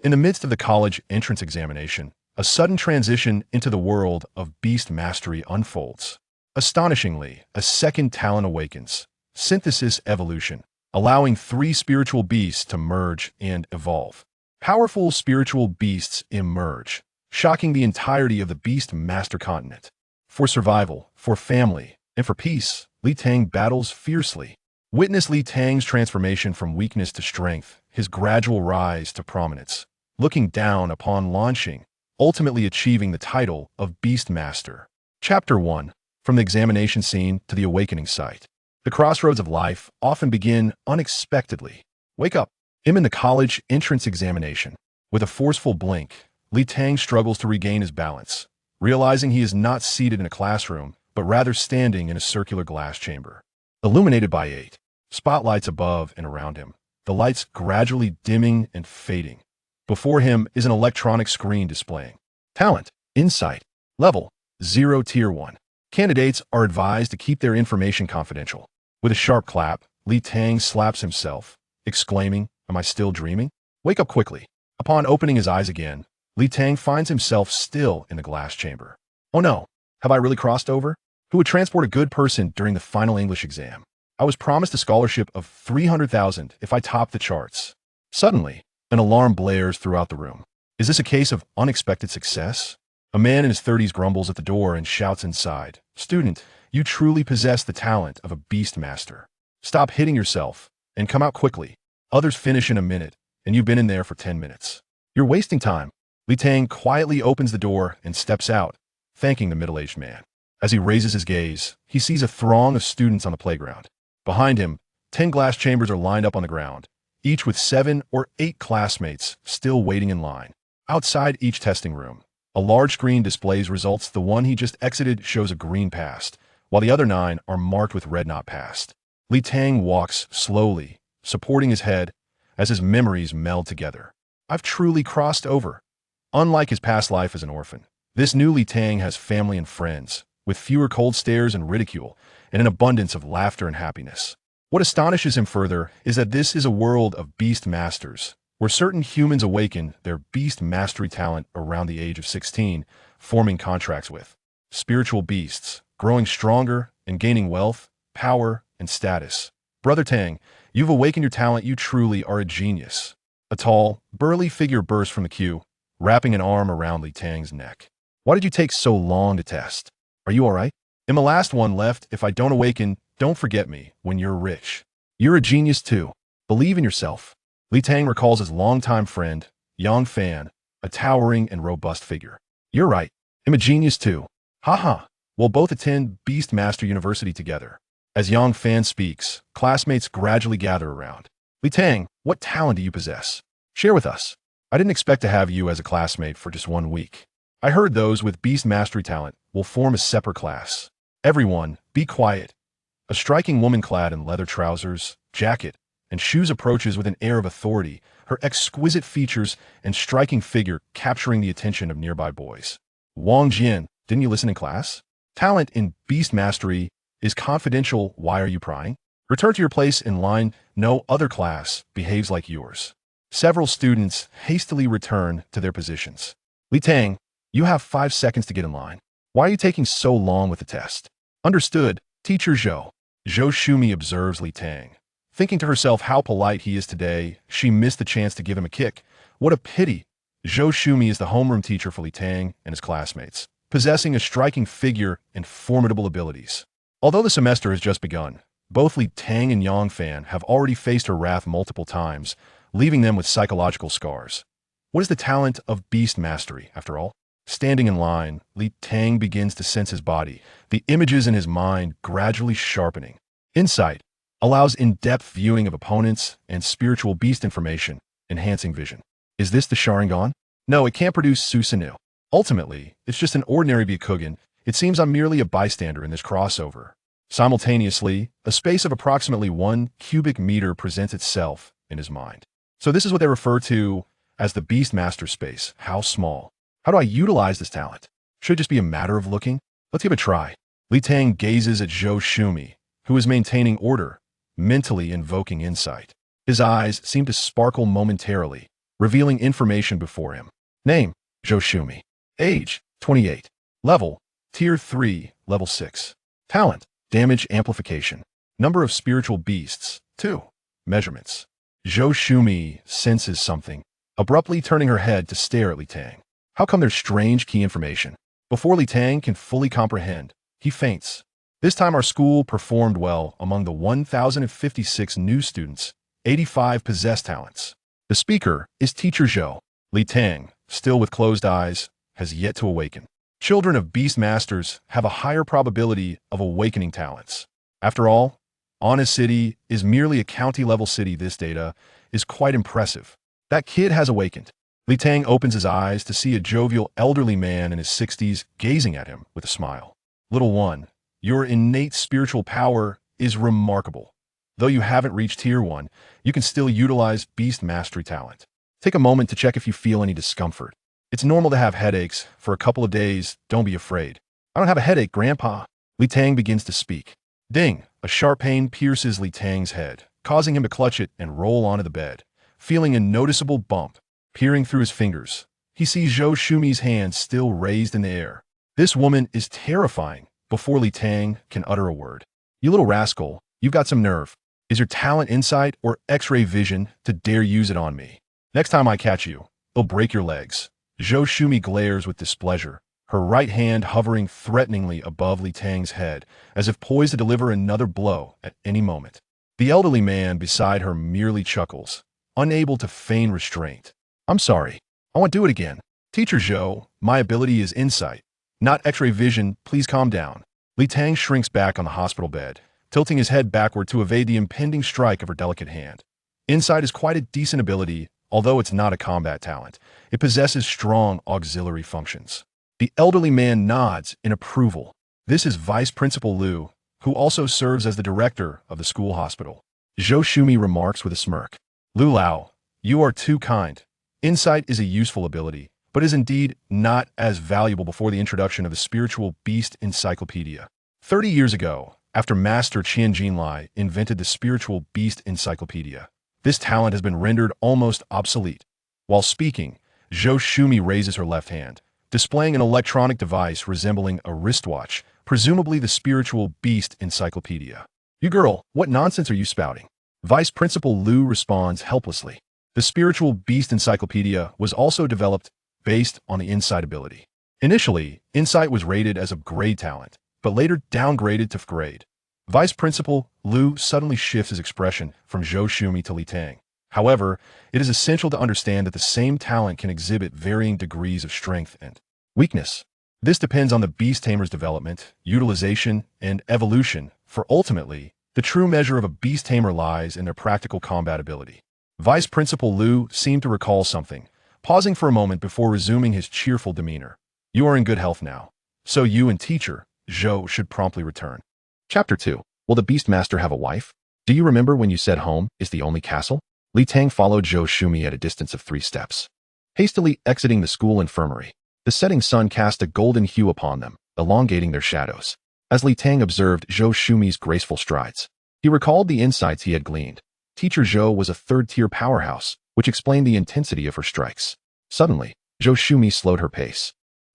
In the midst of the college entrance examination, a sudden transition into the world of beast mastery unfolds. Astonishingly, a second talent awakens, synthesis evolution, allowing three spiritual beasts to merge and evolve. Powerful spiritual beasts emerge, shocking the entirety of the Beastmaster continent. For survival, for family, and for peace, Tang battles fiercely. Witness Tang's transformation from weakness to strength, his gradual rise to prominence, looking down upon launching, ultimately achieving the title of Beastmaster. Chapter 1. From the examination scene to the awakening site. The crossroads of life often begin unexpectedly. Wake up. In the college entrance examination. With a forceful blink, Tang struggles to regain his balance, realizing he is not seated in a classroom, but rather standing in a circular glass chamber. Illuminated by 8 spotlights above and around him, the lights gradually dimming and fading. Before him is an electronic screen displaying talent, insight, level 0 tier 1. Candidates are advised to keep their information confidential. With a sharp clap, Tang slaps himself, exclaiming, "Am I still dreaming?" Wake up quickly. Upon opening his eyes again, Tang finds himself still in the glass chamber. Oh no, have I really crossed over? Who would transport a good person during the final English exam? I was promised a scholarship of 300,000 if I topped the charts. Suddenly, an alarm blares throughout the room. Is this a case of unexpected success? A man in his 30s grumbles at the door and shouts inside, "Student, you truly possess the talent of a Beastmaster. Stop hitting yourself and come out quickly. Others finish in a minute, and you've been in there for 10 minutes. You're wasting time." Tang quietly opens the door and steps out, thanking the middle-aged man. As he raises his gaze, he sees a throng of students on the playground. Behind him, 10 glass chambers are lined up on the ground, each with 7 or 8 classmates still waiting in line. Outside each testing room, a large screen displays results. The one he just exited shows a green passed, while the other 9 are marked with red not passed. Tang walks slowly, supporting his head as his memories meld together. I've truly crossed over. Unlike his past life as an orphan, this new Tang has family and friends, with fewer cold stares and ridicule, and an abundance of laughter and happiness. What astonishes him further is that this is a world of beast masters, where certain humans awaken their beast mastery talent around the age of 16, forming contracts with spiritual beasts, growing stronger and gaining wealth, power, and status. Brother Tang, you've awakened your talent. You truly are a genius. A tall, burly figure bursts from the queue, wrapping an arm around Tang's neck. Why did you take so long to test? Are you all right? I'm the last one left. If I don't awaken, don't forget me when you're rich. You're a genius too. Believe in yourself. Tang recalls his longtime friend, Yang Fan, a towering and robust figure. You're right. I'm a genius too. Haha. We'll both attend Beastmaster University together. As Yang Fan speaks, classmates gradually gather around. Tang, what talent do you possess? Share with us. I didn't expect to have you as a classmate for just 1 week. I heard those with beast mastery talent will form a separate class. Everyone, be quiet. A striking woman clad in leather trousers, jacket, and shoes approaches with an air of authority, her exquisite features and striking figure capturing the attention of nearby boys. Wang Jian, didn't you listen in class? Talent in beast mastery is confidential. Why are you prying? Return to your place in line. No other class behaves like yours. Several students hastily return to their positions. Tang, you have 5 seconds to get in line. Why are you taking so long with the test? Understood, Teacher Zhou. Zhou Shumi observes Tang. Thinking to herself how polite he is today, she missed the chance to give him a kick. What a pity. Zhou Shumi is the homeroom teacher for Tang and his classmates, possessing a striking figure and formidable abilities. Although the semester has just begun, both Tang and Yang Fan have already faced her wrath multiple times, leaving them with psychological scars. What is the talent of beast mastery, after all? Standing in line, Tang begins to sense his body, the images in his mind gradually sharpening. Insight allows in-depth viewing of opponents and spiritual beast information, enhancing vision. Is this the Sharingan? No, it can't produce Susanoo. Ultimately, it's just an ordinary Byakugan. It seems I'm merely a bystander in this crossover. Simultaneously, a space of approximately 1 cubic meter presents itself in his mind. So this is what they refer to as the Beastmaster space. How small? How do I utilize this talent? Should it just be a matter of looking? Let's give it a try. Tang gazes at Zhou Shumi, who is maintaining order, mentally invoking insight. His eyes seem to sparkle momentarily, revealing information before him. Name, Joshumi. Age, 28. Level, Tier 3, Level 6. Talent, damage amplification. Number of spiritual beasts, 2. Measurements. Joshumi senses something, abruptly turning her head to stare at Tang. How come there's strange key information? Before Tang can fully comprehend, he faints. This time our school performed well among the 1,056 new students, 85 possess talents. The speaker is Teacher Zhou. Tang, still with closed eyes, has yet to awaken. Children of Beastmasters have a higher probability of awakening talents. After all, Ana City is merely a county-level city. This data is quite impressive. That kid has awakened. Tang opens his eyes to see a jovial elderly man in his 60s gazing at him with a smile. Little one, your innate spiritual power is remarkable. Though you haven't reached Tier 1, you can still utilize Beast Mastery talent. Take a moment to check if you feel any discomfort. It's normal to have headaches for a couple of days. Don't be afraid. I don't have a headache, Grandpa. Tang begins to speak. Ding! A sharp pain pierces Tang's head, causing him to clutch it and roll onto the bed. Feeling a noticeable bump, peering through his fingers, he sees Joshumi's hand still raised in the air. This woman is terrifying. Before Tang can utter a word. You little rascal, you've got some nerve. Is your talent insight or X-ray vision to dare use it on me? Next time I catch you, it'll break your legs. Joshumi glares with displeasure, her right hand hovering threateningly above Tang's head, as if poised to deliver another blow at any moment. The elderly man beside her merely chuckles, unable to feign restraint. I'm sorry. I won't do it again. Teacher Zhou, my ability is insight, not X-ray vision. Please calm down. Tang shrinks back on the hospital bed, tilting his head backward to evade the impending strike of her delicate hand. Insight is quite a decent ability, although it's not a combat talent. It possesses strong auxiliary functions. The elderly man nods in approval. This is Vice Principal Liu, who also serves as the director of the school hospital. Joshumi remarks with a smirk. Lu Lao, you are too kind. Insight is a useful ability, but is indeed not as valuable before the introduction of the Spiritual Beast Encyclopedia. 30 years ago, after Master Qian Jinlai invented the Spiritual Beast Encyclopedia, this talent has been rendered almost obsolete. While speaking, Joshumi raises her left hand, displaying an electronic device resembling a wristwatch, presumably the Spiritual Beast Encyclopedia. You girl, what nonsense are you spouting? Vice Principal Liu responds helplessly. The Spiritual Beast Encyclopedia was also developed based on the Insight ability. Initially, Insight was rated as a grade talent, but later downgraded to grade. Vice Principal Liu suddenly shifts his expression from Joshumi to Tang. However, it is essential to understand that the same talent can exhibit varying degrees of strength and weakness. This depends on the beast tamer's development, utilization, and evolution, for ultimately, the true measure of a beast tamer lies in their practical combat ability. Vice Principal Liu seemed to recall something, pausing for a moment before resuming his cheerful demeanor. You are in good health now, so you and Teacher Zhou should promptly return. Chapter 2. Will the Beastmaster have a wife? Do you remember when you said home is the only castle? Tang followed Joshumi at a distance of 3 steps. Hastily exiting the school infirmary, the setting sun cast a golden hue upon them, elongating their shadows. As Tang observed Joshumi's graceful strides, he recalled the insights he had gleaned. Teacher Zhou was a 3rd-tier powerhouse, which explained the intensity of her strikes. Suddenly, Joshumi slowed her pace.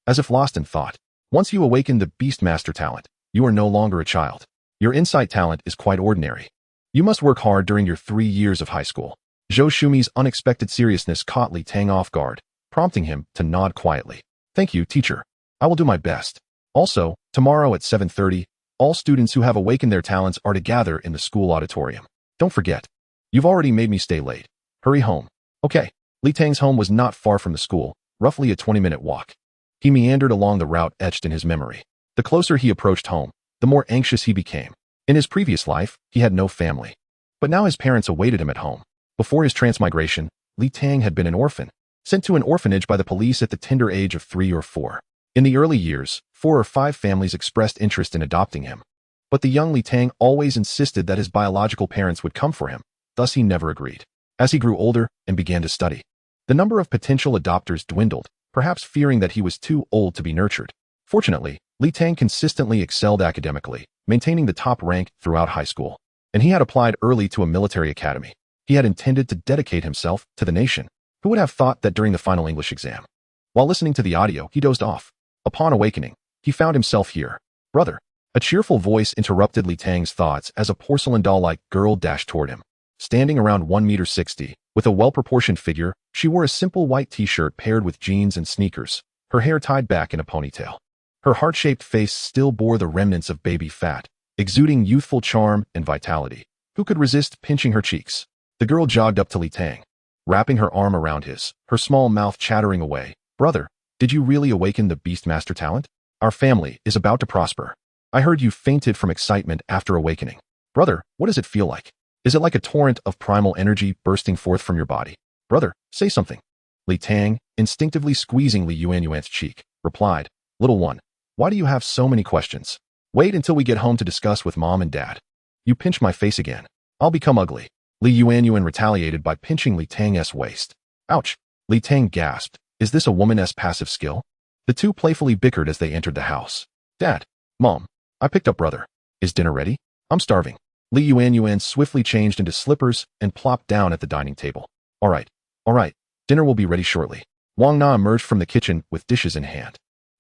As if lost in thought, once you awaken the Beastmaster talent, you are no longer a child. Your insight talent is quite ordinary. You must work hard during your 3 years of high school. Joshumi's unexpected seriousness caught Tang off guard, prompting him to nod quietly. Thank you, teacher. I will do my best. Also, tomorrow at 7:30, all students who have awakened their talents are to gather in the school auditorium. Don't forget. You've already made me stay late. Hurry home. Okay. Tang's home was not far from the school, roughly a 20-minute walk. He meandered along the route etched in his memory. The closer he approached home, the more anxious he became. In his previous life, he had no family. But now his parents awaited him at home. Before his transmigration, Tang had been an orphan, sent to an orphanage by the police at the tender age of 3 or 4. In the early years, 4 or 5 families expressed interest in adopting him. But the young Tang always insisted that his biological parents would come for him, thus he never agreed. As he grew older and began to study, the number of potential adopters dwindled, perhaps fearing that he was too old to be nurtured. Fortunately, Tang consistently excelled academically, maintaining the top rank throughout high school. And he had applied early to a military academy. He had intended to dedicate himself to the nation. Who would have thought that during the final English exam? While listening to the audio, he dozed off. Upon awakening, he found himself here. Brother. A cheerful voice interrupted Li Tang's thoughts as a porcelain doll-like girl dashed toward him. Standing around 1.60 meters, with a well-proportioned figure, she wore a simple white t-shirt paired with jeans and sneakers, her hair tied back in a ponytail. Her heart-shaped face still bore the remnants of baby fat, exuding youthful charm and vitality. Who could resist pinching her cheeks? The girl jogged up to Li Tang, wrapping her arm around his, her small mouth chattering away. Brother, did you really awaken the Beastmaster talent? Our family is about to prosper. I heard you fainted from excitement after awakening. Brother, what does it feel like? Is it like a torrent of primal energy bursting forth from your body? Brother, say something. Li Tang, instinctively squeezing Li Yuanyuan's cheek, replied, Little one, why do you have so many questions? Wait until we get home to discuss with mom and dad. You pinch my face again. I'll become ugly. Li Yuanyuan retaliated by pinching Li Tang's waist. Ouch. Li Tang gasped. Is this a woman's passive skill? The two playfully bickered as they entered the house. Dad. Mom. I picked up brother. Is dinner ready? I'm starving. Li Yuanyuan swiftly changed into slippers and plopped down at the dining table. All right. Dinner will be ready shortly. Wang Na emerged from the kitchen with dishes in hand.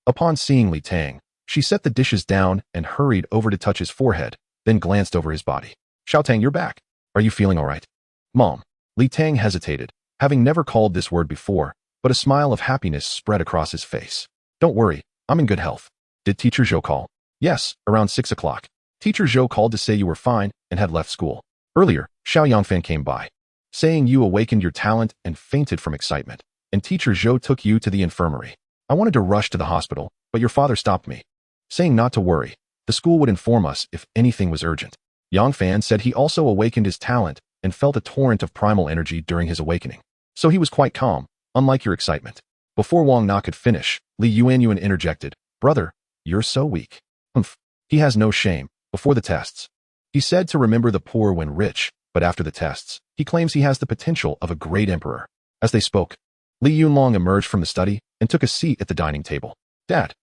Upon seeing Li Tang, she set the dishes down and hurried over to touch his forehead, then glanced over his body. Xiaotang, you're back. Are you feeling all right? Mom. Li Tang hesitated, having never called this word before, but a smile of happiness spread across his face. Don't worry, I'm in good health. Did Teacher Zhou call? Yes, around 6 o'clock. Teacher Zhou called to say you were fine and had left school. Earlier, Xiao Yangfan came by, saying you awakened your talent and fainted from excitement, and Teacher Zhou took you to the infirmary. I wanted to rush to the hospital, but your father stopped me, saying not to worry. The school would inform us if anything was urgent. Yangfan said he also awakened his talent and felt a torrent of primal energy during his awakening. So he was quite calm, unlike your excitement. Before Wang Na could finish, Li Yuanyuan interjected, Brother, you're so weak. Humph. He has no shame. Before the tests, he said to remember the poor when rich, but after the tests, he claims he has the potential of a great emperor. As they spoke, Li Yunlong emerged from the study and took a seat at the dining table. Dad.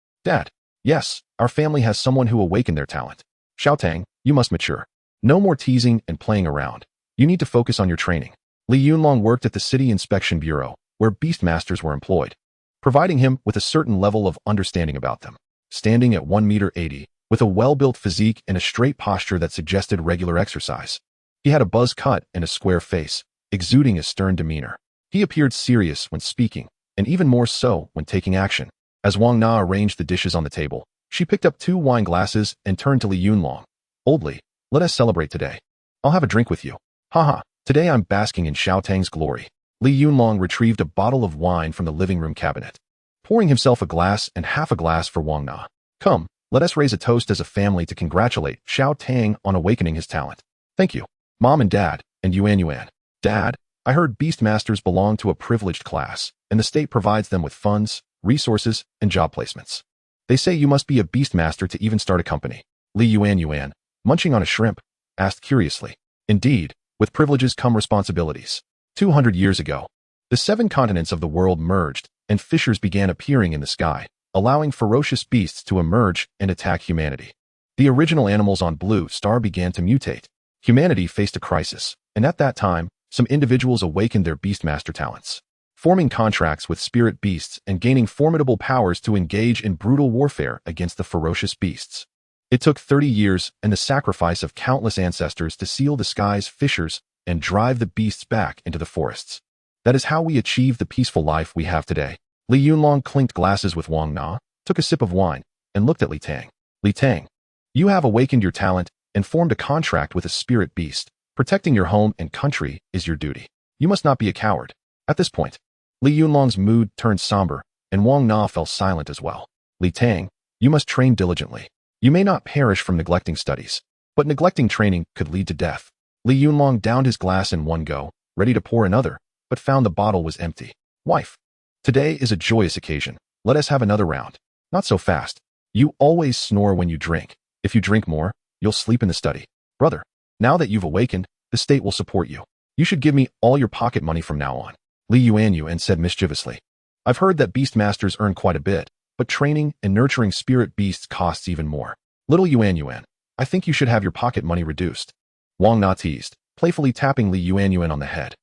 Yes, our family has someone who awakened their talent. Xiaotang, you must mature. No more teasing and playing around. You need to focus on your training. Li Yunlong worked at the City Inspection Bureau, where Beastmasters were employed, providing him with a certain level of understanding about them. Standing at 1.80 meters, with a well-built physique and a straight posture that suggested regular exercise. He had a buzz cut and a square face, exuding a stern demeanor. He appeared serious when speaking, and even more so when taking action. As Wang Na arranged the dishes on the table, she picked up 2 wine glasses and turned to Li Yunlong. Oldly, let us celebrate today. I'll have a drink with you. Haha, today I'm basking in Xiaotang's glory. Li Yunlong retrieved a bottle of wine from the living room cabinet, pouring himself a glass and half a glass for Wang Na. Come. Let us raise a toast as a family to congratulate Xiao Tang on awakening his talent. Thank you, Mom and Dad, and Yuanyuan. Dad, I heard Beastmasters belong to a privileged class, and the state provides them with funds, resources, and job placements. They say you must be a Beastmaster to even start a company. Li Yuanyuan, munching on a shrimp, asked curiously. Indeed, with privileges come responsibilities. 200 years ago, the 7 continents of the world merged, and fissures began appearing in the sky, allowing ferocious beasts to emerge and attack humanity. The original animals on Blue Star began to mutate. Humanity faced a crisis, and at that time, some individuals awakened their Beastmaster talents, forming contracts with spirit beasts and gaining formidable powers to engage in brutal warfare against the ferocious beasts. It took 30 years and the sacrifice of countless ancestors to seal the sky's fissures and drive the beasts back into the forests. That is how we achieved the peaceful life we have today. Li Yunlong clinked glasses with Wang Na, took a sip of wine, and looked at Li Tang. Li Tang, you have awakened your talent and formed a contract with a spirit beast. Protecting your home and country is your duty. You must not be a coward. At this point, Li Yunlong's mood turned somber, and Wang Na fell silent as well. Li Tang, you must train diligently. You may not perish from neglecting studies, but neglecting training could lead to death. Li Yunlong downed his glass in one go, ready to pour another, but found the bottle was empty. Wife. Today is a joyous occasion. Let us have another round. Not so fast. You always snore when you drink. If you drink more, you'll sleep in the study. Brother, now that you've awakened, the state will support you. You should give me all your pocket money from now on. Li Yuanyuan said mischievously. I've heard that Beastmasters earn quite a bit, but training and nurturing spirit beasts costs even more. Little Yuanyuan, I think you should have your pocket money reduced. Wang Na teased, playfully tapping Li Yuanyuan on the head.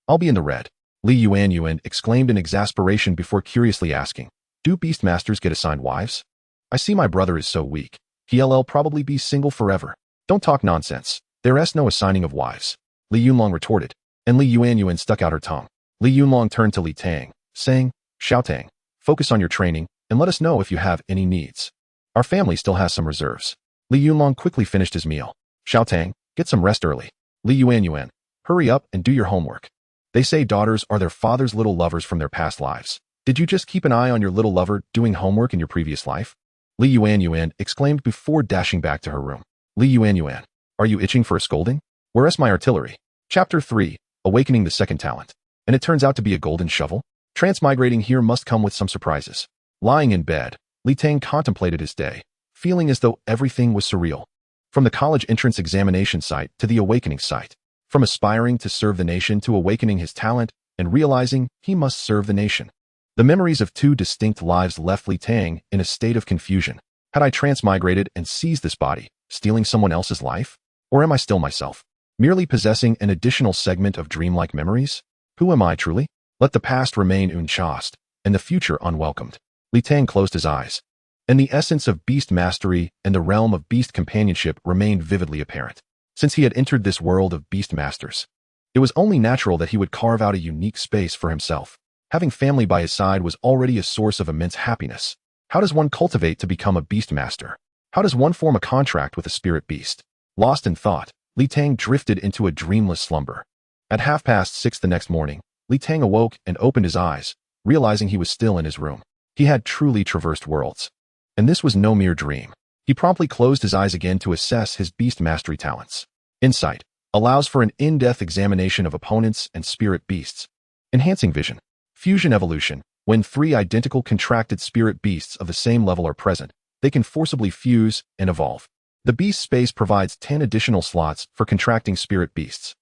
I'll be in the red. Li Yuanyuan exclaimed in exasperation before curiously asking, "Do Beastmasters get assigned wives? I see my brother is so weak. He'll probably be single forever." "Don't talk nonsense. There's no assigning of wives," Li Yunlong retorted, and Li Yuanyuan stuck out her tongue. Li Yunlong turned to Li Tang, saying, "Xiao Tang, focus on your training and let us know if you have any needs. Our family still has some reserves." Li Yunlong quickly finished his meal. "Xiao Tang, get some rest early. Li Yuanyuan, hurry up and do your homework. They say daughters are their father's little lovers from their past lives. Did you just keep an eye on your little lover doing homework in your previous life?" Li Yuanyuan exclaimed before dashing back to her room. "Li Yuanyuan, are you itching for a scolding? Where's my artillery?" Chapter 3, Awakening the Second Talent. And it turns out to be a golden shovel? Transmigrating here must come with some surprises. Lying in bed, Li Tang contemplated his day, feeling as though everything was surreal. From the college entrance examination site to the awakening site. From aspiring to serve the nation to awakening his talent and realizing he must serve the nation. The memories of two distinct lives left Li Tang in a state of confusion. Had I transmigrated and seized this body, stealing someone else's life? Or am I still myself, merely possessing an additional segment of dreamlike memories? Who am I truly? Let the past remain unchaste, and the future unwelcomed. Li Tang closed his eyes, and the essence of beast mastery and the realm of beast companionship remained vividly apparent. Since he had entered this world of beast masters, it was only natural that he would carve out a unique space for himself. Having family by his side was already a source of immense happiness. How does one cultivate to become a beast master? How does one form a contract with a spirit beast? Lost in thought, Li Tang drifted into a dreamless slumber. At 6:30 the next morning, Li Tang awoke and opened his eyes, realizing he was still in his room. He had truly traversed worlds. And this was no mere dream. He promptly closed his eyes again to assess his beast mastery talents. Insight allows for an in-depth examination of opponents and spirit beasts. Enhancing vision. Fusion evolution. When three identical contracted spirit beasts of the same level are present, they can forcibly fuse and evolve. The beast space provides 10 additional slots for contracting spirit beasts.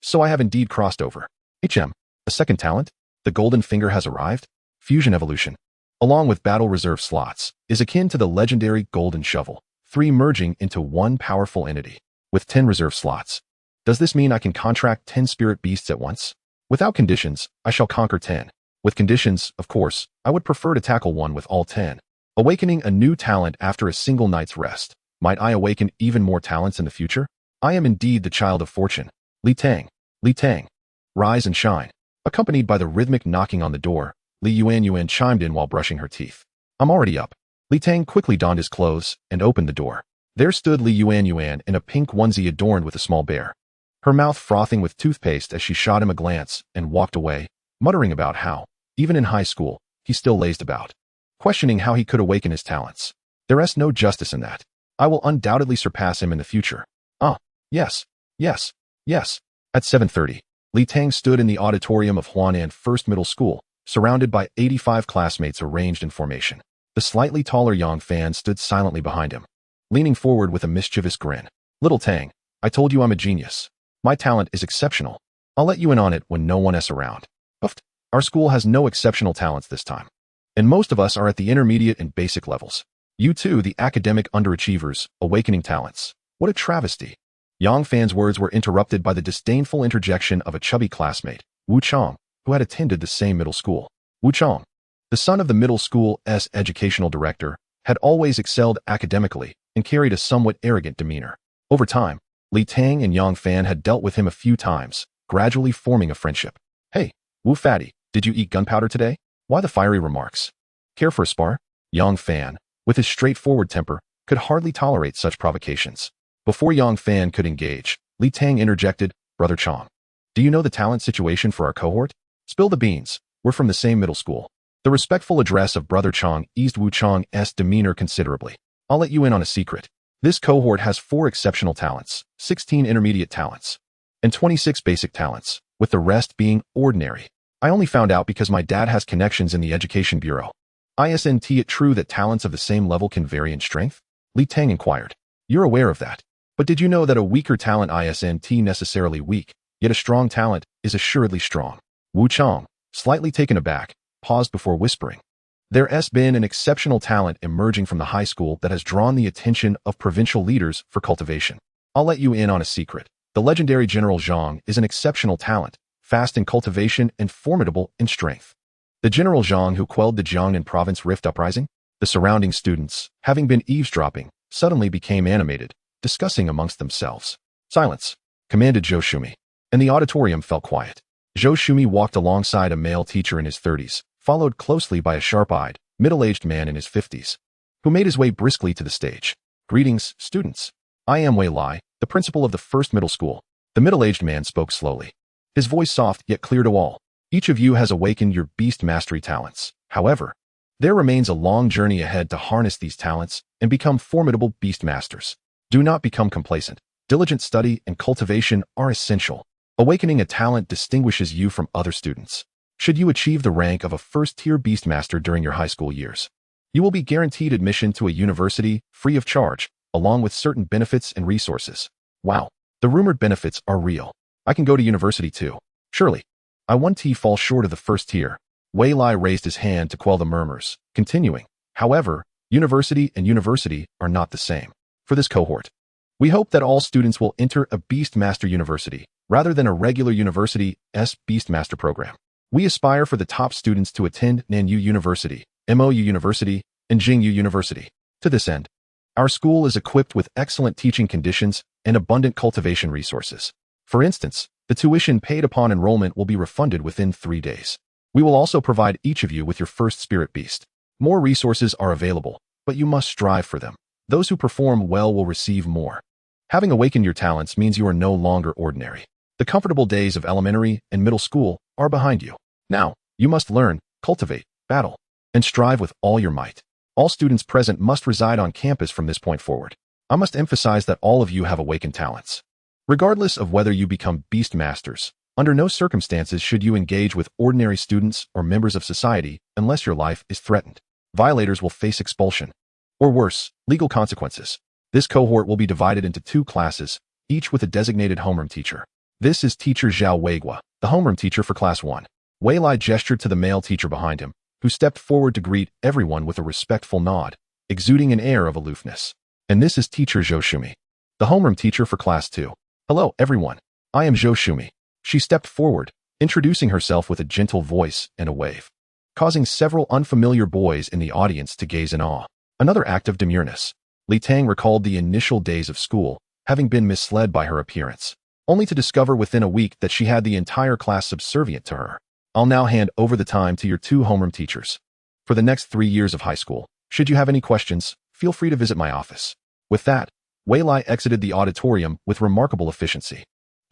So I have indeed crossed over. A second talent? The golden finger has arrived? Fusion evolution, along with battle reserve slots, is akin to the legendary golden shovel, 3 merging into one powerful entity, with 10 reserve slots. Does this mean I can contract 10 spirit beasts at once? Without conditions, I shall conquer 10. With conditions, of course, I would prefer to tackle one with all 10. Awakening a new talent after a single night's rest. Might I awaken even more talents in the future? I am indeed the child of fortune. Li Tang, rise and shine. Accompanied by the rhythmic knocking on the door, Li Yuanyuan chimed in while brushing her teeth. I'm already up. Li Tang quickly donned his clothes and opened the door. There stood Li Yuanyuan in a pink onesie adorned with a small bear, her mouth frothing with toothpaste as she shot him a glance and walked away, muttering about how, even in high school, he still lazed about, questioning how he could awaken his talents. There's no justice in that. I will undoubtedly surpass him in the future. Yes. At 7:30, Li Tang stood in the auditorium of Huanan First Middle School, surrounded by 85 classmates arranged in formation. The slightly taller Yang Fan stood silently behind him, leaning forward with a mischievous grin. Little Tang, I told you I'm a genius. My talent is exceptional. I'll let you in on it when no one else around. Puffed. Our school has no exceptional talents this time. And most of us are at the intermediate and basic levels. You too, the academic underachievers, awakening talents. What a travesty. Yang Fan's words were interrupted by the disdainful interjection of a chubby classmate, Wu Chong, who had attended the same middle school. Wu Chong, the son of the middle school's educational director, had always excelled academically and carried a somewhat arrogant demeanor. Over time, Li Tang and Yang Fan had dealt with him a few times, gradually forming a friendship. Hey, Wu Fatty, did you eat gunpowder today? Why the fiery remarks? Care for a spar? Yang Fan, with his straightforward temper, could hardly tolerate such provocations. Before Yang Fan could engage, Li Tang interjected, Brother Chong, do you know the talent situation for our cohort? Spill the beans. We're from the same middle school. The respectful address of Brother Chong eased Wu Chong's demeanor considerably. I'll let you in on a secret. This cohort has 4 exceptional talents, 16 intermediate talents, and 26 basic talents, with the rest being ordinary. I only found out because my dad has connections in the Education Bureau. Isn't it true that talents of the same level can vary in strength? Li Tang inquired. You're aware of that. But did you know that a weaker talent isn't necessarily weak, yet a strong talent is assuredly strong? Wu Chong, slightly taken aback, paused before whispering. There's been an exceptional talent emerging from the high school that has drawn the attention of provincial leaders for cultivation. I'll let you in on a secret. The legendary General Zhang is an exceptional talent, fast in cultivation and formidable in strength. The General Zhang who quelled the Jiangnan province rift uprising? The surrounding students, having been eavesdropping, suddenly became animated, discussing amongst themselves. Silence, commanded Zhou Shumi, and the auditorium fell quiet. Zhou Shumi walked alongside a male teacher in his 30s, followed closely by a sharp-eyed, middle-aged man in his 50s, who made his way briskly to the stage. Greetings, students. I am Wei Lai, the principal of the first middle school. The middle-aged man spoke slowly, his voice soft yet clear to all. Each of you has awakened your beast mastery talents. However, there remains a long journey ahead to harness these talents and become formidable beast masters. Do not become complacent. Diligent study and cultivation are essential. Awakening a talent distinguishes you from other students. Should you achieve the rank of a first-tier beastmaster during your high school years, you will be guaranteed admission to a university free of charge, along with certain benefits and resources. Wow, the rumored benefits are real. I can go to university too. Surely. I 1T fall short of the first tier. Wei Lai raised his hand to quell the murmurs, continuing. However, university and university are not the same. For this cohort, we hope that all students will enter a Beastmaster University, rather than a regular university's Beastmaster program. We aspire for the top students to attend Nanyu University, MOU University, and Jingyu University. To this end, our school is equipped with excellent teaching conditions and abundant cultivation resources. For instance, the tuition paid upon enrollment will be refunded within 3 days. We will also provide each of you with your first spirit beast. More resources are available, but you must strive for them. Those who perform well will receive more. Having awakened your talents means you are no longer ordinary. The comfortable days of elementary and middle school are behind you. Now, you must learn, cultivate, battle, and strive with all your might. All students present must reside on campus from this point forward. I must emphasize that all of you have awakened talents. Regardless of whether you become beast masters, under no circumstances should you engage with ordinary students or members of society unless your life is threatened. Violators will face expulsion, or worse, legal consequences. This cohort will be divided into 2 classes, each with a designated homeroom teacher. This is Teacher Zhao Weigua, the homeroom teacher for Class 1. Wei Lai gestured to the male teacher behind him, who stepped forward to greet everyone with a respectful nod, exuding an air of aloofness. And this is Teacher Zhou Shumi, the homeroom teacher for Class 2. Hello, everyone. I am Zhou Shumi. She stepped forward, introducing herself with a gentle voice and a wave, causing several unfamiliar boys in the audience to gaze in awe. Another act of demureness. Tang recalled the initial days of school, having been misled by her appearance, only to discover within a week that she had the entire class subservient to her. I'll now hand over the time to your 2 homeroom teachers. For the next 3 years of high school, should you have any questions, feel free to visit my office. With that, Wei Lai exited the auditorium with remarkable efficiency.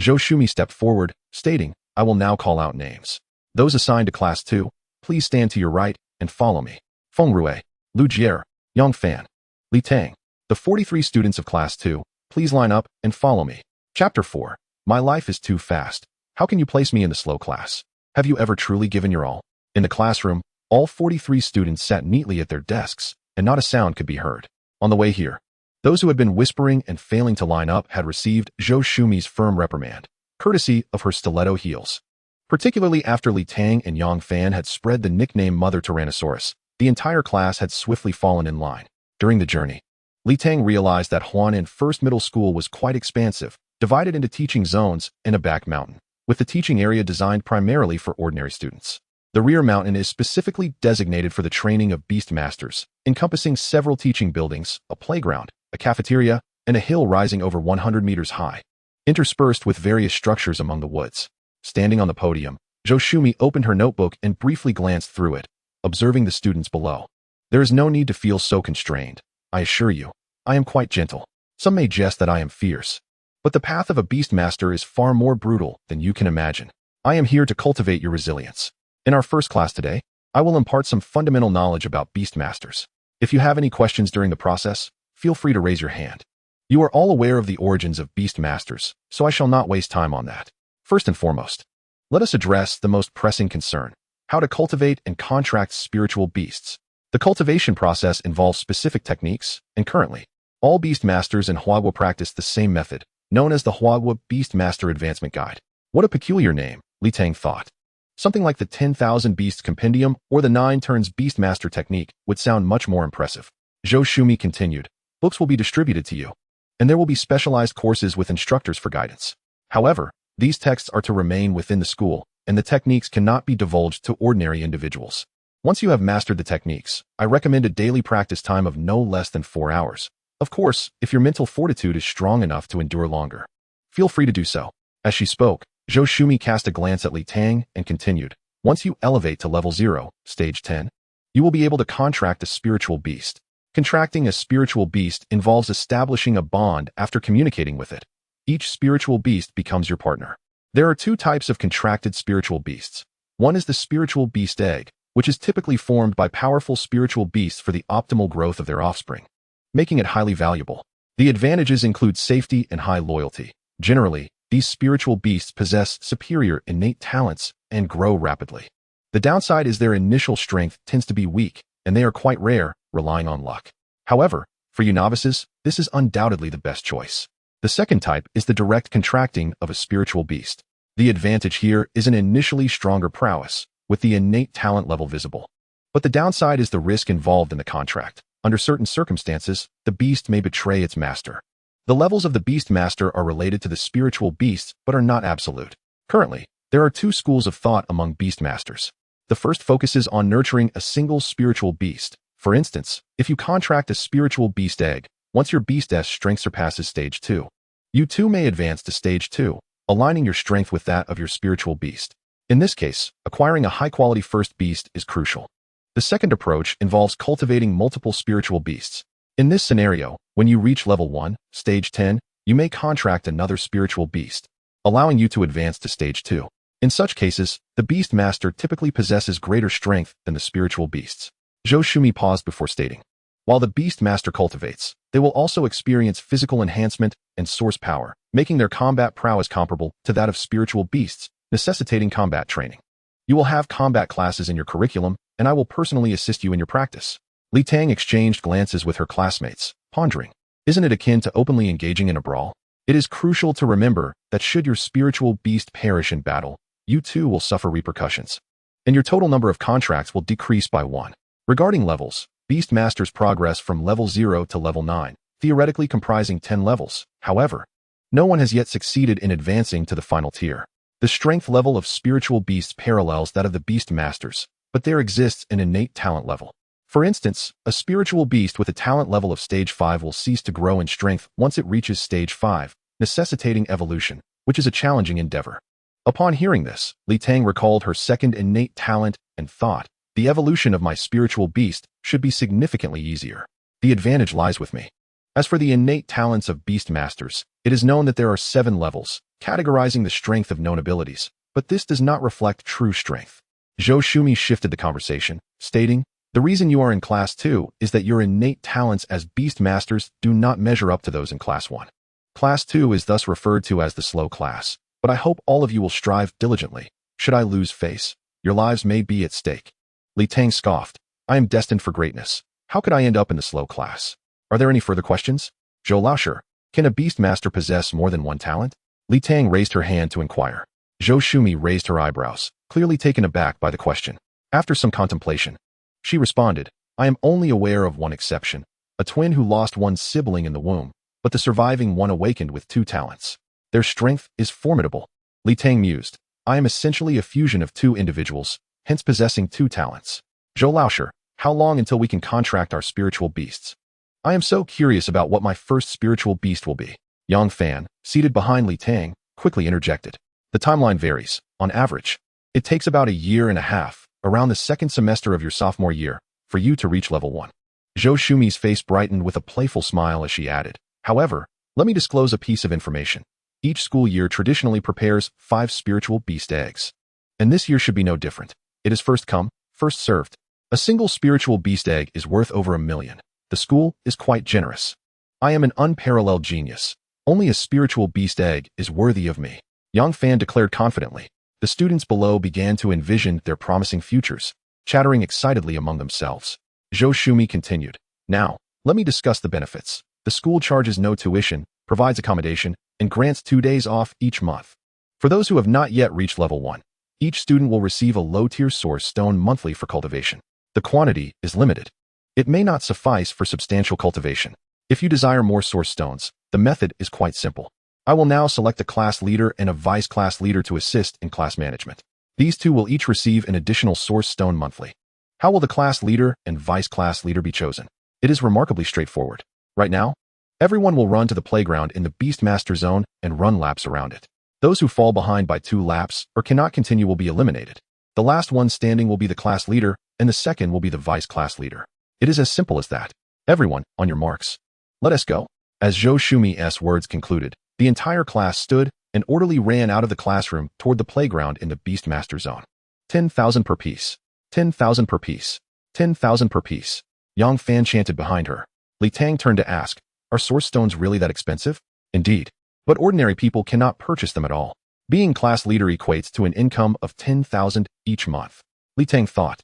Zhou Shumi stepped forward, stating, I will now call out names. Those assigned to Class 2, please stand to your right and follow me. Feng Rui, Lu Jie, Yang Fan, Li Tang. The 43 students of Class 2, please line up and follow me. Chapter 4. My life is too fast. How can you place me in the slow class? Have you ever truly given your all? In the classroom, all 43 students sat neatly at their desks, and not a sound could be heard. On the way here, those who had been whispering and failing to line up had received Zhou Shumi's firm reprimand, courtesy of her stiletto heels. Particularly after Li Tang and Yang Fan had spread the nickname Mother Tyrannosaurus, the entire class had swiftly fallen in line. During the journey, Li Tang realized that Huanan First Middle School was quite expansive, divided into teaching zones and a back mountain, with the teaching area designed primarily for ordinary students. The rear mountain is specifically designated for the training of beastmasters, encompassing several teaching buildings, a playground, a cafeteria, and a hill rising over 100 meters high, interspersed with various structures among the woods. Standing on the podium, Zhou Shumi opened her notebook and briefly glanced through it, observing the students below. There is no need to feel so constrained. I assure you, I am quite gentle. Some may jest that I am fierce, but the path of a beastmaster is far more brutal than you can imagine. I am here to cultivate your resilience. In our first class today, I will impart some fundamental knowledge about beastmasters. If you have any questions during the process, feel free to raise your hand. You are all aware of the origins of beastmasters, so I shall not waste time on that. First and foremost, let us address the most pressing concern: how to cultivate and contract spiritual beasts. The cultivation process involves specific techniques, and currently, all beastmasters in Huagua practice the same method, known as the Huagua Beastmaster Advancement Guide. What a peculiar name, Li Tang thought. Something like the 10,000 Beasts Compendium or the 9 Turns Beastmaster Technique would sound much more impressive. Zhou Shumi continued, books will be distributed to you, and there will be specialized courses with instructors for guidance. However, these texts are to remain within the school, and the techniques cannot be divulged to ordinary individuals. Once you have mastered the techniques, I recommend a daily practice time of no less than 4 hours. Of course, if your mental fortitude is strong enough to endure longer. Feel free to do so. As she spoke, Zhou Shumi cast a glance at Li Tang and continued. Once you elevate to level 0, stage 10, you will be able to contract a spiritual beast. Contracting a spiritual beast involves establishing a bond after communicating with it. Each spiritual beast becomes your partner. There are 2 types of contracted spiritual beasts. One is the spiritual beast egg, which is typically formed by powerful spiritual beasts for the optimal growth of their offspring, making it highly valuable. The advantages include safety and high loyalty. Generally, these spiritual beasts possess superior innate talents and grow rapidly. The downside is their initial strength tends to be weak, and they are quite rare, relying on luck. However, for you novices, this is undoubtedly the best choice. The second type is the direct contracting of a spiritual beast. The advantage here is an initially stronger prowess, with the innate talent level visible. But the downside is the risk involved in the contract. Under certain circumstances, the beast may betray its master. The levels of the Beastmaster are related to the spiritual beasts but are not absolute. Currently, there are 2 schools of thought among Beastmasters. The first focuses on nurturing a single spiritual beast. For instance, if you contract a spiritual beast egg, once your beast's strength surpasses stage 2, you too may advance to stage 2, aligning your strength with that of your spiritual beast. In this case, acquiring a high-quality first beast is crucial. The second approach involves cultivating multiple spiritual beasts. In this scenario, when you reach level 1, stage 10, you may contract another spiritual beast, allowing you to advance to stage 2. In such cases, the Beastmaster typically possesses greater strength than the spiritual beasts. Zhou Shumi paused before stating, while the Beastmaster cultivates, they will also experience physical enhancement and source power, making their combat prowess comparable to that of spiritual beasts, necessitating combat training. You will have combat classes in your curriculum, and I will personally assist you in your practice. Li Tang exchanged glances with her classmates, pondering, isn't it akin to openly engaging in a brawl? It is crucial to remember that should your spiritual beast perish in battle, you too will suffer repercussions, and your total number of contracts will decrease by 1. Regarding levels, Beastmasters progress from level 0 to level 9, theoretically comprising 10 levels. However, no one has yet succeeded in advancing to the final tier. The strength level of spiritual beasts parallels that of the Beastmasters, but there exists an innate talent level. For instance, a spiritual beast with a talent level of stage 5 will cease to grow in strength once it reaches stage 5, necessitating evolution, which is a challenging endeavor. Upon hearing this, Li Tang recalled her second innate talent and thought, the evolution of my spiritual beast should be significantly easier. The advantage lies with me. As for the innate talents of Beastmasters, it is known that there are 7 levels, categorizing the strength of known abilities, but this does not reflect true strength. Zhou Shumi shifted the conversation, stating, the reason you are in Class 2 is that your innate talents as Beastmasters do not measure up to those in Class 1. Class 2 is thus referred to as the slow class, but I hope all of you will strive diligently. Should I lose face, your lives may be at stake. Li Tang scoffed, I am destined for greatness. How could I end up in the slow class? Are there any further questions? Zhou Laosher, can a Beastmaster possess more than 1 talent? Li Tang raised her hand to inquire. Zhou Shumi raised her eyebrows, clearly taken aback by the question. After some contemplation, she responded, I am only aware of one exception, a twin who lost one sibling in the womb, but the surviving one awakened with 2 talents. Their strength is formidable. Li Tang mused, I am essentially a fusion of 2 individuals, hence possessing 2 talents. Zhou Laosher, how long until we can contract our spiritual beasts? I am so curious about what my first spiritual beast will be. Yang Fan, seated behind Li Tang, quickly interjected. The timeline varies. On average, it takes about 1.5 years, around the 2nd semester of your sophomore year, for you to reach level 1. Zhou Shumi's face brightened with a playful smile as she added, however, let me disclose a piece of information. Each school year traditionally prepares 5 spiritual beast eggs. And this year should be no different. It is first come, first served. A single spiritual beast egg is worth over $1 million. The school is quite generous. I am an unparalleled genius. Only a spiritual beast egg is worthy of me. Yang Fan declared confidently. The students below began to envision their promising futures, chattering excitedly among themselves. Zhou Shumi continued. Now, let me discuss the benefits. The school charges no tuition, provides accommodation, and grants 2 days off each month. For those who have not yet reached level 1, each student will receive a low-tier source stone monthly for cultivation. The quantity is limited. It may not suffice for substantial cultivation. If you desire more source stones, the method is quite simple. I will now select a class leader and a vice class leader to assist in class management. These two will each receive an additional source stone monthly. How will the class leader and vice class leader be chosen? It is remarkably straightforward. Right now, everyone will run to the playground in the Beastmaster zone and run laps around it. Those who fall behind by 2 laps or cannot continue will be eliminated. The last one standing will be the class leader, and the second will be the vice class leader. It is as simple as that. Everyone, on your marks. Let us go. As Zhou Shumi's words concluded, the entire class stood and orderly ran out of the classroom toward the playground in the Beastmaster zone. 10,000 per piece. 10,000 per piece. 10,000 per piece. Yang Fan chanted behind her. Li Tang turned to ask, are source stones really that expensive? Indeed. But ordinary people cannot purchase them at all. Being class leader equates to an income of 10,000 each month. Li Tang thought.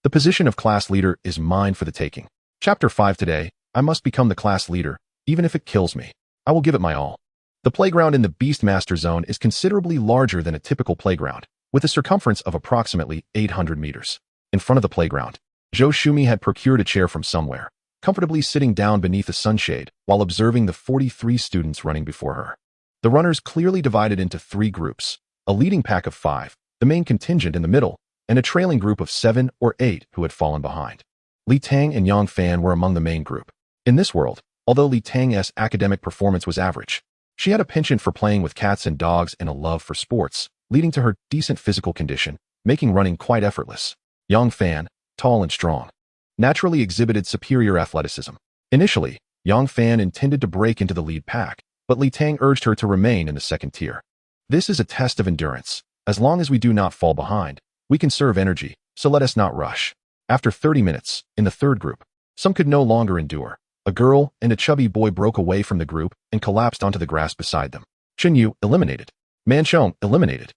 The position of class leader is mine for the taking. Chapter 5 today, I must become the class leader, even if it kills me. I will give it my all. The playground in the Beastmaster zone is considerably larger than a typical playground, with a circumference of approximately 800 meters. In front of the playground, Zhou Shumi had procured a chair from somewhere, comfortably sitting down beneath a sunshade while observing the 43 students running before her. The runners clearly divided into 3 groups, a leading pack of 5, the main contingent in the middle, and a trailing group of 7 or 8 who had fallen behind. Li Tang and Yang Fan were among the main group. In this world, although Li Tang's academic performance was average, she had a penchant for playing with cats and dogs and a love for sports, leading to her decent physical condition, making running quite effortless. Yang Fan, tall and strong, naturally exhibited superior athleticism. Initially, Yang Fan intended to break into the lead pack, but Li Tang urged her to remain in the second tier. This is a test of endurance. As long as we do not fall behind, we conserve energy, so let us not rush. After 30 minutes, in the third group, some could no longer endure. A girl and a chubby boy broke away from the group and collapsed onto the grass beside them. Chen Yu, eliminated. Man Chong, eliminated.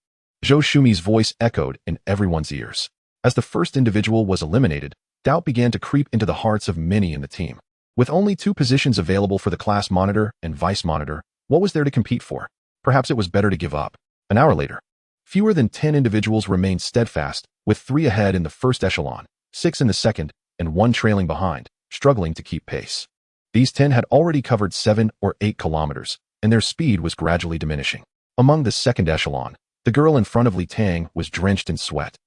Zhou Shumi's voice echoed in everyone's ears. As the first individual was eliminated, doubt began to creep into the hearts of many in the team. With only 2 positions available for the class monitor and vice monitor, what was there to compete for? Perhaps it was better to give up. An hour later, fewer than 10 individuals remained steadfast, with 3 ahead in the first echelon, 6 in the second, and 1 trailing behind, struggling to keep pace. These 10 had already covered 7 or 8 kilometers, and their speed was gradually diminishing. Among the second echelon, the girl in front of Li Tang was drenched in sweat,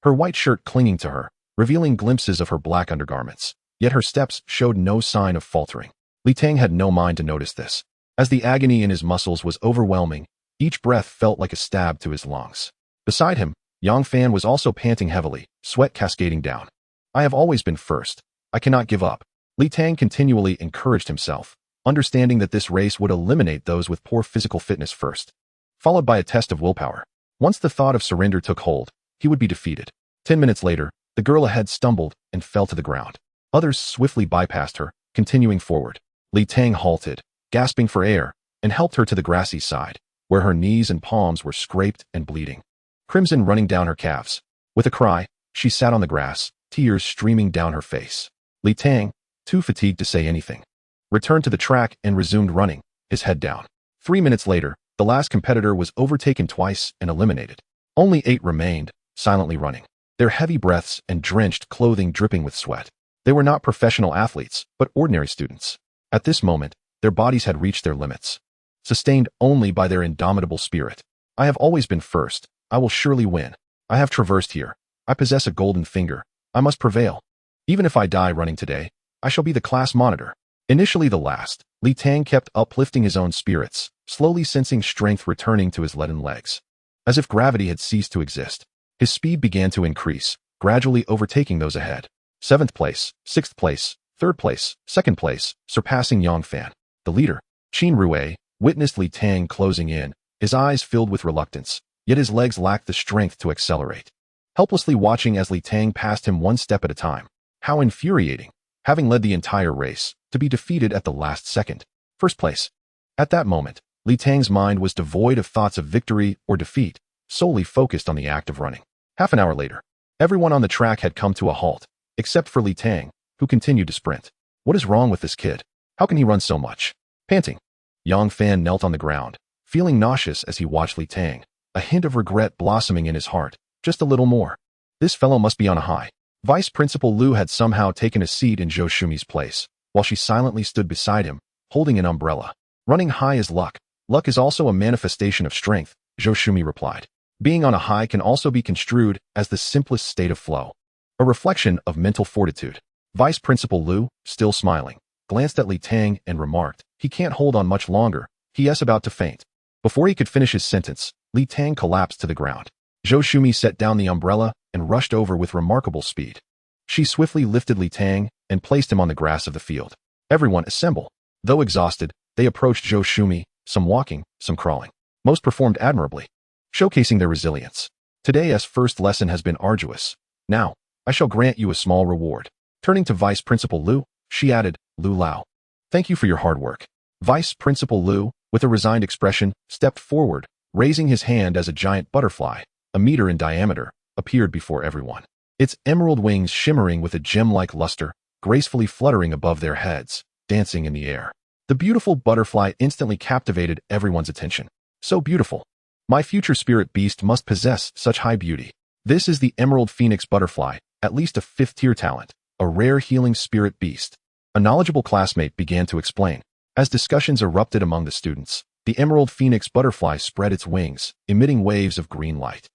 her white shirt clinging to her, revealing glimpses of her black undergarments, yet her steps showed no sign of faltering. Li Tang had no mind to notice this. As the agony in his muscles was overwhelming, each breath felt like a stab to his lungs. Beside him, Yang Fan was also panting heavily, sweat cascading down. I have always been first. I cannot give up. Li Tang continually encouraged himself, understanding that this race would eliminate those with poor physical fitness first, followed by a test of willpower. Once the thought of surrender took hold, he would be defeated. 10 minutes later, the girl ahead stumbled and fell to the ground. Others swiftly bypassed her, continuing forward. Li Tang halted, gasping for air, and helped her to the grassy side, where her knees and palms were scraped and bleeding, crimson running down her calves. With a cry, she sat on the grass, tears streaming down her face. Li Tang, too fatigued to say anything, returned to the track and resumed running, his head down. 3 minutes later, the last competitor was overtaken twice and eliminated. Only 8 remained, silently running, their heavy breaths and drenched clothing dripping with sweat. They were not professional athletes, but ordinary students. At this moment, their bodies had reached their limits, sustained only by their indomitable spirit. I have always been first. I will surely win. I have traversed here. I possess a golden finger. I must prevail. Even if I die running today, I shall be the class monitor. Initially the last, Li Tang kept uplifting his own spirits, slowly sensing strength returning to his leaden legs. As if gravity had ceased to exist, his speed began to increase, gradually overtaking those ahead. 7th place, 6th place, 3rd place, 2nd place, surpassing Yang Fan. The leader, Qin Rue, witnessed Li Tang closing in, his eyes filled with reluctance, yet his legs lacked the strength to accelerate. Helplessly watching as Li Tang passed him one step at a time. How infuriating, having led the entire race, to be defeated at the last second. 1st place. At that moment, Li Tang's mind was devoid of thoughts of victory or defeat, solely focused on the act of running. Half an hour later, everyone on the track had come to a halt, except for Li Tang, who continued to sprint. What is wrong with this kid? How can he run so much? Panting, Yang Fan knelt on the ground, feeling nauseous as he watched Li Tang, a hint of regret blossoming in his heart. Just a little more. This fellow must be on a high. Vice Principal Liu had somehow taken a seat in Zhou Shumi's place, while she silently stood beside him, holding an umbrella. Running high is luck. Luck is also a manifestation of strength, Zhou Shumi replied. Being on a high can also be construed as the simplest state of flow, a reflection of mental fortitude. Vice Principal Liu, still smiling, glanced at Li Tang and remarked, "He can't hold on much longer. He is about to faint." Before he could finish his sentence, Li Tang collapsed to the ground. Zhou Shumi set down the umbrella and rushed over with remarkable speed. She swiftly lifted Li Tang and placed him on the grass of the field. Everyone assemble. Though exhausted, they approached Zhou Shumi, some walking, some crawling. Most performed admirably, showcasing their resilience. Today's first lesson has been arduous. Now, I shall grant you a small reward. Turning to Vice Principal Liu, she added, "Lu Lao. Thank you for your hard work." Vice Principal Liu, with a resigned expression, stepped forward, raising his hand as a giant butterfly, a meter in diameter, appeared before everyone. Its emerald wings shimmering with a gem-like luster, gracefully fluttering above their heads, dancing in the air. The beautiful butterfly instantly captivated everyone's attention. So beautiful. My future spirit beast must possess such high beauty. This is the Emerald Phoenix Butterfly, at least a 5th-tier talent, a rare healing spirit beast. A knowledgeable classmate began to explain. As discussions erupted among the students, the Emerald Phoenix Butterfly spread its wings, emitting waves of green light.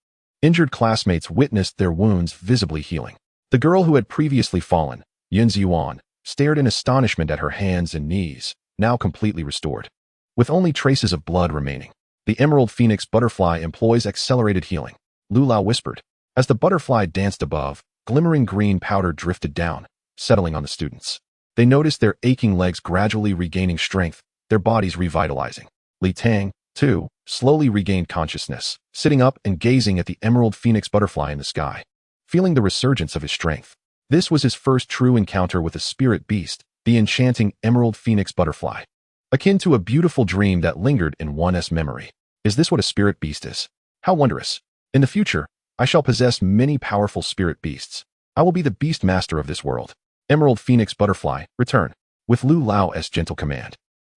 Injured classmates witnessed their wounds visibly healing. The girl who had previously fallen, Yun Ziyuan, stared in astonishment at her hands and knees, now completely restored. With only traces of blood remaining, the Emerald Phoenix Butterfly employs accelerated healing, Lu Lao whispered. As the butterfly danced above, glimmering green powder drifted down, settling on the students. They noticed their aching legs gradually regaining strength, their bodies revitalizing. Li Tang, too, slowly regained consciousness, sitting up and gazing at the Emerald Phoenix Butterfly in the sky, feeling the resurgence of his strength. This was his first true encounter with a spirit beast, the enchanting Emerald Phoenix Butterfly. Akin to a beautiful dream that lingered in one's memory. Is this what a spirit beast is? How wondrous. In the future, I shall possess many powerful spirit beasts. I will be the Beastmaster of this world. Emerald Phoenix Butterfly, return. With Lu Lao's gentle command.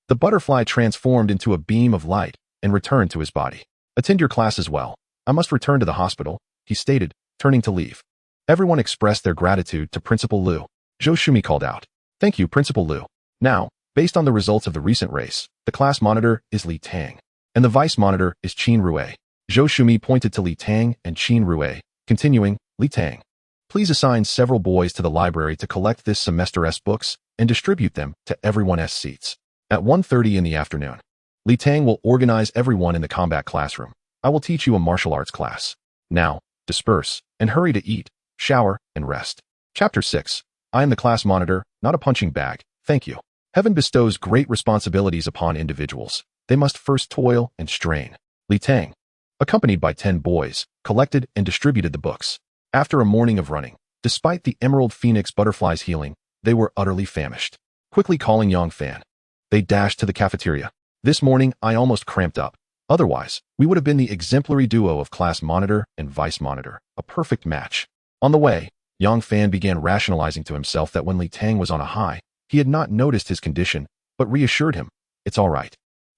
The butterfly transformed into a beam of light and returned to his body. Attend your class as well. I must return to the hospital, he stated, turning to leave. Everyone expressed their gratitude to Principal Liu. Zhou Shumi called out. Thank you, Principal Liu. Now, based on the results of the recent race, the class monitor is Li Tang, and the vice monitor is Qin Rue. Zhou Shumi pointed to Li Tang and Qin Rue, continuing, Li Tang. Please assign several boys to the library to collect this semester's books and distribute them to everyone's seats. At 1:30 in the afternoon, Li Tang will organize everyone in the combat classroom. I will teach you a martial arts class. Now, disperse, and hurry to eat, shower, and rest. Chapter 6. I am the class monitor, not a punching bag, thank you. Heaven bestows great responsibilities upon individuals. They must first toil and strain. Li Tang, accompanied by 10 boys, collected and distributed the books. After a morning of running, despite the Emerald Phoenix Butterfly's healing, they were utterly famished. Quickly calling Yang Fan, they dashed to the cafeteria. This morning, I almost cramped up. Otherwise, we would have been the exemplary duo of class monitor and vice monitor, a perfect match. On the way, Yang Fan began rationalizing to himself that when Li Tang was on a high, he had not noticed his condition, but reassured him, it's all right.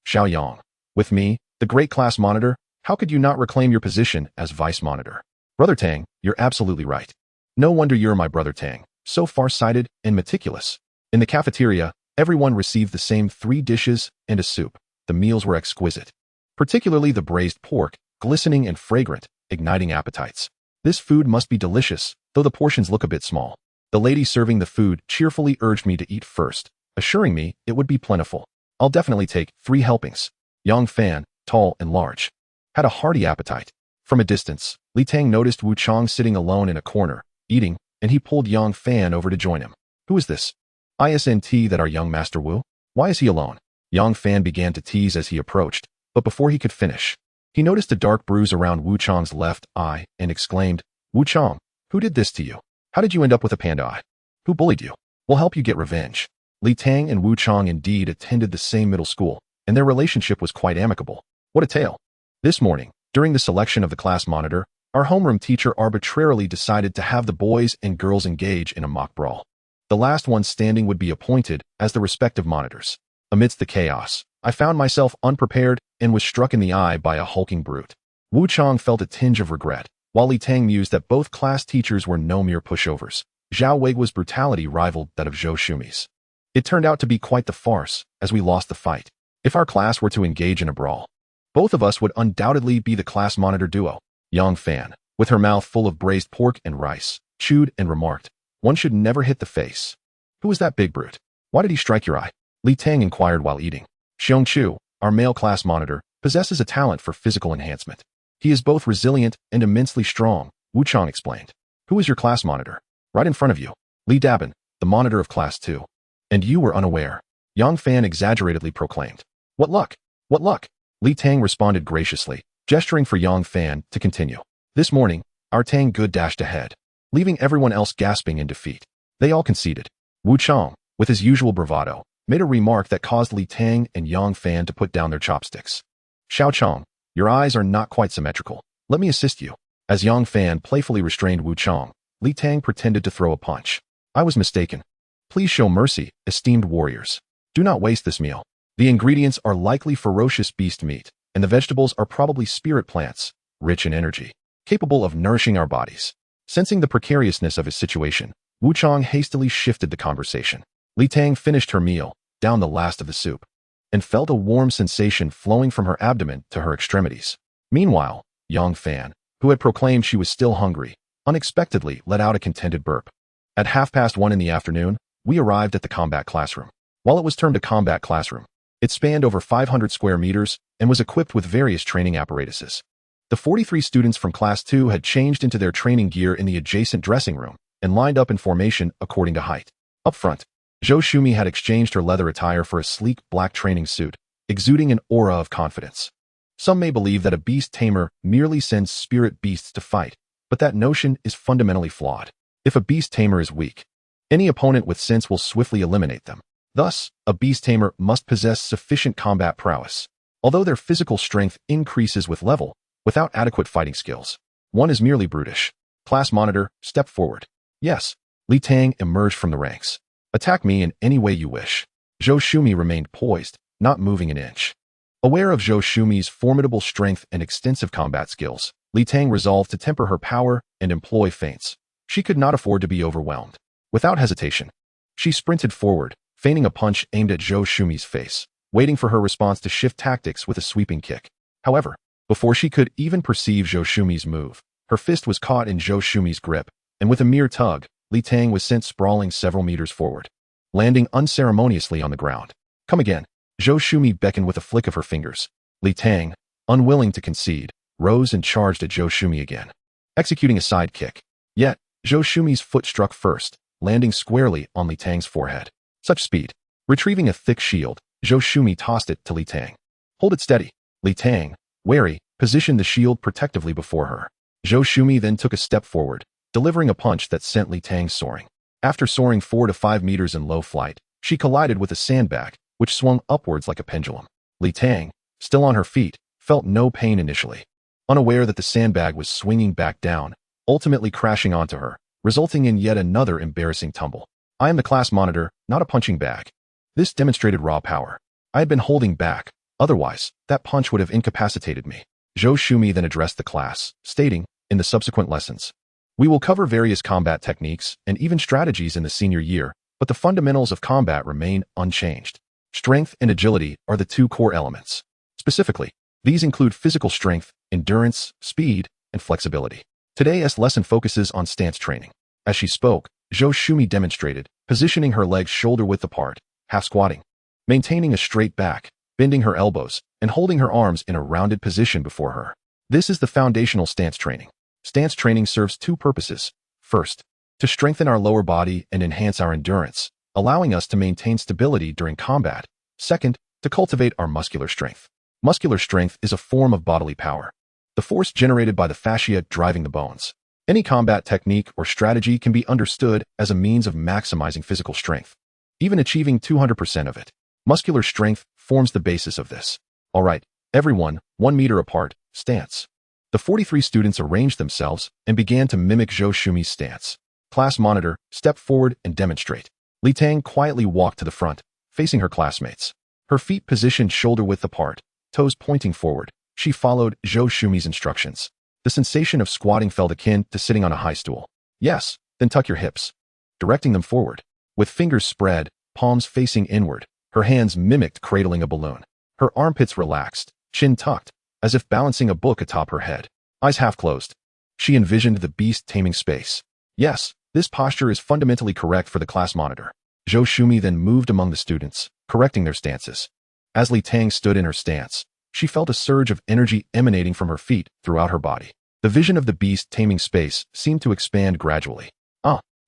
Xiao Yang, with me, the great class monitor, how could you not reclaim your position as vice monitor? Brother Tang, you're absolutely right. No wonder you're my brother Tang, so far-sighted and meticulous. In the cafeteria, everyone received the same 3 dishes and a soup. The meals were exquisite. Particularly the braised pork, glistening and fragrant, igniting appetites. This food must be delicious, though the portions look a bit small. The lady serving the food cheerfully urged me to eat first, assuring me it would be plentiful. I'll definitely take 3 helpings. Yang Fan, tall and large, had a hearty appetite. From a distance, Li Tang noticed Wu Chang sitting alone in a corner, eating, and he pulled Yang Fan over to join him. Who is this? Isn't that our young Master Wu? Why is he alone? Yang Fan began to tease as he approached, but before he could finish, he noticed a dark bruise around Wu Chang's left eye and exclaimed, Wu Chang, who did this to you? How did you end up with a panda eye? Who bullied you? We'll help you get revenge. Li Tang and Wu Chang indeed attended the same middle school, and their relationship was quite amicable. What a tale. This morning, during the selection of the class monitor, our homeroom teacher arbitrarily decided to have the boys and girls engage in a mock brawl. The last one standing would be appointed as the respective monitors. Amidst the chaos, I found myself unprepared and was struck in the eye by a hulking brute. Wu Chang felt a tinge of regret, while Li Tang mused that both class teachers were no mere pushovers. Zhao Weigu's brutality rivaled that of Zhou Shumi's. It turned out to be quite the farce, as we lost the fight. If our class were to engage in a brawl, both of us would undoubtedly be the class monitor duo. Yang Fan, with her mouth full of braised pork and rice, chewed and remarked, "One should never hit the face." "Who was that big brute? Why did he strike your eye?" Li Tang inquired while eating. "Xiong Chu, our male class monitor, possesses a talent for physical enhancement. He is both resilient and immensely strong," Wu Chang explained. "Who is your class monitor?" "Right in front of you. Li Dabin, the monitor of class 2. "And you were unaware," Yang Fan exaggeratedly proclaimed. "What luck? What luck?" Li Tang responded graciously, gesturing for Yang Fan to continue. This morning, our Tang good dashed ahead, leaving everyone else gasping in defeat. They all conceded. Wu Chang, with his usual bravado, made a remark that caused Li Tang and Yang Fan to put down their chopsticks. "Xiao Chang, your eyes are not quite symmetrical. Let me assist you." As Yang Fan playfully restrained Wu Chang, Li Tang pretended to throw a punch. "I was mistaken. Please show mercy, esteemed warriors. Do not waste this meal. The ingredients are likely ferocious beast meat, and the vegetables are probably spirit plants, rich in energy, capable of nourishing our bodies." Sensing the precariousness of his situation, Wu Chang hastily shifted the conversation. Li Tang finished her meal, downed the last of the soup, and felt a warm sensation flowing from her abdomen to her extremities. Meanwhile, Yang Fan, who had proclaimed she was still hungry, unexpectedly let out a contented burp. At 1:30 in the afternoon, we arrived at the combat classroom. While it was termed a combat classroom, it spanned over 500 square meters and was equipped with various training apparatuses. The 43 students from Class 2 had changed into their training gear in the adjacent dressing room and lined up in formation according to height. Up front, Zhou Shumi had exchanged her leather attire for a sleek black training suit, exuding an aura of confidence. Some may believe that a beast tamer merely sends spirit beasts to fight, but that notion is fundamentally flawed. If a beast tamer is weak, any opponent with sense will swiftly eliminate them. Thus, a beast tamer must possess sufficient combat prowess. Although their physical strength increases with level, without adequate fighting skills, one is merely brutish. Class monitor, step forward. Yes. Li Tang emerged from the ranks. "Attack me in any way you wish." Zhou Shumi remained poised, not moving an inch. Aware of Zhou Shumi's formidable strength and extensive combat skills, Li Tang resolved to temper her power and employ feints. She could not afford to be overwhelmed. Without hesitation, she sprinted forward, feigning a punch aimed at Zhou Shumi's face, waiting for her response to shift tactics with a sweeping kick. However, before she could even perceive Zhou Shumi's move, her fist was caught in Zhou Shumi's grip, and with a mere tug, Li Tang was sent sprawling several meters forward, landing unceremoniously on the ground. "Come again." Zhou Shumi beckoned with a flick of her fingers. Li Tang, unwilling to concede, rose and charged at Zhou Shumi again, executing a side kick. Yet, Zhou Shumi's foot struck first, landing squarely on Li Tang's forehead. Such speed. Retrieving a thick shield, Zhou Shumi tossed it to Li Tang. "Hold it steady." Li Tang, wary, positioned the shield protectively before her. Zhou Shumi then took a step forward, delivering a punch that sent Li Tang soaring. After soaring 4 to 5 meters in low flight, she collided with a sandbag, which swung upwards like a pendulum. Li Tang, still on her feet, felt no pain initially, unaware that the sandbag was swinging back down, ultimately crashing onto her, resulting in yet another embarrassing tumble. "I am the class monitor, not a punching bag." This demonstrated raw power. I had been holding back, otherwise, that punch would have incapacitated me. Zhou Shumi then addressed the class, stating, in the subsequent lessons, "We will cover various combat techniques and even strategies in the senior year, but the fundamentals of combat remain unchanged. Strength and agility are the 2 core elements. Specifically, these include physical strength, endurance, speed, and flexibility. Today's lesson focuses on stance training." As she spoke, Zhou Shumi demonstrated, positioning her legs shoulder-width apart, half squatting, maintaining a straight back, bending her elbows, and holding her arms in a rounded position before her. This is the foundational stance training. Stance training serves 2 purposes. First, to strengthen our lower body and enhance our endurance, allowing us to maintain stability during combat. Second, to cultivate our muscular strength. Muscular strength is a form of bodily power, the force generated by the fascia driving the bones. Any combat technique or strategy can be understood as a means of maximizing physical strength, even achieving 200% of it. Muscular strength forms the basis of this. All right, everyone, 1 meter apart, stance. The 43 students arranged themselves and began to mimic Zhou Shumi's stance. Class monitor, step forward and demonstrate. Li Tang quietly walked to the front, facing her classmates. Her feet positioned shoulder-width apart, toes pointing forward. She followed Zhou Shumi's instructions. The sensation of squatting felt akin to sitting on a high stool. "Yes, then tuck your hips." Directing them forward. With fingers spread, palms facing inward, her hands mimicked cradling a balloon. Her armpits relaxed, chin tucked, as if balancing a book atop her head. eyes half closed. She envisioned the beast taming space. Yes, this posture is fundamentally correct for the class monitor. Zhou Shumi then moved among the students, correcting their stances. As Li Tang stood in her stance, she felt a surge of energy emanating from her feet throughout her body. The vision of the beast taming space seemed to expand gradually.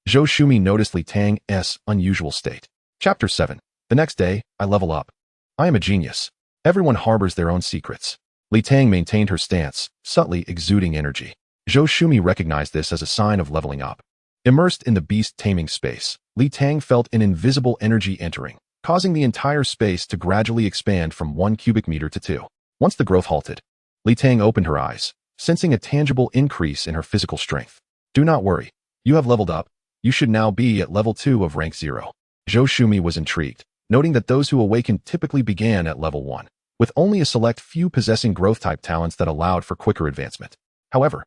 Zhou Shumi noticed Li Tang's unusual state. Chapter 7. The next day, I level up. I am a genius. Everyone harbors their own secrets. Li Tang maintained her stance, subtly exuding energy. Zhou Shumi recognized this as a sign of leveling up. Immersed in the beast taming space, Li Tang felt an invisible energy entering, causing the entire space to gradually expand from 1 cubic meter to 2. Once the growth halted, Li Tang opened her eyes, sensing a tangible increase in her physical strength. Do not worry. You have leveled up. You should now be at level 2 of rank 0. Zhou Shumi was intrigued, noting that those who awakened typically began at level 1, with only a select few possessing growth-type talents that allowed for quicker advancement. However,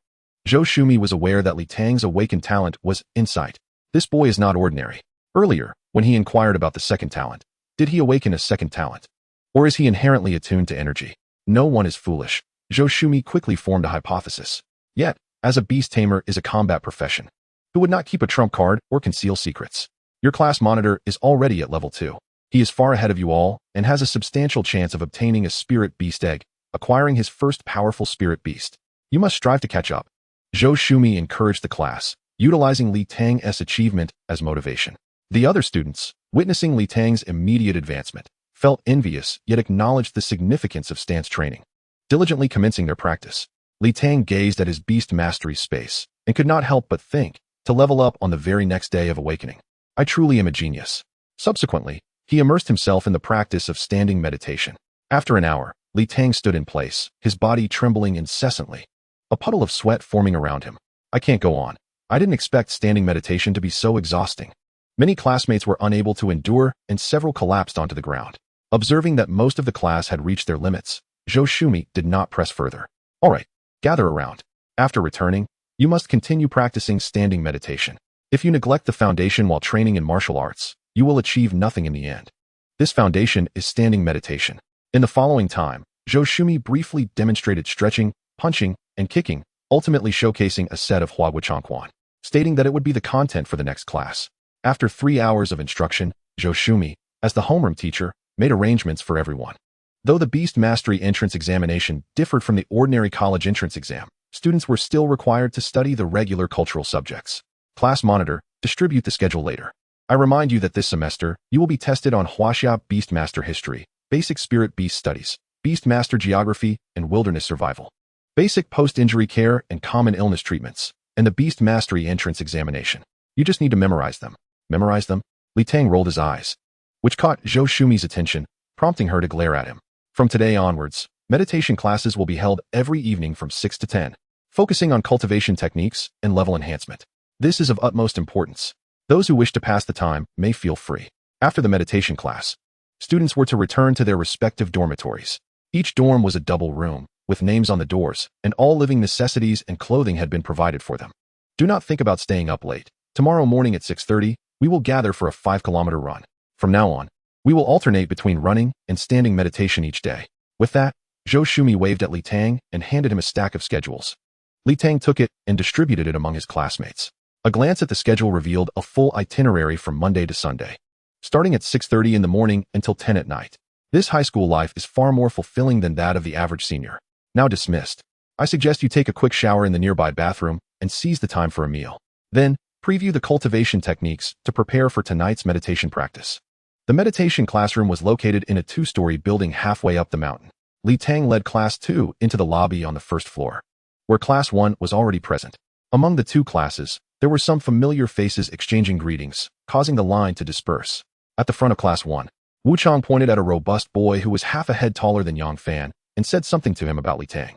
Zhou Shumi was aware that Li Tang's awakened talent was insight. This boy is not ordinary. Earlier, when he inquired about the second talent, did he awaken a second talent? Or is he inherently attuned to energy? No one is foolish. Zhou Shumi quickly formed a hypothesis. Yet, as a beast tamer is a combat profession, who would not keep a trump card or conceal secrets. Your class monitor is already at level 2. He is far ahead of you all and has a substantial chance of obtaining a spirit beast egg, acquiring his first powerful spirit beast. You must strive to catch up. Zhou Shumi encouraged the class, utilizing Li Tang's achievement as motivation. The other students, witnessing Li Tang's immediate advancement, felt envious yet acknowledged the significance of stance training. Diligently commencing their practice, Li Tang gazed at his beast mastery space and could not help but think to level up on the very next day of awakening. I truly am a genius. Subsequently, he immersed himself in the practice of standing meditation. After an hour, Li Tang stood in place, his body trembling incessantly, a puddle of sweat forming around him. I can't go on. I didn't expect standing meditation to be so exhausting. Many classmates were unable to endure and several collapsed onto the ground. Observing that most of the class had reached their limits, Zhou Shumi did not press further. All right, gather around. After returning, you must continue practicing standing meditation. If you neglect the foundation while training in martial arts, you will achieve nothing in the end. This foundation is standing meditation. In the following time, Zhou Shumi briefly demonstrated stretching, punching, and kicking, ultimately showcasing a set of Huaguachuan, stating that it would be the content for the next class. After 3 hours of instruction, Zhou Shumi, as the homeroom teacher, made arrangements for everyone. Though the Beast Mastery entrance examination differed from the ordinary college entrance exam, students were still required to study the regular cultural subjects. Class monitor, distribute the schedule later. I remind you that this semester, you will be tested on Huaxia Beastmaster History, Basic Spirit Beast Studies, Beastmaster Geography, and Wilderness Survival, Basic Post-Injury Care and Common Illness Treatments, and the Beast Mastery Entrance Examination. You just need to memorize them. Memorize them? Li Tang rolled his eyes, which caught Zhou Shumi's attention, prompting her to glare at him. From today onwards, meditation classes will be held every evening from 6 to 10, focusing on cultivation techniques and level enhancement. This is of utmost importance. Those who wish to pass the time may feel free. After the meditation class, students were to return to their respective dormitories. Each dorm was a double room, with names on the doors, and all living necessities and clothing had been provided for them. Do not think about staying up late. Tomorrow morning at 6:30, we will gather for a 5-kilometer run. From now on, we will alternate between running and standing meditation each day. With that, Zhou Shumi waved at Li Tang and handed him a stack of schedules. Li Tang took it and distributed it among his classmates. A glance at the schedule revealed a full itinerary from Monday to Sunday, starting at 6:30 in the morning until 10 at night. This high school life is far more fulfilling than that of the average senior. Now dismissed. I suggest you take a quick shower in the nearby bathroom and seize the time for a meal. Then, preview the cultivation techniques to prepare for tonight's meditation practice. The meditation classroom was located in a 2-story building halfway up the mountain. Li Tang led Class 2 into the lobby on the first floor, where Class 1 was already present. Among the two classes, there were some familiar faces exchanging greetings, causing the line to disperse. At the front of Class 1, Wu Chang pointed at a robust boy who was half a head taller than Yang Fan and said something to him about Li Tang.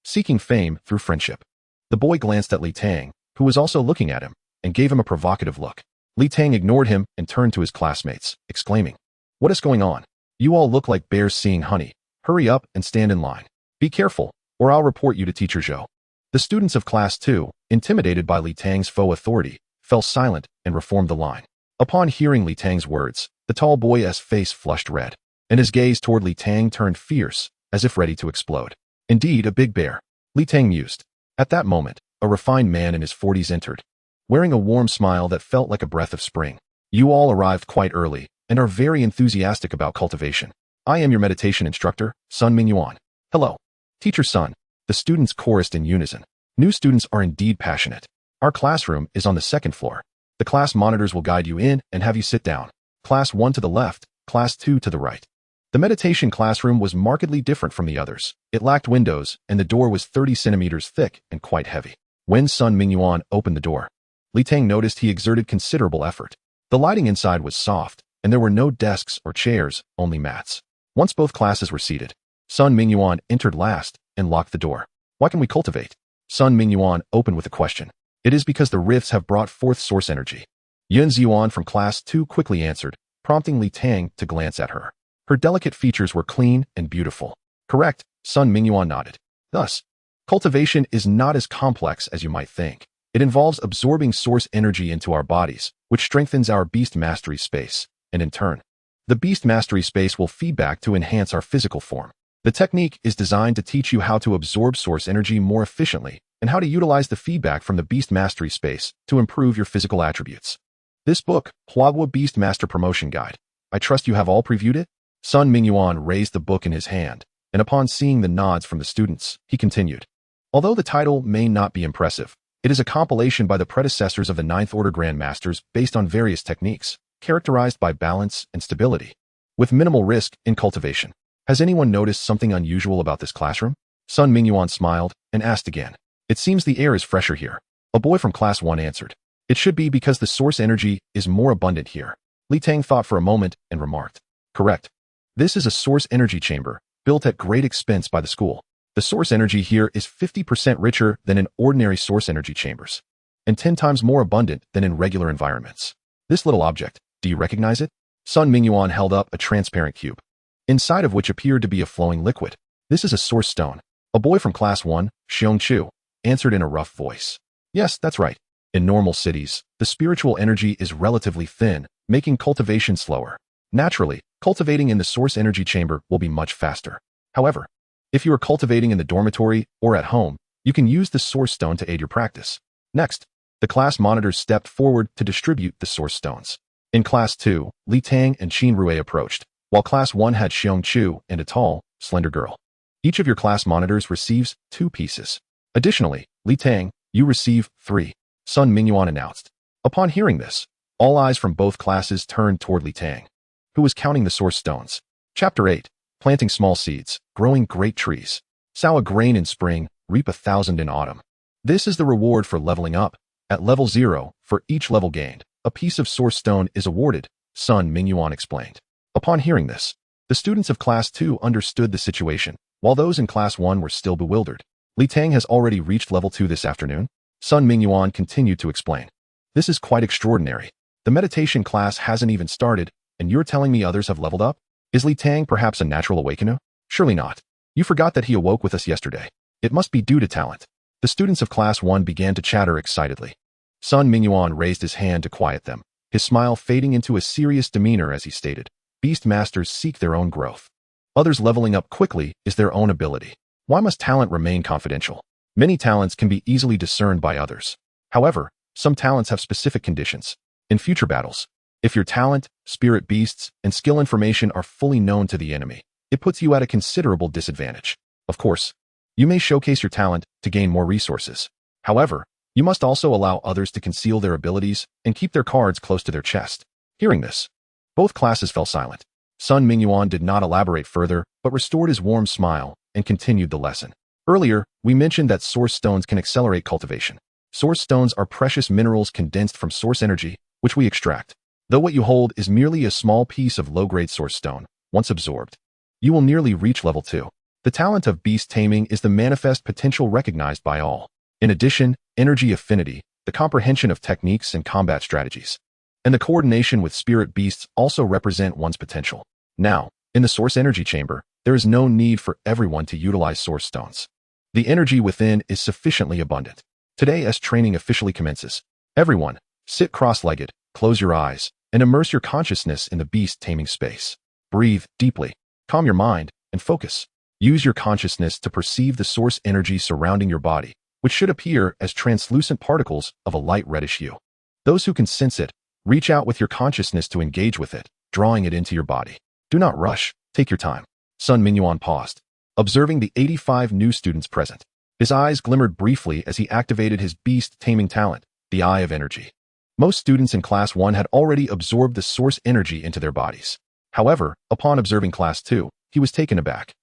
Seeking fame through friendship. The boy glanced at Li Tang, who was also looking at him, and gave him a provocative look. Li Tang ignored him and turned to his classmates, exclaiming, "What is going on? You all look like bears seeing honey. Hurry up and stand in line. Be careful, or I'll report you to Teacher Zhou." The students of Class 2, intimidated by Li Tang's faux authority, fell silent and reformed the line. Upon hearing Li Tang's words, the tall boy's face flushed red, and his gaze toward Li Tang turned fierce, as if ready to explode. Indeed, a big bear. Li Tang mused. At that moment, a refined man in his 40s entered, wearing a warm smile that felt like a breath of spring. You all arrived quite early and are very enthusiastic about cultivation. I am your meditation instructor, Sun Mingyuan. Hello. Teacher Sun. The students chorused in unison. New students are indeed passionate. Our classroom is on the second floor. The class monitors will guide you in and have you sit down. Class 1 to the left, Class 2 to the right. The meditation classroom was markedly different from the others. It lacked windows, and the door was 30 centimeters thick and quite heavy. When Sun Mingyuan opened the door, Li Tang noticed he exerted considerable effort. The lighting inside was soft, and there were no desks or chairs, only mats. Once both classes were seated, Sun Mingyuan entered last and locked the door. Why can we cultivate? Sun Mingyuan opened with a question. It is because the rifts have brought forth source energy. Yun Ziyuan from Class 2 quickly answered, prompting Li Tang to glance at her. Her delicate features were clean and beautiful. Correct, Sun Mingyuan nodded. Thus, cultivation is not as complex as you might think. It involves absorbing source energy into our bodies, which strengthens our beast mastery space, and in turn, the beast mastery space will feed back to enhance our physical form. The technique is designed to teach you how to absorb source energy more efficiently and how to utilize the feedback from the beast mastery space to improve your physical attributes. This book, Huahua Beastmaster Promotion Guide. I trust you have all previewed it? Sun Mingyuan raised the book in his hand, and upon seeing the nods from the students, he continued. Although the title may not be impressive, it is a compilation by the predecessors of the Ninth Order Grandmasters based on various techniques, characterized by balance and stability, with minimal risk in cultivation. Has anyone noticed something unusual about this classroom? Sun Mingyuan smiled and asked again. It seems the air is fresher here. A boy from Class 1 answered. It should be because the source energy is more abundant here. Li Tang thought for a moment and remarked. Correct. This is a source energy chamber, built at great expense by the school. The source energy here is 50% richer than in ordinary source energy chambers, and 10 times more abundant than in regular environments. This little object, do you recognize it? Sun Mingyuan held up a transparent cube, inside of which appeared to be a flowing liquid. This is a source stone. A boy from Class 1, Xiong Chu, answered in a rough voice. Yes, that's right. In normal cities, the spiritual energy is relatively thin, making cultivation slower. Naturally, cultivating in the source energy chamber will be much faster. However, if you are cultivating in the dormitory or at home, you can use the source stone to aid your practice. Next, the class monitors stepped forward to distribute the source stones. In Class 2, Li Tang and Qin Rui approached, while Class 1 had Xiong Chu and a tall, slender girl. Each of your class monitors receives 2 pieces. Additionally, Li Tang, you receive 3, Sun Mingyuan announced. Upon hearing this, all eyes from both classes turned toward Li Tang, who was counting the source stones. Chapter 8. Planting small seeds, growing great trees. Sow a grain in spring, reap 1,000 in autumn. This is the reward for leveling up. At level 0, for each level gained, a piece of source stone is awarded, Sun Mingyuan explained. Upon hearing this, the students of Class 2 understood the situation, while those in Class 1 were still bewildered. Li Tang has already reached level 2 this afternoon. Sun Mingyuan continued to explain. This is quite extraordinary. The meditation class hasn't even started, and you're telling me others have leveled up? Is Li Tang perhaps a natural awakener? Surely not. You forgot that he awoke with us yesterday. It must be due to talent. The students of Class 1 began to chatter excitedly. Sun Mingyuan raised his hand to quiet them, his smile fading into a serious demeanor as he stated, Beastmasters seek their own growth. Others leveling up quickly is their own ability. Why must talent remain confidential? Many talents can be easily discerned by others. However, some talents have specific conditions. In future battles, if your talent, spirit beasts, and skill information are fully known to the enemy, it puts you at a considerable disadvantage. Of course, you may showcase your talent to gain more resources. However, you must also allow others to conceal their abilities and keep their cards close to their chest. Hearing this, both classes fell silent. Sun Mingyuan did not elaborate further, but restored his warm smile and continued the lesson. Earlier, we mentioned that source stones can accelerate cultivation. Source stones are precious minerals condensed from source energy, which we extract. Though what you hold is merely a small piece of low-grade source stone, once absorbed, you will nearly reach level 2. The talent of beast taming is the manifest potential recognized by all. In addition, energy affinity, the comprehension of techniques and combat strategies, and the coordination with spirit beasts also represent one's potential. Now, in the source energy chamber, there is no need for everyone to utilize source stones. The energy within is sufficiently abundant. Today, as training officially commences, everyone, sit cross-legged, close your eyes, and immerse your consciousness in the beast taming space. Breathe deeply, calm your mind, and focus. Use your consciousness to perceive the source energy surrounding your body, which which should appear as translucent particles of a light reddish hue. Those who can sense it, reach out with your consciousness to engage with it, drawing it into your body. Do not rush, take your time. Sun Mingyuan paused, observing the 85 new students present. His eyes glimmered briefly as he activated his beast taming talent, the Eye of Energy. Most students in Class 1 had already absorbed the source energy into their bodies. However, upon observing Class 2, he was taken aback.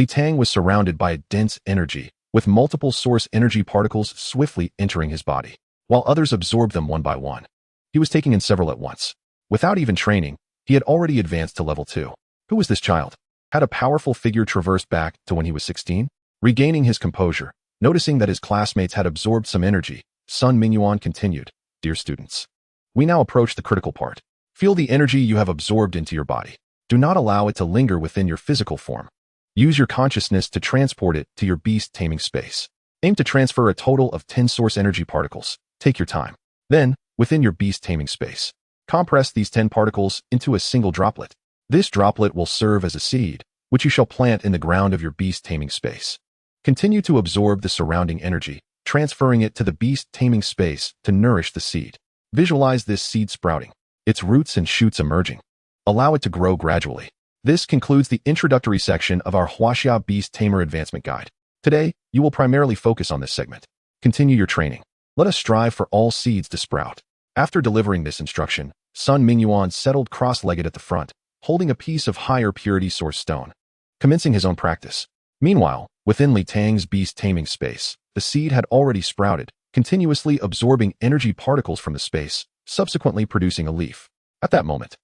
Tang was surrounded by a dense energy, with multiple source energy particles swiftly entering his body, while others absorbed them one by one. He was taking in several at once. Without even training, he had already advanced to level 2. Who was this child? Had a powerful figure traversed back to when he was 16? Regaining his composure, noticing that his classmates had absorbed some energy, Sun Mingyuan continued, "Dear students, we now approach the critical part. Feel the energy you have absorbed into your body. Do not allow it to linger within your physical form. Use your consciousness to transport it to your beast taming space. Aim to transfer a total of 10 source energy particles. Take your time. Then, within your beast taming space, compress these 10 particles into a single droplet. This droplet will serve as a seed, which you shall plant in the ground of your beast taming space. Continue to absorb the surrounding energy, transferring it to the beast taming space to nourish the seed. Visualize this seed sprouting, its roots and shoots emerging. Allow it to grow gradually. This concludes the introductory section of our Huaxia Beast Tamer Advancement Guide. Today, you will primarily focus on this segment. Continue your training. Let us strive for all seeds to sprout. After delivering this instruction, Sun Mingyuan settled cross-legged at the front, holding a piece of higher purity source stone, commencing his own practice. Meanwhile, within Tang's beast taming space, the seed had already sprouted, continuously absorbing energy particles from the space, subsequently producing a leaf. At that moment,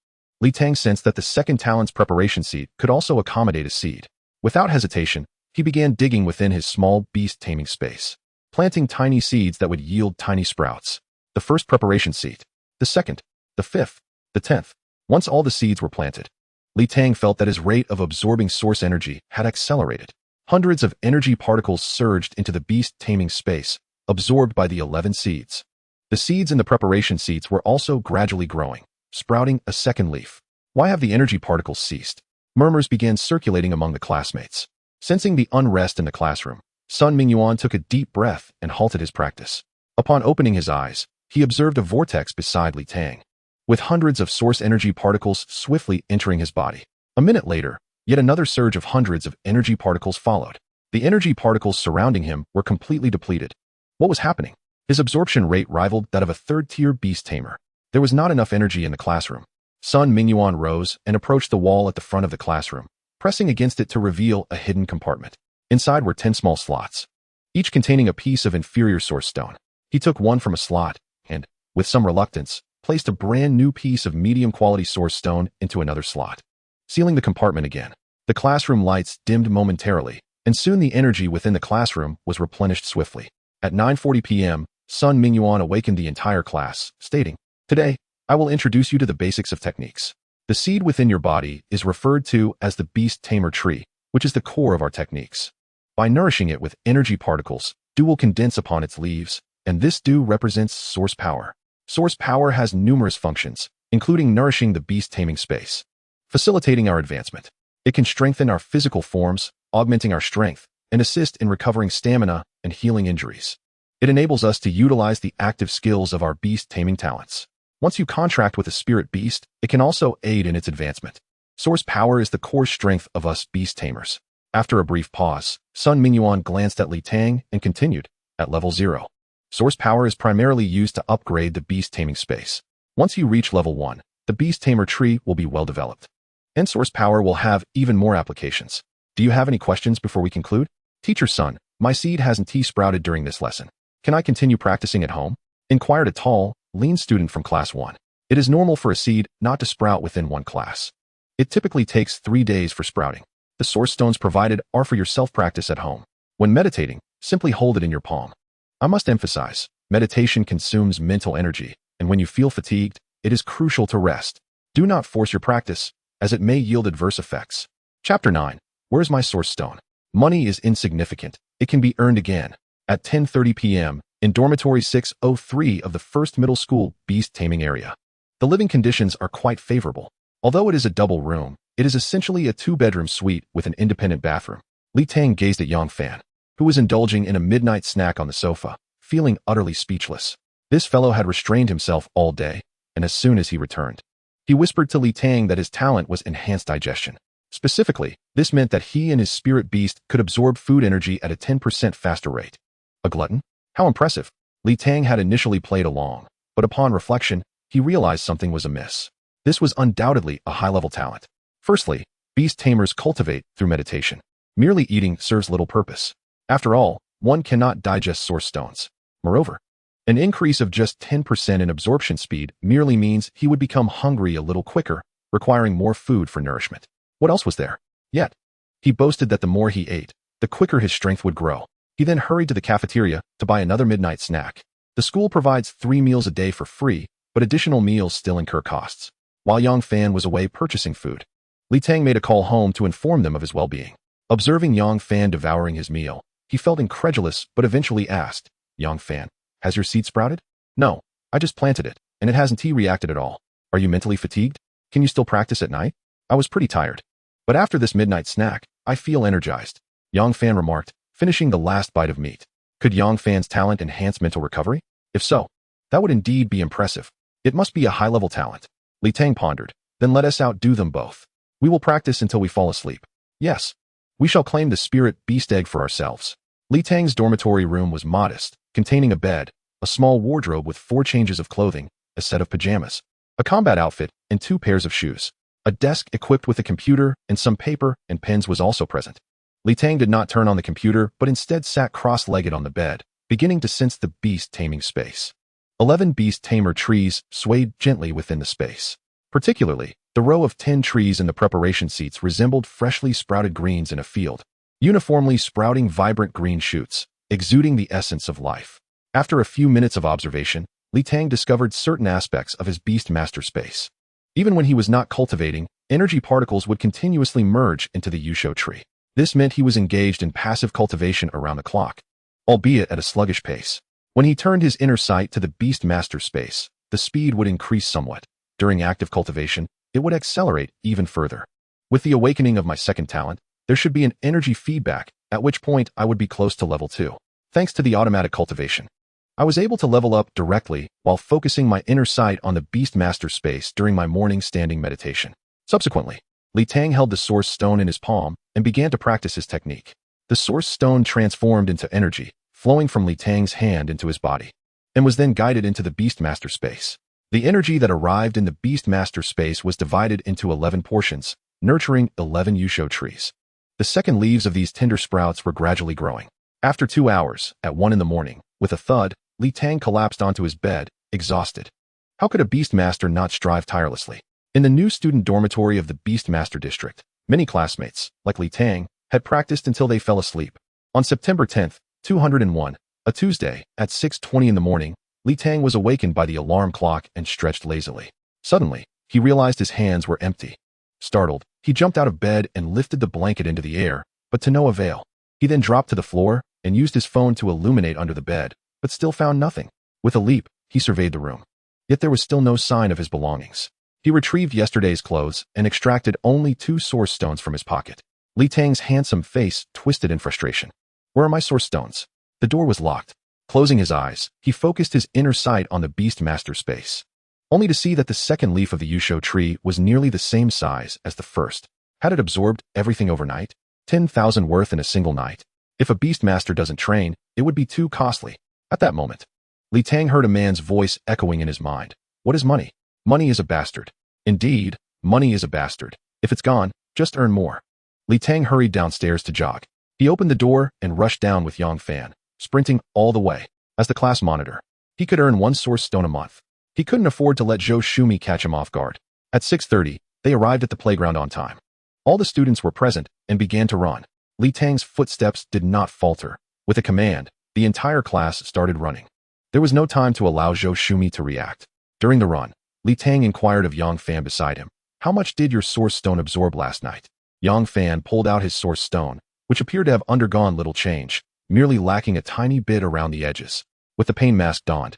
Tang sensed that the second talent's preparation seed could also accommodate a seed. Without hesitation, he began digging within his small beast taming space, planting tiny seeds that would yield tiny sprouts. The first preparation seed, the second, the fifth, the 10th. Once all the seeds were planted, Tang felt that his rate of absorbing source energy had accelerated. Hundreds of energy particles surged into the beast taming space, absorbed by the 11 seeds. The seeds in the preparation seeds were also gradually growing, sprouting a second leaf. Why have the energy particles ceased? Murmurs began circulating among the classmates. Sensing the unrest in the classroom, Sun Mingyuan took a deep breath and halted his practice. Upon opening his eyes, he observed a vortex beside Tang, with hundreds of source energy particles swiftly entering his body. A minute later, yet another surge of hundreds of energy particles followed. The energy particles surrounding him were completely depleted. What was happening? His absorption rate rivaled that of a third-tier beast tamer. There was not enough energy in the classroom. Sun Mingyuan rose and approached the wall at the front of the classroom, pressing against it to reveal a hidden compartment. Inside were 10 small slots, each containing a piece of inferior source stone. He took one from a slot and, with some reluctance, placed a brand new piece of medium-quality source stone into another slot. Sealing the compartment again, the classroom lights dimmed momentarily, and soon the energy within the classroom was replenished swiftly. At 9:40 p.m., Sun Mingyuan awakened the entire class, stating, "Today, I will introduce you to the basics of techniques. The seed within your body is referred to as the beast tamer tree, which is the core of our techniques. By nourishing it with energy particles, dew will condense upon its leaves, and this dew represents source power. Source power has numerous functions, including nourishing the beast taming space, facilitating our advancement. It can strengthen our physical forms, augmenting our strength, and assist in recovering stamina and healing injuries. It enables us to utilize the active skills of our beast taming talents. Once you contract with a spirit beast, it can also aid in its advancement. Source power is the core strength of us beast tamers." After a brief pause, Sun Mingyuan glanced at Tang and continued, "At level 0. Source power is primarily used to upgrade the beast taming space. Once you reach level 1, the beast tamer tree will be well developed, and source power will have even more applications. Do you have any questions before we conclude?" "Teacher Sun, my seed hasn't sprouted during this lesson. Can I continue practicing at home?" inquired a tall, lean student from Class 1. It is normal for a seed not to sprout within one class. It typically takes 3 days for sprouting. The source stones provided are for your self-practice at home. When meditating, simply hold it in your palm. I must emphasize, meditation consumes mental energy, and when you feel fatigued, it is crucial to rest. Do not force your practice, as it may yield adverse effects. Chapter 9. Where's my source stone? Money is insignificant. It can be earned again. At 10:30 p.m., in dormitory 603 of the first middle school beast taming area. The living conditions are quite favorable. Although it is a double room, it is essentially a 2-bedroom suite with an independent bathroom. Tang gazed at Yang Fan, who was indulging in a midnight snack on the sofa, feeling utterly speechless. This fellow had restrained himself all day, and as soon as he returned, he whispered to Tang that his talent was enhanced digestion. Specifically, this meant that he and his spirit beast could absorb food energy at a 10% faster rate. A glutton? How impressive! Tang had initially played along, but upon reflection, he realized something was amiss. This was undoubtedly a high-level talent. Firstly, beast tamers cultivate through meditation. Merely eating serves little purpose. After all, one cannot digest source stones. Moreover, an increase of just 10% in absorption speed merely means he would become hungry a little quicker, requiring more food for nourishment. What else was there? Yet, he boasted that the more he ate, the quicker his strength would grow. He then hurried to the cafeteria to buy another midnight snack. The school provides 3 meals a day for free, but additional meals still incur costs. While Yang Fan was away purchasing food, Tang made a call home to inform them of his well-being. Observing Yang Fan devouring his meal, he felt incredulous but eventually asked, "Yang Fan, has your seed sprouted?" "No, I just planted it, and it hasn't reacted at all." "Are you mentally fatigued? Can you still practice at night?" "I was pretty tired. But after this midnight snack, I feel energized," Yang Fan remarked, finishing the last bite of meat. Could Yang Fan's talent enhance mental recovery? If so, that would indeed be impressive. It must be a high-level talent. Tang pondered. Then let us outdo them both. We will practice until we fall asleep. Yes. We shall claim the spirit beast egg for ourselves. Tang's dormitory room was modest, containing a bed, a small wardrobe with 4 changes of clothing, a set of pajamas, a combat outfit, and 2 pairs of shoes. A desk equipped with a computer and some paper and pens was also present. Tang did not turn on the computer, but instead sat cross-legged on the bed, beginning to sense the beast taming space. 11 beast tamer trees swayed gently within the space. Particularly, the row of 10 trees in the preparation seats resembled freshly sprouted greens in a field, uniformly sprouting vibrant green shoots, exuding the essence of life. After a few minutes of observation, Tang discovered certain aspects of his Beastmaster space. Even when he was not cultivating, energy particles would continuously merge into the Yusho tree. This meant he was engaged in passive cultivation around the clock, albeit at a sluggish pace. When he turned his inner sight to the Beastmaster space, the speed would increase somewhat. During active cultivation, it would accelerate even further. With the awakening of my second talent, there should be an energy feedback, at which point I would be close to level 2. Thanks to the automatic cultivation, I was able to level up directly while focusing my inner sight on the Beastmaster space during my morning standing meditation. Subsequently, Tang held the source stone in his palm and began to practice his technique. The source stone transformed into energy, flowing from Tang's hand into his body, and was then guided into the Beastmaster space. The energy that arrived in the Beastmaster space was divided into 11 portions, nurturing 11 Yusho trees. The second leaves of these tender sprouts were gradually growing. After 2 hours, at 1 in the morning, with a thud, Tang collapsed onto his bed, exhausted. How could a Beastmaster not strive tirelessly? In the new student dormitory of the Beastmaster district, many classmates, like Tang, had practiced until they fell asleep. On September 10th, 201, a Tuesday, at 6:20 in the morning, Tang was awakened by the alarm clock and stretched lazily. Suddenly, he realized his hands were empty. Startled, he jumped out of bed and lifted the blanket into the air, but to no avail. He then dropped to the floor and used his phone to illuminate under the bed, but still found nothing. With a leap, he surveyed the room. Yet there was still no sign of his belongings. He retrieved yesterday's clothes and extracted only 2 source stones from his pocket. Tang's handsome face twisted in frustration. "Where are my source stones?" The door was locked. Closing his eyes, he focused his inner sight on the Beastmaster space, only to see that the second leaf of the Yusho tree was nearly the same size as the first. Had it absorbed everything overnight? 10,000 worth in a single night? If a Beastmaster doesn't train, it would be too costly. At that moment, Tang heard a man's voice echoing in his mind. "What is money? Money is a bastard. Indeed, money is a bastard. If it's gone, just earn more." Tang hurried downstairs to jog. He opened the door and rushed down with Yang Fan, sprinting all the way. As the class monitor, he could earn 1 source stone a month. He couldn't afford to let Zhou Shumi catch him off guard. At 6:30, they arrived at the playground on time. All the students were present and began to run. Tang's footsteps did not falter. With a command, the entire class started running. There was no time to allow Zhou Shumi to react. During the run, Tang inquired of Yang Fan beside him, "How much did your source stone absorb last night?" Yang Fan pulled out his source stone, which appeared to have undergone little change, merely lacking a tiny bit around the edges. With the pain mask donned,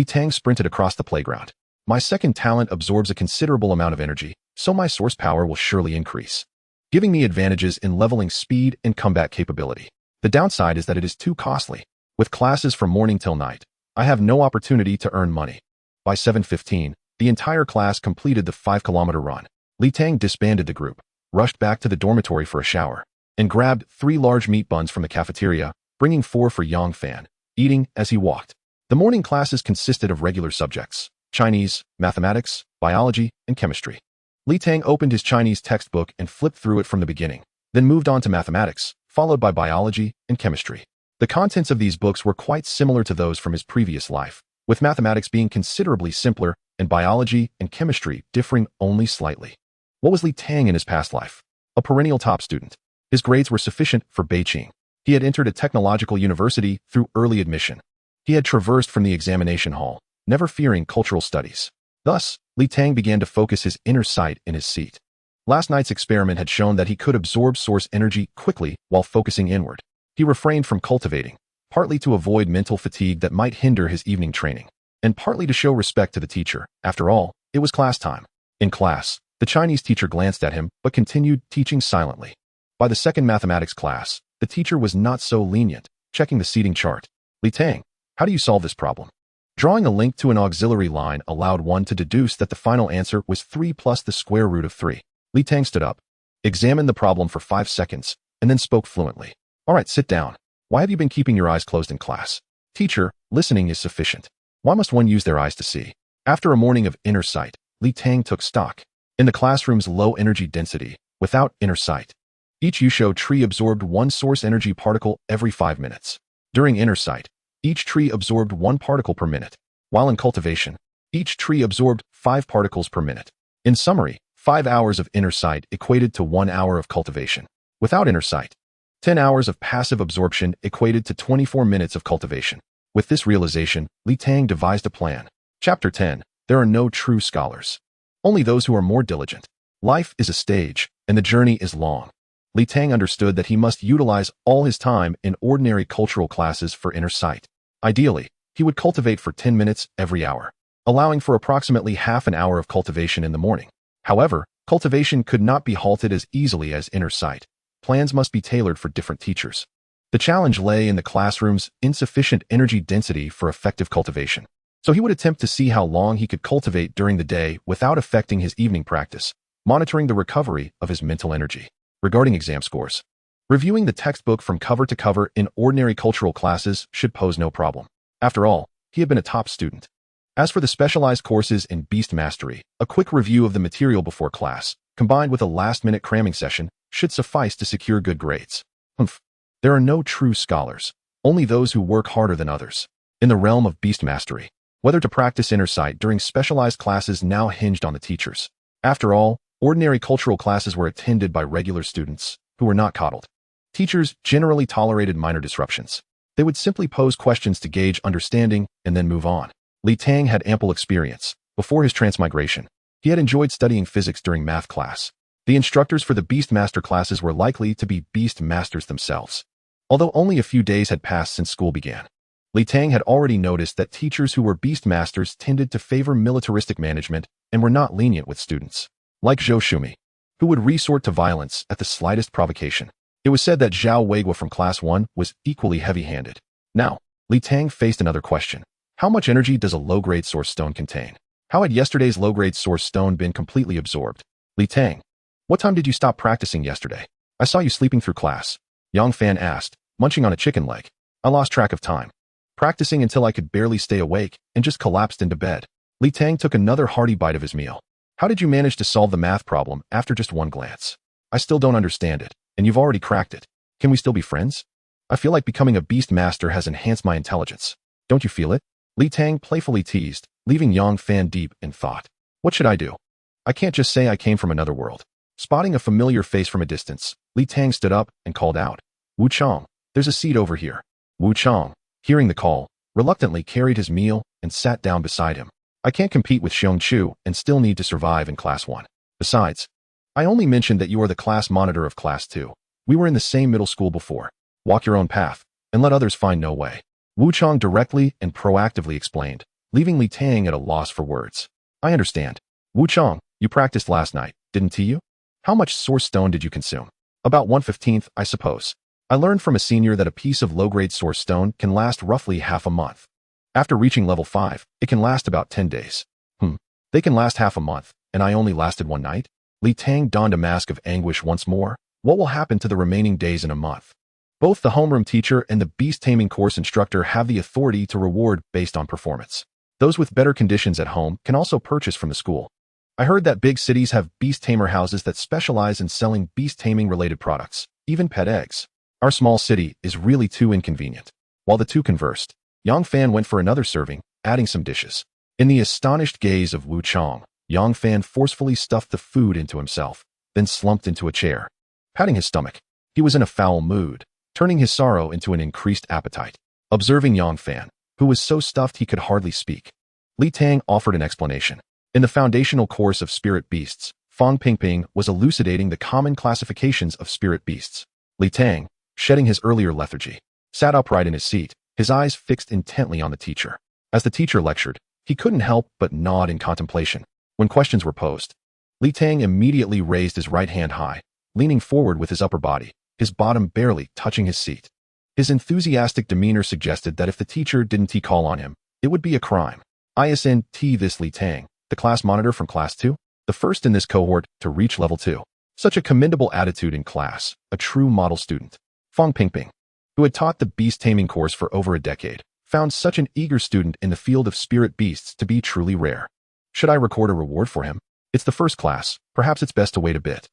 Tang sprinted across the playground. "My second talent absorbs a considerable amount of energy, so my source power will surely increase, giving me advantages in leveling speed and combat capability." The downside is that it is too costly. With classes from morning till night, I have no opportunity to earn money. By 7:15, the entire class completed the 5-kilometer run. Li Tang disbanded the group, rushed back to the dormitory for a shower, and grabbed 3 large meat buns from the cafeteria, bringing 4 for Yang Fan, eating as he walked. The morning classes consisted of regular subjects: Chinese, mathematics, biology, and chemistry. Li Tang opened his Chinese textbook and flipped through it from the beginning, then moved on to mathematics, followed by biology and chemistry. The contents of these books were quite similar to those from his previous life, with mathematics being considerably simpler and biology and chemistry differing only slightly. What was Li Tang in his past life? A perennial top student. His grades were sufficient for Beijing. He had entered a technological university through early admission. He had traversed from the examination hall, never fearing cultural studies. Thus, Li Tang began to focus his inner sight in his seat. Last night's experiment had shown that he could absorb source energy quickly while focusing inward. He refrained from cultivating, partly to avoid mental fatigue that might hinder his evening training, and partly to show respect to the teacher. After all, it was class time. In class, the Chinese teacher glanced at him but continued teaching silently. By the second mathematics class, the teacher was not so lenient, checking the seating chart. Li Tang, how do you solve this problem? Drawing a link to an auxiliary line allowed one to deduce that the final answer was 3 plus the square root of 3. Li Tang stood up, examined the problem for 5 seconds, and then spoke fluently. All right, sit down. Why have you been keeping your eyes closed in class? Teacher, listening is sufficient. Why must one use their eyes to see? After a morning of inner sight, Li Tang took stock. In the classroom's low energy density, without inner sight, each Yusho tree absorbed 1 source energy particle every 5 minutes. During inner sight, each tree absorbed 1 particle per minute. While in cultivation, each tree absorbed 5 particles per minute. In summary, 5 hours of inner sight equated to 1 hour of cultivation. Without inner sight, 10 hours of passive absorption equated to 24 minutes of cultivation. With this realization, Li Tang devised a plan. Chapter 10. There are no true scholars. Only those who are more diligent. Life is a stage, and the journey is long. Li Tang understood that he must utilize all his time in ordinary cultural classes for inner sight. Ideally, he would cultivate for 10 minutes every hour, allowing for approximately half an hour of cultivation in the morning. However, cultivation could not be halted as easily as inner sight. Plans must be tailored for different teachers. The challenge lay in the classroom's insufficient energy density for effective cultivation. So he would attempt to see how long he could cultivate during the day without affecting his evening practice, monitoring the recovery of his mental energy. Regarding exam scores, reviewing the textbook from cover to cover in ordinary cultural classes should pose no problem. After all, he had been a top student. As for the specialized courses in Beast Mastery, a quick review of the material before class, combined with a last-minute cramming session, should suffice to secure good grades. There are no true scholars, only those who work harder than others. In the realm of Beast Mastery, whether to practice inner sight during specialized classes now hinged on the teachers. After all, ordinary cultural classes were attended by regular students, who were not coddled. Teachers generally tolerated minor disruptions. They would simply pose questions to gauge understanding and then move on. Li Tang had ample experience. Before his transmigration, he had enjoyed studying physics during math class. The instructors for the Beastmaster classes were likely to be Beastmasters themselves. Although only a few days had passed since school began, Li Tang had already noticed that teachers who were Beastmasters tended to favor militaristic management and were not lenient with students. Like Zhou Shumi, who would resort to violence at the slightest provocation. It was said that Zhao Weigua from Class 1 was equally heavy-handed. Now, Li Tang faced another question. How much energy does a low-grade source stone contain? How had yesterday's low-grade source stone been completely absorbed? Li Tang, what time did you stop practicing yesterday? I saw you sleeping through class. Yang Fan asked, munching on a chicken leg. I lost track of time, practicing until I could barely stay awake and just collapsed into bed. Li Tang took another hearty bite of his meal. How did you manage to solve the math problem after just one glance? I still don't understand it, and you've already cracked it. Can we still be friends? I feel like becoming a Beastmaster has enhanced my intelligence. Don't you feel it? Li Tang playfully teased, leaving Yang Fan deep in thought. What should I do? I can't just say I came from another world. Spotting a familiar face from a distance, Li Tang stood up and called out, Wu Chong, there's a seat over here. Wu Chong, hearing the call, reluctantly carried his meal and sat down beside him. I can't compete with Xiong Chu and still need to survive in Class 1. Besides, I only mentioned that you are the class monitor of Class 2. We were in the same middle school before. Walk your own path, and let others find no way. Wu Chong directly and proactively explained, leaving Li Tang at a loss for words. I understand. Wu Chong, you practiced last night, didn't you? How much source stone did you consume? About 1/15, I suppose. I learned from a senior that a piece of low-grade source stone can last roughly half a month. After reaching level 5, it can last about 10 days. They can last half a month, and I only lasted one night? Li Tang donned a mask of anguish once more. What will happen to the remaining days in a month? Both the homeroom teacher and the beast taming course instructor have the authority to reward based on performance. Those with better conditions at home can also purchase from the school. I heard that big cities have beast tamer houses that specialize in selling beast taming related products, even pet eggs. Our small city is really too inconvenient. While the two conversed, Yang Fan went for another serving, adding some dishes. In the astonished gaze of Wu Chong, Yang Fan forcefully stuffed the food into himself, then slumped into a chair. Patting his stomach, he was in a foul mood, turning his sorrow into an increased appetite. Observing Yang Fan, who was so stuffed he could hardly speak, Li Tang offered an explanation. In the foundational course of spirit beasts, Fang Pingping was elucidating the common classifications of spirit beasts. Li Tang, shedding his earlier lethargy, sat upright in his seat, his eyes fixed intently on the teacher. As the teacher lectured, he couldn't help but nod in contemplation. When questions were posed, Li Tang immediately raised his right hand high, leaning forward with his upper body, his bottom barely touching his seat. His enthusiastic demeanor suggested that if the teacher didn't call on him, it would be a crime. Isn't this Li Tang, the class monitor from class 2? The first in this cohort to reach level 2. Such a commendable attitude in class, a true model student. Fang Pingping, who had taught the beast taming course for over a decade, found such an eager student in the field of spirit beasts to be truly rare. Should I record a reward for him? It's the first class, perhaps it's best to wait a bit.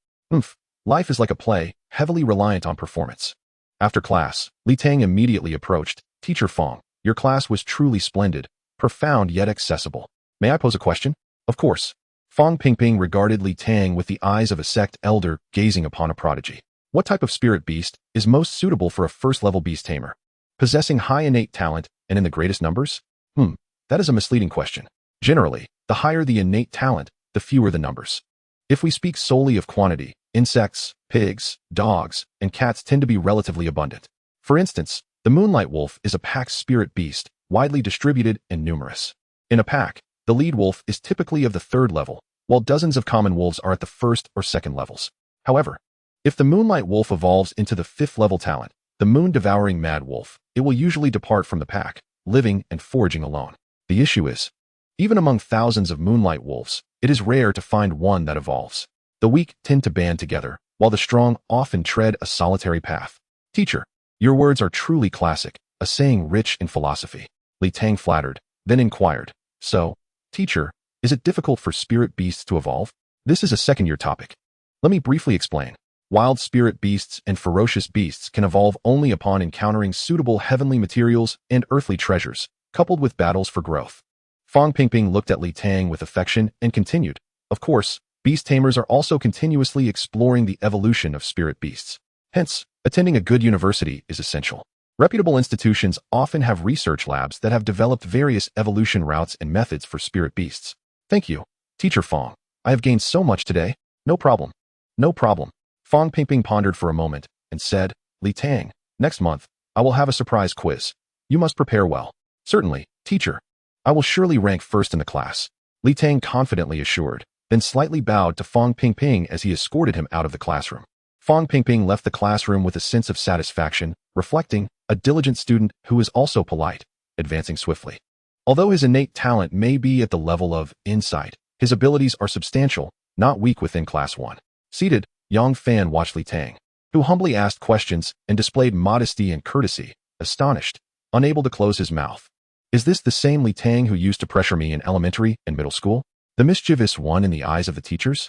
Life is like a play, heavily reliant on performance. After class, Li Tang immediately approached. Teacher Fang, your class was truly splendid, profound yet accessible. May I pose a question? Of course. Fang Pingping regarded Li Tang with the eyes of a sect elder gazing upon a prodigy. What type of spirit beast is most suitable for a first-level beast tamer? Possessing high innate talent and in the greatest numbers? That is a misleading question. Generally, the higher the innate talent, the fewer the numbers. If we speak solely of quantity, insects, pigs, dogs, and cats tend to be relatively abundant. For instance, the moonlight wolf is a pack spirit beast, widely distributed and numerous. In a pack, the lead wolf is typically of the 3rd level, while dozens of common wolves are at the 1st or 2nd levels. However, if the moonlight wolf evolves into the 5th level talent, the moon-devouring mad wolf, it will usually depart from the pack, living and foraging alone. The issue is, even among thousands of moonlight wolves, it is rare to find one that evolves. The weak tend to band together, while the strong often tread a solitary path. Teacher, your words are truly classic, a saying rich in philosophy. Li Tang flattered, then inquired, so, teacher, is it difficult for spirit beasts to evolve? This is a second-year topic. Let me briefly explain. Wild spirit beasts and ferocious beasts can evolve only upon encountering suitable heavenly materials and earthly treasures, coupled with battles for growth. Fang Pingping looked at Li Tang with affection and continued, of course, beast tamers are also continuously exploring the evolution of spirit beasts. Hence, attending a good university is essential. Reputable institutions often have research labs that have developed various evolution routes and methods for spirit beasts. Thank you, Teacher Fang. I have gained so much today. No problem. No problem. Fang Pingping pondered for a moment and said, Li Tang, next month, I will have a surprise quiz. You must prepare well. Certainly, teacher. I will surely rank first in the class. Li Tang confidently assured, then slightly bowed to Fang Pingping as he escorted him out of the classroom. Fang Pingping left the classroom with a sense of satisfaction, reflecting, a diligent student who is also polite, advancing swiftly. Although his innate talent may be at the level of insight, his abilities are substantial, not weak within Class 1. Seated, Yang Fan watched Li Tang, who humbly asked questions and displayed modesty and courtesy, astonished, unable to close his mouth. Is this the same Li Tang who used to pressure me in elementary and middle school? The mischievous one in the eyes of the teachers?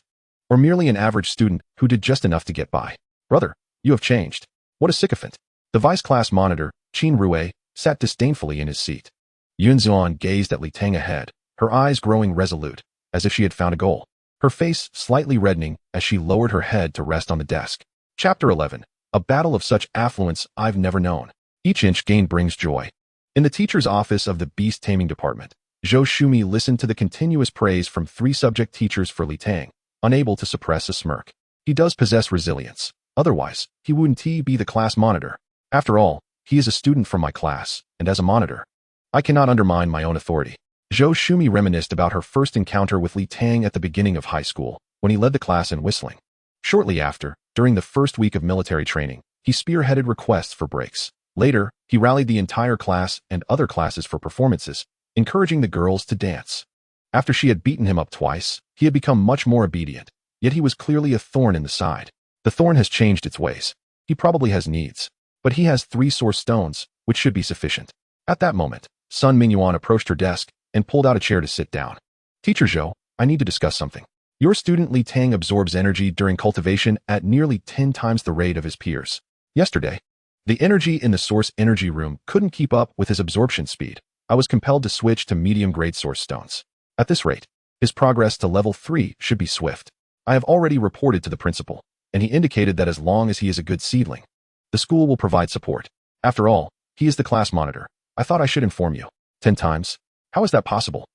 Or merely an average student who did just enough to get by? Brother, you have changed. What a sycophant. The vice-class monitor, Qin Rue, sat disdainfully in his seat. Yun Zuan gazed at Li Tang ahead, her eyes growing resolute, as if she had found a goal. Her face slightly reddening as she lowered her head to rest on the desk. Chapter 11. A battle of such affluence I've never known. Each inch gained brings joy. In the teacher's office of the Beast Taming Department, Zhou Shumi listened to the continuous praise from 3 subject teachers for Li Tang, unable to suppress a smirk. He does possess resilience. Otherwise, he wouldn't be the class monitor. After all, he is a student from my class, and as a monitor, I cannot undermine my own authority. Zhou Shumi reminisced about her first encounter with Li Tang at the beginning of high school, when he led the class in whistling. Shortly after, during the first week of military training, He spearheaded requests for breaks. Later, he rallied the entire class and other classes for performances, encouraging the girls to dance. After she had beaten him up twice, he had become much more obedient, yet he was clearly a thorn in the side. The thorn has changed its ways. He probably has needs, but he has 3 source stones, which should be sufficient. At that moment, Sun Mingyuan approached her desk and pulled out a chair to sit down. Teacher Zhou, I need to discuss something. Your student Li Tang absorbs energy during cultivation at nearly 10 times the rate of his peers. Yesterday, the energy in the source energy room couldn't keep up with his absorption speed. I was compelled to switch to medium-grade source stones. At this rate, his progress to level 3 should be swift. I have already reported to the principal, and he indicated that as long as he is a good seedling, the school will provide support. After all, he is the class monitor. I thought I should inform you. 10 times? How is that possible?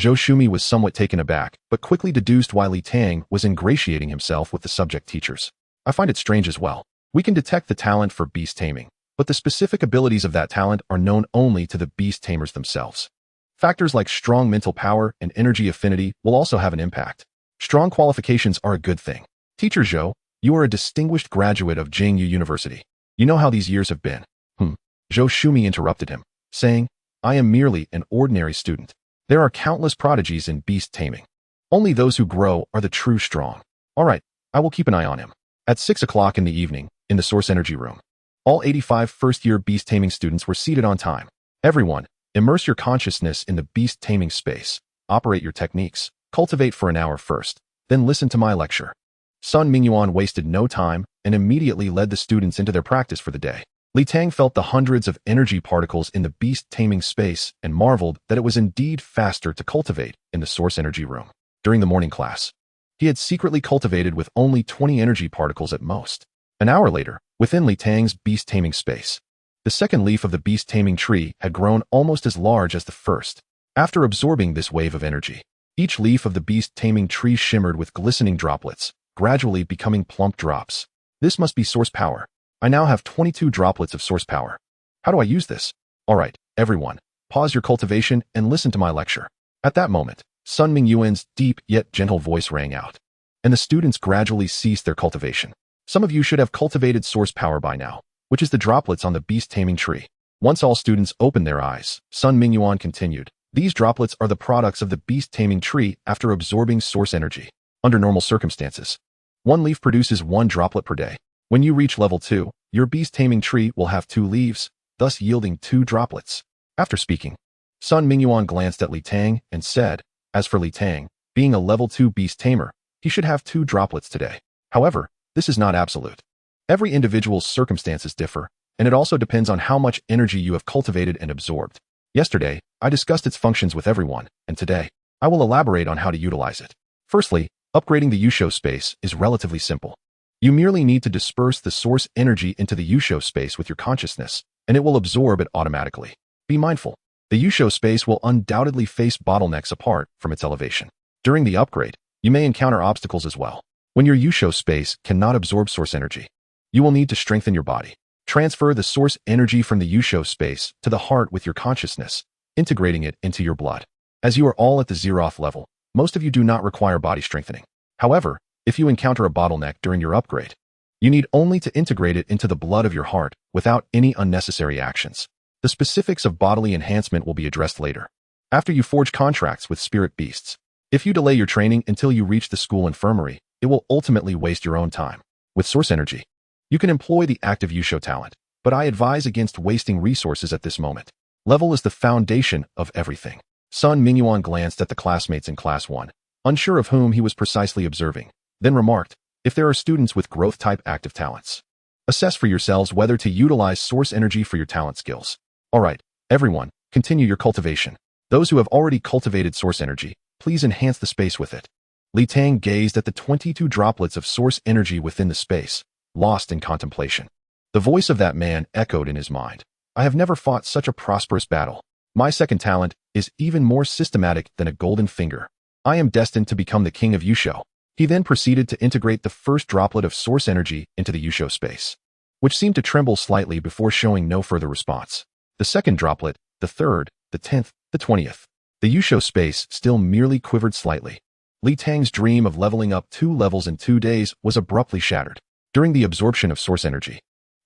Zhou Shumi was somewhat taken aback, but quickly deduced why Li Tang was ingratiating himself with the subject teachers. I find it strange as well. We can detect the talent for beast taming, but the specific abilities of that talent are known only to the beast tamers themselves. Factors like strong mental power and energy affinity will also have an impact. Strong qualifications are a good thing. Teacher Zhou, you are a distinguished graduate of Jingyu University. You know how these years have been. Zhou Shumi interrupted him, saying, I am merely an ordinary student. There are countless prodigies in beast taming. Only those who grow are the true strong. All right, I will keep an eye on him. At 6 o'clock in the evening, in the source energy room, all 85 first-year beast taming students were seated on time. Everyone, immerse your consciousness in the beast taming space. Operate your techniques. Cultivate for an hour first, then listen to my lecture. Sun Mingyuan wasted no time and immediately led the students into their practice for the day. Li Tang felt the hundreds of energy particles in the beast taming space and marveled that it was indeed faster to cultivate in the source energy room. During the morning class, he had secretly cultivated with only 20 energy particles at most. An hour later, within Li Tang's beast taming space, the second leaf of the beast taming tree had grown almost as large as the first. After absorbing this wave of energy, each leaf of the beast taming tree shimmered with glistening droplets, gradually becoming plump drops. This must be source power. I now have 22 droplets of source power. How do I use this? All right, everyone, pause your cultivation and listen to my lecture. At that moment, Sun Mingyuan's deep yet gentle voice rang out, and the students gradually ceased their cultivation. Some of you should have cultivated source power by now, which is the droplets on the beast taming tree. Once all students opened their eyes, Sun Mingyuan continued, these droplets are the products of the beast taming tree after absorbing source energy. Under normal circumstances, one leaf produces 1 droplet per day. When you reach level 2, your beast taming tree will have 2 leaves, thus yielding 2 droplets. After speaking, Sun Mingyuan glanced at Li Tang and said, as for Li Tang, being a level 2 beast tamer, he should have 2 droplets today. However, this is not absolute. Every individual's circumstances differ, and it also depends on how much energy you have cultivated and absorbed. Yesterday, I discussed its functions with everyone, and today, I will elaborate on how to utilize it. Firstly, upgrading the Yusho space is relatively simple. You merely need to disperse the source energy into the Yusho space with your consciousness, and it will absorb it automatically. Be mindful. The Yusho space will undoubtedly face bottlenecks apart from its elevation. During the upgrade, you may encounter obstacles as well. When your Yusho space cannot absorb source energy, you will need to strengthen your body. Transfer the source energy from the Yusho space to the heart with your consciousness, integrating it into your blood. As you are all at the Zeroth level, most of you do not require body strengthening. However, if you encounter a bottleneck during your upgrade, you need only to integrate it into the blood of your heart without any unnecessary actions. The specifics of bodily enhancement will be addressed later, after you forge contracts with spirit beasts. If you delay your training until you reach the school infirmary, it will ultimately waste your own time. With source energy, you can employ the active Yusho talent, but I advise against wasting resources at this moment. Level is the foundation of everything. Sun Mingyuan glanced at the classmates in Class 1, unsure of whom he was precisely observing, then remarked, if there are students with growth-type active talents, assess for yourselves whether to utilize source energy for your talent skills. All right, everyone, continue your cultivation. Those who have already cultivated source energy, please enhance the space with it. Li Tang gazed at the 22 droplets of source energy within the space, lost in contemplation. The voice of that man echoed in his mind. I have never fought such a prosperous battle. My second talent is even more systematic than a golden finger. I am destined to become the king of Yusho. He then proceeded to integrate the first droplet of source energy into the Yusho space, which seemed to tremble slightly before showing no further response. The second droplet, the third, the 10th, the 20th. The Yusho space still merely quivered slightly. Li Tang's dream of leveling up 2 levels in 2 days was abruptly shattered. During the absorption of source energy,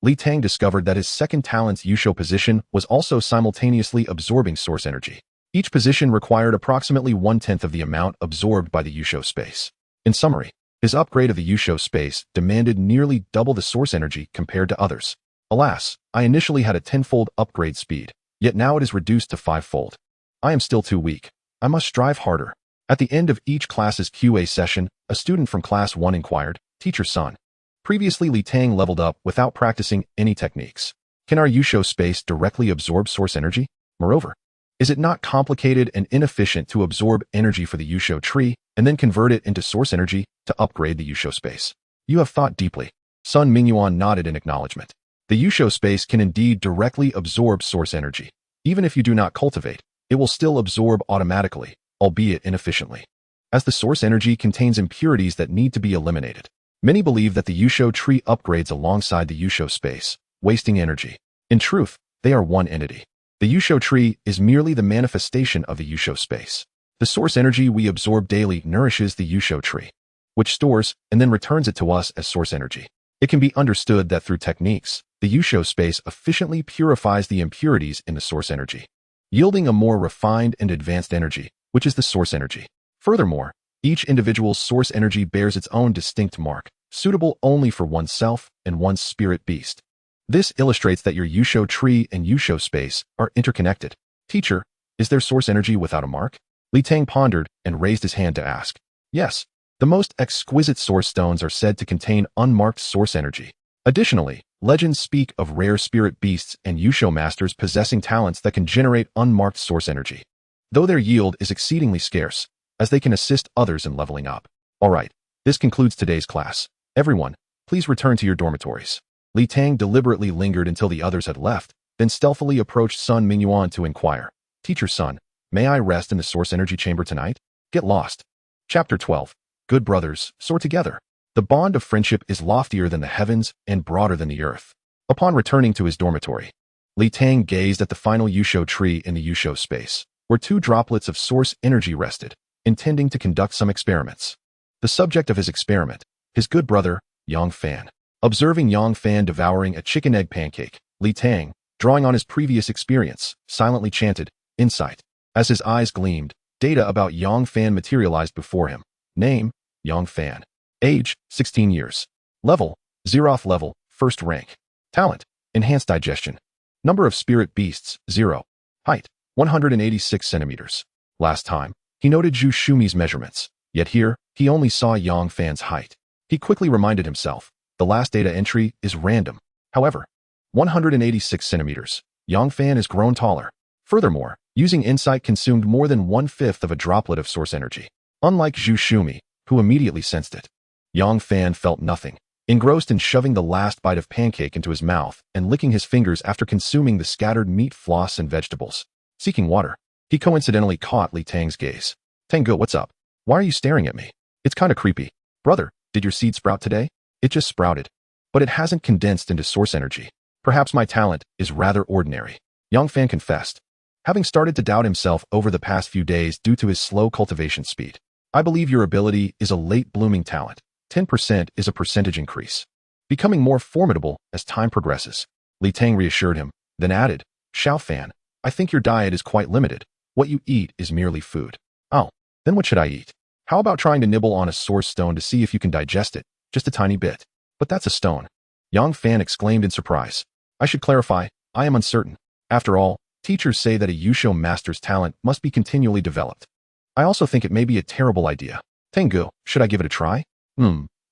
Li Tang discovered that his second talent's Yusho position was also simultaneously absorbing source energy. Each position required approximately 1/10 of the amount absorbed by the Yusho space. In summary, his upgrade of the Yusho space demanded nearly double the source energy compared to others. Alas, I initially had a 10-fold upgrade speed, yet now it is reduced to 5-fold. I am still too weak. I must strive harder. At the end of each class's QA session, a student from Class 1 inquired, Teacher Son. Previously Li Tang leveled up without practicing any techniques. Can our Yusho space directly absorb source energy? Moreover, is it not complicated and inefficient to absorb energy for the Yusho tree and then convert it into source energy to upgrade the Yusho space? You have thought deeply. Sun Mingyuan nodded in acknowledgement. The Yusho space can indeed directly absorb source energy. Even if you do not cultivate, it will still absorb automatically, albeit inefficiently, as the source energy contains impurities that need to be eliminated. Many believe that the Yusho tree upgrades alongside the Yusho space, wasting energy. In truth, they are one entity. The Yusho tree is merely the manifestation of the Yusho space. The source energy we absorb daily nourishes the Yusho tree, which stores and then returns it to us as source energy. It can be understood that through techniques, the Yusho space efficiently purifies the impurities in the source energy, yielding a more refined and advanced energy, which is the source energy. Furthermore, each individual's source energy bears its own distinct mark, suitable only for oneself and one's spirit beast. This illustrates that your Yusho tree and Yusho space are interconnected. Teacher, is there source energy without a mark? Li Tang pondered and raised his hand to ask. Yes, the most exquisite source stones are said to contain unmarked source energy. Additionally, legends speak of rare spirit beasts and Yusho masters possessing talents that can generate unmarked source energy, though their yield is exceedingly scarce, as they can assist others in leveling up. Alright, this concludes today's class. Everyone, please return to your dormitories. Li Tang deliberately lingered until the others had left, then stealthily approached Sun Mingyuan to inquire. Teacher Sun, may I rest in the source energy chamber tonight? Get lost. Chapter 12. Good brothers, soar together. The bond of friendship is loftier than the heavens and broader than the earth. Upon returning to his dormitory, Li Tang gazed at the final Yusho tree in the Yusho space, where 2 droplets of source energy rested, intending to conduct some experiments. The subject of his experiment, his good brother, Yang Fan. Observing Yang Fan devouring a chicken egg pancake, Li Tang, drawing on his previous experience, silently chanted, Insight. As his eyes gleamed, data about Yang Fan materialized before him. Name, Yang Fan. Age, 16 years. Level, Zeroth level, 1st rank. Talent, enhanced digestion. Number of spirit beasts, 0. Height, 186 centimeters. Last time, he noted Zhu Shumi's measurements, yet here, he only saw Yang Fan's height. He quickly reminded himself, the last data entry is random. However, 186 centimeters. Yang Fan is grown taller. Furthermore, using insight consumed more than 1/5 of a droplet of source energy. Unlike Zhu Shumi, who immediately sensed it, Yang Fan felt nothing, engrossed in shoving the last bite of pancake into his mouth and licking his fingers after consuming the scattered meat floss and vegetables. Seeking water, he coincidentally caught Li Tang's gaze. Tang-gu, what's up? Why are you staring at me? It's kinda creepy. Brother, did your seed sprout today? It just sprouted, but it hasn't condensed into source energy. Perhaps my talent is rather ordinary. Yang Fan confessed, having started to doubt himself over the past few days due to his slow cultivation speed. I believe your ability is a late blooming talent. 10% is a percentage increase, becoming more formidable as time progresses. Li Tang reassured him, then added, Xiao Fan, I think your diet is quite limited. What you eat is merely food. Oh, then what should I eat? How about trying to nibble on a source stone to see if you can digest it? Just a tiny bit. But that's a stone. Yang Fan exclaimed in surprise. I should clarify, I am uncertain. After all, teachers say that a Yusho master's talent must be continually developed. I also think it may be a terrible idea. Tang-gu, should I give it a try?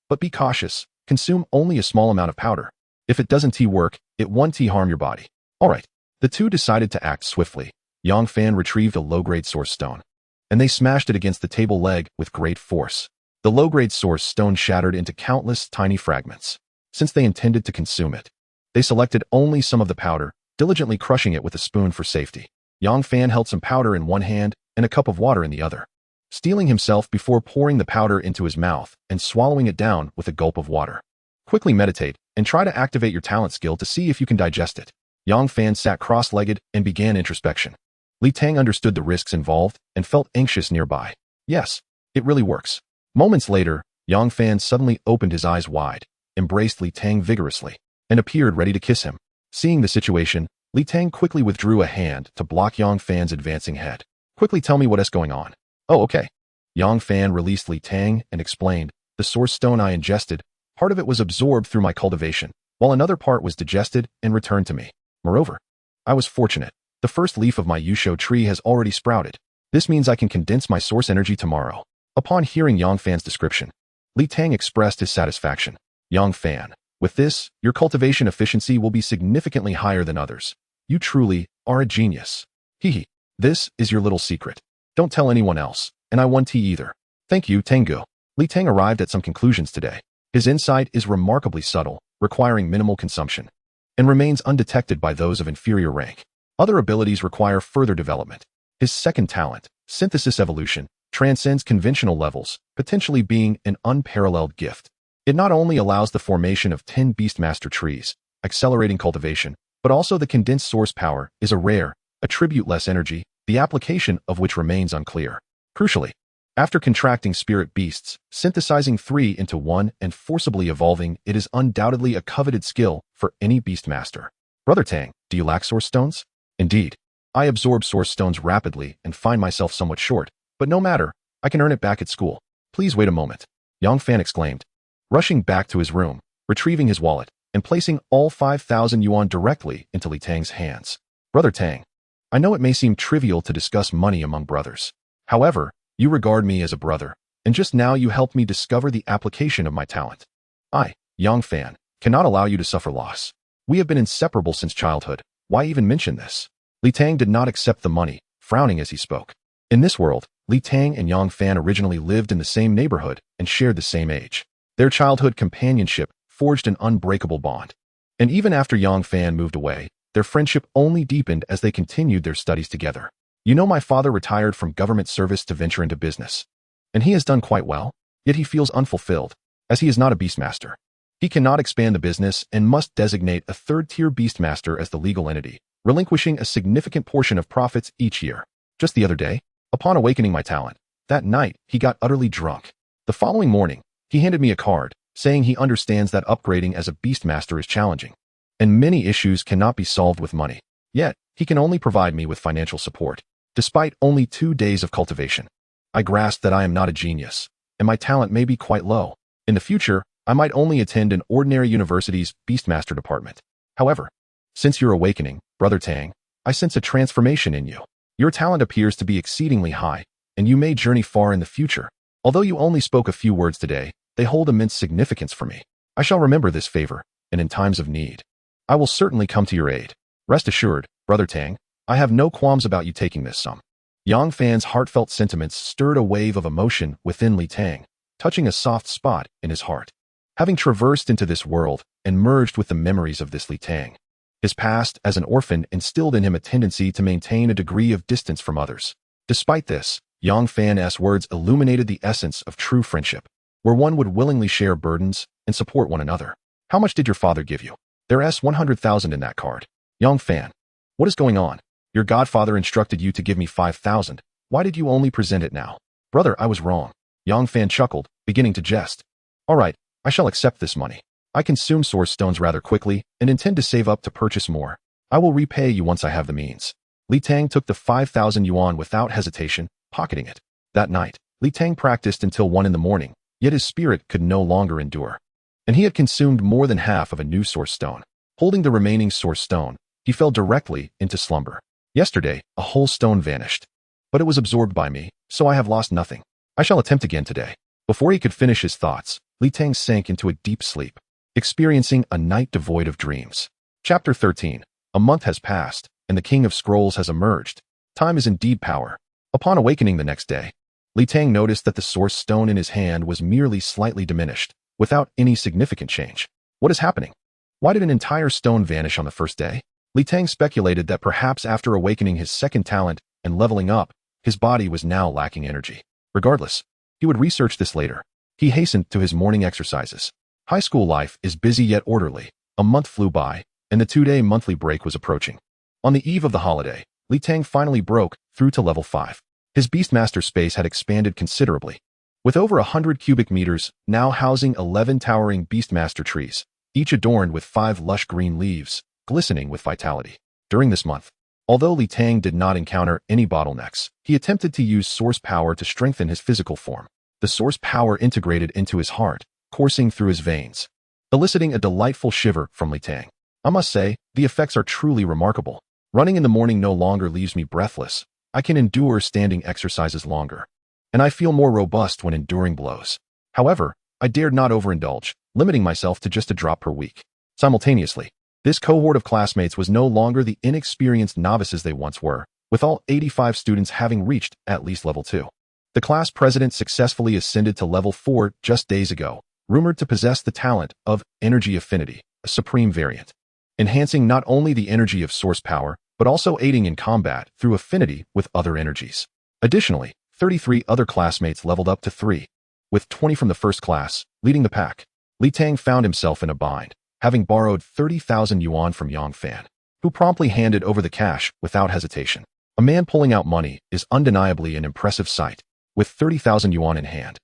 But be cautious. Consume only a small amount of powder. If it doesn't work, it won't harm your body. Alright. The two decided to act swiftly. Yang Fan retrieved a low-grade source stone, and they smashed it against the table leg with great force. The low-grade source stone shattered into countless tiny fragments. Since they intended to consume it, they selected only some of the powder, diligently crushing it with a spoon for safety. Yang Fan held some powder in one hand and a cup of water in the other, steeling himself before pouring the powder into his mouth and swallowing it down with a gulp of water. Quickly meditate and try to activate your talent skill to see if you can digest it. Yang Fan sat cross-legged and began introspection. Li Tang understood the risks involved and felt anxious nearby. Yes, it really works. Moments later, Yang Fan suddenly opened his eyes wide, embraced Li Tang vigorously, and appeared ready to kiss him. Seeing the situation, Li Tang quickly withdrew a hand to block Yang Fan's advancing head. Quickly tell me what is going on. Oh, okay. Yang Fan released Li Tang and explained, the source stone I ingested, part of it was absorbed through my cultivation, while another part was digested and returned to me. Moreover, I was fortunate. The first leaf of my Yusho tree has already sprouted. This means I can condense my source energy tomorrow. Upon hearing Yang Fan's description, Li Tang expressed his satisfaction. Yang Fan, with this, your cultivation efficiency will be significantly higher than others. You truly are a genius. Hehe. This is your little secret. Don't tell anyone else, and I won't either. Thank you, Tengu. Li Tang arrived at some conclusions today. His insight is remarkably subtle, requiring minimal consumption, and remains undetected by those of inferior rank. Other abilities require further development. His second talent, synthesis evolution, transcends conventional levels, potentially being an unparalleled gift. It not only allows the formation of 10 Beastmaster trees, accelerating cultivation, but also the condensed source power is a rare, attribute-less energy, the application of which remains unclear. Crucially, after contracting spirit beasts, synthesizing 3 into 1 and forcibly evolving, it is undoubtedly a coveted skill for any Beastmaster. Brother Tang, do you lack source stones? Indeed. I absorb source stones rapidly and find myself somewhat short, but no matter, I can earn it back at school. Please wait a moment. Yang Fan exclaimed, rushing back to his room, retrieving his wallet, and placing all 5,000 yuan directly into Li Tang's hands. Brother Tang, I know it may seem trivial to discuss money among brothers. However, you regard me as a brother, and just now you helped me discover the application of my talent. I, Yang Fan, cannot allow you to suffer loss. We have been inseparable since childhood. Why even mention this? Li Tang did not accept the money, frowning as he spoke. In this world, Li Tang and Yang Fan originally lived in the same neighborhood and shared the same age. Their childhood companionship forged an unbreakable bond. And even after Yang Fan moved away, their friendship only deepened as they continued their studies together. You know, my father retired from government service to venture into business. And he has done quite well, yet he feels unfulfilled, as he is not a Beastmaster. He cannot expand the business and must designate a third-tier Beastmaster as the legal entity, relinquishing a significant portion of profits each year. Just the other day, upon awakening my talent, that night he got utterly drunk. The following morning, he handed me a card, saying he understands that upgrading as a Beastmaster is challenging, and many issues cannot be solved with money. Yet, he can only provide me with financial support, despite only 2 days of cultivation. I grasp that I am not a genius, and my talent may be quite low. In the future, I might only attend an ordinary university's Beastmaster department. However, since your awakening, Brother Tang, I sense a transformation in you. Your talent appears to be exceedingly high, and you may journey far in the future. Although you only spoke a few words today, they hold immense significance for me. I shall remember this favor, and in times of need, I will certainly come to your aid. Rest assured, Brother Tang, I have no qualms about you taking this sum. Yang Fan's heartfelt sentiments stirred a wave of emotion within Li Tang, touching a soft spot in his heart. Having traversed into this world and merged with the memories of this Li Tang, his past as an orphan instilled in him a tendency to maintain a degree of distance from others. Despite this, Yang Fan's words illuminated the essence of true friendship, where one would willingly share burdens and support one another. How much did your father give you? There's 100,000 in that card. Yang Fan, what is going on? Your godfather instructed you to give me 5,000. Why did you only present it now? Brother, I was wrong. Yang Fan chuckled, beginning to jest. All right, I shall accept this money. I consume source stones rather quickly and intend to save up to purchase more. I will repay you once I have the means. Li Tang took the 5,000 yuan without hesitation, pocketing it. That night, Li Tang practiced until 1 in the morning, yet his spirit could no longer endure. And he had consumed more than half of a new source stone. Holding the remaining source stone, he fell directly into slumber. Yesterday, a whole stone vanished. But it was absorbed by me, so I have lost nothing. I shall attempt again today. Before he could finish his thoughts, Li Tang sank into a deep sleep, experiencing a night devoid of dreams. Chapter 13. A month has passed, and the King of Scrolls has emerged. Time is indeed power. Upon awakening the next day, Li Tang noticed that the source stone in his hand was merely slightly diminished, without any significant change. What is happening? Why did an entire stone vanish on the first day? Li Tang speculated that perhaps after awakening his second talent and leveling up, his body was now lacking energy. Regardless, he would research this later. He hastened to his morning exercises. High school life is busy yet orderly. A month flew by, and the 2-day monthly break was approaching. On the eve of the holiday, Li Tang finally broke through to level 5. His Beastmaster space had expanded considerably, with over 100 cubic meters now housing 11 towering Beastmaster trees. each adorned with 5 lush green leaves, glistening with vitality. During this month, although Tang did not encounter any bottlenecks, he attempted to use source power to strengthen his physical form. The source power integrated into his heart, coursing through his veins, eliciting a delightful shiver from Tang. I must say, the effects are truly remarkable. Running in the morning no longer leaves me breathless. I can endure standing exercises longer, and I feel more robust when enduring blows. However, I dared not overindulge, limiting myself to just a drop per week. Simultaneously, this cohort of classmates was no longer the inexperienced novices they once were, with all 85 students having reached at least level 2. The class president successfully ascended to level 4 just days ago, rumored to possess the talent of energy affinity, a supreme variant, enhancing not only the energy of source power, but also aiding in combat through affinity with other energies. Additionally, 33 other classmates leveled up to 3, with 20 from the first class, leading the pack. Tang found himself in a bind, having borrowed 30,000 yuan from Yang Fan, who promptly handed over the cash without hesitation. A man pulling out money is undeniably an impressive sight. With 30,000 yuan in hand,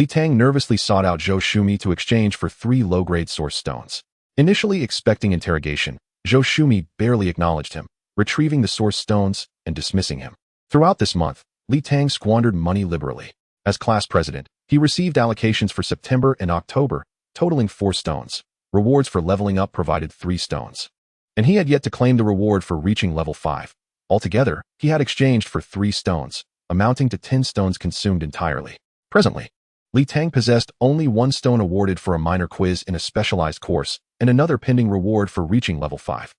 Tang nervously sought out Zhou Shumi to exchange for 3 low-grade source stones. Initially expecting interrogation, Zhou Shumi barely acknowledged him, retrieving the source stones and dismissing him. Throughout this month, Tang squandered money liberally. As class president, he received allocations for September and October, totaling 4 stones. Rewards for leveling up provided 3 stones. And he had yet to claim the reward for reaching level 5. Altogether, he had exchanged for 3 stones, amounting to 10 stones consumed entirely. Presently, Tang possessed only 1 stone awarded for a minor quiz in a specialized course, and another pending reward for reaching level 5.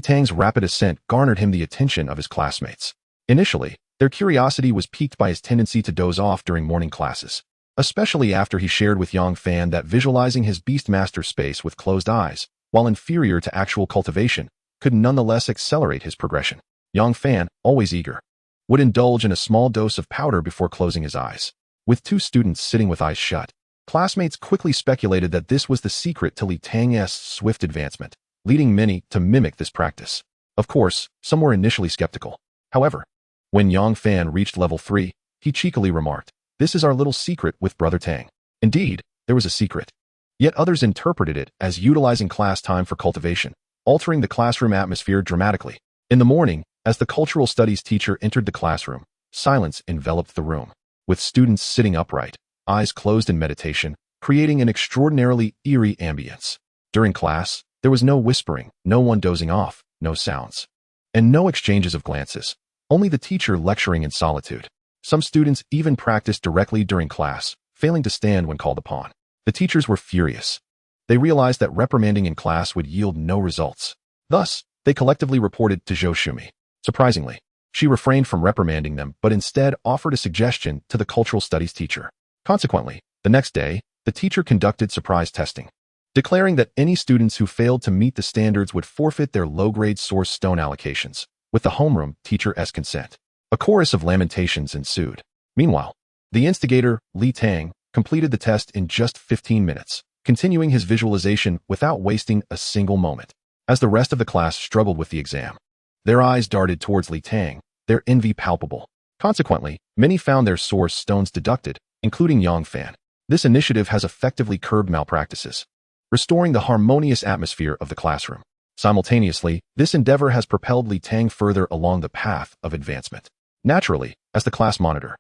Tang's rapid ascent garnered him the attention of his classmates. Initially, their curiosity was piqued by his tendency to doze off during morning classes, especially after he shared with Yang Fan that visualizing his Beastmaster space with closed eyes, while inferior to actual cultivation, could nonetheless accelerate his progression. Yang Fan, always eager, would indulge in a small dose of powder before closing his eyes. With 2 students sitting with eyes shut, classmates quickly speculated that this was the secret to Tang's swift advancement, leading many to mimic this practice. Of course, some were initially skeptical. However, when Yang Fan reached level 3, he cheekily remarked, "This is our little secret with Brother Tang." Indeed, there was a secret. Yet others interpreted it as utilizing class time for cultivation, altering the classroom atmosphere dramatically. In the morning, as the cultural studies teacher entered the classroom, silence enveloped the room, with students sitting upright, eyes closed in meditation, creating an extraordinarily eerie ambience. During class, there was no whispering, no one dozing off, no sounds, and no exchanges of glances, only the teacher lecturing in solitude. Some students even practiced directly during class, failing to stand when called upon. The teachers were furious. They realized that reprimanding in class would yield no results. Thus, they collectively reported to Zhou Shumi. Surprisingly, she refrained from reprimanding them but instead offered a suggestion to the cultural studies teacher. Consequently, the next day, the teacher conducted surprise testing, declaring that any students who failed to meet the standards would forfeit their low-grade source stone allocations, with the homeroom teacher's consent. A chorus of lamentations ensued. Meanwhile, the instigator, Tang, completed the test in just 15 minutes, continuing his visualization without wasting a single moment. As the rest of the class struggled with the exam, their eyes darted towards Tang, their envy palpable. Consequently, many found their source stones deducted, including Yang Fan. This initiative has effectively curbed malpractices, restoring the harmonious atmosphere of the classroom. Simultaneously, this endeavor has propelled Tang further along the path of advancement. Naturally, as the class monitor,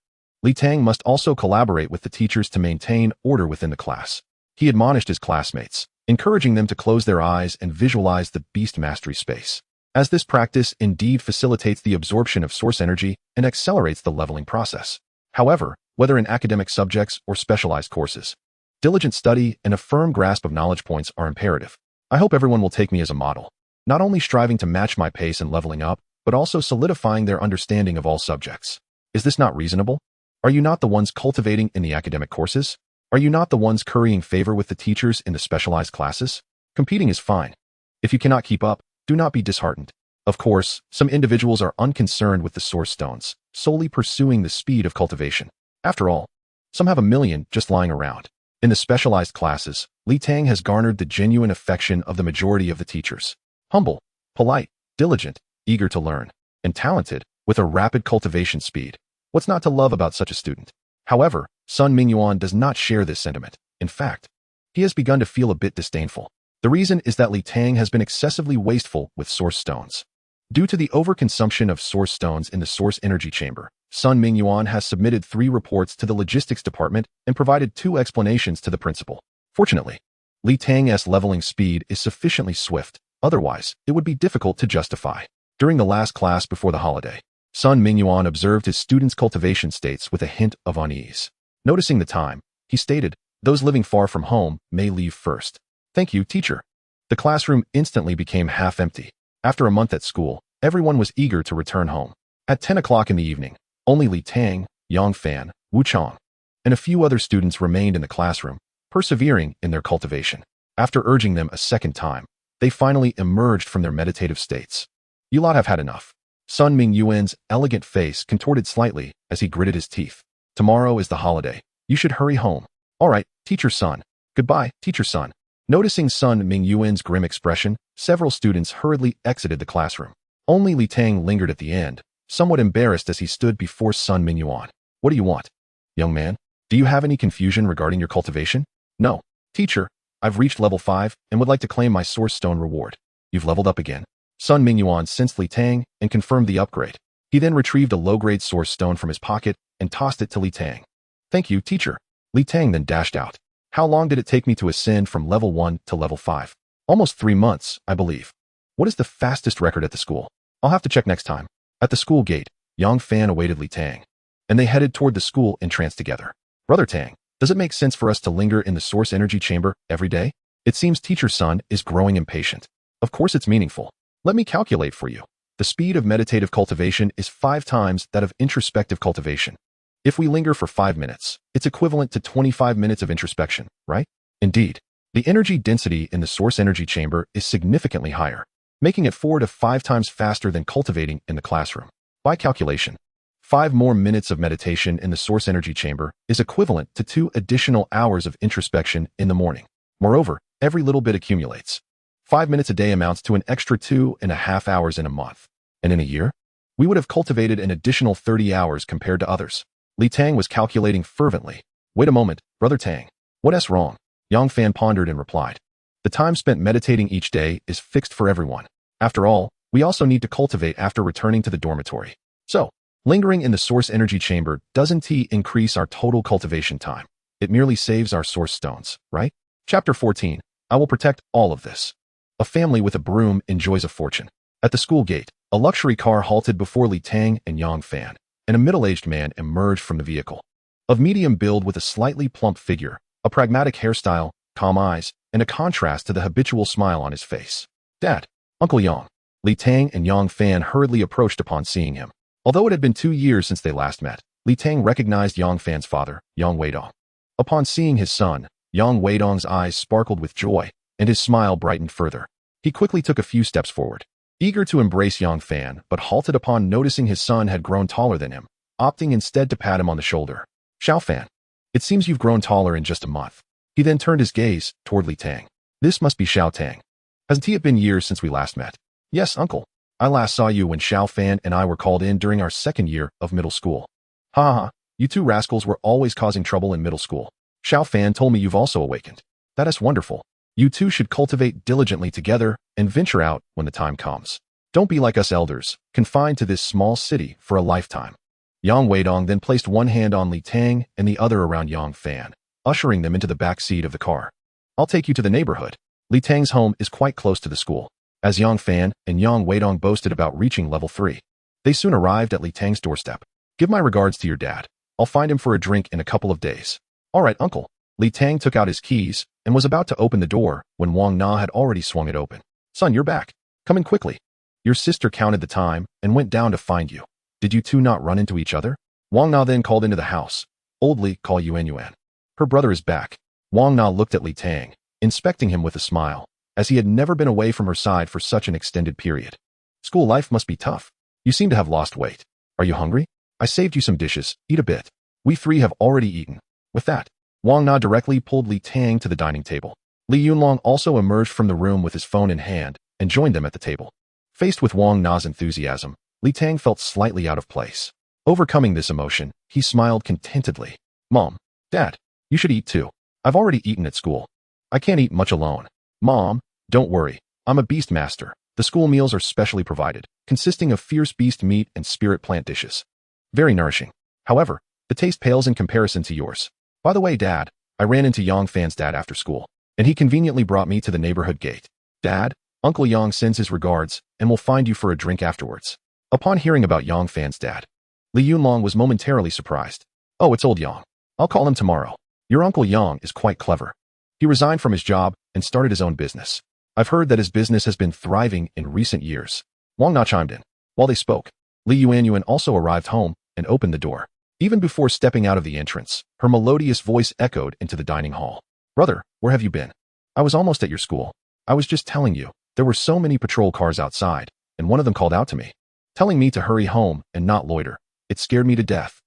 Tang must also collaborate with the teachers to maintain order within the class. He admonished his classmates, encouraging them to close their eyes and visualize the Beast Mastery space, as this practice indeed facilitates the absorption of source energy and accelerates the leveling process. However, whether in academic subjects or specialized courses, diligent study and a firm grasp of knowledge points are imperative. I hope everyone will take me as a model, not only striving to match my pace in leveling up, but also solidifying their understanding of all subjects. Is this not reasonable? Are you not the ones cultivating in the academic courses? Are you not the ones currying favor with the teachers in the specialized classes? Competing is fine. If you cannot keep up, do not be disheartened. Of course, some individuals are unconcerned with the source stones, solely pursuing the speed of cultivation. After all, some have a million just lying around. In the specialized classes, Tang has garnered the genuine affection of the majority of the teachers. Humble, polite, diligent, eager to learn, and talented, with a rapid cultivation speed. What's not to love about such a student? However, Sun Mingyuan does not share this sentiment. In fact, he has begun to feel a bit disdainful. The reason is that Li Tang has been excessively wasteful with source stones. Due to the overconsumption of source stones in the source energy chamber, Sun Mingyuan has submitted 3 reports to the logistics department and provided 2 explanations to the principal. Fortunately, Li Tang's leveling speed is sufficiently swift, otherwise it would be difficult to justify. During the last class before the holiday, Sun Mingyuan observed his students' cultivation states with a hint of unease. Noticing the time, he stated, "Those living far from home may leave first." "Thank you, teacher." The classroom instantly became half empty. After a month at school, everyone was eager to return home. At 10 o'clock in the evening, only Li Tang, Yang Fan, Wu Chang, and a few other students remained in the classroom, persevering in their cultivation. After urging them a second time, they finally emerged from their meditative states. "You lot have had enough." Sun Mingyuan's elegant face contorted slightly as he gritted his teeth. "Tomorrow is the holiday. You should hurry home." "All right, Teacher Sun." "Goodbye, Teacher Sun." Noticing Sun Mingyuan's grim expression, several students hurriedly exited the classroom. Only Li Tang lingered at the end, somewhat embarrassed as he stood before Sun Mingyuan. "What do you want?" "Young man, do you have any confusion regarding your cultivation?" "No. Teacher, I've reached level 5 and would like to claim my source stone reward." "You've leveled up again." Sun Mingyuan sensed Li Tang and confirmed the upgrade. He then retrieved a low-grade source stone from his pocket and tossed it to Li Tang. "Thank you, teacher." Li Tang then dashed out. "How long did it take me to ascend from level 1 to level 5? "Almost 3 months, I believe." "What is the fastest record at the school?" "I'll have to check next time." At the school gate, Yang Fan awaited Li Tang, and they headed toward the school entrance together. "Brother Tang, does it make sense for us to linger in the source energy chamber every day? It seems Teacher Sun is growing impatient." "Of course it's meaningful. Let me calculate for you. The speed of meditative cultivation is 5 times that of introspective cultivation. If we linger for 5 minutes, it's equivalent to 25 minutes of introspection, right?" "Indeed. The energy density in the source energy chamber is significantly higher, making it 4 to 5 times faster than cultivating in the classroom. By calculation, 5 more minutes of meditation in the source energy chamber is equivalent to 2 additional hours of introspection in the morning. Moreover, every little bit accumulates. 5 minutes a day amounts to an extra 2.5 hours in a month. And in a year, we would have cultivated an additional 30 hours compared to others." Li Tang was calculating fervently. "Wait a moment, Brother Tang. What's wrong?" Yang Fan pondered and replied. "The time spent meditating each day is fixed for everyone. After all, we also need to cultivate after returning to the dormitory. So, lingering in the source energy chamber doesn't increase our total cultivation time. It merely saves our source stones, right?" Chapter 14. I will protect all of this. A family with a broom enjoys a fortune. At the school gate, a luxury car halted before Li Tang and Yang Fan, and a middle-aged man emerged from the vehicle. Of medium build with a slightly plump figure, a pragmatic hairstyle, calm eyes, and a contrast to the habitual smile on his face. "Dad, Uncle Yang." Li Tang and Yang Fan hurriedly approached upon seeing him. Although it had been 2 years since they last met, Li Tang recognized Yang Fan's father, Yang Weidong. Upon seeing his son, Yang Weidong's eyes sparkled with joy, and his smile brightened further. He quickly took a few steps forward, eager to embrace Yang Fan, but halted upon noticing his son had grown taller than him, opting instead to pat him on the shoulder. "Xiao Fan, it seems you've grown taller in just a month." He then turned his gaze toward Li Tang. "This must be Xiao Tang. Hasn't it been years since we last met?" "Yes, uncle. I last saw you when Xiao Fan and I were called in during our 2nd year of middle school." "Ha ha, you 2 rascals were always causing trouble in middle school. Xiao Fan told me you've also awakened. That is wonderful. You 2 should cultivate diligently together and venture out when the time comes. Don't be like us elders, confined to this small city for a lifetime." Yang Weidong then placed one hand on Li Tang and the other around Yang Fan, ushering them into the back seat of the car. "I'll take you to the neighborhood. Li Tang's home is quite close to the school." As Yang Fan and Yang Weidong boasted about reaching level 3, they soon arrived at Li Tang's doorstep. "Give my regards to your dad. I'll find him for a drink in a couple of days." "All right, uncle." Li Tang took out his keys and was about to open the door when Wang Na had already swung it open. "Son, you're back. Come in quickly. Your sister counted the time and went down to find you. Did you 2 not run into each other?" Wang Na then called into the house. "Old Li, call Yuan Yuan. Her brother is back." Wang Na looked at Li Tang, inspecting him with a smile, as he had never been away from her side for such an extended period. "School life must be tough. You seem to have lost weight. Are you hungry? I saved you some dishes. Eat a bit. We 3 have already eaten." With that, Wang Na directly pulled Li Tang to the dining table. Li Yunlong also emerged from the room with his phone in hand and joined them at the table. Faced with Wang Na's enthusiasm, Li Tang felt slightly out of place. Overcoming this emotion, he smiled contentedly. "Mom, Dad, you should eat too. I've already eaten at school. I can't eat much alone." "Mom, Don't worry, I'm a Beastmaster. The school meals are specially provided, consisting of fierce beast meat and spirit plant dishes. Very nourishing. However, the taste pales in comparison to yours. By the way, Dad, I ran into Yang Fan's dad after school, and he conveniently brought me to the neighborhood gate. Dad, Uncle Yang sends his regards and will find you for a drink afterwards. Upon hearing about Yang Fan's dad, Li Yunlong was momentarily surprised. Oh, it's old Yang. I'll call him tomorrow. Your Uncle Yang is quite clever. He resigned from his job and started his own business. I've heard that his business has been thriving in recent years. Wang Na chimed in. While they spoke, Li Yuanyuan also arrived home and opened the door. Even before stepping out of the entrance, her melodious voice echoed into the dining hall. Brother, where have you been? I was almost at your school. I was just telling you, there were so many patrol cars outside, and one of them called out to me, telling me to hurry home and not loiter. It scared me to death.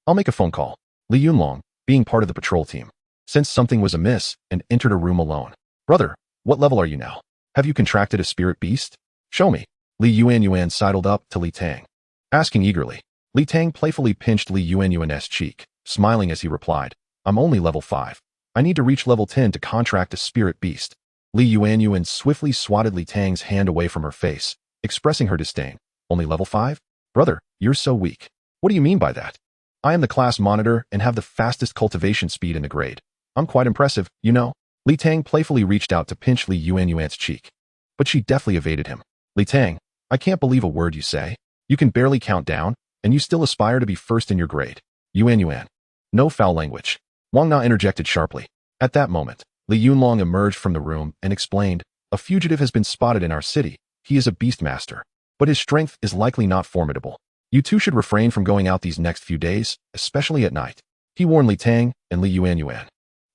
I'll make a phone call. Li Yunlong, being part of the patrol team, sensed something was amiss and entered a room alone. Brother, what level are you now? Have you contracted a spirit beast? Show me. Li Yuanyuan sidled up to Li Tang, asking eagerly. Li Tang playfully pinched Li Yuanyuan's cheek, smiling as he replied, I'm only level 5. I need to reach level 10 to contract a spirit beast. Li Yuanyuan swiftly swatted Li Tang's hand away from her face, expressing her disdain. Only level 5? Brother, you're so weak. What do you mean by that? I am the class monitor and have the fastest cultivation speed in the grade. I'm quite impressive, you know. Li Tang playfully reached out to pinch Li Yuanyuan's cheek, but she deftly evaded him. Li Tang, I can't believe a word you say. You can barely count down, and you still aspire to be first in your grade. Yuanyuan. No foul language. Wang Na interjected sharply. At that moment, Li Yunlong emerged from the room and explained, a fugitive has been spotted in our city. He is a Beastmaster, but his strength is likely not formidable. You two should refrain from going out these next few days, especially at night. He warned Li Tang and Li Yuanyuan,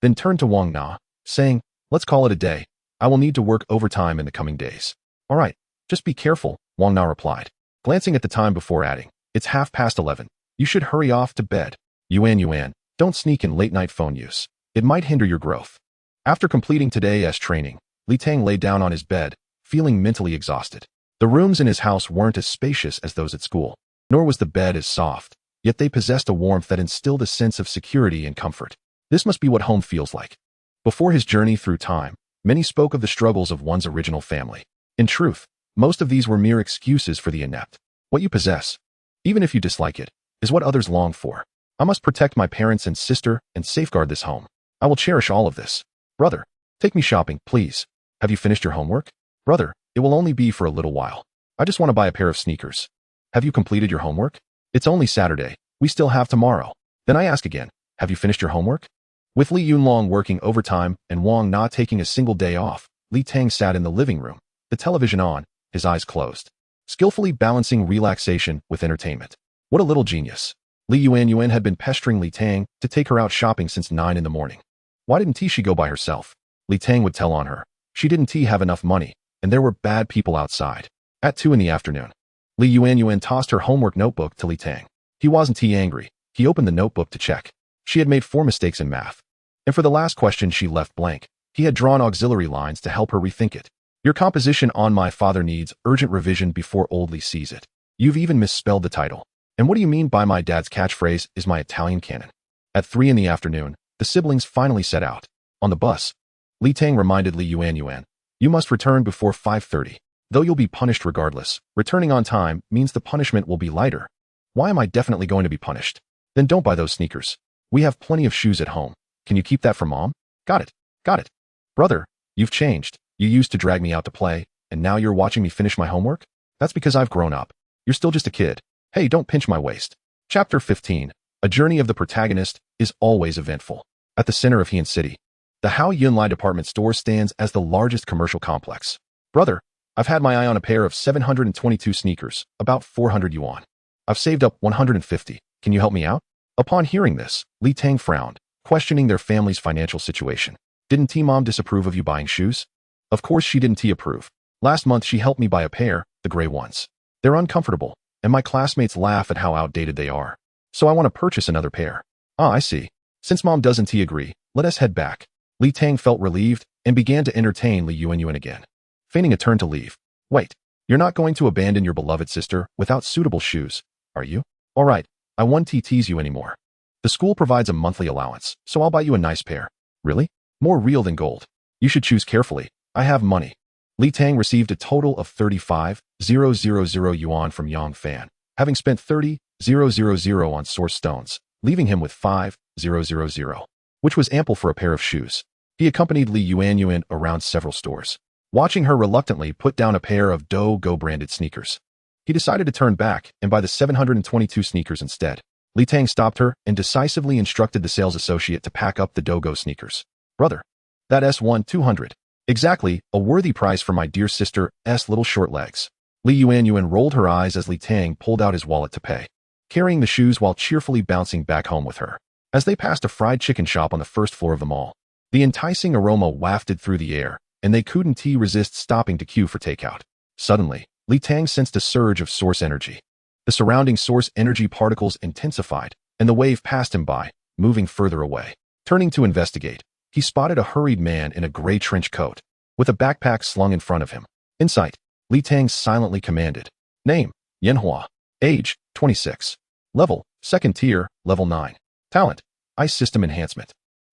then turned to Wang Na, saying, let's call it a day. I will need to work overtime in the coming days. All right, just be careful, Wang Na replied, glancing at the time before adding, it's 11:30. You should hurry off to bed. Yuanyuan, don't sneak in late-night phone use. It might hinder your growth. After completing today's training, Li Tang lay down on his bed, feeling mentally exhausted. The rooms in his house weren't as spacious as those at school, nor was the bed as soft, yet they possessed a warmth that instilled a sense of security and comfort. This must be what home feels like. Before his journey through time, many spoke of the struggles of one's original family. In truth, most of these were mere excuses for the inept. What you possess, even if you dislike it, is what others long for. I must protect my parents and sister and safeguard this home. I will cherish all of this. Brother, take me shopping, please. Have you finished your homework? Brother, it will only be for a little while. I just want to buy a pair of sneakers. Have you completed your homework? It's only Saturday. We still have tomorrow. Then I ask again, have you finished your homework? With Li Yunlong working overtime and Wang Na taking a single day off, Li Tang sat in the living room, the television on, his eyes closed, skillfully balancing relaxation with entertainment. What a little genius. Li Yuanyuan had been pestering Li Tang to take her out shopping since 9 in the morning. Why didn't she go by herself? Li Tang would tell on her. She didn't have enough money, and there were bad people outside. At 2 in the afternoon, Li Yuanyuan tossed her homework notebook to Li Tang. He wasn't angry. He opened the notebook to check. She had made 4 mistakes in math. And for the last question she left blank. He had drawn auxiliary lines to help her rethink it. Your composition on My Father needs urgent revision before Old Lee sees it. You've even misspelled the title. And what do you mean by my dad's catchphrase is my Italian canon? At 3 in the afternoon, the siblings finally set out. On the bus, Li Tang reminded Li Yuanyuan, you must return before 5:30. Though you'll be punished regardless, returning on time means the punishment will be lighter. Why am I definitely going to be punished? Then don't buy those sneakers. We have plenty of shoes at home. Can you keep that for Mom? Got it. Got it. Brother, you've changed. You used to drag me out to play, and now you're watching me finish my homework? That's because I've grown up. You're still just a kid. Hey, don't pinch my waist. Chapter 15. A journey of the protagonist is always eventful. At the center of Heian City, the Hao Yunlai department store stands as the largest commercial complex. Brother, I've had my eye on a pair of 722 sneakers, about 400 yuan. I've saved up 150. Can you help me out? Upon hearing this, Li Tang frowned, questioning their family's financial situation. Didn't Mom disapprove of you buying shoes? Of course she didn't approve. Last month she helped me buy a pair, the gray ones. They're uncomfortable, and my classmates laugh at how outdated they are. So I want to purchase another pair. Ah, I see. Since Mom doesn't agree, let us head back. Li Tang felt relieved and began to entertain Li Yuanyuan again, feigning a turn to leave. Wait, you're not going to abandon your beloved sister without suitable shoes, are you? All right, I won't tease you anymore. The school provides a monthly allowance, so I'll buy you a nice pair. Really? More real than gold. You should choose carefully. I have money. Li Tang received a total of 35,000 yuan from Yang Fan, having spent 30,000 on source stones, leaving him with 5,000, which was ample for a pair of shoes. He accompanied Li Yuanyuan around several stores, watching her reluctantly put down a pair of Go branded sneakers. He decided to turn back and buy the 722 sneakers instead. Li Tang stopped her and decisively instructed the sales associate to pack up the Go sneakers. Brother, that S1 200. Exactly, a worthy price for my dear sister's little short legs. Li Yuanyuan rolled her eyes as Li Tang pulled out his wallet to pay, carrying the shoes while cheerfully bouncing back home with her. As they passed a fried chicken shop on the first floor of the mall, the enticing aroma wafted through the air, and they couldn't resist stopping to queue for takeout. Suddenly, Li Tang sensed a surge of source energy. The surrounding source energy particles intensified, and the wave passed him by, moving further away. Turning to investigate, he spotted a hurried man in a gray trench coat, with a backpack slung in front of him. In sight, Li Tang silently commanded. Name, Yanhua. Age, 26. Level, 2nd tier, level 9. Talent, Ice System Enhancement.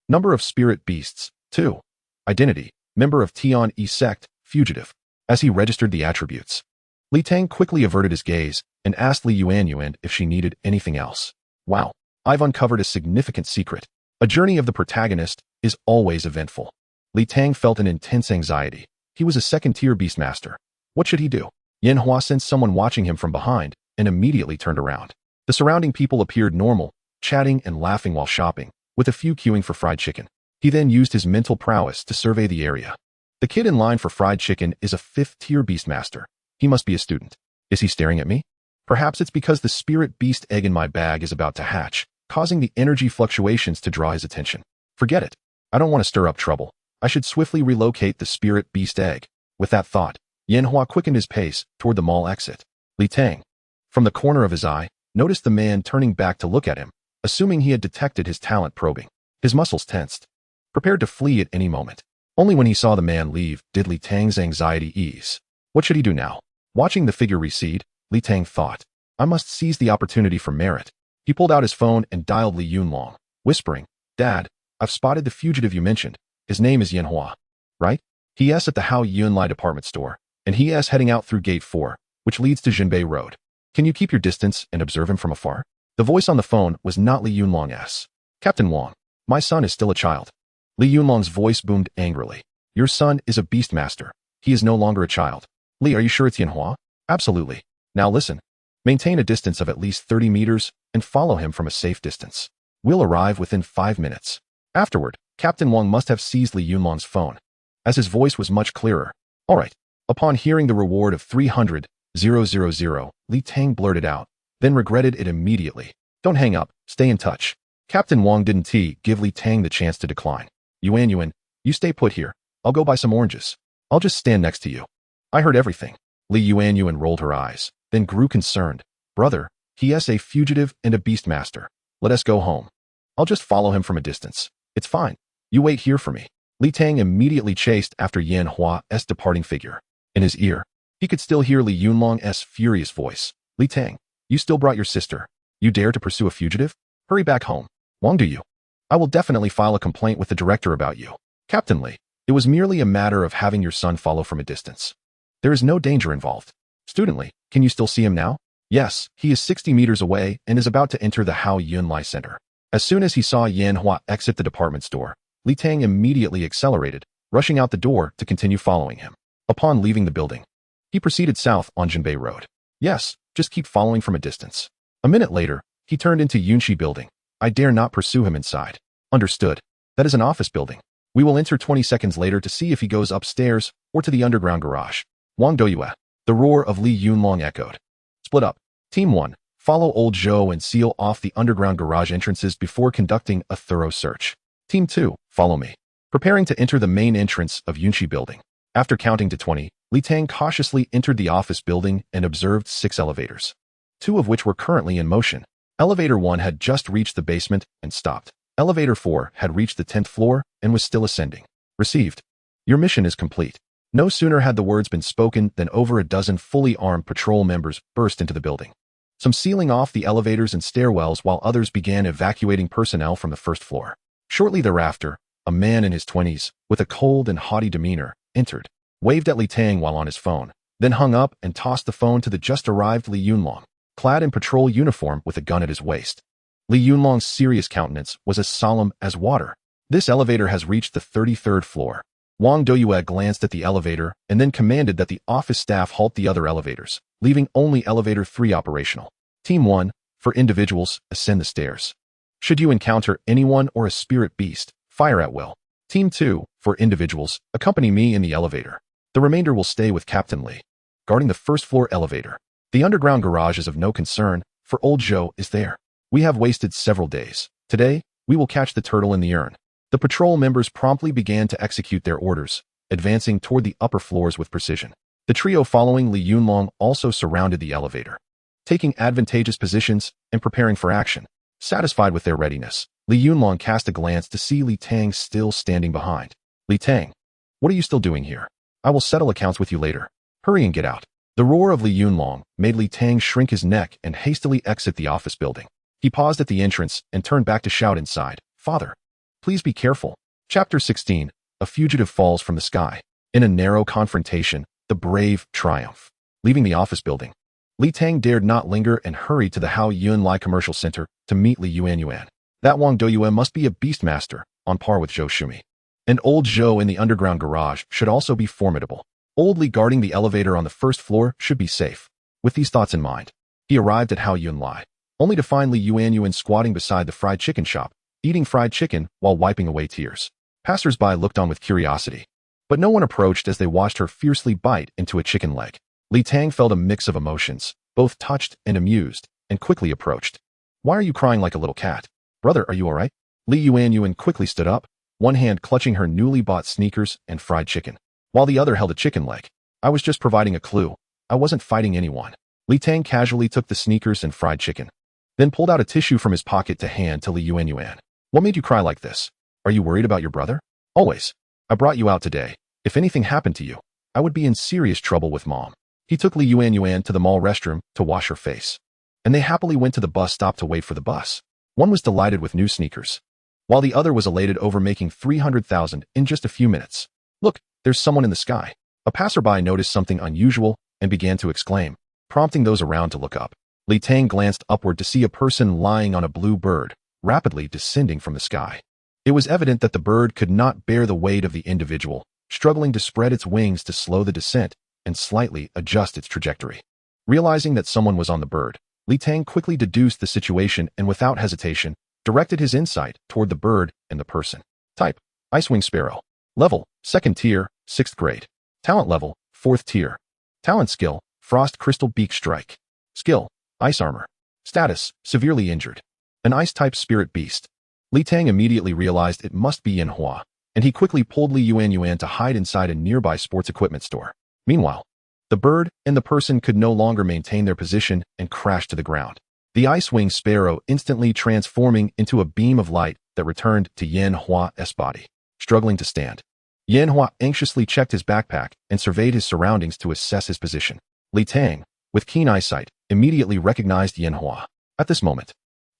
Number of Spirit Beasts, 2. Identity, member of Tian E Sect, fugitive. As he registered the attributes, Li Tang quickly averted his gaze and asked Li Yuanyuan if she needed anything else. Wow, I've uncovered a significant secret. A journey of the protagonist is always eventful. Li Tang felt an intense anxiety. He was a 2nd-tier Beastmaster. What should he do? Yanhua sensed someone watching him from behind and immediately turned around. The surrounding people appeared normal, chatting and laughing while shopping, with a few queuing for fried chicken. He then used his mental prowess to survey the area. The kid in line for fried chicken is a 5th-tier Beastmaster. He must be a student. Is he staring at me? Perhaps it's because the spirit beast egg in my bag is about to hatch, causing the energy fluctuations to draw his attention. Forget it. I don't want to stir up trouble. I should swiftly relocate the spirit beast egg. With that thought, Yanhua quickened his pace toward the mall exit. Li Tang, from the corner of his eye, noticed the man turning back to look at him, assuming he had detected his talent probing. His muscles tensed, prepared to flee at any moment. Only when he saw the man leave did Li Tang's anxiety ease. What should he do now? Watching the figure recede, Li Tang thought, I must seize the opportunity for merit. He pulled out his phone and dialed Li Yunlong, whispering, Dad, I've spotted the fugitive you mentioned. His name is Yanhua, right? He is at the Hao Yunlai department store, and he is heading out through Gate 4, which leads to Jinbei Road. Can you keep your distance and observe him from afar? The voice on the phone was not Li Yunlong's. Captain Wang, my son is still a child. Li Yunlong's voice boomed angrily. Your son is a Beastmaster. He is no longer a child. Li, are you sure it's Yanhua? Absolutely. Now listen. Maintain a distance of at least 30 meters and follow him from a safe distance. We'll arrive within 5 minutes. Afterward, Captain Wang must have seized Li Yunlong's phone, as his voice was much clearer. All right. Upon hearing the reward of 300,000, Li Tang blurted out, then regretted it immediately. Don't hang up. Stay in touch. Captain Wang didn't give Li Tang the chance to decline. Yuanyuan, you stay put here. I'll go buy some oranges. I'll just stand next to you. I heard everything. Li Yuanyuan rolled her eyes, then grew concerned. Brother, he is a fugitive and a Beastmaster. Let us go home. I'll just follow him from a distance. It's fine. You wait here for me. Li Tang immediately chased after Yanhua's departing figure. In his ear, he could still hear Li Yunlong's furious voice. Li Tang, you still brought your sister. You dare to pursue a fugitive? Hurry back home. Wang do you? I will definitely file a complaint with the director about you. Captain Li, it was merely a matter of having your son follow from a distance. There is no danger involved. Student Li, can you still see him now? Yes, he is 60 meters away and is about to enter the Hao Yunlai Center. As soon as he saw Yanhua exit the department store, Li Tang immediately accelerated, rushing out the door to continue following him. Upon leaving the building, he proceeded south on Jinbei Road. Yes, just keep following from a distance. A minute later, he turned into Yunshi Building. I dare not pursue him inside. Understood. That is an office building. We will enter 20 seconds later to see if he goes upstairs or to the underground garage. Wang Doyue. The roar of Li Yunlong echoed. Split up. Team 1, follow Old Zhou and seal off the underground garage entrances before conducting a thorough search. Team 2, follow me. Preparing to enter the main entrance of Yunshi Building. After counting to 20, Li Tang cautiously entered the office building and observed 6 elevators, 2 of which were currently in motion. Elevator 1 had just reached the basement and stopped. Elevator 4 had reached the 10th floor and was still ascending. Received. Your mission is complete. No sooner had the words been spoken than over a dozen fully armed patrol members burst into the building. Some sealing off the elevators and stairwells while others began evacuating personnel from the first floor. Shortly thereafter, a man in his 20s, with a cold and haughty demeanor, entered, waved at Li Tang while on his phone, then hung up and tossed the phone to the just-arrived Li Yunlong, clad in patrol uniform with a gun at his waist. Li Yunlong's serious countenance was as solemn as water. This elevator has reached the 33rd floor. Wang Doyue glanced at the elevator and then commanded that the office staff halt the other elevators, leaving only elevator 3 operational. Team 1, for individuals, ascend the stairs. Should you encounter anyone or a spirit beast, fire at will. Team 2, for individuals, accompany me in the elevator. The remainder will stay with Captain Li. Guarding the first floor elevator. The underground garage is of no concern, for old Zhou is there. We have wasted several days. Today, we will catch the turtle in the urn. The patrol members promptly began to execute their orders, advancing toward the upper floors with precision. The trio following Li Yunlong also surrounded the elevator, taking advantageous positions and preparing for action. Satisfied with their readiness, Li Yunlong cast a glance to see Li Tang still standing behind. Li Tang, what are you still doing here? I will settle accounts with you later. Hurry and get out. The roar of Li Yunlong made Li Tang shrink his neck and hastily exit the office building. He paused at the entrance and turned back to shout inside, "Father, please be careful." Chapter 16, A Fugitive Falls from the Sky. In a narrow confrontation, the brave triumph. Leaving the office building, Li Tang dared not linger and hurried to the Hao Yunlai Commercial Center to meet Li Yuanyuan. That Wang Doyue must be a Beastmaster, on par with Zhou Shumi. And old Zhou in the underground garage should also be formidable. Old Li guarding the elevator on the first floor should be safe. With these thoughts in mind, he arrived at Hao Yunlai, only to find Li Yuanyuan squatting beside the fried chicken shop, eating fried chicken while wiping away tears. Passers-by looked on with curiosity, but no one approached as they watched her fiercely bite into a chicken leg. Li Tang felt a mix of emotions, both touched and amused, and quickly approached. "Why are you crying like a little cat? Brother, are you all right?" Li Yuanyuan quickly stood up, one hand clutching her newly bought sneakers and fried chicken, while the other held a chicken leg. "I was just providing a clue. I wasn't fighting anyone." Li Tang casually took the sneakers and fried chicken, then pulled out a tissue from his pocket to hand to Li Yuanyuan. "What made you cry like this? Are you worried about your brother?" "Always. I brought you out today. If anything happened to you, I would be in serious trouble with Mom." He took Li Yuanyuan to the mall restroom to wash her face, and they happily went to the bus stop to wait for the bus. One was delighted with new sneakers, while the other was elated over making 300,000 in just a few minutes. "Look, there's someone in the sky." A passerby noticed something unusual and began to exclaim, prompting those around to look up. Li Tang glanced upward to see a person lying on a blue bird, rapidly descending from the sky. It was evident that the bird could not bear the weight of the individual, struggling to spread its wings to slow the descent and slightly adjust its trajectory. Realizing that someone was on the bird, Li Tang quickly deduced the situation and without hesitation, directed his insight toward the bird and the person. Type: Icewing Sparrow. Level: 2nd tier, 6th grade. Talent level: 4th tier. Talent skill: Frost Crystal Beak Strike. Skill: Ice Armor. Status: Severely injured. An ice-type spirit beast. Li Tang immediately realized it must be Yanhua, and he quickly pulled Li Yuanyuan to hide inside a nearby sports equipment store. Meanwhile, the bird and the person could no longer maintain their position and crashed to the ground. The Icewing Sparrow instantly transforming into a beam of light that returned to Yanhua's body. Struggling to stand, Yanhua anxiously checked his backpack and surveyed his surroundings to assess his position. Li Tang, with keen eyesight, immediately recognized Yanhua. At this moment,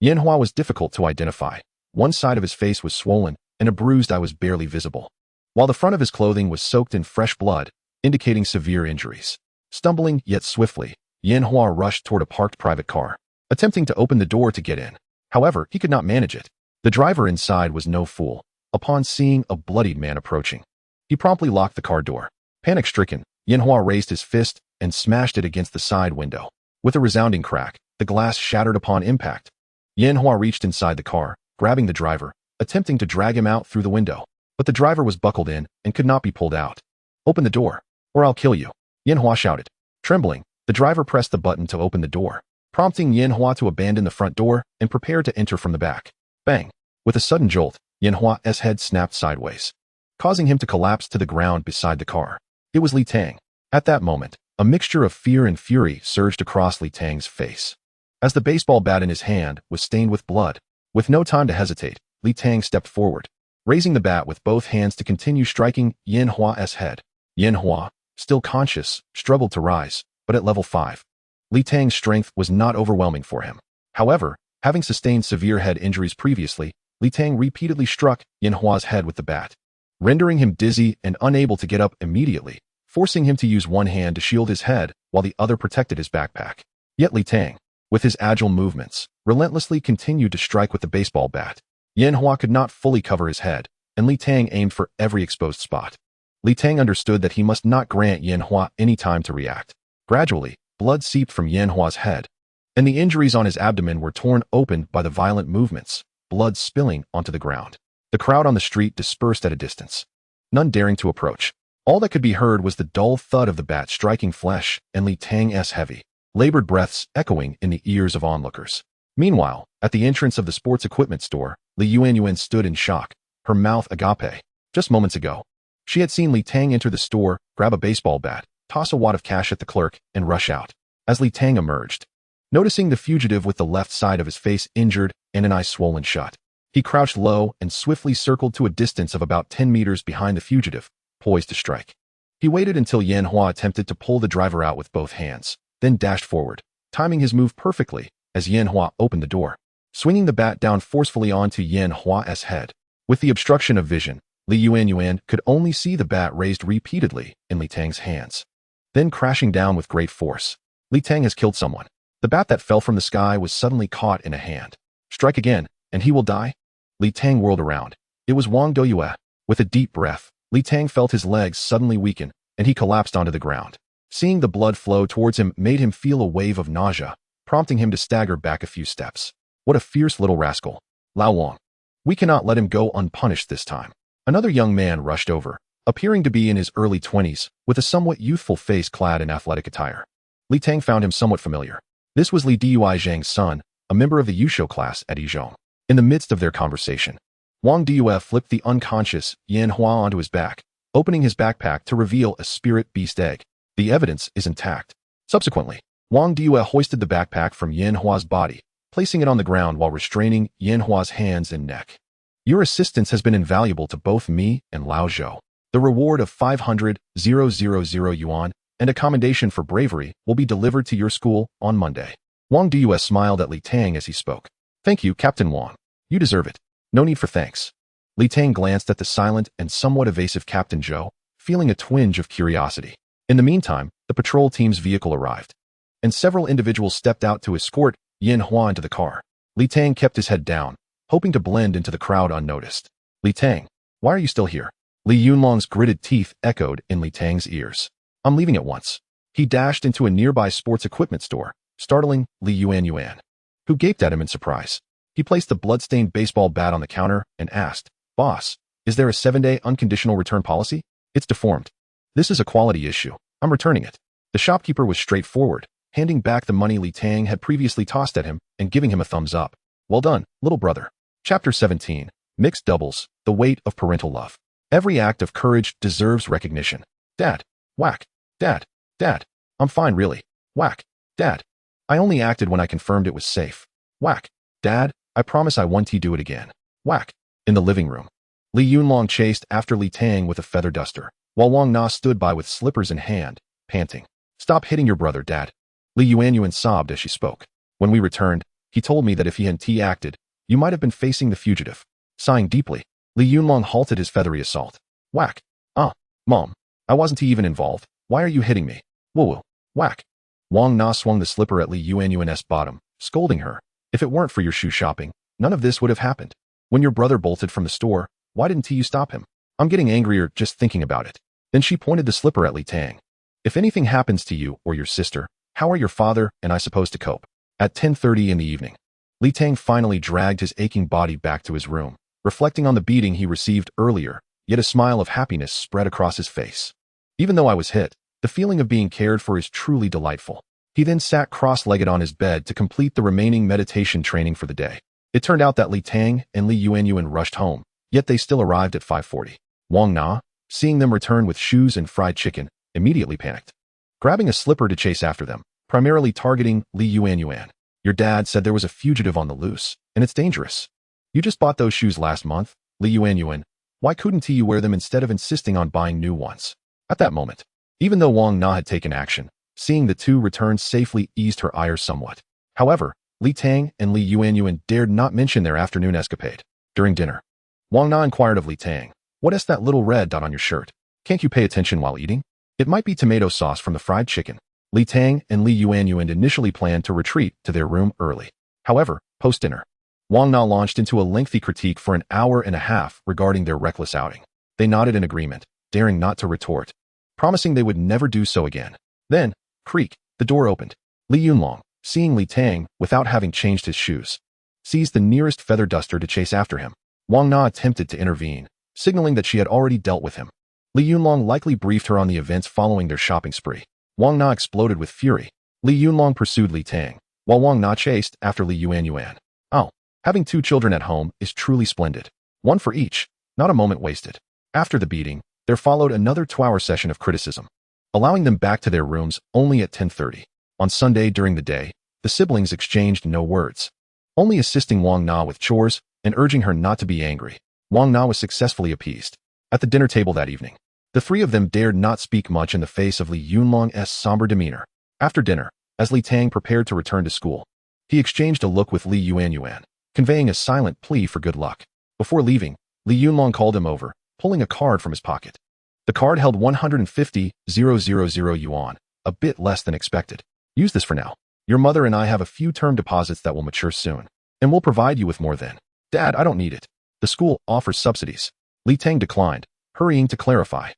Yanhua was difficult to identify. One side of his face was swollen, and a bruised eye was barely visible, while the front of his clothing was soaked in fresh blood, indicating severe injuries. Stumbling yet swiftly, Yanhua rushed toward a parked private car, attempting to open the door to get in. However, he could not manage it. The driver inside was no fool. Upon seeing a bloodied man approaching, he promptly locked the car door. Panic-stricken, Yanhua raised his fist and smashed it against the side window. With a resounding crack, the glass shattered upon impact. Yanhua reached inside the car, grabbing the driver, attempting to drag him out through the window. But the driver was buckled in and could not be pulled out. "Open the door, or I'll kill you," Yanhua shouted. Trembling, the driver pressed the button to open the door, prompting Yanhua to abandon the front door and prepare to enter from the back. Bang! With a sudden jolt, Yanhua's head snapped sideways, causing him to collapse to the ground beside the car. It was Li Tang. At that moment, a mixture of fear and fury surged across Li Tang's face, as the baseball bat in his hand was stained with blood. With no time to hesitate, Li Tang stepped forward, raising the bat with both hands to continue striking Yanhua's head. Yanhua, still conscious, struggled to rise, but at level 5, Li Tang's strength was not overwhelming for him. However, having sustained severe head injuries previously, Li Tang repeatedly struck Yanhua's head with the bat, rendering him dizzy and unable to get up immediately, forcing him to use one hand to shield his head while the other protected his backpack. Yet Li Tang, with his agile movements, relentlessly continued to strike with the baseball bat. Yanhua could not fully cover his head, and Li Tang aimed for every exposed spot. Li Tang understood that he must not grant Yanhua any time to react. Gradually, blood seeped from Yanhua's head, and the injuries on his abdomen were torn open by the violent movements, blood spilling onto the ground. The crowd on the street dispersed at a distance, none daring to approach. All that could be heard was the dull thud of the bat striking flesh and Li Tang's heavy, labored breaths echoing in the ears of onlookers. Meanwhile, at the entrance of the sports equipment store, Li Yuanyuan stood in shock, her mouth agape. Just moments ago, she had seen Li Tang enter the store, grab a baseball bat, toss a wad of cash at the clerk, and rush out. As Li Tang emerged, noticing the fugitive with the left side of his face injured and an eye swollen shut, he crouched low and swiftly circled to a distance of about 10 meters behind the fugitive, poised to strike. He waited until Yanhua attempted to pull the driver out with both hands, then dashed forward, timing his move perfectly as Yanhua opened the door, swinging the bat down forcefully onto Yanhua's head. With the obstruction of vision, Li Yuanyuan could only see the bat raised repeatedly in Li Tang's hands, then crashing down with great force. Li Tang has killed someone. The bat that fell from the sky was suddenly caught in a hand. Strike again, and he will die? Li Tang whirled around. It was Wang Doyue. With a deep breath, Li Tang felt his legs suddenly weaken, and he collapsed onto the ground. Seeing the blood flow towards him made him feel a wave of nausea, prompting him to stagger back a few steps. What a fierce little rascal. Lao Wang. We cannot let him go unpunished this time. Another young man rushed over, appearing to be in his early 20s, with a somewhat youthful face clad in athletic attire. Li Tang found him somewhat familiar. This was Li Dui Zhang's son, a member of the Yusho class at Yizhong. In the midst of their conversation, Wang Due flipped the unconscious Yanhua onto his back, opening his backpack to reveal a spirit beast egg. The evidence is intact. Subsequently, Wang Due hoisted the backpack from Yanhua's body, placing it on the ground while restraining Yanhua's hands and neck. Your assistance has been invaluable to both me and Lao Zhou. The reward of 500,000 yuan and a commendation for bravery will be delivered to your school on Monday. Wang Due smiled at Li Tang as he spoke. Thank you, Captain Wang. You deserve it. No need for thanks. Li Tang glanced at the silent and somewhat evasive Captain Zhou, feeling a twinge of curiosity. In the meantime, the patrol team's vehicle arrived, and several individuals stepped out to escort Yanhua into the car. Li Tang kept his head down, hoping to blend into the crowd unnoticed. Li Tang, why are you still here? Li Yunlong's gritted teeth echoed in Li Tang's ears. I'm leaving at once. He dashed into a nearby sports equipment store, startling Li Yuanyuan, who gaped at him in surprise. He placed the blood-stained baseball bat on the counter and asked, Boss, is there a 7-day unconditional return policy? It's deformed. This is a quality issue. I'm returning it. The shopkeeper was straightforward, handing back the money Li Tang had previously tossed at him and giving him a thumbs up. Well done, little brother. Chapter 17. Mixed Doubles, The Weight of Parental Love. Every act of courage deserves recognition. Dad. Whack. Dad. Dad. I'm fine, really. Whack. Dad. I only acted when I confirmed it was safe. Whack. Dad, I promise I won't do it again. Whack. In the living room, Li Yunlong chased after Li Tang with a feather duster, while Wang Na stood by with slippers in hand, panting. Stop hitting your brother, Dad. Li Yuanyuan sobbed as she spoke. When we returned, he told me that if he hadn't acted, you might have been facing the fugitive. Sighing deeply, Li Yunlong halted his feathery assault. Whack. Mom. I wasn't even involved. Why are you hitting me? Woo-woo. Whack. Wang Na swung the slipper at Li Yuanyuan's bottom, scolding her. If it weren't for your shoe shopping, none of this would have happened. When your brother bolted from the store, why didn't you stop him? I'm getting angrier just thinking about it. Then she pointed the slipper at Li Tang. If anything happens to you or your sister, how are your father and I supposed to cope? At 10:30 in the evening, Li Tang finally dragged his aching body back to his room, reflecting on the beating he received earlier, yet a smile of happiness spread across his face. Even though I was hit, the feeling of being cared for is truly delightful. He then sat cross-legged on his bed to complete the remaining meditation training for the day. It turned out that Li Tang and Li Yuanyuan rushed home, yet they still arrived at 5:40. Wang Na, seeing them return with shoes and fried chicken, immediately panicked, grabbing a slipper to chase after them, primarily targeting Li Yuanyuan. Your dad said there was a fugitive on the loose, and it's dangerous. You just bought those shoes last month, Li Yuanyuan. Why couldn't you wear them instead of insisting on buying new ones? At that moment, even though Wang Na had taken action, seeing the two return safely eased her ire somewhat. However, Li Tang and Li Yuanyuan dared not mention their afternoon escapade. During dinner, Wang Na inquired of Li Tang, What is that little red dot on your shirt? Can't you pay attention while eating? It might be tomato sauce from the fried chicken. Li Tang and Li Yuanyuan initially planned to retreat to their room early. However, post-dinner, Wang Na launched into a lengthy critique for an hour and a half regarding their reckless outing. They nodded in agreement, daring not to retort, promising they would never do so again. Then, creak, the door opened. Li Yunlong, seeing Li Tang without having changed his shoes, seized the nearest feather duster to chase after him. Wang Na attempted to intervene, signaling that she had already dealt with him. Li Yunlong likely briefed her on the events following their shopping spree. Wang Na exploded with fury. Li Yunlong pursued Li Tang, while Wang Na chased after Li Yuanyuan. Oh, having 2 children at home is truly splendid. One for each, not a moment wasted. After the beating, there followed another 2-hour session of criticism, allowing them back to their rooms only at 10:30. On Sunday during the day, the siblings exchanged no words, only assisting Wang Na with chores and urging her not to be angry. Wang Na was successfully appeased. At the dinner table that evening, the 3 of them dared not speak much in the face of Li Yunlong's somber demeanor. After dinner, as Li Tang prepared to return to school, he exchanged a look with Li Yuanyuan, conveying a silent plea for good luck. Before leaving, Li Yunlong called him over, pulling a card from his pocket. The card held 150,000 yuan, a bit less than expected. Use this for now. Your mother and I have a few term deposits that will mature soon, and we'll provide you with more then. Dad, I don't need it. The school offers subsidies. Li Tang declined, hurrying to clarify.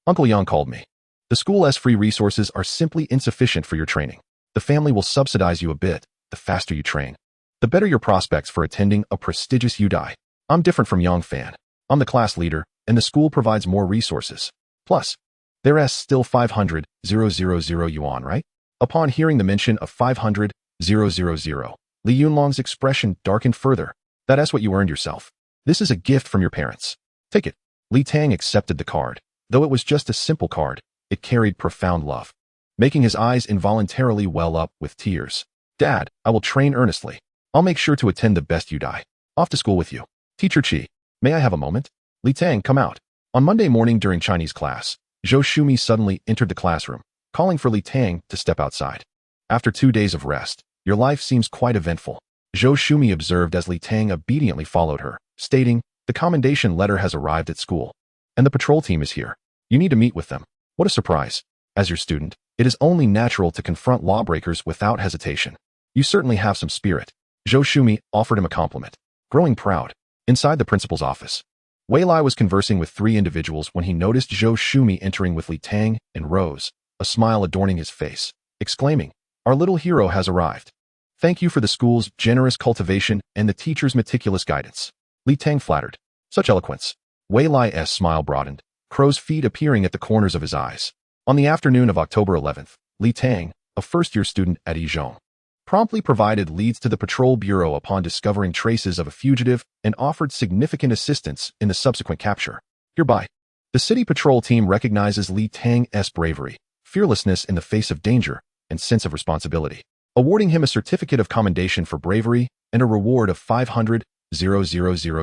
Uncle Yang called me. The school's free resources are simply insufficient for your training. The family will subsidize you a bit. The faster you train, the better your prospects for attending a prestigious UDI. I'm different from Yang Fan. I'm the class leader, and the school provides more resources. Plus, there's still 500,000 yuan, right? Upon hearing the mention of 500,000, Li Yunlong's expression darkened further. That's what you earned yourself. This is a gift from your parents. Take it. Li Tang accepted the card. Though it was just a simple card, it carried profound love, making his eyes involuntarily well up with tears. Dad, I will train earnestly. I'll make sure to attend the best UDI. Off to school with you. Teacher Qi, may I have a moment? Li Tang, come out. On Monday morning during Chinese class, Zhou Shumi suddenly entered the classroom, calling for Li Tang to step outside. After 2 days of rest, your life seems quite eventful. Zhou Shumi observed as Li Tang obediently followed her, stating, the commendation letter has arrived at school, and the patrol team is here. You need to meet with them. What a surprise. As your student, it is only natural to confront lawbreakers without hesitation. You certainly have some spirit. Zhou Shumi offered him a compliment, growing proud. Inside the principal's office, Wei Lai was conversing with 3 individuals when he noticed Zhou Shumi entering with Li Tang and rose, a smile adorning his face, exclaiming, our little hero has arrived. Thank you for the school's generous cultivation and the teacher's meticulous guidance. Li Tang flattered. Such eloquence. Wei Lai's smile broadened, crow's feet appearing at the corners of his eyes. On the afternoon of October 11th, Li Tang, a first-year student at Yizhong, promptly provided leads to the patrol bureau upon discovering traces of a fugitive and offered significant assistance in the subsequent capture. Hereby, the city patrol team recognizes Li Tang's bravery, fearlessness in the face of danger, and sense of responsibility, awarding him a certificate of commendation for bravery and a reward of 500,000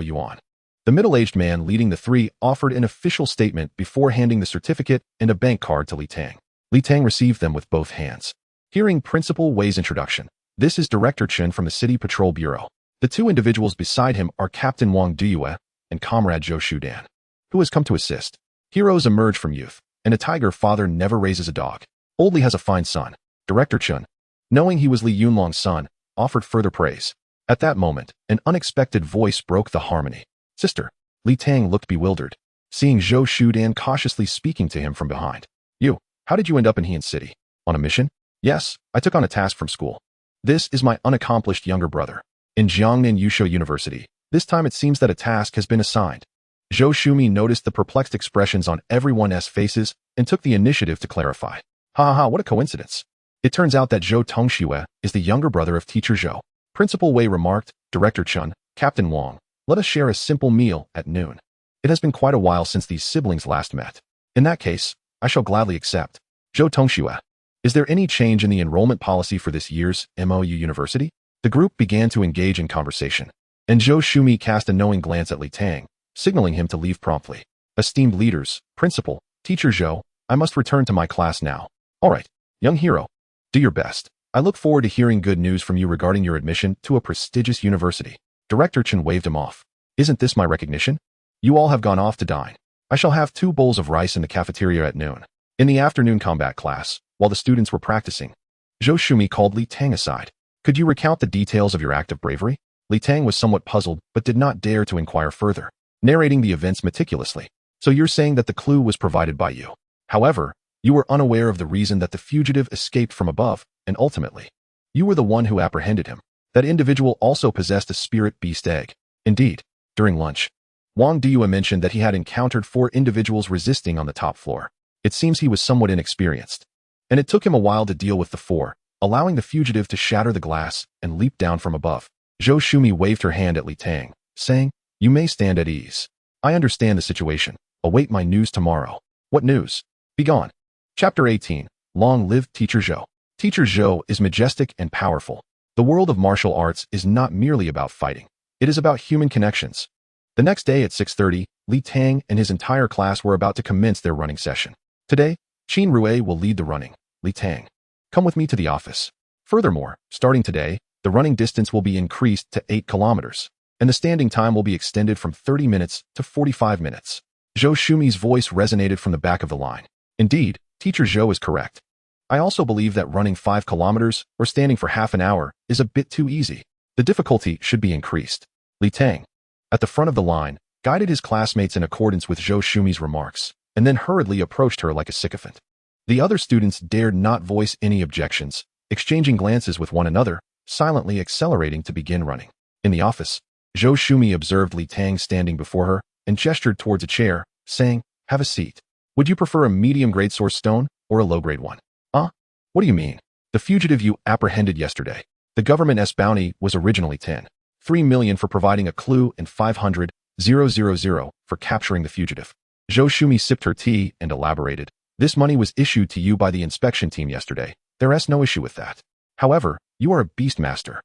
yuan. The middle-aged man leading the 3 offered an official statement before handing the certificate and a bank card to Li Tang. Li Tang received them with both hands. Hearing Principal Wei's introduction, this is Director Chen from the City Patrol Bureau. The 2 individuals beside him are Captain Wang Duyue and Comrade Zhou Shudan, who has come to assist. Heroes emerge from youth, and a tiger father never raises a dog. Old Li has a fine son. Director Chen, knowing he was Li Yunlong's son, offered further praise. At that moment, an unexpected voice broke the harmony. Sister. Li Tang looked bewildered, seeing Zhou Shudan cautiously speaking to him from behind. You, how did you end up in Heian City? On a mission? Yes, I took on a task from school. This is my unaccomplished younger brother. In Jiangnan Yusho University, this time it seems that a task has been assigned. Zhou Shumi noticed the perplexed expressions on everyone's faces and took the initiative to clarify. What a coincidence. It turns out that Zhou Tongxue is the younger brother of Teacher Zhou. Principal Wei remarked, Director Chen, Captain Wang, let us share a simple meal at noon. It has been quite a while since these siblings last met. In that case, I shall gladly accept. Zhou Tongxue, is there any change in the enrollment policy for this year's MOU University? The group began to engage in conversation, and Zhou Shumi cast a knowing glance at Li Tang, signaling him to leave promptly. Esteemed leaders, Principal, Teacher Zhou, I must return to my class now. All right, young hero, do your best. I look forward to hearing good news from you regarding your admission to a prestigious university. Director Chen waved him off. Isn't this my recognition? You all have gone off to dine. I shall have 2 bowls of rice in the cafeteria at noon. In the afternoon combat class, while the students were practicing, Zhou Shumi called Li Tang aside. Could you recount the details of your act of bravery? Li Tang was somewhat puzzled but did not dare to inquire further, narrating the events meticulously. So you're saying that the clue was provided by you. However, you were unaware of the reason that the fugitive escaped from above, and ultimately, you were the one who apprehended him. That individual also possessed a spirit beast egg. Indeed, during lunch, Wang Diyue mentioned that he had encountered 4 individuals resisting on the top floor. It seems he was somewhat inexperienced, and it took him a while to deal with the 4, allowing the fugitive to shatter the glass and leap down from above. Zhou Shumi waved her hand at Li Tang, saying, "You may stand at ease. I understand the situation. Await my news tomorrow." What news? Begone. Chapter 18. Long live Teacher Zhou. Teacher Zhou is majestic and powerful. The world of martial arts is not merely about fighting. It is about human connections. The next day at 6:30, Li Tang and his entire class were about to commence their running session. Today, Qin Rue will lead the running. Li Tang, come with me to the office. Furthermore, starting today, the running distance will be increased to 8 kilometers, and the standing time will be extended from 30 minutes to 45 minutes. Zhou Shumi's voice resonated from the back of the line. Indeed, Teacher Zhou is correct. I also believe that running 5 kilometers or standing for half an hour is a bit too easy. The difficulty should be increased. Li Tang, at the front of the line, guided his classmates in accordance with Zhou Shumi's remarks, and then hurriedly approached her like a sycophant. The other students dared not voice any objections, exchanging glances with one another, silently accelerating to begin running. In the office, Zhou Shumi observed Li Tang standing before her and gestured towards a chair, saying, "Have a seat. Would you prefer a medium-grade source stone or a low-grade one?" What do you mean? The fugitive you apprehended yesterday. The government's bounty was originally 3 million for providing a clue and 500,000 for capturing the fugitive. Zhou Shumi sipped her tea and elaborated. This money was issued to you by the inspection team yesterday. There is no issue with that. However, you are a Beastmaster.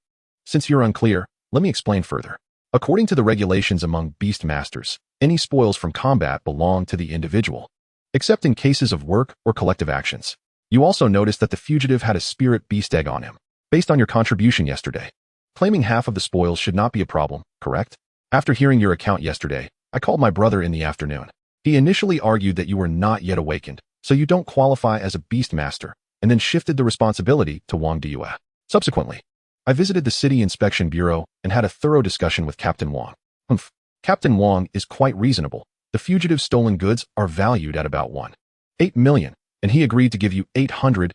Since you're unclear, let me explain further. According to the regulations among Beastmasters, any spoils from combat belong to the individual, except in cases of work or collective actions. You also noticed that the fugitive had a spirit beast egg on him, based on your contribution yesterday. Claiming half of the spoils should not be a problem, correct? After hearing your account yesterday, I called my brother in the afternoon. He initially argued that you were not yet awakened, so you don't qualify as a Beastmaster, and then shifted the responsibility to Wang Diyue. Subsequently, I visited the City Inspection Bureau and had a thorough discussion with Captain Wang. Captain Wang is quite reasonable. The fugitive's stolen goods are valued at about 1.8 million, and he agreed to give you 800,000.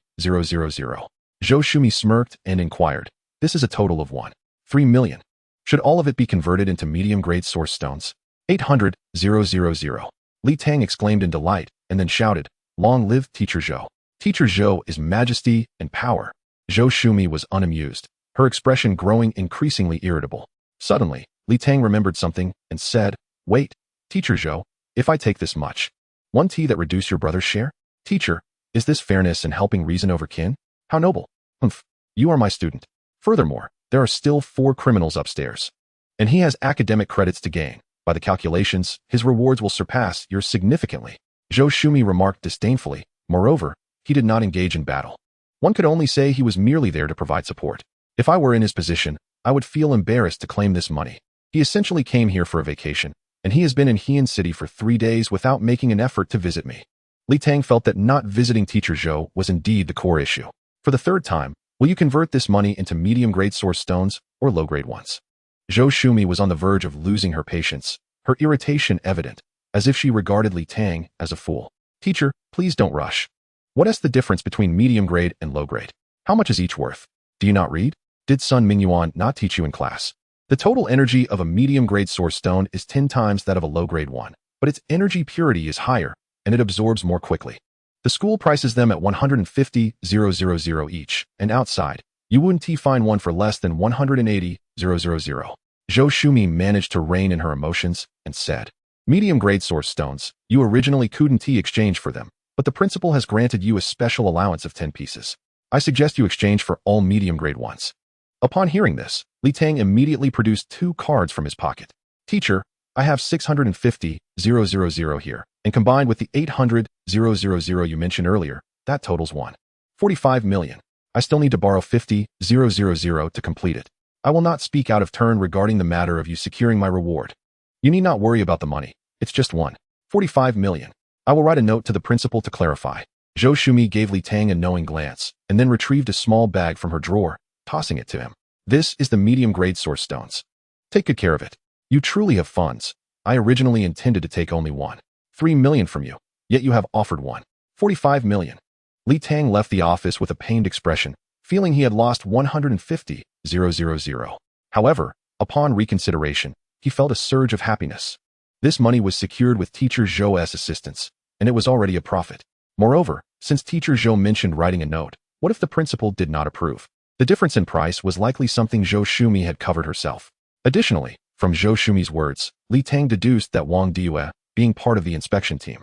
Zhou Shumi smirked and inquired, "This is a total of 1.3 million. Should all of it be converted into medium-grade source stones?" 800,000. Li Tang exclaimed in delight, and then shouted, "Long live Teacher Zhou. Teacher Zhou is majesty and power." Zhou Shumi was unamused, her expression growing increasingly irritable. Suddenly, Li Tang remembered something and said, "Wait, Teacher Zhou, if I take this much, 1 tea that reduce your brother's share? Teacher, is this fairness and helping reason over kin? How noble. You are my student. Furthermore, there are still 4 criminals upstairs, and he has academic credits to gain. By the calculations, his rewards will surpass yours significantly." Zhou Shumi remarked disdainfully. Moreover, he did not engage in battle. One could only say he was merely there to provide support. If I were in his position, I would feel embarrassed to claim this money. He essentially came here for a vacation, and he has been in Heian City for 3 days without making an effort to visit me. Li Tang felt that not visiting Teacher Zhou was indeed the core issue. For the 3rd time, will you convert this money into medium-grade source stones or low-grade ones? Zhou Shumi was on the verge of losing her patience, her irritation evident, as if she regarded Li Tang as a fool. "Teacher, please don't rush. What is the difference between medium-grade and low-grade? How much is each worth? Do you not read? Did Sun Mingyuan not teach you in class? The total energy of a medium-grade source stone is 10 times that of a low-grade one, but its energy purity is higher, and it absorbs more quickly. The school prices them at 150,000 each, and outside, you wouldn't find one for less than 180,000. Zhou Shumi managed to rein in her emotions and said, "Medium-grade source stones, you originally couldn't exchange for them, but the principal has granted you a special allowance of 10 pieces. I suggest you exchange for all medium-grade ones." Upon hearing this, Li Tang immediately produced 2 cards from his pocket. "Teacher, I have 650,000 here, and combined with the 800,000 you mentioned earlier, that totals 1.45 million. I still need to borrow 50,000 to complete it. I will not speak out of turn regarding the matter of you securing my reward. You need not worry about the money. It's just one. 45 million. I will write a note to the principal to clarify. Zhou Shumi gave Li Tang a knowing glance, and then retrieved a small bag from her drawer, tossing it to him. This is the medium-grade source stones. Take good care of it. You truly have funds. I originally intended to take only 3 million from you, yet you have offered 45 million. Li Tang left the office with a pained expression, feeling he had lost 150,000. However, upon reconsideration, he felt a surge of happiness. This money was secured with teacher Zhou's assistance, and it was already a profit. Moreover, since teacher Zhou mentioned writing a note, what if the principal did not approve? The difference in price was likely something Zhou Shumi had covered herself. Additionally, from Zhou Shumi's words, Li Tang deduced that Wang Diyue, being part of the inspection team,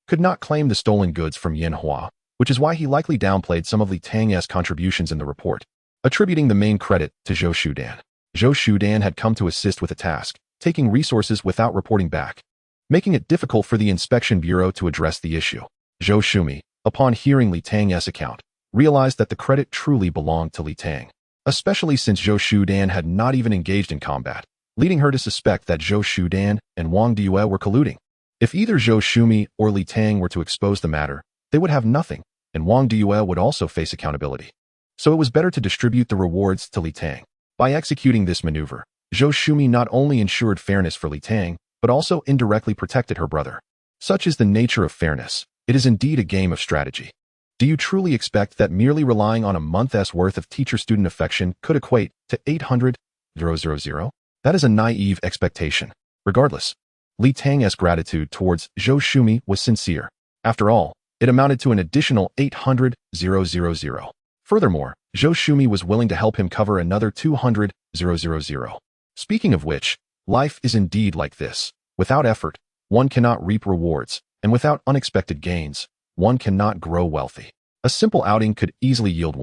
could not claim the stolen goods from Yin Hua, which is why he likely downplayed some of Li Tang's contributions in the report, attributing the main credit to Zhou Shudan. Zhou Shudan had come to assist with a task, taking resources without reporting back, making it difficult for the inspection bureau to address the issue. Zhou Shumi, upon hearing Li Tang's account, realized that the credit truly belonged to Li Tang, especially since Zhou Shudan had not even engaged in combat, leading her to suspect that Zhou Shudan and Wang Diyue were colluding. If either Zhou Shumi or Li Tang were to expose the matter, they would have nothing, and Wang Diyue would also face accountability. So it was better to distribute the rewards to Li Tang. By executing this maneuver, Zhou Shumi not only ensured fairness for Li Tang, but also indirectly protected her brother. Such is the nature of fairness. It is indeed a game of strategy. Do you truly expect that merely relying on a month's worth of teacher-student affection could equate to 800,000? That is a naive expectation. Regardless, Li Tang's gratitude towards Zhou Shumi was sincere. After all, it amounted to an additional 800,000. Furthermore, Zhou Shumi was willing to help him cover another 200,000. Speaking of which, life is indeed like this. Without effort, one cannot reap rewards, and without unexpected gains, one cannot grow wealthy. A simple outing could easily yield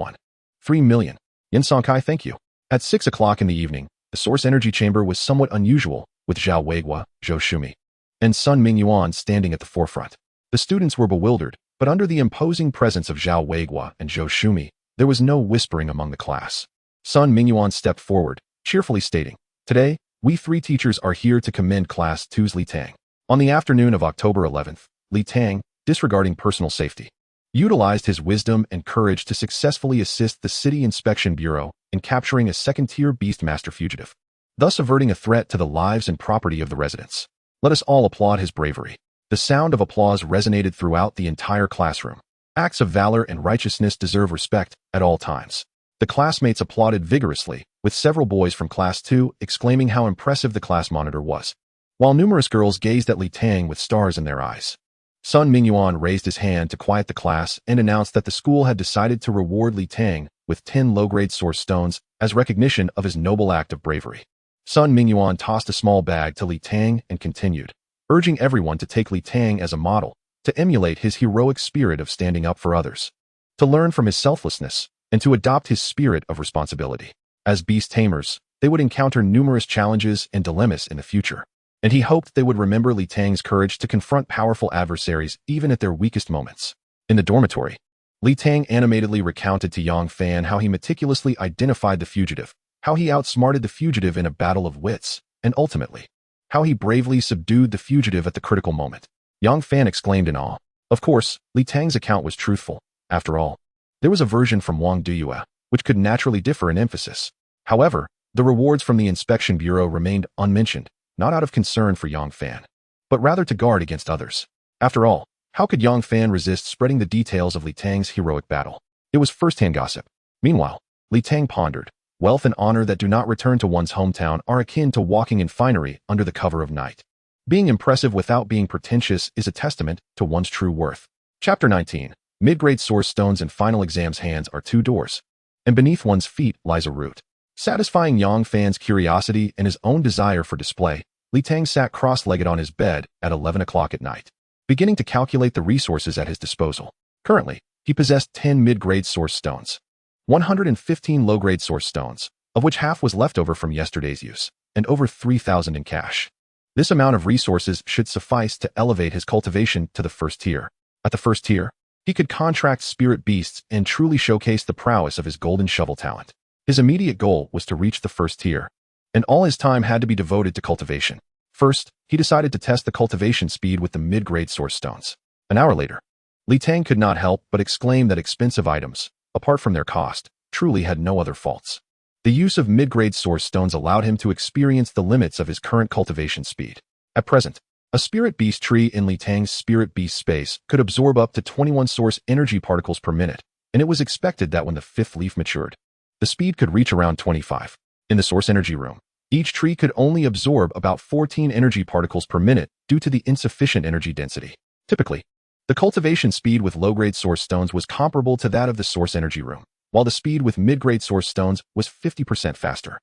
3 million. Yin Sonkai, thank you. At 6 o'clock in the evening, the source energy chamber was somewhat unusual, with Zhao Weigua, Zhou Shumi, and Sun Mingyuan standing at the forefront. The students were bewildered, but under the imposing presence of Zhao Weigua and Zhou Shumi, there was no whispering among the class. Sun Mingyuan stepped forward, cheerfully stating, "Today, we 3 teachers are here to commend Class 2's Li Tang." On the afternoon of October 11th, Li Tang, disregarding personal safety, utilized his wisdom and courage to successfully assist the City Inspection Bureau in capturing a second-tier Beastmaster fugitive, thus averting a threat to the lives and property of the residents. Let us all applaud his bravery. The sound of applause resonated throughout the entire classroom. Acts of valor and righteousness deserve respect at all times. The classmates applauded vigorously, with several boys from Class 2 exclaiming how impressive the class monitor was, while numerous girls gazed at Li Tang with stars in their eyes. Sun Mingyuan raised his hand to quiet the class and announced that the school had decided to reward Li Tang with 10 low-grade source stones as recognition of his noble act of bravery. Sun Mingyuan tossed a small bag to Li Tang and continued, urging everyone to take Li Tang as a model, to emulate his heroic spirit of standing up for others, to learn from his selflessness, and to adopt his spirit of responsibility. As beast tamers, they would encounter numerous challenges and dilemmas in the future, and he hoped they would remember Li Tang's courage to confront powerful adversaries even at their weakest moments. In the dormitory, Li Tang animatedly recounted to Yang Fan how he meticulously identified the fugitive, how he outsmarted the fugitive in a battle of wits, and ultimately, how he bravely subdued the fugitive at the critical moment. Yang Fan exclaimed in awe. Of course, Li Tang's account was truthful. After all, there was a version from Wang Diyue, which could naturally differ in emphasis. However, the rewards from the Inspection Bureau remained unmentioned, not out of concern for Yang Fan, but rather to guard against others. After all, how could Yang Fan resist spreading the details of Li Tang's heroic battle? It was first-hand gossip. Meanwhile, Li Tang pondered, wealth and honor that do not return to one's hometown are akin to walking in finery under the cover of night. Being impressive without being pretentious is a testament to one's true worth. Chapter 19. Mid-grade source stones and final exams hands are 2 doors, and beneath one's feet lies a root. Satisfying Yang Fan's curiosity and his own desire for display, Li Tang sat cross-legged on his bed at 11 o'clock at night, beginning to calculate the resources at his disposal. Currently, he possessed 10 mid-grade source stones, 115 low-grade source stones, of which half was left over from yesterday's use, and over 3,000 in cash. This amount of resources should suffice to elevate his cultivation to the first tier. At the first tier, he could contract spirit beasts and truly showcase the prowess of his golden shovel talent. His immediate goal was to reach the first tier, and all his time had to be devoted to cultivation. First, he decided to test the cultivation speed with the mid-grade source stones. An hour later, Li Tang could not help but exclaim that expensive items, apart from their cost, truly had no other faults. The use of mid-grade source stones allowed him to experience the limits of his current cultivation speed. At present, a spirit beast tree in Li Tang's spirit beast space could absorb up to 21 source energy particles per minute, and it was expected that when the fifth leaf matured, the speed could reach around 25. In the source energy room, each tree could only absorb about 14 energy particles per minute due to the insufficient energy density. Typically, the cultivation speed with low-grade source stones was comparable to that of the source energy room, while the speed with mid-grade source stones was 50% faster.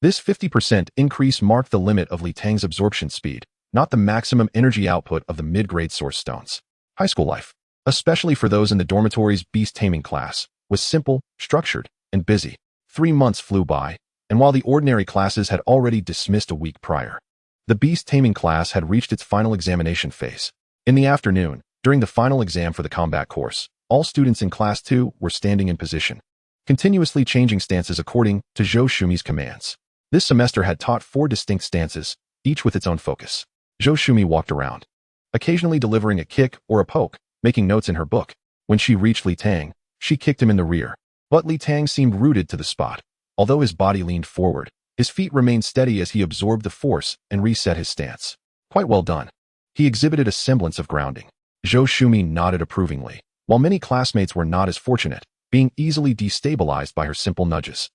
This 50% increase marked the limit of Li Tang's absorption speed, not the maximum energy output of the mid-grade source stones. High school life, especially for those in the dormitory's Beast Taming class, was simple, structured, and busy. 3 months flew by, and while the ordinary classes had already dismissed a week prior, the Beast Taming class had reached its final examination phase. In the afternoon, during the final exam for the combat course, all students in Class 2 were standing in position, continuously changing stances according to Zhou Shumi's commands. This semester had taught 4 distinct stances, each with its own focus. Zhou Shumi walked around, occasionally delivering a kick or a poke, making notes in her book. When she reached Li Tang, she kicked him in the rear. But Li Tang seemed rooted to the spot. Although his body leaned forward, his feet remained steady as he absorbed the force and reset his stance. Quite well done. He exhibited a semblance of grounding. Zhou Shumi nodded approvingly, while many classmates were not as fortunate, being easily destabilized by her simple nudges.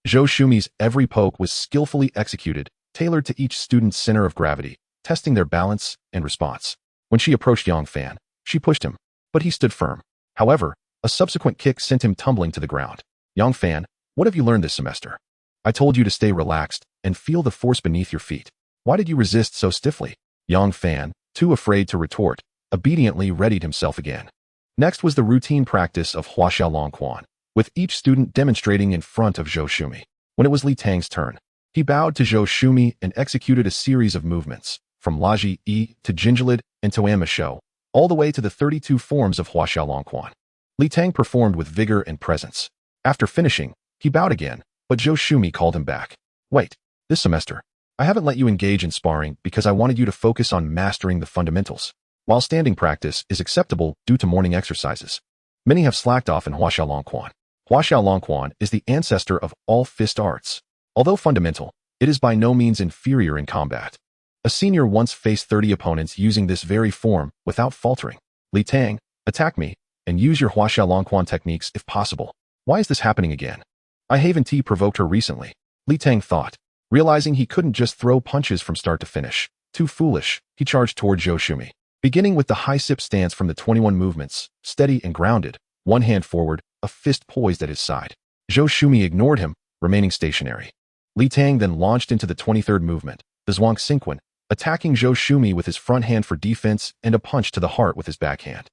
Zhou Shumi's every poke was skillfully executed, tailored to each student's center of gravity, testing their balance and response. When she approached Yang Fan, she pushed him, but he stood firm. However, a subsequent kick sent him tumbling to the ground. Yang Fan, what have you learned this semester? I told you to stay relaxed and feel the force beneath your feet. Why did you resist so stiffly? Yang Fan, too afraid to retort, obediently readied himself again. Next was the routine practice of Huaxiao Long Quan, with each student demonstrating in front of Zhou Shumi. When it was Li Tang's turn, he bowed to Zhou Shumi and executed a series of movements, from Laji Yi to Jinjilid and Toan Mashou, all the way to the 32 forms of Huaxiao Long Quan. Li Tang performed with vigor and presence. After finishing, he bowed again, but Zhou Shumi called him back. Wait, this semester, I haven't let you engage in sparring because I wanted you to focus on mastering the fundamentals. While standing practice is acceptable due to morning exercises, many have slacked off in Huaxiao Long Quan. Huaxiao Long Quan is the ancestor of all fist arts. Although fundamental, it is by no means inferior in combat. A senior once faced 30 opponents using this very form without faltering. Li Tang, attack me, and use your Huaxiao Long Quan techniques if possible. Why is this happening again? I haven't provoked her recently, Li Tang thought. Realizing he couldn't just throw punches from start to finish. Too foolish, he charged toward Zhou Shumi. Beginning with the high sip stance from the 21 movements, steady and grounded, one hand forward, a fist poised at his side. Zhou Shumi ignored him, remaining stationary. Li Tang then launched into the 23rd movement, the Zhuang Xingquan, attacking Zhou Shumi with his front hand for defense and a punch to the heart with his backhand.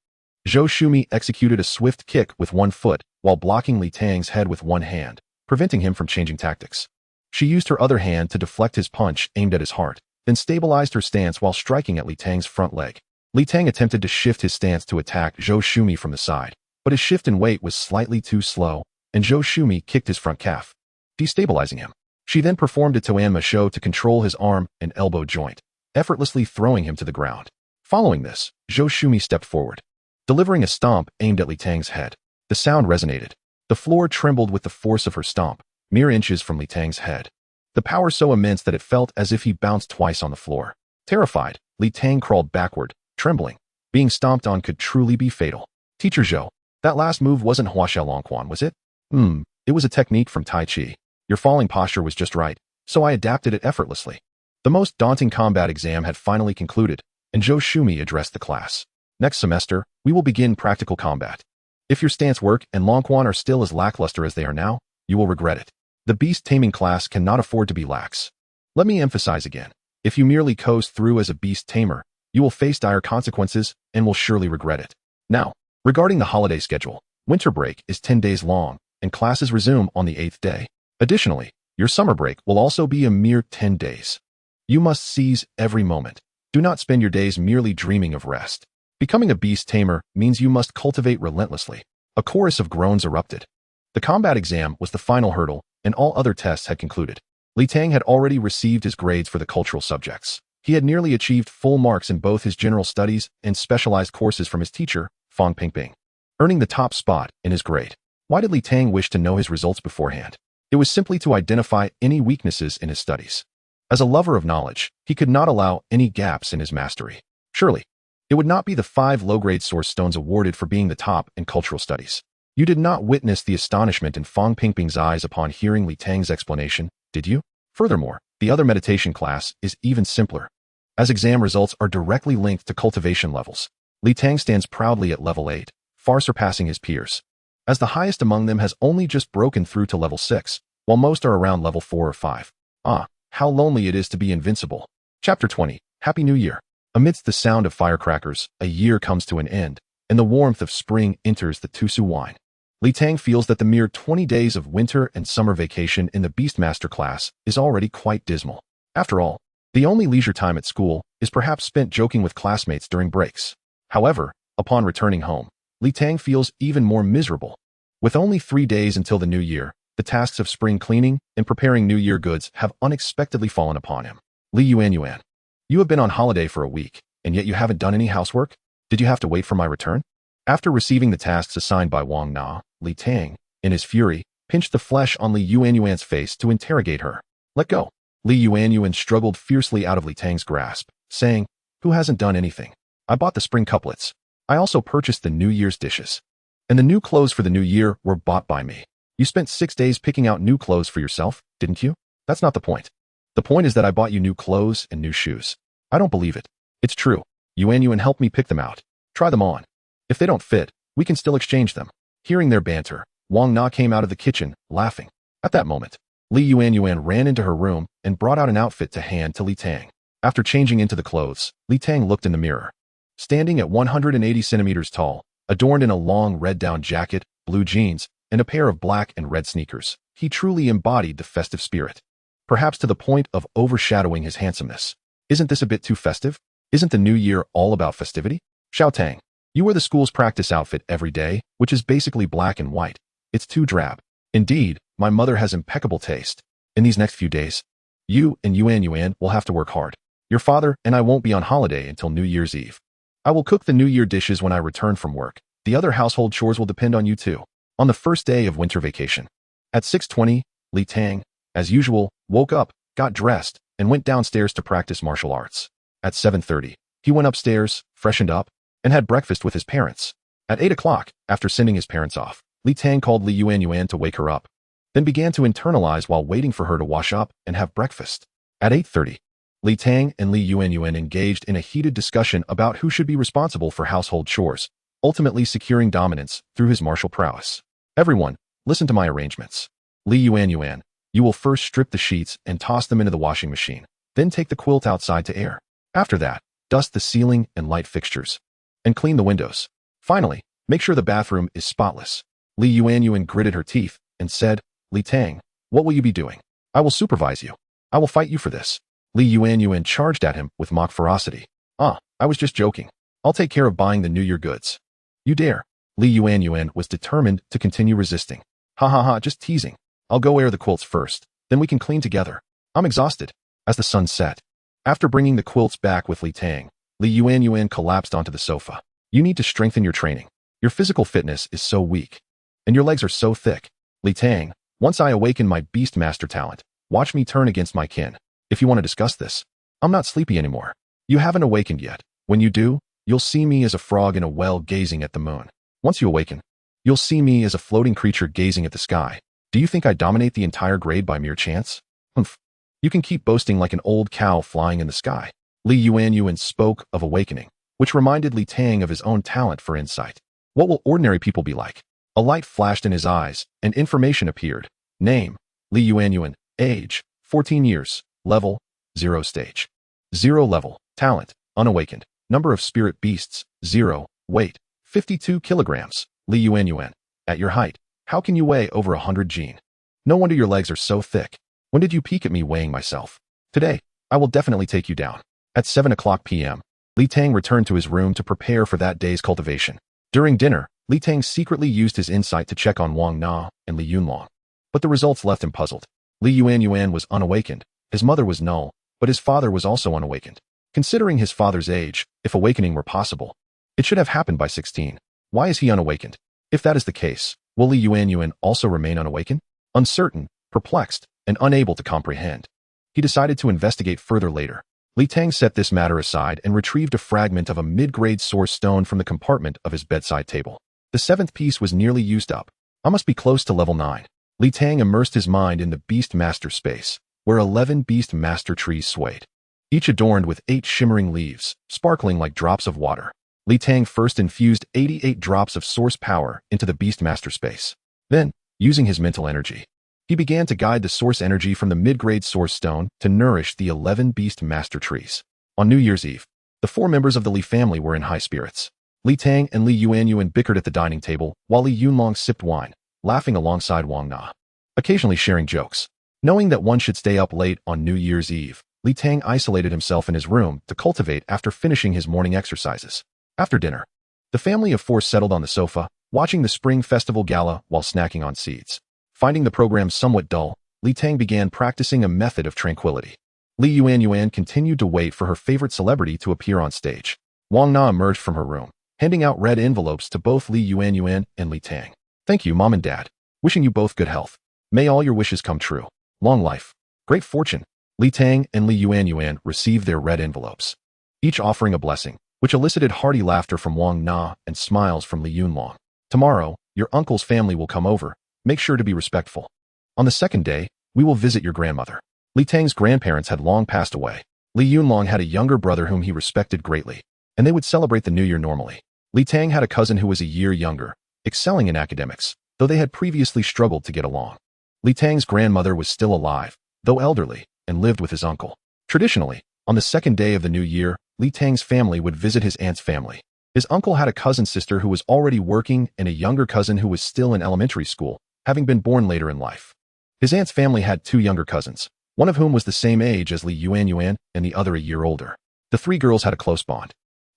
Zhou Shumi executed a swift kick with one foot while blocking Li Tang's head with one hand, preventing him from changing tactics. She used her other hand to deflect his punch aimed at his heart, then stabilized her stance while striking at Li Tang's front leg. Li Tang attempted to shift his stance to attack Zhou Shumi from the side, but his shift in weight was slightly too slow, and Zhou Shumi kicked his front calf, destabilizing him. She then performed a Toan Mashou to control his arm and elbow joint, effortlessly throwing him to the ground. Following this, Zhou Shumi stepped forward, delivering a stomp aimed at Li Tang's head. The sound resonated. The floor trembled with the force of her stomp, mere inches from Li Tang's head. The power so immense that it felt as if he bounced twice on the floor. Terrified, Li Tang crawled backward, trembling. Being stomped on could truly be fatal. Teacher Zhou, that last move wasn't Huaxiao Long Quan, was it? It was a technique from Tai Chi. Your falling posture was just right, so I adapted it effortlessly. The most daunting combat exam had finally concluded, and Zhou Shumi addressed the class. Next semester, we will begin practical combat. If your stance work and Long Quan are still as lackluster as they are now, you will regret it. The Beast Taming class cannot afford to be lax. Let me emphasize again, if you merely coast through as a Beast Tamer, you will face dire consequences and will surely regret it. Now, regarding the holiday schedule, winter break is 10 days long, and classes resume on the 8th day. Additionally, your summer break will also be a mere 10 days. You must seize every moment. Do not spend your days merely dreaming of rest. Becoming a Beast Tamer means you must cultivate relentlessly. A chorus of groans erupted. The combat exam was the final hurdle, and all other tests had concluded. Li Tang had already received his grades for the cultural subjects. He had nearly achieved full marks in both his general studies and specialized courses from his teacher, Fang Pingping, earning the top spot in his grade. Why did Li Tang wish to know his results beforehand? It was simply to identify any weaknesses in his studies. As a lover of knowledge, he could not allow any gaps in his mastery. Surely, it would not be the 5 low-grade source stones awarded for being the top in cultural studies. You did not witness the astonishment in Fang Pingping's eyes upon hearing Li Tang's explanation, did you? Furthermore, the other meditation class is even simpler, as exam results are directly linked to cultivation levels. Li Tang stands proudly at level 8, far surpassing his peers, as the highest among them has only just broken through to level 6, while most are around level 4 or 5. Ah, how lonely it is to be invincible. Chapter 20. Happy New Year. Amidst the sound of firecrackers, a year comes to an end, and the warmth of spring enters the Tusu wine. Li Tang feels that the mere 20 days of winter and summer vacation in the Beastmaster class is already quite dismal. After all, the only leisure time at school is perhaps spent joking with classmates during breaks. However, upon returning home, Li Tang feels even more miserable. With only 3 days until the new year, the tasks of spring cleaning and preparing New Year goods have unexpectedly fallen upon him. Li Yuan, you have been on holiday for a week, and yet you haven't done any housework? Did you have to wait for my return? After receiving the tasks assigned by Wang Na, Li Tang, in his fury, pinched the flesh on Li Yuan's face to interrogate her. Let go. Li Yuan struggled fiercely out of Li Tang's grasp, saying, Who hasn't done anything? I bought the spring couplets. I also purchased the New Year's dishes. And the new clothes for the new year were bought by me. You spent 6 days picking out new clothes for yourself, didn't you? That's not the point. The point is that I bought you new clothes and new shoes. I don't believe it. It's true. Yuan helped me pick them out. Try them on. If they don't fit, we can still exchange them. Hearing their banter, Wang Na came out of the kitchen, laughing. At that moment, Li Yuan ran into her room and brought out an outfit to hand to Li Tang. After changing into the clothes, Li Tang looked in the mirror. Standing at 180 centimeters tall, adorned in a long red-down jacket, blue jeans, and a pair of black and red sneakers, he truly embodied the festive spirit. Perhaps to the point of overshadowing his handsomeness. Isn't this a bit too festive? Isn't the new year all about festivity? Xiao Tang, you wear the school's practice outfit every day, which is basically black and white. It's too drab. Indeed, my mother has impeccable taste. In these next few days, you and Yuan will have to work hard. Your father and I won't be on holiday until New Year's Eve. I will cook the New Year dishes when I return from work. The other household chores will depend on you too. On the first day of winter vacation. At 6:20, Li Tang, as usual, woke up, got dressed, and went downstairs to practice martial arts. At 7:30, he went upstairs, freshened up, and had breakfast with his parents. At 8 o'clock, after sending his parents off, Li Tang called Li Yuan to wake her up, then began to internalize while waiting for her to wash up and have breakfast. At 8:30, Li Tang and Li Yuan engaged in a heated discussion about who should be responsible for household chores, ultimately securing dominance through his martial prowess. Everyone, listen to my arrangements. Li Yuan, you will first strip the sheets and toss them into the washing machine, then take the quilt outside to air. After that, dust the ceiling and light fixtures, and clean the windows. Finally, make sure the bathroom is spotless. Li Yuan gritted her teeth and said, Li Tang, what will you be doing? I will supervise you. I will fight you for this. Li Yuan charged at him with mock ferocity. Ah, I was just joking. I'll take care of buying the New Year goods. You dare. Li Yuan was determined to continue resisting. Ha ha ha, just teasing. I'll go air the quilts first, then we can clean together. I'm exhausted. As the sun set, after bringing the quilts back with Li Tang, Li Yuan collapsed onto the sofa. You need to strengthen your training. Your physical fitness is so weak, and your legs are so thick. Li Tang, once I awaken my Beastmaster talent, watch me turn against my kin. If you want to discuss this, I'm not sleepy anymore. You haven't awakened yet. When you do, you'll see me as a frog in a well gazing at the moon. Once you awaken, you'll see me as a floating creature gazing at the sky. Do you think I dominate the entire grade by mere chance? Humph. You can keep boasting like an old cow flying in the sky. Li Yuan spoke of awakening, which reminded Li Tang of his own talent for insight. What will ordinary people be like? A light flashed in his eyes, and information appeared. Name, Li Yuan. Age, 14 years. Level, 0 stage. 0 level. Talent, unawakened. Number of spirit beasts, 0. Weight, 52 kilograms. Li Yuan. At your height, how can you weigh over 100 gene? No wonder your legs are so thick. When did you peek at me weighing myself? Today, I will definitely take you down. At 7 o'clock p.m., Li Tang returned to his room to prepare for that day's cultivation. During dinner, Li Tang secretly used his insight to check on Wang Na and Li Yunlong. But the results left him puzzled. Li Yuan was unawakened, his mother was null, but his father was also unawakened. Considering his father's age, if awakening were possible, it should have happened by 16. Why is he unawakened? If that is the case, will Li Yuanyuan also remain unawakened? Uncertain, perplexed, and unable to comprehend, he decided to investigate further later. Li Tang set this matter aside and retrieved a fragment of a mid-grade source stone from the compartment of his bedside table. The 7th piece was nearly used up. I must be close to level 9. Li Tang immersed his mind in the Beastmaster space, where 11 Beastmaster trees swayed, each adorned with 8 shimmering leaves, sparkling like drops of water. Li Tang first infused 88 drops of source power into the Beastmaster space. Then, using his mental energy, he began to guide the source energy from the mid-grade source stone to nourish the 11 Beastmaster trees. On New Year's Eve, the 4 members of the Li family were in high spirits. Li Tang and Li Yuanyuan bickered at the dining table, while Li Yunlong sipped wine, laughing alongside Wang Na, occasionally sharing jokes. Knowing that one should stay up late on New Year's Eve, Li Tang isolated himself in his room to cultivate after finishing his morning exercises. After dinner, the family of 4 settled on the sofa, watching the Spring Festival Gala while snacking on seeds. Finding the program somewhat dull, Li Tang began practicing a method of tranquility. Li Yuanyuan continued to wait for her favorite celebrity to appear on stage. Wang Na emerged from her room, handing out red envelopes to both Li Yuanyuan and Li Tang. Thank you, Mom and Dad. Wishing you both good health. May all your wishes come true. Long life. Great fortune. Li Tang and Li Yuanyuan received their red envelopes, each offering a blessing, which elicited hearty laughter from Wang Na and smiles from Li Yunlong. Tomorrow, your uncle's family will come over. Make sure to be respectful. On the 2nd day, we will visit your grandmother. Li Tang's grandparents had long passed away. Li Yunlong had a younger brother whom he respected greatly, and they would celebrate the new year normally. Li Tang had a cousin who was a year younger, excelling in academics, though they had previously struggled to get along. Li Tang's grandmother was still alive, though elderly, and lived with his uncle. Traditionally, on the 2nd day of the new year, Li Tang's family would visit his aunt's family. His uncle had a cousin sister who was already working and a younger cousin who was still in elementary school, having been born later in life. His aunt's family had 2 younger cousins, one of whom was the same age as Li Yuanyuan and the other a year older. The 3 girls had a close bond,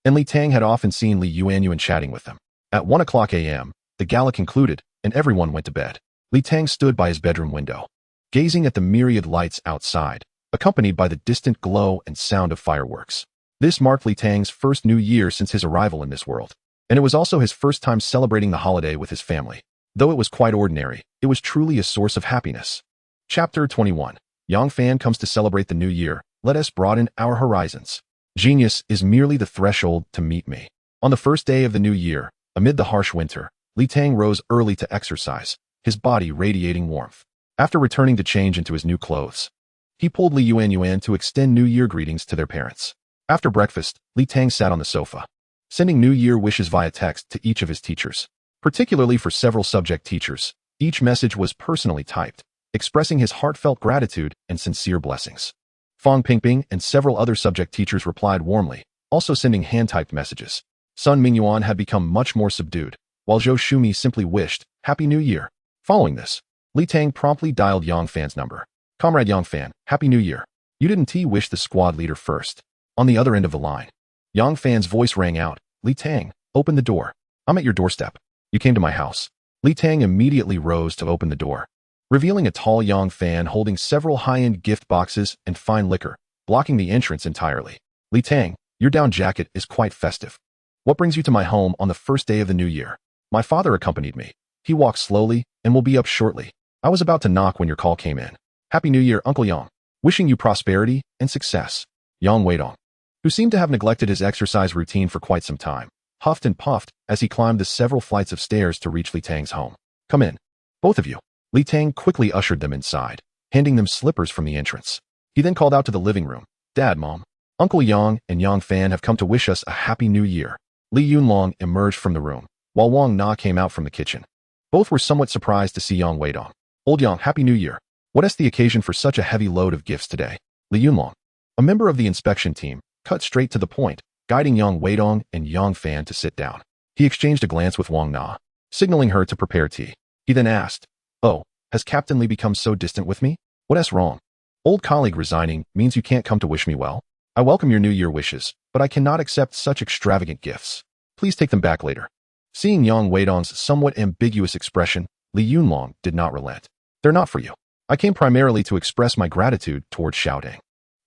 and Li Tang had often seen Li Yuanyuan chatting with them. At 1:00 a.m., the gala concluded, and everyone went to bed. Li Tang stood by his bedroom window, gazing at the myriad lights outside, accompanied by the distant glow and sound of fireworks. This marked Li Tang's first new year since his arrival in this world, and it was also his first time celebrating the holiday with his family. Though it was quite ordinary, it was truly a source of happiness. Chapter 21. Yang Fan comes to celebrate the new year. Let us broaden our horizons. Genius is merely the threshold to meet me. On the first day of the new year, amid the harsh winter, Li Tang rose early to exercise, his body radiating warmth. After returning to change into his new clothes, he pulled Li Yuanyuan to extend New Year greetings to their parents. After breakfast, Li Tang sat on the sofa, sending New Year wishes via text to each of his teachers. Particularly for several subject teachers, each message was personally typed, expressing his heartfelt gratitude and sincere blessings. Fang Pingping and several other subject teachers replied warmly, also sending hand-typed messages. Sun Mingyuan had become much more subdued, while Zhou Shumi simply wished, Happy New Year. Following this, Li Tang promptly dialed Yang Fan's number. Comrade Yang Fan, Happy New Year. You didn't wish the squad leader first. On the other end of the line, Yang Fan's voice rang out. Li Tang, open the door. I'm at your doorstep. You came to my house. Li Tang immediately rose to open the door, revealing a tall Yang Fan holding several high-end gift boxes and fine liquor, blocking the entrance entirely. Li Tang, your down jacket is quite festive. What brings you to my home on the first day of the new year? My father accompanied me. He walked slowly and will be up shortly. I was about to knock when your call came in. Happy New Year, Uncle Yang. Wishing you prosperity and success. Yang Weidong, who seemed to have neglected his exercise routine for quite some time, huffed and puffed as he climbed the several flights of stairs to reach Li Tang's home. Come in, both of you. Li Tang quickly ushered them inside, handing them slippers from the entrance. He then called out to the living room. Dad, Mom, Uncle Yang and Yang Fan have come to wish us a happy new year. Li Yunlong emerged from the room, while Wang Na came out from the kitchen. Both were somewhat surprised to see Yang Weidong. Old Yang, Happy New Year. What is the occasion for such a heavy load of gifts today? Li Yunlong, a member of the inspection team, cut straight to the point, guiding Yang Weidong and Yang Fan to sit down. He exchanged a glance with Wang Na, signaling her to prepare tea. He then asked, Oh, has Captain Li become so distant with me? What's wrong? Old colleague resigning means you can't come to wish me well? I welcome your New Year wishes, but I cannot accept such extravagant gifts. Please take them back later. Seeing Yang Weidong's somewhat ambiguous expression, Li Yunlong did not relent. They're not for you. I came primarily to express my gratitude towards Xiaodang.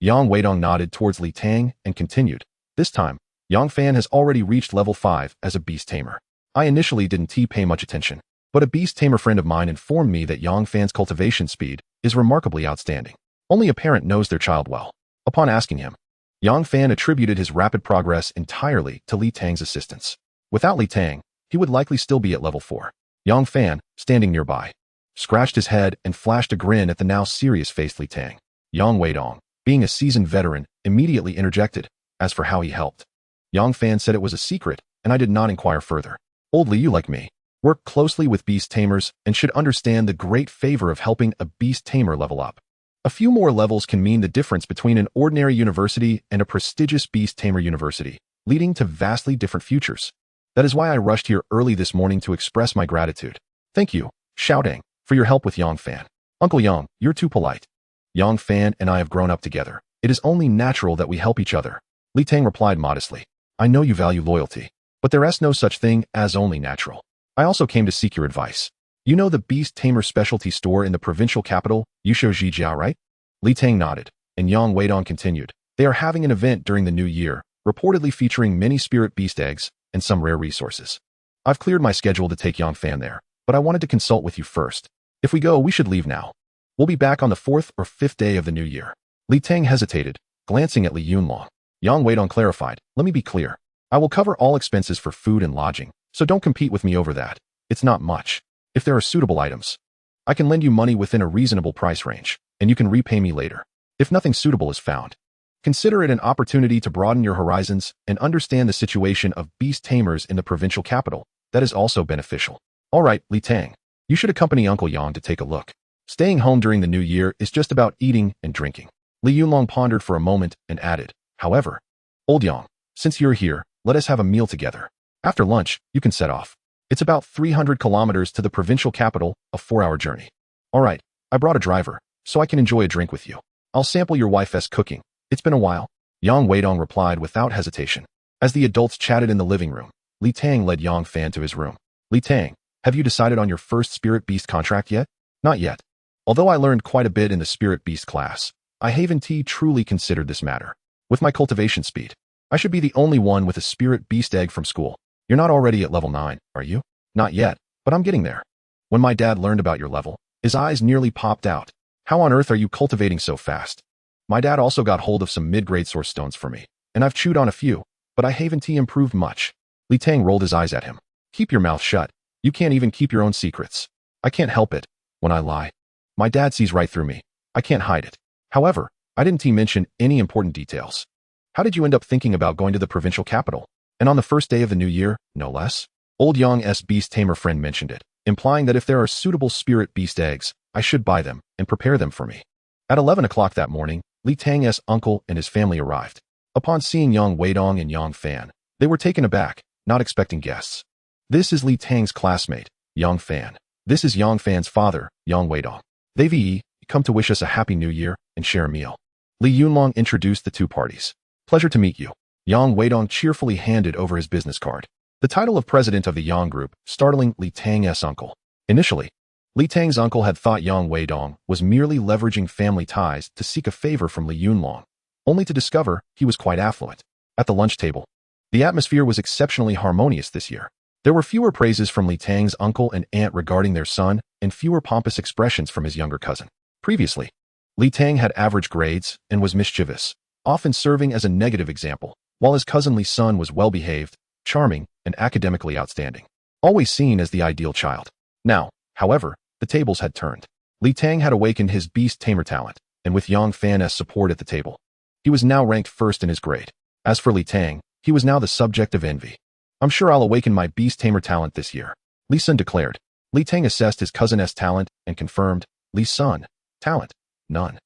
Yang Weidong nodded towards Li Tang and continued. This time, Yang Fan has already reached level 5 as a beast tamer. I initially didn't pay much attention, but a beast tamer friend of mine informed me that Yang Fan's cultivation speed is remarkably outstanding. Only a parent knows their child well. Upon asking him, Yang Fan attributed his rapid progress entirely to Li Tang's assistance. Without Li Tang, he would likely still be at level 4. Yang Fan, standing nearby, scratched his head and flashed a grin at the now serious-faced Li Tang. Yang Weidong, being a seasoned veteran, immediately interjected. As for how he helped, Yang Fan said it was a secret, and I did not inquire further. Old Liu, like me, work closely with beast tamers and should understand the great favor of helping a beast tamer level up. A few more levels can mean the difference between an ordinary university and a prestigious beast tamer university, leading to vastly different futures. That is why I rushed here early this morning to express my gratitude. Thank you, Xiao Dang, for your help with Yang Fan. Uncle Yang, you're too polite. Yang Fan and I have grown up together. It is only natural that we help each other. Li Tang replied modestly. I know you value loyalty, but there is no such thing as only natural. I also came to seek your advice. You know the Beast Tamer specialty store in the provincial capital, Yusho Jijiao, right? Li Tang nodded, and Yang Weidong continued. They are having an event during the new year, reportedly featuring many spirit beast eggs and some rare resources. I've cleared my schedule to take Yang Fan there, but I wanted to consult with you first. If we go, we should leave now. We'll be back on the 4th or 5th day of the new year. Li Tang hesitated, glancing at Li Yunlong. Yang Weidong clarified, let me be clear. I will cover all expenses for food and lodging, so don't compete with me over that. It's not much. If there are suitable items, I can lend you money within a reasonable price range, and you can repay me later. If nothing suitable is found, consider it an opportunity to broaden your horizons and understand the situation of beast tamers in the provincial capital. That is also beneficial. All right, Li Tang, you should accompany Uncle Yang to take a look. Staying home during the new year is just about eating and drinking. Li Yunlong pondered for a moment and added, however, Old Yang, since you're here, let us have a meal together. After lunch, you can set off. It's about 300 kilometers to the provincial capital, a 4-hour journey. All right, I brought a driver, so I can enjoy a drink with you. I'll sample your wife's cooking. It's been a while. Yang Weidong replied without hesitation. As the adults chatted in the living room, Li Tang led Yang Fan to his room. Li Tang, have you decided on your first spirit beast contract yet? Not yet. Although I learned quite a bit in the spirit beast class, I haven't truly considered this matter. With my cultivation speed, I should be the only one with a spirit beast egg from school. You're not already at level 9, are you? Not yet, but I'm getting there. When my dad learned about your level, his eyes nearly popped out. How on earth are you cultivating so fast? My dad also got hold of some mid-grade source stones for me, and I've chewed on a few, but I haven't improved much. Li Tang rolled his eyes at him. Keep your mouth shut. You can't even keep your own secrets. I can't help it when I lie. My dad sees right through me. I can't hide it. However, I didn't mention any important details. How did you end up thinking about going to the provincial capital? And on the first day of the new year, no less? Old Yang's beast tamer friend mentioned it, implying that if there are suitable spirit beast eggs, I should buy them and prepare them for me. At 11 o'clock that morning, Li Tang's uncle and his family arrived. Upon seeing Yang Weidong and Yang Fan, they were taken aback, not expecting guests. This is Li Tang's classmate, Yang Fan. This is Yang Fan's father, Yang Weidong. They've come to wish us a happy new year and share a meal. Li Yunlong introduced the two parties. Pleasure to meet you. Yang Weidong cheerfully handed over his business card. The title of president of the Yang Group, startling Li Tang's uncle. Initially, Li Tang's uncle had thought Yang Weidong was merely leveraging family ties to seek a favor from Li Yunlong, only to discover he was quite affluent. At the lunch table, the atmosphere was exceptionally harmonious this year. There were fewer praises from Li Tang's uncle and aunt regarding their son, and fewer pompous expressions from his younger cousin. Previously, Li Tang had average grades and was mischievous, often serving as a negative example, while his cousin Li's son was well-behaved, charming, and academically outstanding, always seen as the ideal child. Now, however, the tables had turned. Li Tang had awakened his beast tamer talent, and with Yang Fan's support at the table, he was now ranked first in his grade. As for Li Tang, he was now the subject of envy. I'm sure I'll awaken my beast tamer talent this year, Li Sun declared. Li Tang assessed his cousin's talent and confirmed, Li Sun, talent, none.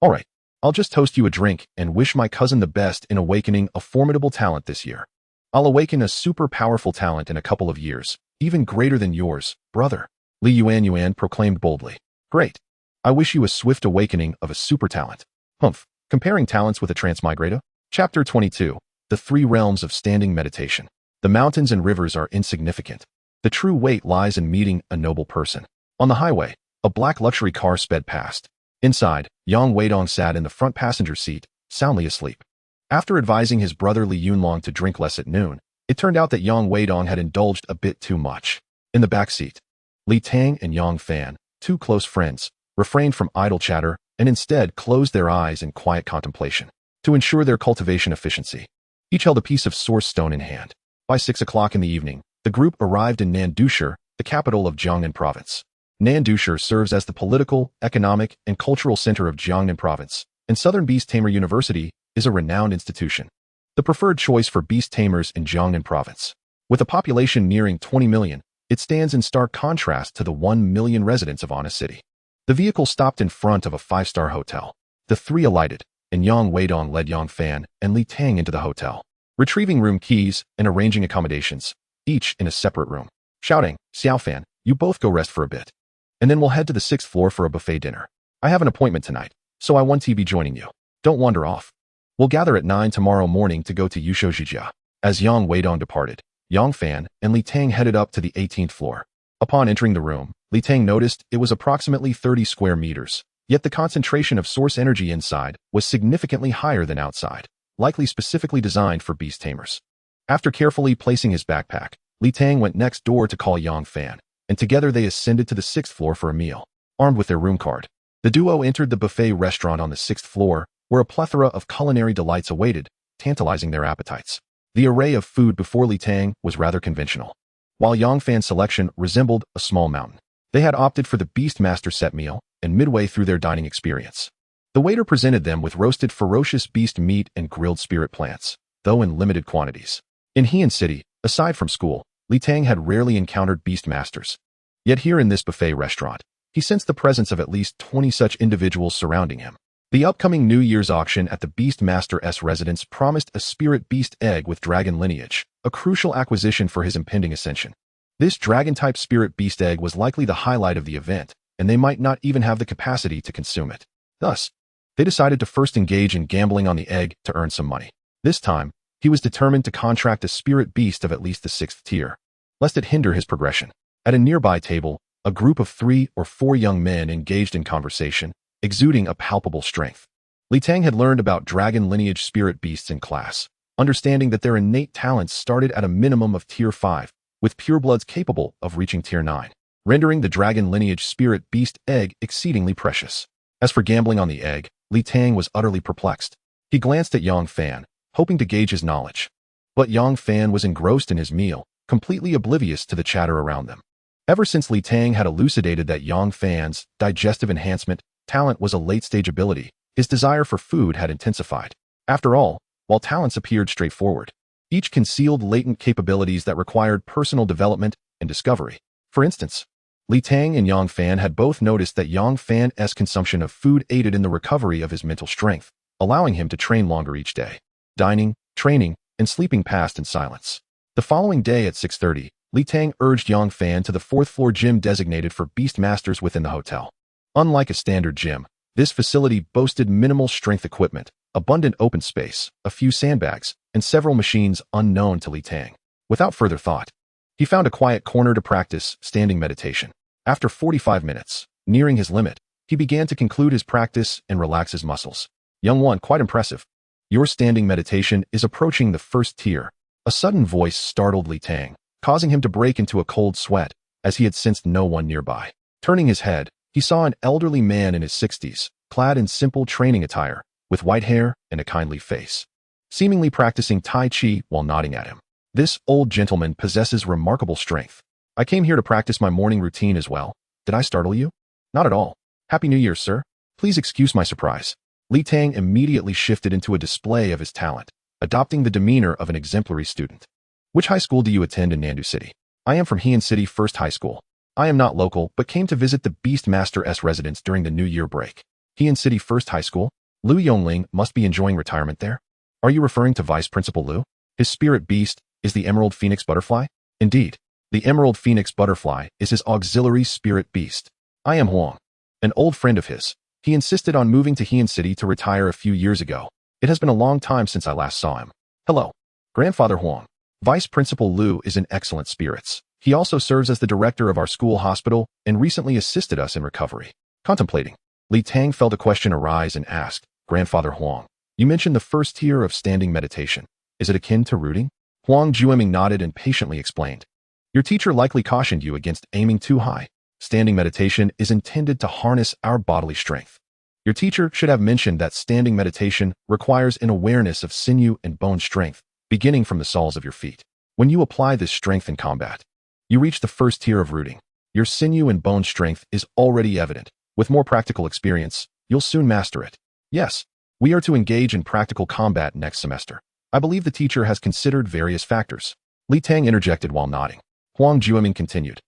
All right, I'll just toast you a drink and wish my cousin the best in awakening a formidable talent this year. I'll awaken a super powerful talent in a couple of years, even greater than yours, brother. Li Yuan proclaimed boldly. Great. I wish you a swift awakening of a super talent. Humph. Comparing talents with a transmigrator? Chapter 22. The Three Realms of Standing Meditation. The mountains and rivers are insignificant. The true weight lies in meeting a noble person. On the highway, a black luxury car sped past. Inside, Yang Weidong sat in the front passenger seat, soundly asleep. After advising his brother Li Yunlong to drink less at noon, it turned out that Yang Weidong had indulged a bit too much. In the back seat, Li Tang and Yang Fan, two close friends, refrained from idle chatter and instead closed their eyes in quiet contemplation to ensure their cultivation efficiency. Each held a piece of source stone in hand. By 6 o'clock in the evening, the group arrived in Nandusher, the capital of Jiangnan Province. Nandusher serves as the political, economic, and cultural center of Jiangnan Province, and Southern Beast Tamer University is a renowned institution, the preferred choice for beast tamers in Jiangnan Province. With a population nearing 20 million, it stands in stark contrast to the 1 million residents of Anna City. The vehicle stopped in front of a 5-star hotel. The three alighted, and Yang Weidong led Yang Fan and Li Tang into the hotel, retrieving room keys and arranging accommodations, each in a separate room, shouting, "Xiao Fan, you both go rest for a bit. And then we'll head to the 6th floor for a buffet dinner. I have an appointment tonight, so I want to be joining you. Don't wander off. We'll gather at 9 tomorrow morning to go to Yushojijia." As Yang Weidong departed, Yang Fan and Li Tang headed up to the 18th floor. Upon entering the room, Li Tang noticed it was approximately 30 square meters, yet the concentration of source energy inside was significantly higher than outside, likely specifically designed for beast tamers. After carefully placing his backpack, Li Tang went next door to call Yang Fan, and together they ascended to the 6th floor for a meal, armed with their room card. The duo entered the buffet restaurant on the 6th floor, where a plethora of culinary delights awaited, tantalizing their appetites. The array of food before Li Tang was rather conventional, while Yang Fan's selection resembled a small mountain. They had opted for the Beastmaster set meal, and midway through their dining experience, the waiter presented them with roasted ferocious beast meat and grilled spirit plants, though in limited quantities. In Heian City, aside from school, Li Tang had rarely encountered Beastmasters. Yet here in this buffet restaurant, he sensed the presence of at least 20 such individuals surrounding him. The upcoming New Year's auction at the Beastmaster's residence promised a spirit beast egg with dragon lineage, a crucial acquisition for his impending ascension. This dragon-type spirit beast egg was likely the highlight of the event, and they might not even have the capacity to consume it. Thus, they decided to first engage in gambling on the egg to earn some money. This time, he was determined to contract a spirit beast of at least the 6th tier, lest it hinder his progression. At a nearby table, a group of 3 or 4 young men engaged in conversation, exuding a palpable strength. Li Tang had learned about dragon lineage spirit beasts in class, understanding that their innate talents started at a minimum of tier 5, with purebloods capable of reaching tier 9, rendering the dragon lineage spirit beast egg exceedingly precious. As for gambling on the egg, Li Tang was utterly perplexed. He glanced at Yang Fan, hoping to gauge his knowledge. But Yang Fan was engrossed in his meal, completely oblivious to the chatter around them. Ever since Li Tang had elucidated that Yang Fan's digestive enhancement talent was a late-stage ability, his desire for food had intensified. After all, while talents appeared straightforward, each concealed latent capabilities that required personal development and discovery. For instance, Li Tang and Yang Fan had both noticed that Yang Fan's consumption of food aided in the recovery of his mental strength, allowing him to train longer each day. Dining, training, and sleeping passed in silence. The following day at 6:30, Li Tang urged Yang Fan to the 4th floor gym designated for Beastmasters within the hotel. Unlike a standard gym, this facility boasted minimal strength equipment, abundant open space, a few sandbags, and several machines unknown to Li Tang. Without further thought, he found a quiet corner to practice standing meditation. After 45 minutes, nearing his limit, he began to conclude his practice and relax his muscles. "Young one, quite impressive. Your standing meditation is approaching the 1st tier." A sudden voice startled Li Tang, causing him to break into a cold sweat, as he had sensed no one nearby. Turning his head, he saw an elderly man in his 60s, clad in simple training attire, with white hair and a kindly face, seemingly practicing Tai Chi while nodding at him. "This old gentleman possesses remarkable strength. I came here to practice my morning routine as well. Did I startle you?" "Not at all. Happy New Year, sir. Please excuse my surprise." Li Tang immediately shifted into a display of his talent, adopting the demeanor of an exemplary student. "Which high school do you attend in Nandu City?" "I am from Heian City First High School. I am not local, but came to visit the Beastmaster's residence during the New Year break." "Heian City First High School? Liu Yongling must be enjoying retirement there. Are you referring to Vice Principal Liu? His spirit beast is the Emerald Phoenix Butterfly?" "Indeed. The Emerald Phoenix Butterfly is his auxiliary spirit beast. I am Huang, an old friend of his. He insisted on moving to Heian City to retire a few years ago. It has been a long time since I last saw him." "Hello, Grandfather Huang. Vice Principal Liu is in excellent spirits. He also serves as the director of our school hospital and recently assisted us in recovery." Contemplating, Li Tang felt a question arise and asked, "Grandfather Huang, You mentioned the first tier of standing meditation. Is it akin to rooting? Huang Jueming nodded and patiently explained. Your teacher likely cautioned you against aiming too high. Standing meditation is intended to harness our bodily strength. Your teacher should have mentioned that standing meditation requires an awareness of sinew and bone strength, beginning from the soles of your feet. When you apply this strength in combat, you reach the first tier of rooting. Your sinew and bone strength is already evident. With more practical experience, you'll soon master it. Yes, we are to engage in practical combat next semester. I believe the teacher has considered various factors. Li Tang interjected while nodding. Huang Jueming continued.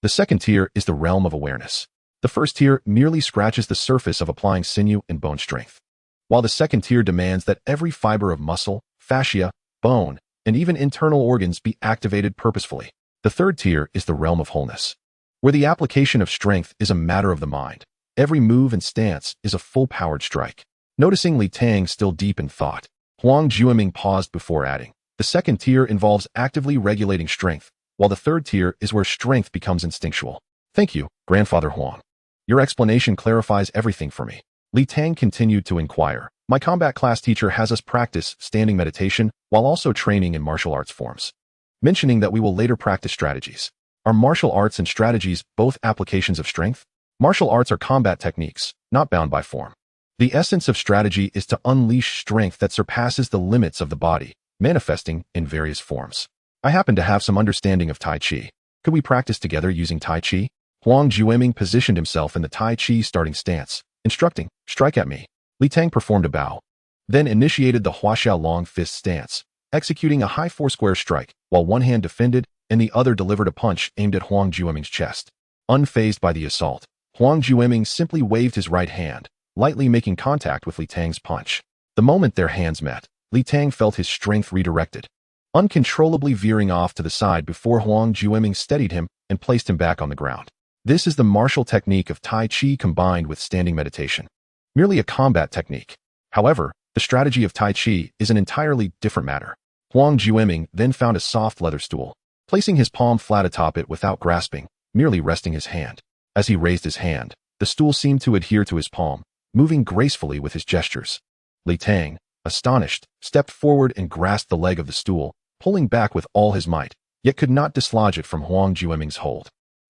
The second tier is the realm of awareness. The first tier merely scratches the surface of applying sinew and bone strength, while the second tier demands that every fiber of muscle, fascia, bone, and even internal organs be activated purposefully. The third tier is the realm of wholeness, where the application of strength is a matter of the mind. Every move and stance is a full-powered strike. Noticing Li Tang still deep in thought, Huang Jueming paused before adding, the second tier involves actively regulating strength, while the third tier is where strength becomes instinctual. Thank you, Grandfather Huang. Your explanation clarifies everything for me. Li Tang continued to inquire. My combat class teacher has us practice standing meditation while also training in martial arts forms, mentioning that we will later practice strategies. Are martial arts and strategies both applications of strength? Martial arts are combat techniques, not bound by form. The essence of strategy is to unleash strength that surpasses the limits of the body, manifesting in various forms. I happen to have some understanding of Tai Chi. Could we practice together using Tai Chi? Huang Jueming positioned himself in the Tai Chi starting stance, instructing, strike at me. Li Tang performed a bow, then initiated the Huaxiao long fist stance, executing a high four-square strike, while one hand defended and the other delivered a punch aimed at Huang Jueming's chest. Unfazed by the assault, Huang Jueming simply waved his right hand, lightly making contact with Li Tang's punch. The moment their hands met, Li Tang felt his strength redirected, uncontrollably veering off to the side before Huang Jueming steadied him and placed him back on the ground. This is the martial technique of Tai Chi combined with standing meditation. Merely a combat technique. However, the strategy of Tai Chi is an entirely different matter. Huang Jueming then found a soft leather stool, placing his palm flat atop it without grasping, merely resting his hand. As he raised his hand, the stool seemed to adhere to his palm, moving gracefully with his gestures. Li Tang, astonished, stepped forward and grasped the leg of the stool, pulling back with all his might, yet could not dislodge it from Huang Jueming's hold.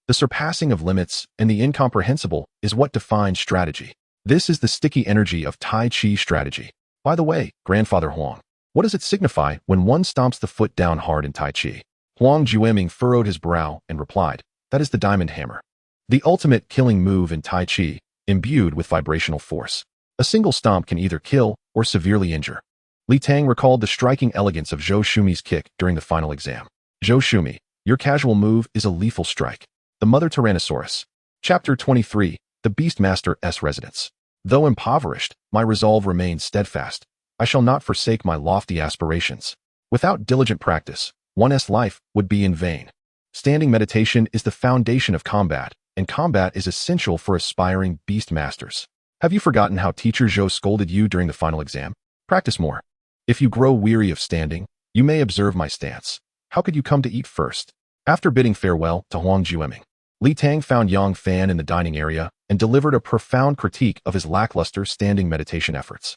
The surpassing of limits and the incomprehensible is what defines strategy. This is the sticky energy of Tai Chi strategy. By the way, Grandfather Huang, what does it signify when one stomps the foot down hard in Tai Chi? Huang Jueming furrowed his brow and replied, that is the diamond hammer. The ultimate killing move in Tai Chi, imbued with vibrational force. A single stomp can either kill or severely injure. Li Tang recalled the striking elegance of Zhou Shumi's kick during the final exam. Zhou Shumi, your casual move is a lethal strike. The Mother Tyrannosaurus. Chapter 23, The Beastmaster's Residence. Though impoverished, my resolve remains steadfast. I shall not forsake my lofty aspirations. Without diligent practice, one's life would be in vain. Standing meditation is the foundation of combat, and combat is essential for aspiring beastmasters. Have you forgotten how Teacher Zhou scolded you during the final exam? Practice more. If you grow weary of standing, you may observe my stance. How could you come to eat first? After bidding farewell to Huang Jueming, Li Tang found Yang Fan in the dining area and delivered a profound critique of his lackluster standing meditation efforts,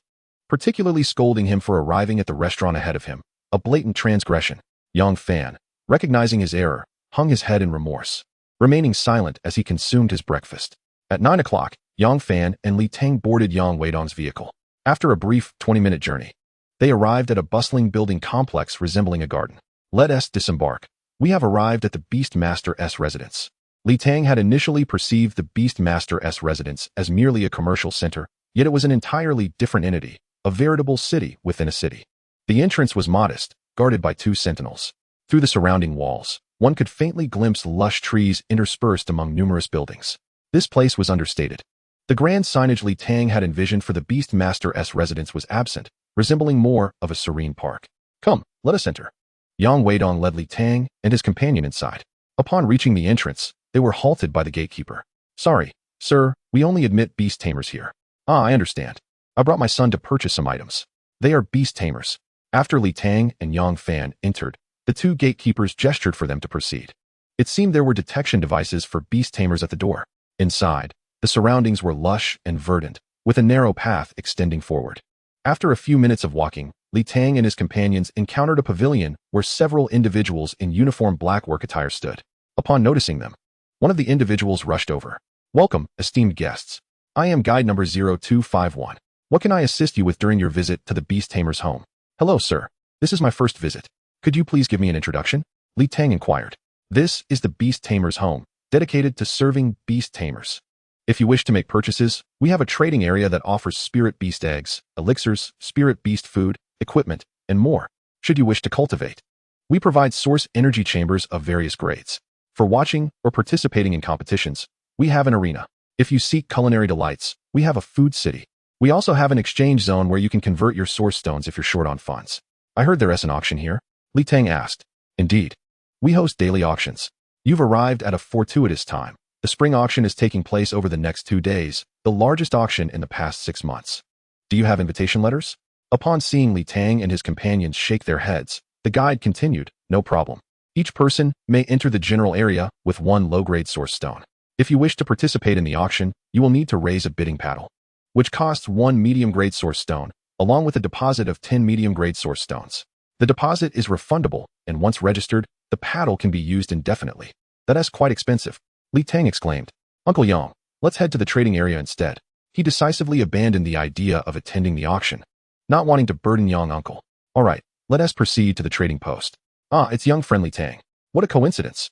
particularly scolding him for arriving at the restaurant ahead of him, a blatant transgression. Yang Fan, recognizing his error, hung his head in remorse, remaining silent as he consumed his breakfast. At 9 o'clock, Yang Fan and Li Tang boarded Yang Weidong's vehicle. After a brief 20-minute journey, they arrived at a bustling building complex resembling a garden. Let us disembark. We have arrived at the Beastmaster's residence. Li Tang had initially perceived the Beastmaster's residence as merely a commercial center, yet it was an entirely different entity, a veritable city within a city. The entrance was modest, guarded by 2 sentinels. Through the surrounding walls, one could faintly glimpse lush trees interspersed among numerous buildings. This place was understated. The grand signage Li Tang had envisioned for the Beastmaster's residence was absent, resembling more of a serene park. Come, let us enter. Yang Weidong led Li Tang and his companion inside. Upon reaching the entrance, they were halted by the gatekeeper. Sorry, sir, we only admit beast tamers here. Ah, I understand. I brought my son to purchase some items. They are beast tamers. After Li Tang and Yang Fan entered, the 2 gatekeepers gestured for them to proceed. It seemed there were detection devices for beast tamers at the door. Inside, the surroundings were lush and verdant, with a narrow path extending forward. After a few minutes of walking, Li Tang and his companions encountered a pavilion where several individuals in uniform black work attire stood. Upon noticing them, one of the individuals rushed over. "Welcome, esteemed guests. I am guide number 0251. What can I assist you with during your visit to the Beast Tamer's home?" "Hello, sir. This is my first visit. Could you please give me an introduction?" Li Tang inquired. "This is the Beast Tamer's home, dedicated to serving beast tamers. If you wish to make purchases, we have a trading area that offers spirit beast eggs, elixirs, spirit beast food, equipment, and more, should you wish to cultivate. We provide source energy chambers of various grades. For watching or participating in competitions, we have an arena. If you seek culinary delights, we have a food city. We also have an exchange zone where you can convert your source stones if you're short on funds." "I heard there is an auction here?" Li Tang asked. "Indeed. We host daily auctions. You've arrived at a fortuitous time. The spring auction is taking place over the next 2 days, the largest auction in the past 6 months. Do you have invitation letters?" Upon seeing Li Tang and his companions shake their heads, the guide continued, "No problem. Each person may enter the general area with 1 low-grade source stone. If you wish to participate in the auction, you will need to raise a bidding paddle, which costs 1 medium-grade source stone, along with a deposit of 10 medium-grade source stones. The deposit is refundable, and once registered, the paddle can be used indefinitely." "That is quite expensive," Li Tang exclaimed. "Uncle Yang, let's head to the trading area instead." He decisively abandoned the idea of attending the auction, not wanting to burden Yang uncle. "All right, let us proceed to the trading post." "Ah, it's young friendly Tang. What a coincidence.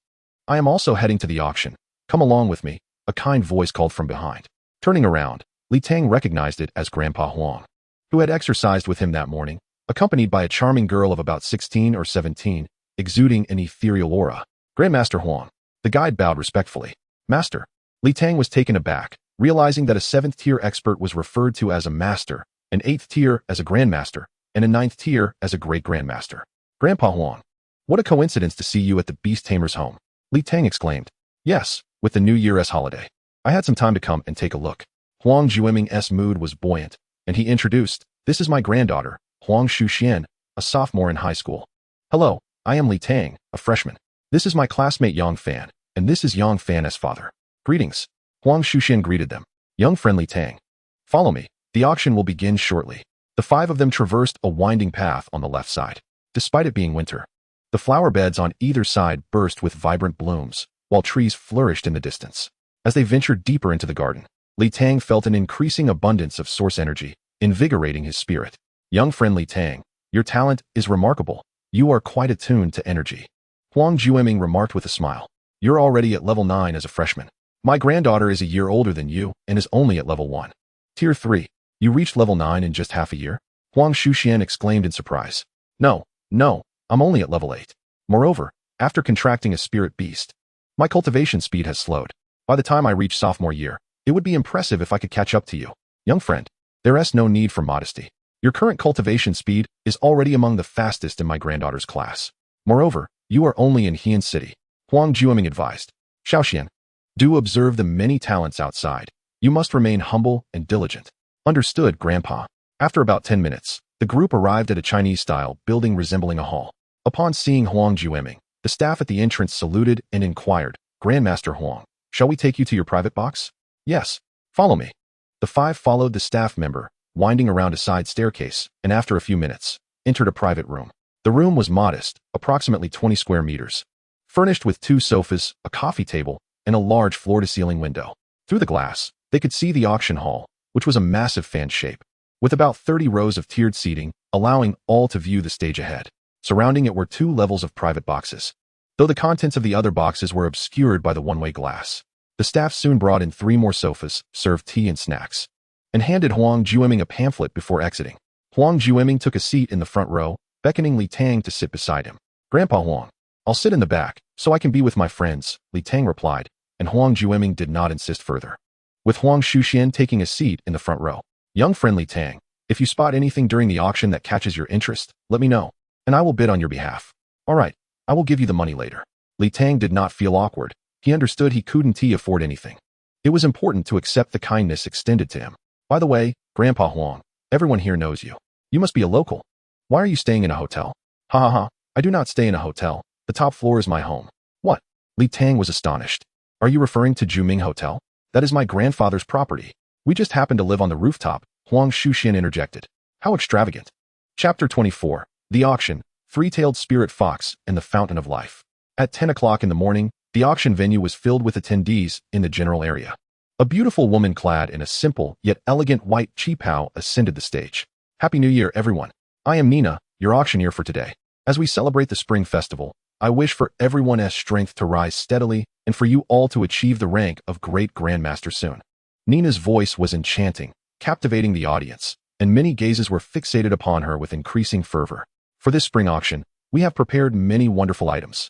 I am also heading to the auction. Come along with me," a kind voice called from behind. Turning around, Li Tang recognized it as Grandpa Huang, who had exercised with him that morning, accompanied by a charming girl of about 16 or 17, exuding an ethereal aura. "Grandmaster Huang." The guide bowed respectfully. "Master." Li Tang was taken aback, realizing that a 7th-tier expert was referred to as a master, an 8th tier as a grandmaster, and a 9th tier as a great-grandmaster. "Grandpa Huang, what a coincidence to see you at the Beast Tamer's home," Li Tang exclaimed. "Yes, with the New Year's holiday. I had some time to come and take a look." Huang Jueming's mood was buoyant, and he introduced, "This is my granddaughter, Huang Shuxian, a sophomore in high school." "Hello, I am Li Tang, a freshman. This is my classmate Yang Fan, and this is Yang Fan's father." "Greetings." Huang Shuxian greeted them. "Young friendly Tang. Follow me. The auction will begin shortly." The 5 of them traversed a winding path on the left side. Despite it being winter, the flower beds on either side burst with vibrant blooms, while trees flourished in the distance. As they ventured deeper into the garden, Li Tang felt an increasing abundance of source energy, invigorating his spirit. "Young friendly Tang, your talent is remarkable. You are quite attuned to energy," Huang Jueming remarked with a smile. "You're already at level 9 as a freshman. My granddaughter is a year older than you and is only at level 1. Tier 3. You reached level 9 in just half a year?" Huang Shuxian exclaimed in surprise. No, I'm only at level 8. Moreover, after contracting a spirit beast, my cultivation speed has slowed. By the time I reach sophomore year, it would be impressive if I could catch up to you. Young friend, there is no need for modesty. Your current cultivation speed is already among the fastest in my granddaughter's class. Moreover, you are only in Heian City," Huang Jueming advised. "Xiaoxian, do observe the many talents outside. You must remain humble and diligent." "Understood, Grandpa." After about 10 minutes, the group arrived at a Chinese-style building resembling a hall. Upon seeing Huang Jueming, the staff at the entrance saluted and inquired, "Grandmaster Huang, shall we take you to your private box?" "Yes, follow me." The 5 followed the staff member, winding around a side staircase, and after a few minutes, entered a private room. The room was modest, approximately 20 square meters, furnished with 2 sofas, a coffee table, and a large floor-to-ceiling window. Through the glass, they could see the auction hall, which was a massive fan shape, with about 30 rows of tiered seating, allowing all to view the stage ahead. Surrounding it were 2 levels of private boxes, though the contents of the other boxes were obscured by the one-way glass. The staff soon brought in 3 more sofas, served tea and snacks, and handed Huang Jueming a pamphlet before exiting. Huang Jueming took a seat in the front row, beckoning Li Tang to sit beside him. "Grandpa Huang, I'll sit in the back, so I can be with my friends," Li Tang replied, and Huang Jueming did not insist further, with Huang Shuxian taking a seat in the front row. "Young friendly Tang, if you spot anything during the auction that catches your interest, let me know, and I will bid on your behalf." "All right, I will give you the money later." Li Tang did not feel awkward. He understood he couldn't afford anything. It was important to accept the kindness extended to him. "By the way, Grandpa Huang, everyone here knows you. You must be a local. Why are you staying in a hotel?" "Ha ha ha, I do not stay in a hotel. The top floor is my home." "What?" Li Tang was astonished. "Are you referring to Juming Hotel? That is my grandfather's property. We just happen to live on the rooftop," Huang Shuxian interjected. How extravagant. Chapter 24. The Auction, Three-Tailed Spirit Fox and the Fountain of Life. At 10 o'clock in the morning, the auction venue was filled with attendees in the general area. A beautiful woman clad in a simple yet elegant white qipao ascended the stage. Happy New Year, everyone. I am Nina, your auctioneer for today. As we celebrate the Spring Festival, I wish for everyone's strength to rise steadily and for you all to achieve the rank of Great Grandmaster soon. Nina's voice was enchanting, captivating the audience, and many gazes were fixated upon her with increasing fervor. For this spring auction, we have prepared many wonderful items.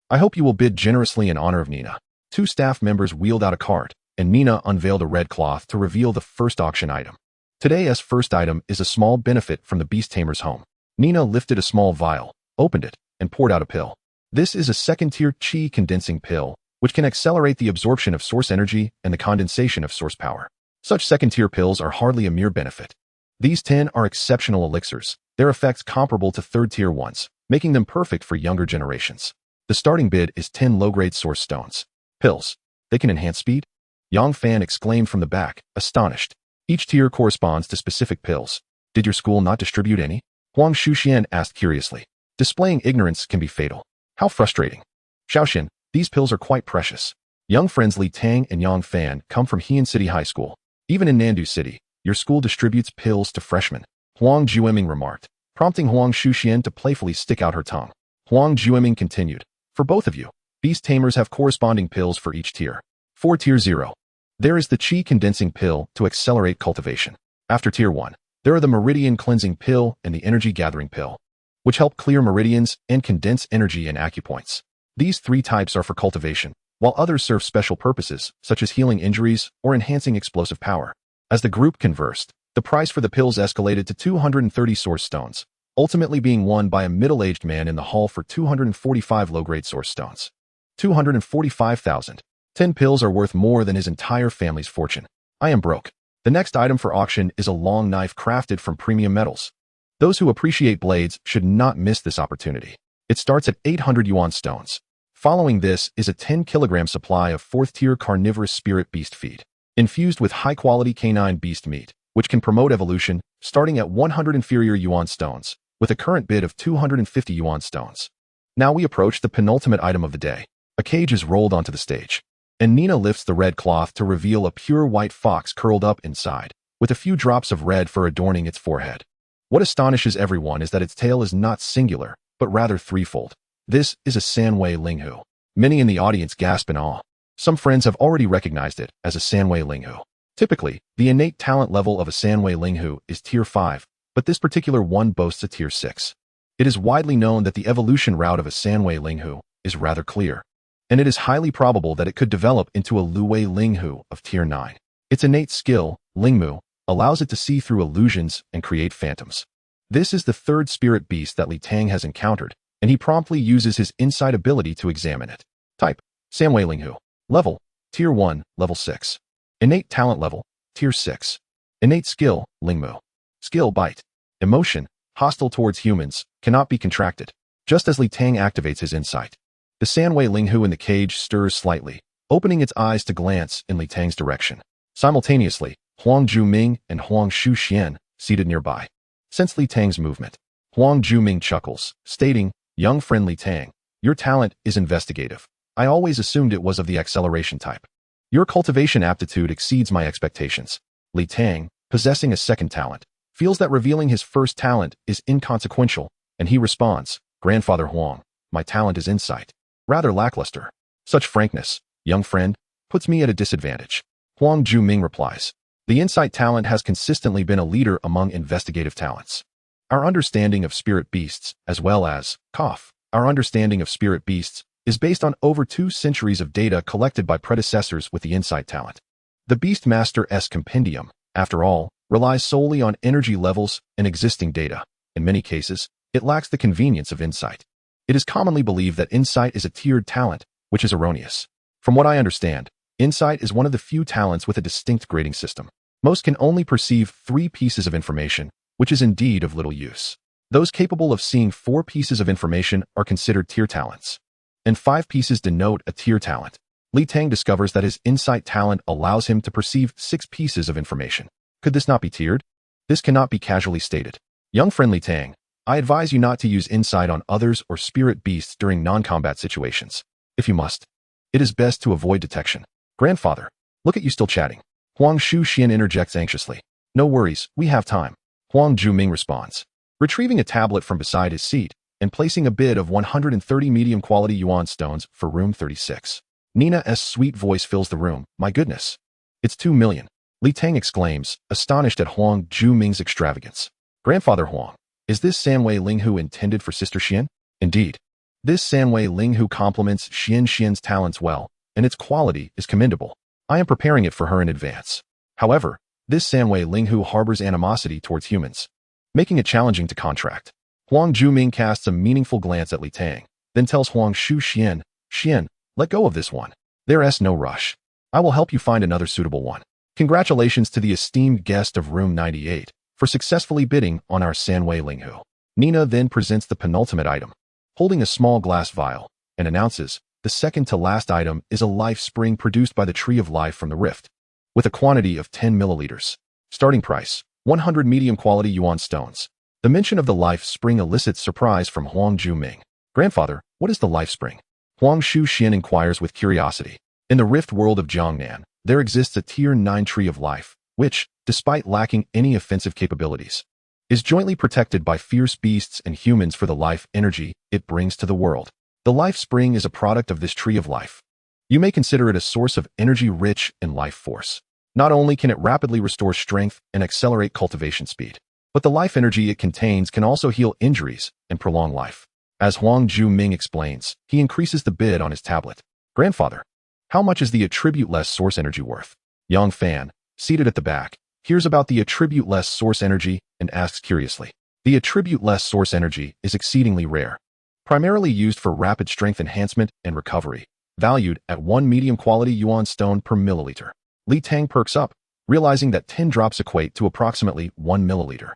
I hope you will bid generously in honor of Nina. Two staff members wheeled out a cart, and Nina unveiled a red cloth to reveal the first auction item. Today's first item is a small benefit from the Beast Tamer's home. Nina lifted a small vial, opened it, and poured out a pill. This is a second-tier chi condensing pill, which can accelerate the absorption of source energy and the condensation of source power. Such second-tier pills are hardly a mere benefit. These 10 are exceptional elixirs, their effects comparable to third-tier ones, making them perfect for younger generations. The starting bid is 10 low-grade source stones. Pills. They can enhance speed? Yang Fan exclaimed from the back, astonished. Each tier corresponds to specific pills. Did your school not distribute any? Huang Shuxian asked curiously. Displaying ignorance can be fatal. How frustrating. Xiaoxian, these pills are quite precious. Young friends Li Tang and Yang Fan come from Heian City High School. Even in Nandu City, your school distributes pills to freshmen. Huang Jueming remarked, prompting Huang Shuxian to playfully stick out her tongue. Huang Jueming continued, for both of you, Beast Tamers have corresponding pills for each tier. For Tier 0, there is the Qi Condensing Pill to accelerate cultivation. After Tier 1, there are the Meridian Cleansing Pill and the Energy Gathering Pill, which help clear meridians and condense energy and acupoints. These three types are for cultivation, while others serve special purposes, such as healing injuries or enhancing explosive power. As the group conversed, the price for the pills escalated to 230 source stones, ultimately being won by a middle-aged man in the hall for 245 low-grade source stones. 245,000. 10 pills are worth more than his entire family's fortune. I am broke. The next item for auction is a long knife crafted from premium metals. Those who appreciate blades should not miss this opportunity. It starts at 800 yuan stones. Following this is a 10-kilogram supply of 4th-tier carnivorous spirit beast feed, infused with high-quality canine beast meat, which can promote evolution, starting at 100 inferior yuan stones, with a current bid of 250 yuan stones. Now we approach the penultimate item of the day. A cage is rolled onto the stage, and Nina lifts the red cloth to reveal a pure white fox curled up inside, with a few drops of red fur adorning its forehead. What astonishes everyone is that its tail is not singular, but rather threefold. This is a Sanwei Linghu. Many in the audience gasp in awe. Some friends have already recognized it as a Sanwei Linghu. Typically, the innate talent level of a Sanwei Linghu is Tier 5, but this particular one boasts a Tier 6. It is widely known that the evolution route of a Sanwei Linghu is rather clear, and it is highly probable that it could develop into a Luwei Linghu of Tier 9. Its innate skill, Lingmu, allows it to see through illusions and create phantoms. This is the third spirit beast that Li Tang has encountered, and he promptly uses his insight ability to examine it. Type, Sanwei Linghu. Level, Tier 1, Level 6. Innate talent level, Tier 6. Innate skill, Lingmu. Skill, Bite. Emotion, hostile towards humans, cannot be contracted. Just as Li Tang activates his insight, the Sanwei Linghu in the cage stirs slightly, opening its eyes to glance in Li Tang's direction. Simultaneously, Huang Juming and Huang Shuxian, seated nearby, sense Li Tang's movement. Huang Juming chuckles, stating, young friend Li Tang, your talent is investigative. I always assumed it was of the acceleration type. Your cultivation aptitude exceeds my expectations. Li Tang, possessing a second talent, feels that revealing his first talent is inconsequential, and he responds, Grandfather Huang, my talent is insight. Rather lackluster. Such frankness, young friend, puts me at a disadvantage. Huang Juming replies, the insight talent has consistently been a leader among investigative talents. Our understanding of spirit beasts, as well as, our understanding of spirit beasts, is based on over 2 centuries of data collected by predecessors with the insight talent. The Beastmaster's compendium, after all, relies solely on energy levels and existing data. In many cases, it lacks the convenience of insight. It is commonly believed that insight is a tiered talent, which is erroneous. From what I understand, insight is one of the few talents with a distinct grading system. Most can only perceive 3 pieces of information, which is indeed of little use. Those capable of seeing 4 pieces of information are considered tier talents, and 5 pieces denote a tier talent. Li Tang discovers that his insight talent allows him to perceive 6 pieces of information. Could this not be tiered? This cannot be casually stated. Young friendly Tang, I advise you not to use insight on others or spirit beasts during non-combat situations. If you must, it is best to avoid detection. Grandfather, look at you still chatting. Huang Shu Xian interjects anxiously. No worries, we have time. Huang Juming responds, retrieving a tablet from beside his seat and placing a bid of 130 medium-quality yuan stones for room 36. Nina's sweet voice fills the room. My goodness. It's 2 million. Li Tang exclaims, astonished at Huang Juming's extravagance. Grandfather Huang, is this Sanwei Linghu intended for Sister Xian? Indeed. This Sanwei Linghu complements Xian's talents well, and its quality is commendable. I am preparing it for her in advance. However, this Sanwei Linghu harbors animosity towards humans, making it challenging to contract. Huang Juming casts a meaningful glance at Li Tang, then tells Huang Shu Xian, let go of this one. There's no rush. I will help you find another suitable one. Congratulations to the esteemed guest of room 98 for successfully bidding on our Sanwei Linghu. Nina then presents the penultimate item, holding a small glass vial, and announces, the second to last item is a life spring produced by the Tree of Life from the Rift, with a quantity of 10 milliliters. Starting price, 100 medium-quality yuan stones. The mention of the life spring elicits surprise from Huang Juming. Grandfather, what is the life spring? Huang Shu Xian inquires with curiosity. In the Rift world of Jiangnan, there exists a Tier 9 Tree of Life, which, despite lacking any offensive capabilities, is jointly protected by fierce beasts and humans for the life energy it brings to the world. The life spring is a product of this Tree of Life. You may consider it a source of energy rich in life force. Not only can it rapidly restore strength and accelerate cultivation speed, but the life energy it contains can also heal injuries and prolong life. As Huang Juming explains, he increases the bid on his tablet. Grandfather, how much is the attribute-less source energy worth? Young Fan, seated at the back, hears about the attribute-less source energy and asks curiously. The attribute-less source energy is exceedingly rare, primarily used for rapid strength enhancement and recovery, valued at 1 medium-quality yuan stone per milliliter. Li Tang perks up, realizing that 10 drops equate to approximately 1 milliliter,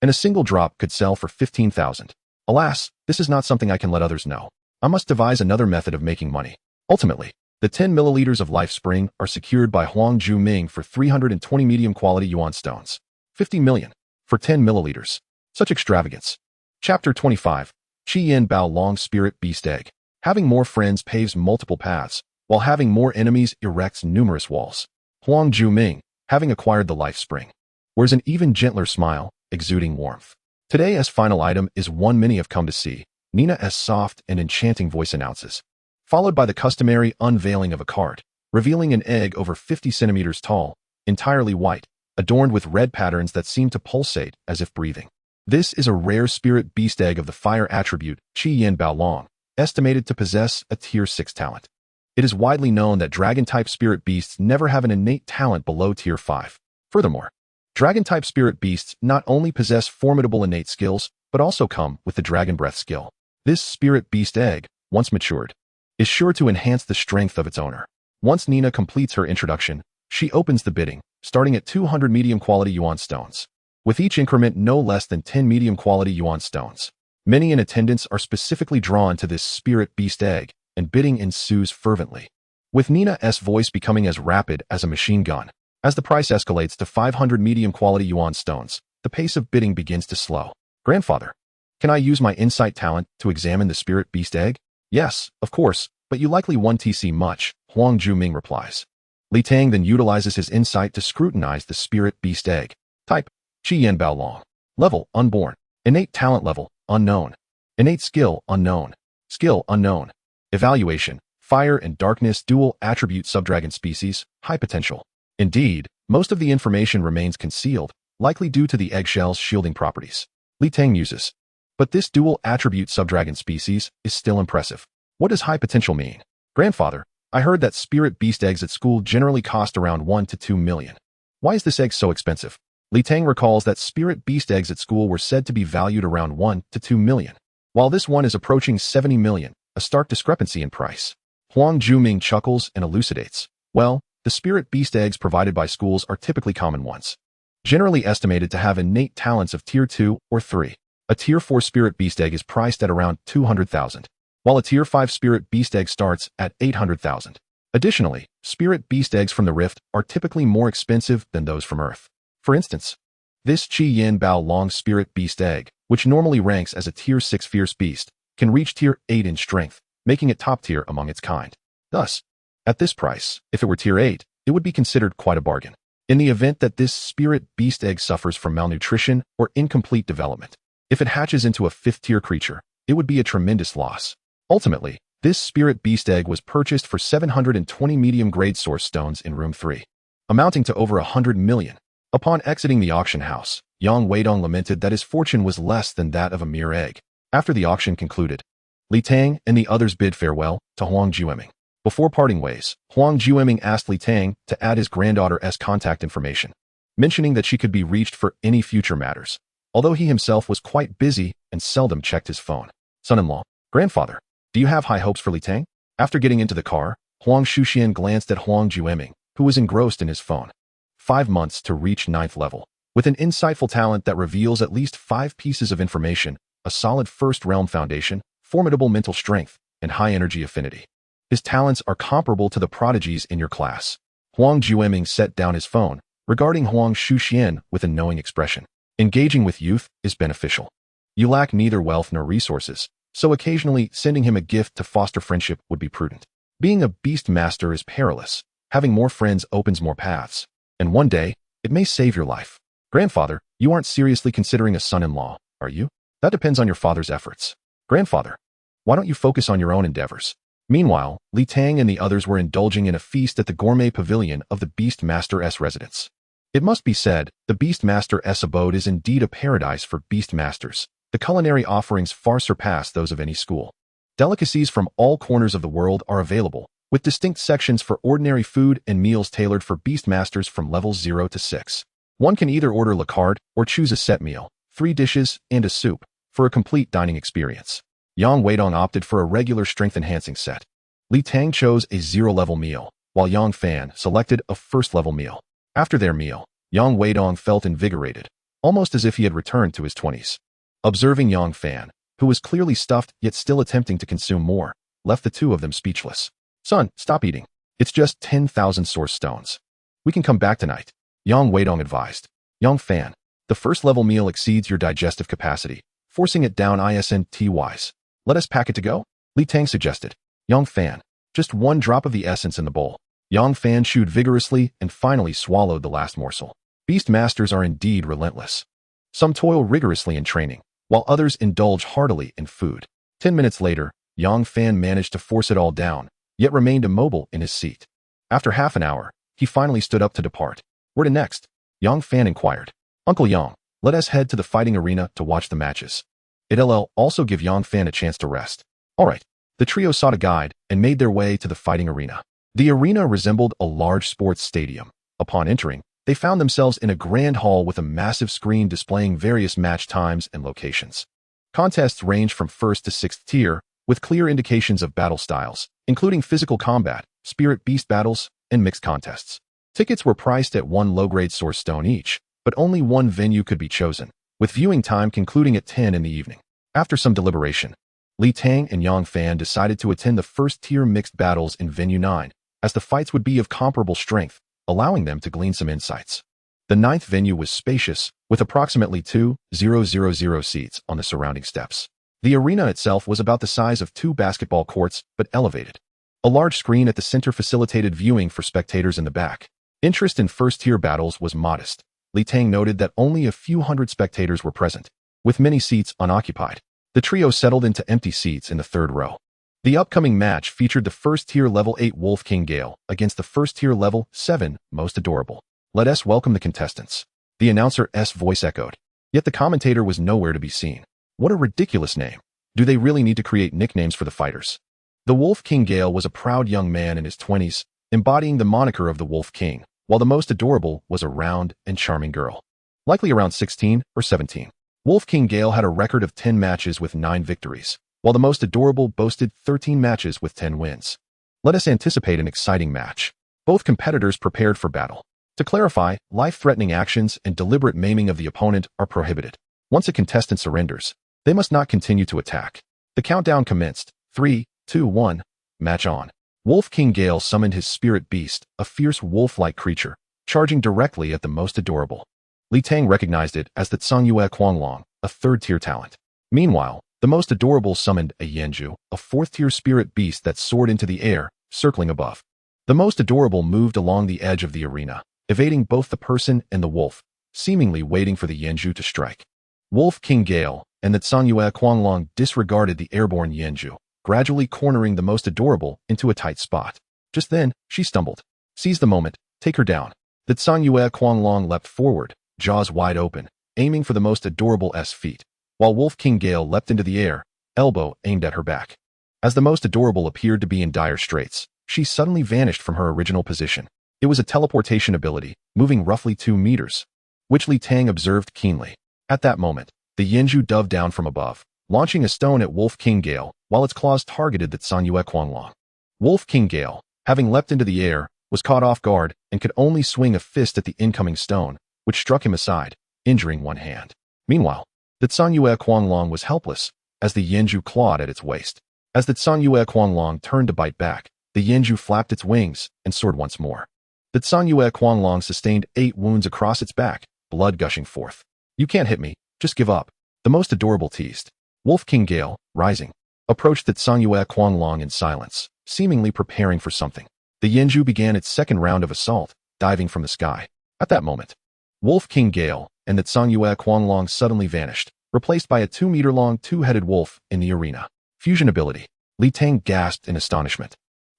and a single drop could sell for 15,000. Alas, this is not something I can let others know. I must devise another method of making money. Ultimately, the 10 milliliters of Life Spring are secured by Huang Juming for 320 medium-quality yuan stones. 50 million for 10 milliliters. Such extravagance. Chapter 25. Qi Yin Bao Long Spirit Beast Egg. Having more friends paves multiple paths, while having more enemies erects numerous walls. Huang Juming, having acquired the Life Spring, wears an even gentler smile, exuding warmth. Today's final item is one many have come to see. Nina's soft and enchanting voice announces, followed by the customary unveiling of a card, revealing an egg over 50 centimeters tall, entirely white, adorned with red patterns that seem to pulsate as if breathing. This is a rare spirit beast egg of the fire attribute, Qi Yin Bao Long, estimated to possess a Tier 6 talent. It is widely known that Dragon-type spirit beasts never have an innate talent below Tier 5. Furthermore, Dragon-type spirit beasts not only possess formidable innate skills, but also come with the Dragon Breath skill. This spirit beast egg, once matured, is sure to enhance the strength of its owner. Once Nina completes her introduction, she opens the bidding, starting at 200 medium-quality yuan stones, with each increment no less than 10 medium-quality yuan stones. Many in attendance are specifically drawn to this spirit beast egg, and bidding ensues fervently, with Nina's voice becoming as rapid as a machine gun. As the price escalates to 500 medium-quality yuan stones, the pace of bidding begins to slow. Grandfather, can I use my insight talent to examine the spirit beast egg? Yes, of course, but you likely won't see much, Huang Juming replies. Li Tang then utilizes his insight to scrutinize the spirit beast egg. Type, Qi Yin Bao Long. Level, unborn. Innate talent level, unknown. Innate skill, unknown. Skill, unknown. Evaluation, fire and darkness dual attribute subdragon species, high potential. Indeed, most of the information remains concealed, likely due to the eggshell's shielding properties. Li Tang muses. But this dual attribute subdragon species is still impressive. What does high potential mean? Grandfather, I heard that spirit beast eggs at school generally cost around 1 to 2 million. Why is this egg so expensive? Li Tang recalls that spirit beast eggs at school were said to be valued around 1 to 2 million, while this one is approaching 70 million, a stark discrepancy in price. Huang Juming chuckles and elucidates. Well, the spirit beast eggs provided by schools are typically common ones, generally estimated to have innate talents of Tier 2 or 3. A Tier 4 spirit beast egg is priced at around 200,000, while a Tier 5 spirit beast egg starts at 800,000. Additionally, spirit beast eggs from the Rift are typically more expensive than those from Earth. For instance, This Qi Yin Bao Long Spirit Beast Egg, which normally ranks as a Tier 6 Fierce Beast, can reach Tier 8 in strength, making it top tier among its kind. Thus, at this price, if it were Tier 8, it would be considered quite a bargain. In the event that this Spirit Beast Egg suffers from malnutrition or incomplete development, if it hatches into a 5th tier creature, it would be a tremendous loss. Ultimately, this Spirit Beast Egg was purchased for 720 medium-grade source stones in Room 3, amounting to over 100 million. Upon exiting the auction house, Yang Weidong lamented that his fortune was less than that of a mere egg. After the auction concluded, Li Tang and the others bid farewell to Huang Jueming. Before parting ways, Huang Jueming asked Li Tang to add his granddaughter's contact information, mentioning that she could be reached for any future matters, although he himself was quite busy and seldom checked his phone. Son-in-law, grandfather, do you have high hopes for Li Tang? After getting into the car, Huang Shuxian glanced at Huang Jueming, who was engrossed in his phone. 5 months to reach 9th level. With an insightful talent that reveals at least 5 pieces of information, a solid first realm foundation, formidable mental strength, and high energy affinity. His talents are comparable to the prodigies in your class. Huang Jueming set down his phone, regarding Huang Shuxian with a knowing expression. Engaging with youth is beneficial. You lack neither wealth nor resources, so occasionally sending him a gift to foster friendship would be prudent. Being a Beastmaster is perilous. Having more friends opens more paths, and one day, it may save your life. Grandfather, you aren't seriously considering a son-in-law, are you? That depends on your father's efforts. Grandfather, why don't you focus on your own endeavors? Meanwhile, Li Tang and the others were indulging in a feast at the gourmet pavilion of the Beastmaster's residence. It must be said, the Beastmaster's abode is indeed a paradise for Beastmasters. The culinary offerings far surpass those of any school. Delicacies from all corners of the world are available, with distinct sections for ordinary food and meals tailored for Beastmasters from levels 0 to 6. One can either order la carte or choose a set meal, 3 dishes and a soup, for a complete dining experience. Yang Weidong opted for a regular strength-enhancing set. Li Tang chose a 0-level meal, while Yang Fan selected a 1st-level meal. After their meal, Yang Weidong felt invigorated, almost as if he had returned to his 20s. Observing Yang Fan, who was clearly stuffed yet still attempting to consume more, left the two of them speechless. Son, stop eating. It's just 10,000 source stones. We can come back tonight, Yang Weidong advised. Yang Fan, the 1st-level meal exceeds your digestive capacity, forcing it down instant-wise. Let us pack it to go? Li Tang suggested. Yang Fan, just 1 drop of the essence in the bowl. Yang Fan chewed vigorously and finally swallowed the last morsel. Beastmasters are indeed relentless. Some toil rigorously in training, while others indulge heartily in food. 10 minutes later, Yang Fan managed to force it all down, yet remained immobile in his seat. After half an hour, he finally stood up to depart. Where to next? Yang Fan inquired. Uncle Yang, let us head to the fighting arena to watch the matches. It'll also give Yang Fan a chance to rest. All right. The trio sought a guide and made their way to the fighting arena. The arena resembled a large sports stadium. Upon entering, they found themselves in a grand hall with a massive screen displaying various match times and locations. Contests ranged from 1st to 6th tier, with clear indications of battle styles, including physical combat, spirit beast battles, and mixed contests. Tickets were priced at 1 low-grade source stone each, but only 1 venue could be chosen, with viewing time concluding at 10 in the evening. After some deliberation, Li Tang and Yang Fan decided to attend the 1st-tier mixed battles in Venue 9, as the fights would be of comparable strength, allowing them to glean some insights. The 9th venue was spacious, with approximately 2,000 seats on the surrounding steps. The arena itself was about the size of 2 basketball courts, but elevated. A large screen at the center facilitated viewing for spectators in the back. Interest in 1st-tier battles was modest. Li Tang noted that only a few hundred spectators were present, with many seats unoccupied. The trio settled into empty seats in the 3rd row. The upcoming match featured the 1st-tier level 8 Wolf King Gale against the 1st-tier level 7 Most Adorable. Let us welcome the contestants. The announcer's voice echoed, yet the commentator was nowhere to be seen. What a ridiculous name. Do they really need to create nicknames for the fighters? The Wolf King Gale was a proud young man in his 20s, embodying the moniker of the Wolf King, while the Most Adorable was a round and charming girl, likely around 16 or 17. Wolf King Gale had a record of 10 matches with 9 victories, while the Most Adorable boasted 13 matches with 10 wins. Let us anticipate an exciting match. Both competitors prepared for battle. To clarify, life-threatening actions and deliberate maiming of the opponent are prohibited. Once a contestant surrenders, they must not continue to attack. The countdown commenced. 3, 2, 1. Match on. Wolf King Gale summoned his spirit beast, a fierce wolf-like creature, charging directly at the Most Adorable. Li Tang recognized it as the Tsangyue Quanglong, a third-tier talent. Meanwhile, the most adorable summoned a Yanju, a fourth-tier spirit beast that soared into the air, circling above. The most adorable moved along the edge of the arena, evading both the person and the wolf, seemingly waiting for the Yanju to strike. Wolf King Gale and the Tsangyue Quanglong disregarded the airborne Yanju, gradually cornering the most adorable into a tight spot. Just then, she stumbled. Seize the moment, take her down. The Tsangyue Quanglong leapt forward, jaws wide open, aiming for the most adorable's feet, while Wolf King Gale leapt into the air, elbow aimed at her back. As the most adorable appeared to be in dire straits, she suddenly vanished from her original position. It was a teleportation ability, moving roughly 2 meters, which Li Tang observed keenly. At that moment, the Yanju dove down from above, launching a stone at Wolf King Gale, while its claws targeted the Tsangyue Quanglong. Wolf King Gale, having leapt into the air, was caught off guard and could only swing a fist at the incoming stone, which struck him aside, injuring one hand. Meanwhile, the Tsangyue Quanglong was helpless, as the Yanju clawed at its waist. As the Tsangyue Quanglong turned to bite back, the Yanju flapped its wings and soared once more. The Tsangyue Quanglong sustained 8 wounds across its back, blood gushing forth. You can't hit me, just give up. The most adorable teased. Wolf King Gale, rising, approached the Tsangyue Quanglong in silence, seemingly preparing for something. The Yanju began its second round of assault, diving from the sky. At that moment, Wolf King Gale and the Tsangyue Quanglong suddenly vanished, replaced by a 2-meter-long two-headed wolf in the arena. Fusion ability. Li Tang gasped in astonishment.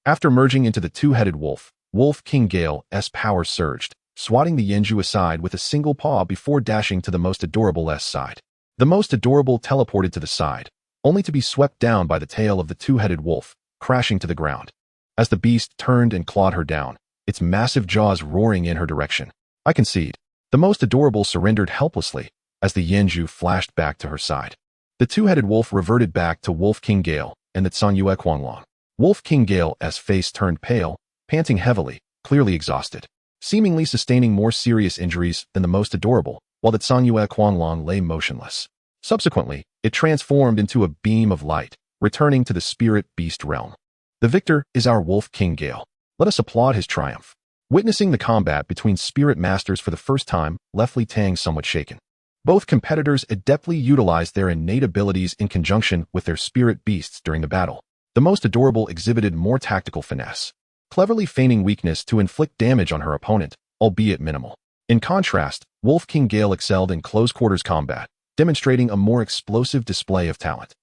After merging into the two-headed wolf, Wolf King Gale's power surged, swatting the Yanju aside with a single paw before dashing to the most adorable's side. The most adorable teleported to the side, only to be swept down by the tail of the two-headed wolf, crashing to the ground. As the beast turned and clawed her down, its massive jaws roaring in her direction. I concede. The most adorable surrendered helplessly, as the Yanju flashed back to her side. The two-headed wolf reverted back to Wolf King Gale and the Tsangyue Quanglong. Wolf King Gale's face turned pale, panting heavily, clearly exhausted, seemingly sustaining more serious injuries than the most adorable, while the Tsangyue Quanglong lay motionless. Subsequently, it transformed into a beam of light, returning to the spirit beast realm. The victor is our Wolf King Gale. Let us applaud his triumph. Witnessing the combat between spirit masters for the first time left Li Tang somewhat shaken. Both competitors adeptly utilized their innate abilities in conjunction with their spirit beasts during the battle. The most adorable exhibited more tactical finesse, cleverly feigning weakness to inflict damage on her opponent, albeit minimal. In contrast, Wolf King Gale excelled in close-quarters combat, demonstrating a more explosive display of talent.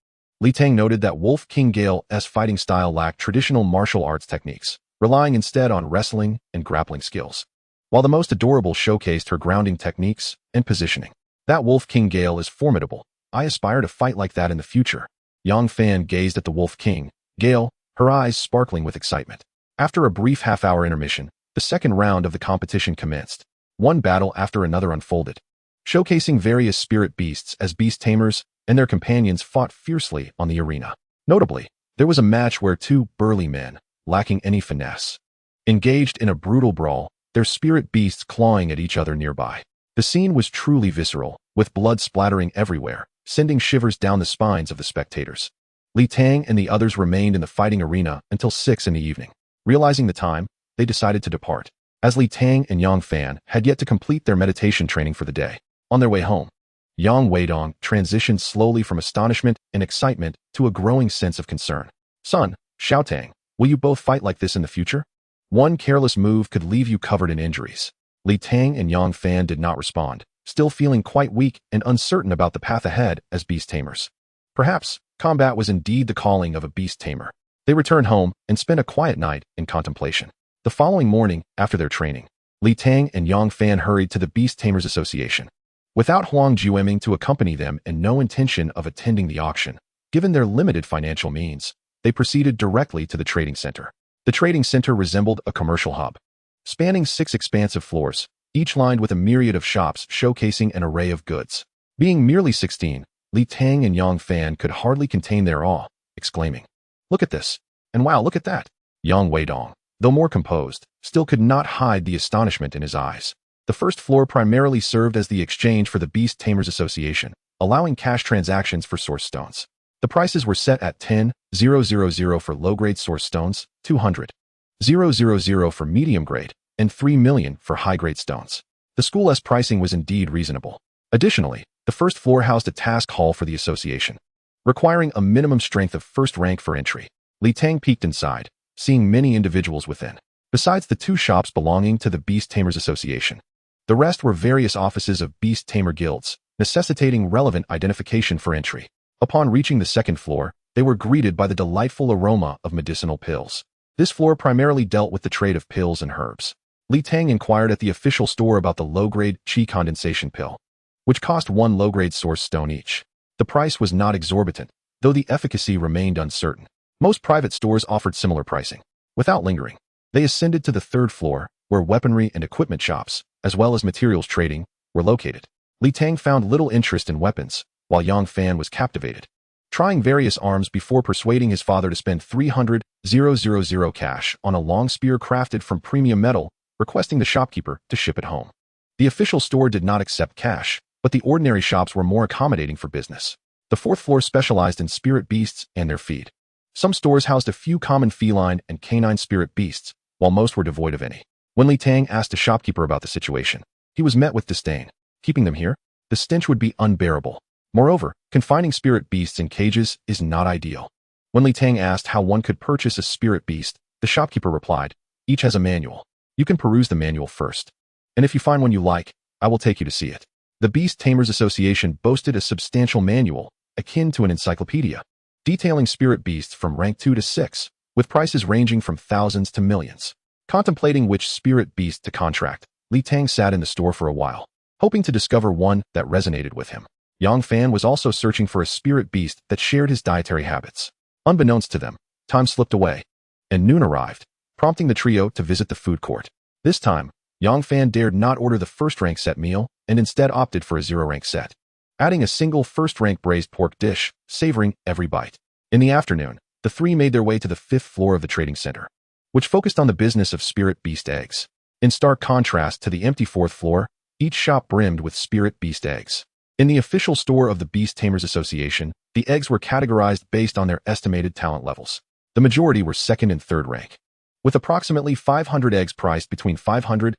Li Tang noted that Wolf King Gale's fighting style lacked traditional martial arts techniques, relying instead on wrestling and grappling skills, while the most adorable showcased her grounding techniques and positioning. That Wolf King Gale is formidable. I aspire to fight like that in the future. Yang Fan gazed at the Wolf King Gale, her eyes sparkling with excitement. After a brief half-hour intermission, the second round of the competition commenced. One battle after another unfolded, showcasing various spirit beasts as beast tamers and their companions fought fiercely on the arena. Notably, there was a match where 2 burly men, lacking any finesse, engaged in a brutal brawl, their spirit beasts clawing at each other nearby. The scene was truly visceral, with blood splattering everywhere, sending shivers down the spines of the spectators. Li Tang and the others remained in the fighting arena until 6 in the evening. Realizing the time, they decided to depart, as Li Tang and Yang Fan had yet to complete their meditation training for the day. On their way home, Yang Weidong transitioned slowly from astonishment and excitement to a growing sense of concern. Son, Xiaotang, will you both fight like this in the future? One careless move could leave you covered in injuries. Li Tang and Yang Fan did not respond, still feeling quite weak and uncertain about the path ahead as beast tamers. Perhaps, combat was indeed the calling of a beast tamer. They returned home and spent a quiet night in contemplation. The following morning, after their training, Li Tang and Yang Fan hurried to the Beast Tamers Association. Without Huang Jueming to accompany them and no intention of attending the auction, given their limited financial means, they proceeded directly to the trading center. The trading center resembled a commercial hub, spanning 6 expansive floors, each lined with a myriad of shops showcasing an array of goods. Being merely 16, Li Tang and Yang Fan could hardly contain their awe, exclaiming, "Look at this, and wow, look at that." Yang Weidong, though more composed, still could not hide the astonishment in his eyes. The first floor primarily served as the exchange for the Beast Tamers Association, allowing cash transactions for source stones. The prices were set at 10,000 for low-grade source stones, 200,000 for medium-grade, and 3 million for high-grade stones. The school's pricing was indeed reasonable. Additionally, the first floor housed a task hall for the association, requiring a minimum strength of first rank for entry. Tang peeked inside, seeing many individuals within. Besides the 2 shops belonging to the Beast Tamers Association, the rest were various offices of Beast Tamer guilds, necessitating relevant identification for entry. Upon reaching the second floor, they were greeted by the delightful aroma of medicinal pills. This floor primarily dealt with the trade of pills and herbs. Tang inquired at the official store about the low-grade Qi condensation pill, which cost 1 low-grade source stone each. The price was not exorbitant, though the efficacy remained uncertain. Most private stores offered similar pricing. Without lingering, they ascended to the 3rd floor, where weaponry and equipment shops, as well as materials trading, were located. Tang found little interest in weapons, while Yang Fan was captivated, trying various arms before persuading his father to spend 300,000 cash on a long spear crafted from premium metal, requesting the shopkeeper to ship it home. The official store did not accept cash, but the ordinary shops were more accommodating for business. The 4th floor specialized in spirit beasts and their feed. Some stores housed a few common feline and canine spirit beasts, while most were devoid of any. When Tang asked a shopkeeper about the situation, he was met with disdain. Keeping them here? The stench would be unbearable. Moreover, confining spirit beasts in cages is not ideal. When Tang asked how one could purchase a spirit beast, the shopkeeper replied, "Each has a manual. You can peruse the manual first. And if you find one you like, I will take you to see it." The Beast Tamers Association boasted a substantial manual, akin to an encyclopedia, detailing spirit beasts from rank 2 to 6, with prices ranging from thousands to millions. Contemplating which spirit beast to contract, Tang sat in the store for a while, hoping to discover one that resonated with him. Yang Fan was also searching for a spirit beast that shared his dietary habits. Unbeknownst to them, time slipped away, and noon arrived, prompting the trio to visit the food court. This time, Yang Fan dared not order the first-rank set meal and instead opted for a 0-rank set, adding a single first-rank braised pork dish, savoring every bite. In the afternoon, the 3 made their way to the 5th floor of the trading center, which focused on the business of spirit beast eggs. In stark contrast to the empty 4th floor, each shop brimmed with spirit beast eggs. In the official store of the Beast Tamers Association, the eggs were categorized based on their estimated talent levels. The majority were 2nd and 3rd rank, with approximately 500 eggs priced between 500,000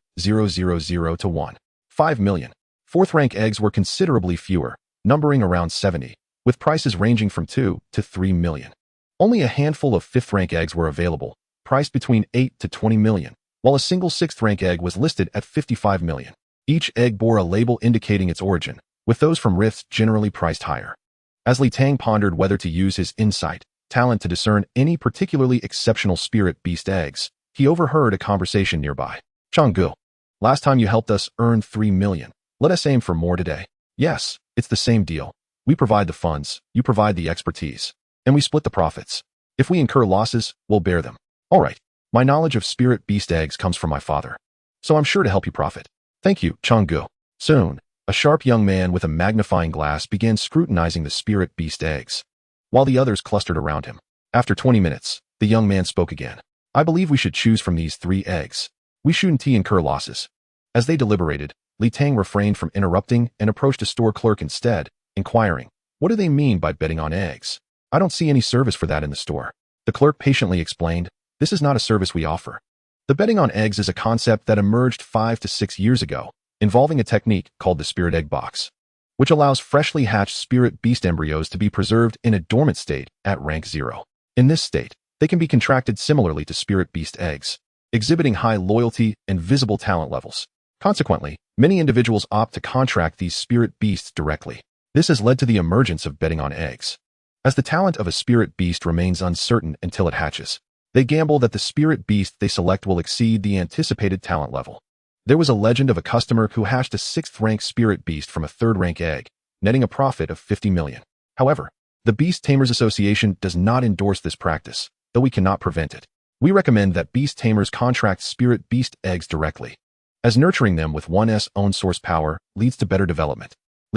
to 1.5 million. 4th rank eggs were considerably fewer, numbering around 70, with prices ranging from 2 to 3 million. Only a handful of 5th rank eggs were available, priced between 8 to 20 million, while a single 6th rank egg was listed at 55 million. Each egg bore a label indicating its origin, with those from rifts generally priced higher. As Tang pondered whether to use his insight talent to discern any particularly exceptional spirit beast eggs, he overheard a conversation nearby. "Changgu, last time you helped us earn 3 million. Let us aim for more today." "Yes, it's the same deal. We provide the funds, you provide the expertise, and we split the profits. If we incur losses, we'll bear them." "All right. My knowledge of spirit beast eggs comes from my father, so I'm sure to help you profit." "Thank you, Changgu." Soon, a sharp young man with a magnifying glass began scrutinizing the spirit beast eggs, while the others clustered around him. After 20 minutes, the young man spoke again. "I believe we should choose from these 3 eggs. We shouldn't incur losses." As they deliberated, Tang refrained from interrupting and approached a store clerk instead, inquiring, "What do they mean by betting on eggs? I don't see any service for that in the store." The clerk patiently explained, "This is not a service we offer. The betting on eggs is a concept that emerged 5 to 6 years ago, involving a technique called the spirit egg box, which allows freshly hatched spirit beast embryos to be preserved in a dormant state at rank 0. In this state, they can be contracted similarly to spirit beast eggs, exhibiting high loyalty and visible talent levels. Consequently, many individuals opt to contract these spirit beasts directly. This has led to the emergence of betting on eggs. As the talent of a spirit beast remains uncertain until it hatches, they gamble that the spirit beast they select will exceed the anticipated talent level. There was a legend of a customer who hatched a 6th-rank spirit beast from a 3rd-rank egg, netting a profit of 50 million. However, the Beast Tamers Association does not endorse this practice, though we cannot prevent it. We recommend that Beast Tamers contract spirit beast eggs directly, as nurturing them with one's own source power leads to better development.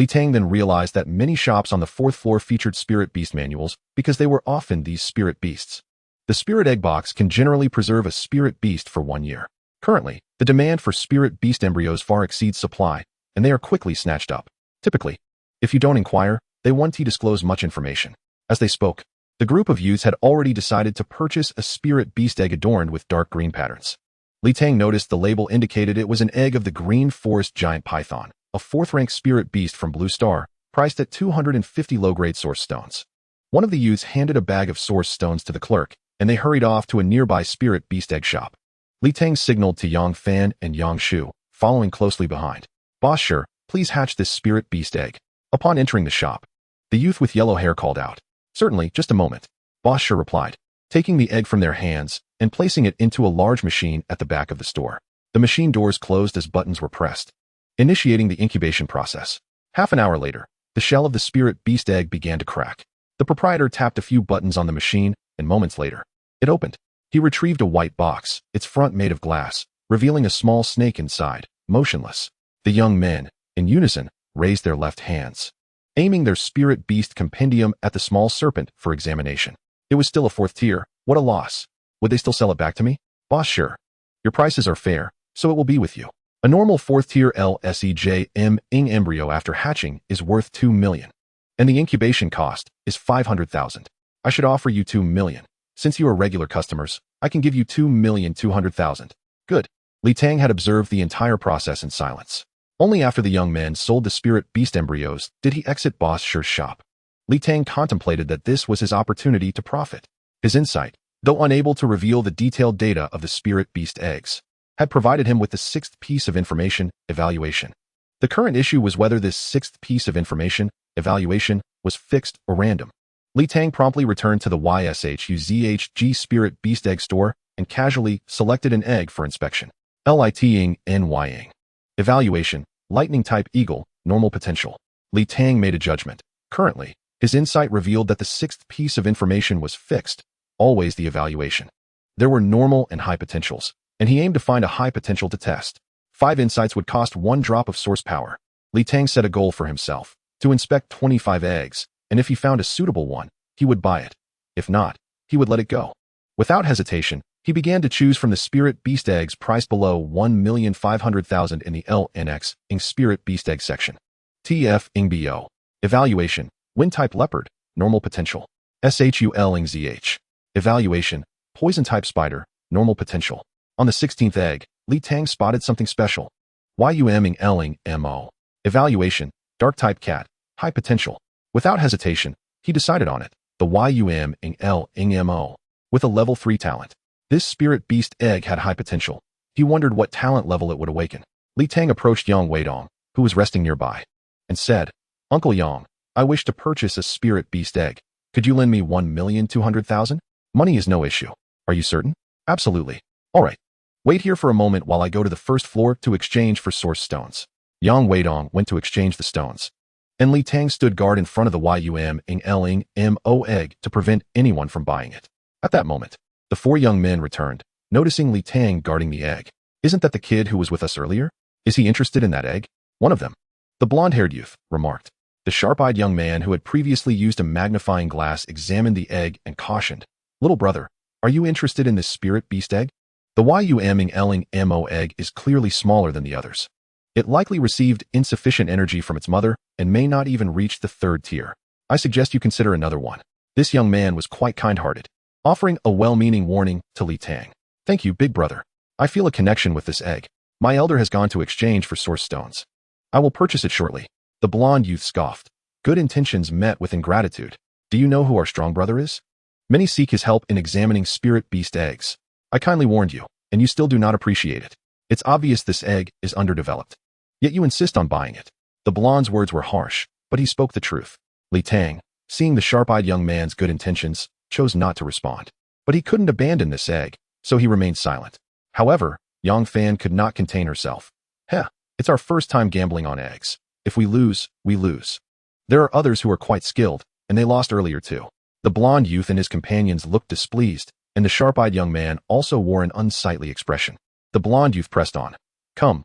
Tang then realized that many shops on the 4th floor featured spirit beast manuals because they were often these spirit beasts. The spirit egg box can generally preserve a spirit beast for 1 year. Currently, the demand for spirit beast embryos far exceeds supply, and they are quickly snatched up. Typically, if you don't inquire, they won't disclose much information. As they spoke, the group of youths had already decided to purchase a spirit beast egg adorned with dark green patterns. Li Tang noticed the label indicated it was an egg of the green forest giant python, a 4th-rank spirit beast from Blue Star, priced at 250 low-grade source stones. One of the youths handed a bag of source stones to the clerk, and they hurried off to a nearby spirit beast egg shop. Li Tang signaled to Yang Fan and Yang Shu, following closely behind. "Boss Sure, please hatch this spirit beast egg." Upon entering the shop, the youth with yellow hair called out. "Certainly, just a moment," Boss Sure replied, taking the egg from their hands and placing it into a large machine at the back of the store. The machine doors closed as buttons were pressed, initiating the incubation process. Half an hour later, the shell of the spirit beast egg began to crack. The proprietor tapped a few buttons on the machine, and moments later, it opened. He retrieved a white box, its front made of glass, revealing a small snake inside, motionless. The young men, in unison, raised their left hands, aiming their spirit beast compendium at the small serpent for examination. It was still a 4th tier. What a loss. Would they still sell it back to me? Boss Sure. Your prices are fair, so it will be with you. A normal 4th tier LSEJM ing embryo after hatching is worth 2 million. And the incubation cost is 500,000. I should offer you 2 million. Since you are regular customers, I can give you 2,200,000. Good. Li Tang had observed the entire process in silence. Only after the young men sold the spirit beast embryos did he exit Boss Sure's shop. Li Tang contemplated that this was his opportunity to profit. His insight, though unable to reveal the detailed data of the spirit beast eggs, had provided him with the 6th piece of information, evaluation. The current issue was whether this 6th piece of information, evaluation, was fixed or random. Li Tang promptly returned to the YSHUZHG Spirit Beast Egg store and casually selected an egg for inspection. LITing NYing. Evaluation, Lightning Type Eagle, Normal Potential. Li Tang made a judgment. Currently, his insight revealed that the 6th piece of information was fixed, always the evaluation. There were normal and high potentials, and he aimed to find a high potential to test. 5 insights would cost 1 drop of source power. Li Tang set a goal for himself, to inspect 25 eggs, and if he found a suitable one, he would buy it. If not, he would let it go. Without hesitation, he began to choose from the spirit beast eggs priced below 1,500,000 in the LNX ing spirit beast egg section. TF ing BO. Evaluation, Wind Type Leopard, Normal Potential. SHUL ing ZH. Evaluation, Poison Type Spider, Normal Potential. On the 16th egg, Li Tang spotted something special. YUM ing L ing MO. Evaluation, Dark Type Cat, High Potential. Without hesitation, he decided on it, the YUM ing L ing MO, with a level 3 talent. This spirit beast egg had high potential. He wondered what talent level it would awaken. Li Tang approached Yang Weidong, who was resting nearby, and said, "Uncle Yang, I wish to purchase a spirit beast egg. Could you lend me 1,200,000? Money is no issue. Are you certain?" "Absolutely. All right. Wait here for a moment while I go to the first floor to exchange for source stones." Yang Weidong went to exchange the stones, and Li Tang stood guard in front of the YUM ing L ing MO egg to prevent anyone from buying it. At that moment, the 4 young men returned, noticing Li Tang guarding the egg. "Isn't that the kid who was with us earlier? Is he interested in that egg?" One of them, the blonde-haired youth, remarked. The sharp-eyed young man who had previously used a magnifying glass examined the egg and cautioned, "Little brother, are you interested in this spirit beast egg? The YUM ing L ing MO egg is clearly smaller than the others. It likely received insufficient energy from its mother and may not even reach the 3rd tier. I suggest you consider another one." This young man was quite kind-hearted, offering a well-meaning warning to Li Tang. "Thank you, big brother. I feel a connection with this egg. My elder has gone to exchange for source stones. I will purchase it shortly." The blonde youth scoffed. Good intentions met with ingratitude. "Do you know who our strong brother is? Many seek his help in examining spirit beast eggs. I kindly warned you, and you still do not appreciate it. It's obvious this egg is underdeveloped. Yet you insist on buying it." The blonde's words were harsh, but he spoke the truth. Li Tang, seeing the sharp-eyed young man's good intentions, chose not to respond. But he couldn't abandon this egg, so he remained silent. However, Yang Fan could not contain herself. "Heh, it's our first time gambling on eggs. If we lose, we lose. There are others who are quite skilled, and they lost earlier too." The blonde youth and his companions looked displeased, and the sharp-eyed young man also wore an unsightly expression. The blonde youth pressed on. Come,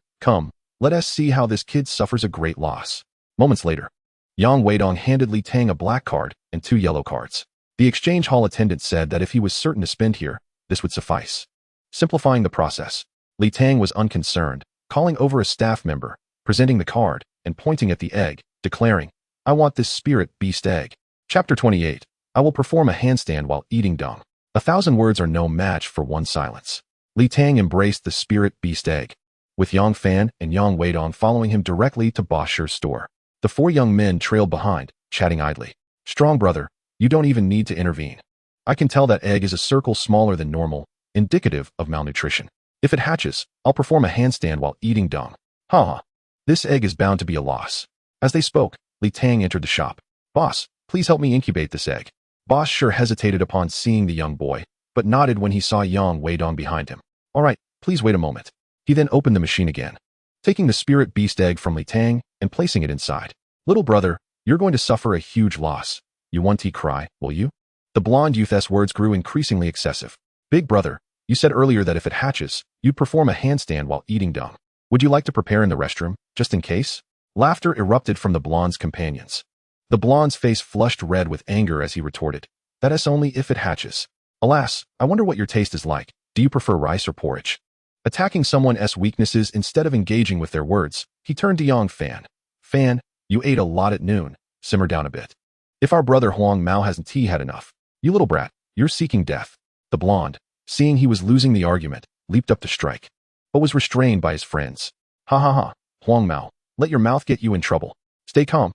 let us see how this kid suffers a great loss." Moments later, Yang Weidong handed Li Tang a black card and 2 yellow cards. The exchange hall attendant said that if he was certain to spend here, this would suffice. Simplifying the process, Li Tang was unconcerned, calling over a staff member, presenting the card, and pointing at the egg, declaring, "I want this spirit beast egg." Chapter 28. I will perform a handstand while eating dung. 1,000 words are no match for 1 silence. Li Tang embraced the spirit beast egg, with Yang Fan and Yang Weidong following him directly to Boss Shi's store. The four young men trailed behind, chatting idly. Strong brother, you don't even need to intervene. I can tell that egg is a circle smaller than normal, indicative of malnutrition. If it hatches, I'll perform a handstand while eating dung. Ha. This egg is bound to be a loss. As they spoke, Li Tang entered the shop. Boss, please help me incubate this egg. Boss Shi hesitated upon seeing the young boy, but nodded when he saw Yang Weidong behind him. All right, please wait a moment. He then opened the machine again, taking the spirit beast egg from Li Tang and placing it inside. Little brother, you're going to suffer a huge loss. You won't cry, will you? The blonde youth's words grew increasingly excessive. Big brother, you said earlier that if it hatches, you'd perform a handstand while eating dung. Would you like to prepare in the restroom, just in case? Laughter erupted from the blonde's companions. The blonde's face flushed red with anger as he retorted, that is only if it hatches. Alas, I wonder what your taste is like. Do you prefer rice or porridge? Attacking someone's weaknesses instead of engaging with their words, he turned to Yang Fan. Fan, you ate a lot at noon. Simmer down a bit. If our brother Huang Mao hasn't had enough. You little brat, you're seeking death. The blonde, seeing he was losing the argument, leaped up to strike, but was restrained by his friends. Ha. Huang Mao, let your mouth get you in trouble. Stay calm.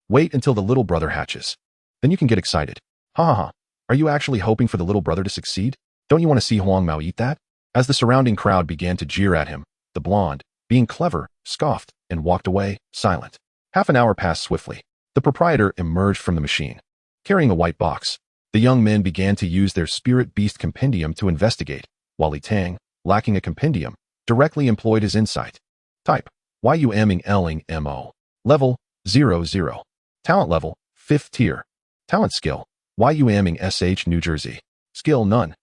Wait until the little brother hatches. Then you can get excited. Ha. Are you actually hoping for the little brother to succeed? Don't you want to see Huang Mao eat that? As the surrounding crowd began to jeer at him, the blonde, being clever, scoffed and walked away, silent. Half an hour passed swiftly. The proprietor emerged from the machine, carrying a white box. The young men began to use their spirit beast compendium to investigate, while Li Tang, lacking a compendium, directly employed his insight. Type, YUMING-LING-MO. Level, 00. Talent level, 5th tier. Talent skill, YUMING-SH New Jersey. Skill none.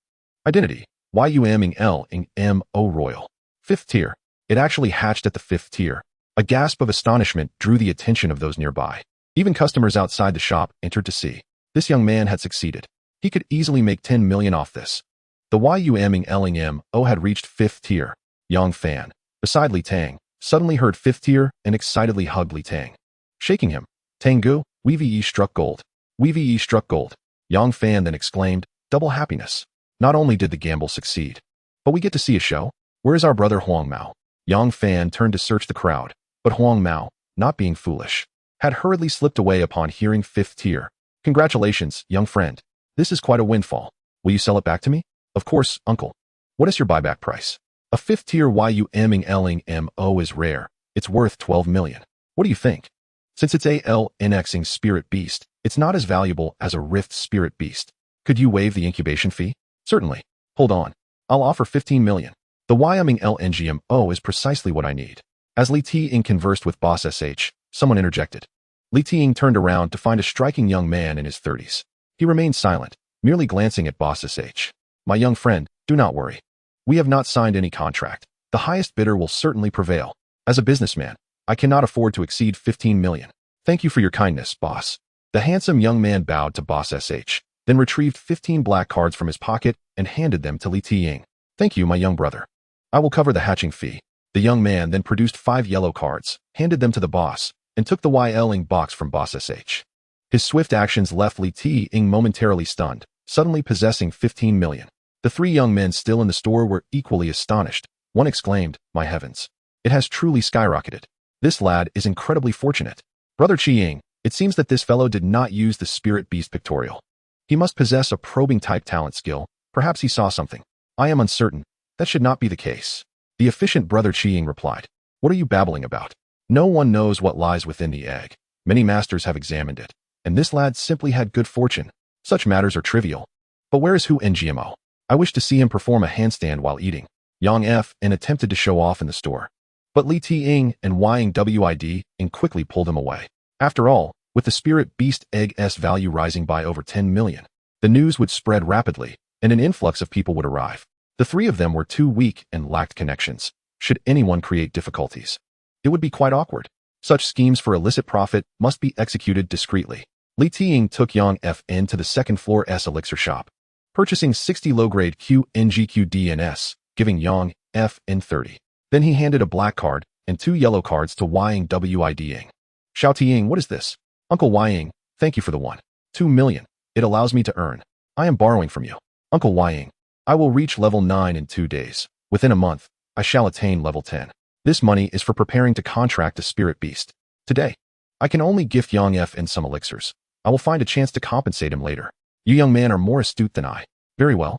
Identity, YUMING-L-ING-MO Royal. 5th tier. It actually hatched at the 5th tier. A gasp of astonishment drew the attention of those nearby. Even customers outside the shop entered to see. This young man had succeeded. He could easily make 10 million off this. The YUMING-LING-MO had reached 5th tier. Yang Fan, beside Li Tang, suddenly heard 5th tier and excitedly hugged Li Tang. Shaking him, Tangu, WVE struck gold. WVE struck gold. Yang Fan then exclaimed, double happiness. Not only did the gamble succeed, but we get to see a show. Where is our brother Huang Mao? Yang Fan turned to search the crowd, but Huang Mao, not being foolish, had hurriedly slipped away upon hearing 5th tier. Congratulations, young friend. This is quite a windfall. Will you sell it back to me? Of course, uncle. What is your buyback price? A 5th tier YUMING-LING-MO is rare. It's worth 12 million. What do you think? Since it's ALNXing spirit beast, it's not as valuable as a Rift spirit beast. Could you waive the incubation fee? Certainly. Hold on. I'll offer 15 million. The YUMING-LNGMO is precisely what I need. As Li Ting conversed with Boss SH, someone interjected. Li Ting turned around to find a striking young man in his 30s. He remained silent, merely glancing at Boss SH. My young friend, do not worry. We have not signed any contract. The highest bidder will certainly prevail. As a businessman, I cannot afford to exceed 15 million. Thank you for your kindness, boss. The handsome young man bowed to Boss SH, then retrieved 15 black cards from his pocket and handed them to Li Ting. Thank you, my young brother. I will cover the hatching fee. The young man then produced 5 yellow cards, handed them to the boss, and took the YLing box from Boss SH. His swift actions left Li Ting momentarily stunned, suddenly possessing 15 million. The 3 young men still in the store were equally astonished. One exclaimed, my heavens. It has truly skyrocketed. This lad is incredibly fortunate. Brother Qiying, it seems that this fellow did not use the spirit beast pictorial. He must possess a probing type talent skill. Perhaps he saw something. I am uncertain. That should not be the case. The efficient Brother Qiying replied. What are you babbling about? No one knows what lies within the egg. Many masters have examined it, and this lad simply had good fortune. Such matters are trivial. But where is Hu NGMO? I wish to see him perform a handstand while eating. Yang F and attempted to show off in the store. But Li Ting and Ying WID and quickly pulled him away. After all, with the spirit beast egg's value rising by over 10 million, the news would spread rapidly, and an influx of people would arrive. The 3 of them were too weak and lacked connections. Should anyone create difficulties, it would be quite awkward. Such schemes for illicit profit must be executed discreetly. Li Ting took Yang FN to the 2nd floor elixir shop, purchasing 60 low-grade QNGQDNS, giving Yang FN 30. Then he handed a black card and 2 yellow cards to Ying WID. Xiao Ting, what is this? Uncle Ying, thank you for the 1. 2 million. It allows me to earn. I am borrowing from you. Uncle Ying, I will reach level 9 in 2 days. Within a month, I shall attain level 10. This money is for preparing to contract a spirit beast. Today, I can only gift Yang F some elixirs. I will find a chance to compensate him later. You young men are more astute than I. Very well.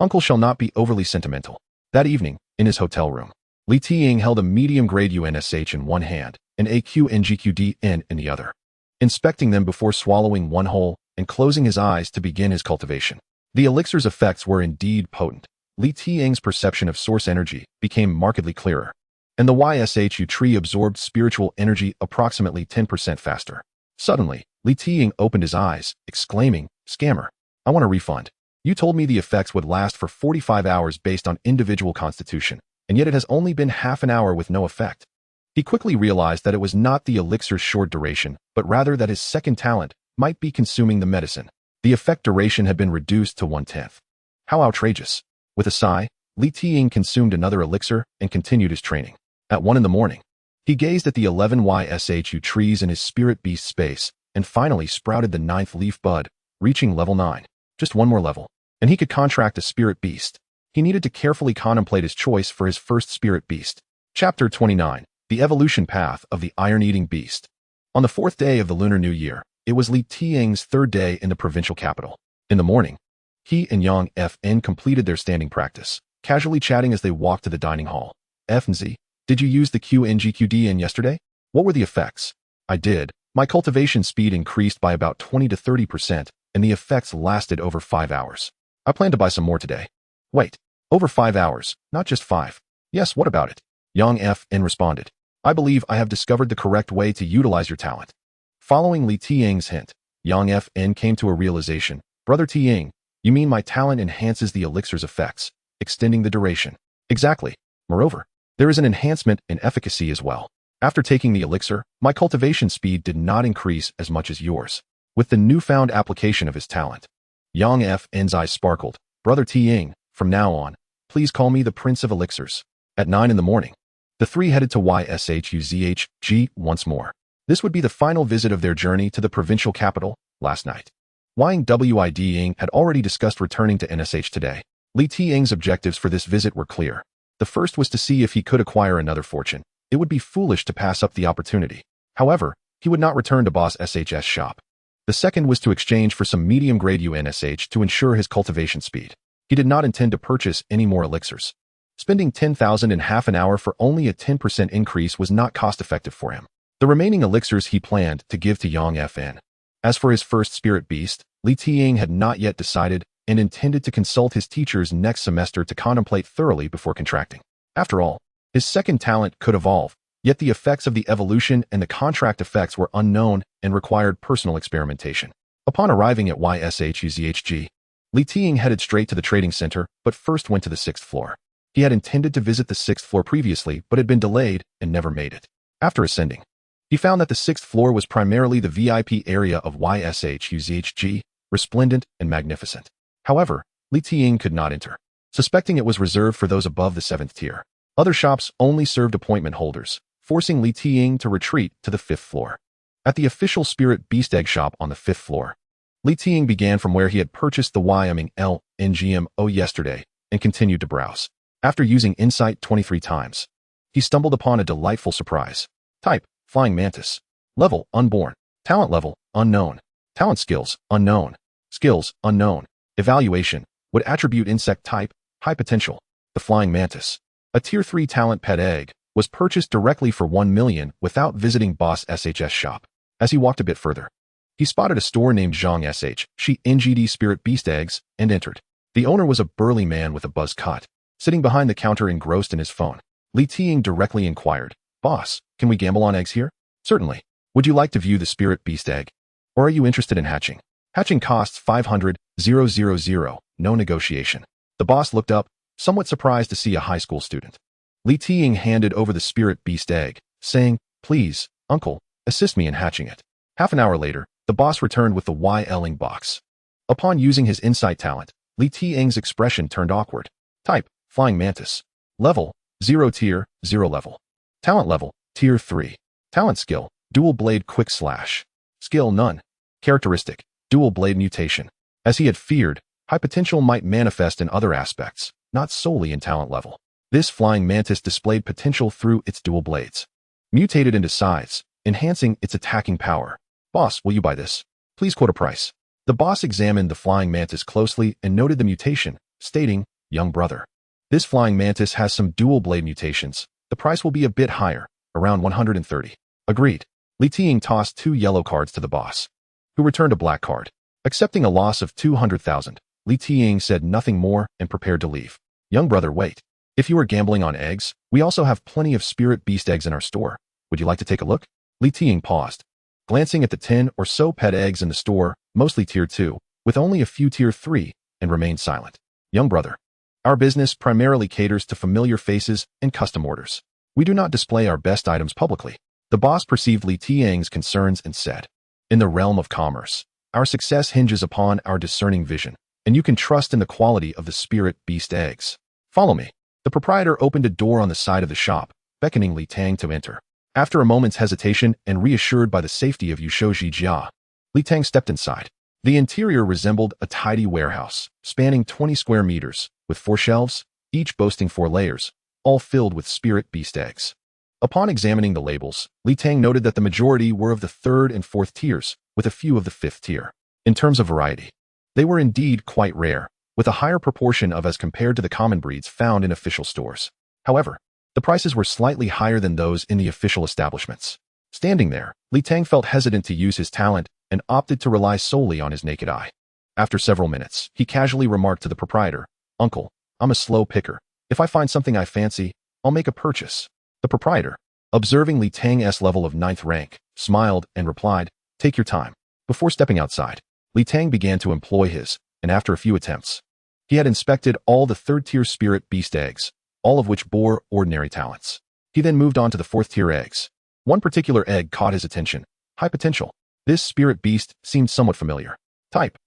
Uncle shall not be overly sentimental. That evening, in his hotel room, Li Tiying held a medium-grade UNSH in one hand and AQNGQDN in the other, inspecting them before swallowing one whole and closing his eyes to begin his cultivation. The elixir's effects were indeed potent. Li Tiying's perception of source energy became markedly clearer, and the YSHU tree absorbed spiritual energy approximately 10% faster. Suddenly, Li Tiying opened his eyes, exclaiming, "Scammer, I want a refund. You told me the effects would last for 45 hours based on individual constitution, and yet it has only been half an hour with no effect." He quickly realized that it was not the elixir's short duration, but rather that his second talent might be consuming the medicine. The effect duration had been reduced to 1/10. How outrageous. With a sigh, Li Tiying consumed another elixir and continued his training. At 1 in the morning, he gazed at the 11 YSHU trees in his spirit beast space and finally sprouted the 9th leaf bud, reaching level 9. Just one more level, and he could contract a spirit beast. He needed to carefully contemplate his choice for his first spirit beast. Chapter 29. The Evolution Path of the Iron-Eating Beast. On the 4th day of the Lunar New Year, it was Li Tiying's 3rd day in the provincial capital. In the morning, he and Yang FN completed their standing practice, casually chatting as they walked to the dining hall. "FNZ, did you use the QNGQDN yesterday? What were the effects?" "I did. My cultivation speed increased by about 20 to 30%, and the effects lasted over 5 hours. I plan to buy some more today." "Wait, over 5 hours, not just 5. "Yes, what about it?" Yang FN responded. "I believe I have discovered the correct way to utilize your talent." Following Li Tiying's hint, Yang FN came to a realization. "Brother Tiying, you mean my talent enhances the elixir's effects, extending the duration?" "Exactly. Moreover, there is an enhancement in efficacy as well. After taking the elixir, my cultivation speed did not increase as much as yours." With the newfound application of his talent, Yang FN's eyes sparkled. "Brother Tiying, from now on, please call me the Prince of Elixirs." At 9 in the morning, the three headed to YSHUZHG once more. This would be the final visit of their journey to the provincial capital. Last night, Wang WID had already discussed returning to NSH today. Li Tiying's objectives for this visit were clear. The first was to see if he could acquire another fortune. It would be foolish to pass up the opportunity. However, he would not return to Boss SH's shop. The second was to exchange for some medium-grade UNSH to ensure his cultivation speed. He did not intend to purchase any more elixirs. Spending 10,000 in half an hour for only a 10% increase was not cost-effective for him. The remaining elixirs he planned to give to Yang FN. As for his first spirit beast, Li Tiying had not yet decided and intended to consult his teachers next semester to contemplate thoroughly before contracting. After all, his second talent could evolve, yet the effects of the evolution and the contract effects were unknown and required personal experimentation. Upon arriving at YSHUZHG, Li Tiying headed straight to the trading center, but first went to the 6th floor. He had intended to visit the 6th floor previously, but had been delayed and never made it. After ascending, he found that the 6th floor was primarily the VIP area of YSHUZHG, resplendent and magnificent. However, Li Tiying could not enter, suspecting it was reserved for those above the 7th tier. Other shops only served appointment holders, forcing Li Tiying to retreat to the 5th floor. At the official Spirit Beast Egg shop on the 5th floor, Li Tiying began from where he had purchased the YML-NGMO yesterday and continued to browse. After using Insight 23 times, he stumbled upon a delightful surprise. Type, Flying Mantis. Level, Unborn. Talent level, Unknown. Talent skills, Unknown. Skills, Unknown. Evaluation, would attribute insect type, High potential. The Flying Mantis, a Tier 3 talent pet egg, was purchased directly for 1 million without visiting Boss SH's shop. As he walked a bit further, he spotted a store named Zhang SH, She NGD Spirit Beast Eggs, and entered. The owner was a burly man with a buzz cut, sitting behind the counter engrossed in his phone. Li Tiying directly inquired, "Boss, can we gamble on eggs here?" "Certainly. Would you like to view the Spirit Beast Egg? Or are you interested in hatching?" "Hatching costs 500,000, no negotiation." The boss looked up, somewhat surprised to see a high school student. Li Tiying handed over the Spirit Beast Egg, saying, "Please, uncle, assist me in hatching it." Half an hour later, the boss returned with the YLing box. Upon using his insight talent, Li Tiying's expression turned awkward. Type, Flying Mantis. Level, 0 tier, 0 level. Talent level, Tier 3. Talent skill, Dual Blade Quick Slash. Skill none. Characteristic, Dual Blade Mutation. As he had feared, High potential might manifest in other aspects, not solely in talent level. This flying mantis displayed potential through its dual blades, mutated into size, enhancing its attacking power. Boss, will you buy this? Please quote a price. The boss examined the flying mantis closely and noted the mutation, stating, young brother. This flying mantis has some dual blade mutations. The price will be a bit higher, around 130. Agreed. Li Ting tossed 2 yellow cards to the boss, who returned a black card. Accepting a loss of 200,000, Li Ting said nothing more and prepared to leave. Young brother, wait. If you are gambling on eggs, we also have plenty of spirit beast eggs in our store. Would you like to take a look? Li Ting paused, glancing at the 10 or so pet eggs in the store, mostly tier 2, with only a few tier 3, and remained silent. Young brother. Our business primarily caters to familiar faces and custom orders. We do not display our best items publicly. The boss perceived Li Ting's concerns and said, in the realm of commerce, our success hinges upon our discerning vision, and you can trust in the quality of the spirit beast eggs. Follow me. The proprietor opened a door on the side of the shop, beckoning Li Ting to enter. After a moment's hesitation and reassured by the safety of Yushoji Jia, Li Ting stepped inside. The interior resembled a tidy warehouse, spanning 20 square meters, with 4 shelves, each boasting 4 layers, all filled with spirit beast eggs. Upon examining the labels, Li Ting noted that the majority were of the 3rd and 4th tiers, with a few of the 5th tier. In terms of variety, they were indeed quite rare, with a higher proportion of as compared to the common breeds found in official stores. However, the prices were slightly higher than those in the official establishments. Standing there, Li Ting felt hesitant to use his talent and opted to rely solely on his naked eye. After several minutes, he casually remarked to the proprietor, Uncle, I'm a slow picker. If I find something I fancy, I'll make a purchase. The proprietor, observing Li Ting's level of 9th rank, smiled and replied, take your time. Before stepping outside, Li Ting began to employ his, and after a few attempts, he had inspected all the 3rd-tier spirit beast eggs, all of which bore ordinary talents. He then moved on to the 4th-tier eggs. One particular egg caught his attention. High potential. This spirit beast seemed somewhat familiar. Type.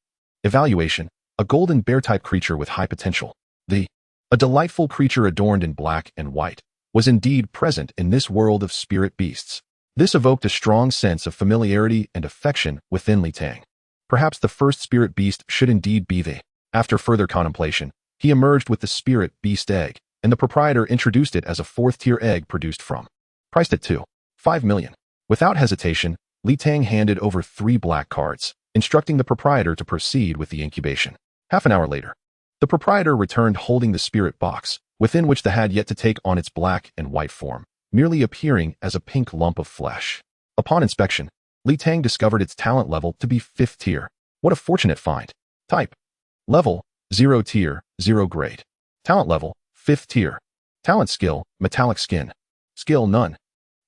Evaluation. A golden bear-type creature with high potential. A delightful creature adorned in black and white was indeed present in this world of spirit beasts. This evoked a strong sense of familiarity and affection within Li Ting. Perhaps the first spirit beast should indeed be the. After further contemplation, he emerged with the spirit beast egg, and the proprietor introduced it as a 4th-tier egg produced from. Priced at 2.5 million. Without hesitation, Li Ting handed over 3 black cards, instructing the proprietor to proceed with the incubation. Half an hour later, the proprietor returned holding the spirit box, within which the had yet to take on its black and white form, merely appearing as a pink lump of flesh. Upon inspection, Li Ting discovered its talent level to be 5th tier. What a fortunate find. Type. Level, 0 tier, 0 grade. Talent level, 5th tier. Talent skill, metallic skin. Skill none.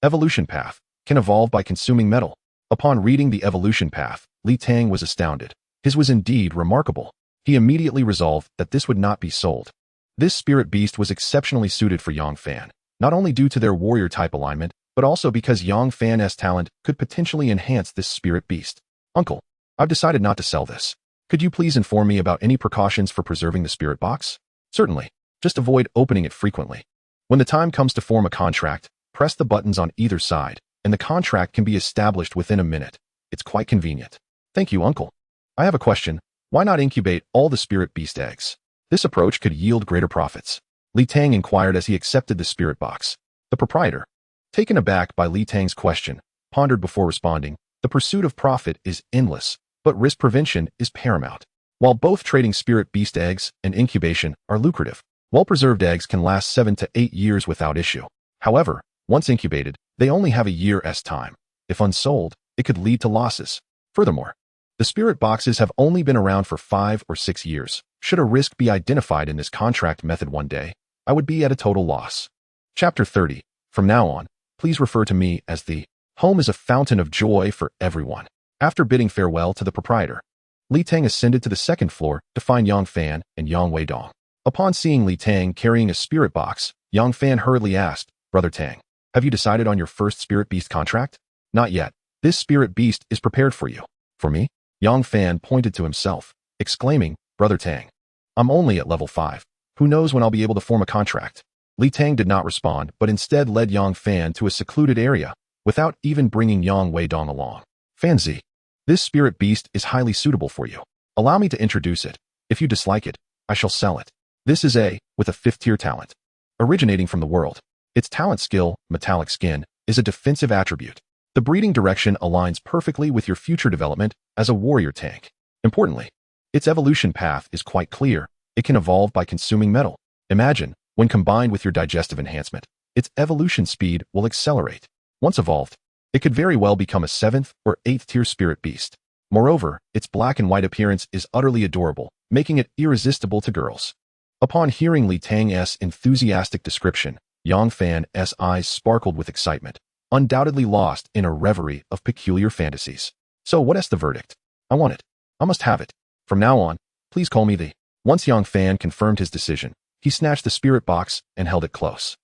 Evolution path, can evolve by consuming metal. Upon reading the evolution path, Li Ting was astounded. His was indeed remarkable. He immediately resolved that this would not be sold. This spirit beast was exceptionally suited for Yang Fan, not only due to their warrior type alignment, but also because Yang Fan's talent could potentially enhance this spirit beast. Uncle, I've decided not to sell this. Could you please inform me about any precautions for preserving the spirit box? Certainly. Just avoid opening it frequently. When the time comes to form a contract, press the buttons on either side, and the contract can be established within a minute. It's quite convenient. Thank you, Uncle. I have a question. Why not incubate all the spirit beast eggs? This approach could yield greater profits. Li Ting inquired as he accepted the spirit box. The proprietor, taken aback by Li Ting's question, pondered before responding, the pursuit of profit is endless, but risk prevention is paramount. While both trading spirit beast eggs and incubation are lucrative, well-preserved eggs can last 7 to 8 years without issue. However, once incubated, they only have a year's time. If unsold, it could lead to losses. Furthermore, the spirit boxes have only been around for 5 or 6 years. Should a risk be identified in this contract method one day, I would be at a total loss. Chapter 30. From now on, please refer to me as the home is a fountain of joy for everyone. After bidding farewell to the proprietor, Li Ting ascended to the 2nd floor to find Yang Fan and Yang Weidong. Upon seeing Li Ting carrying a spirit box, Yang Fan hurriedly asked, Brother Tang, have you decided on your first spirit beast contract? Not yet. This spirit beast is prepared for you. For me? Yang Fan pointed to himself, exclaiming, Brother Tang, I'm only at level 5. Who knows when I'll be able to form a contract? Li Ting did not respond, but instead led Yang Fan to a secluded area, without even bringing Yang Weidong along. Fanzi, this spirit beast is highly suitable for you. Allow me to introduce it. If you dislike it, I shall sell it. This is with a 5th-tier talent. Originating from the world. Its talent skill, metallic skin, is a defensive attribute. The breeding direction aligns perfectly with your future development as a warrior tank. Importantly, its evolution path is quite clear. It can evolve by consuming metal. Imagine, when combined with your digestive enhancement, its evolution speed will accelerate. Once evolved, it could very well become a 7th or 8th-tier spirit beast. Moreover, its black and white appearance is utterly adorable, making it irresistible to girls. Upon hearing Li Tang's enthusiastic description, Yang Fan's eyes sparkled with excitement, undoubtedly lost in a reverie of peculiar fantasies. So what is the verdict? I want it. I must have it. From now on, please call me the. Once Yang Fan confirmed his decision, he snatched the spirit box and held it close.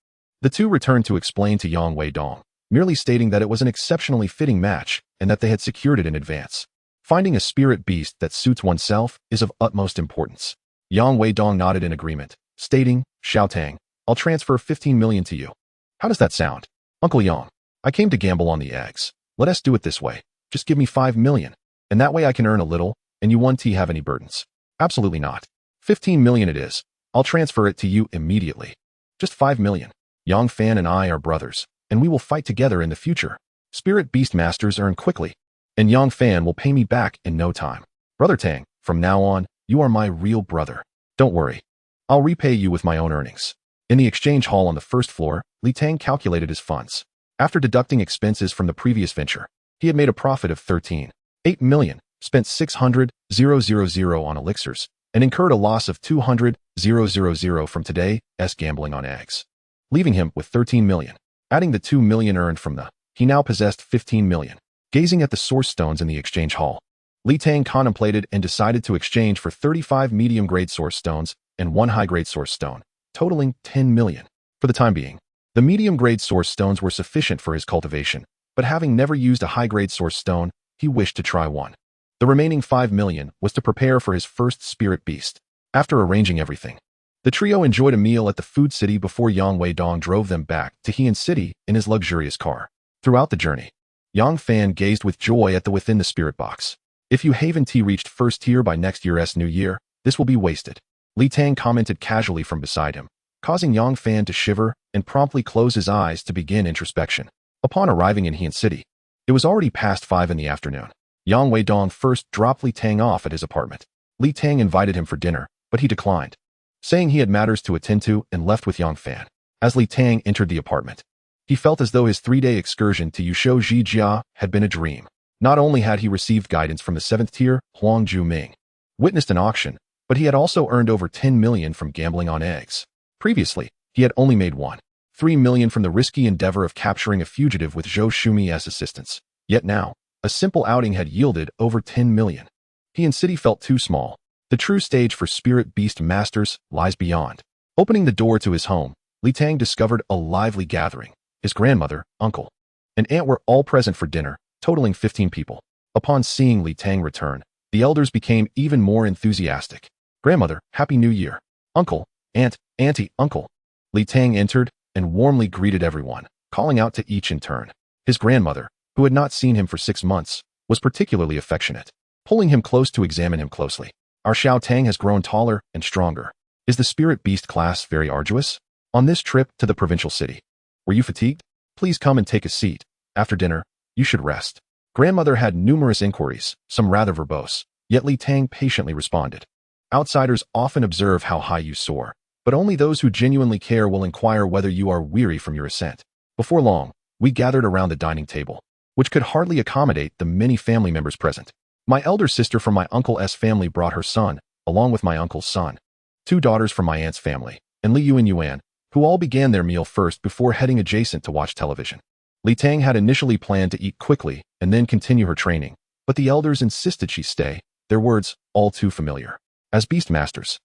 The two returned to explain to Yang Weidong, merely stating that it was an exceptionally fitting match and that they had secured it in advance. Finding a spirit beast that suits oneself is of utmost importance. Yang Weidong nodded in agreement, stating, Xiao Tang, I'll transfer 15 million to you. How does that sound? Uncle Yang, I came to gamble on the eggs. Let us do it this way. Just give me 5 million, and that way I can earn a little, and you won't have any burdens. Absolutely not. 15 million it is. I'll transfer it to you immediately. Just 5 million. Yang Fan and I are brothers, and we will fight together in the future. Spirit Beastmasters earn quickly, and Yang Fan will pay me back in no time. Brother Tang, from now on, you are my real brother. Don't worry. I'll repay you with my own earnings. In the exchange hall on the first floor, Li Tang calculated his funds. After deducting expenses from the previous venture, he had made a profit of 13.8 million, spent 600,000 on elixirs, and incurred a loss of 200,000 from today's gambling on eggs, leaving him with 13 million. Adding the 2 million earned from he now possessed 15 million. Gazing at the source stones in the exchange hall, Li Tang contemplated and decided to exchange for 35 medium-grade source stones and 1 high-grade source stone, totaling 10 million. For the time being, the medium-grade source stones were sufficient for his cultivation, but having never used a high-grade source stone, he wished to try one. The remaining 5 million was to prepare for his first spirit beast. After arranging everything, the trio enjoyed a meal at the food city before Yang Weidong drove them back to Heian City in his luxurious car. Throughout the journey, Yang Fan gazed with joy at the within the spirit box. If you haven't reached first tier by next year's new year, this will be wasted. Li Tang commented casually from beside him, causing Yang Fan to shiver and promptly close his eyes to begin introspection. Upon arriving in Heian City, it was already past 5 in the afternoon. Yang Weidong first dropped Li Tang off at his apartment. Li Tang invited him for dinner, but he declined, saying he had matters to attend to and left with Yang Fan. As Li Tang entered the apartment, he felt as though his 3-day excursion to Yusho Zhijia had been a dream. Not only had he received guidance from the 7th tier, Huang Ju-ming, witnessed an auction, but he had also earned over 10 million from gambling on eggs. Previously, he had only made 3 million from the risky endeavor of capturing a fugitive with Zhou Shumi's assistance. Yet now, a simple outing had yielded over 10 million. Heian City felt too small. The true stage for spirit beast masters lies beyond. Opening the door to his home, Li Tang discovered a lively gathering. His grandmother, uncle, and aunt were all present for dinner, totaling 15 people. Upon seeing Li Tang return, the elders became even more enthusiastic. Grandmother, Happy New Year. Uncle, aunt, auntie, uncle. Li Tang entered and warmly greeted everyone, calling out to each in turn. His grandmother, who had not seen him for 6 months, was particularly affectionate, pulling him close to examine him closely. Our Xiao Tang has grown taller and stronger. Is the spirit beast class very arduous? On this trip to the provincial city, were you fatigued? Please come and take a seat. After dinner, you should rest. Grandmother had numerous inquiries, some rather verbose, yet Li Tang patiently responded. Outsiders often observe how high you soar, but only those who genuinely care will inquire whether you are weary from your ascent. Before long, we gathered around the dining table, which could hardly accommodate the many family members present. My elder sister from my uncle's family brought her son, along with my uncle's son, 2 daughters from my aunt's family, and Li Yu and Yuan, who all began their meal first before heading adjacent to watch television. Li Tang had initially planned to eat quickly and then continue her training, but the elders insisted she stay, their words all too familiar. As Beastmasters,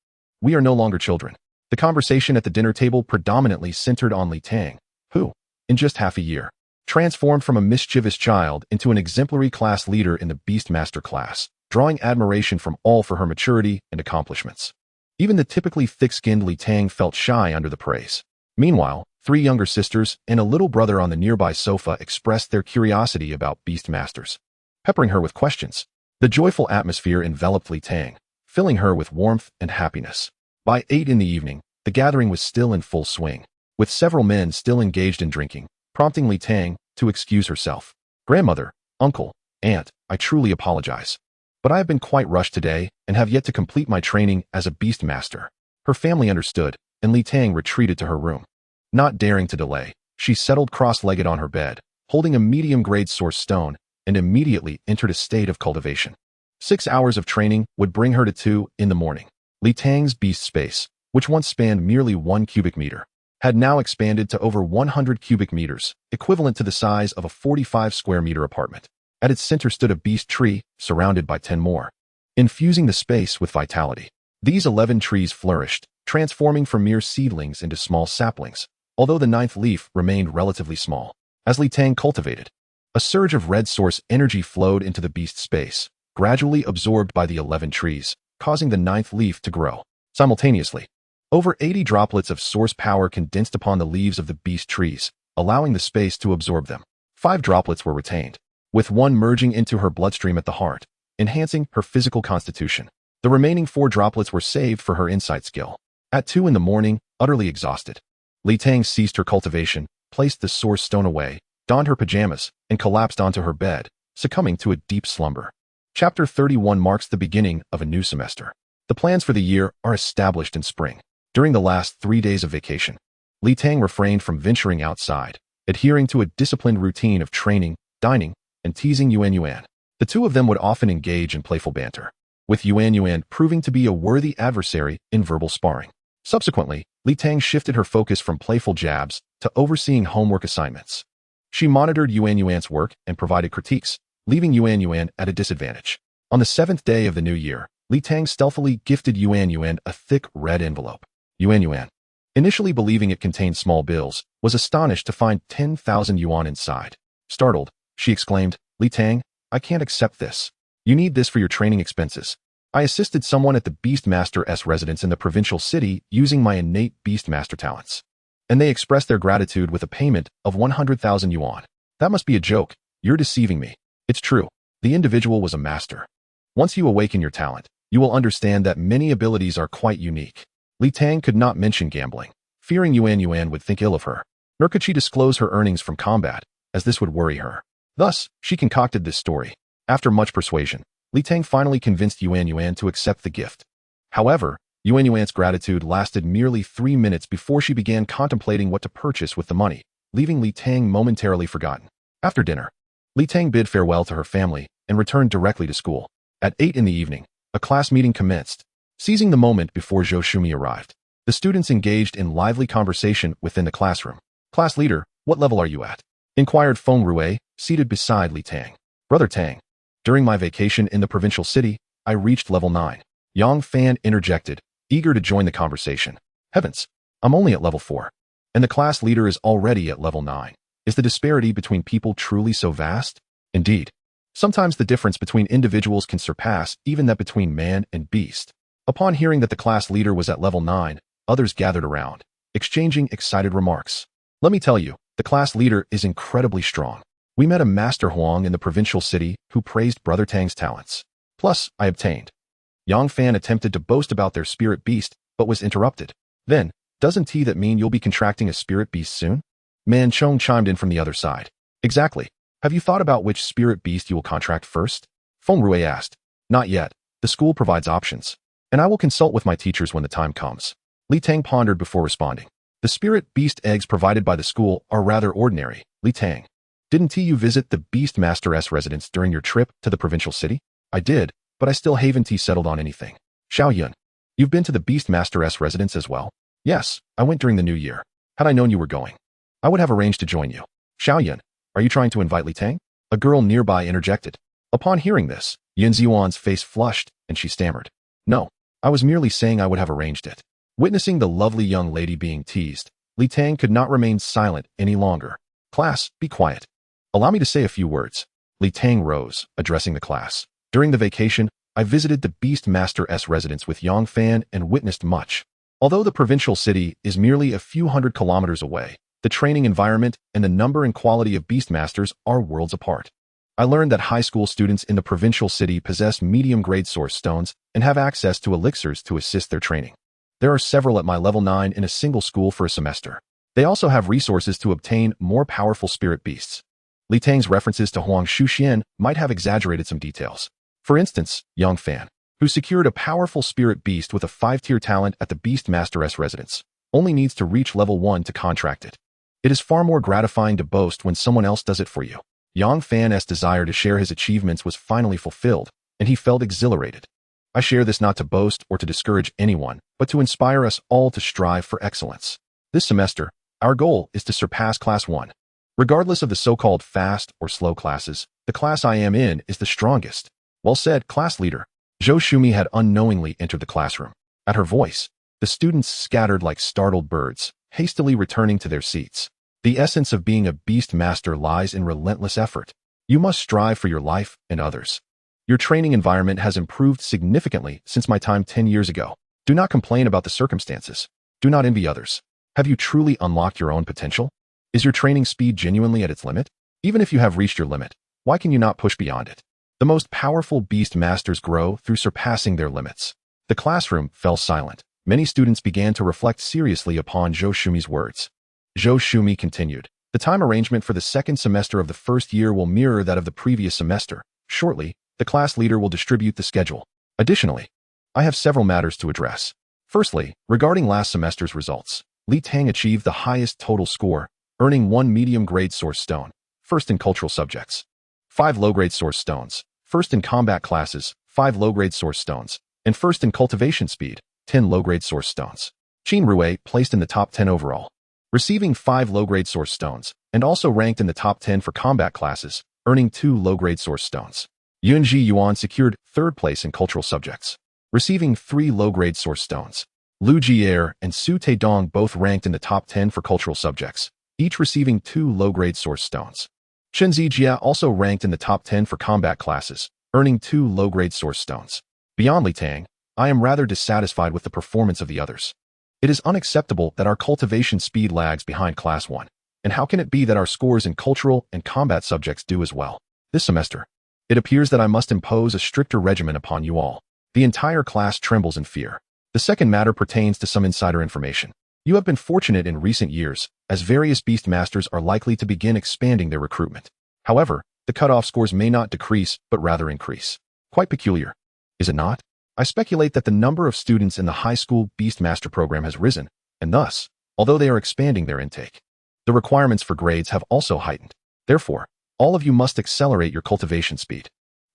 we are no longer children. The conversation at the dinner table predominantly centered on Li Tang, who, in just half a year, transformed from a mischievous child into an exemplary class leader in the Beastmaster class, drawing admiration from all for her maturity and accomplishments. Even the typically thick-skinned Li Tang felt shy under the praise. Meanwhile, 3 younger sisters and a little brother on the nearby sofa expressed their curiosity about Beastmasters, peppering her with questions. The joyful atmosphere enveloped Li Tang, filling her with warmth and happiness. By 8 in the evening, the gathering was still in full swing, with several men still engaged in drinking, prompting Li Tang to excuse herself. Grandmother, uncle, aunt, I truly apologize. But I have been quite rushed today and have yet to complete my training as a Beastmaster. Her family understood, and Li Tang retreated to her room. Not daring to delay, she settled cross-legged on her bed, holding a medium-grade source stone, and immediately entered a state of cultivation. 6 hours of training would bring her to 2 in the morning. Li Tang's beast space, which once spanned merely 1 cubic meter, had now expanded to over 100 cubic meters, equivalent to the size of a 45 square meter apartment. At its center stood a beast tree, surrounded by 10 more, infusing the space with vitality. These 11 trees flourished, transforming from mere seedlings into small saplings, although the 9th leaf remained relatively small. As Li Tang cultivated, a surge of red source energy flowed into the beast space, gradually absorbed by the 11 trees, causing the 9th leaf to grow. Simultaneously, over 80 droplets of source power condensed upon the leaves of the beast trees, allowing the space to absorb them. 5 droplets were retained, with 1 merging into her bloodstream at the heart, enhancing her physical constitution. The remaining 4 droplets were saved for her insight skill. At 2 in the morning, utterly exhausted, Li Tang ceased her cultivation, placed the source stone away, donned her pajamas, and collapsed onto her bed, succumbing to a deep slumber. Chapter 31 marks the beginning of a new semester. The plans for the year are established in spring. During the last 3 days of vacation, Li Tang refrained from venturing outside, adhering to a disciplined routine of training, dining, and teasing Yuan Yuan. The two of them would often engage in playful banter, with Yuan Yuan proving to be a worthy adversary in verbal sparring. Subsequently, Li Tang shifted her focus from playful jabs to overseeing homework assignments. She monitored Yuan Yuan's work and provided critiques, leaving Yuan Yuan at a disadvantage. On the 7th day of the new year, Li Tang stealthily gifted Yuan Yuan a thick red envelope. Yuan Yuan, initially believing it contained small bills, was astonished to find 10,000 yuan inside. Startled, she exclaimed, Li Tang, I can't accept this. You need this for your training expenses. I assisted someone at the Beastmaster's residence in the provincial city using my innate Beastmaster talents, and they expressed their gratitude with a payment of 100,000 yuan. That must be a joke. You're deceiving me. It's true. The individual was a master. Once you awaken your talent, you will understand that many abilities are quite unique. Li Tang could not mention gambling, fearing Yuan Yuan would think ill of her, nor could she disclose her earnings from combat, as this would worry her. Thus, she concocted this story. After much persuasion, Li Tang finally convinced Yuan Yuan to accept the gift. However, Yuan Yuan's gratitude lasted merely 3 minutes before she began contemplating what to purchase with the money, leaving Li Tang momentarily forgotten. After dinner, Li Tang bid farewell to her family and returned directly to school. At 8 in the evening, a class meeting commenced. Seizing the moment before Zhou Shumi arrived, the students engaged in lively conversation within the classroom. Class leader, what level are you at? Inquired Feng Rui, seated beside Li Tang. Brother Tang, during my vacation in the provincial city, I reached level 9. Yang Fan interjected, eager to join the conversation. Heavens, I'm only at level 4. And the class leader is already at level 9. Is the disparity between people truly so vast? Indeed. Sometimes the difference between individuals can surpass even that between man and beast. Upon hearing that the class leader was at level 9, others gathered around, exchanging excited remarks. Let me tell you, the class leader is incredibly strong. We met a Master Huang in the provincial city who praised Brother Tang's talents. Plus, I obtained. Yang Fan attempted to boast about their spirit beast, but was interrupted. Then, doesn't that mean you'll be contracting a spirit beast soon? Man Chong chimed in from the other side. Exactly. Have you thought about which spirit beast you will contract first? Feng Rui asked. Not yet. The school provides options, and I will consult with my teachers when the time comes. Li Tang pondered before responding. The spirit beast eggs provided by the school are rather ordinary. Li Tang, didn't you visit the Beastmaster's residence during your trip to the provincial city? I did, but I still haven't settled on anything. Xiao Yun, you've been to the Beastmaster's residence as well? Yes, I went during the new year. Had I known you were going, I would have arranged to join you. Xiao Yun, are you trying to invite Li Tang? A girl nearby interjected. Upon hearing this, Yin Ziyuan's face flushed, and she stammered. No, I was merely saying I would have arranged it. Witnessing the lovely young lady being teased, Li Tang could not remain silent any longer. Class, be quiet. Allow me to say a few words. Li Tang rose, addressing the class. During the vacation, I visited the Beastmaster's residence with Yang Fan and witnessed much. Although the provincial city is merely a few hundred kilometers away, the training environment and the number and quality of Beastmasters are worlds apart. I learned that high school students in the provincial city possess medium-grade source stones and have access to elixirs to assist their training. There are several at my level 9 in a single school for a semester. They also have resources to obtain more powerful spirit beasts. Li Tang's references to Huang Shuxian might have exaggerated some details. For instance, Yang Fan, who secured a powerful spirit beast with a 5-tier talent at the Beastmaster's residence, only needs to reach level 1 to contract it. It is far more gratifying to boast when someone else does it for you. Yang Fan's desire to share his achievements was finally fulfilled, and he felt exhilarated. I share this not to boast or to discourage anyone, but to inspire us all to strive for excellence. This semester, our goal is to surpass Class 1. Regardless of the so-called fast or slow classes, the class I am in is the strongest. Well said, class leader. Zhou Shumi had unknowingly entered the classroom. At her voice, the students scattered like startled birds, hastily returning to their seats. The essence of being a Beastmaster lies in relentless effort. You must strive for your life and others. Your training environment has improved significantly since my time 10 years ago. Do not complain about the circumstances. Do not envy others. Have you truly unlocked your own potential? Is your training speed genuinely at its limit? Even if you have reached your limit, why can you not push beyond it? The most powerful Beastmasters grow through surpassing their limits. The classroom fell silent. Many students began to reflect seriously upon Zhou Shumi's words. Zhou Shumi continued. The time arrangement for the second semester of the first year will mirror that of the previous semester. Shortly, the class leader will distribute the schedule. Additionally, I have several matters to address. Firstly, regarding last semester's results, Li Tang achieved the highest total score, earning 1 medium-grade source stone, first in cultural subjects, 5 low-grade source stones, first in combat classes, 5 low-grade source stones, and first in cultivation speed, 10 low-grade source stones. Qin Rui placed in the top 10 overall, receiving 5 low-grade source stones, and also ranked in the top 10 for combat classes, earning 2 low-grade source stones. Yunji Yuan secured 3rd place in cultural subjects, receiving 3 low-grade source stones. Lu Jier and Su Taedong both ranked in the top 10 for cultural subjects, each receiving 2 low-grade source stones. Chen Zijia also ranked in the top 10 for combat classes, earning 2 low-grade source stones. Beyond Li Tang, I am rather dissatisfied with the performance of the others. It is unacceptable that our cultivation speed lags behind Class 1, and how can it be that our scores in cultural and combat subjects do as well? This semester, it appears that I must impose a stricter regimen upon you all. The entire class trembles in fear. The second matter pertains to some insider information. You have been fortunate in recent years, as various Beastmasters are likely to begin expanding their recruitment. However, the cutoff scores may not decrease, but rather increase. Quite peculiar, is it not? I speculate that the number of students in the high school Beastmaster program has risen, and thus, although they are expanding their intake, the requirements for grades have also heightened. Therefore, all of you must accelerate your cultivation speed.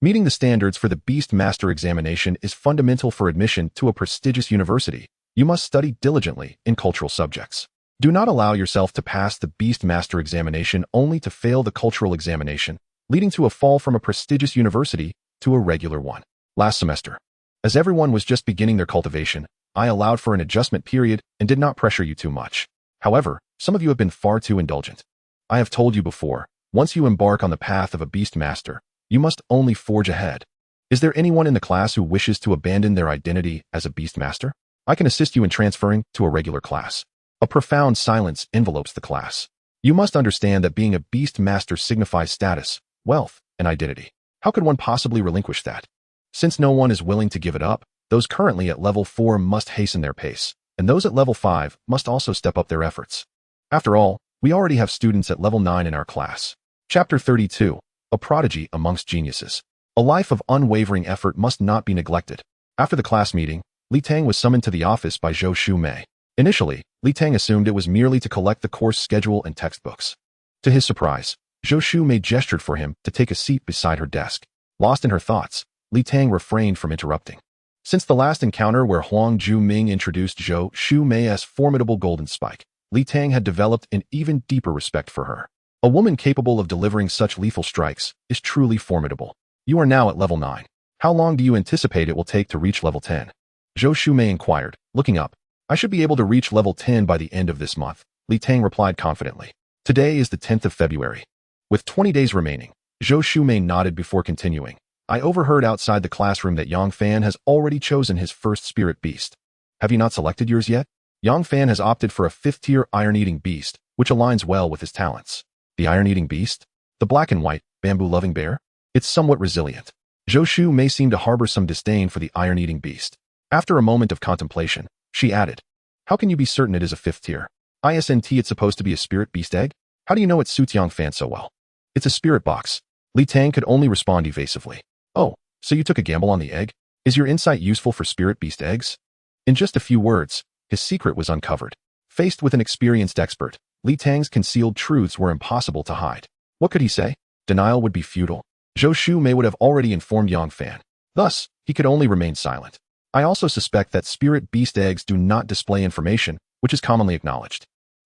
Meeting the standards for the Beastmaster examination is fundamental for admission to a prestigious university. You must study diligently in cultural subjects. Do not allow yourself to pass the Beastmaster examination only to fail the cultural examination, leading to a fall from a prestigious university to a regular one. Last semester, as everyone was just beginning their cultivation, I allowed for an adjustment period and did not pressure you too much. However, some of you have been far too indulgent. I have told you before, once you embark on the path of a Beastmaster, you must only forge ahead. Is there anyone in the class who wishes to abandon their identity as a Beastmaster? I can assist you in transferring to a regular class. A profound silence envelopes the class. You must understand that being a Beastmaster signifies status, wealth, and identity. How could one possibly relinquish that? Since no one is willing to give it up, those currently at level 4 must hasten their pace, and those at level 5 must also step up their efforts. After all, we already have students at level 9 in our class. Chapter 32. A prodigy amongst geniuses. A life of unwavering effort must not be neglected. After the class meeting, Li Tang was summoned to the office by Zhou Shumei. Initially, Li Tang assumed it was merely to collect the course schedule and textbooks. To his surprise, Zhou Shumei gestured for him to take a seat beside her desk. Lost in her thoughts, Li Tang refrained from interrupting. Since the last encounter where Huang Ju-ming introduced Zhou Shumei's formidable golden spike, Li Tang had developed an even deeper respect for her. A woman capable of delivering such lethal strikes is truly formidable. You are now at level 9. How long do you anticipate it will take to reach level 10? Zhou Shumei inquired, looking up. I should be able to reach level 10 by the end of this month, Li Tang replied confidently. Today is the 10th of February. With 20 days remaining, Zhou Shumei nodded before continuing. I overheard outside the classroom that Yang Fan has already chosen his first spirit beast. Have you not selected yours yet? Yang Fan has opted for a 5th-tier iron-eating beast, which aligns well with his talents. The iron-eating beast? The black and white, bamboo-loving bear? It's somewhat resilient. Zhou Shu may seem to harbor some disdain for the iron-eating beast. After a moment of contemplation, she added, "How can you be certain it is a 5th tier? Isn't it supposed to be a spirit beast egg? How do you know it suits Yangfan so well?" "It's a spirit box." Li Tang could only respond evasively. "Oh, so you took a gamble on the egg? Is your insight useful for spirit beast eggs?" In just a few words, his secret was uncovered. Faced with an experienced expert, Li Tang's concealed truths were impossible to hide. What could he say? Denial would be futile. Zhou Shu may would have already informed Yangfan. Thus, he could only remain silent. "I also suspect that spirit beast eggs do not display information, which is commonly acknowledged.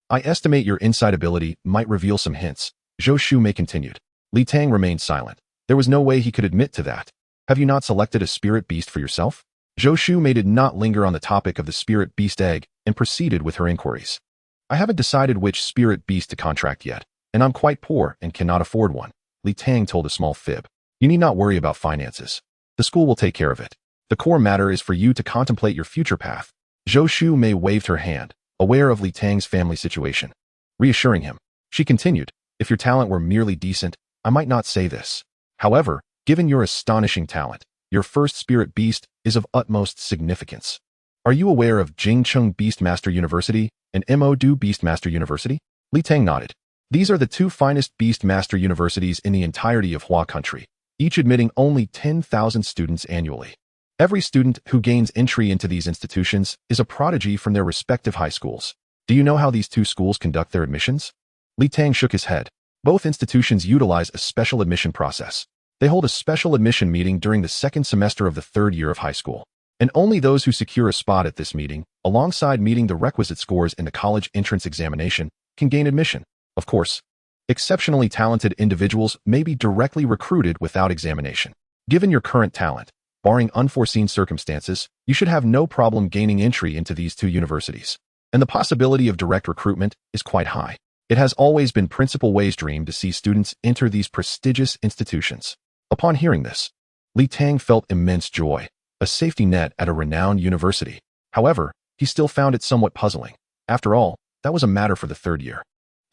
I estimate your insight ability might reveal some hints." Zhou Shu may continued. Li Tang remained silent. There was no way he could admit to that. "Have you not selected a spirit beast for yourself?" Zhou Shu may did not linger on the topic of the spirit beast egg and proceeded with her inquiries. "I haven't decided which spirit beast to contract yet, and I'm quite poor and cannot afford one." Li Tang told a small fib. "You need not worry about finances. The school will take care of it. The core matter is for you to contemplate your future path." Zhou Shu may waved her hand, aware of Li Tang's family situation. Reassuring him, she continued, "If your talent were merely decent, I might not say this. However, given your astonishing talent, your first spirit beast is of utmost significance. Are you aware of Jingcheng Beastmaster University and Modu Beastmaster University?" Li Tang nodded. "These are the 2 finest Beastmaster universities in the entirety of Hua country, each admitting only 10,000 students annually. Every student who gains entry into these institutions is a prodigy from their respective high schools. Do you know how these 2 schools conduct their admissions?" Li Tang shook his head. "Both institutions utilize a special admission process. They hold a special admission meeting during the 2nd semester of the 3rd year of high school. And only those who secure a spot at this meeting, alongside meeting the requisite scores in the college entrance examination, can gain admission. Of course, exceptionally talented individuals may be directly recruited without examination. Given your current talent, barring unforeseen circumstances, you should have no problem gaining entry into these 2 universities. And the possibility of direct recruitment is quite high. It has always been Principal Wei's dream to see students enter these prestigious institutions." Upon hearing this, Li Tang felt immense joy, a safety net at a renowned university. However, he still found it somewhat puzzling. After all, that was a matter for the 3rd year.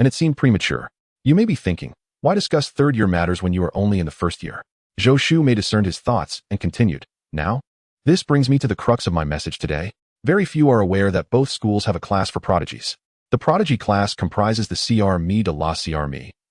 And it seemed premature. You may be thinking, why discuss 3rd year matters when you are only in the 1st year? Zhou Shu may discern his thoughts and continued, "Now, this brings me to the crux of my message today. Very few are aware that both schools have a class for prodigies. The prodigy class comprises the CR de la CR,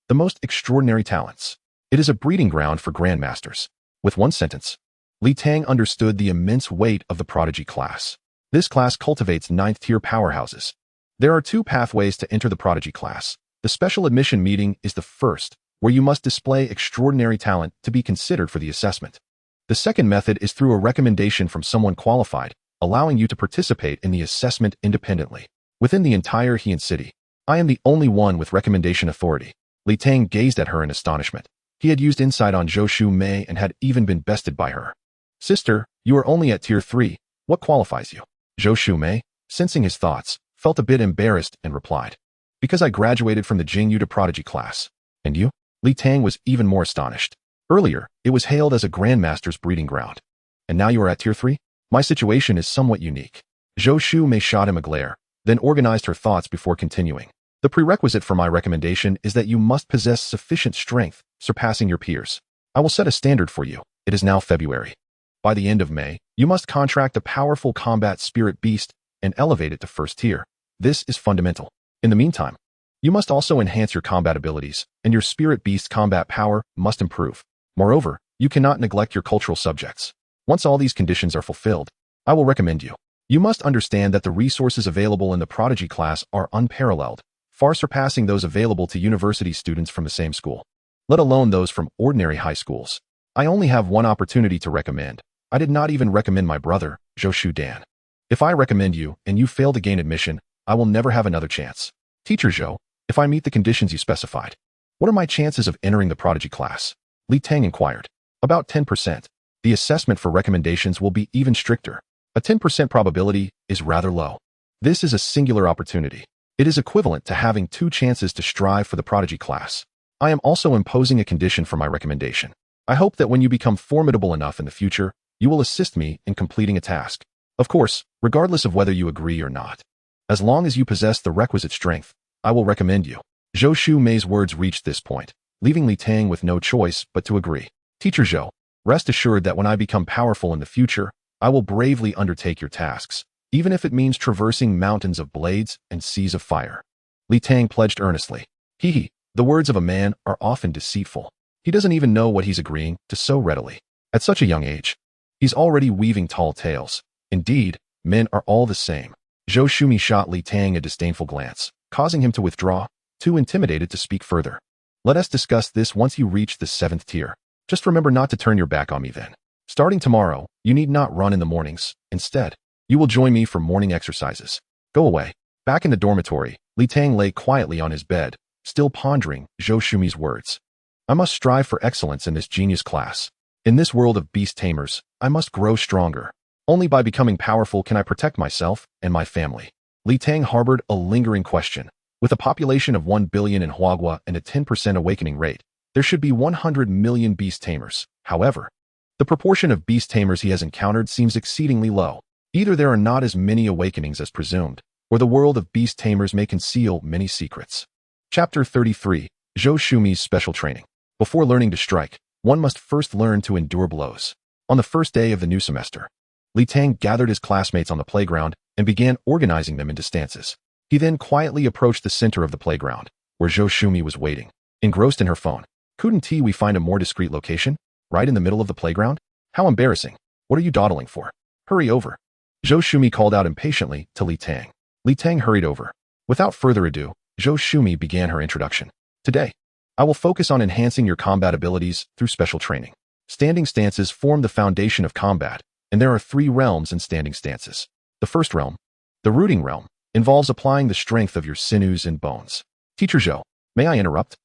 the most extraordinary talents. It is a breeding ground for grandmasters." With one sentence, Li Tang understood the immense weight of the prodigy class. This class cultivates 9th tier powerhouses. There are 2 pathways to enter the prodigy class. The special admission meeting is the first, where you must display extraordinary talent to be considered for the assessment. The second method is through a recommendation from someone qualified, allowing you to participate in the assessment independently. Within the entire Heian city, I am the only one with recommendation authority. Li Tang gazed at her in astonishment. He had used insight on Zhou Shu Mei and had even been bested by her. "Sister, you are only at tier 3. What qualifies you?" Zhou Shu Mei, sensing his thoughts, felt a bit embarrassed and replied, "Because I graduated from the Jingyu to prodigy class." "And you?" Li Tang was even more astonished. "Earlier, it was hailed as a grandmaster's breeding ground. And now you are at tier 3? My situation is somewhat unique." Zhou Shu Mei shot him a glare, then organized her thoughts before continuing. "The prerequisite for my recommendation is that you must possess sufficient strength, surpassing your peers. I will set a standard for you. It is now February. By the end of May, you must contract a powerful combat spirit beast and elevate it to 1st tier. This is fundamental. In the meantime, you must also enhance your combat abilities, and your spirit beast's combat power must improve. Moreover, you cannot neglect your cultural subjects. Once all these conditions are fulfilled, I will recommend you. You must understand that the resources available in the prodigy class are unparalleled, far surpassing those available to university students from the same school, let alone those from ordinary high schools. I only have one opportunity to recommend. I did not even recommend my brother, Zhou Shu Dan. If I recommend you and you fail to gain admission, I will never have another chance. Teacher Zhou, if I meet the conditions you specified, what are my chances of entering the prodigy class?" Li Tang inquired. "About 10%. The assessment for recommendations will be even stricter. A 10% probability is rather low. This is a singular opportunity. It is equivalent to having 2 chances to strive for the prodigy class. I am also imposing a condition for my recommendation. I hope that when you become formidable enough in the future, you will assist me in completing a task. Of course, regardless of whether you agree or not. As long as you possess the requisite strength, I will recommend you." Zhou Shu Mei's words reached this point, leaving Li Tang with no choice but to agree. Teacher Zhou, rest assured that when I become powerful in the future, I will bravely undertake your tasks, even if it means traversing mountains of blades and seas of fire. Li Tang pledged earnestly. The words of a man are often deceitful. He doesn't even know what he's agreeing to so readily. At such a young age, he's already weaving tall tales. Indeed, men are all the same. Zhou Shumi shot Li Tang a disdainful glance, causing him to withdraw, too intimidated to speak further. Let us discuss this once you reach the 7th tier. Just remember not to turn your back on me then. Starting tomorrow, you need not run in the mornings. Instead, you will join me for morning exercises. Go away. Back in the dormitory, Li Tang lay quietly on his bed, still pondering Zhou Shumi's words. I must strive for excellence in this genius class. In this world of beast tamers, I must grow stronger. Only by becoming powerful can I protect myself and my family. Li Tang harbored a lingering question. With a population of 1 billion in Huagua and a 10% awakening rate, there should be 100 million beast tamers. However, the proportion of beast tamers he has encountered seems exceedingly low. Either there are not as many awakenings as presumed, or the world of beast tamers may conceal many secrets. Chapter 33, Zhou Shumi's Special Training. Before learning to strike, one must first learn to endure blows. On the first day of the new semester, Li Tang gathered his classmates on the playground and began organizing them into stances. He then quietly approached the center of the playground, where Zhou Shumi was waiting, engrossed in her phone. Couldn't we find a more discreet location? Right in the middle of the playground? How embarrassing. What are you dawdling for? Hurry over. Zhou Shumi called out impatiently to Li Tang. Li Tang hurried over. Without further ado, Zhou Shumi began her introduction. Today, I will focus on enhancing your combat abilities through special training. Standing stances form the foundation of combat, and there are 3 realms in standing stances. The first realm, the rooting realm, involves applying the strength of your sinews and bones. Teacher Zhou, may I interrupt?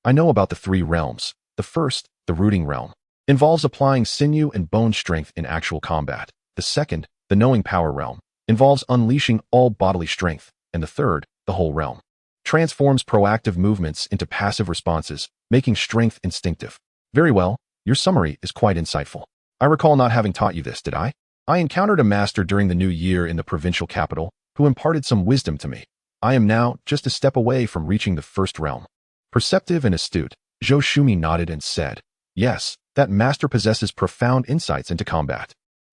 I know about the 3 realms. The first, the rooting realm, involves applying sinew and bone strength in actual combat. The second, the knowing power realm, involves unleashing all bodily strength. And the third, the whole realm, transforms proactive movements into passive responses, making strength instinctive. Very well, your summary is quite insightful. I recall not having taught you this, did I? I encountered a master during the new year in the provincial capital who imparted some wisdom to me. I am now just a step away from reaching the first realm. Perceptive and astute, Zhou Shumi nodded and said, yes, that master possesses profound insights into combat.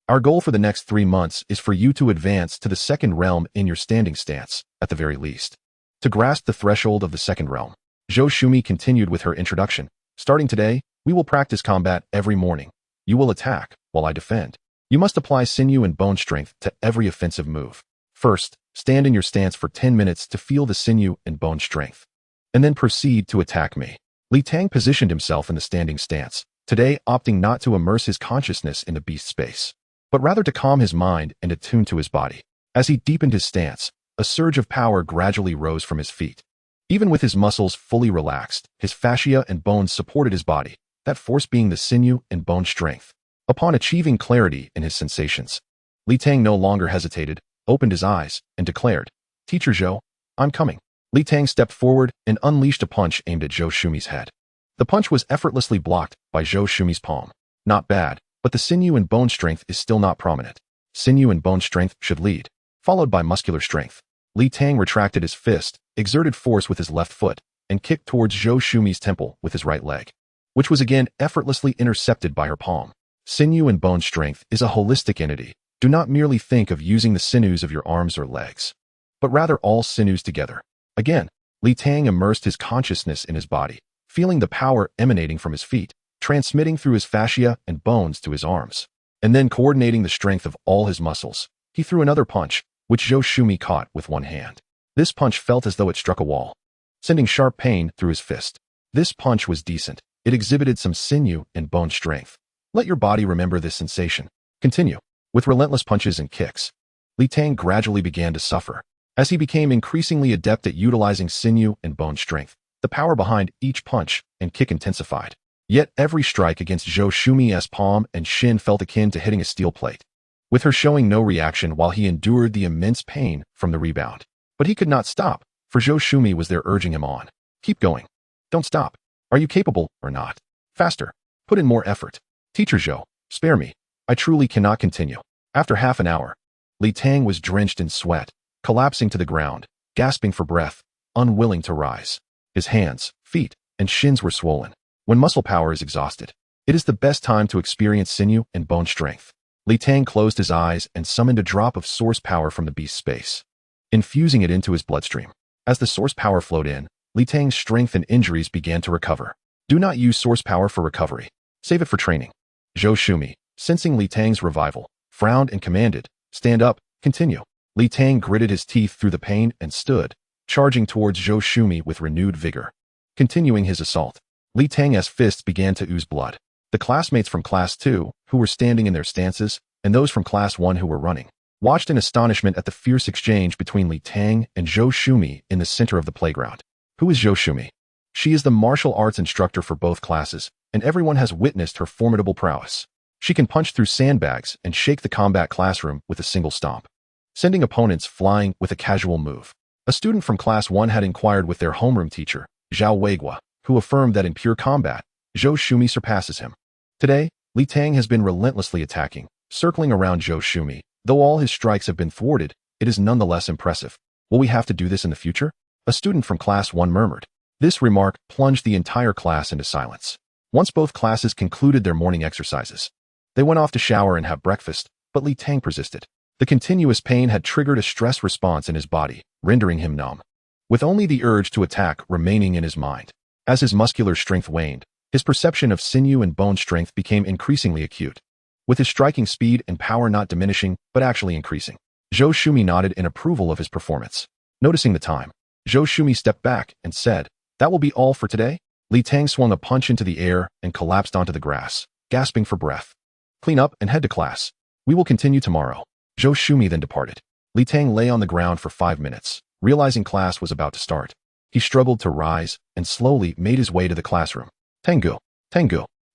Our goal for the next 3 months is for you to advance to the second realm in your standing stance, at the very least. To grasp the threshold of the second realm, Zhou Shumi continued with her introduction. Starting today, we will practice combat every morning. You will attack, while I defend. You must apply sinew and bone strength to every offensive move. First, stand in your stance for 10 minutes to feel the sinew and bone strength, and then proceed to attack me. Li Tang positioned himself in the standing stance, today opting not to immerse his consciousness in the beast space, but rather to calm his mind and attune to his body. As he deepened his stance, a surge of power gradually rose from his feet. Even with his muscles fully relaxed, his fascia and bones supported his body, that force being the sinew and bone strength. Upon achieving clarity in his sensations, Li Tang no longer hesitated, opened his eyes, and declared, Teacher Zhou, I'm coming. Li Tang stepped forward and unleashed a punch aimed at Zhou Shumi's head. The punch was effortlessly blocked by Zhou Shumi's palm. Not bad, but the sinew and bone strength is still not prominent. Sinew and bone strength should lead, followed by muscular strength. Li Tang retracted his fist, exerted force with his left foot, and kicked towards Zhou Shumi's temple with his right leg, which was again effortlessly intercepted by her palm. Sinew and bone strength is a holistic entity. Do not merely think of using the sinews of your arms or legs, but rather all sinews together. Again, Li Tang immersed his consciousness in his body, feeling the power emanating from his feet, transmitting through his fascia and bones to his arms, and then coordinating the strength of all his muscles. He threw another punch, which Zhou Shumi caught with one hand. This punch felt as though it struck a wall, sending sharp pain through his fist. This punch was decent. It exhibited some sinew and bone strength. Let your body remember this sensation. Continue. With relentless punches and kicks, Li Tang gradually began to suffer. As he became increasingly adept at utilizing sinew and bone strength, the power behind each punch and kick intensified. Yet every strike against Zhou Shumi's palm and shin felt akin to hitting a steel plate, with her showing no reaction while he endured the immense pain from the rebound. But he could not stop, for Zhou Shumi was there urging him on. Keep going. Don't stop. Are you capable or not? Faster. Put in more effort. Teacher Zhou, spare me. I truly cannot continue. After half an hour, Li Tang was drenched in sweat, collapsing to the ground, gasping for breath, unwilling to rise. His hands, feet, and shins were swollen. When muscle power is exhausted, It is the best time to experience sinew and bone strength. Li Tang closed his eyes and summoned a drop of source power from the beast's space, infusing it into his bloodstream. As the source power flowed in, Li Tang's strength and injuries began to recover. Do not use source power for recovery. Save it for training. Zhou Shumi, sensing Li Tang's revival, frowned and commanded, "Stand up, continue." Li Tang gritted his teeth through the pain and stood, charging towards Zhou Shumi with renewed vigor. Continuing his assault, Li Tang's fists began to ooze blood. The classmates from Class 2, who were standing in their stances, and those from Class 1 who were running, watched in astonishment at the fierce exchange between Li Tang and Zhou Shumi in the center of the playground. Who is Zhou Shumi? She is the martial arts instructor for both classes, and everyone has witnessed her formidable prowess. She can punch through sandbags and shake the combat classroom with a single stomp, sending opponents flying with a casual move. A student from Class 1 had inquired with their homeroom teacher, Zhao Weigua, who affirmed that in pure combat, Zhou Shumi surpasses him. Today, Li Tang has been relentlessly attacking, circling around Zhou Shumi. Though all his strikes have been thwarted, it is nonetheless impressive. Will we have to do this in the future? A student from Class 1 murmured. This remark plunged the entire class into silence. Once both classes concluded their morning exercises, they went off to shower and have breakfast, but Li Tang persisted. The continuous pain had triggered a stress response in his body, rendering him numb, with only the urge to attack remaining in his mind. As his muscular strength waned, his perception of sinew and bone strength became increasingly acute, with his striking speed and power not diminishing, but actually increasing. Zhou Shumi nodded in approval of his performance. Noticing the time, Zhou Shumi stepped back and said, "That will be all for today?" Li Tang swung a punch into the air and collapsed onto the grass, gasping for breath. "Clean up and head to class. We will continue tomorrow." Zhou Shumi then departed. Li Tang lay on the ground for 5 minutes, realizing class was about to start. He struggled to rise and slowly made his way to the classroom. Tangu,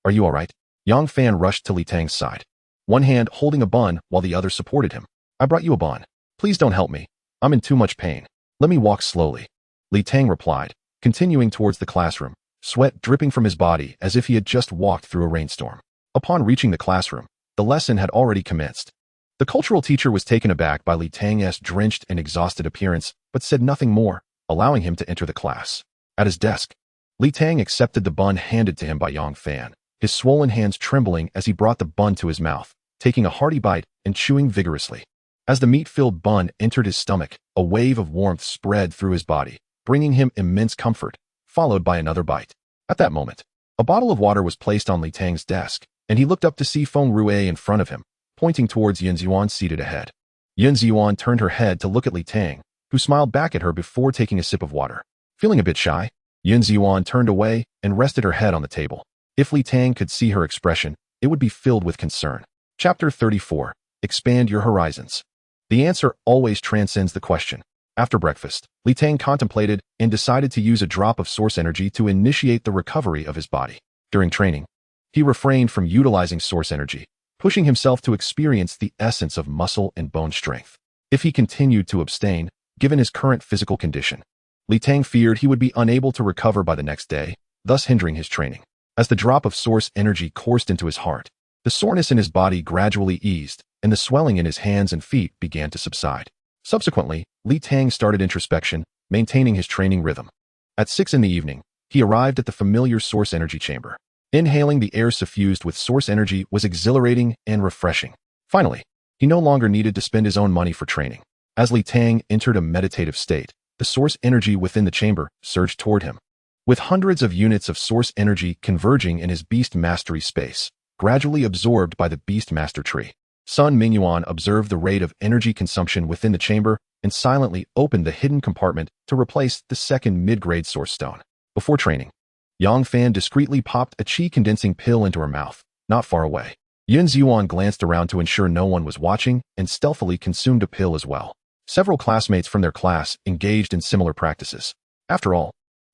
are you all right?" Yang Fan rushed to Li Tang's side, one hand holding a bun while the other supported him. "I brought you a bun. Please don't help me. I'm in too much pain. Let me walk slowly." Li Tang replied, continuing towards the classroom, sweat dripping from his body as if he had just walked through a rainstorm. Upon reaching the classroom, the lesson had already commenced. The cultural teacher was taken aback by Li Tang's drenched and exhausted appearance, but said nothing more, allowing him to enter the class. At his desk, Li Tang accepted the bun handed to him by Yang Fan, his swollen hands trembling as he brought the bun to his mouth, taking a hearty bite and chewing vigorously. As the meat-filled bun entered his stomach, a wave of warmth spread through his body, bringing him immense comfort, followed by another bite. At that moment, a bottle of water was placed on Li Tang's desk, and he looked up to see Feng Rue in front of him, pointing towards Yin Ziyuan seated ahead. Yin Ziyuan turned her head to look at Li Tang, who smiled back at her before taking a sip of water. Feeling a bit shy, Yin Ziyuan turned away and rested her head on the table. If Li Tang could see her expression, it would be filled with concern. Chapter 34. Expand your horizons. The answer always transcends the question. After breakfast, Li Tang contemplated and decided to use a drop of source energy to initiate the recovery of his body. During training, he refrained from utilizing source energy, pushing himself to experience the essence of muscle and bone strength. If he continued to abstain, given his current physical condition, Li Tang feared he would be unable to recover by the next day, thus hindering his training. As the drop of source energy coursed into his heart, the soreness in his body gradually eased, and the swelling in his hands and feet began to subside. Subsequently, Li Tang started introspection, maintaining his training rhythm. At 6 in the evening, he arrived at the familiar source energy chamber. Inhaling the air suffused with source energy was exhilarating and refreshing. Finally, he no longer needed to spend his own money for training. As Li Tang entered a meditative state, the source energy within the chamber surged toward him. With hundreds of units of source energy converging in his beast mastery space, gradually absorbed by the Beastmaster tree, Sun Mingyuan observed the rate of energy consumption within the chamber and silently opened the hidden compartment to replace the second mid-grade source stone. Before training, Yang Fan discreetly popped a qi-condensing pill into her mouth, not far away. Yin Ziyuan glanced around to ensure no one was watching and stealthily consumed a pill as well. Several classmates from their class engaged in similar practices. After all,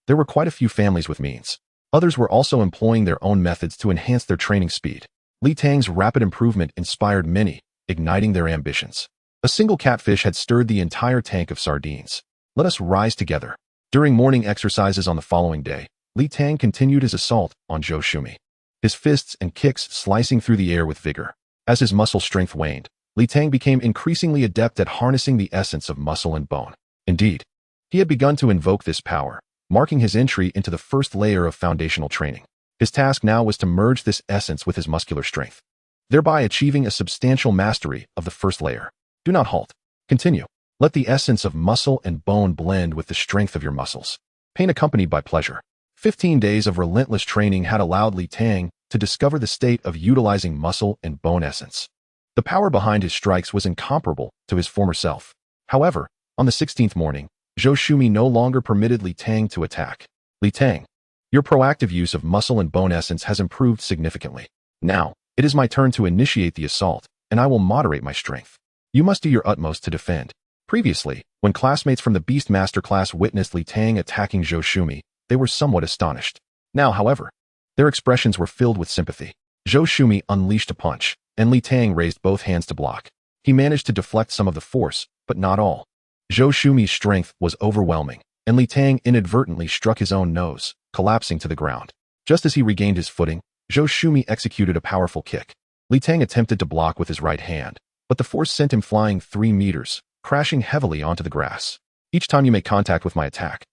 there were quite a few families with means. Others were also employing their own methods to enhance their training speed. Li Tang's rapid improvement inspired many, igniting their ambitions. A single catfish had stirred the entire tank of sardines. Let us rise together. During morning exercises on the following day, Li Tang continued his assault on Zhou Shumi, his fists and kicks slicing through the air with vigor. As his muscle strength waned, Li Tang became increasingly adept at harnessing the essence of muscle and bone. Indeed, he had begun to invoke this power, marking his entry into the first layer of foundational training. His task now was to merge this essence with his muscular strength, thereby achieving a substantial mastery of the first layer. Do not halt. Continue. Let the essence of muscle and bone blend with the strength of your muscles. Pain accompanied by pleasure. 15 days of relentless training had allowed Li Tang to discover the state of utilizing muscle and bone essence. The power behind his strikes was incomparable to his former self. However, on the 16th morning, Zhou Shumi no longer permitted Li Tang to attack. Li Tang, your proactive use of muscle and bone essence has improved significantly. Now, it is my turn to initiate the assault, and I will moderate my strength. You must do your utmost to defend. Previously, when classmates from the Beastmaster class witnessed Li Tang attacking Zhou Shumi, they were somewhat astonished. Now, however, their expressions were filled with sympathy. Zhou Shumi unleashed a punch, and Li Tang raised both hands to block. He managed to deflect some of the force, but not all. Zhou Shumi's strength was overwhelming, and Li Tang inadvertently struck his own nose, collapsing to the ground. Just as he regained his footing, Zhou Shumi executed a powerful kick. Li Tang attempted to block with his right hand, but the force sent him flying 3 meters, crashing heavily onto the grass. Each time you make contact with my attack,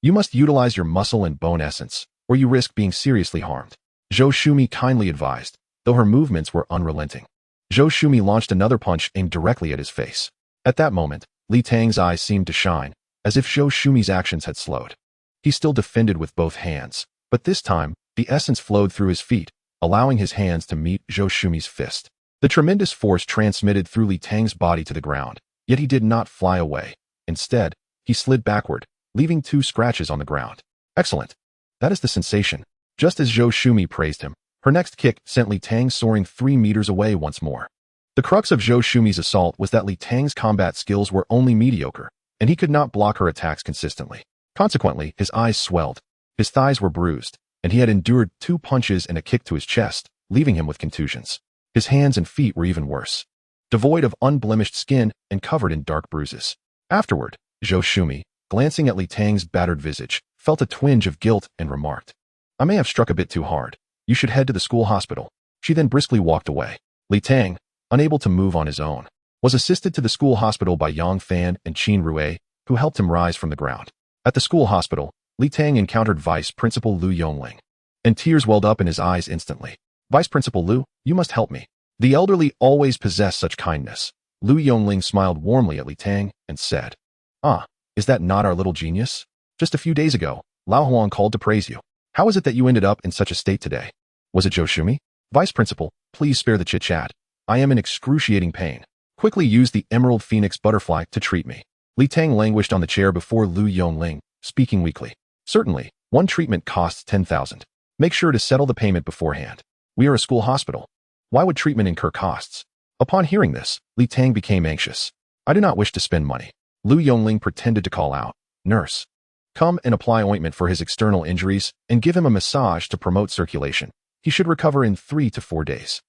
you must utilize your muscle and bone essence, or you risk being seriously harmed. Zhou Shumi kindly advised, though her movements were unrelenting. Zhou Shumi launched another punch aimed directly at his face. At that moment, Li Tang's eyes seemed to shine, as if Zhou Shumi's actions had slowed. He still defended with both hands, but this time, the essence flowed through his feet, allowing his hands to meet Zhou Shumi's fist. The tremendous force transmitted through Li Tang's body to the ground, yet he did not fly away. Instead, he slid backward, leaving 2 scratches on the ground. Excellent. That is the sensation. Just as Zhou Shumi praised him, her next kick sent Li Tang soaring 3 meters away once more. The crux of Zhou Shumi's assault was that Li Tang's combat skills were only mediocre, and he could not block her attacks consistently. Consequently, his eyes swelled, his thighs were bruised, and he had endured 2 punches and a kick to his chest, leaving him with contusions. His hands and feet were even worse, devoid of unblemished skin and covered in dark bruises. Afterward, Zhou Shumi, glancing at Li Tang's battered visage, felt a twinge of guilt and remarked, "I may have struck a bit too hard. You should head to the school hospital." She then briskly walked away. Li Tang, unable to move on his own, was assisted to the school hospital by Yang Fan and Qin Rui, who helped him rise from the ground. At the school hospital, Li Tang encountered Vice Principal Lu Yongling, and tears welled up in his eyes instantly. "Vice Principal Lu, you must help me. The elderly always possess such kindness." Lu Yongling smiled warmly at Li Tang and said, "Ah, is that not our little genius? Just a few days ago, Lao Huang called to praise you. How is it that you ended up in such a state today? Was it Zhou Shumi? Vice Principal, please spare the chit-chat. I am in excruciating pain. Quickly use the Emerald Phoenix Butterfly to treat me." Li Tang languished on the chair before Lu Yongling, speaking weakly. "Certainly, one treatment costs 10,000. Make sure to settle the payment beforehand. We are a school hospital. Why would treatment incur costs?" Upon hearing this, Li Tang became anxious. "I do not wish to spend money." Lu Yongling pretended to call out, "Nurse, come and apply ointment for his external injuries and give him a massage to promote circulation. He should recover in 3 to 4 days.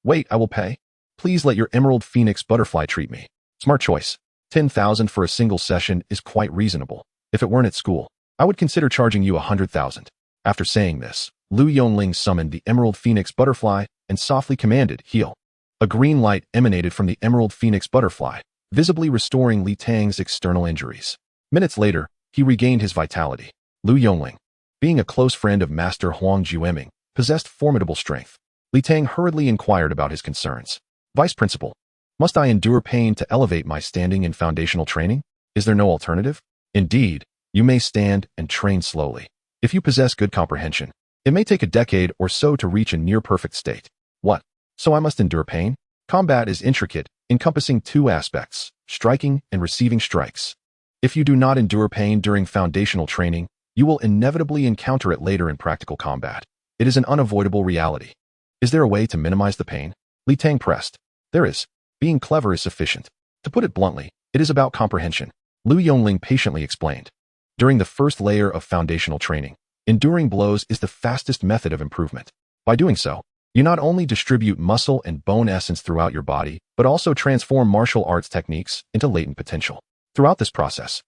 Wait, I will pay. Please let your Emerald Phoenix Butterfly treat me." Smart choice. 10,000 for a single session is quite reasonable. If it weren't at school, I would consider charging you 100,000. After saying this, Lu Yongling summoned the Emerald Phoenix Butterfly and softly commanded, "Heal." A green light emanated from the Emerald Phoenix Butterfly, visibly restoring Li Tang's external injuries. Minutes later, he regained his vitality. Lu Yongling, being a close friend of Master Huang Jueming, possessed formidable strength. Li Tang hurriedly inquired about his concerns. "Vice Principal, must I endure pain to elevate my standing in foundational training? Is there no alternative?" "Indeed, you may stand and train slowly. If you possess good comprehension, it may take a decade or so to reach a near-perfect state." "What? So I must endure pain?" Combat is intricate, encompassing 2 aspects, striking and receiving strikes. If you do not endure pain during foundational training, you will inevitably encounter it later in practical combat. It is an unavoidable reality. Is there a way to minimize the pain? Li Tang pressed. "There is. Being clever is sufficient. To put it bluntly, it is about comprehension." Lu Yongling patiently explained. During the first layer of foundational training, enduring blows is the fastest method of improvement. By doing so, you not only distribute muscle and bone essence throughout your body, but also transform martial arts techniques into latent potential. Throughout this process,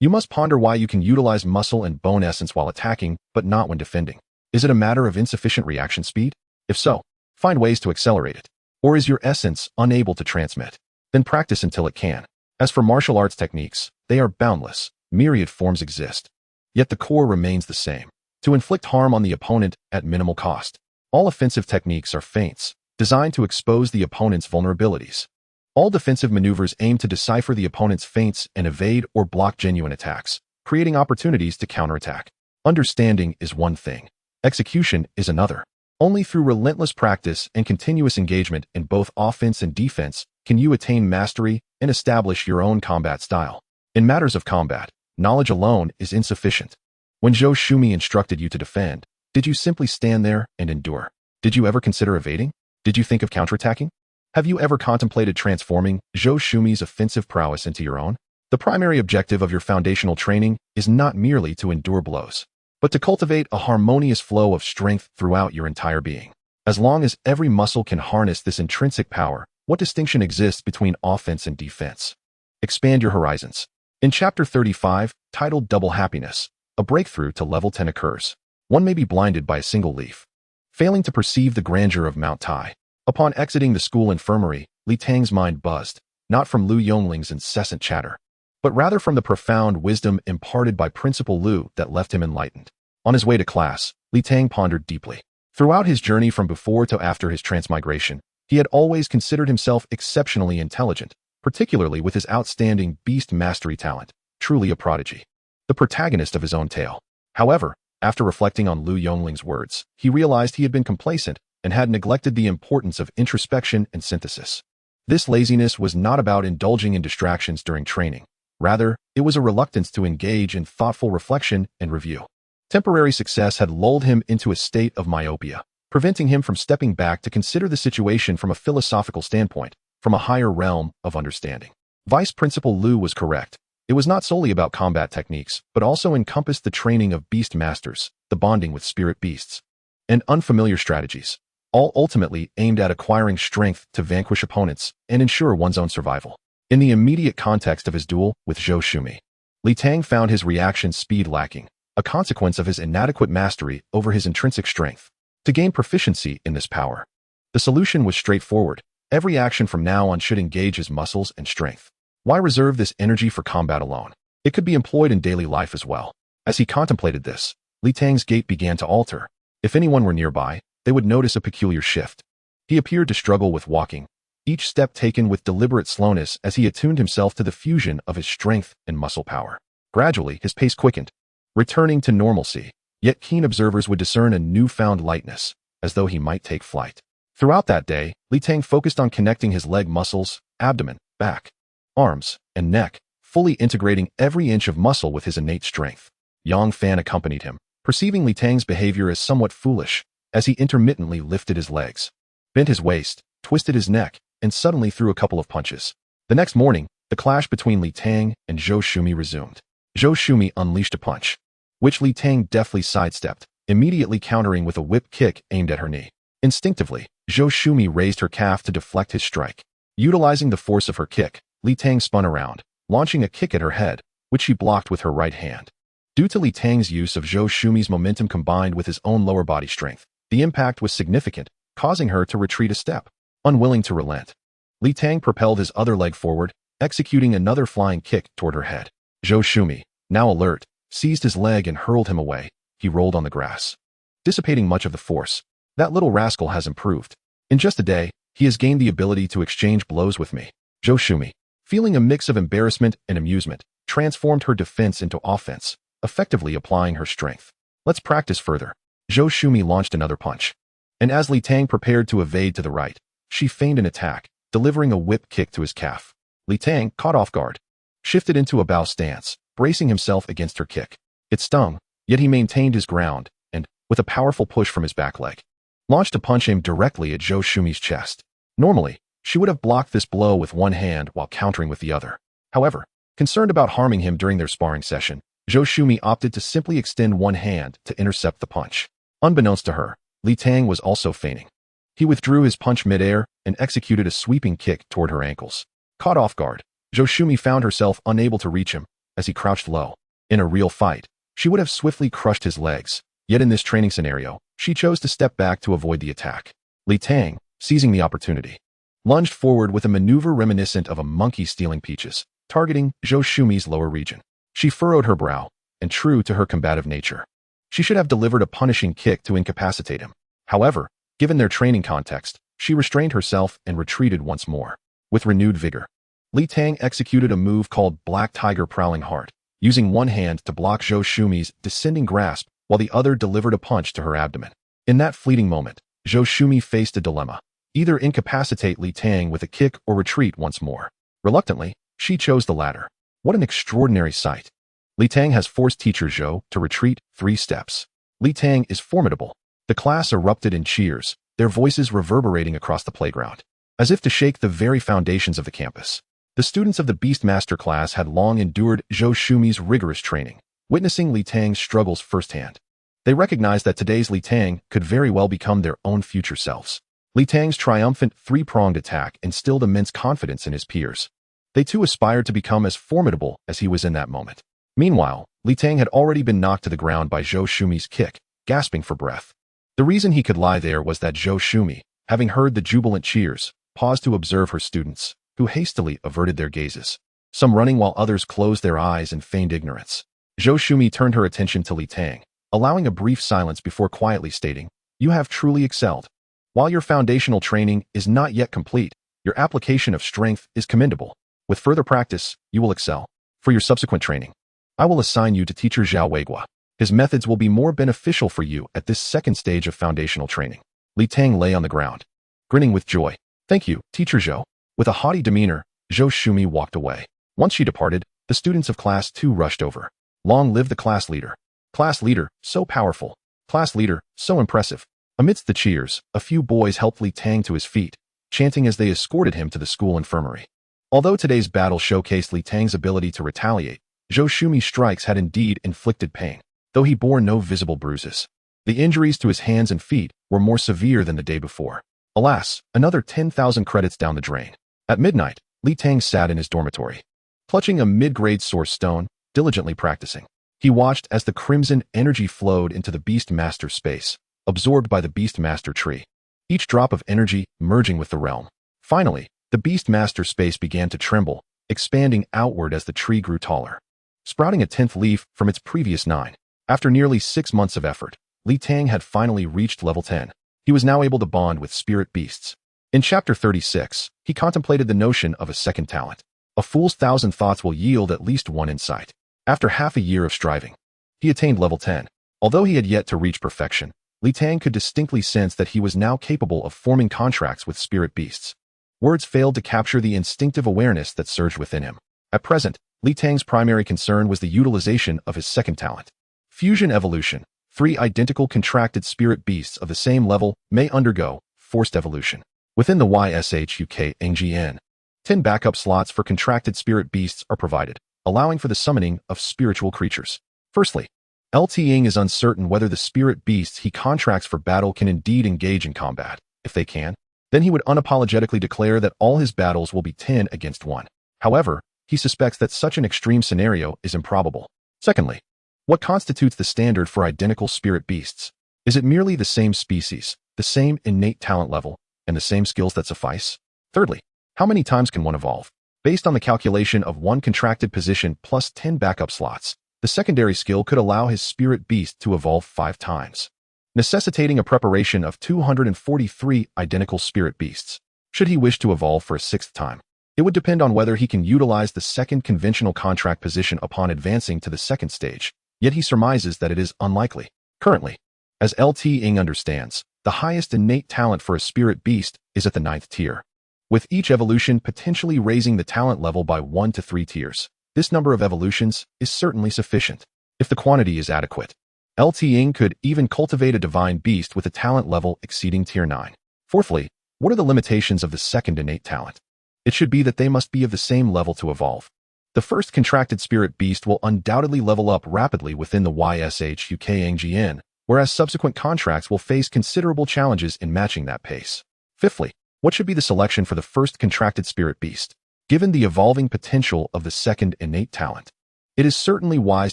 you must ponder why you can utilize muscle and bone essence while attacking, but not when defending. Is it a matter of insufficient reaction speed? If so, find ways to accelerate it. Or is your essence unable to transmit? Then practice until it can. As for martial arts techniques, they are boundless. Myriad forms exist. Yet the core remains the same. to inflict harm on the opponent at minimal cost. All offensive techniques are feints, designed to expose the opponent's vulnerabilities. All defensive maneuvers aim to decipher the opponent's feints and evade or block genuine attacks, creating opportunities to counterattack. Understanding is one thing. Execution is another. Only through relentless practice and continuous engagement in both offense and defense can you attain mastery and establish your own combat style. In matters of combat, knowledge alone is insufficient. When Zhou Shumi instructed you to defend, did you simply stand there and endure? Did you ever consider evading? Did you think of counterattacking? Have you ever contemplated transforming Zhou Shumi's offensive prowess into your own? The primary objective of your foundational training is not merely to endure blows, but to cultivate a harmonious flow of strength throughout your entire being. As long as every muscle can harness this intrinsic power, what distinction exists between offense and defense? Expand your horizons. In Chapter 35, titled Double Happiness, a breakthrough to level 10 occurs. One may be blinded by a single leaf, failing to perceive the grandeur of Mount Tai. Upon exiting the school infirmary, Li Tang's mind buzzed, not from Lu Yongling's incessant chatter, but rather from the profound wisdom imparted by Principal Lu that left him enlightened. On his way to class, Li Tang pondered deeply. Throughout his journey from before to after his transmigration, he had always considered himself exceptionally intelligent, particularly with his outstanding beast mastery talent, truly a prodigy, the protagonist of his own tale. However, after reflecting on Lu Yongling's words, he realized he had been complacent and had neglected the importance of introspection and synthesis. This laziness was not about indulging in distractions during training. Rather, it was a reluctance to engage in thoughtful reflection and review. Temporary success had lulled him into a state of myopia, preventing him from stepping back to consider the situation from a philosophical standpoint, from a higher realm of understanding. Vice Principal Lu was correct. It was not solely about combat techniques, but also encompassed the training of Beastmasters, the bonding with spirit beasts, and unfamiliar strategies, all ultimately aimed at acquiring strength to vanquish opponents and ensure one's own survival. In the immediate context of his duel with Zhou Shumi, Li Tang found his reaction speed lacking, a consequence of his inadequate mastery over his intrinsic strength. To gain proficiency in this power, the solution was straightforward. Every action from now on should engage his muscles and strength. Why reserve this energy for combat alone? It could be employed in daily life as well. As he contemplated this, Li Tang's gait began to alter. If anyone were nearby, they would notice a peculiar shift. He appeared to struggle with walking, each step taken with deliberate slowness as he attuned himself to the fusion of his strength and muscle power. Gradually, his pace quickened, returning to normalcy, yet keen observers would discern a newfound lightness, as though he might take flight. Throughout that day, Li Tang focused on connecting his leg muscles, abdomen, back, arms, and neck, fully integrating every inch of muscle with his innate strength. Yang Fan accompanied him, perceiving Li Tang's behavior as somewhat foolish, as he intermittently lifted his legs, bent his waist, twisted his neck, and suddenly threw a couple of punches. The next morning, the clash between Li Tang and Zhou Shumi resumed. Zhou Shumi unleashed a punch, which Li Tang deftly sidestepped, immediately countering with a whip kick aimed at her knee. Instinctively, Zhou Shumi raised her calf to deflect his strike. Utilizing the force of her kick, Li Tang spun around, launching a kick at her head, which she blocked with her right hand. Due to Li Tang's use of Zhou Shumi's momentum combined with his own lower body strength, the impact was significant, causing her to retreat a step. Unwilling to relent, Li Tang propelled his other leg forward, executing another flying kick toward her head. Zhou Shumi, now alert, seized his leg and hurled him away. He rolled on the grass, dissipating much of the force. That little rascal has improved. In just a day, he has gained the ability to exchange blows with me. Zhou Shumi, feeling a mix of embarrassment and amusement, transformed her defense into offense, effectively applying her strength. Let's practice further. Zhou Shumi launched another punch, and as Li Tang prepared to evade to the right, she feigned an attack, delivering a whip kick to his calf. Li Tang, caught off guard, shifted into a bow stance, bracing himself against her kick. It stung, yet he maintained his ground, and, with a powerful push from his back leg, launched a punch aimed directly at Zhou Shumi's chest. Normally, she would have blocked this blow with one hand while countering with the other. However, concerned about harming him during their sparring session, Zhou Shumi opted to simply extend one hand to intercept the punch. Unbeknownst to her, Li Tang was also feigning. He withdrew his punch midair and executed a sweeping kick toward her ankles. Caught off guard, Zhou Shumi found herself unable to reach him as he crouched low. In a real fight, she would have swiftly crushed his legs, yet in this training scenario, she chose to step back to avoid the attack. Li Tang, seizing the opportunity, lunged forward with a maneuver reminiscent of a monkey stealing peaches, targeting Zhou Shumi's lower region. She furrowed her brow, and true to her combative nature, She should have delivered a punishing kick to incapacitate him. However, given their training context, she restrained herself and retreated once more. With renewed vigor, Li Tang executed a move called Black Tiger Prowling Heart, using one hand to block Zhou Shumi's descending grasp while the other delivered a punch to her abdomen. In that fleeting moment, Zhou Shumi faced a dilemma. Either incapacitate Li Tang with a kick or retreat once more. Reluctantly, she chose the latter. What an extraordinary sight. Li Tang has forced teacher Zhou to retreat 3 steps. Li Tang is formidable. The class erupted in cheers, their voices reverberating across the playground, as if to shake the very foundations of the campus. The students of the Beastmaster class had long endured Zhou Shumi's rigorous training, witnessing Li Tang's struggles firsthand. They recognized that today's Li Tang could very well become their own future selves. Li Tang's triumphant 3-pronged attack instilled immense confidence in his peers. They too aspired to become as formidable as he was in that moment. Meanwhile, Li Tang had already been knocked to the ground by Zhou Shumi's kick, gasping for breath. The reason he could lie there was that Zhou Shumi, having heard the jubilant cheers, paused to observe her students, who hastily averted their gazes, some running while others closed their eyes in feigned ignorance. Zhou Shumi turned her attention to Li Tang, allowing a brief silence before quietly stating, "You have truly excelled. While your foundational training is not yet complete, your application of strength is commendable. With further practice, you will excel. For your subsequent training, I will assign you to Teacher Zhao Weigua. His methods will be more beneficial for you at this second stage of foundational training." Li Tang lay on the ground, grinning with joy. "Thank you, Teacher Zhou." With a haughty demeanor, Zhou Shumi walked away. Once she departed, the students of Class 2 rushed over. "Long live the class leader. Class leader, so powerful. Class leader, so impressive." Amidst the cheers, a few boys helped Li Tang to his feet, chanting as they escorted him to the school infirmary. Although today's battle showcased Li Tang's ability to retaliate, Zhou Shumi's strikes had indeed inflicted pain, though he bore no visible bruises. The injuries to his hands and feet were more severe than the day before. Alas, another 10,000 credits down the drain. At midnight, Li Tang sat in his dormitory, clutching a mid-grade source stone, diligently practicing. He watched as the crimson energy flowed into the Beastmaster space, absorbed by the Beastmaster tree, each drop of energy merging with the realm. Finally, the Beastmaster space began to tremble, expanding outward as the tree grew taller, sprouting a 10th leaf from its previous 9. After nearly 6 months of effort, Li Tang had finally reached level 10. He was now able to bond with spirit beasts. In Chapter 36, he contemplated the notion of a second talent. A fool's 1,000 thoughts will yield at least one insight. After half a year of striving, he attained level 10. Although he had yet to reach perfection, Li Tang could distinctly sense that he was now capable of forming contracts with spirit beasts. Words failed to capture the instinctive awareness that surged within him. At present, Li Tang's primary concern was the utilization of his second talent. Fusion evolution. 3 identical contracted spirit beasts of the same level may undergo forced evolution. Within the YSHUKNGN, 10 backup slots for contracted spirit beasts are provided, allowing for the summoning of spiritual creatures. Firstly, LT Ying is uncertain whether the spirit beasts he contracts for battle can indeed engage in combat. If they can, then he would unapologetically declare that all his battles will be 10 against 1. However, he suspects that such an extreme scenario is improbable. Secondly, what constitutes the standard for identical spirit beasts? Is it merely the same species, the same innate talent level, and the same skills that suffice? Thirdly, how many times can one evolve? Based on the calculation of 1 contracted position plus 10 backup slots, the secondary skill could allow his spirit beast to evolve 5 times, necessitating a preparation of 243 identical spirit beasts. Should he wish to evolve for a 6th time, it would depend on whether he can utilize the second conventional contract position upon advancing to the second stage, yet he surmises that it is unlikely. Currently, as LT Ying understands, the highest innate talent for a spirit beast is at the 9th tier, with each evolution potentially raising the talent level by 1 to 3 tiers. This number of evolutions is certainly sufficient, if the quantity is adequate. LT Ying could even cultivate a divine beast with a talent level exceeding tier 9. Fourthly, what are the limitations of the second innate talent? It should be that they must be of the same level to evolve. The first contracted spirit beast will undoubtedly level up rapidly within the YSHUKNGN, whereas subsequent contracts will face considerable challenges in matching that pace. Fifthly, what should be the selection for the first contracted spirit beast? Given the evolving potential of the second innate talent, it is certainly wise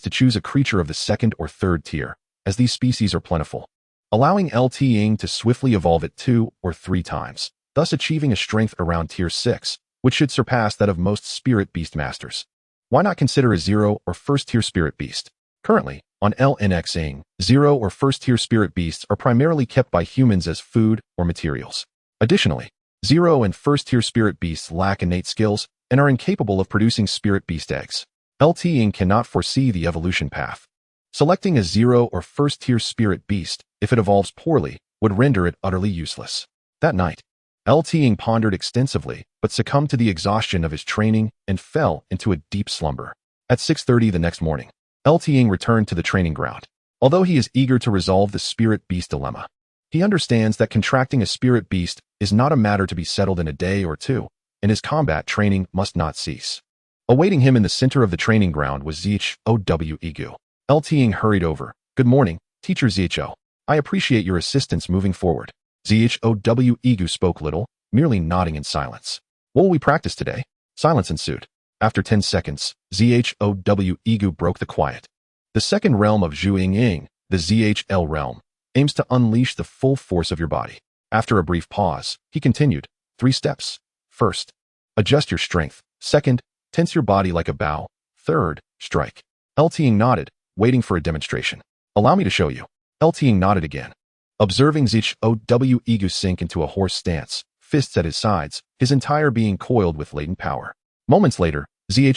to choose a creature of the 2nd or 3rd tier, as these species are plentiful, allowing LT Ying to swiftly evolve it 2 or 3 times, thus achieving a strength around tier 6, which should surpass that of most spirit beast masters. Why not consider a 0 or 1st tier spirit beast? Currently, On LNXing, 0 or first-tier spirit beasts are primarily kept by humans as food or materials. Additionally, 0 and first-tier spirit beasts lack innate skills and are incapable of producing spirit beast eggs. LTing cannot foresee the evolution path. Selecting a 0 or first-tier spirit beast, if it evolves poorly, would render it utterly useless. That night, LTing pondered extensively, but succumbed to the exhaustion of his training and fell into a deep slumber. At 6:30 the next morning, LTing returned to the training ground. Although he is eager to resolve the spirit beast dilemma, he understands that contracting a spirit beast is not a matter to be settled in a day or two, and his combat training must not cease. Awaiting him in the center of the training ground was Zhow Igu. LTing hurried over. "Good morning, Teacher Zhow. I appreciate your assistance moving forward." Zhow Igu spoke little, merely nodding in silence. "What will we practice today?" Silence ensued. After 10 seconds, Zhow Igu broke the quiet. "The second realm of Zhuing, the ZHL realm, aims to unleash the full force of your body." After a brief pause, he continued, 3 steps. First, adjust your strength. Second, tense your body like a bow. Third, strike. LTing nodded, waiting for a demonstration. "Allow me to show you." LTing nodded again. Observing Zhow Igu sink into a horse stance, fists at his sides, his entire being coiled with latent power. Moments later, Zhow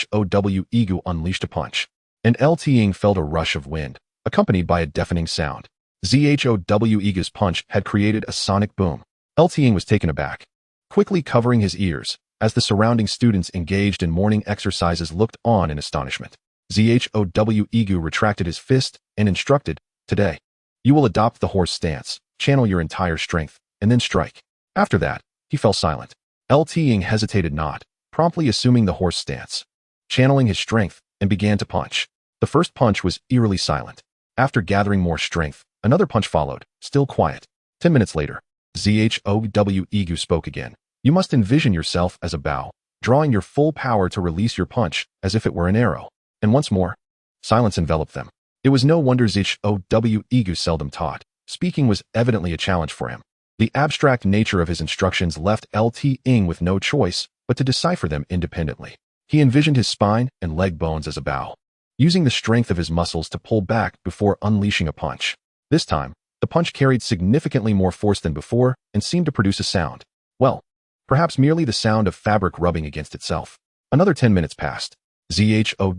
Igu unleashed a punch, and LTing felt a rush of wind, accompanied by a deafening sound. Zhow Igu's punch had created a sonic boom. LTing was taken aback, quickly covering his ears, as the surrounding students engaged in morning exercises looked on in astonishment. Zhow Igu retracted his fist and instructed, "Today, you will adopt the horse stance, channel your entire strength, and then strike." After that, he fell silent. LTing hesitated not, promptly assuming the horse stance, channeling his strength, and began to punch. The first punch was eerily silent. After gathering more strength, another punch followed, still quiet. 10 minutes later, Zhow Igu spoke again. "You must envision yourself as a bow, drawing your full power to release your punch as if it were an arrow." And once more, silence enveloped them. It was no wonder Zhow Igu seldom taught. Speaking was evidently a challenge for him. The abstract nature of his instructions left LTing with no choice but to decipher them independently. He envisioned his spine and leg bones as a bow, using the strength of his muscles to pull back before unleashing a punch. This time, the punch carried significantly more force than before and seemed to produce a sound. Well, perhaps merely the sound of fabric rubbing against itself. Another 10 minutes passed. Zhow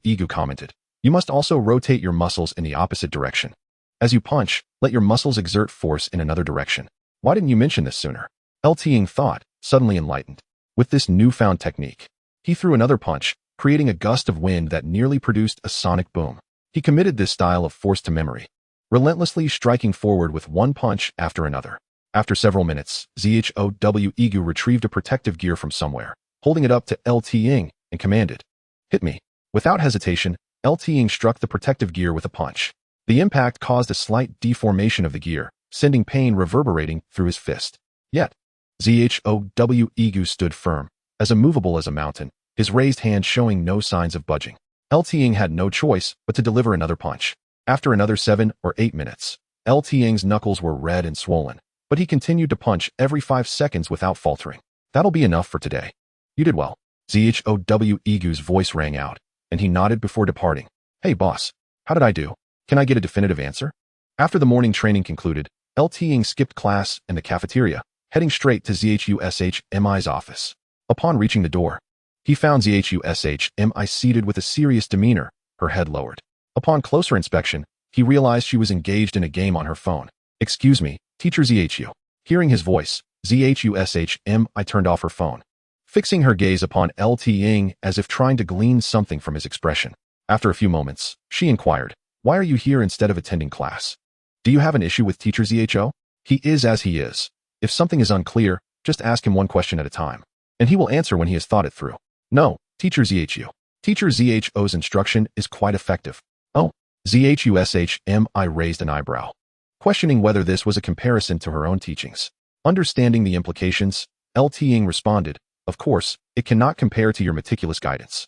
Igu commented, "You must also rotate your muscles in the opposite direction. As you punch, let your muscles exert force in another direction." "Why didn't you mention this sooner?" LTing thought, suddenly enlightened. With this newfound technique, he threw another punch, creating a gust of wind that nearly produced a sonic boom. He committed this style of force to memory, relentlessly striking forward with one punch after another. After several minutes, Zhow Igu retrieved a protective gear from somewhere, holding it up to LTing, and commanded, "Hit me." Without hesitation, LTing struck the protective gear with a punch. The impact caused a slight deformation of the gear, sending pain reverberating through his fist. Yet, Zhow Igu stood firm, as immovable as a mountain, his raised hand showing no signs of budging. LTing had no choice but to deliver another punch. After another 7 or 8 minutes, LTing's knuckles were red and swollen, but he continued to punch every 5 seconds without faltering. "That'll be enough for today. You did well." Zhow Igu's voice rang out, and he nodded before departing. "Hey boss, how did I do? Can I get a definitive answer?" After the morning training concluded, LTing skipped class in the cafeteria, heading straight to ZHUSHMI's office. Upon reaching the door, he found ZHUSHMI seated with a serious demeanor, her head lowered. Upon closer inspection, he realized she was engaged in a game on her phone. "Excuse me, Teacher ZHU." Hearing his voice, ZHUSHMI turned off her phone, fixing her gaze upon LTing as if trying to glean something from his expression. After a few moments, she inquired, "Why are you here instead of attending class? Do you have an issue with Teacher ZHO? He is as he is. If something is unclear, just ask him one question at a time, and he will answer when he has thought it through." "No, Teacher ZHU. Teacher ZHO's instruction is quite effective." "Oh." ZHUSHMI raised an eyebrow, questioning whether this was a comparison to her own teachings. Understanding the implications, LTing responded, "Of course, it cannot compare to your meticulous guidance.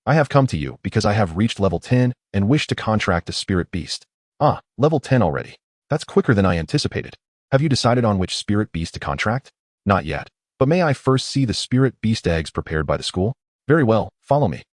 I have come to you because I have reached level 10 and wish to contract a spirit beast." "Ah, level 10 already. That's quicker than I anticipated. Have you decided on which spirit beast to contract?" "Not yet, but may I first see the spirit beast eggs prepared by the school?" "Very well, follow me."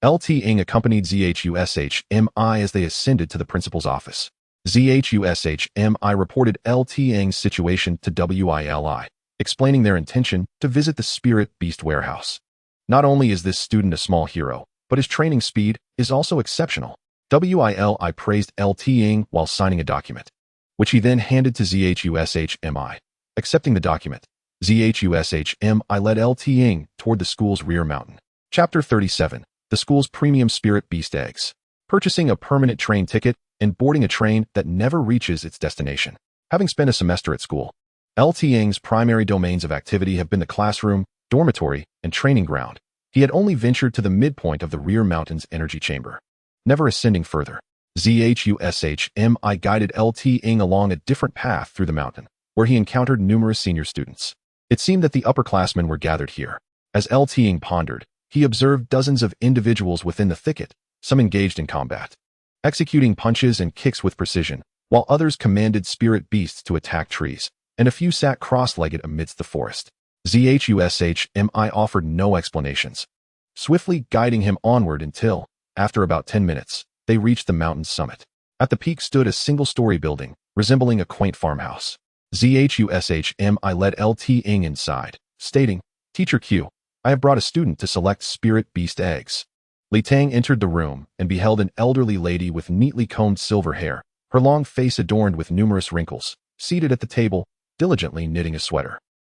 LT Ing accompanied ZHUSHMI as they ascended to the principal's office. ZHUSHMI reported LT Ing's situation to WILI, explaining their intention to visit the Spirit Beast warehouse. Not only is this student a small hero, but his training speed is also exceptional. WILI praised LT Ing while signing a document, which he then handed to ZHUSHMI. Accepting the document, ZHUSHMI led LT Ing toward the school's rear mountain. Chapter 37. The school's premium Spirit Beast eggs. Purchasing a permanent train ticket and boarding a train that never reaches its destination. Having spent a semester at school, LT Ing's primary domains of activity have been the classroom, dormitory, and training ground. He had only ventured to the midpoint of the rear mountain's energy chamber, never ascending further. ZHUSHMI guided LT Ing along a different path through the mountain, where he encountered numerous senior students. It seemed that the upperclassmen were gathered here. As LT Ing pondered, he observed dozens of individuals within the thicket, some engaged in combat, executing punches and kicks with precision, while others commanded spirit beasts to attack trees, and a few sat cross-legged amidst the forest. ZHUSHMI offered no explanations, swiftly guiding him onward until, after about 10 minutes, they reached the mountain's summit. At the peak stood a single-story building, resembling a quaint farmhouse. ZHUSHMI led LT Ing inside, stating, "Teacher Q, I have brought a student to select Spirit Beast eggs." Tang entered the room and beheld an elderly lady with neatly combed silver hair, her long face adorned with numerous wrinkles, seated at the table, diligently knitting a sweater.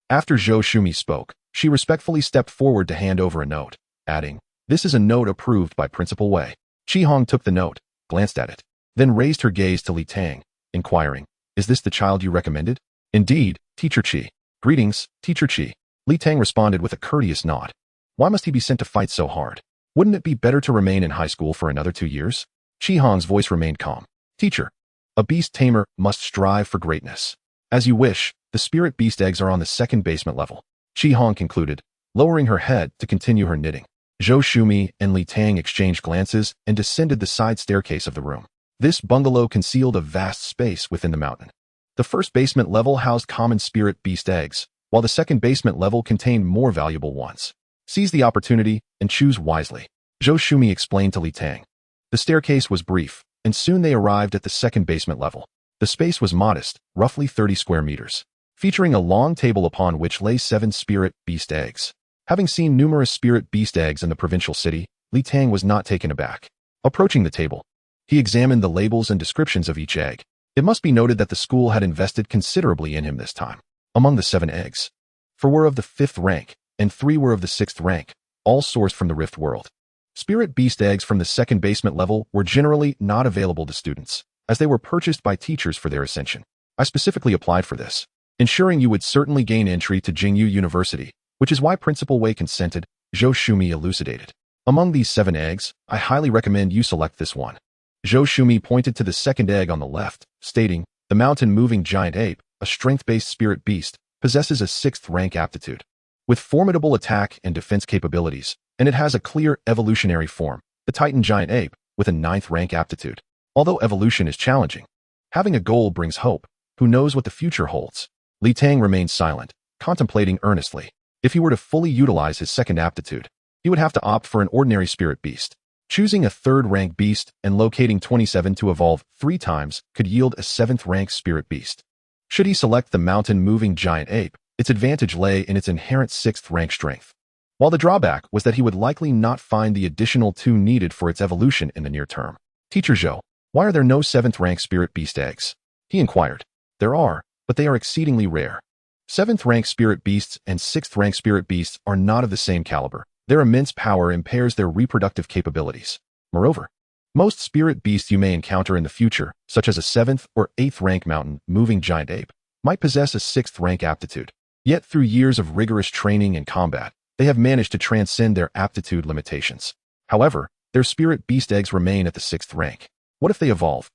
After Zhou Shumi spoke, she respectfully stepped forward to hand over a note, adding, "This is a note approved by Principal Wei." Chi Hong took the note, glanced at it, then raised her gaze to Tang, inquiring, "Is this the child you recommended?" "Indeed, Teacher Chi." "Greetings, Teacher Chi." Tang responded with a courteous nod. "Why must he be sent to fight so hard? Wouldn't it be better to remain in high school for another 2 years? Chi Hong's voice remained calm. "Teacher, a beast tamer must strive for greatness. As you wish, the spirit beast eggs are on the second basement level." Chi Hong concluded, lowering her head to continue her knitting. Zhou Shumi and Tang exchanged glances and descended the side staircase of the room. This bungalow concealed a vast space within the mountain. The first basement level housed common spirit beast eggs, while the second basement level contained more valuable ones. "Seize the opportunity and choose wisely," Zhou Shumi explained to Tang. The staircase was brief, and soon they arrived at the second basement level. The space was modest, roughly 30 square meters, featuring a long table upon which lay 7 spirit beast eggs. Having seen numerous spirit beast eggs in the provincial city, Tang was not taken aback. Approaching the table, he examined the labels and descriptions of each egg. It must be noted that the school had invested considerably in him this time. Among the 7 eggs, 4 were of the 5th rank, and 3 were of the 6th rank, all sourced from the Rift world. Spirit beast eggs from the second basement level were generally not available to students, as they were purchased by teachers for their ascension. "I specifically applied for this, ensuring you would certainly gain entry to Jingyu University, which is why Principal Wei consented," Zhou Shumi elucidated. "Among these 7 eggs, I highly recommend you select this one." Zhou Shumi pointed to the second egg on the left, stating, "The mountain-moving giant ape, a strength-based spirit beast, possesses a 6th rank aptitude, with formidable attack and defense capabilities, and it has a clear evolutionary form, the Titan giant ape, with a 9th rank aptitude. Although evolution is challenging, having a goal brings hope. Who knows what the future holds?" Tang remained silent, contemplating earnestly. If he were to fully utilize his second aptitude, he would have to opt for an ordinary spirit beast. Choosing a 3rd rank beast and locating 27 to evolve 3 times could yield a 7th rank spirit beast. Should he select the mountain-moving giant ape, its advantage lay in its inherent 6th rank strength, while the drawback was that he would likely not find the additional 2 needed for its evolution in the near term. "Teacher Zhou, why are there no 7th rank spirit beast eggs?" he inquired. "There are, but they are exceedingly rare. 7th rank spirit beasts and 6th rank spirit beasts are not of the same caliber. Their immense power impairs their reproductive capabilities. Moreover, most spirit beasts you may encounter in the future, such as a 7th or 8th rank mountain-moving giant ape, might possess a 6th rank aptitude. Yet through years of rigorous training and combat, they have managed to transcend their aptitude limitations. However, their spirit beast eggs remain at the 6th rank. What if they evolve?"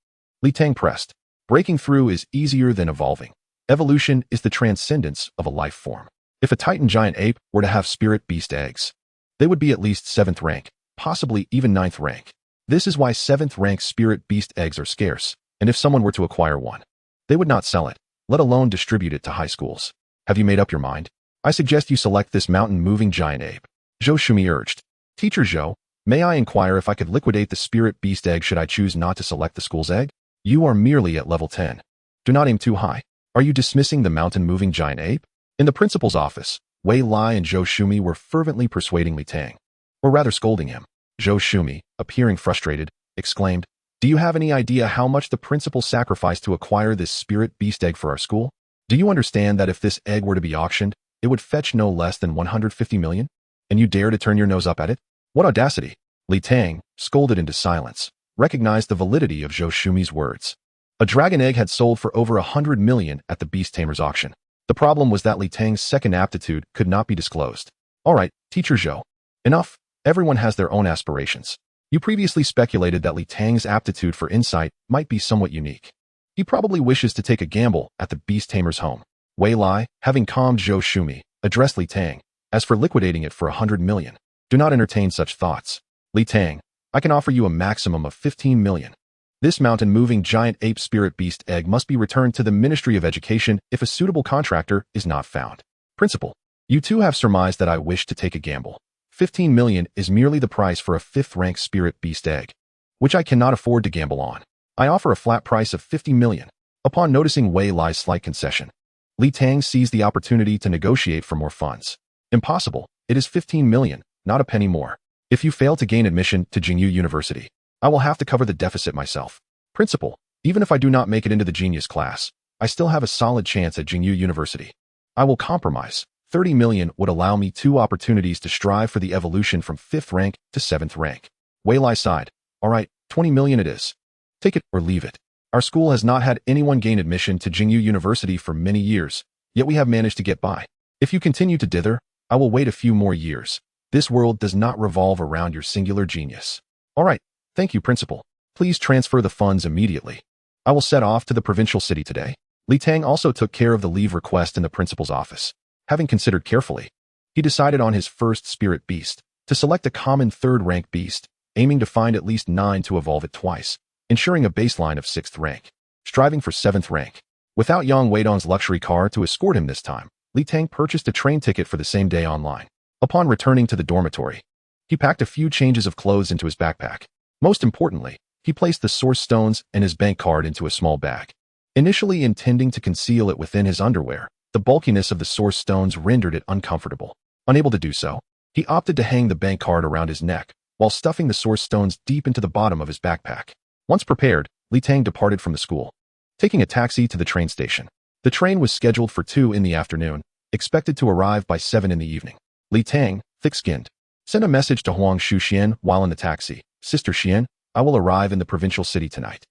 Tang pressed. "Breaking through is easier than evolving. Evolution is the transcendence of a life form. If a Titan giant ape were to have spirit beast eggs, they would be at least 7th rank, possibly even 9th rank. This is why 7th rank spirit beast eggs are scarce, and if someone were to acquire one, they would not sell it, let alone distribute it to high schools. Have you made up your mind? I suggest you select this mountain-moving giant ape," Zhou Shumi urged. "Teacher Zhou, May I inquire if I could liquidate the spirit beast egg should I choose not to select the school's egg? You are merely at level 10. Do not aim too high. Are you dismissing the mountain-moving giant ape? In the principal's office, Wei Lai and Zhou Shumi were fervently persuading Li Tang, or rather scolding him. Zhou Shumi, appearing frustrated, exclaimed, "Do you have any idea how much the principal sacrificed to acquire this spirit beast egg for our school? Do you understand that if this egg were to be auctioned, it would fetch no less than 150 million? And you dare to turn your nose up at it? What audacity!" Li Tang, scolded into silence, recognized the validity of Zhou Shumi's words. A dragon egg had sold for over 100 million at the Beast Tamer's auction. The problem was that Li Tang's second aptitude could not be disclosed. All right, Teacher Zhou. Enough. Everyone has their own aspirations. You previously speculated that Li Tang's aptitude for insight might be somewhat unique. He probably wishes to take a gamble at the Beast Tamer's home. Wei Lai, having calmed Zhou Shumi, addressed Li Tang. As for liquidating it for 100 million, do not entertain such thoughts. Li Tang, I can offer you a maximum of 15 million. This mountain-moving giant ape spirit beast egg must be returned to the Ministry of Education if a suitable contractor is not found. Principal, you too have surmised that I wish to take a gamble. 15 million is merely the price for a 5th-rank spirit beast egg, which I cannot afford to gamble on. I offer a flat price of 50 million. Upon noticing Wei Lai's slight concession, Li Tang seized the opportunity to negotiate for more funds. Impossible. It is 15 million, not a penny more. If you fail to gain admission to Jingyu University, I will have to cover the deficit myself. Principal, even if I do not make it into the genius class, I still have a solid chance at Jingyu University. I will compromise. 30 million would allow me 2 opportunities to strive for the evolution from 5th rank to 7th rank. Wei Lai sighed. All right, 20 million it is. Take it or leave it. Our school has not had anyone gain admission to Jingyu University for many years, yet we have managed to get by. If you continue to dither, I will wait a few more years. This world does not revolve around your singular genius. All right. Thank you, Principal. Please transfer the funds immediately. I will set off to the provincial city today. Li Tang also took care of the leave request in the principal's office. Having considered carefully, he decided on his first spirit beast, to select a common 3rd-rank beast, aiming to find at least 9 to evolve it twice, ensuring a baseline of 6th rank, striving for 7th rank. Without Yang Weidong's luxury car to escort him this time, Li Tang purchased a train ticket for the same day online. Upon returning to the dormitory, he packed a few changes of clothes into his backpack. Most importantly, he placed the source stones and his bank card into a small bag. Initially intending to conceal it within his underwear, the bulkiness of the source stones rendered it uncomfortable. Unable to do so, he opted to hang the bank card around his neck, while stuffing the source stones deep into the bottom of his backpack. Once prepared, Li Tang departed from the school, taking a taxi to the train station. The train was scheduled for 2 in the afternoon, expected to arrive by 7 in the evening. Li Tang, thick-skinned, sent a message to Huang Shuxian while in the taxi. Sister Xian, I will arrive in the provincial city tonight.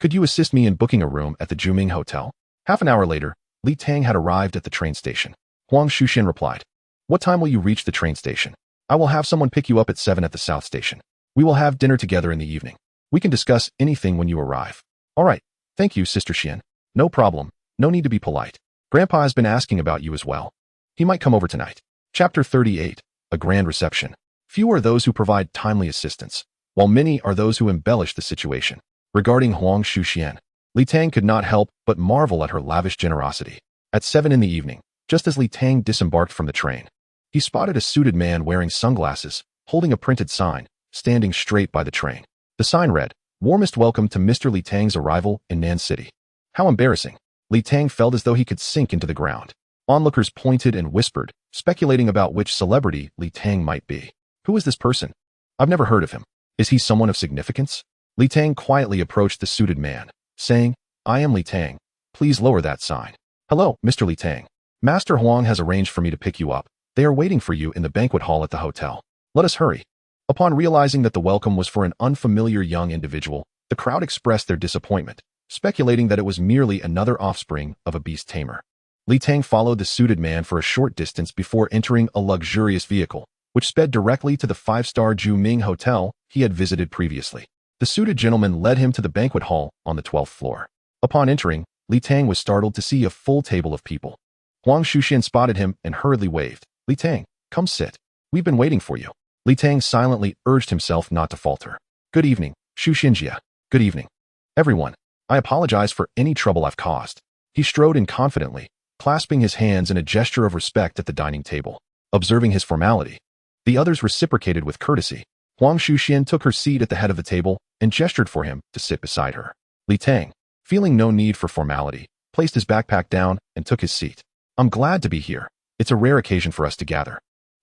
Could you assist me in booking a room at the Juming Hotel? Half an hour later, Li Tang had arrived at the train station. Huang Shuxian replied, What time will you reach the train station? I will have someone pick you up at 7 at the South Station. We will have dinner together in the evening. We can discuss anything when you arrive. All right. Thank you, Sister Xian. No problem. No need to be polite. Grandpa has been asking about you as well. He might come over tonight. Chapter 38. A Grand Reception. Few are those who provide timely assistance, while many are those who embellish the situation. Regarding Huang Shuxian, Li Tang could not help but marvel at her lavish generosity. At 7 in the evening, just as Li Tang disembarked from the train, he spotted a suited man wearing sunglasses, holding a printed sign, standing straight by the train. The sign read, Warmest welcome to Mr. Li Tang's arrival in Nan City. How embarrassing. Li Tang felt as though he could sink into the ground. Onlookers pointed and whispered, speculating about which celebrity Li Tang might be. Who is this person? I've never heard of him. Is he someone of significance? Li Tang quietly approached the suited man, saying, I am Li Tang. Please lower that sign. Hello, Mr. Li Tang. Master Huang has arranged for me to pick you up. They are waiting for you in the banquet hall at the hotel. Let us hurry. Upon realizing that the welcome was for an unfamiliar young individual, the crowd expressed their disappointment, speculating that it was merely another offspring of a beast tamer. Li Tang followed the suited man for a short distance before entering a luxurious vehicle, which sped directly to the 5-star Juming Hotel he had visited previously. The suited gentleman led him to the banquet hall on the 12th floor. Upon entering, Li Tang was startled to see a full table of people. Huang Shuxian spotted him and hurriedly waved. Li Tang, come sit. We've been waiting for you. Li Tang silently urged himself not to falter. Good evening, Shuxianjia. Good evening. Everyone, I apologize for any trouble I've caused. He strode in confidently, clasping his hands in a gesture of respect at the dining table. Observing his formality, the others reciprocated with courtesy. Huang Shuxian took her seat at the head of the table and gestured for him to sit beside her. Li Tang, feeling no need for formality, placed his backpack down and took his seat. I'm glad to be here. It's a rare occasion for us to gather.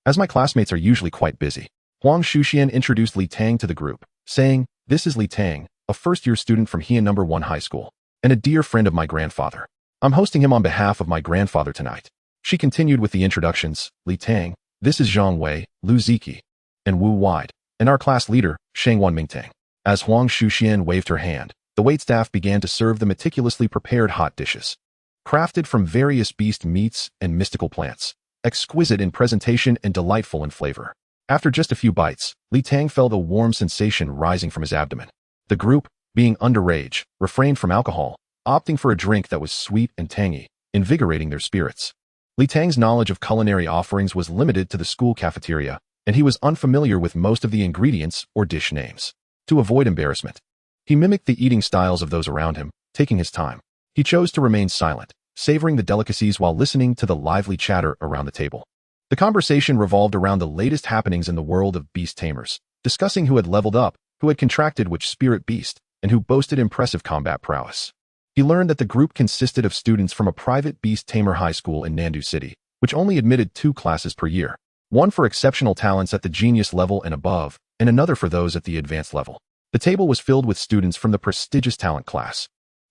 As my classmates are usually quite busy. Huang Shuxian introduced Li Tang to the group, saying, "This is Li Tang, a first-year student from Heian No. 1 High School, and a dear friend of my grandfather. I'm hosting him on behalf of my grandfather tonight." She continued with the introductions. Li Tang, this is Zhang Wei, Lu Ziki, and Wu Wide, and our class leader, Shangwan Mingtang. As Huang Shuxian waved her hand, the waitstaff began to serve the meticulously prepared hot dishes. Crafted from various beast meats and mystical plants, exquisite in presentation and delightful in flavor. After just a few bites, Li Tang felt a warm sensation rising from his abdomen. The group, being underage, refrained from alcohol, opting for a drink that was sweet and tangy, invigorating their spirits. Li Tang's knowledge of culinary offerings was limited to the school cafeteria, and he was unfamiliar with most of the ingredients or dish names. To avoid embarrassment, he mimicked the eating styles of those around him, taking his time. He chose to remain silent, savoring the delicacies while listening to the lively chatter around the table. The conversation revolved around the latest happenings in the world of beast tamers, discussing who had leveled up, who had contracted which spirit beast, and who boasted impressive combat prowess. He learned that the group consisted of students from a private beast tamer high school in Nandu City, which only admitted 2 classes per year, one for exceptional talents at the genius level and above, and another for those at the advanced level. The table was filled with students from the prestigious talent class.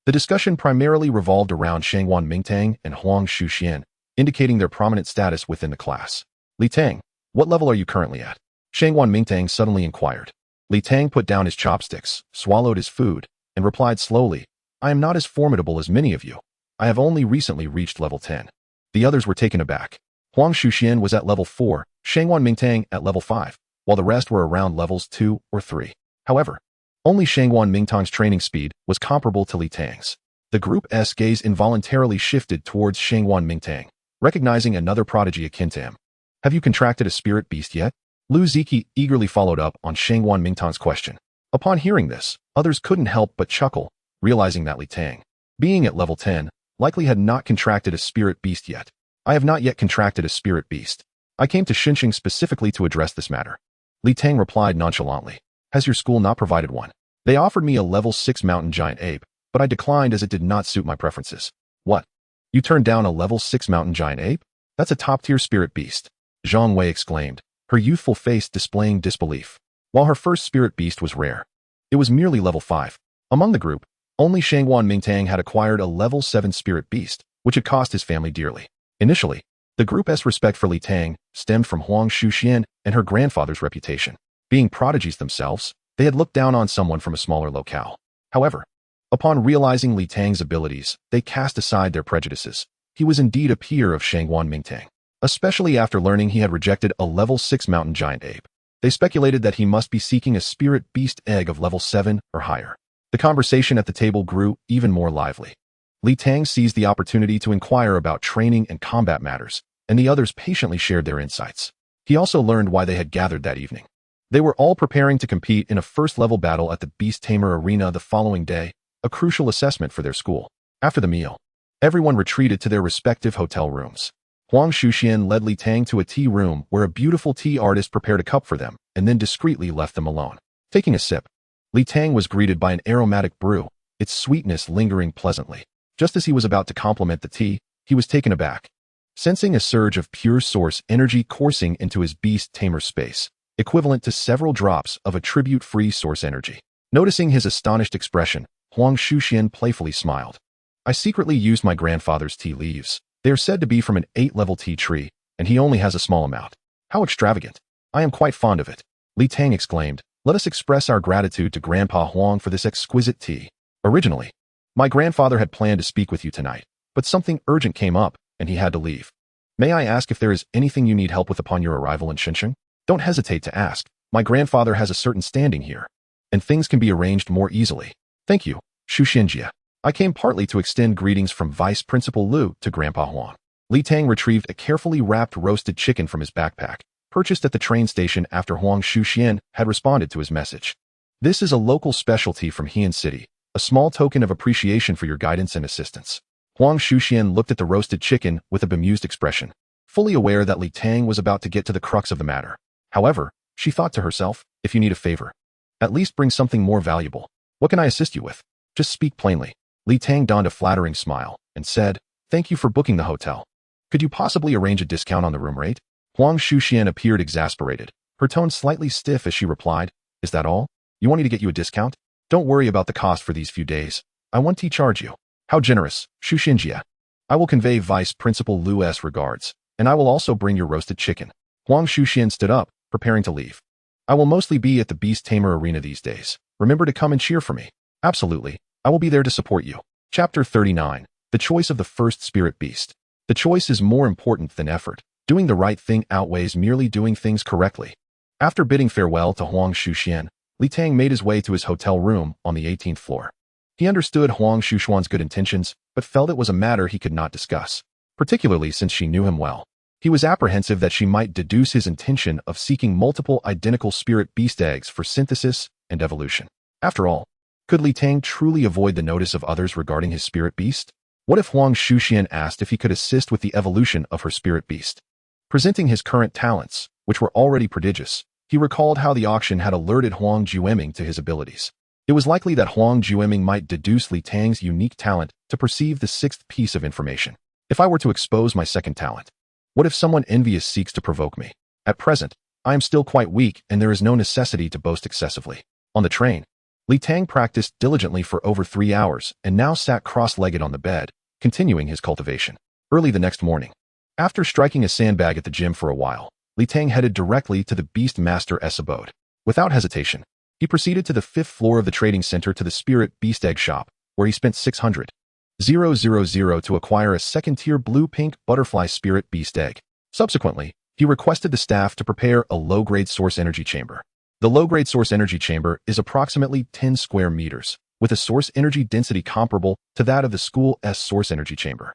The discussion primarily revolved around Shangwan Mingtang and Huang Shuxian, indicating their prominent status within the class. Li Tang, what level are you currently at? Shangwan Mingtang suddenly inquired. Li Tang put down his chopsticks, swallowed his food, and replied slowly, I am not as formidable as many of you. I have only recently reached level 10. The others were taken aback. Huang Shuxian was at level 4, Shangwan Mingtang at level 5, while the rest were around levels 2 or 3. However, only Shangwan Mingtang's training speed was comparable to Li Tang's. The group's gaze involuntarily shifted towards Shangwan Mingtang, recognizing another prodigy akin to him. Have you contracted a spirit beast yet? Lu Ziki eagerly followed up on Shangwan Mingtang's question. Upon hearing this, others couldn't help but chuckle, realizing that Li Tang, being at level 10, likely had not contracted a spirit beast yet. I have not yet contracted a spirit beast. I came to Xinxing specifically to address this matter. Li Tang replied nonchalantly. Has your school not provided one? They offered me a level 6 mountain giant ape, but I declined as it did not suit my preferences. What? You turned down a level 6 mountain giant ape? That's a top-tier spirit beast. Zhang Wei exclaimed, her youthful face displaying disbelief. While her first spirit beast was rare, it was merely level 5. Among the group, only Shangwan Mingtang had acquired a level 7 spirit beast, which had cost his family dearly. Initially, the group's respect for Li Tang stemmed from Huang Shuxian and her grandfather's reputation. Being prodigies themselves, they had looked down on someone from a smaller locale. However, upon realizing Li Tang's abilities, they cast aside their prejudices. He was indeed a peer of Shangwan Mingtang, especially after learning he had rejected a level 6 mountain giant ape. They speculated that he must be seeking a spirit beast egg of level 7 or higher. The conversation at the table grew even more lively. Li Tang seized the opportunity to inquire about training and combat matters, and the others patiently shared their insights. He also learned why they had gathered that evening. They were all preparing to compete in a first-level battle at the Beast Tamer Arena the following day, a crucial assessment for their school. After the meal, everyone retreated to their respective hotel rooms. Huang Shuxian led Li Tang to a tea room where a beautiful tea artist prepared a cup for them and then discreetly left them alone. Taking a sip, Li Tang was greeted by an aromatic brew, its sweetness lingering pleasantly. Just as he was about to compliment the tea, he was taken aback. Sensing a surge of pure source energy coursing into his beast tamer space, equivalent to several drops of attribute-free source energy. Noticing his astonished expression, Huang Shuxian playfully smiled. I secretly used my grandfather's tea leaves. They are said to be from an 8-level tea tree, and he only has a small amount. How extravagant. I am quite fond of it. Li Tang exclaimed. Let us express our gratitude to Grandpa Huang for this exquisite tea. Originally, my grandfather had planned to speak with you tonight, but something urgent came up, and he had to leave. May I ask if there is anything you need help with upon your arrival in Xinxing? Don't hesitate to ask. My grandfather has a certain standing here, and things can be arranged more easily. Thank you, Shuxianjia. I came partly to extend greetings from Vice Principal Lu to Grandpa Huang. Li Tang retrieved a carefully wrapped roasted chicken from his backpack, purchased at the train station after Huang Shuxian had responded to his message. This is a local specialty from Heian City, a small token of appreciation for your guidance and assistance. Huang Shuxian looked at the roasted chicken with a bemused expression, fully aware that Li Tang was about to get to the crux of the matter. However, She thought to herself, if you need a favor, at least bring something more valuable. What can I assist you with? Just speak plainly. Li Tang donned a flattering smile and said, thank you for booking the hotel. Could you possibly arrange a discount on the room rate? Huang Shuxian appeared exasperated, her tone slightly stiff as she replied, is that all? You want me to get you a discount? Don't worry about the cost for these few days. I won't charge you. How generous, Shuxinjia. I will convey Vice Principal Lu's regards, and I will also bring your roasted chicken. Huang Shuxian stood up, preparing to leave. I will mostly be at the Beast Tamer arena these days. Remember to come and cheer for me. Absolutely. I will be there to support you. Chapter 39. The choice of the first spirit beast. The choice is more important than effort. Doing the right thing outweighs merely doing things correctly. After bidding farewell to Huang Shuxian, Li Tang made his way to his hotel room on the 18th floor. He understood Huang Shuxian's good intentions, but felt it was a matter he could not discuss, particularly since she knew him well. He was apprehensive that she might deduce his intention of seeking multiple identical spirit beast eggs for synthesis and evolution. After all, could Li Tang truly avoid the notice of others regarding his spirit beast? What if Huang Shuxian asked if he could assist with the evolution of her spirit beast? Presenting his current talents, which were already prodigious, he recalled how the auction had alerted Huang Jueming to his abilities. It was likely that Huang Jueming might deduce Li Tang's unique talent to perceive the sixth piece of information. If I were to expose my second talent, what if someone envious seeks to provoke me? At present, I am still quite weak and there is no necessity to boast excessively. On the train, Li Tang practiced diligently for over 3 hours and now sat cross-legged on the bed, continuing his cultivation. Early the next morning, after striking a sandbag at the gym for a while, Li Tang headed directly to the Beastmaster's abode. Without hesitation, he proceeded to the 5th floor of the trading center to the Spirit Beast Egg Shop, where he spent 600,000 to acquire a second-tier blue-pink butterfly Spirit Beast Egg. Subsequently, he requested the staff to prepare a low-grade source energy chamber. The low-grade source energy chamber is approximately 10 square meters, with a source energy density comparable to that of the school's source energy chamber.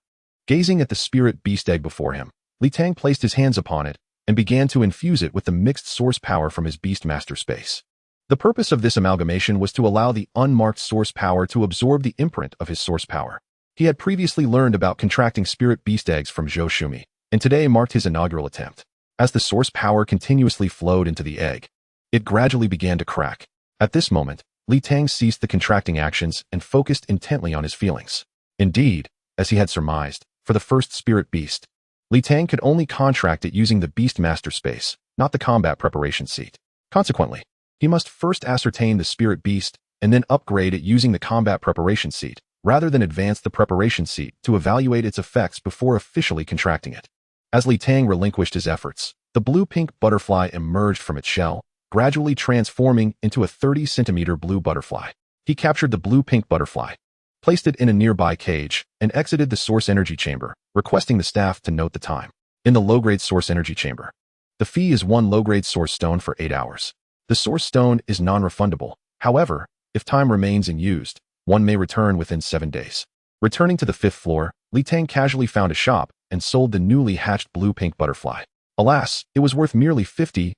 Gazing at the Spirit Beast Egg before him, Li Tang placed his hands upon it and began to infuse it with the mixed source power from his Beastmaster space. The purpose of this amalgamation was to allow the unmarked source power to absorb the imprint of his source power. He had previously learned about contracting spirit beast eggs from Zhou Shumi, and today marked his inaugural attempt. As the source power continuously flowed into the egg, it gradually began to crack. At this moment, Li Tang ceased the contracting actions and focused intently on his feelings. Indeed, as he had surmised, for the first spirit beast, Li Tang could only contract it using the Beastmaster space, not the combat preparation seat. Consequently, he must first ascertain the spirit beast and then upgrade it using the combat preparation seat, rather than advance the preparation seat to evaluate its effects before officially contracting it. As Li Tang relinquished his efforts, the blue-pink butterfly emerged from its shell, gradually transforming into a 30-centimeter blue butterfly. He captured the blue-pink butterfly, placed it in a nearby cage, and exited the source energy chamber, requesting the staff to note the time. In the low-grade source energy chamber, the fee is 1 low-grade source stone for 8 hours. The source stone is non-refundable. However, if time remains unused, one may return within 7 days. Returning to the 5th floor, Li Tang casually found a shop and sold the newly hatched blue-pink butterfly. Alas, it was worth merely 50,000.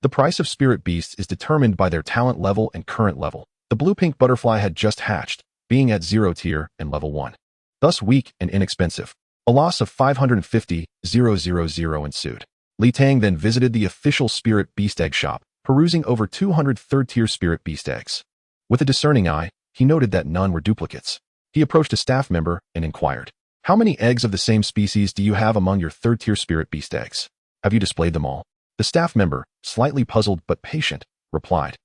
The price of spirit beasts is determined by their talent level and current level. The blue-pink butterfly had just hatched, being at 0 tier and level 1. Thus weak and inexpensive. A loss of 550,000 ensued. Li Tang then visited the official spirit beast egg shop, perusing over 200 third-tier spirit beast eggs. With a discerning eye, he noted that none were duplicates. He approached a staff member and inquired, how many eggs of the same species do you have among your third-tier spirit beast eggs? Have you displayed them all? The staff member, slightly puzzled but patient, replied,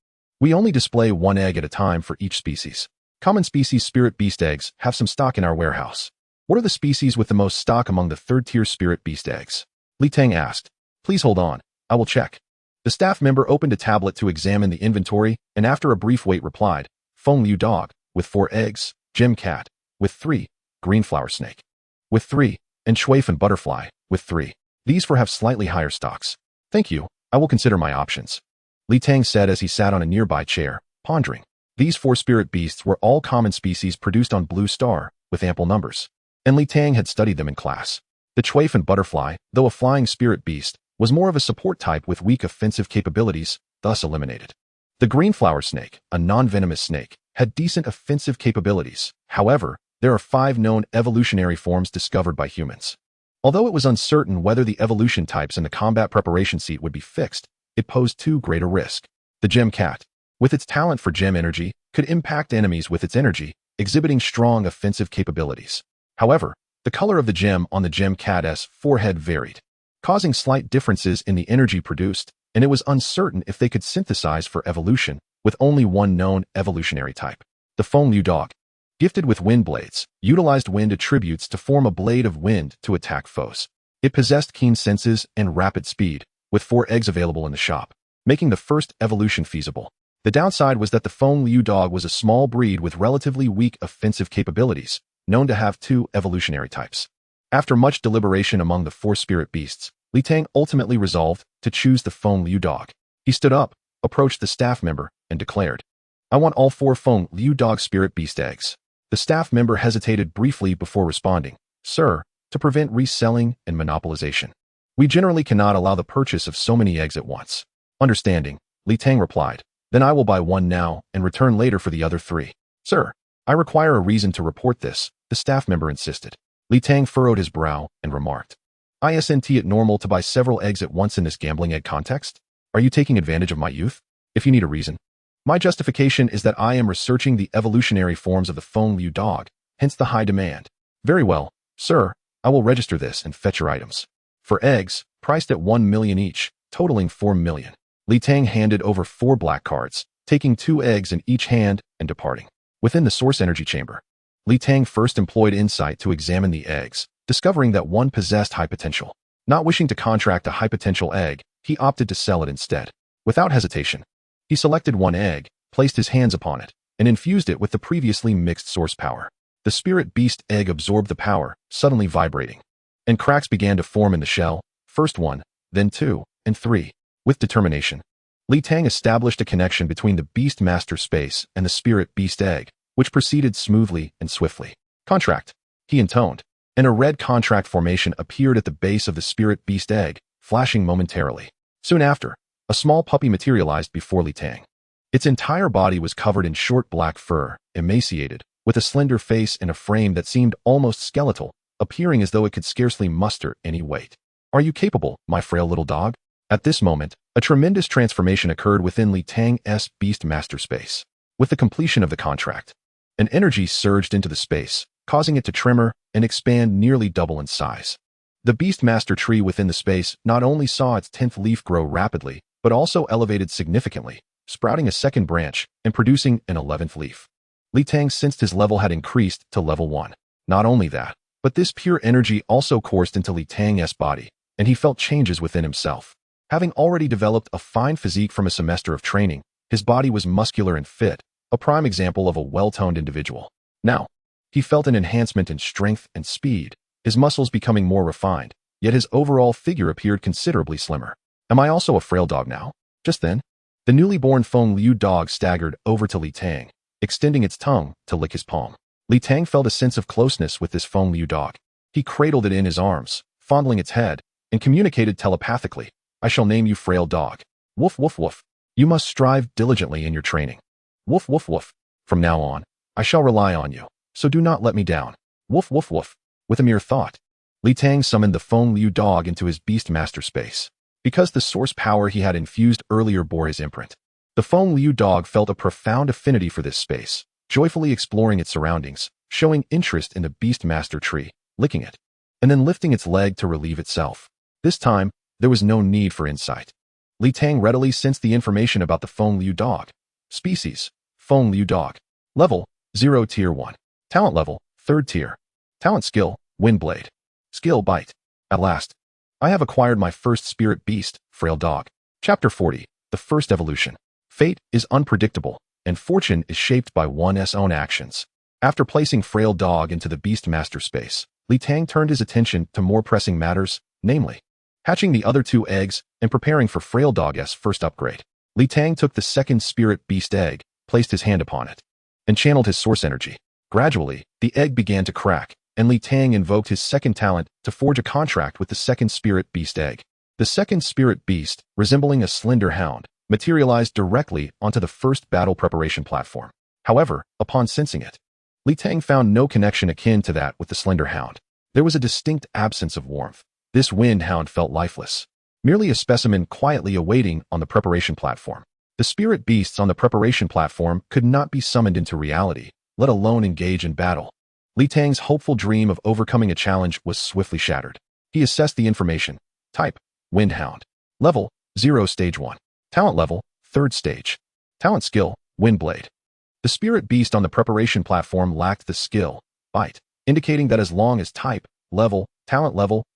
we only display 1 egg at a time for each species. Common species spirit beast eggs have some stock in our warehouse. What are the species with the most stock among the third-tier spirit beast eggs? Li Tang asked. Please hold on, I will check. The staff member opened a tablet to examine the inventory and after a brief wait replied, Feng Liu dog, with 4 eggs, Gem cat, with 3, green flower snake, with 3, and Shuifan butterfly, with 3. These 4 have slightly higher stocks. Thank you, I will consider my options. Li Tang said as he sat on a nearby chair, pondering. These 4 spirit beasts were all common species produced on Blue Star, with ample numbers, and Li Tang had studied them in class. The Shuifan butterfly, though a flying spirit beast, was more of a support type with weak offensive capabilities, thus eliminated. The green flower snake, a non-venomous snake, had decent offensive capabilities. However, there are 5 known evolutionary forms discovered by humans. Although it was uncertain whether the evolution types in the combat preparation seat would be fixed, it posed too great a risk. The gem cat, with its talent for gem energy, could impact enemies with its energy, exhibiting strong offensive capabilities. However, the color of the gem on the gem cat's forehead varied, causing slight differences in the energy produced, and it was uncertain if they could synthesize for evolution, with only one known evolutionary type. The Feng Liu dog, gifted with wind blades, utilized wind attributes to form a blade of wind to attack foes. It possessed keen senses and rapid speed, with 4 eggs available in the shop, making the first evolution feasible. The downside was that the Feng Liu dog was a small breed with relatively weak offensive capabilities, known to have 2 evolutionary types. After much deliberation among the 4 spirit beasts, Tang ultimately resolved to choose the Feng Liu dog. He stood up, approached the staff member, and declared, "I want all 4 Feng Liu dog spirit beast eggs." The staff member hesitated briefly before responding, "Sir, to prevent reselling and monopolization, we generally cannot allow the purchase of so many eggs at once." Understanding, Tang replied, "Then I will buy 1 now and return later for the other 3. "Sir, I require a reason to report this," the staff member insisted. Tang furrowed his brow and remarked, "Isn't it normal to buy several eggs at once in this gambling egg context? Are you taking advantage of my youth? If you need a reason." "My justification is that I am researching the evolutionary forms of the Feng Liu dog, hence the high demand." "Very well, sir, I will register this and fetch your items." For eggs, priced at 1 million each, totaling 4 million, Tang handed over 4 black cards, taking 2 eggs in each hand and departing. Within the source energy chamber, Tang first employed insight to examine the eggs, discovering that one possessed high potential. Not wishing to contract a high potential egg, he opted to sell it instead. Without hesitation, he selected 1 egg, placed his hands upon it, and infused it with the previously mixed source power. The spirit beast egg absorbed the power, suddenly vibrating, and cracks began to form in the shell, first 1, then 2, and 3. With determination, Tang established a connection between the Beastmaster space and the spirit beast egg, which proceeded smoothly and swiftly. "Contract," he intoned, and a red contract formation appeared at the base of the spirit beast egg, flashing momentarily. Soon after, a small puppy materialized before Tang. Its entire body was covered in short black fur, emaciated, with a slender face and a frame that seemed almost skeletal, appearing as though it could scarcely muster any weight. "Are you capable, my frail little dog?" At this moment, a tremendous transformation occurred within Tang's Beastmaster space. With the completion of the contract, an energy surged into the space, causing it to tremor and expand nearly double in size. The Beastmaster tree within the space not only saw its 10th leaf grow rapidly, but also elevated significantly, sprouting a second branch and producing an 11th leaf. Tang sensed his level had increased to level 1. Not only that, but this pure energy also coursed into Tang's body, and he felt changes within himself. Having already developed a fine physique from a semester of training, his body was muscular and fit, a prime example of a well-toned individual. Now, he felt an enhancement in strength and speed, his muscles becoming more refined, yet his overall figure appeared considerably slimmer. "Am I also a frail dog now?" Just then, the newly born Feng Liu dog staggered over to Tang, extending its tongue to lick his palm. Tang felt a sense of closeness with this Feng Liu dog. He cradled it in his arms, fondling its head, and communicated telepathically, "I shall name you Frail Dog. Woof woof woof. You must strive diligently in your training. Woof woof woof. From now on, I shall rely on you, so do not let me down. Woof woof woof." With a mere thought, Tang summoned the Feng Liu dog into his Beastmaster space. Because the source power he had infused earlier bore his imprint, the Feng Liu dog felt a profound affinity for this space, joyfully exploring its surroundings, showing interest in the Beastmaster tree, licking it, and then lifting its leg to relieve itself. This time, there was no need for insight. Tang readily sensed the information about the Feng Liu dog. Species: Feng Liu dog. Level: 0 Tier 1. Talent level: 3rd tier. Talent skill: Windblade. Skill: Bite. At last, I have acquired my first spirit beast, Frail Dog. Chapter 40. The First Evolution. Fate is unpredictable, and fortune is shaped by one's own actions. After placing Frail Dog into the Beastmaster space, Tang turned his attention to more pressing matters, namely, hatching the other 2 eggs and preparing for Frail Dog's first upgrade. Tang took the second spirit beast egg, placed his hand upon it, and channeled his source energy. Gradually, the egg began to crack, and Tang invoked his second talent to forge a contract with the second spirit beast egg. The second spirit beast, resembling a slender hound, materialized directly onto the first battle preparation platform. However, upon sensing it, Tang found no connection akin to that with the slender hound. There was a distinct absence of warmth. This wind hound felt lifeless. merely a specimen quietly awaiting on the preparation platform. The spirit beasts on the preparation platform could not be summoned into reality, let alone engage in battle. Li Tang's hopeful dream of overcoming a challenge was swiftly shattered. He assessed the information. Type: Windhound. Level: 0 Stage 1. Talent level: 3rd stage. Talent skill: Windblade. The spirit beast on the preparation platform lacked the skill, Bite, indicating that as long as type, level,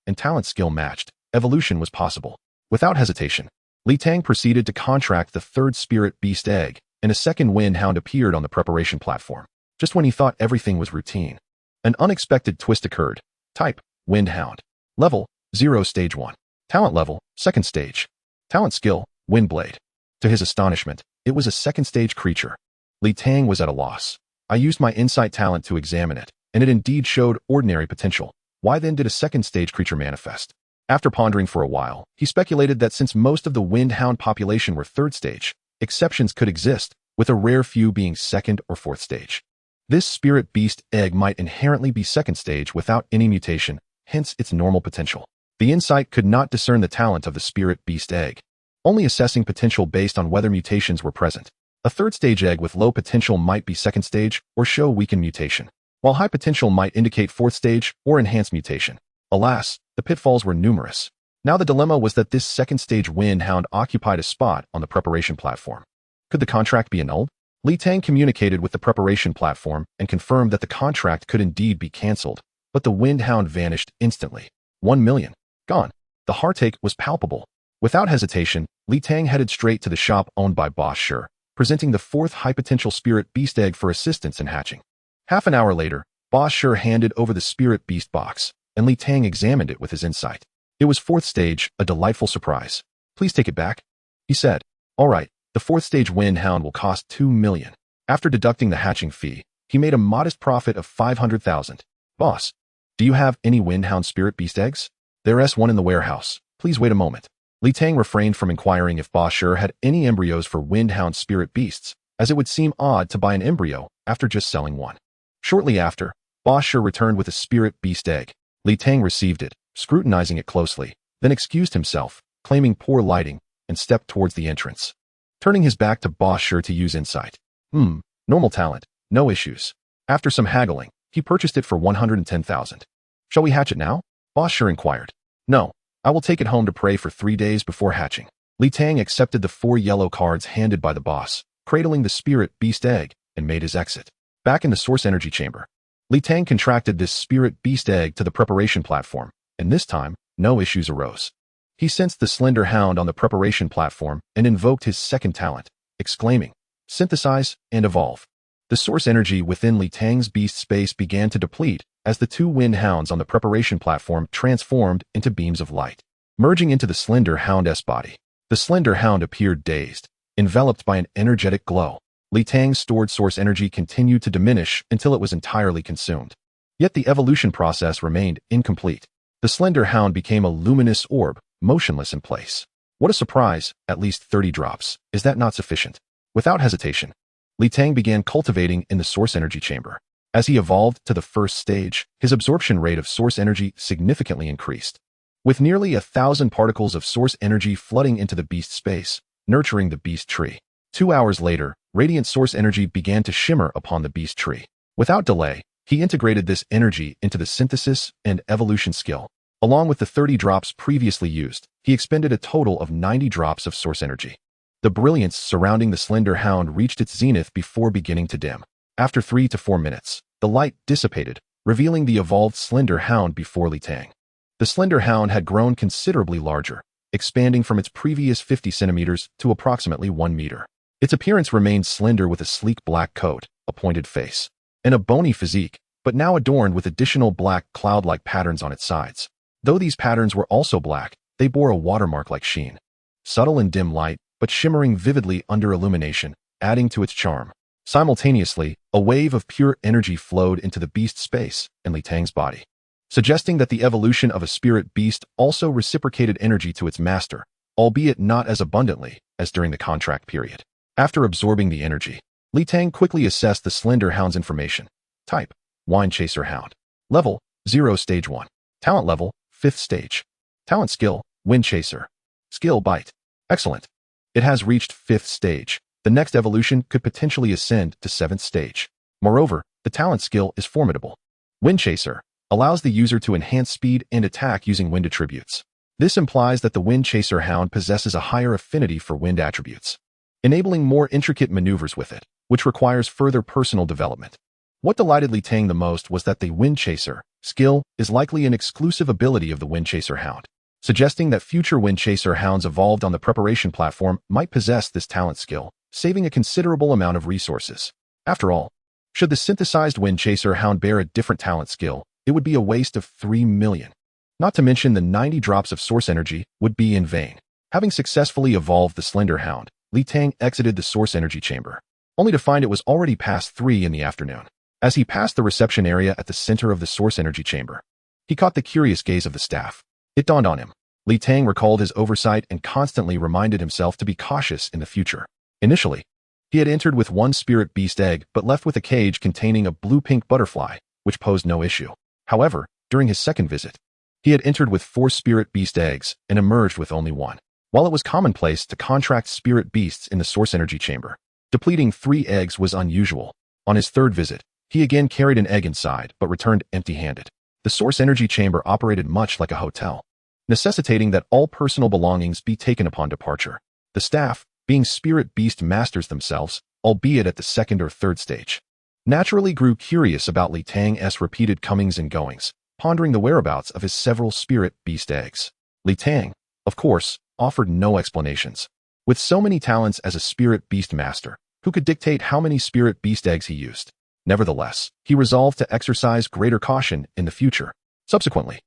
and talent skill matched, evolution was possible. Without hesitation, Li Tang proceeded to contract the 3rd spirit beast egg, and a second Windhound appeared on the preparation platform. Just when he thought everything was routine, an unexpected twist occurred. Type: Windhound. Level: 0 Stage 1. Talent level: 2nd stage. Talent skill: Windblade. To his astonishment, it was a 2nd stage creature. Li Tang was at a loss. I used my insight talent to examine it, and it indeed showed ordinary potential. Why then did a 2nd stage creature manifest? After pondering for a while, he speculated that since most of the Windhound population were 3rd stage, exceptions could exist, with a rare few being 2nd or 4th stage. This spirit beast egg might inherently be 2nd stage without any mutation, hence its normal potential. The insight could not discern the talent of the spirit beast egg, only assessing potential based on whether mutations were present. A 3rd stage egg with low potential might be 2nd stage or show weakened mutation, while high potential might indicate 4th stage or enhanced mutation. Alas, the pitfalls were numerous. Now the dilemma was that this 2nd stage Windhound occupied a spot on the preparation platform. Could the contract be annulled? Li Tang communicated with the preparation platform and confirmed that the contract could indeed be cancelled, but the Windhound vanished instantly. 1 million. Gone. The heartache was palpable. Without hesitation, Li Tang headed straight to the shop owned by Boss Sure, presenting the 4th high-potential spirit beast egg for assistance in hatching. Half an hour later, Boss Sure handed over the spirit beast box, and Li Tang examined it with his insight. It was 4th stage, a delightful surprise. Please take it back, he said. All right, the 4th stage Windhound will cost 2 million. After deducting the hatching fee, he made a modest profit of 500,000. Boss, do you have any Windhound spirit beast eggs? There's one in the warehouse. Please wait a moment. Li Tang refrained from inquiring if Boss Sure had any embryos for Windhound spirit beasts, as it would seem odd to buy an embryo after just selling one. Shortly after, Boss Sure returned with a spirit beast egg. Li Tang received it, scrutinizing it closely, then excused himself, claiming poor lighting, and stepped towards the entrance. Turning his back to Boss Sure to use insight. Normal talent, no issues. After some haggling, he purchased it for 110,000. Shall we hatch it now? Boss Sure inquired. No, I will take it home to pray for 3 days before hatching. Li Tang accepted the 4 yellow cards handed by the boss, cradling the spirit beast egg, and made his exit. Back in the source energy chamber, Li Tang contracted this spirit beast egg to the preparation platform, and this time, no issues arose. He sensed the slender hound on the preparation platform and invoked his 2nd talent, exclaiming, "Synthesize and evolve." The source energy within Li Tang's beast space began to deplete as the 2 Windhounds on the preparation platform transformed into beams of light, merging into the slender hound's body. The slender hound appeared dazed, enveloped by an energetic glow. Li Tang's stored source energy continued to diminish until it was entirely consumed. Yet the evolution process remained incomplete. The slender hound became a luminous orb, motionless in place. What a surprise, at least 30 drops. Is that not sufficient? Without hesitation, Li Tang began cultivating in the source energy chamber. As he evolved to the 1st stage, his absorption rate of source energy significantly increased, with nearly 1,000 particles of source energy flooding into the beast space, nurturing the beast tree. 2 hours later, radiant source energy began to shimmer upon the beast tree. Without delay, he integrated this energy into the synthesis and evolution skill. Along with the 30 drops previously used, he expended a total of 90 drops of source energy. The brilliance surrounding the slender hound reached its zenith before beginning to dim. After 3 to 4 minutes, the light dissipated, revealing the evolved slender hound before Li Tang. The slender hound had grown considerably larger, expanding from its previous 50 centimeters to approximately 1 meter. Its appearance remained slender with a sleek black coat, a pointed face, and a bony physique, but now adorned with additional black cloud-like patterns on its sides. Though these patterns were also black, they bore a watermark-like sheen. Subtle in dim light, but shimmering vividly under illumination, adding to its charm. Simultaneously, a wave of pure energy flowed into the beast space and Li Tang's body, suggesting that the evolution of a spirit beast also reciprocated energy to its master, albeit not as abundantly as during the contract period. After absorbing the energy, Li Tang quickly assessed the slender hound's information. Type: Wine Chaser Hound. Level: 0 Stage 1. Talent level: 5th stage. Talent skill: Wind Chaser. Skill Bite. Excellent. It has reached 5th stage. The next evolution could potentially ascend to 7th stage. Moreover, the talent skill is formidable. Wind Chaser allows the user to enhance speed and attack using wind attributes. This implies that the Wind Chaser Hound possesses a higher affinity for wind attributes, enabling more intricate maneuvers with it, which requires further personal development. What delighted Tang the most was that the Wind Chaser skill is likely an exclusive ability of the Wind Chaser Hound, suggesting that future Wind Chaser Hounds evolved on the preparation platform might possess this talent skill, saving a considerable amount of resources. After all, should the synthesized Wind Chaser Hound bear a different talent skill, it would be a waste of 3 million. Not to mention the 90 drops of source energy would be in vain. Having successfully evolved the Slender Hound, Tang exited the source energy chamber, only to find it was already past 3 in the afternoon. As he passed the reception area at the center of the source energy chamber, he caught the curious gaze of the staff. It dawned on him. Tang recalled his oversight and constantly reminded himself to be cautious in the future. Initially, he had entered with 1 spirit beast egg but left with a cage containing a blue-pink butterfly, which posed no issue. However, during his second visit, he had entered with 4 spirit beast eggs and emerged with only 1. While it was commonplace to contract spirit beasts in the source energy chamber, depleting 3 eggs was unusual. On his third visit, he again carried an egg inside but returned empty-handed. The source energy chamber operated much like a hotel, necessitating that all personal belongings be taken upon departure. The staff, being spirit beast masters themselves, albeit at the 2nd or 3rd stage, naturally grew curious about Tang's repeated comings and goings, pondering the whereabouts of his several spirit beast eggs. Tang, of course, offered no explanations. With so many talents as a spirit beast master, who could dictate how many spirit beast eggs he used? Nevertheless, he resolved to exercise greater caution in the future. Subsequently,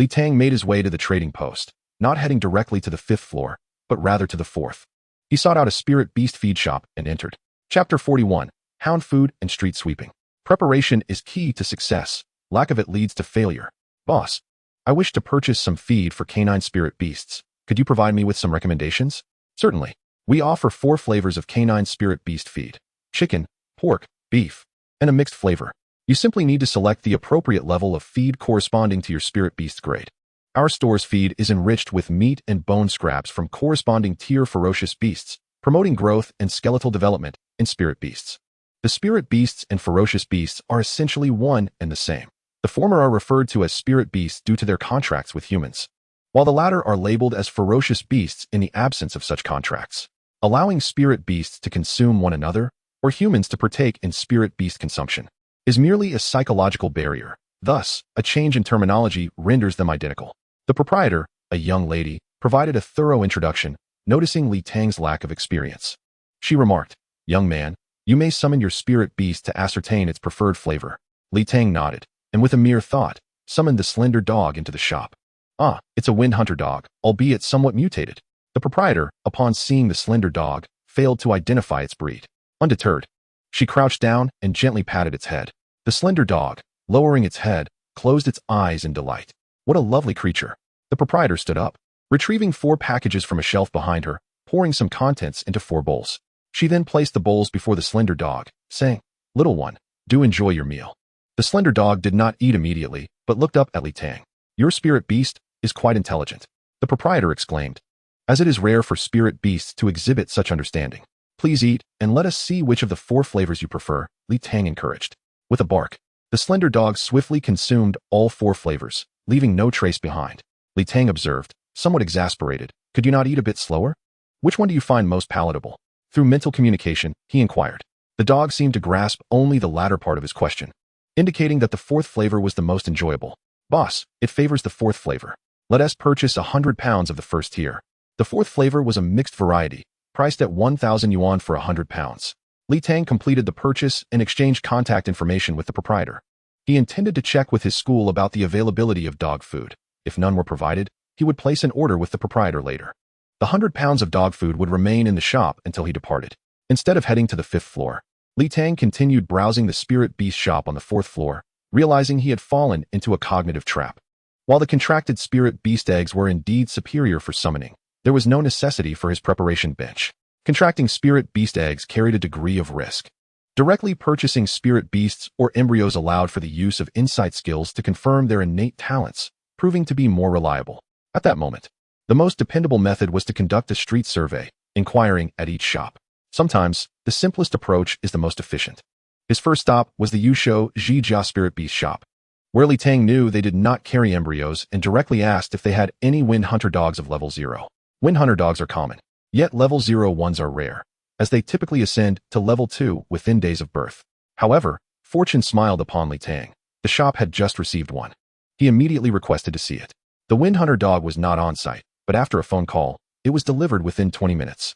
Tang made his way to the trading post, not heading directly to the 5th floor, but rather to the 4th. He sought out a spirit beast feed shop and entered. Chapter 41. Hound Food and Street Sweeping. Preparation is key to success. Lack of it leads to failure. Boss, I wish to purchase some feed for canine spirit beasts. Could you provide me with some recommendations? Certainly. We offer 4 flavors of canine spirit beast feed: chicken, pork, beef, and a mixed flavor. You simply need to select the appropriate level of feed corresponding to your spirit beast grade. Our store's feed is enriched with meat and bone scraps from corresponding tier ferocious beasts, promoting growth and skeletal development in spirit beasts. The spirit beasts and ferocious beasts are essentially one and the same. The former are referred to as spirit beasts due to their contracts with humans, while the latter are labeled as ferocious beasts in the absence of such contracts. Allowing spirit beasts to consume one another, or humans to partake in spirit beast consumption, is merely a psychological barrier. Thus, a change in terminology renders them identical. The proprietor, a young lady, provided a thorough introduction, noticing Tang's lack of experience. She remarked, "Young man, you may summon your spirit beast to ascertain its preferred flavor." Tang nodded, and with a mere thought, summoned the slender dog into the shop. Ah, it's a wind hunter dog, albeit somewhat mutated. The proprietor, upon seeing the slender dog, failed to identify its breed. Undeterred, she crouched down and gently patted its head. The slender dog, lowering its head, closed its eyes in delight. What a lovely creature. The proprietor stood up, retrieving 4 packages from a shelf behind her, pouring some contents into 4 bowls. She then placed the bowls before the slender dog, saying, "Little one, do enjoy your meal." The slender dog did not eat immediately, but looked up at Tang. "Your spirit beast is quite intelligent," the proprietor exclaimed, "as it is rare for spirit beasts to exhibit such understanding. Please eat, and let us see which of the 4 flavors you prefer," Tang encouraged. With a bark, the slender dog swiftly consumed all 4 flavors, leaving no trace behind. Tang observed, somewhat exasperated, "Could you not eat a bit slower? Which one do you find most palatable?" Through mental communication, he inquired. The dog seemed to grasp only the latter part of his question, indicating that the 4th flavor was the most enjoyable. "Boss, it favors the 4th flavor. Let us purchase 100 pounds of the 1st tier." The 4th flavor was a mixed variety, priced at 1,000 yuan for 100 pounds. Tang completed the purchase and exchanged contact information with the proprietor. He intended to check with his school about the availability of dog food. If none were provided, he would place an order with the proprietor later. The 100 pounds of dog food would remain in the shop until he departed. Instead of heading to the 5th floor, Tang continued browsing the spirit beast shop on the 4th floor, realizing he had fallen into a cognitive trap. While the contracted spirit beast eggs were indeed superior for summoning, there was no necessity for his preparation bench. Contracting spirit beast eggs carried a degree of risk. Directly purchasing spirit beasts or embryos allowed for the use of insight skills to confirm their innate talents, proving to be more reliable. At that moment, The most dependable method was to conduct a street survey, inquiring at each shop. Sometimes, the simplest approach is the most efficient. His first stop was the Yusho Jia Spirit Beast shop, where Li Tang knew they did not carry embryos and directly asked if they had any Wind Hunter dogs of level 0. Wind Hunter dogs are common, yet level 0 ones are rare, as they typically ascend to level 2 within days of birth. However, fortune smiled upon Li Tang. The shop had just received one. He immediately requested to see it. The Wind Hunter dog was not on site, but after a phone call, it was delivered within 20 minutes.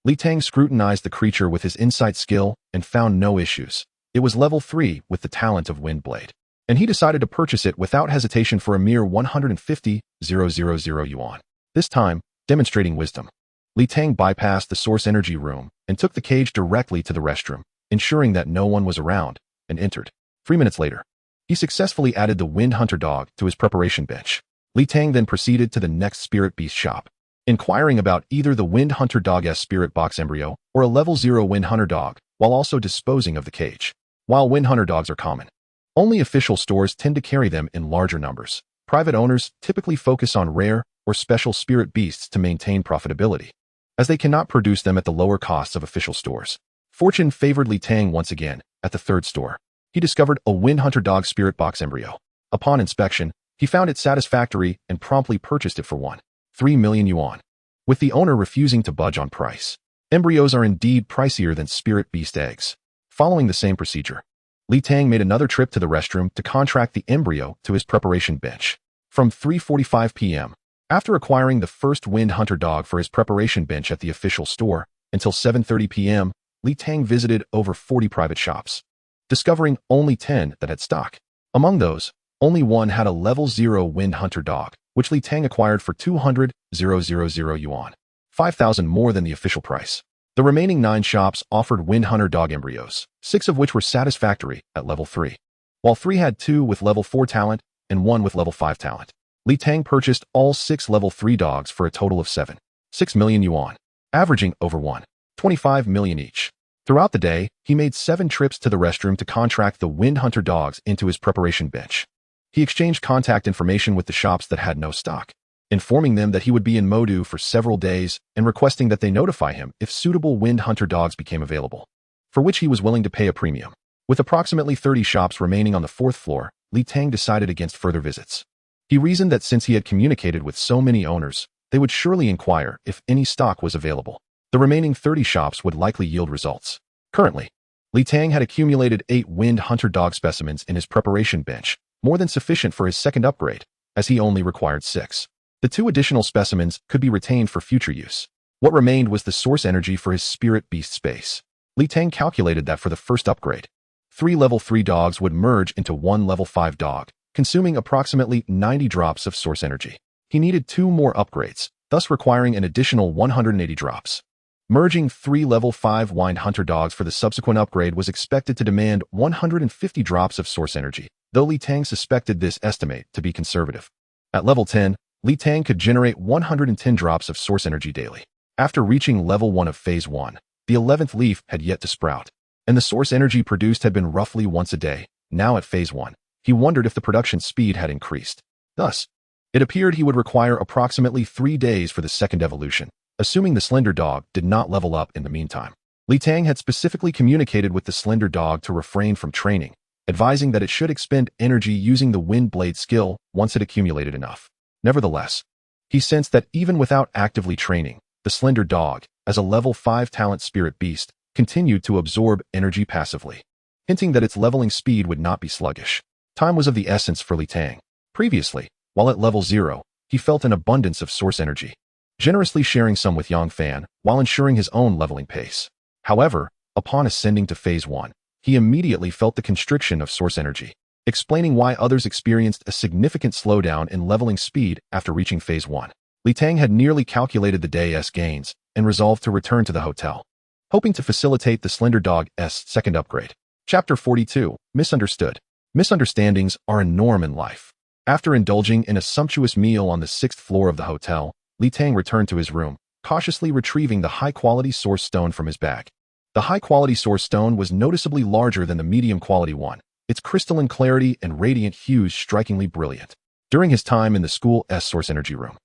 Li Tang scrutinized the creature with his insight skill and found no issues. It was level 3 with the talent of Wind Blade, and he decided to purchase it without hesitation for a mere 150,000 yuan. This time, demonstrating wisdom, Li Tang bypassed the source energy room and took the cage directly to the restroom, ensuring that no one was around, and entered. 3 minutes later, he successfully added the Wind Hunter dog to his preparation bench. Li Tang then proceeded to the next Spirit Beast shop, inquiring about either the Wind Hunter dog's Spirit Box embryo or a level 0 Wind Hunter dog, while also disposing of the cage. While Wind Hunter dogs are common, only official stores tend to carry them in larger numbers. Private owners typically focus on rare or special spirit beasts to maintain profitability, as they cannot produce them at the lower costs of official stores. Fortune favored Li Tang once again. At the third store, he discovered a Wind Hunter dog Spirit Box embryo. Upon inspection, he found it satisfactory and promptly purchased it for 1.3 million yuan, with the owner refusing to budge on price. Embryos are indeed pricier than spirit beast eggs. Following the same procedure, Li Tang made another trip to the restroom to contract the embryo to his preparation bench. From 3:45 p.m., after acquiring the first Wind Hunter dog for his preparation bench at the official store, until 7:30 p.m., Li Tang visited over 40 private shops, discovering only 10 that had stock. Among those, only one had a level 0 Wind Hunter dog, which Li Tang acquired for 200,000 yuan, 5,000 more than the official price. The remaining 9 shops offered Wind Hunter dog embryos, 6 of which were satisfactory at level 3, while 3 had 2 with level 4 talent and 1 with level 5 talent. Li Tang purchased all 6 level 3 dogs for a total of 7.6 million yuan, averaging over 1.25 million each. Throughout the day, he made 7 trips to the restroom to contract the Wind Hunter dogs into his preparation bench. He exchanged contact information with the shops that had no stock, informing them that he would be in Modu for several days and requesting that they notify him if suitable Wind Hunter dogs became available, for which he was willing to pay a premium. With approximately 30 shops remaining on the 4th floor, Li Tang decided against further visits. He reasoned that since he had communicated with so many owners, they would surely inquire if any stock was available. The remaining 30 shops would likely yield results. Currently, Li Tang had accumulated 8 Wind Hunter dog specimens in his preparation bench, more than sufficient for his second upgrade, as he only required 6. The 2 additional specimens could be retained for future use. What remained was the source energy for his Spirit Beast space. Li Tang calculated that for the first upgrade, 3 level 3 dogs would merge into 1 level 5 dog, consuming approximately 90 drops of source energy. He needed 2 more upgrades, thus requiring an additional 180 drops. Merging 3 level 5 Wind Hunter dogs for the subsequent upgrade was expected to demand 150 drops of source energy, though Li Tang suspected this estimate to be conservative. At level 10, Li Tang could generate 110 drops of source energy daily. After reaching level 1 of Phase 1, the 11th leaf had yet to sprout, and the source energy produced had been roughly once a day. Now at Phase 1, he wondered if the production speed had increased. Thus, it appeared he would require approximately 3 days for the second evolution, assuming the Slender Dog did not level up in the meantime. Li Tang had specifically communicated with the Slender Dog to refrain from training, advising that it should expend energy using the Wind Blade skill once it accumulated enough. Nevertheless, he sensed that even without actively training, the Slender Dog, as a level 5 talent spirit beast, continued to absorb energy passively, hinting that its leveling speed would not be sluggish. Time was of the essence for Li Tang. Previously, while at level 0, he felt an abundance of source energy, generously sharing some with Yang Fan while ensuring his own leveling pace. However, upon ascending to Phase 1, he immediately felt the constriction of source energy, explaining why others experienced a significant slowdown in leveling speed after reaching Phase 1. Li Tang had nearly calculated the day's gains and resolved to return to the hotel, hoping to facilitate the Slender Dog's second upgrade. Chapter 42. Misunderstood. Misunderstandings are a norm in life. After indulging in a sumptuous meal on the 6th floor of the hotel, Li Tang returned to his room, cautiously retrieving the high-quality source stone from his bag. The high-quality source stone was noticeably larger than the medium-quality one, its crystalline clarity and radiant hues strikingly brilliant. During his time in the school's source energy room,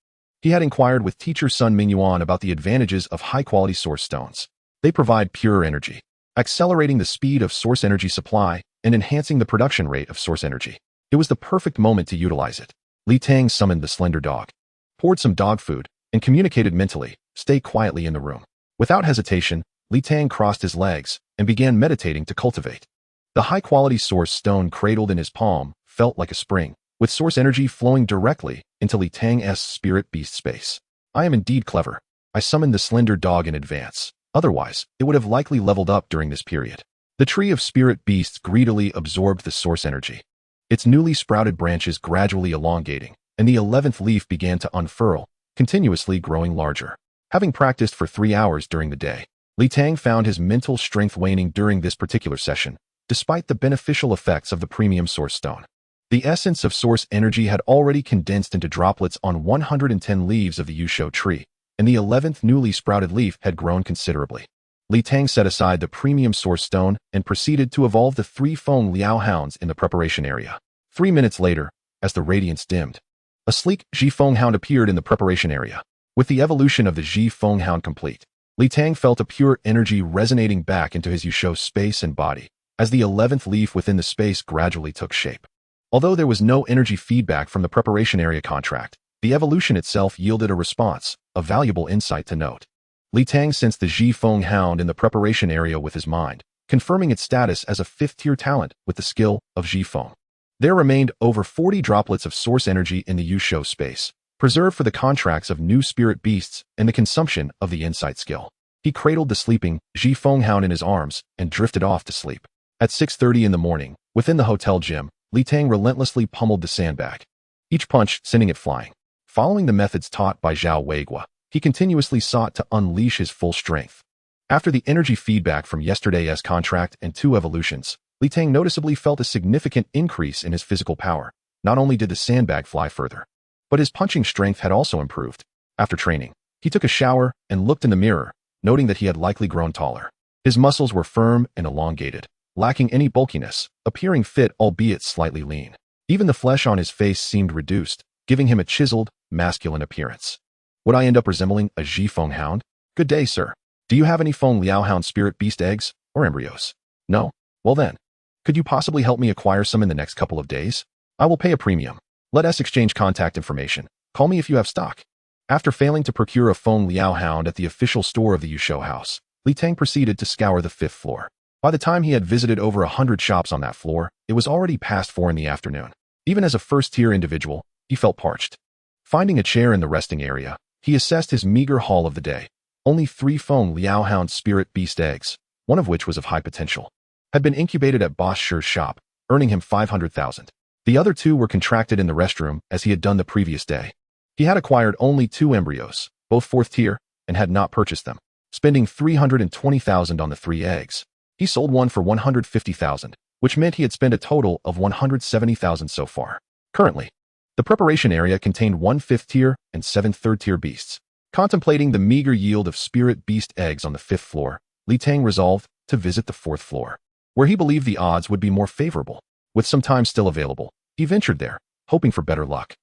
He had inquired with teacher Sun Mingyuan about the advantages of high-quality source stones. They provide pure energy, accelerating the speed of source energy supply and enhancing the production rate of source energy. It was the perfect moment to utilize it. Li Tang summoned the slender dog, poured some dog food, and communicated mentally, "Stay quietly in the room." Without hesitation, Li Tang crossed his legs and began meditating to cultivate. The high-quality source stone cradled in his palm felt like a spring, with source energy flowing directly into Li Tang's spirit beast space. I am indeed clever. I summoned the slender dog in advance. Otherwise, it would have likely leveled up during this period. The tree of spirit beasts greedily absorbed the source energy, its newly sprouted branches gradually elongating, and the 11th leaf began to unfurl, continuously growing larger. Having practiced for 3 hours during the day, Li Tang found his mental strength waning during this particular session, despite the beneficial effects of the premium source stone. The essence of source energy had already condensed into droplets on 110 leaves of the Yusho tree, and the 11th newly sprouted leaf had grown considerably. Li Tang set aside the premium source stone and proceeded to evolve the 3 Feng Liao hounds in the preparation area. 3 minutes later, as the radiance dimmed, a sleek Ji Feng hound appeared in the preparation area. With the evolution of the Ji Feng hound complete, Li Tang felt a pure energy resonating back into his Yusho space and body, as the 11th leaf within the space gradually took shape. Although there was no energy feedback from the preparation area contract, the evolution itself yielded a response, a valuable insight to note. Li Tang sensed the Ji Feng hound in the preparation area with his mind, confirming its status as a 5th-tier talent with the skill of Ji Feng. There remained over 40 droplets of source energy in the Yusho space, preserved for the contracts of new spirit beasts and the consumption of the insight skill. He cradled the sleeping Ji Feng hound in his arms and drifted off to sleep. At 6:30 in the morning, within the hotel gym, Li Tang relentlessly pummeled the sandbag, each punch sending it flying. Following the methods taught by Zhao Weigua, he continuously sought to unleash his full strength. After the energy feedback from yesterday's contract and 2 evolutions, Li Tang noticeably felt a significant increase in his physical power. Not only did the sandbag fly further, but his punching strength had also improved. After training, he took a shower and looked in the mirror, noting that he had likely grown taller. His muscles were firm and elongated, lacking any bulkiness, appearing fit albeit slightly lean. Even the flesh on his face seemed reduced, giving him a chiseled, masculine appearance. Would I end up resembling a Ji Feng hound? Good day, sir. Do you have any Feng Liao hound spirit beast eggs or embryos? No? Well then, could you possibly help me acquire some in the next couple of days? I will pay a premium. Let us exchange contact information. Call me if you have stock. After failing to procure a Feng Liao hound at the official store of the Yusho house, Li Tang proceeded to scour the 5th floor. By the time he had visited over 100 shops on that floor, it was already past 4 in the afternoon. Even as a first-tier individual, he felt parched. Finding a chair in the resting area, he assessed his meager haul of the day. Only 3 Feng Liao hound spirit beast eggs, one of which was of high potential, had been incubated at Boss Shi's shop, earning him 500,000. The other 2 were contracted in the restroom as he had done the previous day. He had acquired only 2 embryos, both 4th tier, and had not purchased them, spending 320,000 on the 3 eggs. He sold one for 150,000, which meant he had spent a total of 170,000 so far. Currently, the preparation area contained 1 5th tier and 7 3rd-tier beasts. Contemplating the meager yield of spirit beast eggs on the 5th floor, Li Tang resolved to visit the 4th floor, where he believed the odds would be more favorable. With some time still available, he ventured there, hoping for better luck.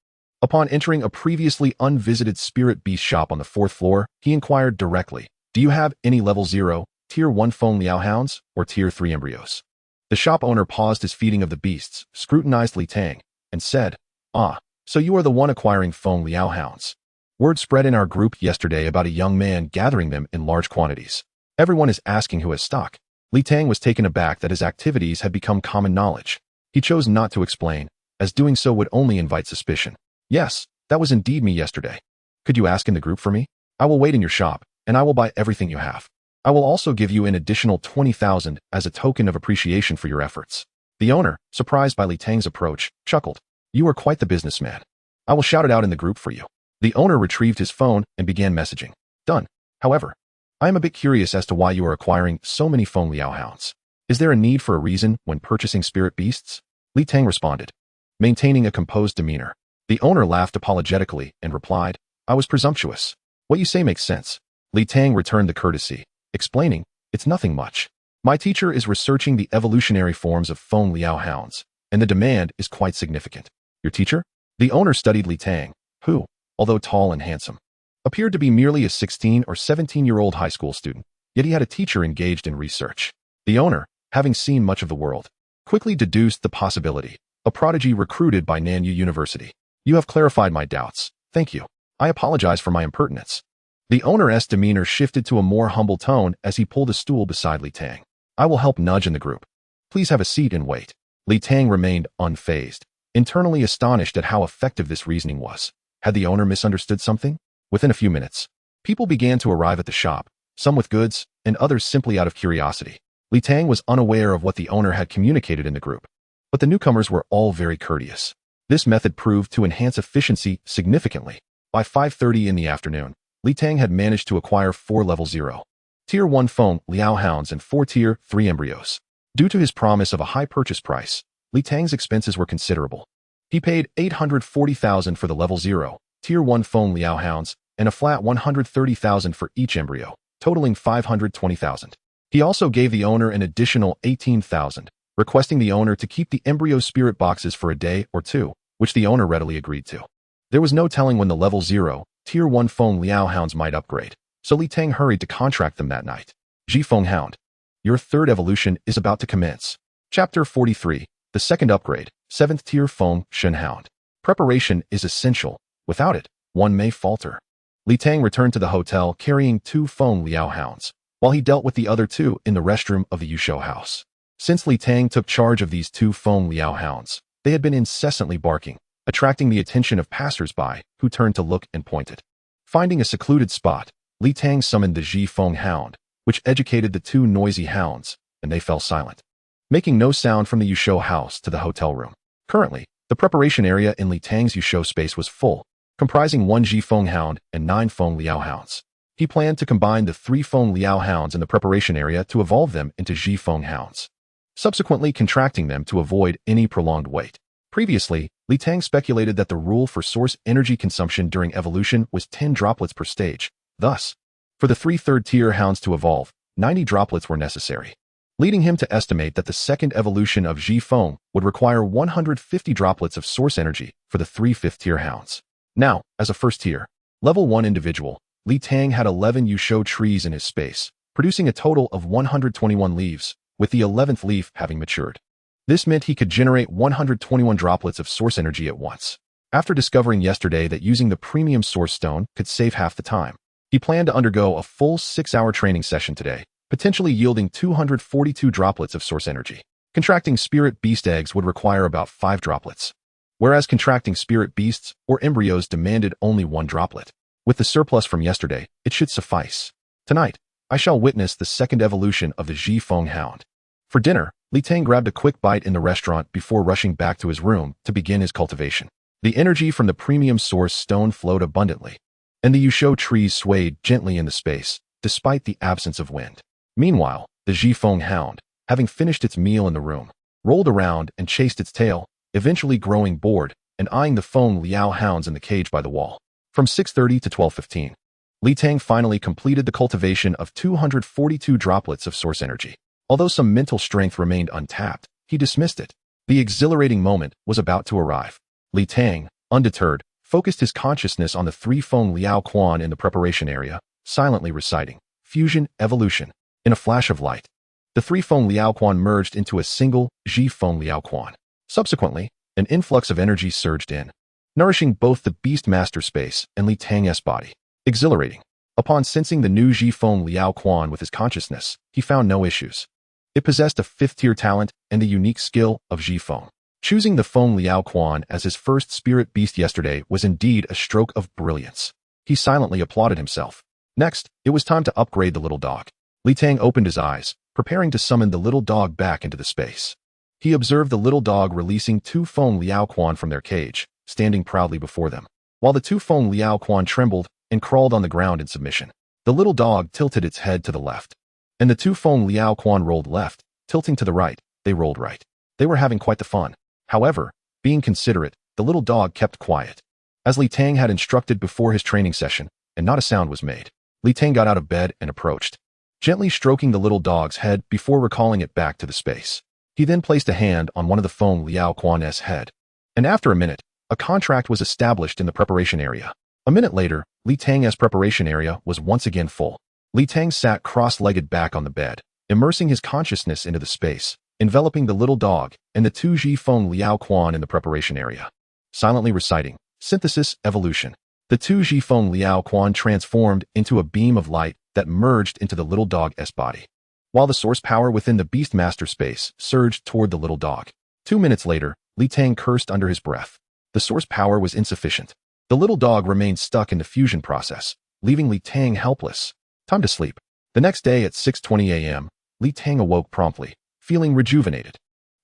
Upon entering a previously unvisited spirit beast shop on the 4th floor, he inquired directly, "Do you have any level 0, Tier 1 Feng Liao hounds, or Tier 3 embryos?" The shop owner paused his feeding of the beasts, scrutinized Li Tang, and said, "Ah, so you are the one acquiring Feng Liao hounds. Word spread in our group yesterday about a young man gathering them in large quantities. Everyone is asking who has stock." Li Tang was taken aback that his activities had become common knowledge. He chose not to explain, as doing so would only invite suspicion. "Yes, that was indeed me yesterday. Could you ask in the group for me? I will wait in your shop, and I will buy everything you have. I will also give you an additional 20,000 as a token of appreciation for your efforts." The owner, surprised by Li Tang's approach, chuckled. "You are quite the businessman. I will shout it out in the group for you." The owner retrieved his phone and began messaging. "Done. However, I am a bit curious as to why you are acquiring so many Feng Liao hounds. Is there a need for a reason when purchasing spirit beasts?" Li Tang responded, maintaining a composed demeanor. The owner laughed apologetically and replied, "I was presumptuous. What you say makes sense." Li Tang returned the courtesy, explaining, "It's nothing much. My teacher is researching the evolutionary forms of Feng Liao hounds, and the demand is quite significant." "Your teacher?" The owner studied Li Tang, who, although tall and handsome. Appeared to be merely a 16 or 17-year-old high school student, yet he had a teacher engaged in research. The owner, having seen much of the world, quickly deduced the possibility, a prodigy recruited by Nanyu University. You have clarified my doubts. Thank you. I apologize for my impertinence. The owner's demeanor shifted to a more humble tone as he pulled a stool beside Li Tang. I will help nudge in the group. Please have a seat and wait. Li Tang remained unfazed, internally astonished at how effective this reasoning was. Had the owner misunderstood something? Within a few minutes, people began to arrive at the shop, some with goods, and others simply out of curiosity. Li Tang was unaware of what the owner had communicated in the group, but the newcomers were all very courteous. This method proved to enhance efficiency significantly. By 5:30 in the afternoon, Li Tang had managed to acquire 4 level 0, Tier 1 Feng Liao Hounds and 4 Tier 3 embryos. Due to his promise of a high purchase price, Li Tang's expenses were considerable. He paid 840,000 for the level 0, Tier 1 Feng Liao Hounds, and a flat 130,000 for each embryo, totaling 520,000. He also gave the owner an additional 18,000, requesting the owner to keep the embryo spirit boxes for a day or two, which the owner readily agreed to. There was no telling when the level 0, Tier 1 Feng Liao Hounds might upgrade, so Li Tang hurried to contract them that night. Ji Feng Hound. Your third evolution is about to commence. Chapter 43, the second upgrade, 7th Tier Feng Shen Hound. Preparation is essential. Without it, one may falter. Li Tang returned to the hotel carrying 2 Feng Liao Hounds, while he dealt with the other 2 in the restroom of the Yusho house. Since Li Tang took charge of these 2 Feng Liao Hounds, they had been incessantly barking, attracting the attention of passers-by who turned to look and pointed. Finding a secluded spot, Li Tang summoned the Ji Feng Hound, which educated the 2 noisy hounds, and they fell silent, making no sound from the Yusho house to the hotel room. Currently, the preparation area in Li Tang's Yusho space was full, comprising 1 Ji Feng Hound and 9 Feng Liao Hounds. He planned to combine the 3 Feng Liao Hounds in the preparation area to evolve them into Ji Feng Hounds, subsequently contracting them to avoid any prolonged wait. Previously, Li Tang speculated that the rule for source energy consumption during evolution was 10 droplets per stage. Thus, for the 3 third-tier hounds to evolve, 90 droplets were necessary, leading him to estimate that the second evolution of Ji Feng would require 150 droplets of source energy for the 3 fifth-tier hounds. Now, as a first-tier, level 1 individual, Li Tang had 11 Yusho trees in his space, producing a total of 121 leaves, with the 11th leaf having matured. This meant he could generate 121 droplets of source energy at once. After discovering yesterday that using the premium source stone could save half the time, he planned to undergo a full 6-hour training session today, potentially yielding 242 droplets of source energy. Contracting spirit beast eggs would require about 5 droplets, whereas contracting spirit beasts or embryos demanded only 1 droplet. With the surplus from yesterday, it should suffice. Tonight, I shall witness the second evolution of the Ji Feng Hound. For dinner, Li Tang grabbed a quick bite in the restaurant before rushing back to his room to begin his cultivation. The energy from the premium source stone flowed abundantly, and the Yusho trees swayed gently in the space, despite the absence of wind. Meanwhile, the Ji Feng Hound, having finished its meal in the room, rolled around and chased its tail, eventually growing bored and eyeing the Feng Liao Hounds in the cage by the wall. From 6:30 to 12:15, Li Tang finally completed the cultivation of 242 droplets of source energy. Although some mental strength remained untapped, he dismissed it. The exhilarating moment was about to arrive. Li Tang, undeterred, focused his consciousness on the 3 Feng Liao Quan in the preparation area, silently reciting, "Fusion, Evolution." In a flash of light, the 3 Feng Liao Quan merged into a single Ji Feng Liao Quan. Subsequently, an influx of energy surged in, nourishing both the Beastmaster space and Li Tang's body. Exhilarating. Upon sensing the new Ji Feng Liao Quan with his consciousness, he found no issues. It possessed a 5th-tier talent and the unique skill of Ji Feng. Choosing the Feng Liao Quan as his first spirit beast yesterday was indeed a stroke of brilliance. He silently applauded himself. Next, it was time to upgrade the little dog. Li Tang opened his eyes, preparing to summon the little dog back into the space. He observed the little dog releasing 2 Feng Liao Quan from their cage, standing proudly before them. While the 2 Feng Liao Quan trembled and crawled on the ground in submission, the little dog tilted its head to the left, and the 2 Feng Liao Quan rolled left, tilting to the right. They rolled right. They were having quite the fun. However, being considerate, the little dog kept quiet, as Li Tang had instructed before his training session, and not a sound was made. Li Tang got out of bed and approached, gently stroking the little dog's head before recalling it back to the space. He then placed a hand on one of the Feng Liao Quan's head, and after a minute, a contract was established in the preparation area. A minute later, Li Tang's preparation area was once again full. Li Tang sat cross-legged back on the bed, immersing his consciousness into the space, enveloping the little dog and the two Zhifeng Liao Quan in the preparation area. Silently reciting, synthesis, evolution. The two Zhifeng Liao Quan transformed into a beam of light that merged into the little dog's body, while the source power within the Beastmaster space surged toward the little dog. 2 minutes later, Li Tang cursed under his breath. The source power was insufficient. The little dog remained stuck in the fusion process, leaving Li Tang helpless. Time to sleep. The next day at 6:20 a.m., Li Tang awoke promptly, feeling rejuvenated.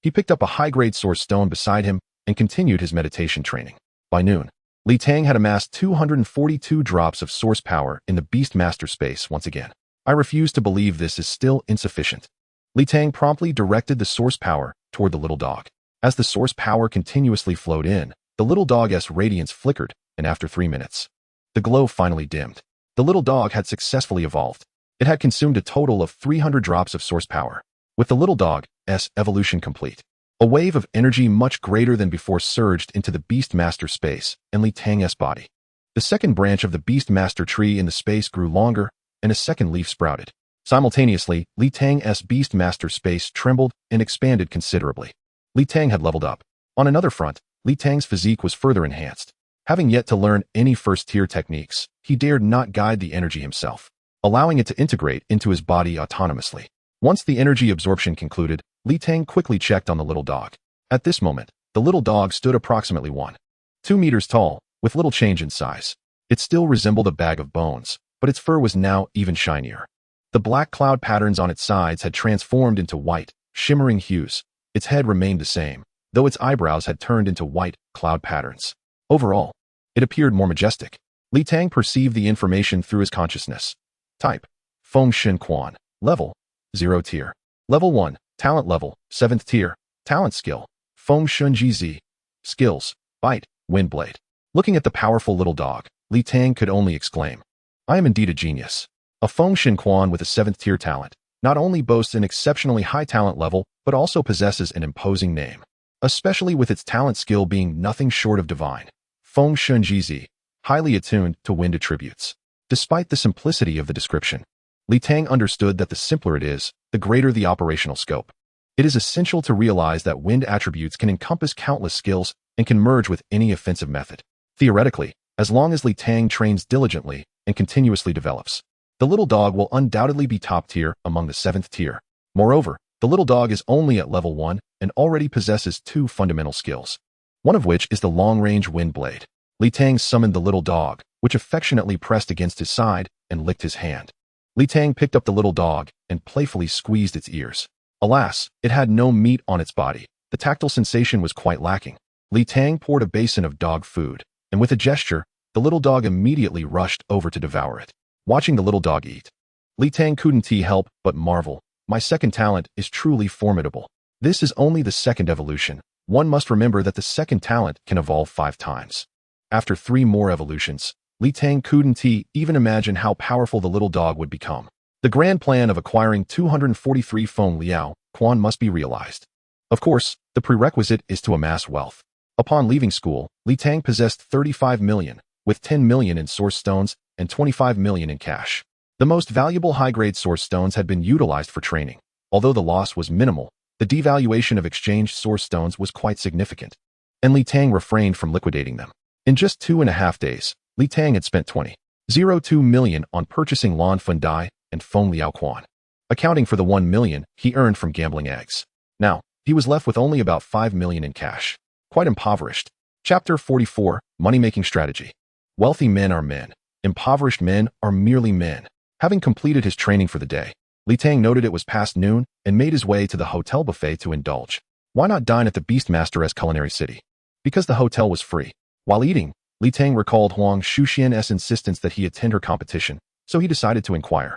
He picked up a high-grade source stone beside him and continued his meditation training. By noon, Li Tang had amassed 242 drops of source power in the Beastmaster space once again. I refuse to believe this is still insufficient. Li Tang promptly directed the source power toward the little dog. As the source power continuously flowed in, the little dog's radiance flickered, and after 3 minutes, the glow finally dimmed. The little dog had successfully evolved. It had consumed a total of 300 drops of source power. With the little dog's evolution complete, a wave of energy much greater than before surged into the Beastmaster space and Li Tang's body. The second branch of the Beastmaster tree in the space grew longer, and a second leaf sprouted. Simultaneously, Li Tang's Beastmaster space trembled and expanded considerably. Li Tang had leveled up. On another front, Li Tang's physique was further enhanced. Having yet to learn any first-tier techniques, he dared not guide the energy himself, allowing it to integrate into his body autonomously. Once the energy absorption concluded, Li Tang quickly checked on the little dog. At this moment, the little dog stood approximately 1.2 meters tall, with little change in size. It still resembled a bag of bones, but its fur was now even shinier. The black cloud patterns on its sides had transformed into white, shimmering hues. Its head remained the same, though its eyebrows had turned into white cloud patterns. Overall, it appeared more majestic. Li Tang perceived the information through his consciousness. Type: Feng Shen Quan. Level: 0 tier. Level 1. Talent level: 7th tier. Talent skill: Feng Shen GZ. Skills: Bite, Wind Blade. Looking at the powerful little dog, Li Tang could only exclaim, "I am indeed a genius." A Feng Shen Quan with a 7th tier talent not only boasts an exceptionally high talent level, but also possesses an imposing name, especially with its talent skill being nothing short of divine. Feng Shen GZ, highly attuned to wind attributes. Despite the simplicity of the description, Li Tang understood that the simpler it is, the greater the operational scope. It is essential to realize that wind attributes can encompass countless skills and can merge with any offensive method. Theoretically, as long as Li Tang trains diligently and continuously develops, the little dog will undoubtedly be top tier among the 7th tier. Moreover, the little dog is only at level 1 and already possesses 2 fundamental skills, one of which is the long-range wind blade. Li Tang summoned the little dog, which affectionately pressed against his side and licked his hand. Li Tang picked up the little dog and playfully squeezed its ears. Alas, it had no meat on its body. The tactile sensation was quite lacking. Li Tang poured a basin of dog food, and with a gesture, the little dog immediately rushed over to devour it. Watching the little dog eat, Li Tang couldn't help but marvel. My second talent is truly formidable. This is only the second evolution. One must remember that the second talent can evolve 5 times. After 3 more evolutions, Li Tang couldn't even imagine how powerful the little dog would become. The grand plan of acquiring 243 Feng Liao Quan must be realized. Of course, the prerequisite is to amass wealth. Upon leaving school, Li Tang possessed 35 million, with 10 million in source stones and 25 million in cash. The most valuable high-grade source stones had been utilized for training. Although the loss was minimal, the devaluation of exchanged source stones was quite significant, and Li Tang refrained from liquidating them. In just 2.5 days, Li Tang had spent 20.02 million on purchasing Lan Fun Dai and Feng Liao Quan, accounting for the 1 million he earned from gambling eggs. Now, he was left with only about 5 million in cash. Quite impoverished. Chapter 44, Money-Making Strategy. Wealthy men are men. Impoverished men are merely men. Having completed his training for the day, Li Tang noted it was past noon and made his way to the hotel buffet to indulge. Why not dine at the Beastmaster's culinary city? Because the hotel was free. While eating, Li Tang recalled Huang Shuxian's insistence that he attend her competition, so he decided to inquire.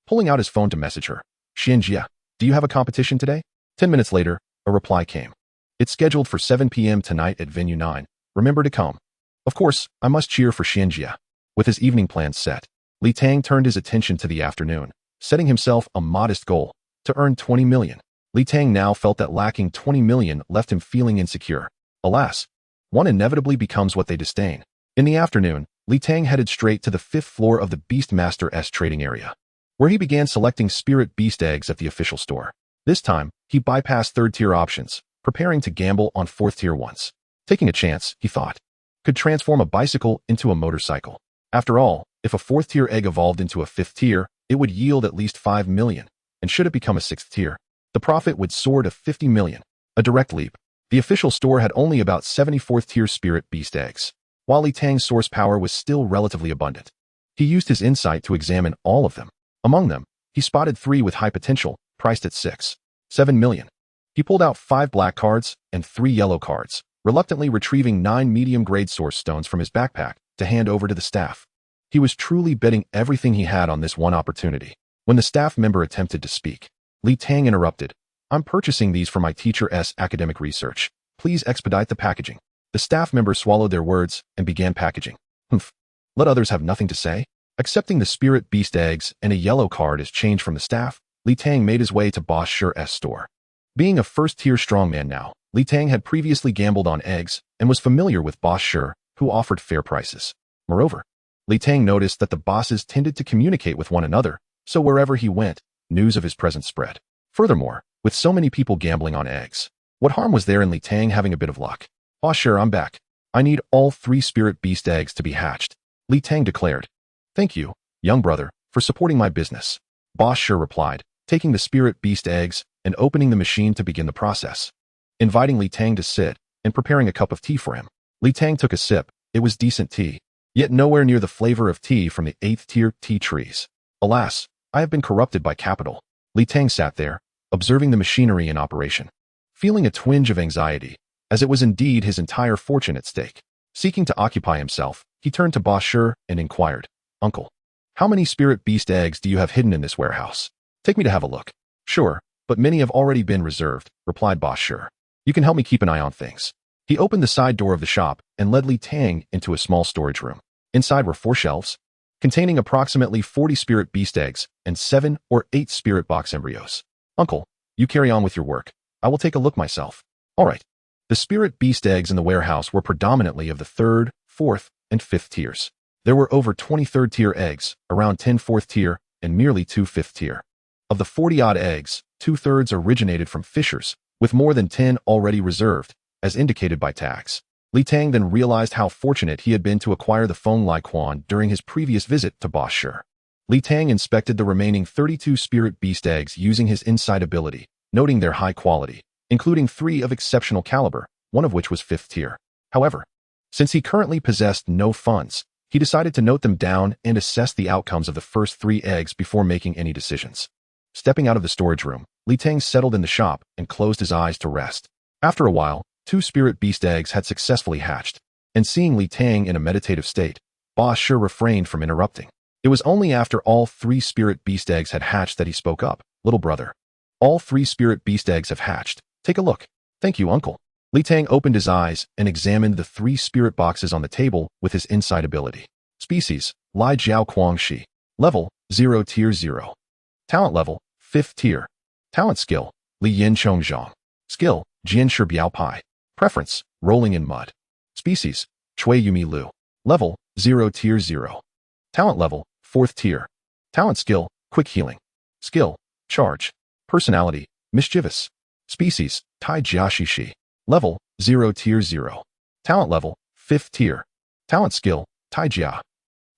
Pulling out his phone to message her, "Xianjia, do you have a competition today?" 10 minutes later, a reply came. "It's scheduled for 7 p.m. tonight at Venue 9. Remember to come." Of course, I must cheer for Xianjia. With his evening plans set, Li Tang turned his attention to the afternoon, setting himself a modest goal to earn 20 million. Li Tang now felt that lacking 20 million left him feeling insecure. Alas, one inevitably becomes what they disdain. In the afternoon, Li Tang headed straight to the 5th floor of the Beastmaster's trading area, where he began selecting spirit beast eggs at the official store. This time, he bypassed 3rd-tier options, preparing to gamble on 4th-tier ones. Taking a chance, he thought, could transform a bicycle into a motorcycle. After all, if a 4th-tier egg evolved into a 5th tier, it would yield at least 5 million, and should it become a 6th tier, the profit would soar to 50 million. A direct leap. The official store had only about 74th-tier spirit beast eggs, while Li Tang's source power was still relatively abundant. He used his insight to examine all of them. Among them, he spotted 3 with high potential, priced at 7 million. He pulled out 5 black cards and 3 yellow cards, reluctantly retrieving 9 medium-grade source stones from his backpack to hand over to the staff. He was truly betting everything he had on this one opportunity. When the staff member attempted to speak, Li Tang interrupted. "I'm purchasing these for my teacher's academic research. Please expedite the packaging." The staff member swallowed their words and began packaging. Humph. Let others have nothing to say? Accepting the spirit beast eggs and a yellow card as change from the staff, Li Tang made his way to Boss Shi's store. Being a 1st-tier strongman now, Li Tang had previously gambled on eggs and was familiar with Boss Shi, who offered fair prices. Moreover, Li Tang noticed that the bosses tended to communicate with one another, so wherever he went, news of his presence spread. Furthermore, with so many people gambling on eggs, what harm was there in Li Tang having a bit of luck? "Boss Shi, I'm back. I need all 3 spirit beast eggs to be hatched," Li Tang declared. "Thank you, young brother, for supporting my business," Boss Shi replied, taking the spirit beast eggs and opening the machine to begin the process. Inviting Li Tang to sit and preparing a cup of tea for him. Li Tang took a sip. It was decent tea, yet nowhere near the flavor of tea from the 8th-tier tea trees. "Alas, I have been corrupted by capital." Li Tang sat there, observing the machinery in operation, feeling a twinge of anxiety, as it was indeed his entire fortune at stake. Seeking to occupy himself, he turned to Boss Shi and inquired, "Uncle, how many spirit beast eggs do you have hidden in this warehouse? Take me to have a look." "Sure, but many have already been reserved," replied Boss Shi. "You can help me keep an eye on things." He opened the side door of the shop and led Li Tang into a small storage room. Inside were 4 shelves, containing approximately 40 spirit beast eggs and 7 or 8 spirit box embryos. "Uncle, you carry on with your work. I will take a look myself." "All right." The spirit beast eggs in the warehouse were predominantly of the 3rd, 4th, and 5th tiers. There were over 20 3rd-tier eggs, around 10 4th tier, and merely 2 5th tier. Of the 40-odd eggs, 2/3 originated from fishers, with more than 10 already reserved, as indicated by tags. Li Tang then realized how fortunate he had been to acquire the Feng Lai Quan during his previous visit to Boss Shi. Li Tang inspected the remaining 32 spirit beast eggs using his insight ability, noting their high quality, including 3 of exceptional caliber, one of which was 5th tier. However, since he currently possessed no funds, he decided to note them down and assess the outcomes of the first 3 eggs before making any decisions. Stepping out of the storage room, Li Tang settled in the shop and closed his eyes to rest. After a while, 2 spirit beast eggs had successfully hatched, and seeing Li Tang in a meditative state, Boss Shi refrained from interrupting. It was only after all 3 spirit beast eggs had hatched that he spoke up. "Little brother, all 3 spirit beast eggs have hatched. Take a look." "Thank you, uncle." Li Tang opened his eyes and examined the 3 spirit boxes on the table with his insight ability. Species, Lai Jiao Kuang Shi. Level, 0 tier 0. Talent level, 5th tier. Talent skill, Li Yin Chong Zhang. Skill, Jian Shi Biao Pai. Preference, rolling in mud. Species, Chui Yumi Lu. Level, 0 tier 0. Talent level, 4th tier. Talent skill, quick healing. Skill, charge. Personality, mischievous. Species, Tai Jiashi Shi. Level, 0 tier 0. Talent level, 5th tier. Talent skill, Tai Jia.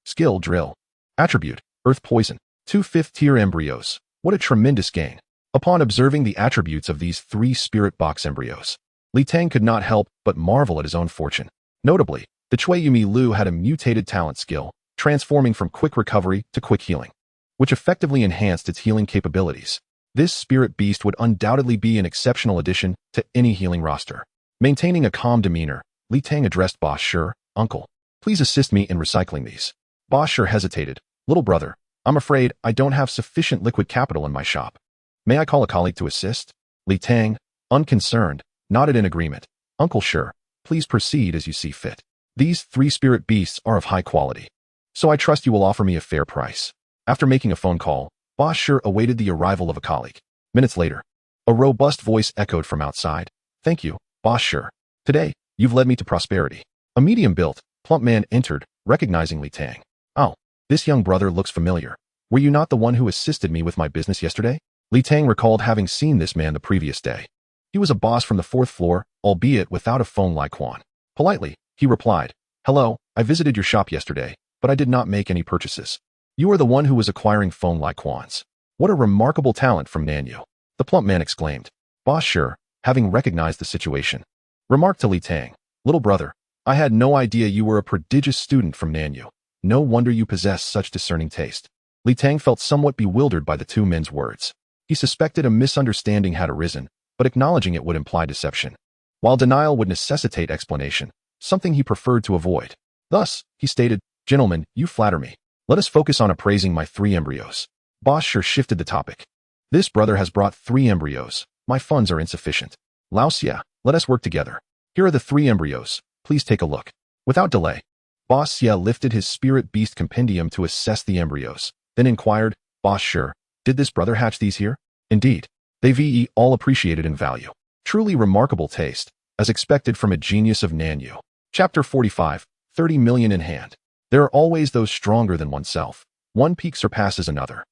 Skill, drill. Attribute, earth poison. 2 5th tier embryos. What a tremendous gain. Upon observing the attributes of these 3 spirit box embryos, Li Tang could not help but marvel at his own fortune. Notably, the Chui Yumi Lu had a mutated talent skill, transforming from quick recovery to quick healing, which effectively enhanced its healing capabilities. This spirit beast would undoubtedly be an exceptional addition to any healing roster. Maintaining a calm demeanor, Li Tang addressed Boss Shi. "Uncle, please assist me in recycling these." Boss Shi hesitated. "Little brother, I'm afraid I don't have sufficient liquid capital in my shop. May I call a colleague to assist?" Li Tang, unconcerned, nodded in agreement. "Uncle Shi, please proceed as you see fit. These 3 spirit beasts are of high quality, so I trust you will offer me a fair price." After making a phone call, Boss Shi awaited the arrival of a colleague. Minutes later, a robust voice echoed from outside. "Thank you, Boss Shi. Today, you've led me to prosperity." A medium-built, plump man entered, recognizing Li Tang. "Oh, this young brother looks familiar. Were you not the one who assisted me with my business yesterday?" Li Tang recalled having seen this man the previous day. He was a boss from the 4th floor, albeit without a phone like Quan. Politely, he replied, "Hello, I visited your shop yesterday, but I did not make any purchases. You are the one who was acquiring phone like Quans. What a remarkable talent from Nanyu." The plump man exclaimed. Boss Sure, having recognized the situation, remarked to Li Tang, "Little brother, I had no idea you were a prodigious student from Nanyu. No wonder you possess such discerning taste." Li Tang felt somewhat bewildered by the two men's words. He suspected a misunderstanding had arisen, but acknowledging it would imply deception, while denial would necessitate explanation, something he preferred to avoid. Thus, he stated, "Gentlemen, you flatter me. Let us focus on appraising my 3 embryos." Boss Sure shifted the topic. "This brother has brought 3 embryos. My funds are insufficient. Lao Xia, let us work together. Here are the 3 embryos. Please take a look." Without delay, Boss Xia lifted his spirit beast compendium to assess the embryos, then inquired, "Boss Sure, did this brother hatch these here?" "Indeed. They all appreciated in value. Truly remarkable taste, as expected from a genius of Nanyu." Chapter 45, 30 million in hand. There are always those stronger than oneself. One peak surpasses another.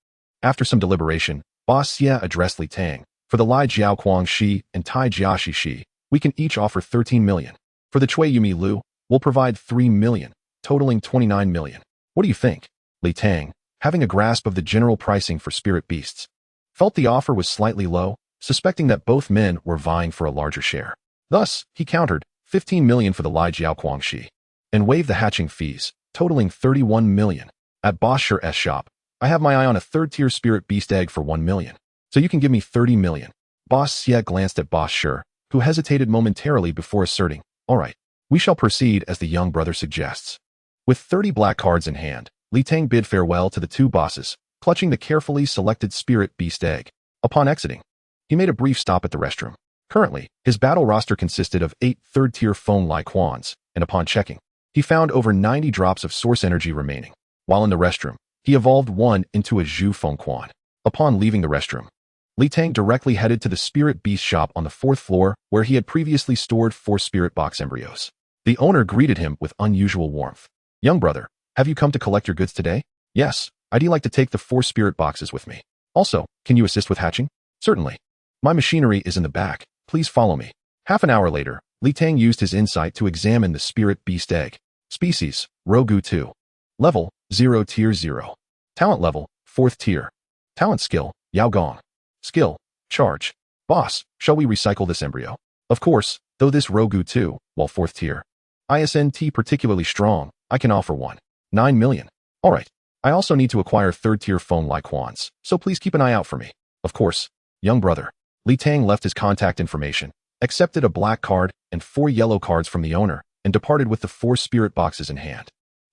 After some deliberation, Boss Xia addressed Li Tang. "For the Lai Jiao Kuang Shi and Tai Jiaxi Shi, we can each offer 13 million. For the Chui Yumi Lu, we'll provide 3 million, totaling 29 million. What do you think?" Li Tang, having a grasp of the general pricing for spirit beasts, felt the offer was slightly low, suspecting that both men were vying for a larger share. Thus, he countered, 15 million for the Lai Jiao Kuang Shi, and waived the hatching fees, totaling 31 million. At Boss Sure's shop, I have my eye on a 3rd-tier spirit beast egg for 1 million. So you can give me 30 million. Boss Xia glanced at Boss Sure, who hesitated momentarily before asserting, "All right, we shall proceed as the young brother suggests." With 30 black cards in hand, Li Tang bid farewell to the 2 bosses, clutching the carefully selected spirit beast egg. Upon exiting, he made a brief stop at the restroom. Currently, his battle roster consisted of 8 3rd-tier phone like Quans, and upon checking, he found over 90 drops of source energy remaining. While in the restroom, he evolved one into a Zhu Feng Quan. Upon leaving the restroom, Li Tang directly headed to the spirit beast shop on the 4th floor, where he had previously stored 4 spirit box embryos. The owner greeted him with unusual warmth. "Young brother, have you come to collect your goods today?" "Yes, I'd like to take the 4 spirit boxes with me. Also, can you assist with hatching?" "Certainly. My machinery is in the back. Please follow me." Half an hour later, Li Tang used his insight to examine the spirit beast egg. Species, Rogu 2. Level, 0 tier 0. Talent level, 4th tier. Talent skill, Yao Gong. Skill, charge. "Boss, shall we recycle this embryo?" "Of course, though this Rogu 2, while 4th tier. ISNT particularly strong, I can offer 9 million. "All right. I also need to acquire 3rd-tier phone like Quans, so please keep an eye out for me." "Of course, young brother." Li Tang left his contact information, accepted a black card and 4 yellow cards from the owner, and departed with the 4 spirit boxes in hand.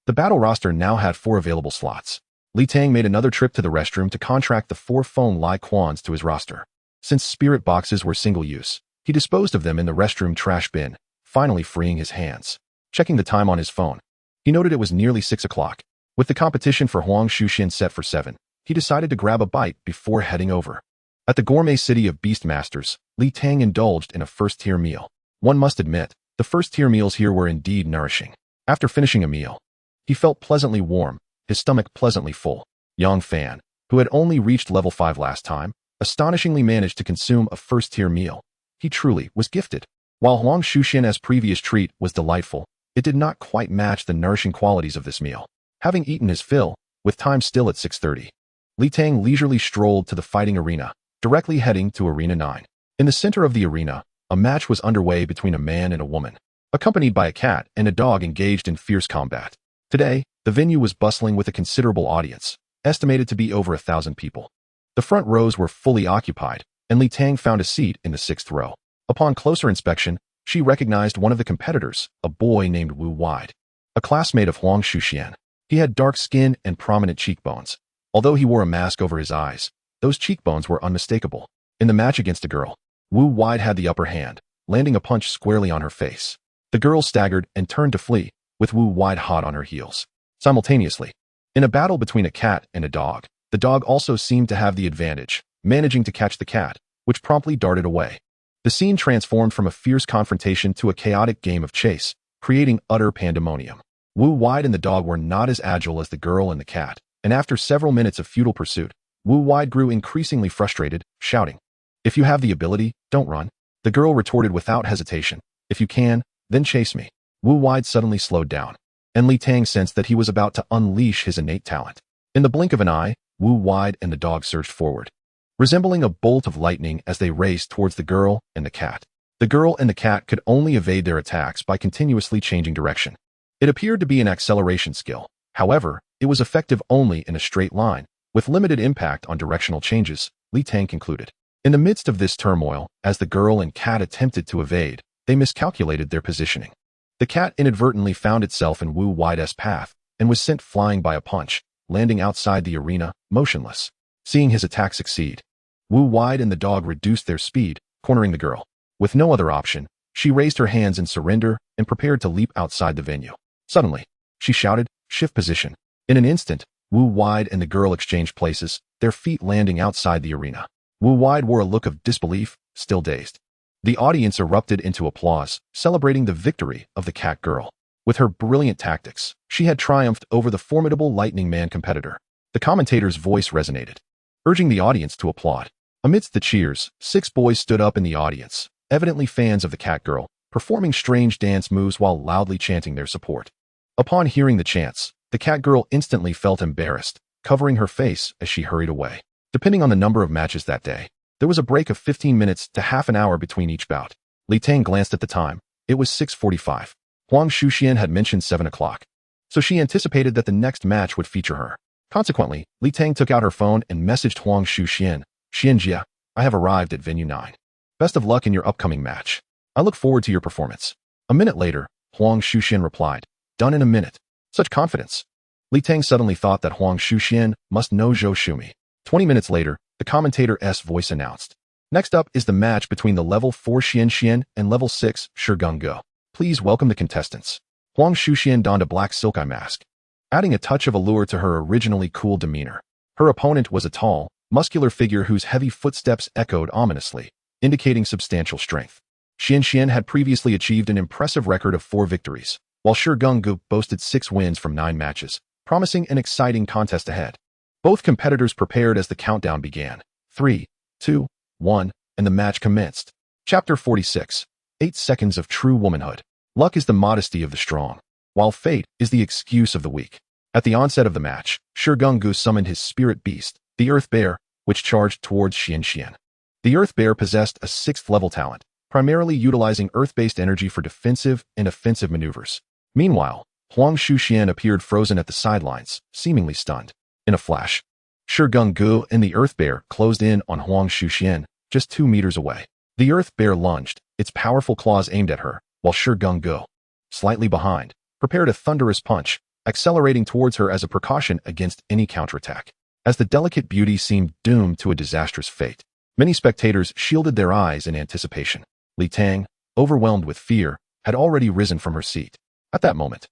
The battle roster now had 4 available slots. Li Tang made another trip to the restroom to contract the 4 phone like Quans to his roster. Since spirit boxes were single-use, he disposed of them in the restroom trash bin, finally freeing his hands. Checking the time on his phone, he noted it was nearly 6 o'clock. With the competition for Huang Shuxian set for 7, he decided to grab a bite before heading over. At the gourmet city of Beastmasters, Li Tang indulged in a 1st-tier meal. One must admit, the 1st-tier meals here were indeed nourishing. After finishing a meal, he felt pleasantly warm, his stomach pleasantly full. Yang Fan, who had only reached level 5 last time, astonishingly managed to consume a 1st-tier meal. He truly was gifted. While Huang Shuxian's previous treat was delightful, it did not quite match the nourishing qualities of this meal. Having eaten his fill, with time still at 6:30, Li Tang leisurely strolled to the fighting arena, directly heading to Arena 9. In the center of the arena, a match was underway between a man and a woman, accompanied by a cat and a dog engaged in fierce combat. Today, the venue was bustling with a considerable audience, estimated to be over 1,000 people. The front rows were fully occupied, and Li Tang found a seat in the 6th row. Upon closer inspection, she recognized one of the competitors, a boy named Wu Wide, a classmate of Huang Shuxian. He had dark skin and prominent cheekbones. Although he wore a mask over his eyes, those cheekbones were unmistakable. In the match against a girl, Wu Wide had the upper hand, landing a punch squarely on her face. The girl staggered and turned to flee, with Wu Wide hot on her heels. Simultaneously, in a battle between a cat and a dog, the dog also seemed to have the advantage, managing to catch the cat, which promptly darted away. The scene transformed from a fierce confrontation to a chaotic game of chase, creating utter pandemonium. Wu Wide and the dog were not as agile as the girl and the cat, and after several minutes of futile pursuit, Wu Wide grew increasingly frustrated, shouting, "If you have the ability, don't run." The girl retorted without hesitation, "If you can, then chase me." Wu Wide suddenly slowed down, and Li Tang sensed that he was about to unleash his innate talent. In the blink of an eye, Wu Wide and the dog surged forward, resembling a bolt of lightning as they raced towards the girl and the cat. The girl and the cat could only evade their attacks by continuously changing direction. It appeared to be an acceleration skill. However, it was effective only in a straight line, with limited impact on directional changes, Li Tang concluded. In the midst of this turmoil, as the girl and cat attempted to evade, they miscalculated their positioning. The cat inadvertently found itself in Wu Wide's path and was sent flying by a punch, landing outside the arena, motionless. Seeing his attack succeed, Wu Wide and the dog reduced their speed, cornering the girl. With no other option, she raised her hands in surrender and prepared to leap outside the venue. Suddenly, she shouted, "Shift position." In an instant, Wu Wide and the girl exchanged places, their feet landing outside the arena. Wu Wide wore a look of disbelief, still dazed. The audience erupted into applause, celebrating the victory of the cat girl. With her brilliant tactics, she had triumphed over the formidable Lightning Man competitor. The commentator's voice resonated, urging the audience to applaud. Amidst the cheers, 6 boys stood up in the audience, evidently fans of the cat girl, performing strange dance moves while loudly chanting their support. Upon hearing the chants, the cat girl instantly felt embarrassed, covering her face as she hurried away. Depending on the number of matches that day, there was a break of 15 minutes to half an hour between each bout. Li Tang glanced at the time. It was 6:45. Huang Shuxian had mentioned 7 o'clock, so she anticipated that the next match would feature her. Consequently, Li Tang took out her phone and messaged Huang Shuxian, "Xianjia, I have arrived at Venue 9. Best of luck in your upcoming match. I look forward to your performance." A minute later, Huang Shuxian replied, "Done in a minute." Such confidence. Li Tang suddenly thought that Huang Shuxian must know Zhou Shumi. 20 minutes later, the commentator's voice announced, "Next up is the match between the level 4 Xian and level 6 Shigang Go. Please welcome the contestants." Huang Shuxian donned a black silk eye mask, adding a touch of allure to her originally cool demeanor. Her opponent was a tall, muscular figure whose heavy footsteps echoed ominously, indicating substantial strength. Xian had previously achieved an impressive record of 4 victories, while Shigang Go boasted 6 wins from 9 matches, promising an exciting contest ahead. Both competitors prepared as the countdown began. 3, 2, 1, and the match commenced. Chapter 46. 8 Seconds of True Womanhood. Luck is the modesty of the strong, while fate is the excuse of the weak. At the onset of the match, Shigang Go summoned his spirit beast, the Earth Bear, which charged towards Xian. The Earth Bear possessed a 6th-level talent, primarily utilizing Earth-based energy for defensive and offensive maneuvers. Meanwhile, Huang Shuxian appeared frozen at the sidelines, seemingly stunned. In a flash, Shigang Go and the Earth Bear closed in on Huang Shuxian, just 2 meters away. The Earth Bear lunged, its powerful claws aimed at her, while Shigang Go, slightly behind, prepared a thunderous punch, accelerating towards her as a precaution against any counterattack. As the delicate beauty seemed doomed to a disastrous fate, many spectators shielded their eyes in anticipation. Li Tang, overwhelmed with fear, had already risen from her seat. At that moment,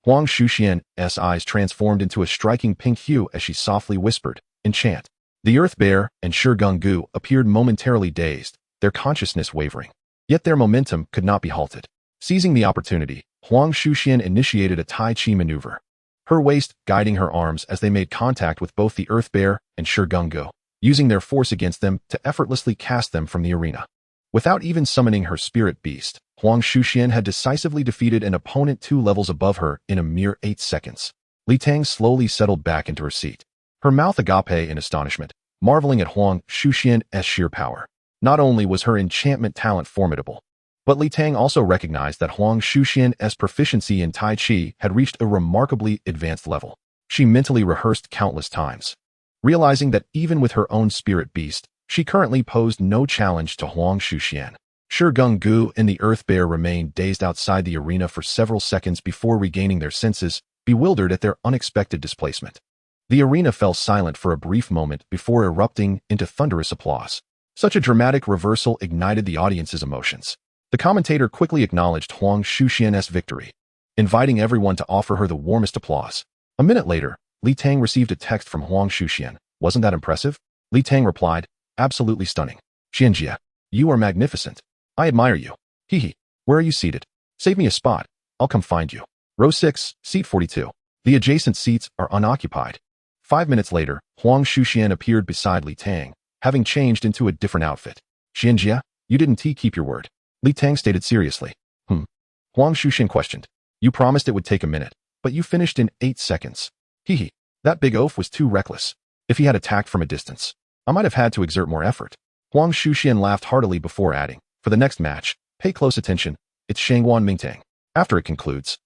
Huang Shuxian's eyes transformed into a striking pink hue as she softly whispered, "Enchant." The Earth Bear and Shigang Go appeared momentarily dazed, their consciousness wavering. Yet their momentum could not be halted. Seizing the opportunity, Huang Shuxian initiated a Tai Chi maneuver, her waist guiding her arms as they made contact with both the Earth Bear and Shigang Go, using their force against them to effortlessly cast them from the arena. Without even summoning her spirit beast, Huang Shuxian had decisively defeated an opponent 2 levels above her in a mere 8 seconds. Li Tang slowly settled back into her seat, her mouth agape in astonishment, marveling at Huang Shuxian's sheer power. Not only was her enchantment talent formidable, but Li Tang also recognized that Huang Shuxian's proficiency in Tai Chi had reached a remarkably advanced level. She mentally rehearsed countless times, realizing that even with her own spirit beast, she currently posed no challenge to Huang Shuxian. Shigang Go and the Earth Bear remained dazed outside the arena for several seconds before regaining their senses, bewildered at their unexpected displacement. The arena fell silent for a brief moment before erupting into thunderous applause. Such a dramatic reversal ignited the audience's emotions. The commentator quickly acknowledged Huang Shuxian's victory, inviting everyone to offer her the warmest applause. A minute later, Li Tang received a text from Huang Shuxian. "Wasn't that impressive?" Li Tang replied, "Absolutely stunning. Xianjia, you are magnificent. I admire you. Hee hee. Where are you seated? Save me a spot. I'll come find you." Row 6, seat 42. The adjacent seats are unoccupied. 5 minutes later, Huang Shuxian appeared beside Li Tang, having changed into a different outfit. Xianjia, you didn't keep your word. Li Tang stated seriously. Huang Shuxian questioned. You promised it would take a minute, but you finished in 8 seconds. Hehe. That big oaf was too reckless. If he had attacked from a distance, I might have had to exert more effort. Huang Shuxian laughed heartily before adding, for the next match, pay close attention, it's Shangguan Mingtang. After it concludes,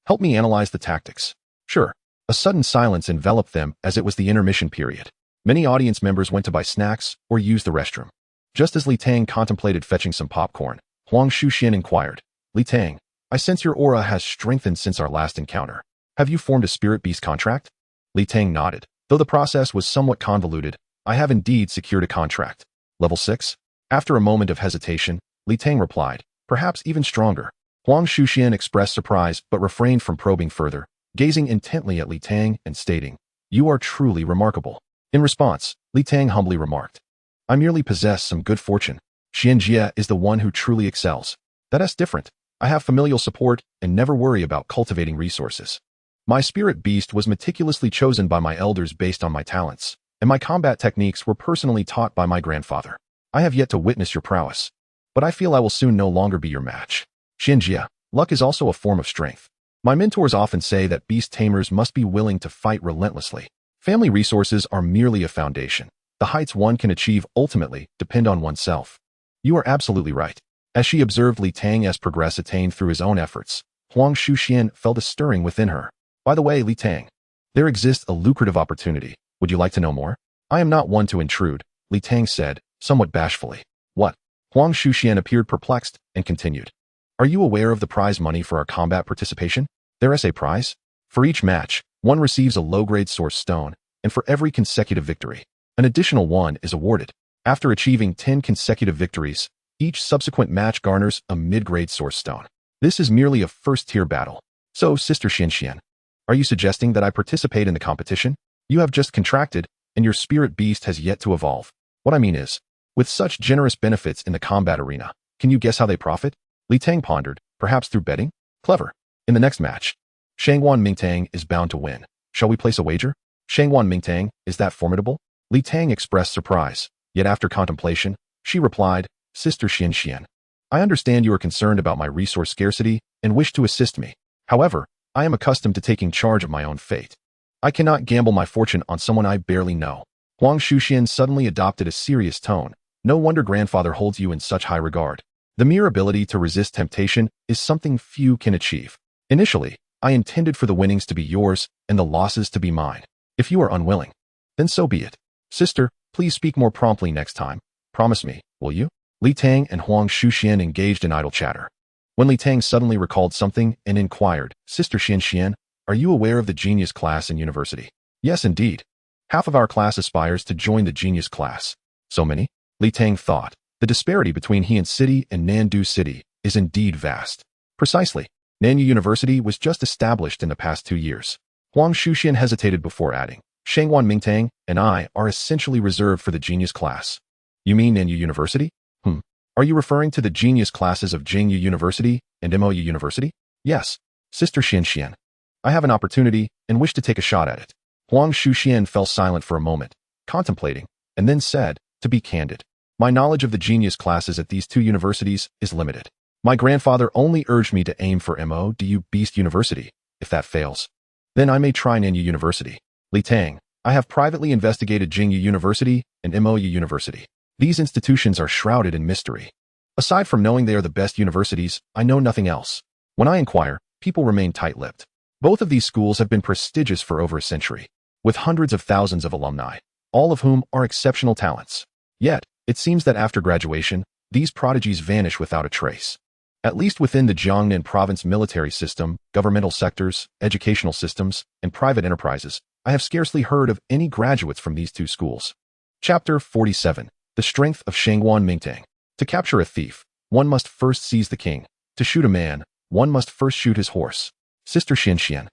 help me analyze the tactics. Sure. A sudden silence enveloped them as it was the intermission period. Many audience members went to buy snacks or use the restroom. Just as Li Tang contemplated fetching some popcorn, Huang Shuxian inquired, Li Tang, I sense your aura has strengthened since our last encounter. Have you formed a spirit beast contract? Li Tang nodded. Though the process was somewhat convoluted, I have indeed secured a contract. Level 6? After a moment of hesitation, Li Tang replied, perhaps even stronger. Huang Shuxian expressed surprise but refrained from probing further, gazing intently at Li Tang and stating, you are truly remarkable. In response, Li Tang humbly remarked, I merely possess some good fortune. Xianjia is the one who truly excels. That's different. I have familial support and never worry about cultivating resources. My spirit beast was meticulously chosen by my elders based on my talents, and my combat techniques were personally taught by my grandfather. I have yet to witness your prowess, but I feel I will soon no longer be your match. Xianjia, luck is also a form of strength. My mentors often say that beast tamers must be willing to fight relentlessly. Family resources are merely a foundation. The heights one can achieve ultimately depend on oneself. You are absolutely right. As she observed Li Tang's progress attained through his own efforts, Huang Shuxian felt a stirring within her. By the way, Li Tang, there exists a lucrative opportunity. Would you like to know more? I am not one to intrude, Li Tang said, somewhat bashfully. What? Huang Shuxian appeared perplexed and continued. Are you aware of the prize money for our combat participation? There is a prize. For each match, one receives a low-grade source stone, and for every consecutive victory, an additional one is awarded. After achieving 10 consecutive victories, each subsequent match garners a mid-grade source stone. This is merely a first-tier battle. So, Sister Xianxian, are you suggesting that I participate in the competition? You have just contracted, and your spirit beast has yet to evolve. What I mean is, with such generous benefits in the combat arena, can you guess how they profit? Li Tang pondered, perhaps through betting? Clever. In the next match, Shangguan Mingtang is bound to win. Shall we place a wager? Shangguan Mingtang, is that formidable? Li Tang expressed surprise, yet after contemplation, she replied, Sister Xianxian, I understand you are concerned about my resource scarcity and wish to assist me. However, I am accustomed to taking charge of my own fate. I cannot gamble my fortune on someone I barely know. Huang Shuxian suddenly adopted a serious tone. No wonder grandfather holds you in such high regard. The mere ability to resist temptation is something few can achieve. Initially, I intended for the winnings to be yours and the losses to be mine. If you are unwilling, then so be it. Sister, please speak more promptly next time. Promise me, will you? Li Tang and Huang Shuxian engaged in idle chatter. When Li Tang suddenly recalled something and inquired, Sister Xianxian, are you aware of the genius class in university? Yes, indeed. Half of our class aspires to join the genius class. So many? Li Tang thought. The disparity between Heian City and Nandu City is indeed vast. Precisely. Nanyu University was just established in the past 2 years. Huang Shuxian hesitated before adding, Shangguan Mingtang and I are essentially reserved for the genius class. You mean Nanyu University? Are you referring to the genius classes of Jingyu University and MOU University? Yes. Sister Xianxian, I have an opportunity and wish to take a shot at it. Huang Shuxian fell silent for a moment, contemplating, and then said, to be candid, my knowledge of the genius classes at these 2 universities is limited. My grandfather only urged me to aim for MOU Beast University. If that fails, then I may try Nanyu University. Li Tang, I have privately investigated Jingyu University and MOU University. These institutions are shrouded in mystery. Aside from knowing they are the best universities, I know nothing else. When I inquire, people remain tight-lipped. Both of these schools have been prestigious for over a century, with hundreds of thousands of alumni, all of whom are exceptional talents. Yet, it seems that after graduation, these prodigies vanish without a trace. At least within the Jiangnan province military system, governmental sectors, educational systems, and private enterprises, I have scarcely heard of any graduates from these 2 schools. Chapter 47. The Strength of Shangguan Mingtang. To capture a thief, one must first seize the king. To shoot a man, one must first shoot his horse. Sister Xianxian,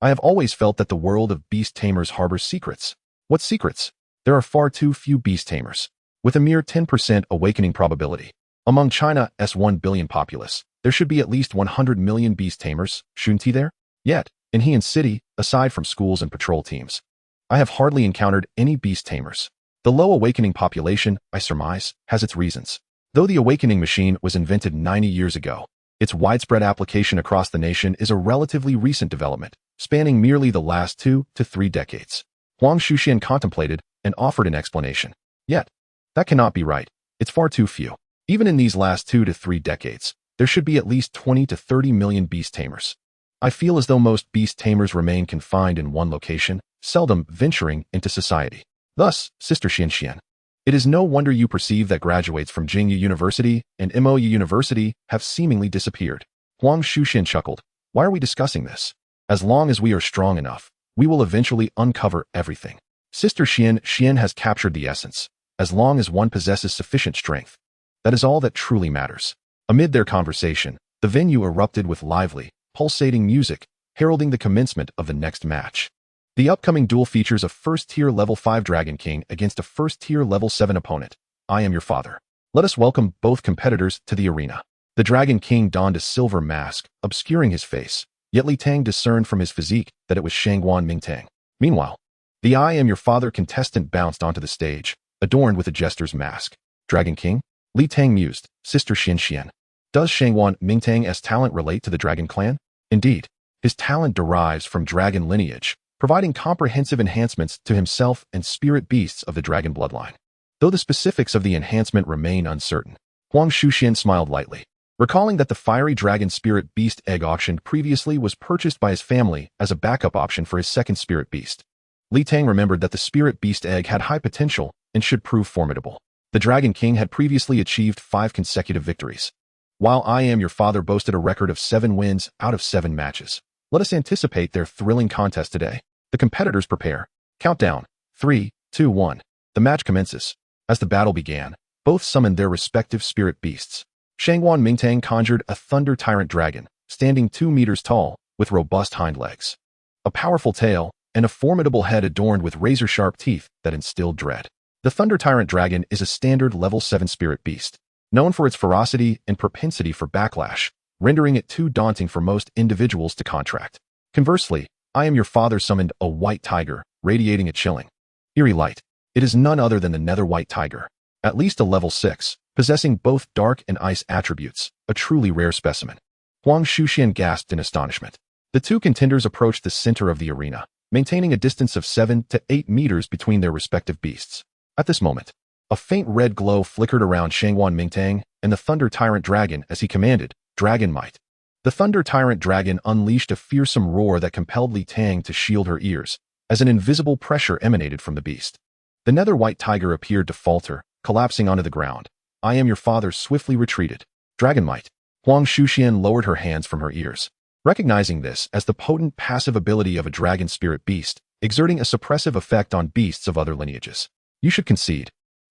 I have always felt that the world of beast tamers harbors secrets. What secrets? There are far too few beast tamers, with a mere 10% awakening probability. Among China's 1 billion populace, there should be at least 100 million beast tamers, shouldn't there? Yet, in Heian City, aside from schools and patrol teams, I have hardly encountered any beast tamers. The low awakening population, I surmise, has its reasons. Though the awakening machine was invented 90 years ago, its widespread application across the nation is a relatively recent development, spanning merely the last 2 to 3 decades. Huang Shuxian contemplated and offered an explanation. Yet, that cannot be right. It's far too few. Even in these last 2 to 3 decades, there should be at least 20 to 30 million beast tamers. I feel as though most beast tamers remain confined in one location, seldom venturing into society. Thus, Sister Xianxian, it is no wonder you perceive that graduates from Jingyu University and Mou University have seemingly disappeared. Huang Shuxian chuckled. Why are we discussing this? As long as we are strong enough, we will eventually uncover everything. Sister Xian has captured the essence. As long as one possesses sufficient strength, that is all that truly matters. Amid their conversation, the venue erupted with lively, pulsating music, heralding the commencement of the next match. The upcoming duel features a first-tier level 5 Dragon King against a first-tier level 7 opponent. I am your father. Let us welcome both competitors to the arena. The Dragon King donned a silver mask, obscuring his face, yet Li Tang discerned from his physique that it was Shangguan Mingtang. Meanwhile, the I am your father contestant bounced onto the stage, adorned with a jester's mask. Dragon King? Li Tang mused. Sister Xianxian. Does Shangguan Mingtang's talent relate to the Dragon Clan? Indeed, his talent derives from dragon lineage, providing comprehensive enhancements to himself and spirit beasts of the dragon bloodline. Though the specifics of the enhancement remain uncertain, Huang Shuxian smiled lightly, recalling that the fiery dragon spirit beast egg auctioned previously was purchased by his family as a backup option for his second spirit beast. Li Tang remembered that the spirit beast egg had high potential and should prove formidable. The Dragon King had previously achieved 5 consecutive victories, while I am your father boasted a record of 7 wins out of 7 matches. Let us anticipate their thrilling contest today. The competitors prepare. Countdown. 3, 2, 1. The match commences. As the battle began, both summoned their respective spirit beasts. Shangguan Mingtang conjured a thunder tyrant dragon, standing 2 meters tall, with robust hind legs, a powerful tail, and a formidable head adorned with razor-sharp teeth that instilled dread. The thunder tyrant dragon is a standard level 7 spirit beast, known for its ferocity and propensity for backlash, rendering it too daunting for most individuals to contract. Conversely, I am your father summoned a white tiger, radiating a chilling, eerie light. It is none other than the nether white tiger, at least a level 6, possessing both dark and ice attributes, a truly rare specimen. Huang Shuxian gasped in astonishment. The two contenders approached the center of the arena, maintaining a distance of 7 to 8 meters between their respective beasts. At this moment, a faint red glow flickered around Shangguan Mingtang and the Thunder Tyrant Dragon as he commanded, Dragon Might. The Thunder Tyrant Dragon unleashed a fearsome roar that compelled Li Tang to shield her ears, as an invisible pressure emanated from the beast. The nether white tiger appeared to falter, collapsing onto the ground. I am your father swiftly retreated. Dragon Might. Huang Shuxian lowered her hands from her ears, recognizing this as the potent passive ability of a dragon spirit beast, exerting a suppressive effect on beasts of other lineages. You should concede.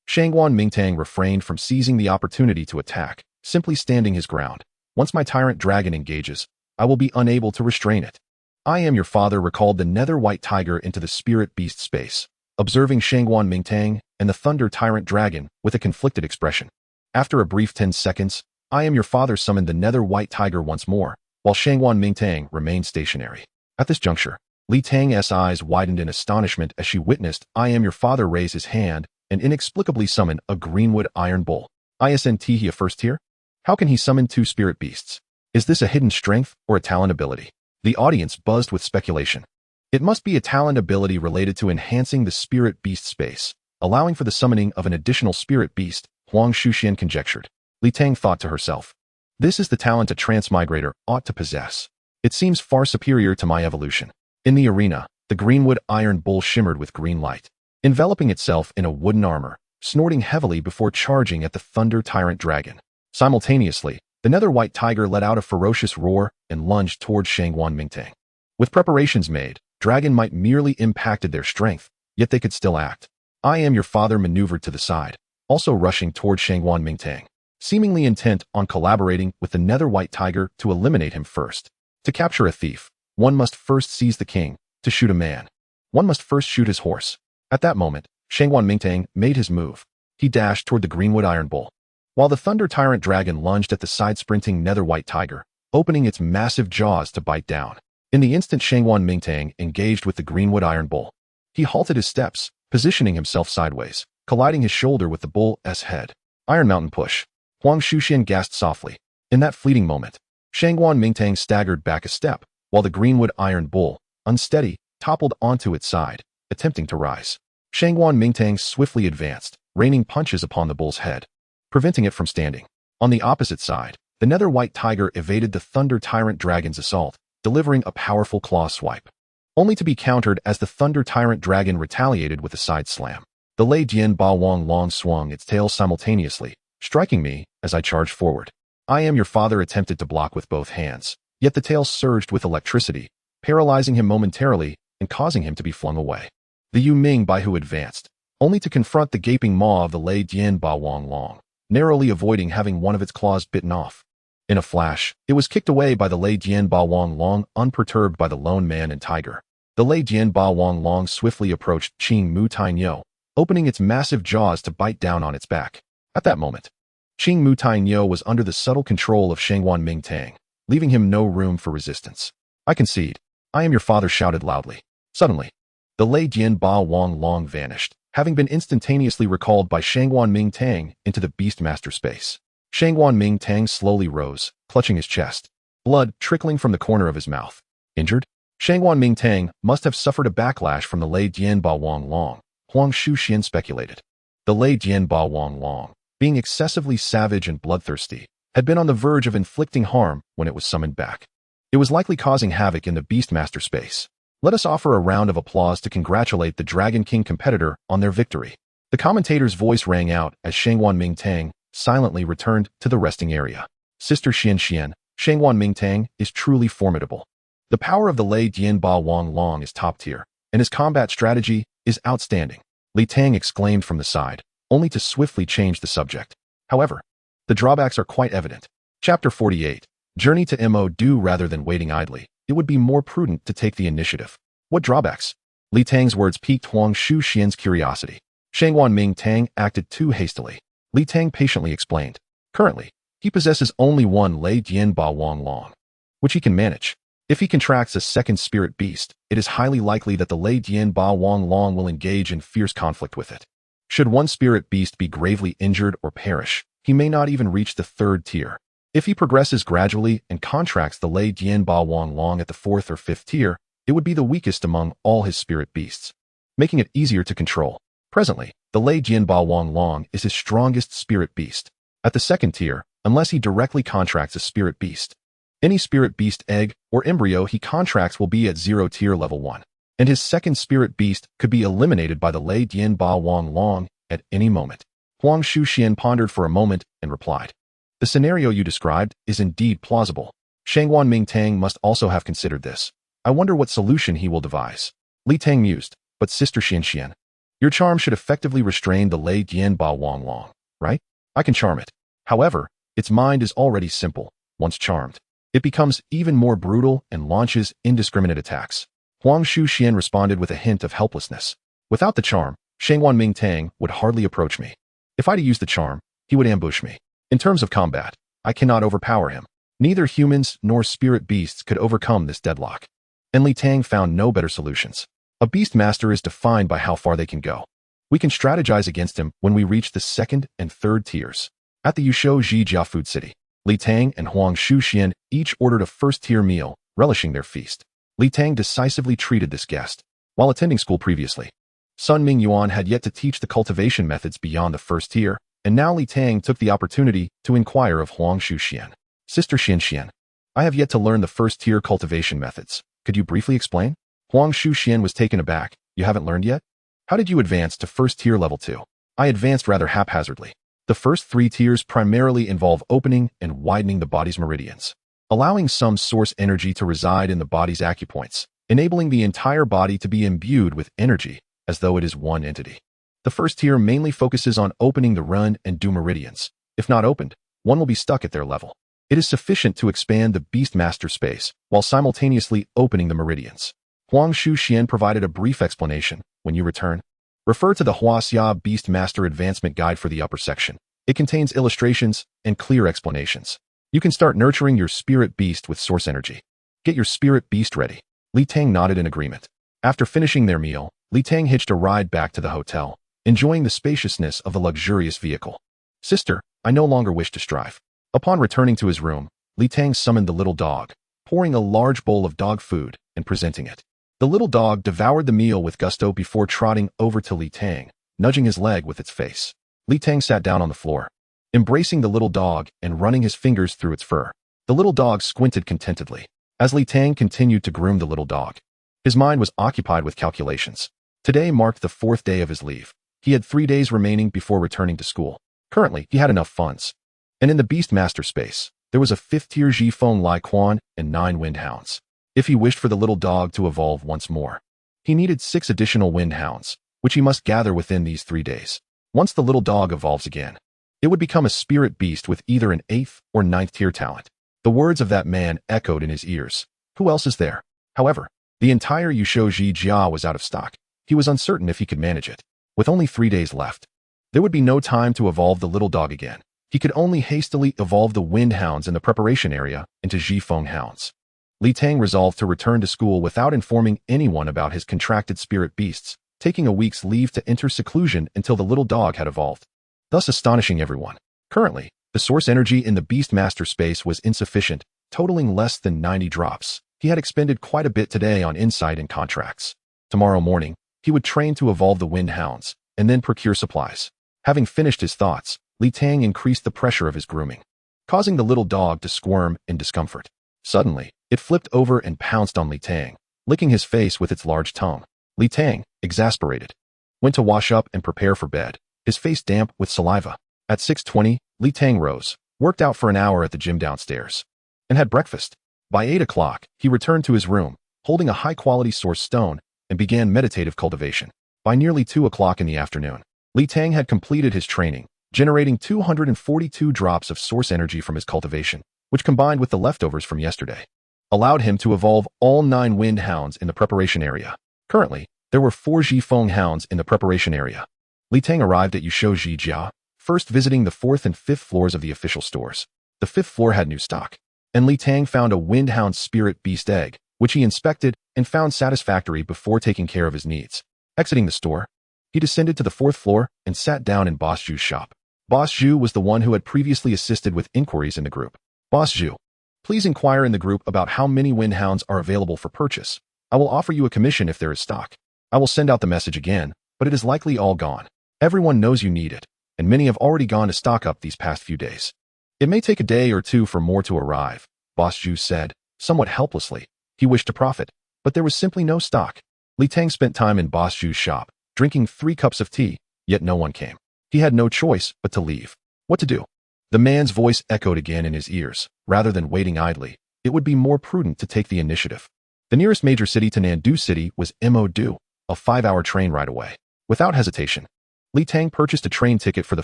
Shangguan Mingtang refrained from seizing the opportunity to attack, simply standing his ground. Once my tyrant dragon engages, I will be unable to restrain it. I am your father recalled the nether white tiger into the spirit beast space, observing Shangguan Mingtang and the thunder tyrant dragon with a conflicted expression. After a brief 10 seconds, I am your father summoned the nether white tiger once more, while Shangguan Mingtang remained stationary. At this juncture, Li Tang's eyes widened in astonishment as she witnessed I am your father raise his hand and inexplicably summon a greenwood iron bull. Isn't he a first tier? How can he summon 2 spirit beasts? Is this a hidden strength or a talent ability? The audience buzzed with speculation. It must be a talent ability related to enhancing the spirit beast space, allowing for the summoning of an additional spirit beast, Huang Shuxian conjectured. Li Tang thought to herself. This is the talent a transmigrator ought to possess. It seems far superior to my evolution. In the arena, the greenwood iron bull shimmered with green light, enveloping itself in a wooden armor, snorting heavily before charging at the thunder tyrant dragon. Simultaneously, the nether white tiger let out a ferocious roar and lunged towards Shangguan Mingtang. With preparations made, Dragon Might merely impacted their strength, yet they could still act. I am your father maneuvered to the side, also rushing towards Shangguan Mingtang, seemingly intent on collaborating with the nether white tiger to eliminate him first. To capture a thief, one must first seize the king. To shoot a man, one must first shoot his horse. At that moment, Shangguan Mingtang made his move. He dashed toward the greenwood iron bull, while the thunder tyrant dragon lunged at the side-sprinting nether white tiger, opening its massive jaws to bite down. In the instant Shangwan Mingtang engaged with the greenwood iron bull, he halted his steps, positioning himself sideways, colliding his shoulder with the bull's head. Iron Mountain push. Huang Shuxian gasped softly. In that fleeting moment, Shangwan Mingtang staggered back a step, while the greenwood iron bull, unsteady, toppled onto its side, attempting to rise. Shangwan Mingtang swiftly advanced, raining punches upon the bull's head, preventing it from standing. On the opposite side, the nether white tiger evaded the Thunder Tyrant Dragon's assault, delivering a powerful claw swipe, only to be countered as the Thunder Tyrant Dragon retaliated with a side slam. The Lei Jian Ba Wang Long swung its tail simultaneously, striking me as I charged forward. I Am Your Father attempted to block with both hands, yet the tail surged with electricity, paralyzing him momentarily and causing him to be flung away. The Yu Ming Bai Hu advanced, only to confront the gaping maw of the Lei Jian Ba Wang Long, narrowly avoiding having one of its claws bitten off. In a flash, it was kicked away by the Lei Jian Ba Wang Long, unperturbed by the lone man and tiger. The Lei Jian Ba Wang Long swiftly approached Qing Mu Tainyo, opening its massive jaws to bite down on its back. At that moment, Qing Mu Tainyo was under the subtle control of Shangwan Mingtang, leaving him no room for resistance. I concede. I Am Your Father shouted loudly. Suddenly, the Lei Jian Ba Wang Long vanished, having been instantaneously recalled by Shangwan Mingtang into the Beastmaster space. Shangwan Mingtang slowly rose, clutching his chest, blood trickling from the corner of his mouth. Injured? Shangwan Mingtang must have suffered a backlash from the Lei Jian Ba Wang Long, Huang Shuxian speculated. The Lei Jian Ba Wang Long, being excessively savage and bloodthirsty, had been on the verge of inflicting harm when it was summoned back. It was likely causing havoc in the Beastmaster space. Let us offer a round of applause to congratulate the Dragon King competitor on their victory. The commentator's voice rang out as Shangwan Mingtang silently returned to the resting area. Sister Xian, Shangwan Mingtang is truly formidable. The power of the Lei Jian Ba Wang Long is top tier, and his combat strategy is outstanding. Li Tang exclaimed from the side, only to swiftly change the subject. However, the drawbacks are quite evident. Chapter 48. Journey to Mo. Do rather than waiting idly, it would be more prudent to take the initiative. What drawbacks? Li Tang's words piqued Huang Shuxian's curiosity. Shangwan Mingtang acted too hastily. Li Tang patiently explained. Currently, he possesses only one Lei Jian Ba Wang Long, which he can manage. If he contracts a second spirit beast, it is highly likely that the Lei Jian Ba Wang Long will engage in fierce conflict with it. Should one spirit beast be gravely injured or perish, he may not even reach the third tier. If he progresses gradually and contracts the Lei Jian Ba Wang Long at the fourth or fifth tier, it would be the weakest among all his spirit beasts, making it easier to control. Presently, the Lei Jian Ba Wang Long is his strongest spirit beast. At the second tier, unless he directly contracts a spirit beast, any spirit beast egg or embryo he contracts will be at 0 tier level 1, and his second spirit beast could be eliminated by the Lei Jian Ba Wang Long at any moment. Huang Shuxian pondered for a moment and replied. The scenario you described is indeed plausible. Shangwan Mingtang must also have considered this. I wonder what solution he will devise. Li Tang mused, but Sister Xian, your charm should effectively restrain the Lei Jian Ba Wang Long, right? I can charm it. However, its mind is already simple. Once charmed, it becomes even more brutal and launches indiscriminate attacks. Huang Shuxian responded with a hint of helplessness. Without the charm, Shangwan Mingtang would hardly approach me. If I use the charm, he would ambush me. In terms of combat, I cannot overpower him. Neither humans nor spirit beasts could overcome this deadlock. And Li Tang found no better solutions. A Beastmaster is defined by how far they can go. We can strategize against him when we reach the second and third tiers. At the Yusho Jia Food City, Li Tang and Huang Shuxian each ordered a first-tier meal, relishing their feast. Li Tang decisively treated this guest. While attending school previously, Sun Ming Yuan had yet to teach the cultivation methods beyond the first tier, and now Li Tang took the opportunity to inquire of Huang Shuxian. Sister Xian, I have yet to learn the first-tier cultivation methods. Could you briefly explain? Huang Shuxian was taken aback. You haven't learned yet? How did you advance to first-tier level 2? I advanced rather haphazardly. The first 3 tiers primarily involve opening and widening the body's meridians, allowing some source energy to reside in the body's acupoints, enabling the entire body to be imbued with energy as though it is one entity. The first tier mainly focuses on opening the run and do meridians. If not opened, one will be stuck at their level. It is sufficient to expand the Beastmaster space while simultaneously opening the meridians. Huang Shuxian provided a brief explanation. When you return, refer to the Huaxia Beastmaster Advancement Guide for the upper section. It contains illustrations and clear explanations. You can start nurturing your spirit beast with source energy. Get your spirit beast ready. Li Tang nodded in agreement. After finishing their meal, Li Tang hitched a ride back to the hotel, enjoying the spaciousness of the luxurious vehicle. Sister, I no longer wish to strive. Upon returning to his room, Li Tang summoned the little dog, pouring a large bowl of dog food and presenting it. The little dog devoured the meal with gusto before trotting over to Li Tang, nudging his leg with its face. Li Tang sat down on the floor, embracing the little dog and running his fingers through its fur. The little dog squinted contentedly as Li Tang continued to groom the little dog. His mind was occupied with calculations. Today marked the 4th day of his leave. He had 3 days remaining before returning to school. Currently, he had enough funds. And in the Beastmaster space, there was a 5th-tier Zhifeng Lai Quan and 9 wind hounds. If he wished for the little dog to evolve once more, he needed 6 additional wind hounds, which he must gather within these 3 days. Once the little dog evolves again, it would become a spirit beast with either an 8th or 9th-tier talent. The words of that man echoed in his ears. Who else is there? However, the entire Yusho Jia was out of stock. He was uncertain if he could manage it. With only 3 days left, there would be no time to evolve the little dog again. He could only hastily evolve the wind hounds in the preparation area into Zhifeng hounds. Li Tang resolved to return to school without informing anyone about his contracted spirit beasts, taking a week's leave to enter seclusion until the little dog had evolved, thus astonishing everyone. Currently, the source energy in the Beastmaster space was insufficient, totaling less than 90 drops. He had expended quite a bit today on insight and contracts. Tomorrow morning, he would train to evolve the wind hounds, and then procure supplies. Having finished his thoughts, Li Tang increased the pressure of his grooming, causing the little dog to squirm in discomfort. Suddenly, it flipped over and pounced on Li Tang, licking his face with its large tongue. Li Tang, exasperated, went to wash up and prepare for bed, his face damp with saliva. At 6:20, Li Tang rose, worked out for an hour at the gym downstairs, and had breakfast. By 8 o'clock, he returned to his room, holding a high-quality source stone, and began meditative cultivation. By nearly 2 o'clock in the afternoon, Li Tang had completed his training, generating 242 drops of source energy from his cultivation, which combined with the leftovers from yesterday, allowed him to evolve all 9 wind hounds in the preparation area. Currently, there were 4 Zhifeng hounds in the preparation area. Li Tang arrived at Yusho Jia, first visiting the 4th and 5th floors of the official stores. The 5th floor had new stock, and Li Tang found a wind hound spirit beast egg, which he inspected and found satisfactory before taking care of his needs. Exiting the store, he descended to the 4th floor and sat down in Boss Zhu's shop. Boss Zhu was the one who had previously assisted with inquiries in the group. Boss Zhu, please inquire in the group about how many wind hounds are available for purchase. I will offer you a commission if there is stock. I will send out the message again, but it is likely all gone. Everyone knows you need it, and many have already gone to stock up these past few days. It may take a day or two for more to arrive, Boss Zhu said, somewhat helplessly. He wished to profit, but there was simply no stock. Li Tang spent time in Boss Zhu's shop, drinking 3 cups of tea, yet no one came. He had no choice but to leave. What to do? The man's voice echoed again in his ears. Rather than waiting idly, it would be more prudent to take the initiative. The nearest major city to Nandu City was Mo-Do, a 5-hour train ride away. Without hesitation, Li Tang purchased a train ticket for the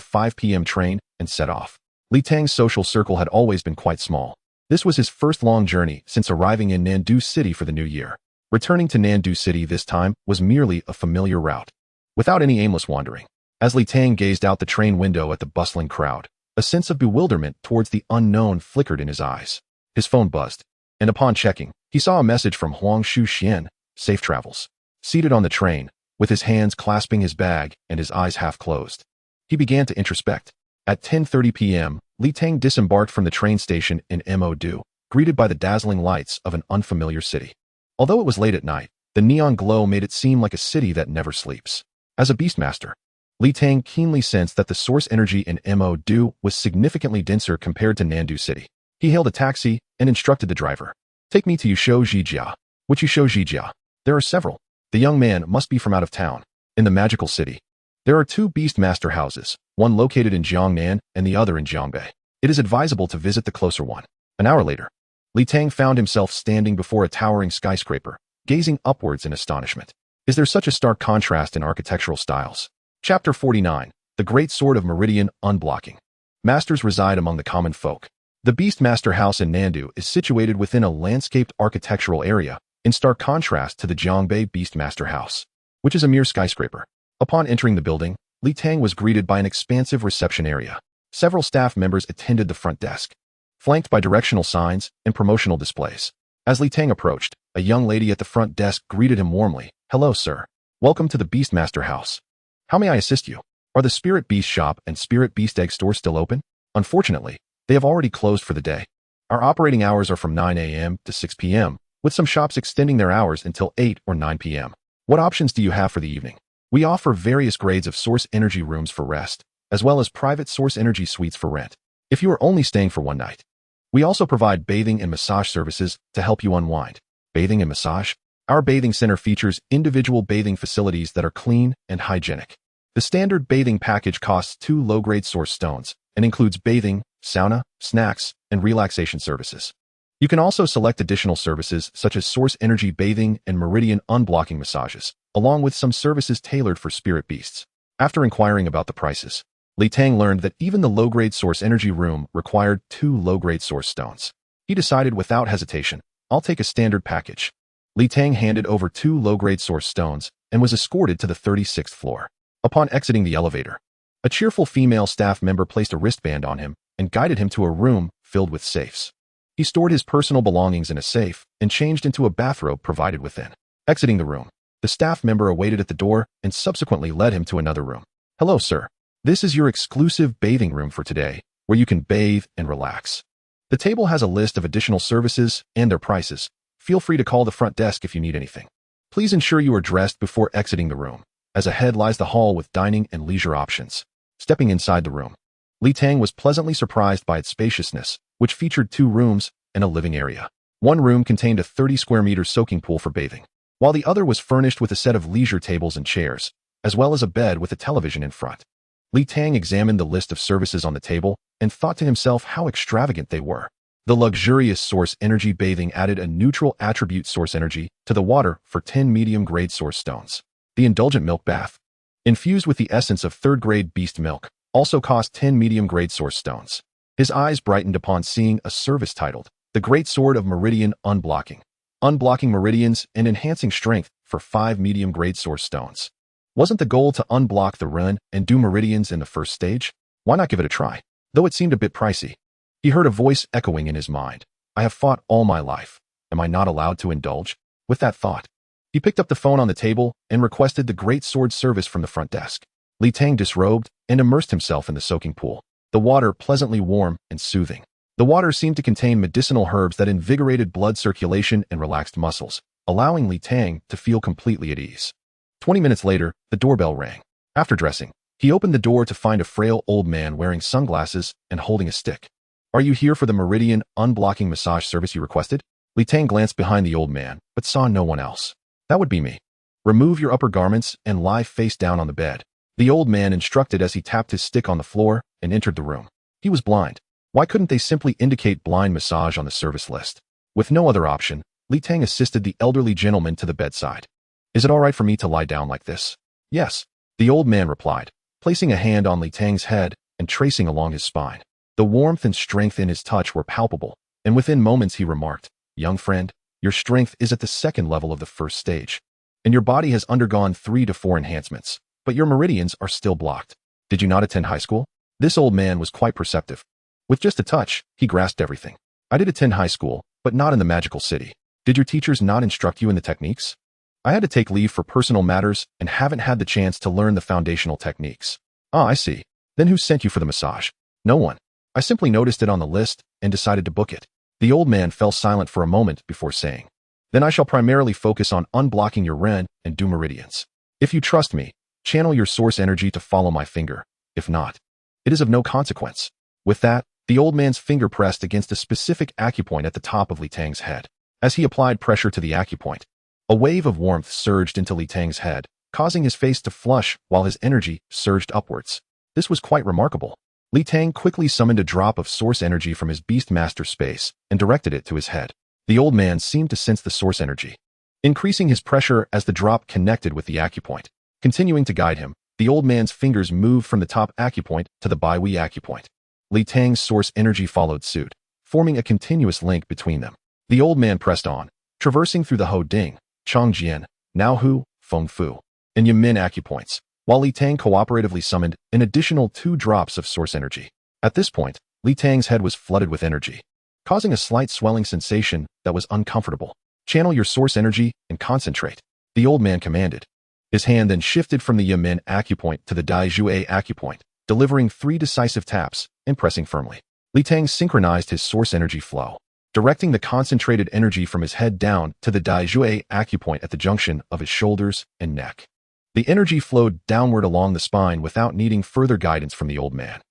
5 p.m. train and set off. Li Tang's social circle had always been quite small. This was his first long journey since arriving in Nandu City for the new year. Returning to Nandu City this time was merely a familiar route, without any aimless wandering. As Li Tang gazed out the train window at the bustling crowd, a sense of bewilderment towards the unknown flickered in his eyes. His phone buzzed, and upon checking, he saw a message from Huang Shu Xian, safe travels. Seated on the train, with his hands clasping his bag and his eyes half closed, he began to introspect. At 10:30 p.m., Li Tang disembarked from the train station in Mo-Do, greeted by the dazzling lights of an unfamiliar city. Although it was late at night, the neon glow made it seem like a city that never sleeps. As a Beastmaster, Li Tang keenly sensed that the source energy in Mo-Do was significantly denser compared to Nandu City. He hailed a taxi and instructed the driver, "Take me to Yusho Jia." Which Yusho Jia? There are several. The young man must be from out of town. In the magical city, there are 2 Beastmaster houses, one located in Jiangnan and the other in Jiangbei. It is advisable to visit the closer one. An hour later, Li Tang found himself standing before a towering skyscraper, gazing upwards in astonishment. Is there such a stark contrast in architectural styles? Chapter 49, The Great Sword of Meridian Unblocking. Masters reside among the common folk. The Beastmaster house in Nandu is situated within a landscaped architectural area, in stark contrast to the Jiangbei Beastmaster house, which is a mere skyscraper. Upon entering the building, Li Tang was greeted by an expansive reception area. Several staff members attended the front desk, flanked by directional signs and promotional displays. As Li Tang approached, a young lady at the front desk greeted him warmly. "Hello, sir. Welcome to the Beastmaster house. How may I assist you? Are the Spirit Beast shop and Spirit Beast egg store still open? Unfortunately, they have already closed for the day. Our operating hours are from 9 a.m. to 6 p.m., with some shops extending their hours until 8 or 9 p.m. What options do you have for the evening? We offer various grades of source energy rooms for rest, as well as private source energy suites for rent, if you are only staying for one night. We also provide bathing and massage services to help you unwind." Bathing and massage? Our bathing center features individual bathing facilities that are clean and hygienic. The standard bathing package costs 2 low-grade source stones and includes bathing, sauna, snacks, and relaxation services. You can also select additional services such as source energy bathing and meridian unblocking massages, along with some services tailored for spirit beasts. After inquiring about the prices, Li Tang learned that even the low-grade source energy room required 2 low-grade source stones. He decided without hesitation, "I'll take a standard package." Li Tang handed over 2 low-grade source stones and was escorted to the 36th floor. Upon exiting the elevator, a cheerful female staff member placed a wristband on him and guided him to a room filled with safes. He stored his personal belongings in a safe and changed into a bathrobe provided within. Exiting the room, the staff member awaited at the door and subsequently led him to another room. "Hello, sir. This is your exclusive bathing room for today, where you can bathe and relax. The table has a list of additional services and their prices. Feel free to call the front desk if you need anything. Please ensure you are dressed before exiting the room, as ahead lies the hall with dining and leisure options." Stepping inside the room, Li Tang was pleasantly surprised by its spaciousness, which featured 2 rooms and a living area. One room contained a 30 square meter soaking pool for bathing, while the other was furnished with a set of leisure tables and chairs, as well as a bed with a television in front. Li Tang examined the list of services on the table and thought to himself how extravagant they were. The luxurious source energy bathing added a neutral attribute source energy to the water for 10 medium-grade source stones. The indulgent milk bath, infused with the essence of 3rd-grade beast milk, also cost 10 medium-grade source stones. His eyes brightened upon seeing a service titled, "The Great Sword of Meridian Unblocking. Unblocking meridians and enhancing strength for 5 medium-grade source stones." Wasn't the goal to unblock the run and do meridians in the first stage? Why not give it a try? Though it seemed a bit pricey. He heard a voice echoing in his mind. "I have fought all my life. Am I not allowed to indulge?" With that thought, he picked up the phone on the table and requested the Great Sword service from the front desk. Li Tang disrobed and immersed himself in the soaking pool, the water pleasantly warm and soothing. The water seemed to contain medicinal herbs that invigorated blood circulation and relaxed muscles, allowing Li Tang to feel completely at ease. 20 minutes later, the doorbell rang. After dressing, he opened the door to find a frail old man wearing sunglasses and holding a stick. "Are you here for the meridian unblocking massage service you requested?" Li Tang glanced behind the old man, but saw no one else. "That would be me. Remove your upper garments and lie face down on the bed," the old man instructed as he tapped his stick on the floor and entered the room. He was blind. Why couldn't they simply indicate blind massage on the service list? With no other option, Li Tang assisted the elderly gentleman to the bedside. "Is it all right for me to lie down like this?" "Yes," the old man replied, placing a hand on Li Tang's head and tracing along his spine. The warmth and strength in his touch were palpable, and within moments he remarked, "Young friend, your strength is at the 2nd level of the 1st stage, and your body has undergone 3 to 4 enhancements, but your meridians are still blocked. Did you not attend high school?" This old man was quite perceptive. With just a touch, he grasped everything. "I did attend high school, but not in the magical city. Did your teachers not instruct you in the techniques?" "I had to take leave for personal matters and haven't had the chance to learn the foundational techniques." "Ah, I see. Then who sent you for the massage?" "No one. I simply noticed it on the list and decided to book it." The old man fell silent for a moment before saying, "Then I shall primarily focus on unblocking your Ren and do meridians. If you trust me, channel your source energy to follow my finger. If not, it is of no consequence." With that, the old man's finger pressed against a specific acupoint at the top of Li Tang's head. As he applied pressure to the acupoint, a wave of warmth surged into Li Tang's head, causing his face to flush while his energy surged upwards. This was quite remarkable. Li Tang quickly summoned a drop of source energy from his Beastmaster space and directed it to his head. The old man seemed to sense the source energy, increasing his pressure as the drop connected with the acupoint. Continuing to guide him, the old man's fingers moved from the top acupoint to the Baihui acupoint. Li Tang's source energy followed suit, forming a continuous link between them. The old man pressed on, traversing through the Ho Ding, Chongjian, Naohu, Fengfu, and Yamin acupoints, while Li Tang cooperatively summoned an additional 2 drops of source energy. At this point, Li Tang's head was flooded with energy. causing a slight swelling sensation that was uncomfortable. Channel your source energy and concentrate, the old man commanded. His hand then shifted from the Yamen acupoint to the Dai Jue acupoint, delivering 3 decisive taps and pressing firmly. Li Tang synchronized his source energy flow, directing the concentrated energy from his head down to the Dai Jue acupoint at the junction of his shoulders and neck. The energy flowed downward along the spine without needing further guidance from the old man.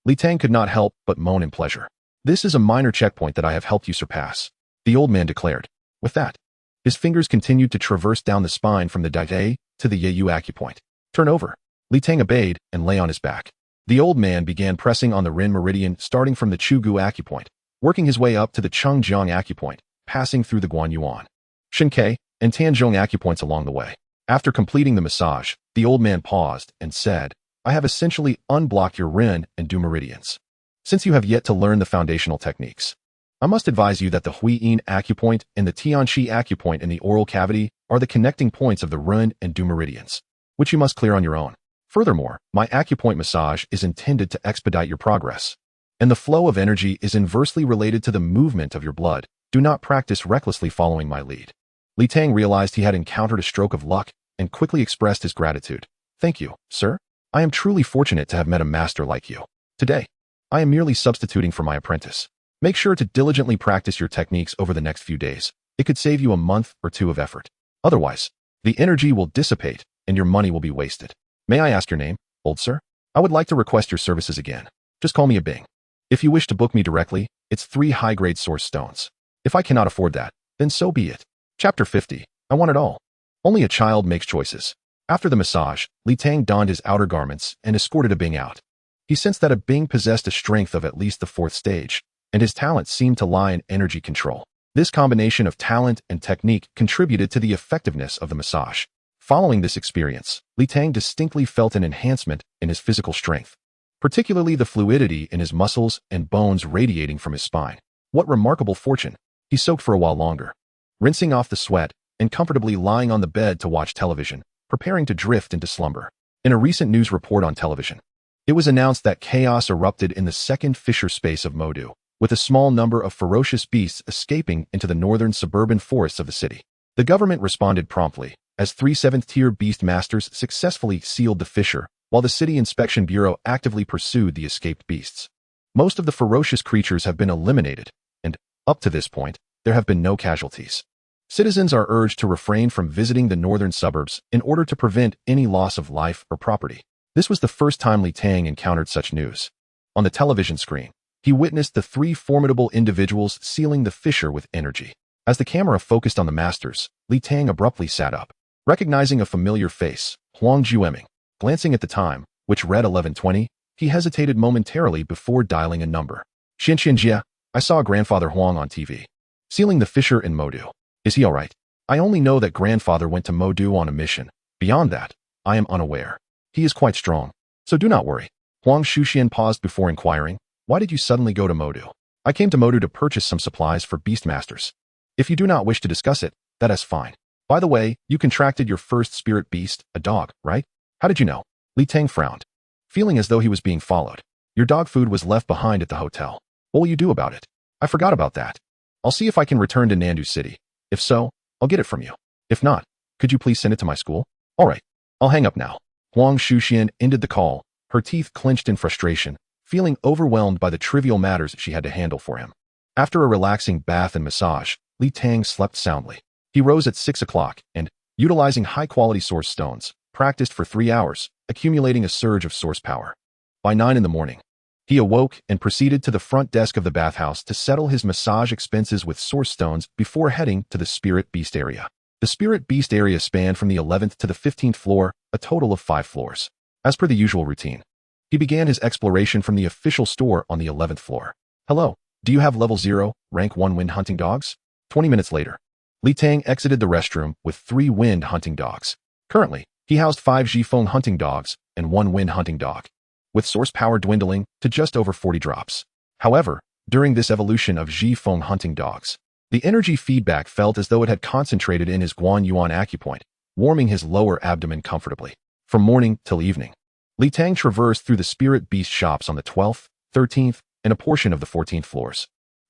Li Tang could not help but moan in pleasure. This is a minor checkpoint that I have helped you surpass, the old man declared. With that, his fingers continued to traverse down the spine from the Dai to the Yeyu acupoint. Turn over. Li Tang obeyed and lay on his back. The old man began pressing on the Rin meridian starting from the Chu Gu acupoint, working his way up to the Chengjiang acupoint, passing through the Guanyuan, Shinkei, and Tanzhong acupoints along the way. After completing the massage, the old man paused and said, I have essentially unblocked your Rin and Du meridians. Since you have yet to learn the foundational techniques, I must advise you that the Huiyin acupoint and the Tianqi acupoint in the oral cavity are the connecting points of the Rin and Du meridians, which you must clear on your own. Furthermore, my acupoint massage is intended to expedite your progress, and the flow of energy is inversely related to the movement of your blood. Do not practice recklessly following my lead. Li Tang realized he had encountered a stroke of luck and quickly expressed his gratitude. Thank you, sir. I am truly fortunate to have met a master like you. Today, I am merely substituting for my apprentice. Make sure to diligently practice your techniques over the next few days. It could save you a month or 2 of effort. Otherwise, the energy will dissipate and your money will be wasted. May I ask your name, old sir? I would like to request your services again. Just call me a Bing. If you wish to book me directly, it's 3 high-grade source stones. If I cannot afford that, then so be it. Chapter 50. I want it all. Only a child makes choices. After the massage, Li Tang donned his outer garments and escorted a Bing out. He sensed that a Bing possessed a strength of at least the 4th stage, and his talent seemed to lie in energy control. This combination of talent and technique contributed to the effectiveness of the massage. Following this experience, Li Tang distinctly felt an enhancement in his physical strength, particularly the fluidity in his muscles and bones radiating from his spine. What remarkable fortune! He soaked for a while longer, rinsing off the sweat and comfortably lying on the bed to watch television, preparing to drift into slumber. In a recent news report on television, it was announced that chaos erupted in the second fissure space of Modu, with a small number of ferocious beasts escaping into the northern suburban forests of the city. The government responded promptly, as 3 7th-tier Beastmasters successfully sealed the fissure, while the City Inspection Bureau actively pursued the escaped beasts. Most of the ferocious creatures have been eliminated, and, up to this point, there have been no casualties. Citizens are urged to refrain from visiting the northern suburbs in order to prevent any loss of life or property. This was the first time Li Tang encountered such news. On the television screen, he witnessed the 3 formidable individuals sealing the fissure with energy. As the camera focused on the masters, Li Tang abruptly sat up, recognizing a familiar face, Huang Jueming. Glancing at the time, which read 11:20, he hesitated momentarily before dialing a number. Xinxinjia, I saw Grandfather Huang on TV. Sealing the fissure in Modu. Is he alright? I only know that grandfather went to Modu on a mission. Beyond that, I am unaware. He is quite strong, so do not worry. Huang Shuxian paused before inquiring, why did you suddenly go to Modu? I came to Modu to purchase some supplies for Beastmasters. If you do not wish to discuss it, that is fine. By the way, you contracted your first spirit beast, a dog, right? How did you know? Li Tang frowned, feeling as though he was being followed. Your dog food was left behind at the hotel. What will you do about it? I forgot about that. I'll see if I can return to Nandu City. If so, I'll get it from you. If not, could you please send it to my school? All right, I'll hang up now. Huang Shuxian ended the call, her teeth clenched in frustration, feeling overwhelmed by the trivial matters she had to handle for him. After a relaxing bath and massage, Li Tang slept soundly. He rose at 6 o'clock and, utilizing high-quality source stones, practiced for 3 hours, accumulating a surge of source power. By 9 in the morning, he awoke and proceeded to the front desk of the bathhouse to settle his massage expenses with source stones before heading to the Spirit Beast area. The Spirit Beast area spanned from the 11th to the 15th floor, a total of 5 floors. As per the usual routine, he began his exploration from the official store on the 11th floor. Hello, do you have level 0, rank 1 wind hunting dogs? 20 minutes later, Li Tang exited the restroom with 3 wind hunting dogs. Currently, he housed 5 Zhifeng hunting dogs and 1 wind hunting dog, with source power dwindling to just over 40 drops. However, during this evolution of Zhifeng hunting dogs, the energy feedback felt as though it had concentrated in his Guanyuan acupoint, warming his lower abdomen comfortably. From morning till evening, Li Tang traversed through the Spirit Beast shops on the 12th, 13th, and a portion of the 14th floors.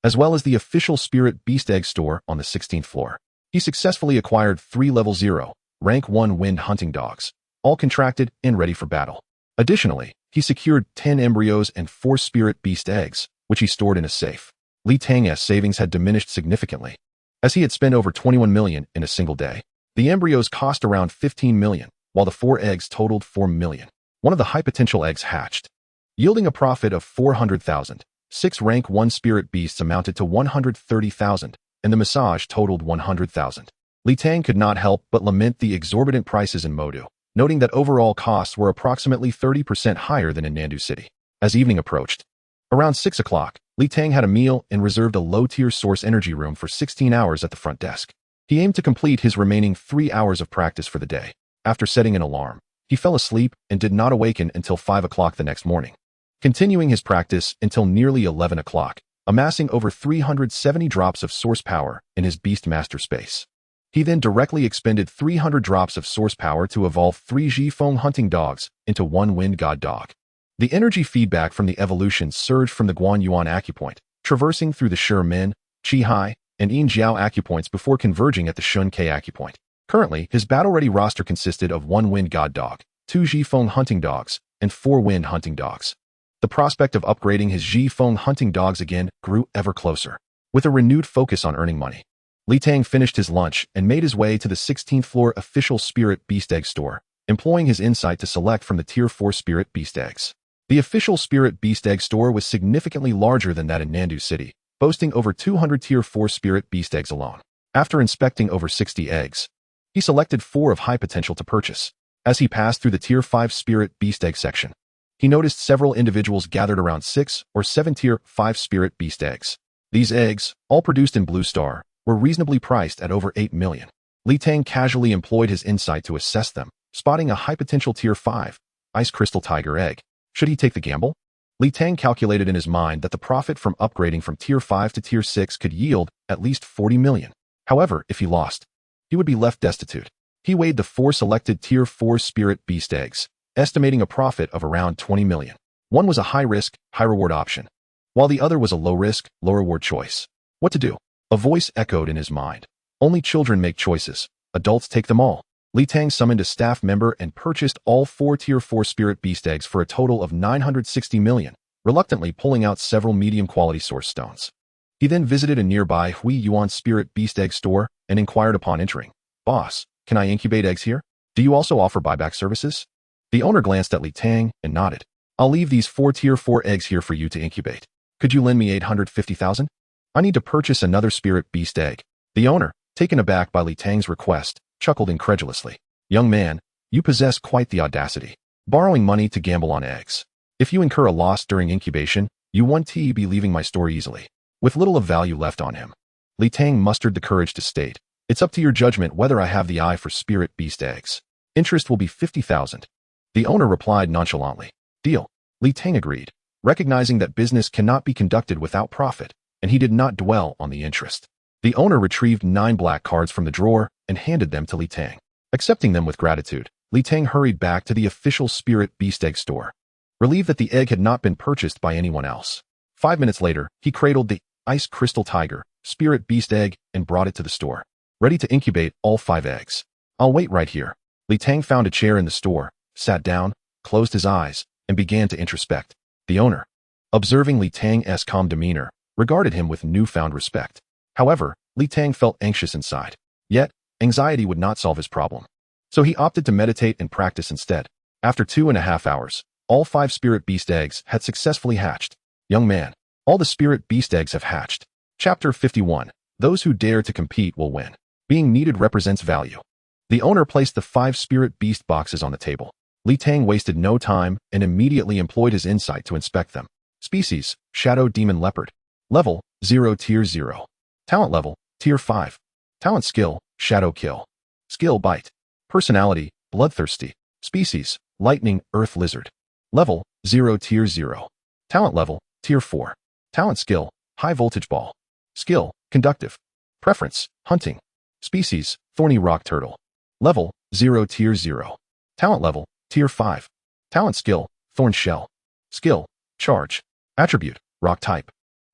as well as the official Spirit Beast Egg store on the 16th floor. He successfully acquired 3 level 0, rank 1 wind hunting dogs, all contracted and ready for battle. Additionally, he secured 10 embryos and 4 Spirit Beast eggs, which he stored in a safe. Li Tang's savings had diminished significantly, as he had spent over 21 million in a single day. The embryos cost around 15 million, while the 4 eggs totaled 4 million. One of the high-potential eggs hatched, yielding a profit of 400,000. 6 rank 1 Spirit Beasts amounted to 130,000, and the massage totaled 100,000. Li Tang could not help but lament the exorbitant prices in Modu, noting that overall costs were approximately 30% higher than in Nandu City. As evening approached, around 6 o'clock, Li Tang had a meal and reserved a low-tier source energy room for 16 hours at the front desk. He aimed to complete his remaining 3 hours of practice for the day. After setting an alarm, he fell asleep and did not awaken until 5 o'clock the next morning, continuing his practice until nearly 11 o'clock, amassing over 370 drops of source power in his Beastmaster space. He then directly expended 300 drops of source power to evolve 3 Zhifeng hunting dogs into 1 wind god dog. The energy feedback from the evolution surged from the Guanyuan acupoint, traversing through the Shi-Men, Qi-Hai, and Yin Jiao acupoints before converging at the Shun-Ke acupoint. Currently, his battle-ready roster consisted of 1 wind god dog, 2 Zhifeng hunting dogs, and 4 wind hunting dogs. The prospect of upgrading his Zhifeng hunting dogs again grew ever closer. With a renewed focus on earning money, Li Tang finished his lunch and made his way to the 16th floor official Spirit Beast Egg store, employing his insight to select from the Tier 4 Spirit Beast Eggs. The official Spirit Beast Egg store was significantly larger than that in Nandu City, boasting over 200 Tier 4 Spirit Beast Eggs alone. After inspecting over 60 eggs, he selected 4 of high potential to purchase. As he passed through the Tier 5 Spirit Beast Egg section, he noticed several individuals gathered around 6 or 7 Tier 5 Spirit Beast Eggs. These eggs, all produced in Blue Star, were reasonably priced at over 8 million. Li Tang casually employed his insight to assess them, spotting a high-potential Tier 5 Ice Crystal Tiger egg. Should he take the gamble? Li Tang calculated in his mind that the profit from upgrading from Tier 5 to Tier 6 could yield at least 40 million. However, if he lost, he would be left destitute. He weighed the 4 selected Tier 4 Spirit Beast eggs, estimating a profit of around 20 million. One was a high-risk, high-reward option, while the other was a low-risk, low-reward choice. What to do? A voice echoed in his mind. Only children make choices. Adults take them all. Li Tang summoned a staff member and purchased all 4 Tier 4 Spirit Beast eggs for a total of 960 million, reluctantly pulling out several medium-quality source stones. He then visited a nearby Hui Yuan Spirit Beast Egg store and inquired upon entering, "Boss, can I incubate eggs here? Do you also offer buyback services?" The owner glanced at Li Tang and nodded. "I'll leave these 4 Tier 4 eggs here for you to incubate. Could you lend me 850,000? I need to purchase another Spirit Beast egg." The owner, taken aback by Li Tang's request, chuckled incredulously. "Young man, you possess quite the audacity. Borrowing money to gamble on eggs. If you incur a loss during incubation, you won't be leaving my store easily." With little of value left on him, Li Tang mustered the courage to state, "It's up to your judgment whether I have the eye for Spirit Beast eggs. Interest will be 50,000. The owner replied nonchalantly, "Deal." Li Tang agreed, recognizing that business cannot be conducted without profit, and he did not dwell on the interest. The owner retrieved 9 black cards from the drawer and handed them to Li Tang. Accepting them with gratitude, Li Tang hurried back to the official Spirit Beast Egg store, relieved that the egg had not been purchased by anyone else. 5 minutes later, he cradled the Ice Crystal Tiger Spirit Beast Egg and brought it to the store, ready to incubate all 5 eggs. "I'll wait right here." Li Tang found a chair in the store, sat down, closed his eyes, and began to introspect. The owner, observing Li Tang's calm demeanor, regarded him with newfound respect. However, Li Tang felt anxious inside. Yet, anxiety would not solve his problem. So he opted to meditate and practice instead. After 2.5 hours, all 5 Spirit Beast eggs had successfully hatched. "Young man, all the Spirit Beast eggs have hatched." Chapter 51. Those who dare to compete will win. Being needed represents value. The owner placed the 5 Spirit Beast boxes on the table. Li Tang wasted no time and immediately employed his insight to inspect them. Species, Shadow Demon Leopard. Level, 0 Tier 0. Talent level, Tier 5. Talent skill, Shadow Kill. Skill Bite. Personality, Bloodthirsty. Species, Lightning Earth Lizard. Level, 0 Tier 0. Talent level, Tier 4. Talent skill, High Voltage Ball. Skill, Conductive. Preference, Hunting. Species, Thorny Rock Turtle. Level, 0 Tier 0. Talent level, Tier 5. Talent skill, Thorn Shell. Skill, Charge. Attribute, Rock Type.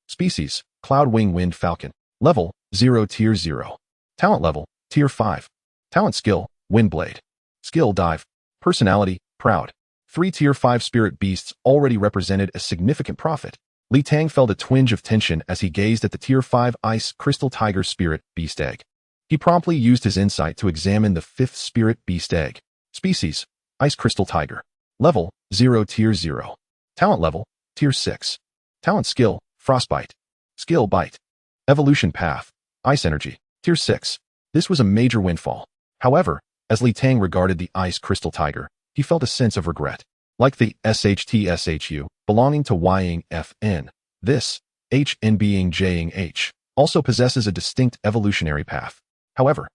Species, Cloud Wing Wind Falcon. Level, 0 Tier 0. Talent level, Tier 5. Talent skill, Wind Blade. Skill dive. Personality, proud. 3 Tier 5 spirit beasts already represented a significant profit. Tang felt a twinge of tension as he gazed at the Tier 5 Ice Crystal Tiger Spirit Beast Egg. He promptly used his insight to examine the 5th Spirit Beast Egg. Species, Ice Crystal Tiger. Level, 0 Tier 0. Talent level, Tier 6. Talent skill, Frostbite. Skill Bite. Evolution path, Ice Energy, Tier 6. This was a major windfall. However, as Tang regarded the Ice Crystal Tiger, he felt a sense of regret. Like the SHTSHU, belonging to Ying FN, this, HN being Jing H, also possesses a distinct evolutionary path. However,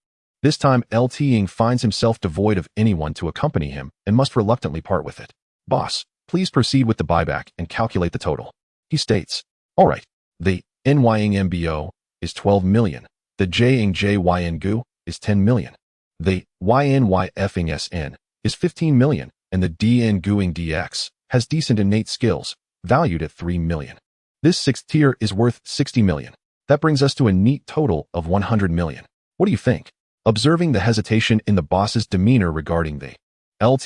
this time Ying finds himself devoid of anyone to accompany him and must reluctantly part with it. Boss, please proceed with the buyback and calculate the total. He states, alright, the NYing MBO is 12 million, the Jing JYN GU is 10 million, the YNYFing SN is 15 million, and the DN GUing DX has decent innate skills, valued at 3 million. This 6th tier is worth 60 million. That brings us to a neat total of 100 million. What do you think? Observing the hesitation in the boss's demeanor regarding the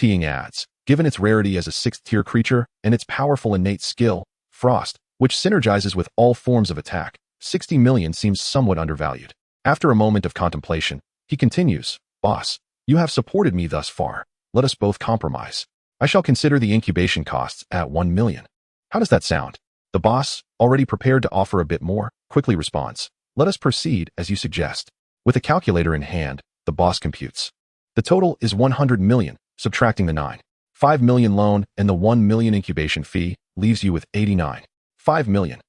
Ying adds, given its rarity as a 6th tier creature and its powerful innate skill, Frost, which synergizes with all forms of attack, 60 million seems somewhat undervalued. After a moment of contemplation, he continues, Boss, you have supported me thus far. Let us both compromise. I shall consider the incubation costs at 1 million. How does that sound? The boss, already prepared to offer a bit more, quickly responds, let us proceed as you suggest. With a calculator in hand, the boss computes. The total is 100 million, subtracting the 9.5 million loan and the 1 million incubation fee leaves you with 89.5 million.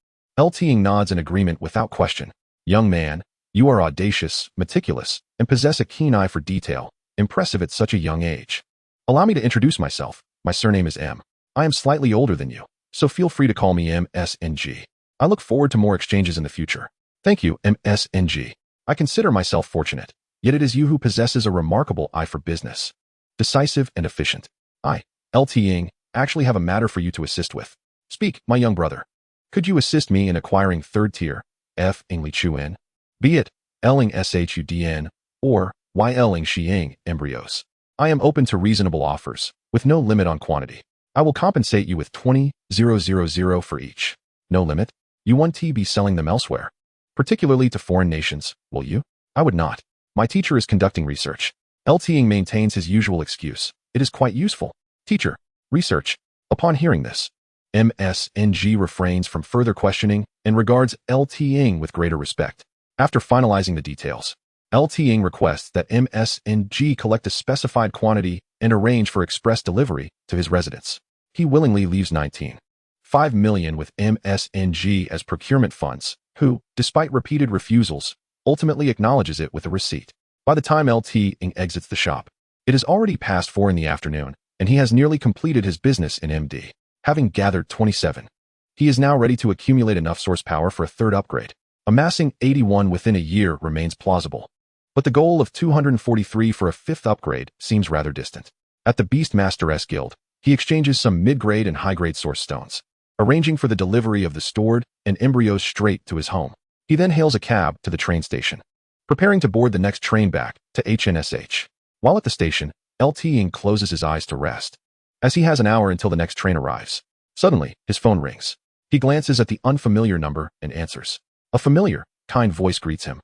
Ying nods in agreement without question. Young man, you are audacious, meticulous, and possess a keen eye for detail, impressive at such a young age. Allow me to introduce myself. My surname is M. I am slightly older than you, so feel free to call me MSNG. I look forward to more exchanges in the future. Thank you, MSNG. I consider myself fortunate, yet it is you who possesses a remarkable eye for business. Decisive and efficient. I, Ying, actually have a matter for you to assist with. Speak, my young brother. Could you assist me in acquiring 3rd tier, F. Ingli Chuan, be it Ling Shudn, or Y. Ling Shiying embryos? I am open to reasonable offers, with no limit on quantity. I will compensate you with 20,000 for each. No limit? You won't be selling them elsewhere, particularly to foreign nations, will you? I would not. My teacher is conducting research. Ying maintains his usual excuse. It is quite useful. Teacher, research. Upon hearing this, MSNG refrains from further questioning and regards Ying with greater respect. After finalizing the details, Ying requests that MSNG collect a specified quantity and arrange for express delivery to his residence. He willingly leaves 19.5 million with MSNG as procurement funds, who, despite repeated refusals, ultimately acknowledges it with a receipt. By the time Ying exits the shop, it is already past 4 in the afternoon, and he has nearly completed his business in MD. Having gathered 27, he is now ready to accumulate enough source power for a 3rd upgrade. Amassing 81 within a year remains plausible, but the goal of 243 for a 5th upgrade seems rather distant. At the Beastmaster Guild, he exchanges some mid-grade and high-grade source stones, arranging for the delivery of the stored and embryos straight to his home. He then hails a cab to the train station, preparing to board the next train back to HNSH. While at the station, Ying closes his eyes to rest, as he has an hour until the next train arrives. Suddenly, his phone rings. He glances at the unfamiliar number and answers. A familiar, kind voice greets him.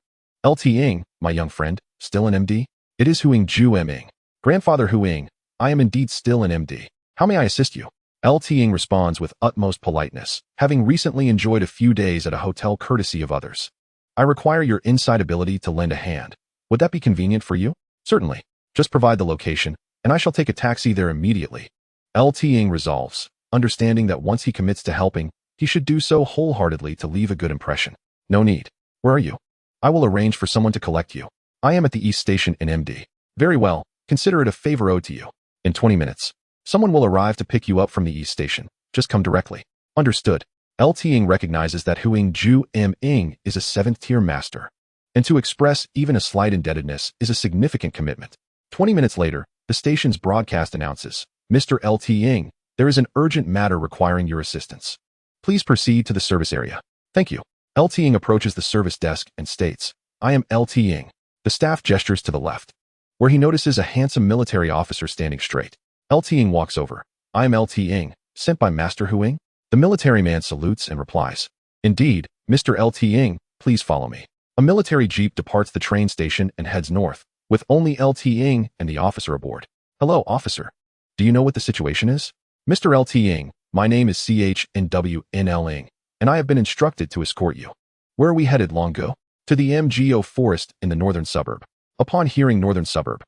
Ying, my young friend, still in MD? It is Huing Ju Ming. Grandfather Huing, I am indeed still in MD. How may I assist you? Ying responds with utmost politeness, having recently enjoyed a few days at a hotel courtesy of others. I require your inside ability to lend a hand. Would that be convenient for you? Certainly. Just provide the location, and I shall take a taxi there immediately. Ying resolves, understanding that once he commits to helping, he should do so wholeheartedly to leave a good impression. No need. Where are you? I will arrange for someone to collect you. I am at the East Station in MD. Very well, consider it a favor owed to you. In 20 minutes, someone will arrive to pick you up from the East Station. Just come directly. Understood. Ying recognizes that Huing Ju Ming is a 7th tier master, and to express even a slight indebtedness is a significant commitment. 20 minutes later, the station's broadcast announces, Mr. Ying, there is an urgent matter requiring your assistance. Please proceed to the service area. Thank you. LT Ying approaches the service desk and states, "I am LT Ying." The staff gestures to the left, where he notices a handsome military officer standing straight. LT Ying walks over. "I am LT Ying, sent by Master Hu Ying." The military man salutes and replies, "Indeed, Mr. LT Ying, please follow me." A military jeep departs the train station and heads north, with only LT Ying and the officer aboard. "Hello, officer. Do you know what the situation is?" "Mr. LT Ying, my name is CHNW Ying, and I have been instructed to escort you." "Where are we headed, Longo?" "To the MGO forest in the northern suburb." Upon hearing northern suburb,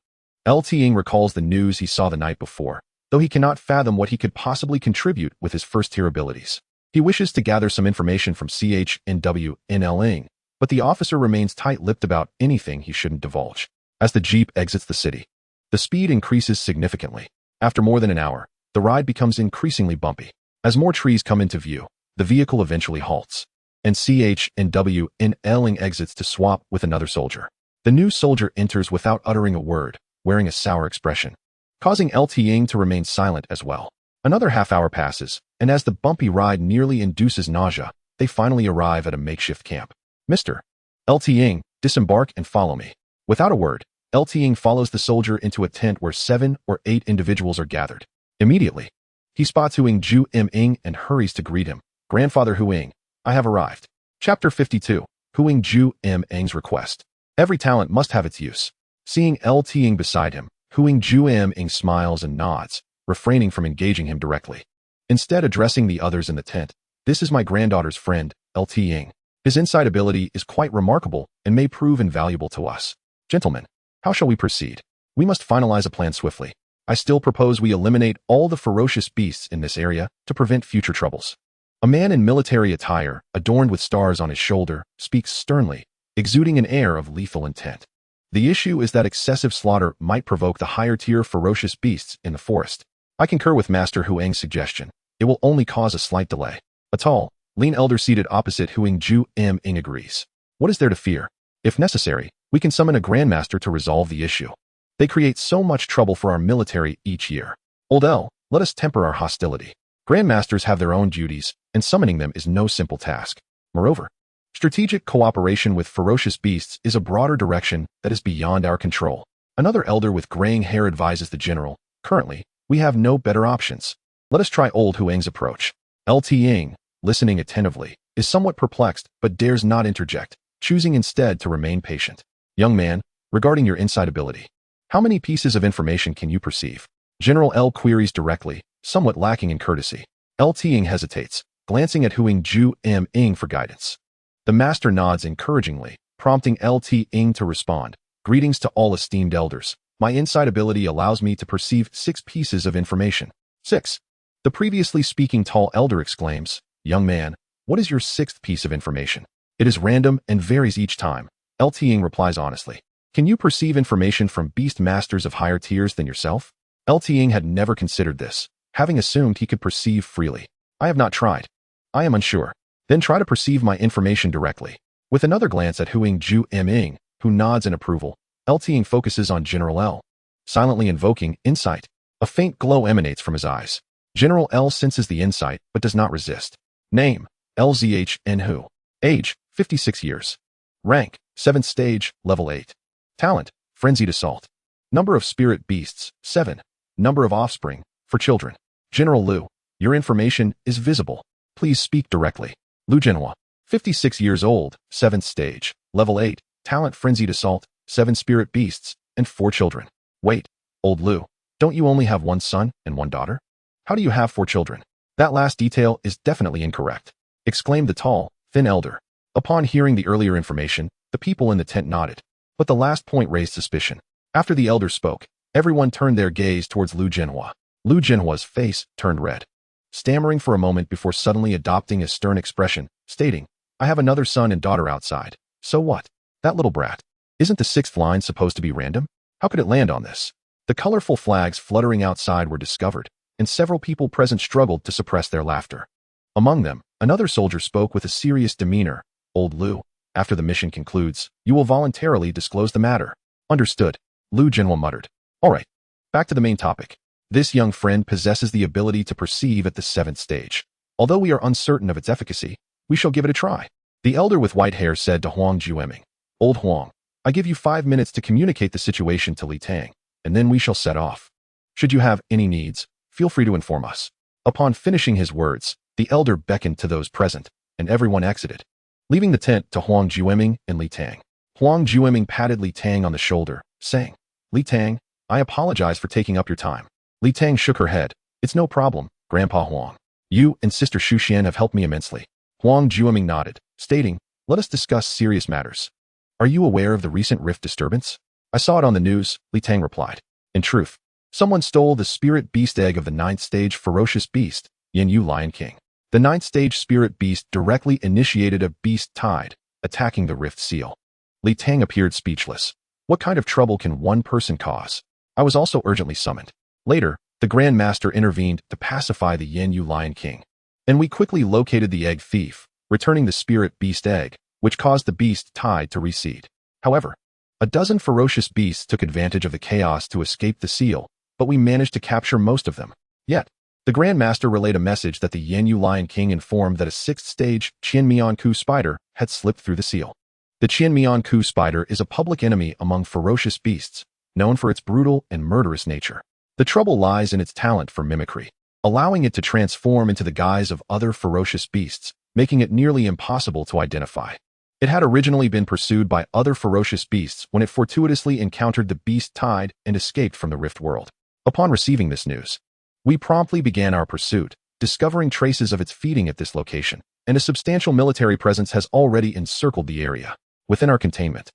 LT Ying recalls the news he saw the night before, though he cannot fathom what he could possibly contribute with his first-tier abilities. He wishes to gather some information from CHNW Ying, but the officer remains tight-lipped about anything he shouldn't divulge. As the jeep exits the city, the speed increases significantly. After more than an hour, the ride becomes increasingly bumpy. As more trees come into view, the vehicle eventually halts, and CHNW Ying exits to swap with another soldier. The new soldier enters without uttering a word, wearing a sour expression, causing LT Ying to remain silent as well. Another half-hour passes, and as the bumpy ride nearly induces nausea, they finally arrive at a makeshift camp. "Mr. LT Ying, disembark and follow me." Without a word, LT Ying follows the soldier into a tent where 7 or 8 individuals are gathered. Immediately, he spots Hu Ying and hurries to greet him. "Grandfather Hu Ying, I have arrived." Chapter 52, Hu Ying's request. Every talent must have its use. Seeing LT Ying beside him, Hu Ying smiles and nods, refraining from engaging him directly. Instead addressing the others in the tent, "This is my granddaughter's friend, LT Ying. His insight ability is quite remarkable and may prove invaluable to us. Gentlemen, how shall we proceed? We must finalize a plan swiftly. I still propose we eliminate all the ferocious beasts in this area to prevent future troubles." A man in military attire, adorned with stars on his shoulder, speaks sternly, exuding an air of lethal intent. "The issue is that excessive slaughter might provoke the higher-tier ferocious beasts in the forest. I concur with Master Hu Ying's suggestion. It will only cause a slight delay." A tall, lean elder seated opposite Hu Ying agrees. "What is there to fear? If necessary, we can summon a grandmaster to resolve the issue. They create so much trouble for our military each year. Old L, let us temper our hostility. Grandmasters have their own duties, and summoning them is no simple task. Moreover, strategic cooperation with ferocious beasts is a broader direction that is beyond our control." Another elder with graying hair advises the general, "Currently, we have no better options. Let us try old Hu Ying's approach." LT Ying, listening attentively, is somewhat perplexed but dares not interject, choosing instead to remain patient. "Young man, regarding your insight ability, how many pieces of information can you perceive?" General L queries directly, somewhat lacking in courtesy. LT Ying hesitates, glancing at Hu Ying for guidance. The master nods encouragingly, prompting LT Ying to respond. "Greetings to all esteemed elders. My insight ability allows me to perceive 6 pieces of information." 6. The previously speaking tall elder exclaims, "Young man, what is your 6th piece of information?" "It is random and varies each time." LT Ying replies honestly. "Can you perceive information from Beastmasters of higher tiers than yourself?" LT Ying had never considered this, having assumed he could perceive freely. "I have not tried. I am unsure." "Then try to perceive my information directly." With another glance at Hu Ying, who nods in approval, LT Ying focuses on General L, silently invoking insight. A faint glow emanates from his eyes. General L senses the insight, but does not resist. Name, LZHN Hu. Age, 56 years. Rank, 7th stage, level 8. Talent, frenzied assault. Number of spirit beasts, 7. Number of offspring, for children. General Lu, your information is visible. Please speak directly. Lu Genhua, 56 years old, 7th stage, level 8. Talent, frenzied assault, 7 spirit beasts, and 4 children. Wait, old Lu, don't you only have 1 son and 1 daughter? How do you have 4 children? That last detail is definitely incorrect," exclaimed the tall, thin elder. Upon hearing the earlier information, the people in the tent nodded, but the last point raised suspicion. After the elder spoke, everyone turned their gaze towards Lu Genhua. Lu Genhua's face turned red, stammering for a moment before suddenly adopting a stern expression, stating, "I have another son and daughter outside. So what? That little brat. Isn't the 6th line supposed to be random? How could it land on this?" The colorful flags fluttering outside were discovered, and several people present struggled to suppress their laughter. Among them, another soldier spoke with a serious demeanor. "Old Lu, after the mission concludes, you will voluntarily disclose the matter." "Understood," Lu Genhua muttered. "All right, back to the main topic. This young friend possesses the ability to perceive at the 7th stage. Although we are uncertain of its efficacy, we shall give it a try. The elder with white hair said to Huang Jueming, "Old Huang, I give you 5 minutes to communicate the situation to Li Tang, and then we shall set off. Should you have any needs, feel free to inform us." Upon finishing his words, the elder beckoned to those present, and everyone exited, leaving the tent to Huang Jueming and Li Tang. Huang Jueming patted Li Tang on the shoulder, saying, "Li Tang, I apologize for taking up your time." Li Tang shook her head. "It's no problem, Grandpa Huang. You and Sister Shuxian have helped me immensely." Huang Jueming nodded, stating, "Let us discuss serious matters. Are you aware of the recent rift disturbance?" "I saw it on the news," Li Tang replied. "In truth, someone stole the spirit beast egg of the 9th stage ferocious beast, Yin Yu Lion King. The 9th stage spirit beast directly initiated a beast tide, attacking the rift seal." Li Tang appeared speechless. What kind of trouble can one person cause? I was also urgently summoned. Later, the Grand Master intervened to pacify the Yin Yu Lion King, and we quickly located the egg thief, returning the spirit beast egg, which caused the beast tide to recede. However, a dozen ferocious beasts took advantage of the chaos to escape the seal, but we managed to capture most of them. Yet, the Grand Master relayed a message that the Yin Yu Lion King informed that a 6th stage Qianmian-ku spider had slipped through the seal. The Qianmian-ku spider is a public enemy among ferocious beasts, known for its brutal and murderous nature. The trouble lies in its talent for mimicry, allowing it to transform into the guise of other ferocious beasts, making it nearly impossible to identify. It had originally been pursued by other ferocious beasts when it fortuitously encountered the beast tide and escaped from the rift world. Upon receiving this news, we promptly began our pursuit, discovering traces of its feeding at this location, and a substantial military presence has already encircled the area. Within our containment,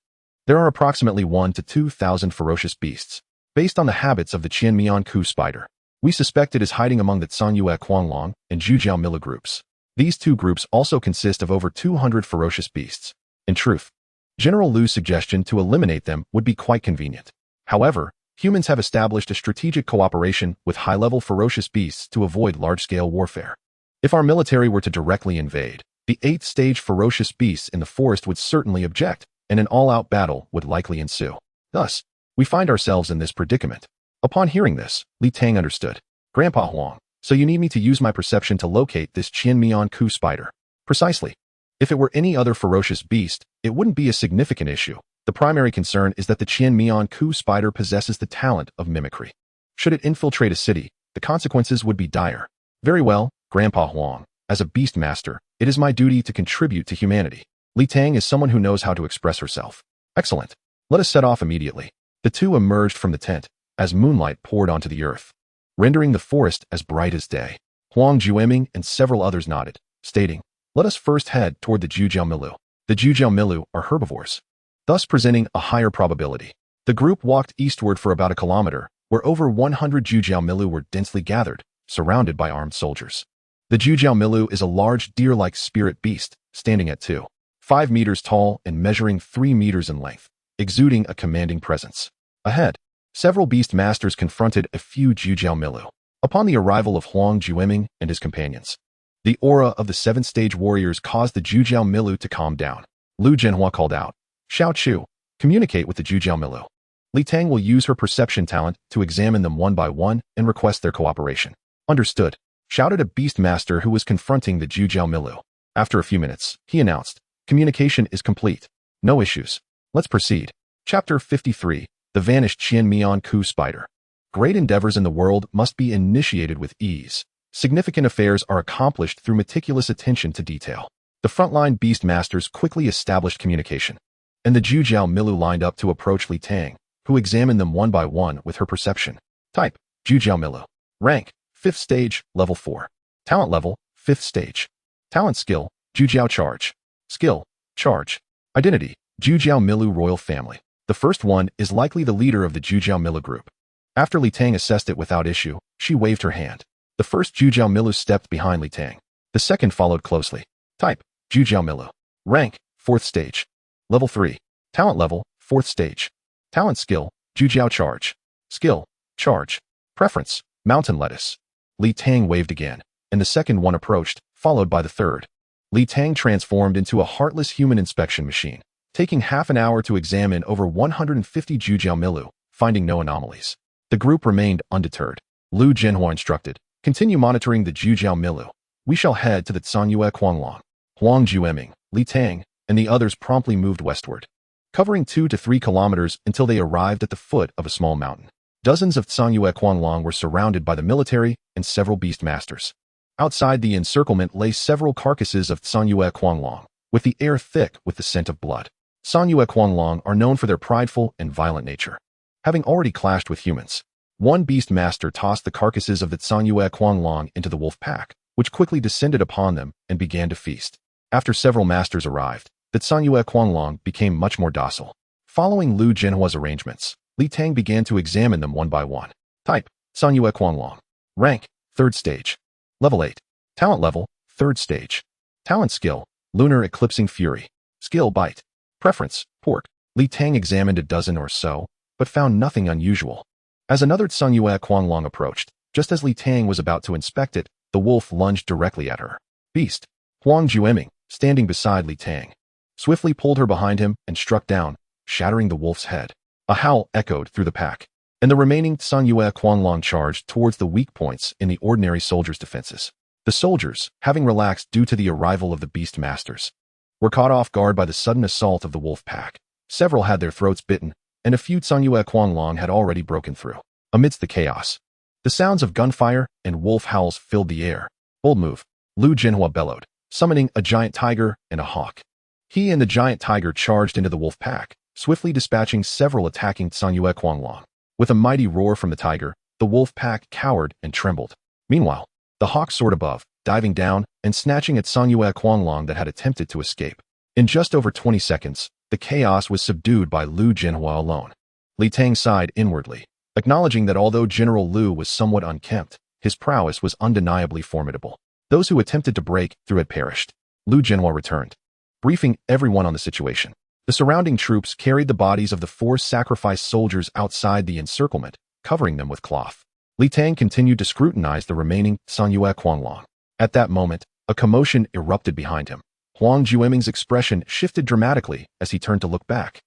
there are approximately 1,000 to 2,000 ferocious beasts. Based on the habits of the Qianmian-ku spider, we suspect it is hiding among the Zhanyue Quanglong and Zhujiao Milu groups. These two groups also consist of over 200 ferocious beasts. In truth, General Lu's suggestion to eliminate them would be quite convenient. However, humans have established a strategic cooperation with high-level ferocious beasts to avoid large-scale warfare. If our military were to directly invade, the 8th stage ferocious beasts in the forest would certainly object, and an all-out battle would likely ensue. Thus, we find ourselves in this predicament. Upon hearing this, Li Tang understood. "Grandpa Huang, so you need me to use my perception to locate this Qianmian-ku spider?" "Precisely. If it were any other ferocious beast, it wouldn't be a significant issue. The primary concern is that the Qianmian-ku spider possesses the talent of mimicry. Should it infiltrate a city, the consequences would be dire." "Very well, Grandpa Huang. As a Beastmaster, it is my duty to contribute to humanity." Li Tang is someone who knows how to express herself. "Excellent. Let us set off immediately." The two emerged from the tent as moonlight poured onto the earth, rendering the forest as bright as day. Huang Jueming and several others nodded, stating, "Let us first head toward the Zhujiao Milu." The Zhujiao Milu are herbivores, thus presenting a higher probability. The group walked eastward for about a kilometer, where over 100 Zhujiao Milu were densely gathered, surrounded by armed soldiers. The Zhujiao Milu is a large deer-like spirit beast, standing at 2.5 meters tall and measuring 3 meters in length, exuding a commanding presence. Ahead, several Beastmasters confronted a few Zhujiao Milu. Upon the arrival of Huang Jueming and his companions, the aura of the 7th stage warriors caused the Zhujiao Milu to calm down. Lu Zhenhua called out, "Xiao Chu, communicate with the Zhujiao Milu." Li Tang will use her perception talent to examine them one by one and request their cooperation. "Understood," shouted a Beastmaster who was confronting the Zhujiao Milu. After a few minutes, he announced, "Communication is complete. No issues. Let's proceed." Chapter 53, The Vanished Qianmian-ku Spider. Great endeavors in the world must be initiated with ease. Significant affairs are accomplished through meticulous attention to detail. The frontline Beastmasters quickly established communication, and the Zhujiao Milu lined up to approach Li Tang, who examined them one by one with her perception. Type, Zhujiao Milu. Rank, 5th stage, level 4. Talent level, 5th stage. Talent skill, Zhujiao Charge. Skill, Charge. Identity, Zhujiao Milu Royal Family. The first one is likely the leader of the Zhujiao Milu group. After Li Tang assessed it without issue, she waved her hand. The first Zhujiao Milu stepped behind Li Tang. The second followed closely. Type, Zhujiao Milu. Rank, 4th stage. Level 3. Talent level, 4th stage. Talent skill, Zhujiao Charge. Skill, Charge. Preference, Mountain Lettuce. Li Tang waved again, and the second one approached, followed by the third. Li Tang transformed into a heartless human inspection machine, taking half an hour to examine over 150 Zhujiao Milu, finding no anomalies. The group remained undeterred. Lu Zhenhua instructed, "Continue monitoring the Zhujiao Milu. We shall head to the Zhanyue Quanglong." Huang Jueming, Li Tang and the others promptly moved westward, covering 2 to 3 kilometers until they arrived at the foot of a small mountain. Dozens of Tsangyue Quanlong were surrounded by the military and several Beastmasters. Outside the encirclement lay several carcasses of Tsangyue Quanlong, with the air thick with the scent of blood. Tsangyue Quanlong are known for their prideful and violent nature. Having already clashed with humans, one Beastmaster tossed the carcasses of the Tsangyue Quanlong into the wolf pack, which quickly descended upon them and began to feast. After several masters arrived, the Tsangyue Quanlong became much more docile. Following Lu Jinhua's arrangements, Li Tang began to examine them one by one. Type: Tsangyue Quanlong. Rank: 3rd stage. Level 8. Talent level: 3rd stage. Talent skill: Lunar Eclipsing Fury. Skill: Bite. Preference: Pork. Li Tang examined a dozen or so, but found nothing unusual. As another Tsangyue Quanlong approached, just as Li Tang was about to inspect it, the wolf lunged directly at her. Beast Huang Jueming, standing beside Li Tang, swiftly pulled her behind him and struck down, shattering the wolf's head. A howl echoed through the pack, and the remaining Tsangyue Quanlong charged towards the weak points in the ordinary soldiers' defenses. The soldiers, having relaxed due to the arrival of the Beastmasters, were caught off guard by the sudden assault of the wolf pack. Several had their throats bitten, and a few Tsangyue Quanlong had already broken through. Amidst the chaos, the sounds of gunfire and wolf howls filled the air. Bold move, Lu Jinhua bellowed, summoning a giant tiger and a hawk. He and the giant tiger charged into the wolf pack, swiftly dispatching several attacking Tsangyue Quanlong. With a mighty roar from the tiger, the wolf pack cowered and trembled. Meanwhile, the hawk soared above, diving down and snatching at Tsangyue Quanlong that had attempted to escape. In just over 20 seconds, the chaos was subdued by Lu Jinhua alone. Li Tang sighed inwardly, acknowledging that although General Lu was somewhat unkempt, his prowess was undeniably formidable. Those who attempted to break through had perished. Lu Jinhua returned, briefing everyone on the situation. The surrounding troops carried the bodies of the 4 sacrificed soldiers outside the encirclement, covering them with cloth. Li Tang continued to scrutinize the remaining Tsangyue Quanlong. At that moment, a commotion erupted behind him. Huang Jueming's expression shifted dramatically as he turned to look back.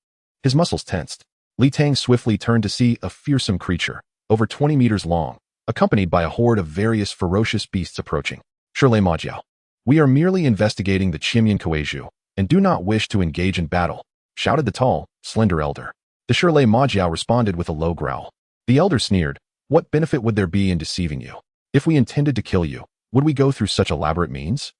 His muscles tensed. Li Tang swiftly turned to see a fearsome creature, over 20 meters long, accompanied by a horde of various ferocious beasts approaching. Shirlei Majiao. We are merely investigating the Chimian Kueiju, and do not wish to engage in battle, shouted the tall, slender elder. The Shirlei Majiao responded with a low growl. The elder sneered, what benefit would there be in deceiving you? If we intended to kill you, would we go through such elaborate means?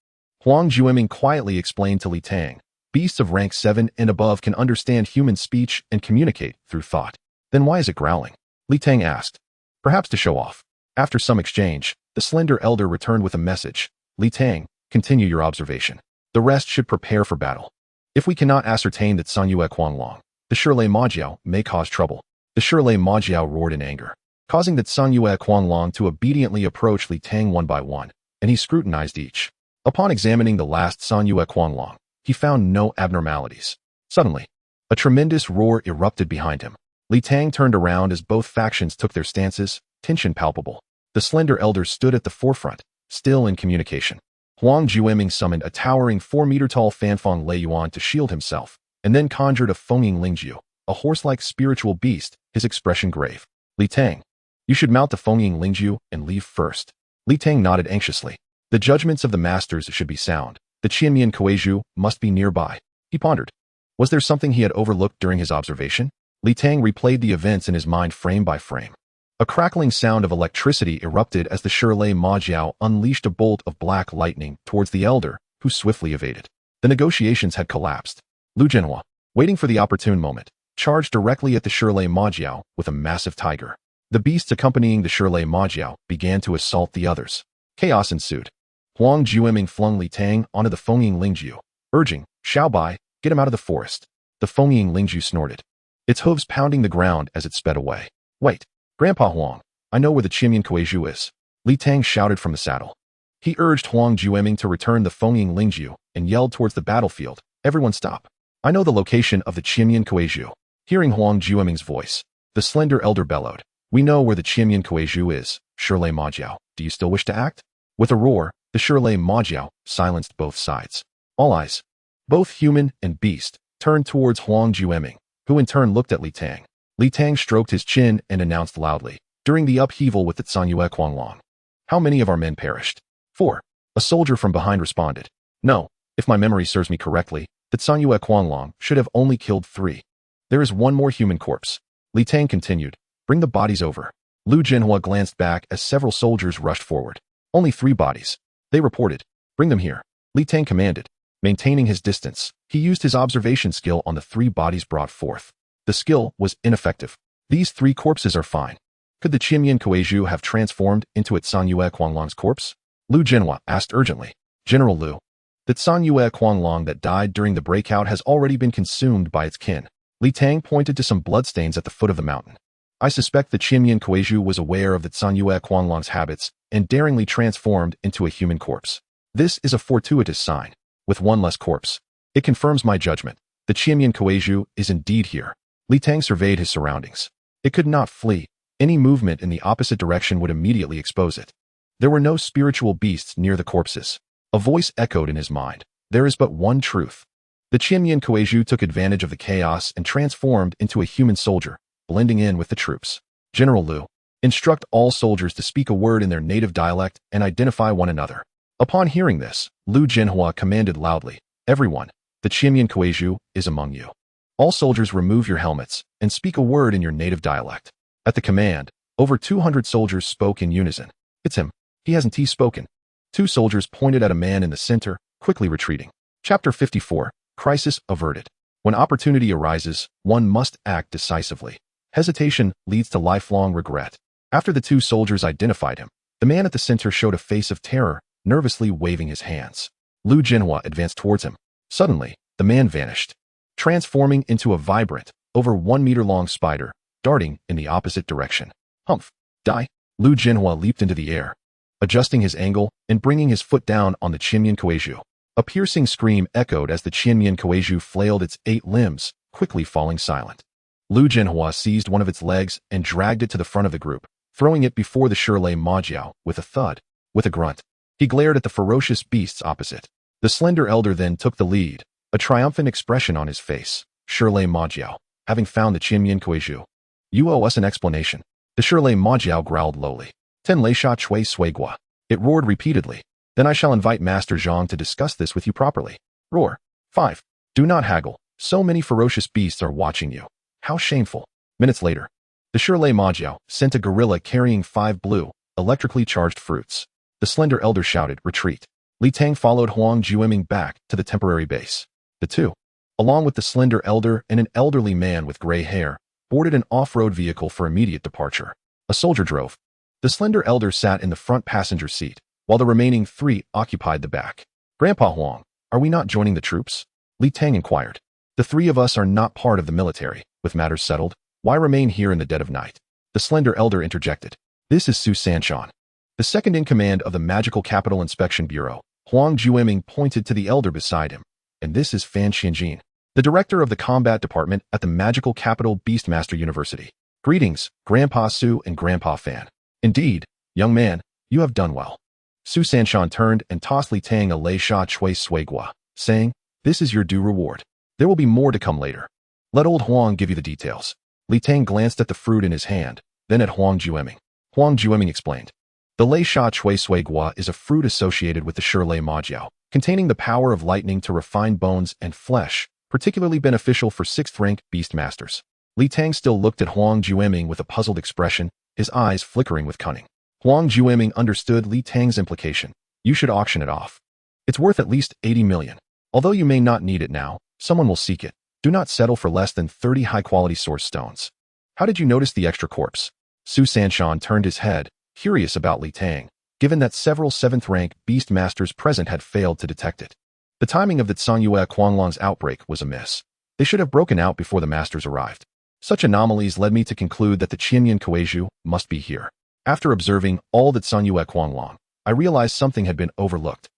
Huang Jueming quietly explained to Li Tang, beasts of rank 7 and above can understand human speech and communicate through thought. Then why is it growling? Li Tang asked. Perhaps to show off. After some exchange, the slender elder returned with a message. Li Tang, continue your observation. The rest should prepare for battle. If we cannot ascertain that Tsangyue Quanlong, the Shirlei Majiao, may cause trouble. The Shirlei Majiao roared in anger, causing the Tsangyue Quanlong to obediently approach Li Tang one by one, and he scrutinized each. Upon examining the last Tsangyue Quanlong, he found no abnormalities. Suddenly, a tremendous roar erupted behind him. Li Tang turned around as both factions took their stances, tension palpable. The slender elder stood at the forefront, still in communication. Huang Jueming summoned a towering 4-meter-tall Fanfeng Lei Yuan to shield himself, and then conjured a Fengying Lingjiu, a horse-like spiritual beast, his expression grave. Li Tang, you should mount the Fengying Lingjiu and leave first. Li Tang nodded anxiously. The judgments of the masters should be sound. The Chimian Kueiju must be nearby. He pondered. Was there something he had overlooked during his observation? Li Tang replayed the events in his mind frame by frame. A crackling sound of electricity erupted as the Shirlei Majiao unleashed a bolt of black lightning towards the elder, who swiftly evaded. The negotiations had collapsed. Lu Jinhua, waiting for the opportune moment, charged directly at the Shirlei Majiao with a massive tiger. The beasts accompanying the Shirlei Majiao began to assault the others. Chaos ensued. Huang Jueming flung Li Tang onto the Fengying Lingjiu, urging, Xiao Bai, get him out of the forest. The Fengying Lingjiu snorted, its hooves pounding the ground as it sped away. Wait, Grandpa Huang, I know where the Chimian Kueiju is. Li Tang shouted from the saddle. He urged Huang Jueming to return the Fengying Lingjiu and yelled towards the battlefield, everyone stop. I know the location of the Chimian Kueiju. Hearing Huang Jueming's voice, the slender elder bellowed, we know where the Chimian Kueiju is, Shirlei Majiao. Do you still wish to act? With a roar, the Shirlei Majiao silenced both sides. All eyes, both human and beast, turned towards Huang Jueming, who in turn looked at Li Tang. Li Tang stroked his chin and announced loudly, during the upheaval with the Tsangyue Quanlong. How many of our men perished? 4. A soldier from behind responded. No, If my memory serves me correctly, that Sanyue Quanlong should have only killed 3. There is one more human corpse. Li Tang continued. Bring the bodies over. Lu Jinhua glanced back as several soldiers rushed forward. Only 3 bodies. They reported. Bring them here. Li Tang commanded. Maintaining his distance, he used his observation skill on the 3 bodies brought forth. The skill was ineffective. These 3 corpses are fine. Could the Qimian Kueiju have transformed into its Sanyue Quanlong's corpse? Lu Jinhua asked urgently. General Lu. That Sanyue Quanlong that died during the breakout has already been consumed by its kin. Li Tang pointed to some bloodstains at the foot of the mountain. I suspect the Qimian Kueiju was aware of the Sanyue Quanlong's habits and daringly transformed into a human corpse. This is a fortuitous sign. With 1 less corpse, it confirms my judgment. The Qimian Kueiju is indeed here. Li Tang surveyed his surroundings. It could not flee. Any movement in the opposite direction would immediately expose it. There were no spiritual beasts near the corpses. A voice echoed in his mind. There is but one truth. The Qimian Kueiju took advantage of the chaos and transformed into a human soldier, blending in with the troops. General Lu, instruct all soldiers to speak a word in their native dialect and identify one another. Upon hearing this, Lu Jinhua commanded loudly, everyone, the Qimian Kueiju is among you. All soldiers remove your helmets and speak a word in your native dialect. At the command, over 200 soldiers spoke in unison. It's him. He hasn't spoken. 2 soldiers pointed at a man in the center, quickly retreating. Chapter 54, Crisis Averted. When opportunity arises, one must act decisively. Hesitation leads to lifelong regret. After the 2 soldiers identified him, the man at the center showed a face of terror, nervously waving his hands. Lu Jinhua advanced towards him. Suddenly, the man vanished, transforming into a vibrant, over 1 meter long spider, darting in the opposite direction. Humph! Die! Lu Jinhua leaped into the air, adjusting his angle and bringing his foot down on the Qimian Kueiju. A piercing scream echoed as the Qimian Kueiju flailed its 8 limbs, quickly falling silent. Lu Jinhua seized one of its legs and dragged it to the front of the group, throwing it before the Shirlei Majiao with a thud. With a grunt, he glared at the ferocious beasts opposite. The slender elder then took the lead, a triumphant expression on his face. Shirlei Majiao, having found the Qimian Kueiju. You owe us an explanation. The Shirlei Majiao growled lowly. Ten Leisha Chui Suigua. It roared repeatedly. Then I shall invite Master Zhang to discuss this with you properly. Roar. 5. Do not haggle. So many ferocious beasts are watching you. How shameful. Minutes later, the Shirlei Majiao sent a gorilla carrying 5 blue, electrically charged fruits. The slender elder shouted, retreat. Li Tang followed Huang Jueming back to the temporary base. The 2, along with the slender elder and an elderly man with gray hair, boarded an off-road vehicle for immediate departure. A soldier drove. The slender elder sat in the front passenger seat, while the remaining 3 occupied the back. Grandpa Huang, are we not joining the troops? Li Tang inquired. The 3 of us are not part of the military. With matters settled, why remain here in the dead of night? The slender elder interjected. This is Su Sanshan, the second in command of the Magical Capital Inspection Bureau. Huang Jueming pointed to the elder beside him. And this is Fan Xianjin, the director of the combat department at the Magical Capital Beastmaster University. Greetings, Grandpa Su and Grandpa Fan. Indeed, young man, you have done well. Su Sanshan turned and tossed Li Tang a Lei Sha Chui Suigua, saying, this is your due reward. There will be more to come later. Let old Huang give you the details. Li Tang glanced at the fruit in his hand, then at Huang Jueming. Huang Jueming explained. The Lei Sha Chui Suigua is a fruit associated with the Shirlei Majiao, containing the power of lightning to refine bones and flesh, particularly beneficial for 6th-rank Beastmasters. Li Tang still looked at Huang Jueming with a puzzled expression, his eyes flickering with cunning. Huang Jueming understood Li Tang's implication. You should auction it off. It's worth at least 80 million. Although you may not need it now, someone will seek it. Do not settle for less than 30 high-quality source stones. How did you notice the extra corpse? Su Sanshan turned his head, curious about Li Tang, given that several 7th-rank Beastmasters present had failed to detect it. The timing of the Sanyue Quanlong's outbreak was amiss. They should have broken out before the masters arrived. Such anomalies led me to conclude that the Qimian Kueiju must be here. After observing all that Sanyue Quanlong, I realized something had been overlooked.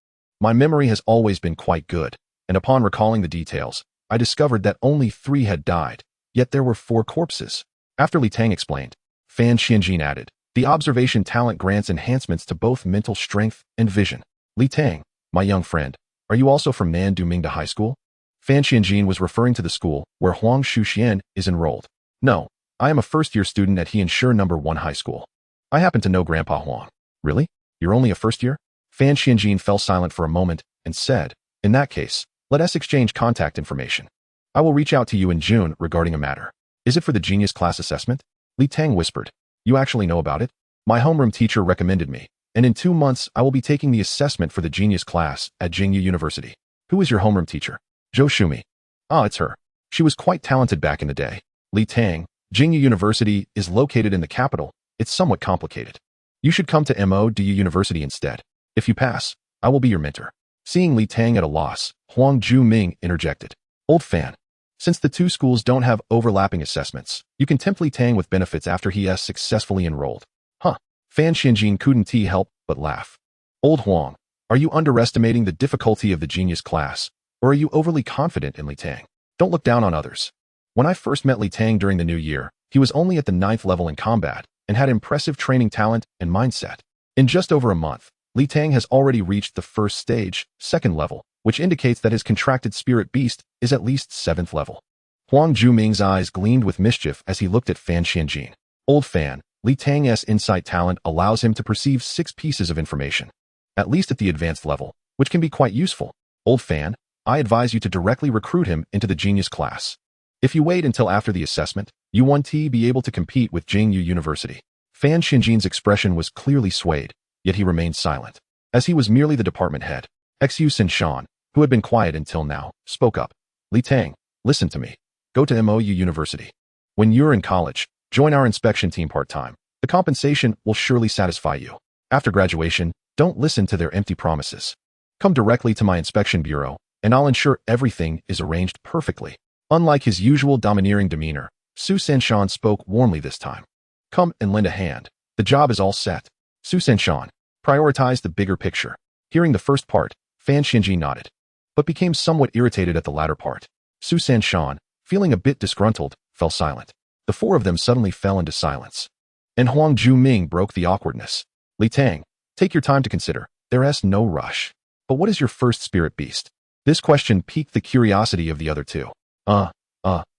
My memory has always been quite good, and upon recalling the details, I discovered that only 3 had died, yet there were 4 corpses. After Li Tang explained, Fan Xianjin added, the observation talent grants enhancements to both mental strength and vision. Li Tang, my young friend, are you also from Nan Dumingda High School? Fan Xianjin was referring to the school where Huang Shuxian is enrolled. No, I am a first-year student at Heianshi No. 1 High School. I happen to know Grandpa Huang. Really? You're only a first year? Fan Xianjin fell silent for a moment and said, In that case, let us exchange contact information. I will reach out to you in June regarding a matter. Is it for the genius class assessment? Li Tang whispered. You actually know about it? My homeroom teacher recommended me, and in 2 months I will be taking the assessment for the genius class at Jingyu University. Who is your homeroom teacher? Zhou Shumi. Ah, it's her. She was quite talented back in the day. Li Tang, Jingyu University is located in the capital. It's somewhat complicated. You should come to MODU University instead. If you pass, I will be your mentor. Seeing Li Tang at a loss, Huang Ju-ming interjected. Old fan. Since the two schools don't have overlapping assessments, you can tempt Li Tang with benefits after he has successfully enrolled. Huh. Fan Xianjin couldn't help but laugh. Old Huang, are you underestimating the difficulty of the genius class, or are you overly confident in Li Tang? Don't look down on others. When I first met Li Tang during the new year, he was only at the 9th level in combat and had impressive training talent and mindset. In just over a month, Li Tang has already reached the first stage, 2nd level, which indicates that his contracted spirit beast is at least 7th level. Huang Ju-ming's eyes gleamed with mischief as he looked at Fan Xianjin. Old fan, Li Tang's insight talent allows him to perceive 6 pieces of information, at least at the advanced level, which can be quite useful. Old fan, I advise you to directly recruit him into the genius class. If you wait until after the assessment, you won't be able to compete with Jingyu University. Fan Xianjin's expression was clearly swayed, yet he remained silent. As he was merely the department head, Xu Sinshan, who had been quiet until now, spoke up. Li Tang, listen to me. Go to MOU University. When you're in college, join our inspection team part-time. The compensation will surely satisfy you. After graduation, don't listen to their empty promises. Come directly to my inspection bureau, and I'll ensure everything is arranged perfectly. Unlike his usual domineering demeanor, Su Senshan spoke warmly this time. Come and lend a hand. The job is all set. Su Senshan, prioritize the bigger picture. Hearing the first part, Fan Xianjin nodded, but became somewhat irritated at the latter part. Su Senshan, feeling a bit disgruntled, fell silent. The 4 of them suddenly fell into silence. And Huang Ju-ming broke the awkwardness. Li Tang, take your time to consider. There's no rush. But what is your first spirit beast? This question piqued the curiosity of the other two.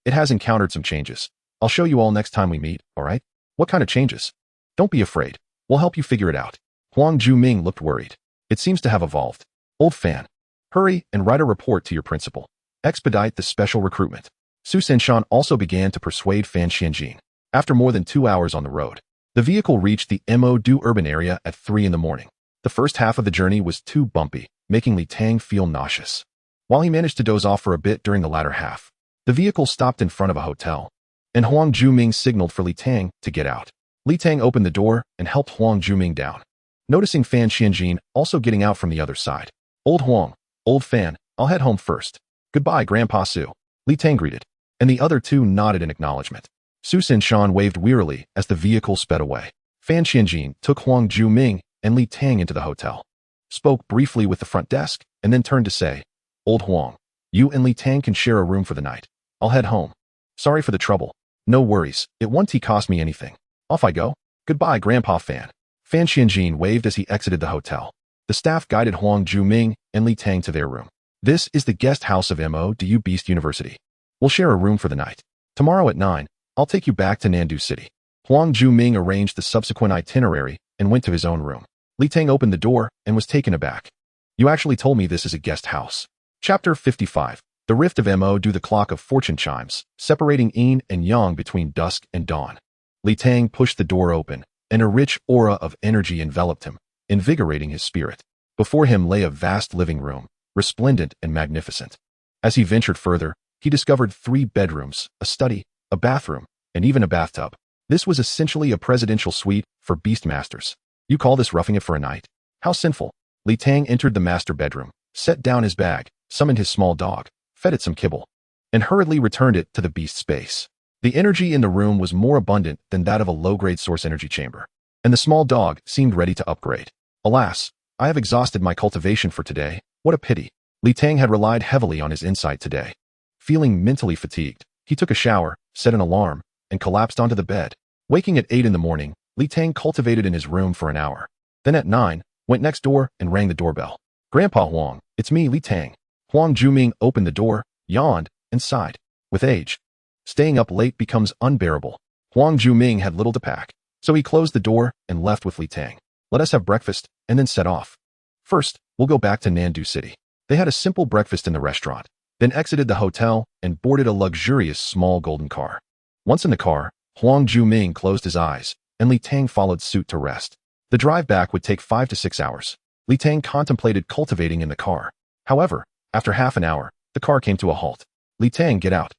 It has encountered some changes. I'll show you all next time we meet, alright? What kind of changes? Don't be afraid. We'll help you figure it out. Huang Ju-ming looked worried. It seems to have evolved. Old fan. Hurry and write a report to your principal. Expedite the special recruitment. Su Senshan also began to persuade Fan Xianjin. After more than 2 hours on the road, the vehicle reached the MODU urban area at 3 in the morning. The first half of the journey was too bumpy, making Li Tang feel nauseous. While he managed to doze off for a bit during the latter half, the vehicle stopped in front of a hotel, and Huang Ju-ming signaled for Li Tang to get out. Li Tang opened the door and helped Huang Ju-ming down, noticing Fan Xianjin also getting out from the other side. Old Huang, old Fan, I'll head home first. Goodbye, Grandpa Su. Li Tang greeted, and the other two nodded in acknowledgement. Su Sinshan waved wearily as the vehicle sped away. Fan Xianjin took Huang Ju-ming and Li Tang into the hotel, spoke briefly with the front desk, and then turned to say, Old Huang, you and Li Tang can share a room for the night. I'll head home. Sorry for the trouble. No worries, it won't cost me anything. Off I go. Goodbye, Grandpa Fan. Fan Xianjin waved as he exited the hotel. The staff guided Huang Ju-ming and Li Tang to their room. This is the guest house of MODU Beast University. We'll share a room for the night. Tomorrow at 9, I'll take you back to Nandu City. Huang Ju-ming arranged the subsequent itinerary and went to his own room. Li Tang opened the door and was taken aback. You actually told me this is a guest house. Chapter 55. The Rift of MODU. The clock of fortune chimes, separating yin and yang between dusk and dawn. Li Tang pushed the door open, and a rich aura of energy enveloped him, invigorating his spirit. Before him lay a vast living room, resplendent and magnificent. As he ventured further, he discovered 3 bedrooms, a study, a bathroom, and even a bathtub. This was essentially a presidential suite for Beastmasters. You call this roughing it for a night? How sinful. Li Tang entered the master bedroom, set down his bag, summoned his small dog, fed it some kibble, and hurriedly returned it to the beast space. The energy in the room was more abundant than that of a low-grade source energy chamber, and the small dog seemed ready to upgrade. Alas, I have exhausted my cultivation for today. What a pity. Li Tang had relied heavily on his insight today. Feeling mentally fatigued, he took a shower, set an alarm, and collapsed onto the bed. Waking at 8 in the morning, Li Tang cultivated in his room for an hour. Then at 9, went next door and rang the doorbell. Grandpa Huang, it's me, Li Tang. Huang Ju-ming opened the door, yawned, and sighed. With age, staying up late becomes unbearable. Huang Ju-ming had little to pack, so he closed the door and left with Li Tang. Let us have breakfast, and then set off. First, we'll go back to Nandu City. They had a simple breakfast in the restaurant, then exited the hotel and boarded a luxurious small golden car. Once in the car, Huang Juming closed his eyes, and Li Tang followed suit to rest. The drive back would take 5 to 6 hours. Li Tang contemplated cultivating in the car. However, after half an hour, the car came to a halt. Li Tang, get out.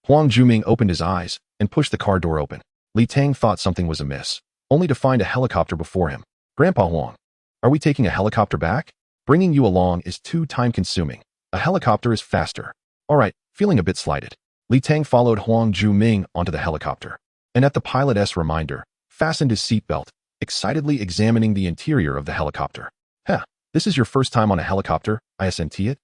Huang Juming opened his eyes and pushed the car door open. Li Tang thought something was amiss, only to find a helicopter before him. Grandpa Huang, are we taking a helicopter back? Bringing you along is too time-consuming. A helicopter is faster. All right, feeling a bit slighted. Li Tang followed Huang Juming onto the helicopter, and at the pilot's reminder, fastened his seatbelt, excitedly examining the interior of the helicopter. Heh, this is your first time on a helicopter, isn't it?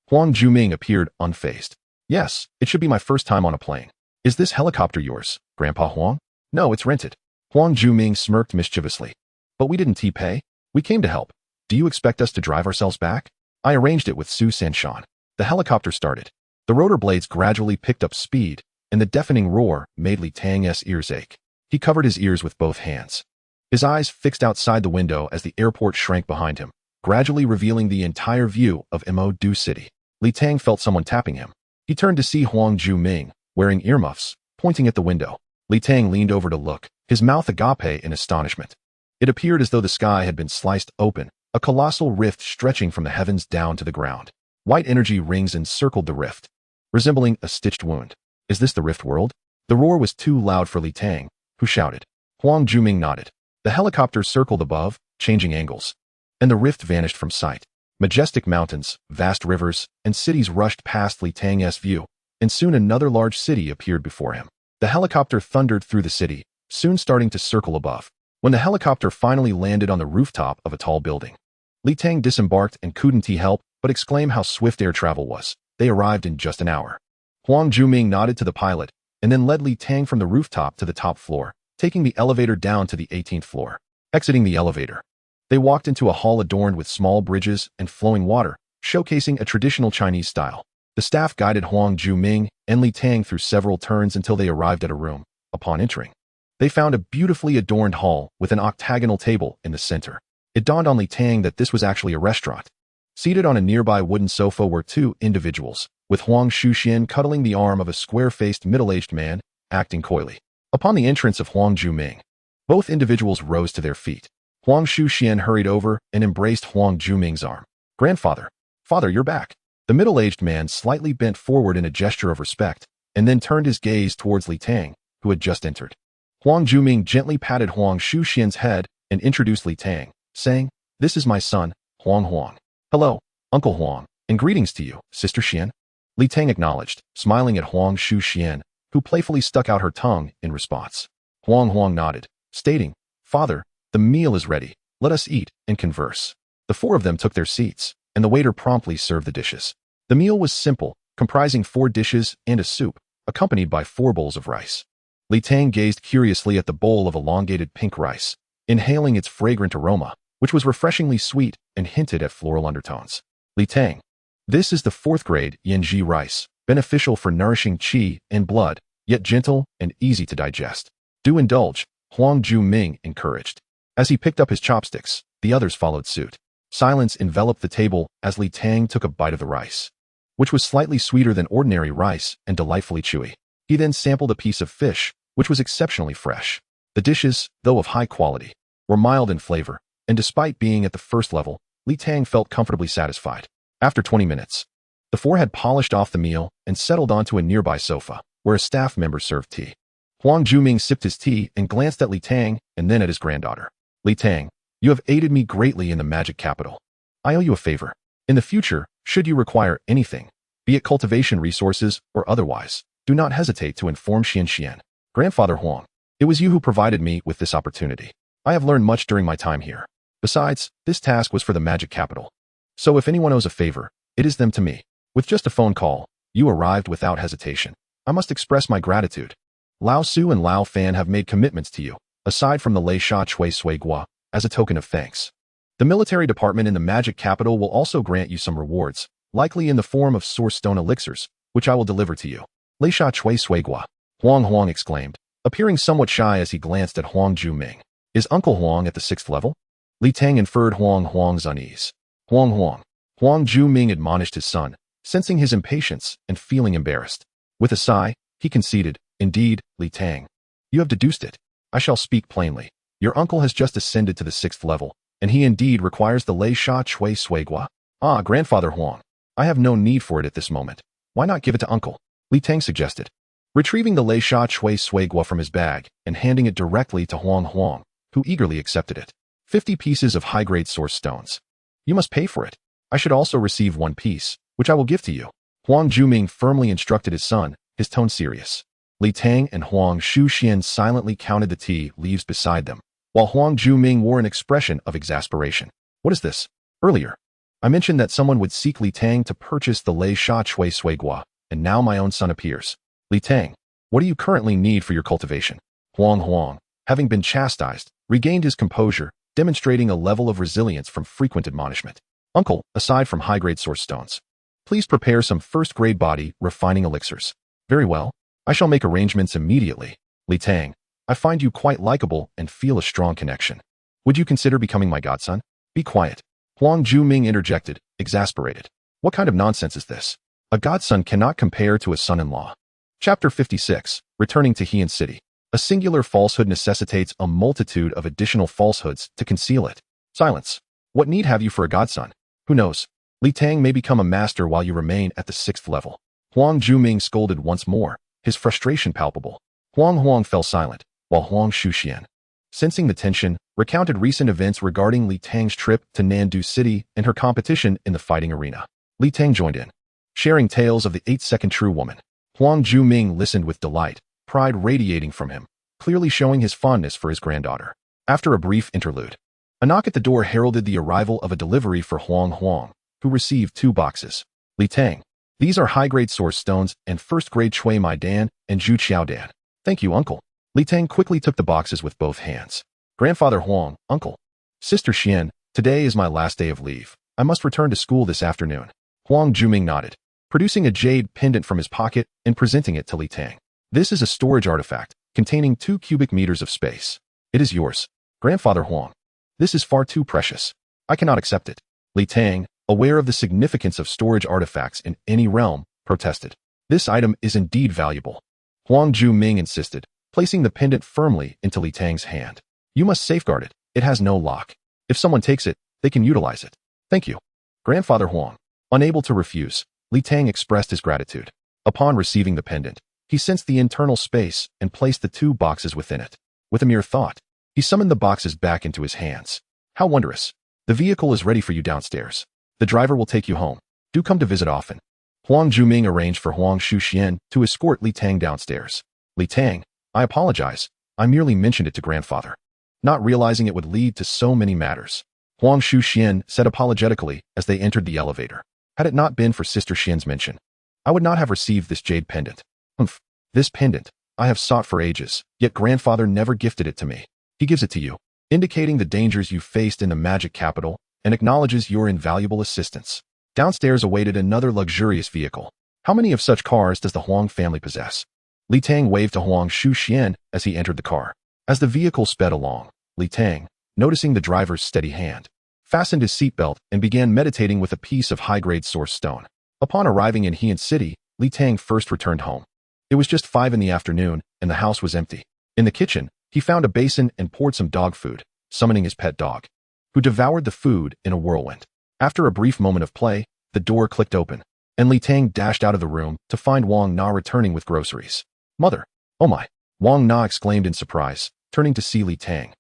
Huang Juming appeared unfazed. Yes, it should be my first time on a plane. Is this helicopter yours, Grandpa Huang? No, it's rented. Huang Juming smirked mischievously. But we didn't pay. We came to help. Do you expect us to drive ourselves back? I arranged it with Su Sanshan. The helicopter started. The rotor blades gradually picked up speed, and the deafening roar made Li Tang's ears ache. He covered his ears with both hands. His eyes fixed outside the window as the airport shrank behind him, gradually revealing the entire view of Mo-Du City. Li Tang felt someone tapping him. He turned to see Huang Juming, wearing earmuffs, pointing at the window. Li Tang leaned over to look, his mouth agape in astonishment. It appeared as though the sky had been sliced open, a colossal rift stretching from the heavens down to the ground. White energy rings encircled the rift, resembling a stitched wound. Is this the rift world? The roar was too loud for Li Tang, who shouted. Huang Juming nodded. The helicopter circled above, changing angles, and the rift vanished from sight. Majestic mountains, vast rivers, and cities rushed past Li Tang's view, and soon another large city appeared before him. The helicopter thundered through the city, soon starting to circle above. When the helicopter finally landed on the rooftop of a tall building, Li Tang disembarked and couldn't help but exclaim how swift air travel was. They arrived in just an hour. Huang Juming nodded to the pilot, and then led Li Tang from the rooftop to the top floor, taking the elevator down to the 18th floor. Exiting the elevator, they walked into a hall adorned with small bridges and flowing water, showcasing a traditional Chinese style. The staff guided Huang Juming and Li Tang through several turns until they arrived at a room. Upon entering, they found a beautifully adorned hall with an octagonal table in the center. It dawned on Li Tang that this was actually a restaurant. Seated on a nearby wooden sofa were two individuals, with Huang Shuxian cuddling the arm of a square-faced middle-aged man, acting coyly. Upon the entrance of Huang Juming, both individuals rose to their feet. Huang Shuxian hurried over and embraced Huang Juming's arm. Grandfather, father, you're back. The middle-aged man slightly bent forward in a gesture of respect, and then turned his gaze towards Li Tang, who had just entered. Huang Juming gently patted Huang Shuxian's head and introduced Li Tang, saying, "This is my son, Huang. Hello, Uncle Huang, and greetings to you, Sister Xian." Li Tang acknowledged, smiling at Huang Shuxian, who playfully stuck out her tongue in response. Huang nodded, stating, "Father, the meal is ready. Let us eat and converse." The four of them took their seats, and the waiter promptly served the dishes. The meal was simple, comprising 4 dishes and a soup, accompanied by 4 bowls of rice. Li Tang gazed curiously at the bowl of elongated pink rice, inhaling its fragrant aroma, which was refreshingly sweet and hinted at floral undertones. Li Tang, this is the 4th grade Yanji rice, beneficial for nourishing qi and blood, yet gentle and easy to digest. Do indulge, Huang Juming encouraged. As he picked up his chopsticks, the others followed suit. Silence enveloped the table as Li Tang took a bite of the rice, which was slightly sweeter than ordinary rice and delightfully chewy. He then sampled a piece of fish, which was exceptionally fresh. The dishes, though of high quality, were mild in flavor, and despite being at the first level, Li Tang felt comfortably satisfied. After 20 minutes, the four had polished off the meal and settled onto a nearby sofa, where a staff member served tea. Huang Juming sipped his tea and glanced at Li Tang and then at his granddaughter. Li Tang, you have aided me greatly in the magic capital. I owe you a favor. In the future, should you require anything, be it cultivation resources or otherwise, do not hesitate to inform Xian. Grandfather Huang, it was you who provided me with this opportunity. I have learned much during my time here. Besides, this task was for the magic capital. So if anyone owes a favor, it is them to me. With just a phone call, you arrived without hesitation. I must express my gratitude. Lao Su and Lao Fan have made commitments to you, aside from the Lei Sha Chui Sui Gua, as a token of thanks. The military department in the magic capital will also grant you some rewards, likely in the form of source stone elixirs, which I will deliver to you. Lei Sha Chui Sui Gua, Huang exclaimed, appearing somewhat shy as he glanced at Huang Juming. Is Uncle Huang at the 6th level? Li Tang inferred Huang's unease. Huang, Huang Zhuming admonished his son, sensing his impatience and feeling embarrassed. With a sigh, he conceded, indeed, Li Tang. You have deduced it. I shall speak plainly. Your uncle has just ascended to the 6th level, and he indeed requires the Lei Sha Chui Suigua. Ah, Grandfather Huang. I have no need for it at this moment. Why not give it to uncle? Li Tang suggested. Retrieving the Lei Sha Chui Suigua from his bag and handing it directly to Huang, who eagerly accepted it. 50 pieces of high-grade source stones. You must pay for it. I should also receive 1 piece, which I will give to you. Huang Zhuming firmly instructed his son, his tone serious. Li Tang and Huang Shuxian silently counted the tea leaves beside them, while Huang Zhuming wore an expression of exasperation. What is this? Earlier, I mentioned that someone would seek Li Tang to purchase the Lei Sha Chui Suigua, and now my own son appears. Li Tang, what do you currently need for your cultivation? Huang, having been chastised, regained his composure, demonstrating a level of resilience from frequent admonishment. Uncle, aside from high-grade source stones, please prepare some first-grade body refining elixirs. Very well. I shall make arrangements immediately. Li Tang, I find you quite likable and feel a strong connection. Would you consider becoming my godson? Be quiet. Huang Zhuming interjected, exasperated. What kind of nonsense is this? A godson cannot compare to a son-in-law. Chapter 56, Returning to Heian City. A singular falsehood necessitates a multitude of additional falsehoods to conceal it. Silence. What need have you for a godson? Who knows? Li Tang may become a master while you remain at the 6th level. Huang Zhuming scolded once more, his frustration palpable. Huang fell silent, while Huang Shuxian, sensing the tension, recounted recent events regarding Li Tang's trip to Nandu City and her competition in the fighting arena. Li Tang joined in, sharing tales of the 8-second true woman. Huang Zhuming listened with delight, pride radiating from him, clearly showing his fondness for his granddaughter. After a brief interlude, a knock at the door heralded the arrival of a delivery for Huang, who received 2 boxes. Li Tang, these are high-grade source stones and first-grade Chui Mai Dan and Zhu Qiao Dan. Thank you, uncle. Li Tang quickly took the boxes with both hands. Grandfather Huang, uncle. Sister Xian, today is my last day of leave. I must return to school this afternoon. Huang Zhuming nodded, producing a jade pendant from his pocket and presenting it to Li Tang. This is a storage artifact, containing 2 cubic meters of space. It is yours, Grandfather Huang. This is far too precious. I cannot accept it. Li Tang, aware of the significance of storage artifacts in any realm, protested. This item is indeed valuable. Huang Zhuming insisted, placing the pendant firmly into Li Tang's hand. You must safeguard it. It has no lock. If someone takes it, they can utilize it. Thank you. Grandfather Huang. Unable to refuse, Li Tang expressed his gratitude. Upon receiving the pendant, he sensed the internal space and placed the 2 boxes within it. With a mere thought, he summoned the boxes back into his hands. How wondrous. The vehicle is ready for you downstairs. The driver will take you home. Do come to visit often. Huang Zhuming arranged for Huang Shuxian to escort Li Tang downstairs. Li Tang, I apologize. I merely mentioned it to grandfather, not realizing it would lead to so many matters. Huang Shuxian said apologetically as they entered the elevator. Had it not been for Sister Xian's mention, I would not have received this jade pendant. This pendant, I have sought for ages, yet grandfather never gifted it to me. He gives it to you, indicating the dangers you faced in the magic capital, and acknowledges your invaluable assistance. Downstairs awaited another luxurious vehicle. How many of such cars does the Huang family possess? Li Tang waved to Huang Shuxian as he entered the car. As the vehicle sped along, Li Tang, noticing the driver's steady hand, fastened his seatbelt and began meditating with a piece of high-grade source stone. Upon arriving in Heian City, Li Tang first returned home. It was just 5 in the afternoon, and the house was empty. In the kitchen, he found a basin and poured some dog food, summoning his pet dog, who devoured the food in a whirlwind. After a brief moment of play, the door clicked open, and Li Tang dashed out of the room to find Wang Na returning with groceries. Mother! Oh my! Wang Na exclaimed in surprise, turning to see Li Tang,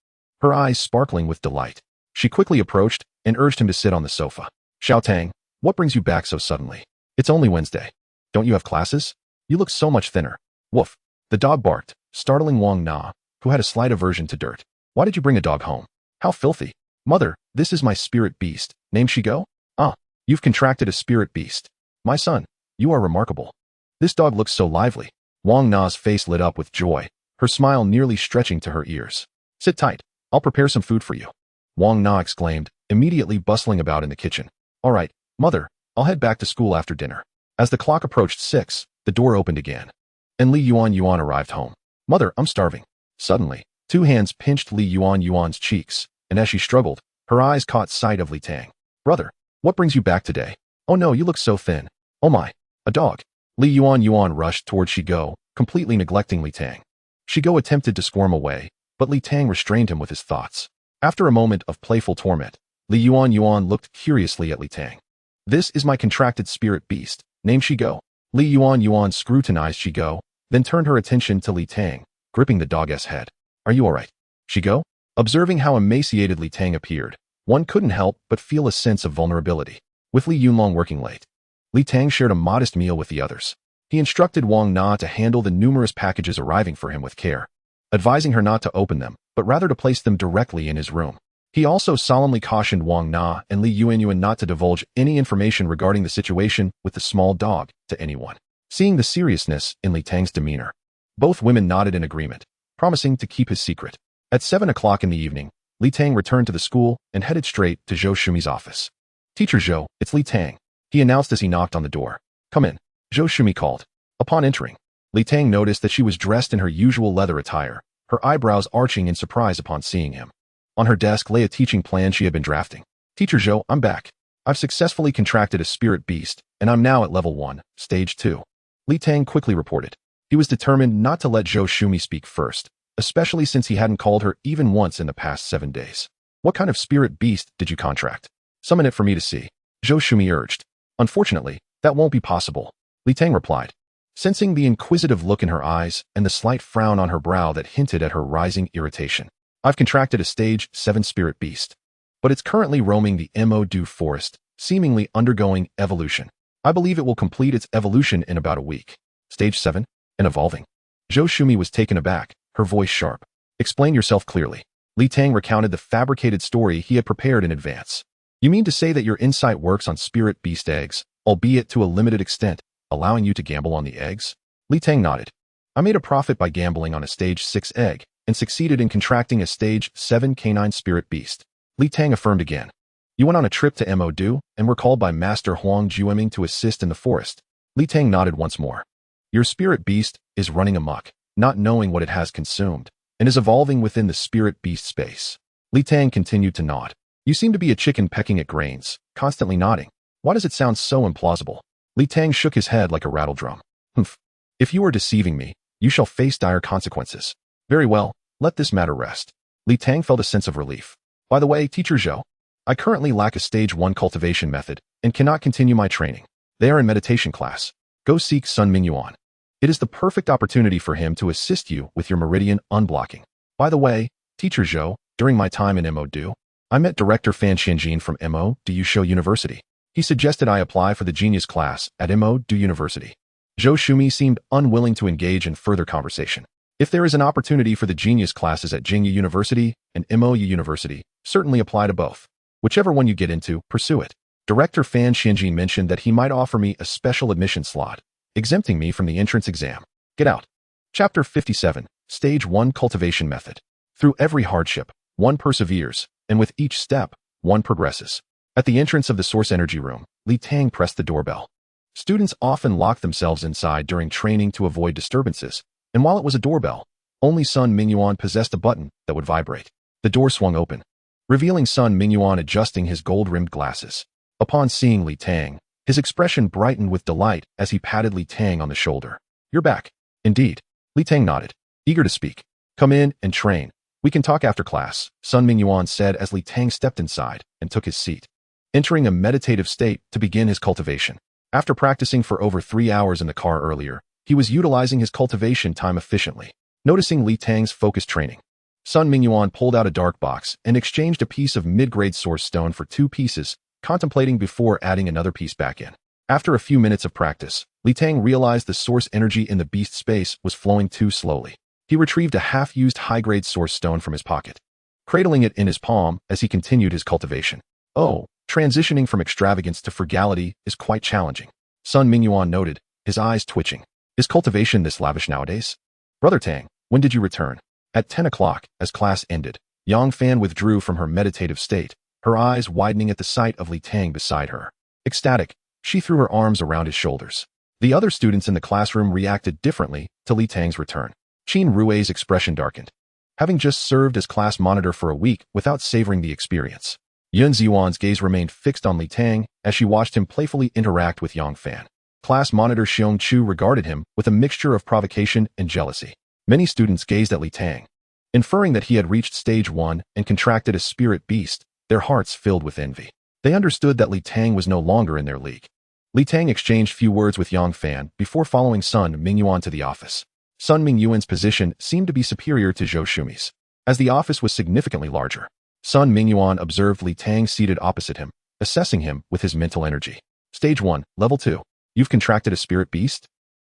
her eyes sparkling with delight. She quickly approached and urged him to sit on the sofa. Xiao Tang, what brings you back so suddenly? It's only Wednesday. Don't you have classes? You look so much thinner. Woof. The dog barked, startling Wang Na, who had a slight aversion to dirt. Why did you bring a dog home? How filthy. Mother, this is my spirit beast, named Shigo. Ah, you've contracted a spirit beast. My son, you are remarkable. This dog looks so lively. Wang Na's face lit up with joy, her smile nearly stretching to her ears. Sit tight. I'll prepare some food for you. Wang Na exclaimed, immediately bustling about in the kitchen. All right, mother, I'll head back to school after dinner. As the clock approached 6, the door opened again, and Li Yuan arrived home. Mother, I'm starving. Suddenly, 2 hands pinched Li Yuan's cheeks, and as she struggled, her eyes caught sight of Li Tang. Brother, What brings you back today? Oh no, you look so thin. Oh my, a dog. Li Yuan rushed towards Shigo, completely neglecting Li Tang. Shigo attempted to squirm away, but Li Tang restrained him with his thoughts. After a moment of playful torment, Li Yuan looked curiously at Li Tang. This is my contracted spirit beast, named Shigo. Li Yuan scrutinized Shigo, then turned her attention to Li Tang, gripping the dog's head. Are you alright, Shigo? Observing how emaciated Li Tang appeared, one couldn't help but feel a sense of vulnerability. With Li Yunlong working late, Li Tang shared a modest meal with the others. He instructed Wang Na to handle the numerous packages arriving for him with care, advising her not to open them, but rather to place them directly in his room. He also solemnly cautioned Wang Na and Li Yuan not to divulge any information regarding the situation with the small dog to anyone. Seeing the seriousness in Li Tang's demeanor, both women nodded in agreement, promising to keep his secret. At 7 o'clock in the evening, Li Tang returned to the school and headed straight to Zhou Shumi's office. Teacher Zhou, it's Li Tang, he announced as he knocked on the door. Come in, Zhou Shumi called. Upon entering, Li Tang noticed that she was dressed in her usual leather attire, her eyebrows arching in surprise upon seeing him. On her desk lay a teaching plan she had been drafting. Teacher Zhou, I'm back. I've successfully contracted a spirit beast, and I'm now at level 1, stage 2. Li Tang quickly reported. He was determined not to let Zhou Shumi speak first, especially since he hadn't called her even once in the past 7 days. What kind of spirit beast did you contract? Summon it for me to see, Zhou Shumi urged. Unfortunately, that won't be possible, Li Tang replied, sensing the inquisitive look in her eyes and the slight frown on her brow that hinted at her rising irritation. I've contracted a stage 7 spirit beast, but it's currently roaming the Mo-Du forest, seemingly undergoing evolution. I believe it will complete its evolution in about a week. Stage 7? And evolving? Zhou Shumi was taken aback, her voice sharp. Explain yourself clearly. Li Tang recounted the fabricated story he had prepared in advance. You mean to say that your insight works on spirit beast eggs, albeit to a limited extent, allowing you to gamble on the eggs? Li Tang nodded. I made a profit by gambling on a stage 6 egg, and succeeded in contracting a stage 7 canine spirit beast. Li Tang affirmed again. You went on a trip to Mo-Du, and were called by Master Huang Jueming to assist in the forest. Li Tang nodded once more. Your spirit beast is running amok, not knowing what it has consumed, and is evolving within the spirit beast space. Li Tang continued to nod. You seem to be a chicken pecking at grains, constantly nodding. Why does it sound so implausible? Li Tang shook his head like a rattledrum. Humph. If you are deceiving me, you shall face dire consequences. Very well, let this matter rest. Li Tang felt a sense of relief. By the way, Teacher Zhou, I currently lack a stage 1 cultivation method and cannot continue my training. They are in meditation class. Go seek Sun Mingyuan. It is the perfect opportunity for him to assist you with your meridian unblocking. By the way, Teacher Zhou, during my time in Mo-Du, I met Director Fan Xianjin from Mo-Du Show University. He suggested I apply for the genius class at Mo-Du University. Zhou Shumi seemed unwilling to engage in further conversation. If there is an opportunity for the genius classes at Jingyi University and Mo-Du University, certainly apply to both. Whichever one you get into, pursue it. Director Fan Xianjin mentioned that he might offer me a special admission slot, exempting me from the entrance exam. Get out. Chapter 57, Stage 1 Cultivation Method. Through every hardship, one perseveres, and with each step, one progresses. At the entrance of the Source Energy Room, Li Tang pressed the doorbell. Students often lock themselves inside during training to avoid disturbances, and while it was a doorbell, only Sun Mingyuan possessed a button that would vibrate. The door swung open, revealing Sun Mingyuan adjusting his gold-rimmed glasses. Upon seeing Li Tang, his expression brightened with delight as he patted Li Tang on the shoulder. You're back. Indeed. Li Tang nodded, eager to speak. Come in and train. We can talk after class, Sun Mingyuan said as Li Tang stepped inside and took his seat, entering a meditative state to begin his cultivation. After practicing for over 3 hours in the car earlier, he was utilizing his cultivation time efficiently. Noticing Li Tang's focused training, Sun Mingyuan pulled out a dark box and exchanged a piece of mid-grade source stone for 2 pieces, contemplating before adding another piece back in. After a few minutes of practice, Li Tang realized the source energy in the beast space was flowing too slowly. He retrieved a half-used high-grade source stone from his pocket, cradling it in his palm as he continued his cultivation. Oh, transitioning from extravagance to frugality is quite challenging, Sun Mingyuan noted, his eyes twitching. Is cultivation this lavish nowadays? Brother Tang, when did you return? At 10 o'clock, as class ended, Yang Fan withdrew from her meditative state, her eyes widening at the sight of Li Tang beside her. Ecstatic, she threw her arms around his shoulders. The other students in the classroom reacted differently to Li Tang's return. Qin Rui's expression darkened. Having just served as class monitor for a week without savoring the experience, Yun Ziwan's gaze remained fixed on Li Tang as she watched him playfully interact with Yang Fan. Class monitor Xiong Chu regarded him with a mixture of provocation and jealousy. Many students gazed at Li Tang. Inferring that he had reached stage 1 and contracted a spirit beast, their hearts filled with envy. They understood that Li Tang was no longer in their league. Li Tang exchanged few words with Yang Fan before following Sun Mingyuan to the office. Sun Mingyuan's position seemed to be superior to Zhou Shumi's, as the office was significantly larger. Sun Mingyuan observed Li Tang seated opposite him, assessing him with his mental energy. Stage 1, Level 2. You've contracted a spirit beast?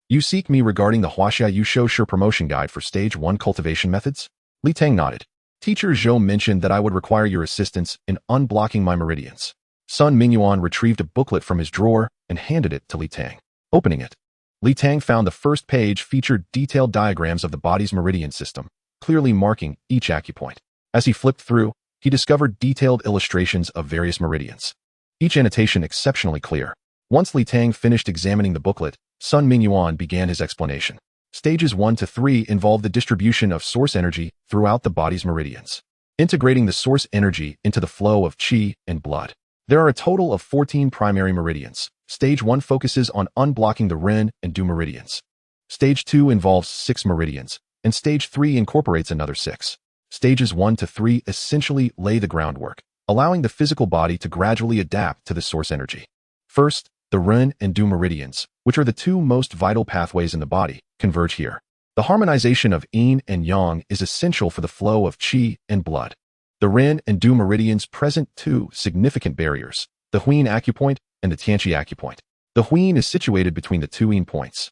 You seek me regarding the Huaxia Yusho Shi promotion guide for Stage 1 cultivation methods? Li Tang nodded. Teacher Zhou mentioned that I would require your assistance in unblocking my meridians. Sun Mingyuan retrieved a booklet from his drawer and handed it to Li Tang. Opening it, Li Tang found the first page featured detailed diagrams of the body's meridian system, clearly marking each acupoint. As he flipped through, he discovered detailed illustrations of various meridians, each annotation exceptionally clear. Once Li Tang finished examining the booklet, Sun Mingyuan began his explanation. Stages 1 to 3 involve the distribution of source energy throughout the body's meridians, integrating the source energy into the flow of qi and blood. There are a total of 14 primary meridians. Stage 1 focuses on unblocking the Ren and Du meridians. Stage 2 involves 6 meridians, and Stage 3 incorporates another 6. Stages 1 to 3 essentially lay the groundwork, allowing the physical body to gradually adapt to the source energy. First, the Ren and Du meridians, which are the two most vital pathways in the body, converge here. The harmonization of yin and yang is essential for the flow of qi and blood. The Ren and Du meridians present two significant barriers, the Huin acupoint and the Tianqi acupoint. The Huin is situated between the two yin points,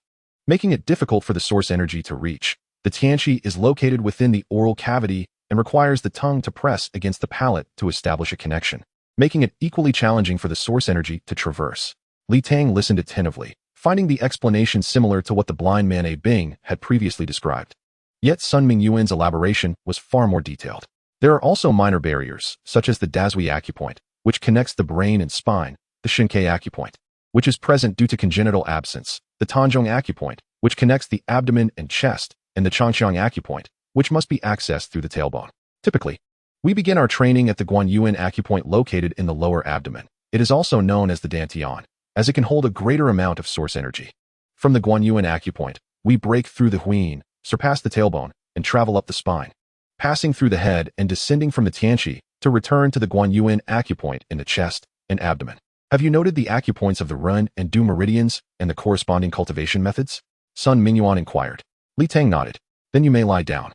making it difficult for the source energy to reach. The Tianqi is located within the oral cavity and requires the tongue to press against the palate to establish a connection, making it equally challenging for the source energy to traverse. Li Tang listened attentively, finding the explanation similar to what the blind man A Bing had previously described. Yet Sun Mingyuan's elaboration was far more detailed. There are also minor barriers, such as the Dazhui acupoint, which connects the brain and spine, the Shinkei acupoint, which is present due to congenital absence, the Tanzhong acupoint, which connects the abdomen and chest, and the Changxiang acupoint, which must be accessed through the tailbone. Typically, we begin our training at the Guanyuan acupoint located in the lower abdomen. It is also known as the Dantian, as it can hold a greater amount of source energy. From the Guanyuan acupoint, we break through the Huin, surpass the tailbone, and travel up the spine, passing through the head and descending from the Tianqi to return to the Guanyuan acupoint in the chest and abdomen. Have you noted the acupoints of the Ren and Du meridians and the corresponding cultivation methods? Sun Mingyuan inquired. Li Tang nodded. Then you may lie down.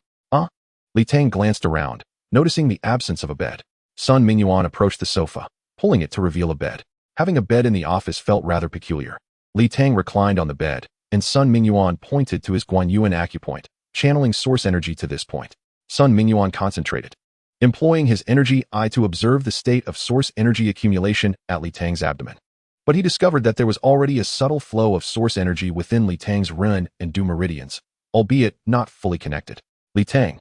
Li Tang glanced around, noticing the absence of a bed. Sun Mingyuan approached the sofa, pulling it to reveal a bed. Having a bed in the office felt rather peculiar. Li Tang reclined on the bed, and Sun Mingyuan pointed to his Guanyuan acupoint, channeling source energy to this point. Sun Mingyuan concentrated, employing his energy eye to observe the state of source energy accumulation at Li Tang's abdomen. But he discovered that there was already a subtle flow of source energy within Li Tang's Ren and Du meridians, albeit not fully connected. Li Tang,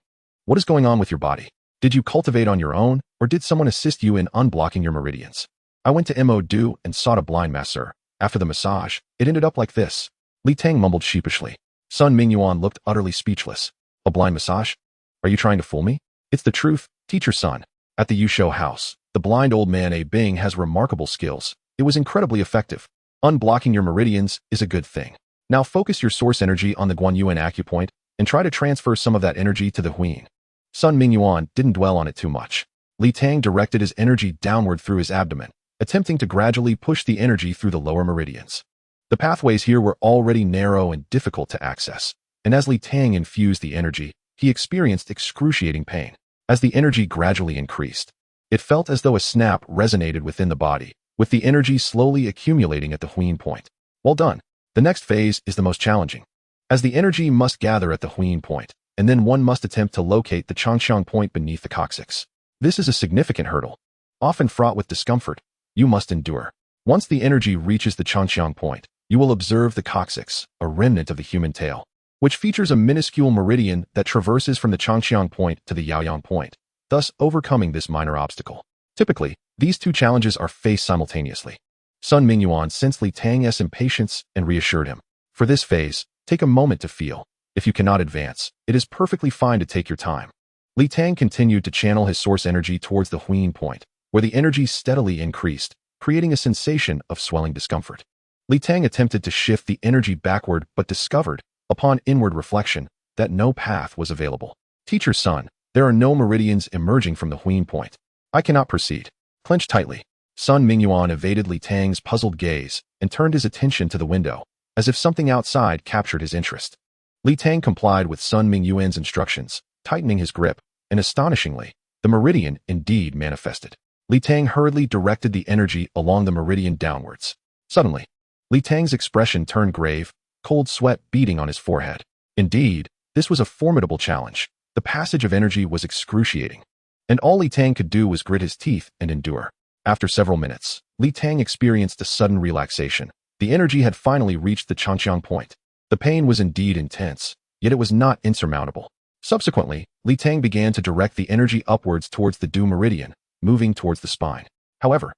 what is going on with your body? Did you cultivate on your own, or did someone assist you in unblocking your meridians? I went to Mo Du and sought a blind masseur. After the massage, it ended up like this. Li Tang mumbled sheepishly. Sun Mingyuan looked utterly speechless. A blind massage? Are you trying to fool me? It's the truth, teacher Sun. At the Yusho house, the blind old man A Bing has remarkable skills. It was incredibly effective. Unblocking your meridians is a good thing. Now focus your source energy on the Guanyuan acupoint and try to transfer some of that energy to the Huin. Sun Mingyuan didn't dwell on it too much. Li Tang directed his energy downward through his abdomen, attempting to gradually push the energy through the lower meridians. The pathways here were already narrow and difficult to access, and as Li Tang infused the energy, he experienced excruciating pain. As the energy gradually increased, it felt as though a snap resonated within the body, with the energy slowly accumulating at the Huin point. Well done. The next phase is the most challenging, as the energy must gather at the Huin point, and then one must attempt to locate the Changxiang point beneath the coccyx. This is a significant hurdle, often fraught with discomfort. You must endure. Once the energy reaches the Changxiang point, you will observe the coccyx, a remnant of the human tail, which features a minuscule meridian that traverses from the Changxiang point to the Yaoyang point, thus overcoming this minor obstacle. Typically, these two challenges are faced simultaneously. Sun Mingyuan sensed Li Tang's impatience and reassured him. For this phase, take a moment to feel. If you cannot advance, it is perfectly fine to take your time. Li Tang continued to channel his source energy towards the Huin point, where the energy steadily increased, creating a sensation of swelling discomfort. Li Tang attempted to shift the energy backward but discovered, upon inward reflection, that no path was available. Teacher's son, there are no meridians emerging from the Huin point. I cannot proceed. Clenched tightly, Sun Mingyuan evaded Li Tang's puzzled gaze and turned his attention to the window, as if something outside captured his interest. Li Tang complied with Sun Mingyuan's instructions, tightening his grip, and astonishingly, the meridian indeed manifested. Li Tang hurriedly directed the energy along the meridian downwards. Suddenly, Li Tang's expression turned grave, cold sweat beading on his forehead. Indeed, this was a formidable challenge. The passage of energy was excruciating, and all Li Tang could do was grit his teeth and endure. After several minutes, Li Tang experienced a sudden relaxation. The energy had finally reached the Changqiang point. The pain was indeed intense, yet it was not insurmountable. Subsequently, Li Tang began to direct the energy upwards towards the due meridian, moving towards the spine. However,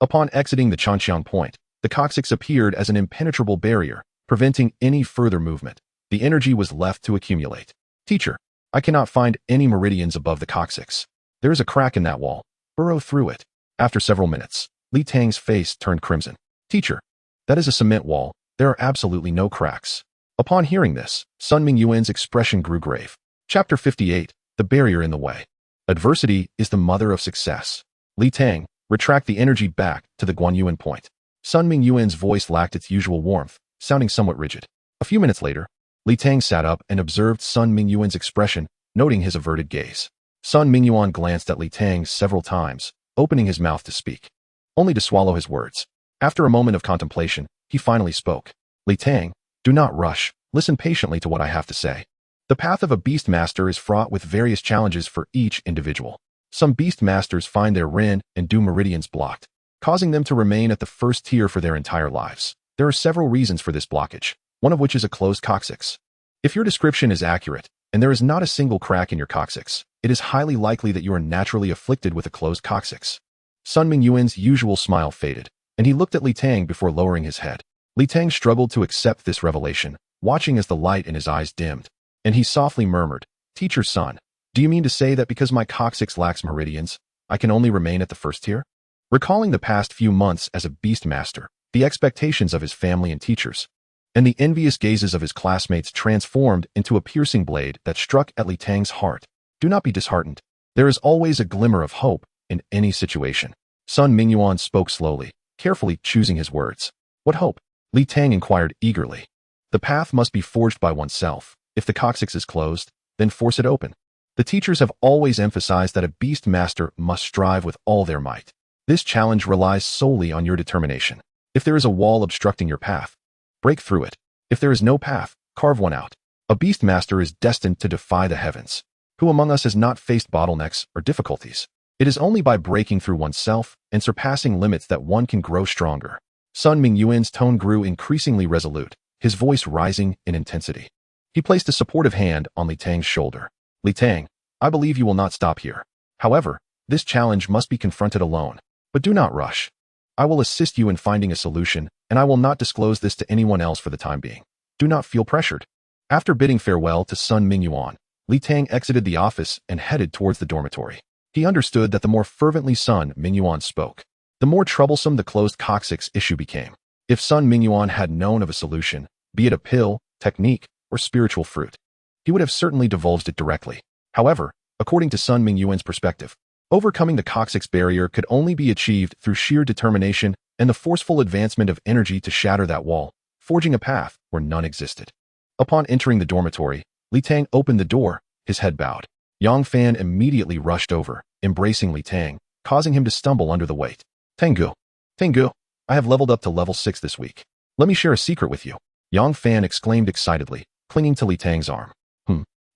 upon exiting the Changqiang point, the coccyx appeared as an impenetrable barrier, preventing any further movement. The energy was left to accumulate. Teacher, I cannot find any meridians above the coccyx. There is a crack in that wall. Burrow through it. After several minutes, Li Tang's face turned crimson. Teacher, that is a cement wall. There are absolutely no cracks. Upon hearing this, Sun Mingyuan's expression grew grave. Chapter 58, The Barrier in the Way. Adversity is the mother of success. Li Tang, retract the energy back to the Guanyuan point. Sun Mingyuan's voice lacked its usual warmth, sounding somewhat rigid. A few minutes later, Li Tang sat up and observed Sun Mingyuan's expression, noting his averted gaze. Sun Mingyuan glanced at Li Tang several times, opening his mouth to speak, only to swallow his words. After a moment of contemplation, he finally spoke. Li Tang, do not rush. Listen patiently to what I have to say. The path of a Beastmaster is fraught with various challenges for each individual. Some Beastmasters find their Ren and Du meridians blocked, causing them to remain at the first tier for their entire lives. There are several reasons for this blockage, one of which is a closed coccyx. If your description is accurate, and there is not a single crack in your coccyx, it is highly likely that you are naturally afflicted with a closed coccyx. Sun Mingyuan's usual smile faded, and he looked at Li Tang before lowering his head. Li Tang struggled to accept this revelation, watching as the light in his eyes dimmed, and he softly murmured, Teacher's son, do you mean to say that because my coccyx lacks meridians, I can only remain at the first tier? Recalling the past few months as a Beastmaster, the expectations of his family and teachers, and the envious gazes of his classmates transformed into a piercing blade that struck at Li Tang's heart. Do not be disheartened. There is always a glimmer of hope in any situation. Sun Mingyuan spoke slowly, carefully choosing his words. What hope? Li Tang inquired eagerly. The path must be forged by oneself. If the coccyx is closed, then force it open. The teachers have always emphasized that a Beastmaster must strive with all their might. This challenge relies solely on your determination. If there is a wall obstructing your path, break through it. If there is no path, carve one out. A Beastmaster is destined to defy the heavens. Who among us has not faced bottlenecks or difficulties? It is only by breaking through oneself and surpassing limits that one can grow stronger. Sun Mingyuan's tone grew increasingly resolute, his voice rising in intensity. He placed a supportive hand on Li Tang's shoulder. Li Tang, I believe you will not stop here. However, this challenge must be confronted alone. But do not rush. I will assist you in finding a solution, and I will not disclose this to anyone else for the time being. Do not feel pressured. After bidding farewell to Sun Mingyuan, Li Tang exited the office and headed towards the dormitory. He understood that the more fervently Sun Mingyuan spoke, the more troublesome the closed coccyx issue became. If Sun Mingyuan had known of a solution, be it a pill, technique, or spiritual fruit, he would have certainly divulged it directly. However, according to Sun Mingyuan's perspective, overcoming the coccyx barrier could only be achieved through sheer determination and the forceful advancement of energy to shatter that wall, forging a path where none existed. Upon entering the dormitory, Li Tang opened the door, his head bowed. Yang Fan immediately rushed over, embracing Li Tang, causing him to stumble under the weight. Tengu, I have leveled up to level 6 this week. Let me share a secret with you. Yang Fan exclaimed excitedly, clinging to Li Tang's arm.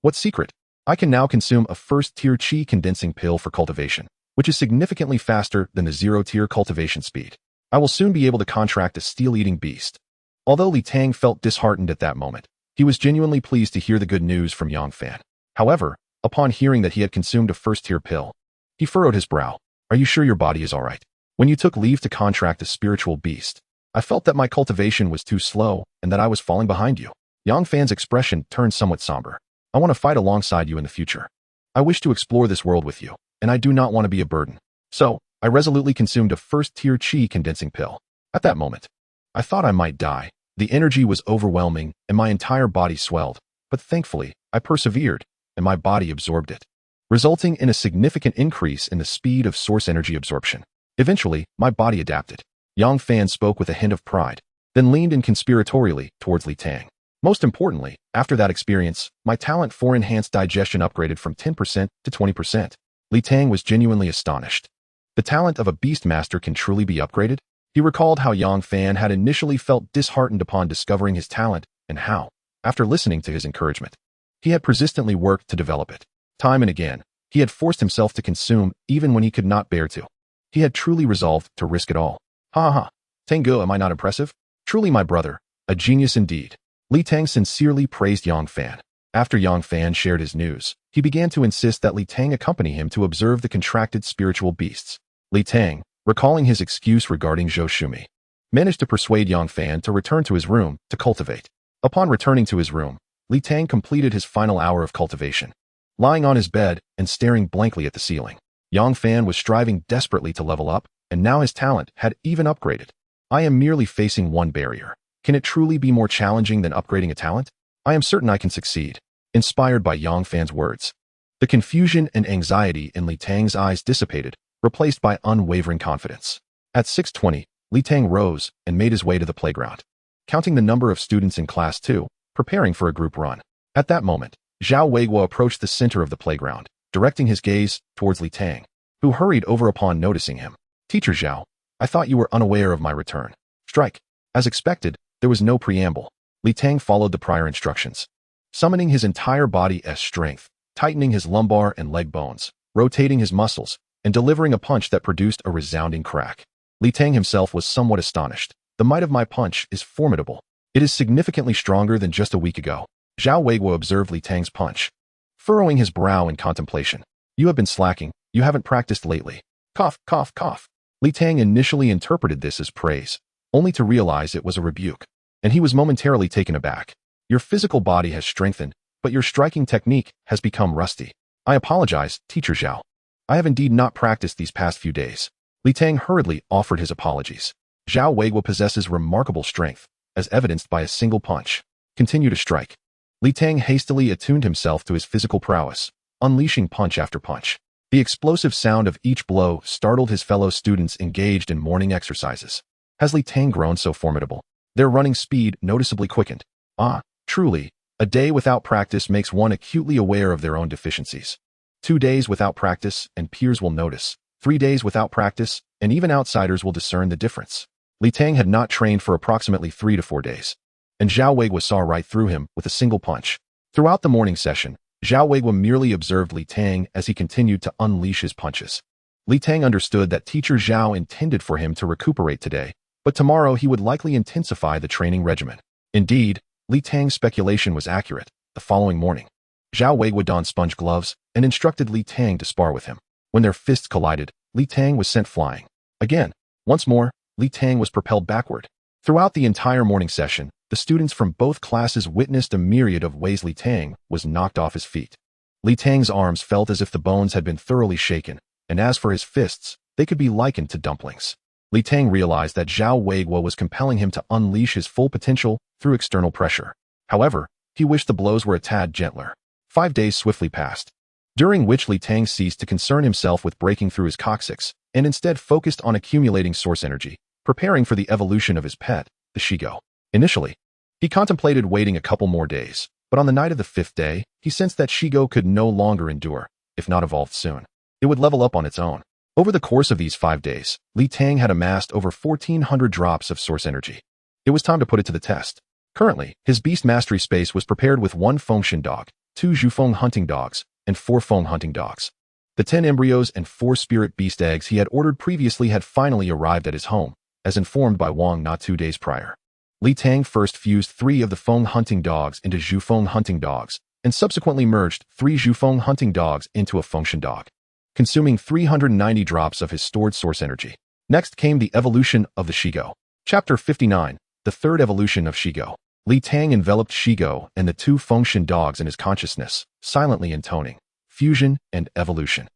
What secret? I can now consume a first-tier chi condensing pill for cultivation, which is significantly faster than the zero-tier cultivation speed. I will soon be able to contract a steel-eating beast. Although Li Tang felt disheartened at that moment, he was genuinely pleased to hear the good news from Yang Fan. However, upon hearing that he had consumed a first-tier pill, he furrowed his brow. Are you sure your body is all right? When you took leave to contract a spiritual beast, I felt that my cultivation was too slow and that I was falling behind you. Yang Fan's expression turned somewhat somber. I want to fight alongside you in the future. I wish to explore this world with you, and I do not want to be a burden. So, I resolutely consumed a first-tier chi condensing pill. At that moment, I thought I might die. The energy was overwhelming and my entire body swelled, but thankfully, I persevered and my body absorbed it, resulting in a significant increase in the speed of source energy absorption. Eventually, my body adapted. Yang Fan spoke with a hint of pride, then leaned in conspiratorially towards Li Tang. Most importantly, after that experience, my talent for enhanced digestion upgraded from 10% to 20%. Li Tang was genuinely astonished. The talent of a Beastmaster can truly be upgraded? He recalled how Yang Fan had initially felt disheartened upon discovering his talent and how, after listening to his encouragement, he had persistently worked to develop it. Time and again, he had forced himself to consume even when he could not bear to. He had truly resolved to risk it all. Ha ha, Tengu, am I not impressive? Truly my brother, a genius indeed. Li Tang sincerely praised Yang Fan. After Yang Fan shared his news, he began to insist that Li Tang accompany him to observe the contracted spiritual beasts. Li Tang, recalling his excuse regarding Zhou Shumi, managed to persuade Yang Fan to return to his room to cultivate. Upon returning to his room, Li Tang completed his final hour of cultivation. Lying on his bed and staring blankly at the ceiling, Yang Fan was striving desperately to level up, and now his talent had even upgraded. I am merely facing one barrier. Can it truly be more challenging than upgrading a talent? I am certain I can succeed. Inspired by Yang Fan's words, the confusion and anxiety in Li Tang's eyes dissipated, replaced by unwavering confidence. At 6:20, Li Tang rose and made his way to the playground, counting the number of students in class 2, preparing for a group run. At that moment, Zhao Weiguo approached the center of the playground, directing his gaze towards Li Tang, who hurried over upon noticing him. Teacher Zhao, I thought you were unaware of my return. Strike. As expected, there was no preamble. Li Tang followed the prior instructions, summoning his entire body as strength, tightening his lumbar and leg bones, rotating his muscles, and delivering a punch that produced a resounding crack. Li Tang himself was somewhat astonished. The might of my punch is formidable. It is significantly stronger than just a week ago. Zhao Weiguo observed Li Tang's punch, furrowing his brow in contemplation. You have been slacking. You haven't practiced lately. Cough, cough, cough. Li Tang initially interpreted this as praise, only to realize it was a rebuke, and he was momentarily taken aback. Your physical body has strengthened, but your striking technique has become rusty. I apologize, Teacher Zhao. I have indeed not practiced these past few days. Li Tang hurriedly offered his apologies. Zhao Weiguo possesses remarkable strength, as evidenced by a single punch. Continue to strike. Li Tang hastily attuned himself to his physical prowess, unleashing punch after punch. The explosive sound of each blow startled his fellow students engaged in morning exercises. Has Li Tang grown so formidable? Their running speed noticeably quickened. Ah, truly, a day without practice makes one acutely aware of their own deficiencies. 2 days without practice, and peers will notice. 3 days without practice, and even outsiders will discern the difference. Li Tang had not trained for approximately 3 to 4 days, and Zhao Weiguo saw right through him with a single punch. Throughout the morning session, Zhao Weiguo merely observed Li Tang as he continued to unleash his punches. Li Tang understood that Teacher Zhao intended for him to recuperate today, but tomorrow he would likely intensify the training regimen. Indeed, Li Tang's speculation was accurate. The following morning, Zhao Weiguo donned sponge gloves and instructed Li Tang to spar with him. When their fists collided, Li Tang was sent flying. Again, once more, Li Tang was propelled backward. Throughout the entire morning session, the students from both classes witnessed a myriad of ways Li Tang was knocked off his feet. Li Tang's arms felt as if the bones had been thoroughly shaken, and as for his fists, they could be likened to dumplings. Li Tang realized that Zhao Weiguo was compelling him to unleash his full potential through external pressure. However, he wished the blows were a tad gentler. 5 days swiftly passed, during which Li Tang ceased to concern himself with breaking through his coccyx, and instead focused on accumulating source energy, preparing for the evolution of his pet, the Shigo. Initially, he contemplated waiting a couple more days, but on the night of the 5th day, he sensed that Shigo could no longer endure, if not evolve soon. It would level up on its own. Over the course of these 5 days, Li Tang had amassed over 1,400 drops of source energy. It was time to put it to the test. Currently, his beast mastery space was prepared with 1 Fengshen dog, 2 Zhufeng hunting dogs, and 4 Feng hunting dogs. The 10 embryos and 4 spirit beast eggs he had ordered previously had finally arrived at his home, as informed by Wang not 2 days prior. Li Tang first fused 3 of the Feng hunting dogs into Zhufeng hunting dogs, and subsequently merged 3 Zhufeng hunting dogs into a Fengshen dog, consuming 390 drops of his stored source energy. Next came the evolution of the Shigo. Chapter 59, the third evolution of Shigo. Li Tang enveloped Shigo and the 2 Fengshen dogs in his consciousness, silently intoning fusion and evolution.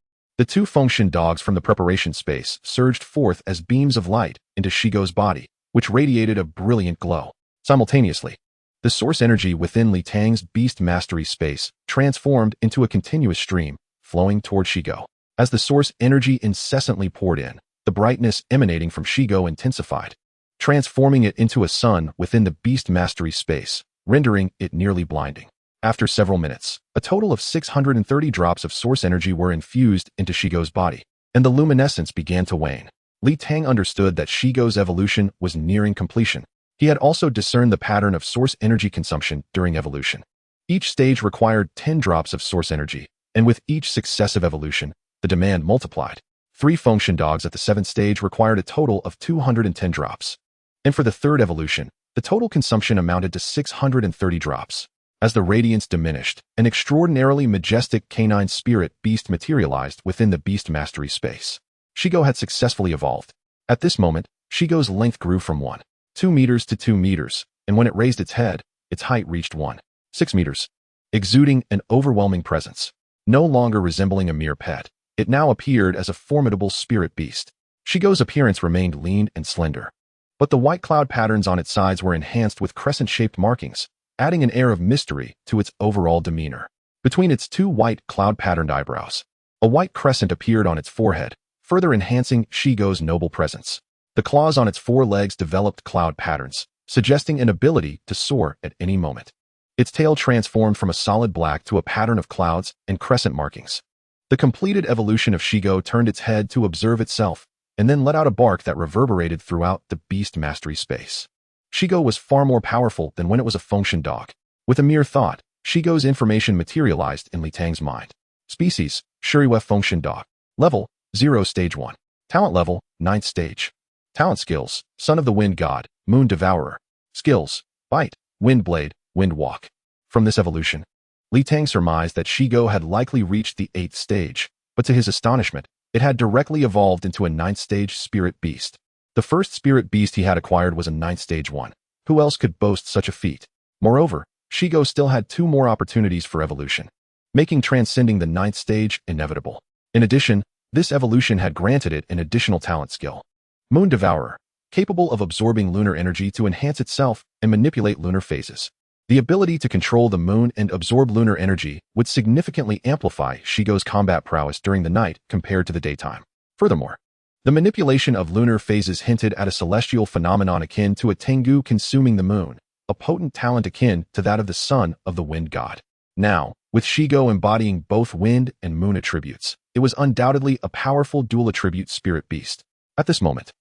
The two function dogs from the preparation space surged forth as beams of light into Shigo's body, which radiated a brilliant glow. Simultaneously, the source energy within Li Tang's Beast Mastery space transformed into a continuous stream, flowing toward Shigo. As the source energy incessantly poured in, the brightness emanating from Shigo intensified, transforming it into a sun within the Beast Mastery space, rendering it nearly blinding. After several minutes, a total of 630 drops of source energy were infused into Shigo's body, and the luminescence began to wane. Li Tang understood that Shigo's evolution was nearing completion. He had also discerned the pattern of source energy consumption during evolution. Each stage required 10 drops of source energy, and with each successive evolution, the demand multiplied. 3 function dogs at the 7th stage required a total of 210 drops. And for the 3rd evolution, the total consumption amounted to 630 drops. As the radiance diminished, an extraordinarily majestic canine spirit beast materialized within the Beast Mastery space. Shigo had successfully evolved. At this moment, Shigo's length grew from 1.2 meters to 2 meters, and when it raised its head, its height reached 1.6 meters. Exuding an overwhelming presence. No longer resembling a mere pet, it now appeared as a formidable spirit beast. Shigo's appearance remained lean and slender, but the white cloud patterns on its sides were enhanced with crescent-shaped markings, adding an air of mystery to its overall demeanor. Between its 2 white cloud-patterned eyebrows, a white crescent appeared on its forehead, further enhancing Shigo's noble presence. The claws on its 4 legs developed cloud patterns, suggesting an ability to soar at any moment. Its tail transformed from a solid black to a pattern of clouds and crescent markings. The completed evolution of Shigo turned its head to observe itself, and then let out a bark that reverberated throughout the Beast Mastery space. Shigo was far more powerful than when it was a function dog. With a mere thought, Shigo's information materialized in Li Tang's mind. Species, Shuriwa function dog. Level, 0 stage 1. Talent level, 9th stage. Talent skills, Son of the Wind God, Moon Devourer. Skills, Bite, Wind Blade, Wind Walk. From this evolution, Li Tang surmised that Shigo had likely reached the 8th stage, but to his astonishment, it had directly evolved into a 9th stage spirit beast. The first spirit beast he had acquired was a 9th stage one. Who else could boast such a feat? Moreover, Shigo still had 2 more opportunities for evolution, making transcending the 9th stage inevitable. In addition, this evolution had granted it an additional talent skill. Moon Devourer, capable of absorbing lunar energy to enhance itself and manipulate lunar phases. The ability to control the moon and absorb lunar energy would significantly amplify Shigo's combat prowess during the night compared to the daytime. Furthermore, the manipulation of lunar phases hinted at a celestial phenomenon akin to a Tengu consuming the moon, a potent talent akin to that of the Son of the Wind God. Now, with Shigo embodying both wind and moon attributes, it was undoubtedly a powerful dual-attribute spirit beast. At this moment,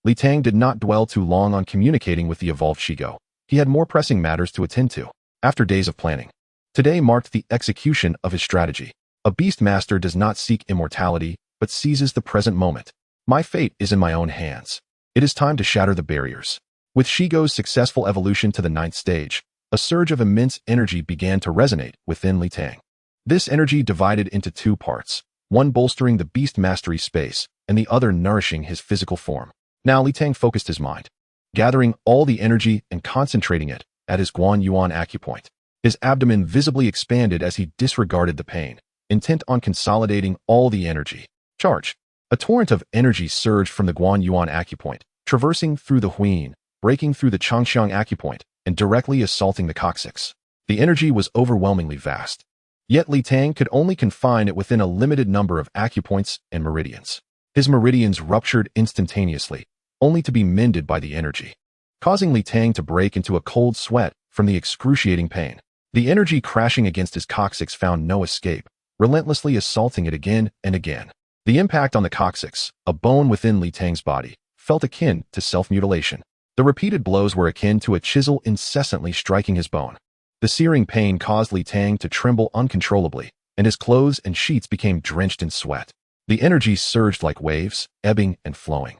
Li Tang did not dwell too long on communicating with the evolved Shigo. He had more pressing matters to attend to. After days of planning, today marked the execution of his strategy. A Beastmaster does not seek immortality, but seizes the present moment. My fate is in my own hands. It is time to shatter the barriers. With Shigo's successful evolution to the 9th stage, a surge of immense energy began to resonate within Li Tang. This energy divided into 2 parts, one bolstering the Beast Mastery space, and the other nourishing his physical form. Now Li Tang focused his mind, gathering all the energy and concentrating it at his Guan Yuan acupoint. His abdomen visibly expanded as he disregarded the pain, intent on consolidating all the energy. Charge. A torrent of energy surged from the Guan Yuan acupoint, traversing through the Huin, breaking through the Changxiang acupoint, and directly assaulting the coccyx. The energy was overwhelmingly vast. Yet Li Tang could only confine it within a limited number of acupoints and meridians. His meridians ruptured instantaneously, only to be mended by the energy, causing Li Tang to break into a cold sweat from the excruciating pain. The energy crashing against his coccyx found no escape, relentlessly assaulting it again and again. The impact on the coccyx, a bone within Li Tang's body, felt akin to self-mutilation. The repeated blows were akin to a chisel incessantly striking his bone. The searing pain caused Li Tang to tremble uncontrollably, and his clothes and sheets became drenched in sweat. The energy surged like waves, ebbing and flowing,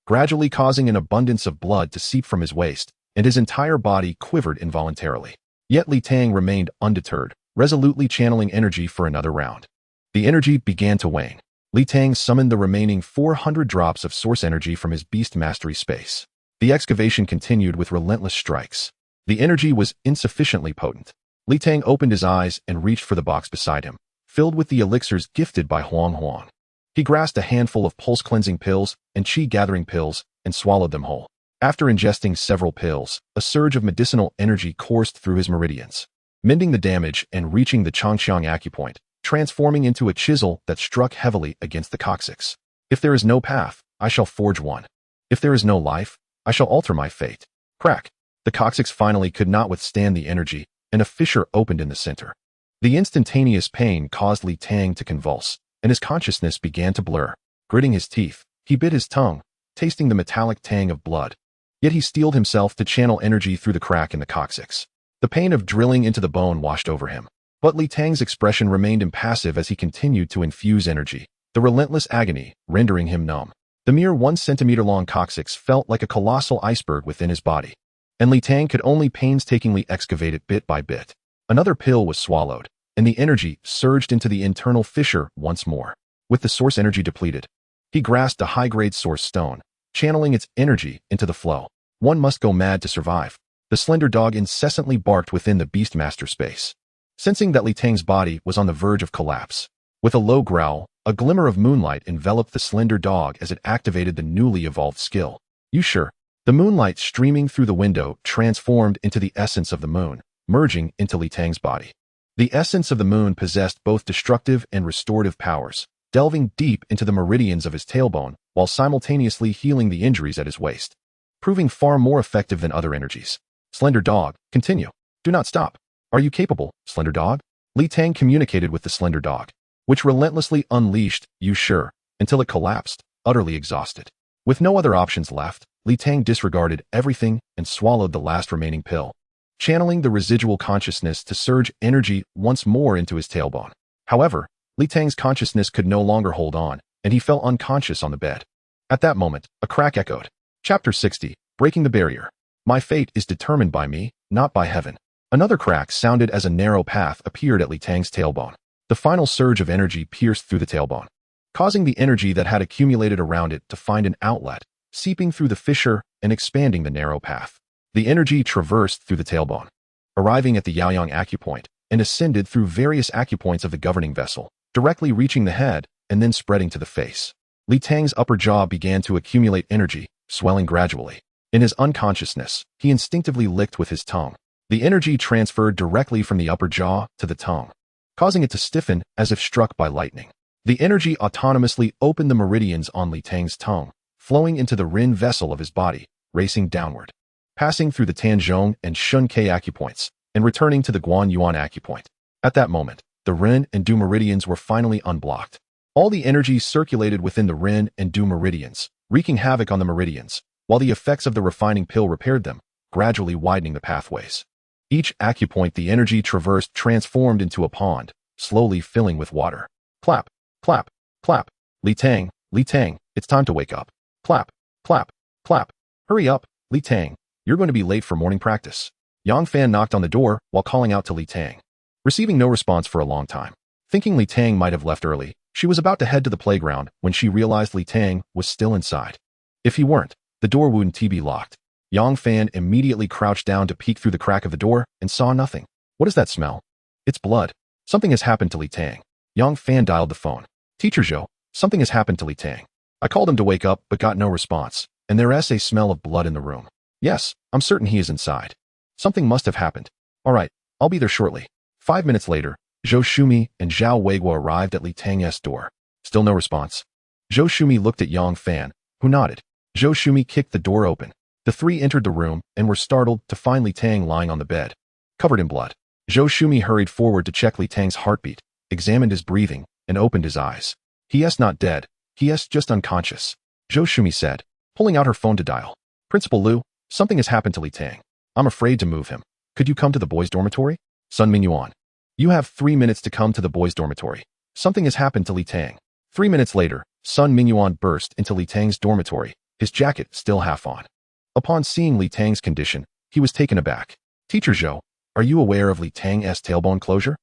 gradually causing an abundance of blood to seep from his waist, and his entire body quivered involuntarily. Yet Li Tang remained undeterred, resolutely channeling energy for another round. The energy began to wane. Li Tang summoned the remaining 400 drops of source energy from his Beast Mastery space. The excavation continued with relentless strikes. The energy was insufficiently potent. Li Tang opened his eyes and reached for the box beside him, filled with the elixirs gifted by Huang Huang. He grasped a handful of pulse-cleansing pills and chi-gathering pills and swallowed them whole. After ingesting several pills, a surge of medicinal energy coursed through his meridians, mending the damage and reaching the Changxiang acupoint, transforming into a chisel that struck heavily against the coccyx. If there is no path, I shall forge one. If there is no life, I shall alter my fate. Crack! The coccyx finally could not withstand the energy, and a fissure opened in the center. The instantaneous pain caused Li Tang to convulse, and his consciousness began to blur. Gritting his teeth, he bit his tongue, tasting the metallic tang of blood. Yet he steeled himself to channel energy through the crack in the coccyx. The pain of drilling into the bone washed over him. But Li Tang's expression remained impassive as he continued to infuse energy, the relentless agony rendering him numb. The mere 1 centimeter long coccyx felt like a colossal iceberg within his body, and Li Tang could only painstakingly excavate it bit by bit. Another pill was swallowed, and the energy surged into the internal fissure once more. With the source energy depleted, he grasped a high-grade source stone, channeling its energy into the flow. One must go mad to survive. The slender dog incessantly barked within the Beastmaster space, sensing that Li Tang's body was on the verge of collapse. With a low growl, a glimmer of moonlight enveloped the slender dog as it activated the newly evolved skill. You sure? The moonlight streaming through the window transformed into the essence of the moon, merging into Li Tang's body. The essence of the moon possessed both destructive and restorative powers, delving deep into the meridians of his tailbone while simultaneously healing the injuries at his waist, proving far more effective than other energies. Slender dog, continue. Do not stop. Are you capable, slender dog? Li Tang communicated with the slender dog, which relentlessly unleashed, you sure, until it collapsed, utterly exhausted. With no other options left, Li Tang disregarded everything and swallowed the last remaining pill, channeling the residual consciousness to surge energy once more into his tailbone. However, Li Tang's consciousness could no longer hold on, and he fell unconscious on the bed. At that moment, a crack echoed. Chapter 60, Breaking the Barrier. My fate is determined by me, not by heaven. Another crack sounded as a narrow path appeared at Li Tang's tailbone. The final surge of energy pierced through the tailbone, causing the energy that had accumulated around it to find an outlet, seeping through the fissure and expanding the narrow path. The energy traversed through the tailbone, arriving at the Yaoyang acupoint, and ascended through various acupoints of the governing vessel, directly reaching the head and then spreading to the face. Li Tang's upper jaw began to accumulate energy, swelling gradually. In his unconsciousness, he instinctively licked with his tongue. The energy transferred directly from the upper jaw to the tongue, causing it to stiffen as if struck by lightning. The energy autonomously opened the meridians on Li Tang's tongue, flowing into the Rin vessel of his body, racing downward, passing through the Tanzhong and Shun Ke acupoints, and returning to the Guan Yuan acupoint. At that moment, the Rin and Du meridians were finally unblocked. All the energy circulated within the Rin and Du meridians, wreaking havoc on the meridians, while the effects of the refining pill repaired them, gradually widening the pathways. Each acupoint the energy traversed transformed into a pond, slowly filling with water. Clap, clap, clap. Li Tang, it's time to wake up. Clap, clap, clap. Hurry up, Li Tang. You're going to be late for morning practice. Yang Fan knocked on the door while calling out to Li Tang. Receiving no response for a long time. Thinking Li Tang might have left early, she was about to head to the playground when she realized Li Tang was still inside. If he weren't, the door wouldn't be locked. Yang Fan immediately crouched down to peek through the crack of the door and saw nothing. What is that smell? It's blood. Something has happened to Li Tang. Yang Fan dialed the phone. Teacher Zhou, something has happened to Li Tang. I called him to wake up but got no response, and there is a smell of blood in the room. Yes, I'm certain he is inside. Something must have happened. All right, I'll be there shortly. 5 minutes later, Zhou Shumi and Zhao Weiguo arrived at Li Tang's door. Still no response. Zhou Shumi looked at Yang Fan, who nodded. Zhou Shumi kicked the door open. The three entered the room and were startled to find Li Tang lying on the bed, covered in blood. Zhou Shumi hurried forward to check Li Tang's heartbeat, examined his breathing, and opened his eyes. He is not dead. He is just unconscious. Zhou Shumi said, pulling out her phone to dial. Principal Liu, something has happened to Li Tang. I'm afraid to move him. Could you come to the boys' dormitory? Sun Mingyuan. You have 3 minutes to come to the boys' dormitory. Something has happened to Li Tang. 3 minutes later, Sun Mingyuan burst into Li Tang's dormitory, his jacket still half on. Upon seeing Li Tang's condition, he was taken aback. Teacher Zhou, are you aware of Li Tang's tailbone closure?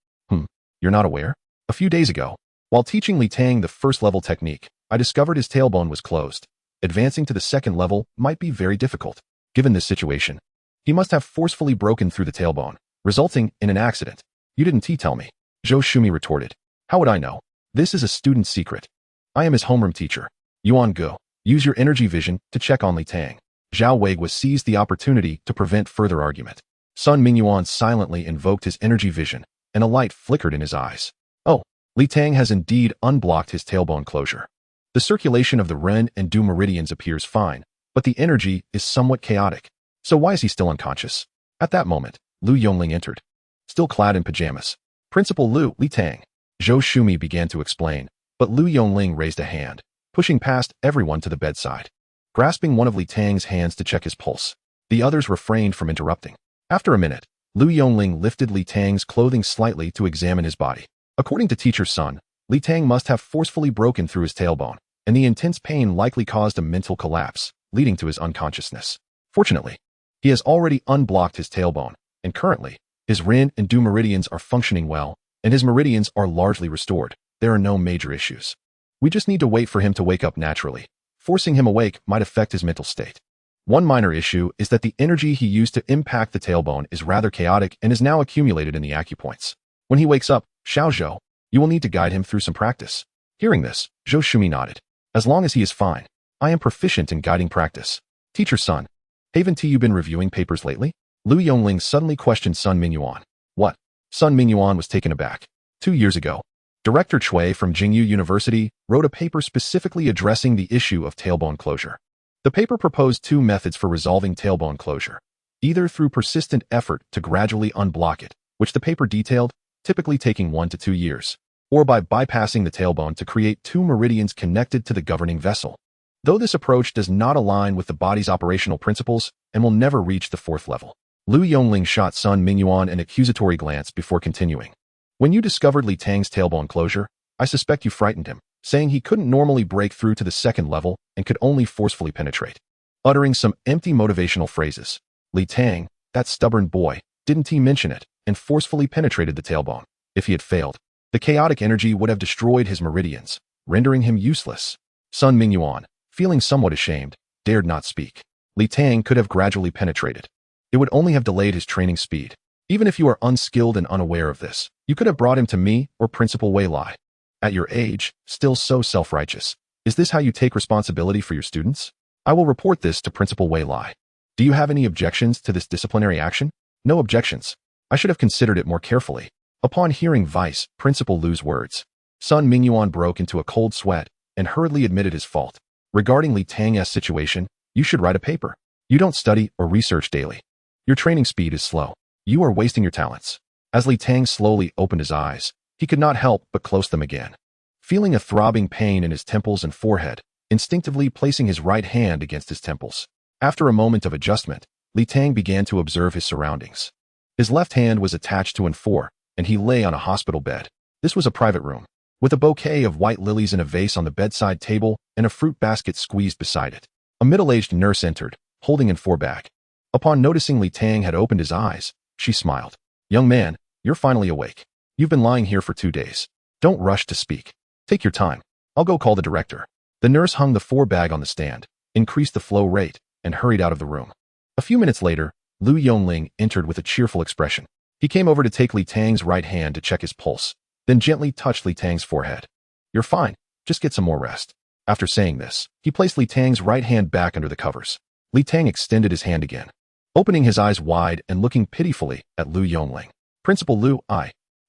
You're not aware? A few days ago, while teaching Li Tang the first level technique, I discovered his tailbone was closed. Advancing to the second level might be very difficult. Given this situation, he must have forcefully broken through the tailbone, resulting in an accident. You didn't tell me. Zhou Shumi retorted. How would I know? This is a student's secret. I am his homeroom teacher. Yuan Go, use your energy vision to check on Li Tang. Zhao Weigua seized the opportunity to prevent further argument. Sun Mingyuan silently invoked his energy vision, and a light flickered in his eyes. Oh, Li Tang has indeed unblocked his tailbone closure. The circulation of the Ren and Du meridians appears fine, but the energy is somewhat chaotic. So why is he still unconscious? At that moment, Lu Yongling entered, still clad in pajamas. Principal Li Tang. Zhou Shumi began to explain, but Lu Yongling raised a hand, pushing past everyone to the bedside. Grasping one of Li Tang's hands to check his pulse, the others refrained from interrupting. After a minute, Lu Yongling lifted Li Tang's clothing slightly to examine his body. According to Teacher Sun, Li Tang must have forcefully broken through his tailbone, and the intense pain likely caused a mental collapse, leading to his unconsciousness. Fortunately, he has already unblocked his tailbone, and currently, his Ren and Du meridians are functioning well, and his meridians are largely restored. There are no major issues. We just need to wait for him to wake up naturally. Forcing him awake might affect his mental state. One minor issue is that the energy he used to impact the tailbone is rather chaotic and is now accumulated in the acupoints. When he wakes up, Xiao Zhou, you will need to guide him through some practice. Hearing this, Zhou Shumi nodded. As long as he is fine, I am proficient in guiding practice. Teacher Sun, haven't you been reviewing papers lately? Lu Yongling suddenly questioned Sun Mingyuan. What? Sun Mingyuan was taken aback. 2 years ago, Director Chui from Jingyu University wrote a paper specifically addressing the issue of tailbone closure. The paper proposed 2 methods for resolving tailbone closure, either through persistent effort to gradually unblock it, which the paper detailed, typically taking 1 to 2 years, or by bypassing the tailbone to create 2 meridians connected to the governing vessel. Though this approach does not align with the body's operational principles and will never reach the 4th level. Lu Yongling shot Sun Mingyuan an accusatory glance before continuing. When you discovered Li Tang's tailbone closure, I suspect you frightened him, saying he couldn't normally break through to the 2nd level and could only forcefully penetrate. Uttering some empty motivational phrases, Li Tang, that stubborn boy, didn't he mention it, and forcefully penetrated the tailbone. If he had failed, the chaotic energy would have destroyed his meridians, rendering him useless. Sun Mingyuan, feeling somewhat ashamed, dared not speak. Li Tang could have gradually penetrated. It would only have delayed his training speed. Even if you are unskilled and unaware of this, you could have brought him to me or Principal Wei Lai. At your age, still so self-righteous. Is this how you take responsibility for your students? I will report this to Principal Wei Lai. Do you have any objections to this disciplinary action? No objections. I should have considered it more carefully. Upon hearing Vice Principal Lu's words, Sun Mingyuan broke into a cold sweat and hurriedly admitted his fault. Regarding Li Tang's situation, you should write a paper. You don't study or research daily. Your training speed is slow. You are wasting your talents. As Li Tang slowly opened his eyes, he could not help but close them again. Feeling a throbbing pain in his temples and forehead, instinctively placing his right hand against his temples. After a moment of adjustment, Li Tang began to observe his surroundings. His left hand was attached to an 4, and he lay on a hospital bed. This was a private room, with a bouquet of white lilies in a vase on the bedside table and a fruit basket squeezed beside it. A middle-aged nurse entered, holding an 4 bag. Upon noticing Li Tang had opened his eyes, she smiled. Young man, you're finally awake. You've been lying here for 2 days. Don't rush to speak. Take your time. I'll go call the director. The nurse hung the 4 bag on the stand, increased the flow rate, and hurried out of the room. A few minutes later, Lu Yongling entered with a cheerful expression. He came over to take Li Tang's right hand to check his pulse, then gently touched Li Tang's forehead. You're fine. Just get some more rest. After saying this, he placed Li Tang's right hand back under the covers. Li Tang extended his hand again, opening his eyes wide and looking pitifully at Lu Yongling. Principal Lu,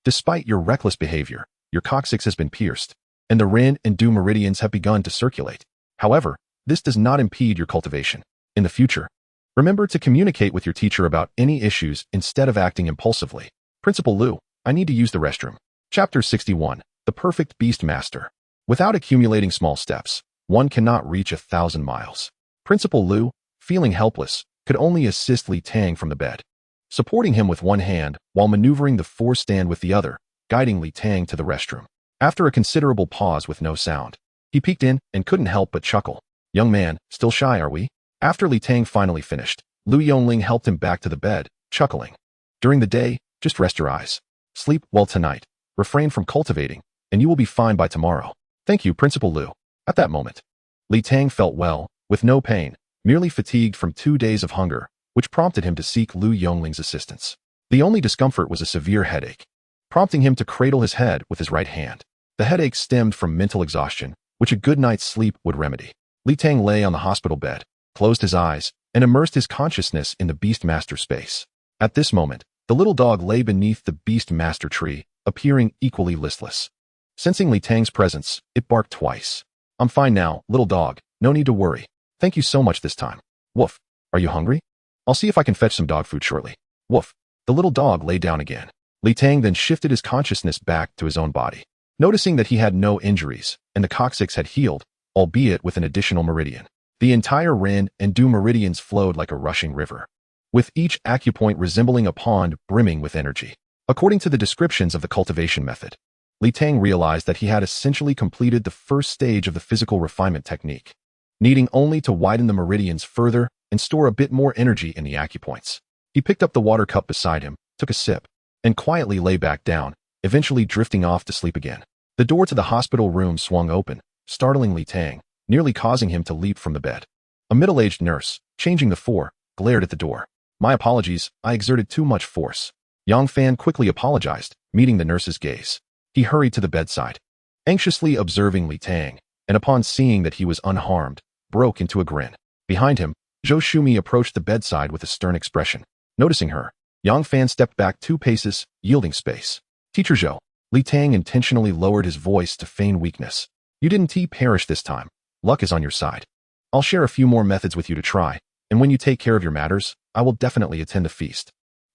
despite your reckless behavior, your coccyx has been pierced, and the Ren and Du meridians have begun to circulate. However, this does not impede your cultivation. In the future, remember to communicate with your teacher about any issues instead of acting impulsively. Principal Lu, I need to use the restroom. Chapter 61, The Perfect Beastmaster. Without accumulating small steps, one cannot reach 1,000 miles. Principal Lu, feeling helpless, could only assist Li Tang from the bed, supporting him with one hand while maneuvering the 4 stand with the other, guiding Li Tang to the restroom. After a considerable pause with no sound, he peeked in and couldn't help but chuckle. Young man, still shy, are we? After Li Tang finally finished, Lu Yongling helped him back to the bed, chuckling. During the day, just rest your eyes. Sleep well tonight. Refrain from cultivating, and you will be fine by tomorrow. Thank you, Principal Lu. At that moment, Li Tang felt well, with no pain, merely fatigued from 2 days of hunger, which prompted him to seek Lu Yongling's assistance. The only discomfort was a severe headache, prompting him to cradle his head with his right hand. The headache stemmed from mental exhaustion, which a good night's sleep would remedy. Li Tang lay on the hospital bed, closed his eyes, and immersed his consciousness in the Beastmaster space. At this moment, the little dog lay beneath the Beastmaster tree, appearing equally listless. Sensing Li Tang's presence, it barked twice. "I'm fine now, little dog. No need to worry. Thank you so much this time." "Woof. Are you hungry? I'll see if I can fetch some dog food shortly." "Woof." The little dog lay down again. Li Tang then shifted his consciousness back to his own body. Noticing that he had no injuries, and the coccyx had healed, albeit with an additional meridian. The entire Ren and Du meridians flowed like a rushing river, with each acupoint resembling a pond brimming with energy. According to the descriptions of the cultivation method, Li Tang realized that he had essentially completed the first stage of the physical refinement technique, needing only to widen the meridians further and store a bit more energy in the acupoints. He picked up the water cup beside him, took a sip, and quietly lay back down, eventually drifting off to sleep again. The door to the hospital room swung open, startling Li Tang, nearly causing him to leap from the bed. A middle-aged nurse, changing the four, glared at the door. "My apologies, I exerted too much force." Yang Fan quickly apologized, meeting the nurse's gaze. He hurried to the bedside, anxiously observing Li Tang, and upon seeing that he was unharmed, broke into a grin. Behind him, Zhou Shumi approached the bedside with a stern expression. Noticing her, Yang Fan stepped back 2 paces, yielding space. "Teacher Zhou." Li Tang intentionally lowered his voice to feign weakness. "You didn't perish this time. Luck is on your side. I'll share a few more methods with you to try, and when you take care of your matters, I will definitely attend the feast."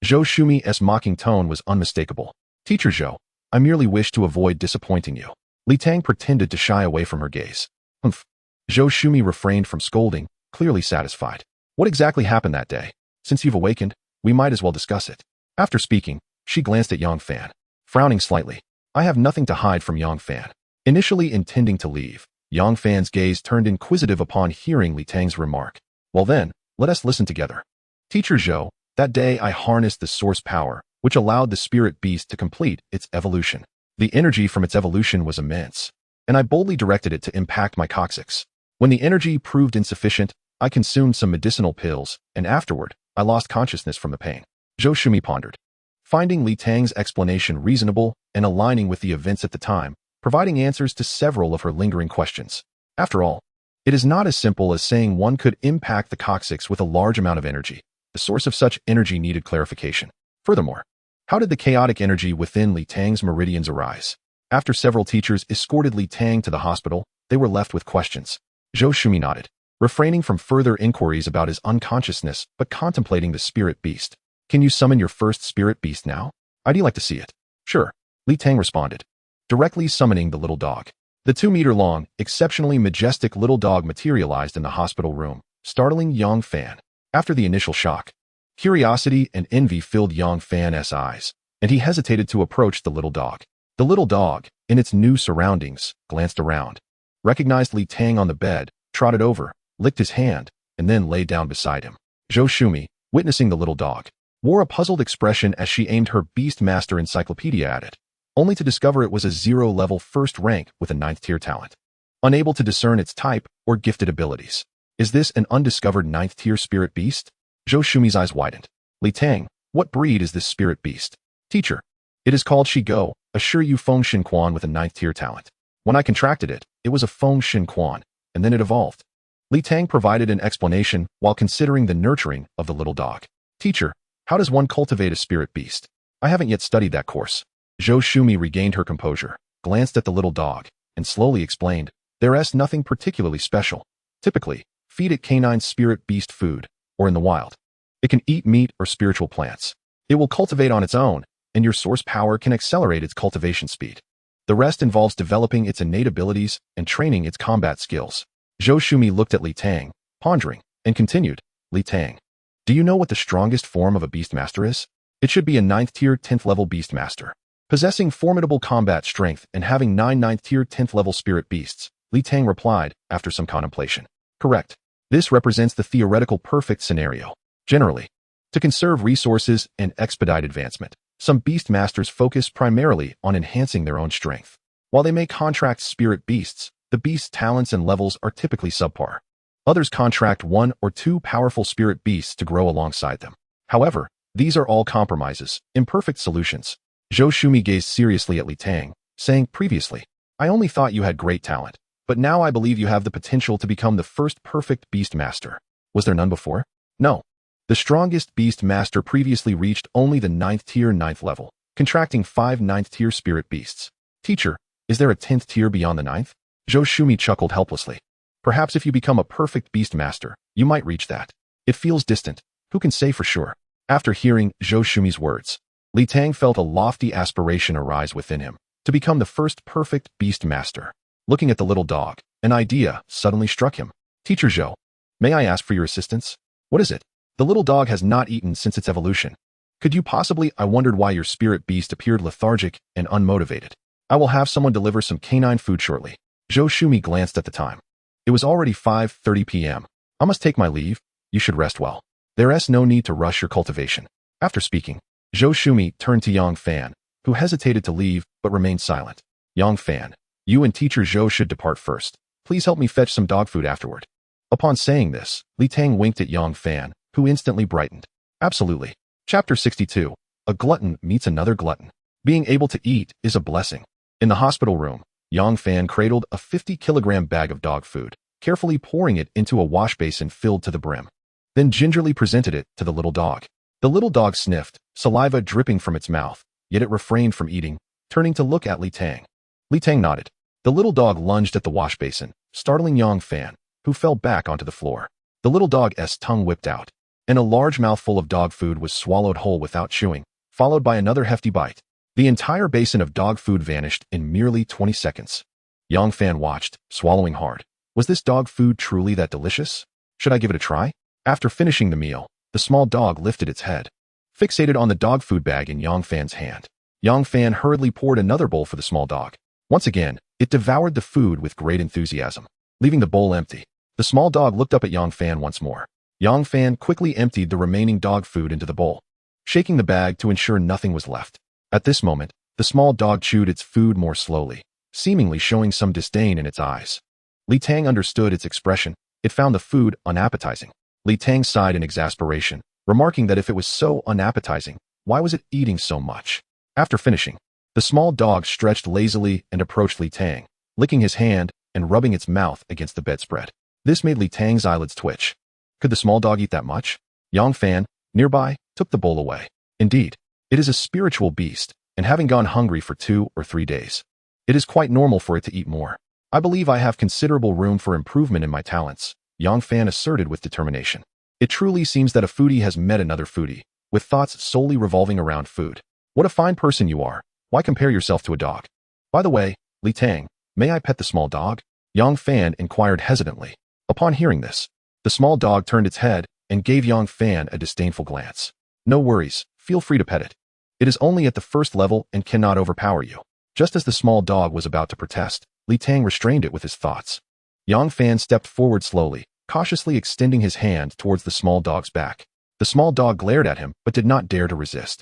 Zhou Shumi's mocking tone was unmistakable. "Teacher Zhou, I merely wish to avoid disappointing you." Li Tang pretended to shy away from her gaze. "Humph." Zhou Shumi refrained from scolding, clearly satisfied. "What exactly happened that day? Since you've awakened, we might as well discuss it." After speaking, she glanced at Yang Fan, frowning slightly. "I have nothing to hide from Yang Fan." Initially intending to leave, Yang Fan's gaze turned inquisitive upon hearing Li Tang's remark. "Well then, let us listen together." "Teacher Zhou, that day I harnessed the source power, which allowed the spirit beast to complete its evolution. The energy from its evolution was immense, and I boldly directed it to impact my coccyx. When the energy proved insufficient, I consumed some medicinal pills, and afterward, I lost consciousness from the pain." Zhou Shumi pondered, finding Li Tang's explanation reasonable and aligning with the events at the time, providing answers to several of her lingering questions. After all, it is not as simple as saying one could impact the coccyx with a large amount of energy. The source of such energy needed clarification. Furthermore, how did the chaotic energy within Li Tang's meridians arise? After several teachers escorted Li Tang to the hospital, they were left with questions. Zhou Shumi nodded, refraining from further inquiries about his unconsciousness but contemplating the spirit beast. "Can you summon your first spirit beast now? I'd like to see it." "Sure," Li Tang responded, directly summoning the little dog. The 2-meter-long, exceptionally majestic little dog materialized in the hospital room, startling Yang Fan. After the initial shock, curiosity and envy filled Yang Fan's eyes, and he hesitated to approach the little dog. The little dog, in its new surroundings, glanced around, recognized Li Tang on the bed, trotted over, licked his hand, and then lay down beside him. Zhou Shumi, witnessing the little dog, wore a puzzled expression as she aimed her Beastmaster encyclopedia at it, only to discover it was a 0-level first rank with a 9th-tier talent, unable to discern its type or gifted abilities. "Is this an undiscovered 9th-tier spirit beast?" Zhou Shumi's eyes widened. "Li Tang, what breed is this spirit beast?" "Teacher, it is called Shigo, a Shiryu Feng Shin Quan with a 9th-tier talent. When I contracted it, it was a Feng Shin Quan, and then it evolved." Li Tang provided an explanation while considering the nurturing of the little dog. "Teacher, how does one cultivate a spirit beast? I haven't yet studied that course." Zhou Shumi regained her composure, glanced at the little dog, and slowly explained, "There's nothing particularly special. Typically, feed it canine spirit beast food, or in the wild. It can eat meat or spiritual plants. It will cultivate on its own, and your source power can accelerate its cultivation speed. The rest involves developing its innate abilities and training its combat skills." Zhou Shumi looked at Li Tang, pondering, and continued, "Li Tang, do you know what the strongest form of a Beastmaster is? It should be a 9th-tier 10th-level Beastmaster, possessing formidable combat strength and having 9 9th-tier 10th-level spirit beasts." Li Tang replied after some contemplation. "Correct. This represents the theoretical perfect scenario. Generally, to conserve resources and expedite advancement, some Beastmasters focus primarily on enhancing their own strength. While they may contract spirit beasts, the beast's talents and levels are typically subpar. Others contract 1 or 2 powerful spirit beasts to grow alongside them. However, these are all compromises, imperfect solutions." Zhou Shumi gazed seriously at Li Tang, saying previously, "I only thought you had great talent, But now I believe you have the potential to become the first perfect Beastmaster. Was there none before? No. The strongest Beastmaster previously reached only the 9th tier 9th level, contracting 5 9th tier spirit beasts. Teacher, is there a 10th tier beyond the 9th? Zhou Shumi chuckled helplessly. Perhaps if you become a perfect Beastmaster, you might reach that. It feels distant. Who can say for sure? After hearing Zhou Shumi's words, Li Tang felt a lofty aspiration arise within him to become the first perfect Beastmaster. Looking at the little dog, an idea suddenly struck him. Teacher Zhou, may I ask for your assistance? What is it? The little dog has not eaten since its evolution. Could you possibly? I wondered why your spirit beast appeared lethargic and unmotivated. I will have someone deliver some canine food shortly. Zhou Shumi glanced at the time. It was already 5:30 p.m. I must take my leave. You should rest well. There's no need to rush your cultivation. After speaking, Zhou Shumi turned to Yang Fan, who hesitated to leave but remained silent. Yang Fan, you and Teacher Zhou should depart first. Please help me fetch some dog food afterward. Upon saying this, Li Tang winked at Yang Fan, who instantly brightened. Absolutely. Chapter 62. A glutton meets another glutton. Being able to eat is a blessing. In the hospital room, Yang Fan cradled a 50-kilogram bag of dog food, carefully pouring it into a wash basin filled to the brim. Then gingerly presented it to the little dog. The little dog sniffed, saliva dripping from its mouth, yet it refrained from eating, turning to look at Li Tang. Li Tang nodded. The little dog lunged at the wash basin, startling Yang Fan, who fell back onto the floor. The little dog's tongue whipped out, and a large mouthful of dog food was swallowed whole without chewing, followed by another hefty bite. The entire basin of dog food vanished in merely 20 seconds. Yang Fan watched, swallowing hard. Was this dog food truly that delicious? Should I give it a try? After finishing the meal, the small dog lifted its head, fixated on the dog food bag in Yang Fan's hand. Yang Fan hurriedly poured another bowl for the small dog. Once again, it devoured the food with great enthusiasm. Leaving the bowl empty, the small dog looked up at Yang Fan once more. Yang Fan quickly emptied the remaining dog food into the bowl, shaking the bag to ensure nothing was left. At this moment, the small dog chewed its food more slowly, seemingly showing some disdain in its eyes. Li Tang understood its expression. It found the food unappetizing. Li Tang sighed in exasperation, remarking that if it was so unappetizing, why was it eating so much? After finishing, the small dog stretched lazily and approached Li Tang, licking his hand and rubbing its mouth against the bedspread. This made Li Tang's eyelids twitch. Could the small dog eat that much? Yang Fan, nearby, took the bowl away. Indeed, it is a spiritual beast, and having gone hungry for 2 or 3 days, it is quite normal for it to eat more. I believe I have considerable room for improvement in my talents, Yang Fan asserted with determination. It truly seems that a foodie has met another foodie, with thoughts solely revolving around food. What a fine person you are. Why compare yourself to a dog? By the way, Li Tang, may I pet the small dog? Yang Fan inquired hesitantly. Upon hearing this, the small dog turned its head and gave Yang Fan a disdainful glance. No worries, feel free to pet it. It is only at the first level and cannot overpower you. Just as the small dog was about to protest, Li Tang restrained it with his thoughts. Yang Fan stepped forward slowly, cautiously extending his hand towards the small dog's back. The small dog glared at him but did not dare to resist.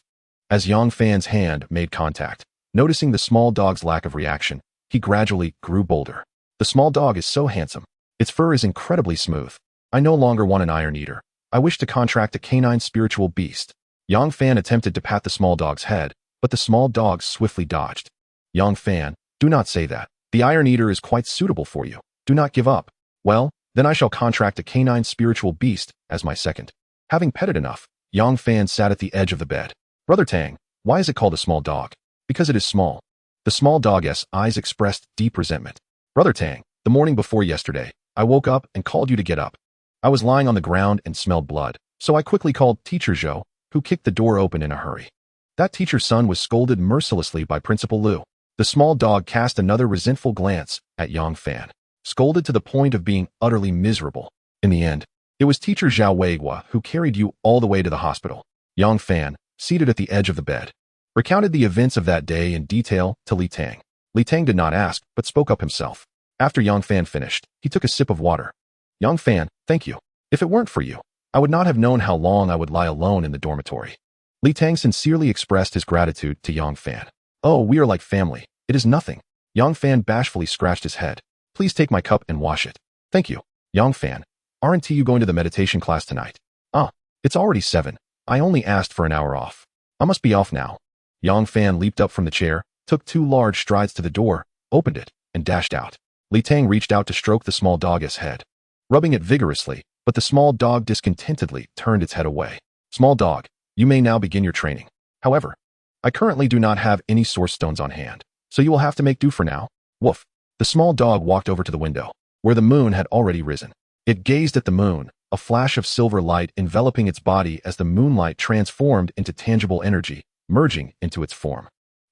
As Yang Fan's hand made contact, noticing the small dog's lack of reaction, he gradually grew bolder. The small dog is so handsome. Its fur is incredibly smooth. I no longer want an iron eater. I wish to contract a canine spiritual beast. Yang Fan attempted to pat the small dog's head, but the small dog swiftly dodged. Yang Fan, do not say that. The iron eater is quite suitable for you. Do not give up. Well, then I shall contract a canine spiritual beast as my second. Having petted enough, Yang Fan sat at the edge of the bed. Brother Tang, why is it called a small dog? Because it is small. The small dog's eyes expressed deep resentment. Brother Tang, the morning before yesterday, I woke up and called you to get up. I was lying on the ground and smelled blood, so I quickly called Teacher Zhou, who kicked the door open in a hurry. That teacher's son was scolded mercilessly by Principal Liu. The small dog cast another resentful glance at Yang Fan, scolded to the point of being utterly miserable. In the end, it was Teacher Zhao Weigua who carried you all the way to the hospital. Yang Fan, seated at the edge of the bed, recounted the events of that day in detail to Li Tang. Li Tang did not ask, but spoke up himself. After Yang Fan finished, he took a sip of water. Yang Fan, thank you. If it weren't for you, I would not have known how long I would lie alone in the dormitory. Li Tang sincerely expressed his gratitude to Yang Fan. Oh, we are like family. It is nothing. Yang Fan bashfully scratched his head. Please take my cup and wash it. Thank you. Yang Fan, aren't you going to the meditation class tonight? Ah, it's already 7. I only asked for an hour off. I must be off now. Yang Fan leaped up from the chair, took 2 large strides to the door, opened it, and dashed out. Li Tang reached out to stroke the small dog's head, rubbing it vigorously, but the small dog discontentedly turned its head away. Small dog, you may now begin your training. However, I currently do not have any source stones on hand, so you will have to make do for now. Woof. The small dog walked over to the window, where the moon had already risen. It gazed at the moon, a flash of silver light enveloping its body as the moonlight transformed into tangible energy, merging into its form.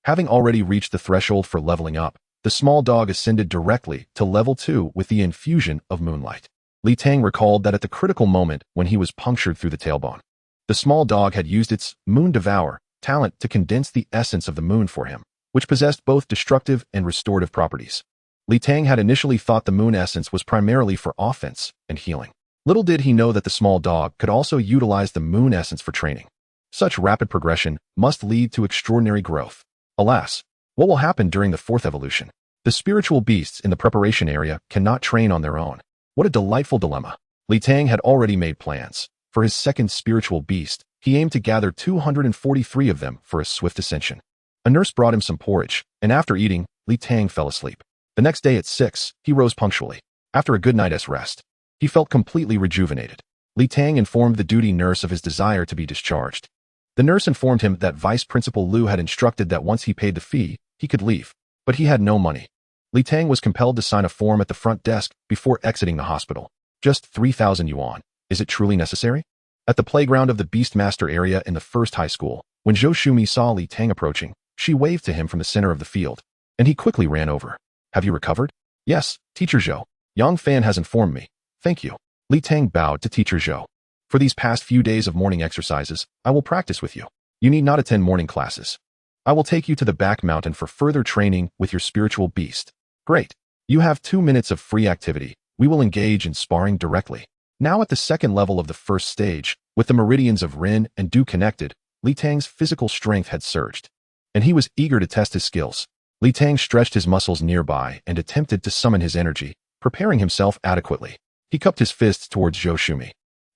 Having already reached the threshold for leveling up, the small dog ascended directly to level 2 with the infusion of moonlight. Li Tang recalled that at the critical moment when he was punctured through the tailbone, the small dog had used its Moon Devour talent to condense the essence of the moon for him, which possessed both destructive and restorative properties. Li Tang had initially thought the moon essence was primarily for offense and healing. Little did he know that the small dog could also utilize the moon essence for training. Such rapid progression must lead to extraordinary growth. Alas, what will happen during the 4th evolution? The spiritual beasts in the preparation area cannot train on their own. What a delightful dilemma. Li Tang had already made plans. For his second spiritual beast, he aimed to gather 243 of them for a swift ascension. A nurse brought him some porridge, and after eating, Li Tang fell asleep. The next day at 6, he rose punctually. After a good night's rest, he felt completely rejuvenated. Li Tang informed the duty nurse of his desire to be discharged. The nurse informed him that Vice Principal Liu had instructed that once he paid the fee, he could leave, but he had no money. Li Tang was compelled to sign a form at the front desk before exiting the hospital. Just 3,000 yuan. Is it truly necessary? At the playground of the Beastmaster area in the first high school, when Zhou Shumi saw Li Tang approaching, she waved to him from the center of the field, and he quickly ran over. Have you recovered? Yes, Teacher Zhou. Yang Fan has informed me. Thank you. Li Tang bowed to Teacher Zhou. For these past few days of morning exercises, I will practice with you. You need not attend morning classes. I will take you to the back mountain for further training with your spiritual beast. Great. You have 2 minutes of free activity. We will engage in sparring directly. Now at the second level of the first stage, with the meridians of Ren and Du connected, Li Tang's physical strength had surged, and he was eager to test his skills. Li Tang stretched his muscles nearby and attempted to summon his energy, preparing himself adequately. He cupped his fists towards Zhou Shumi,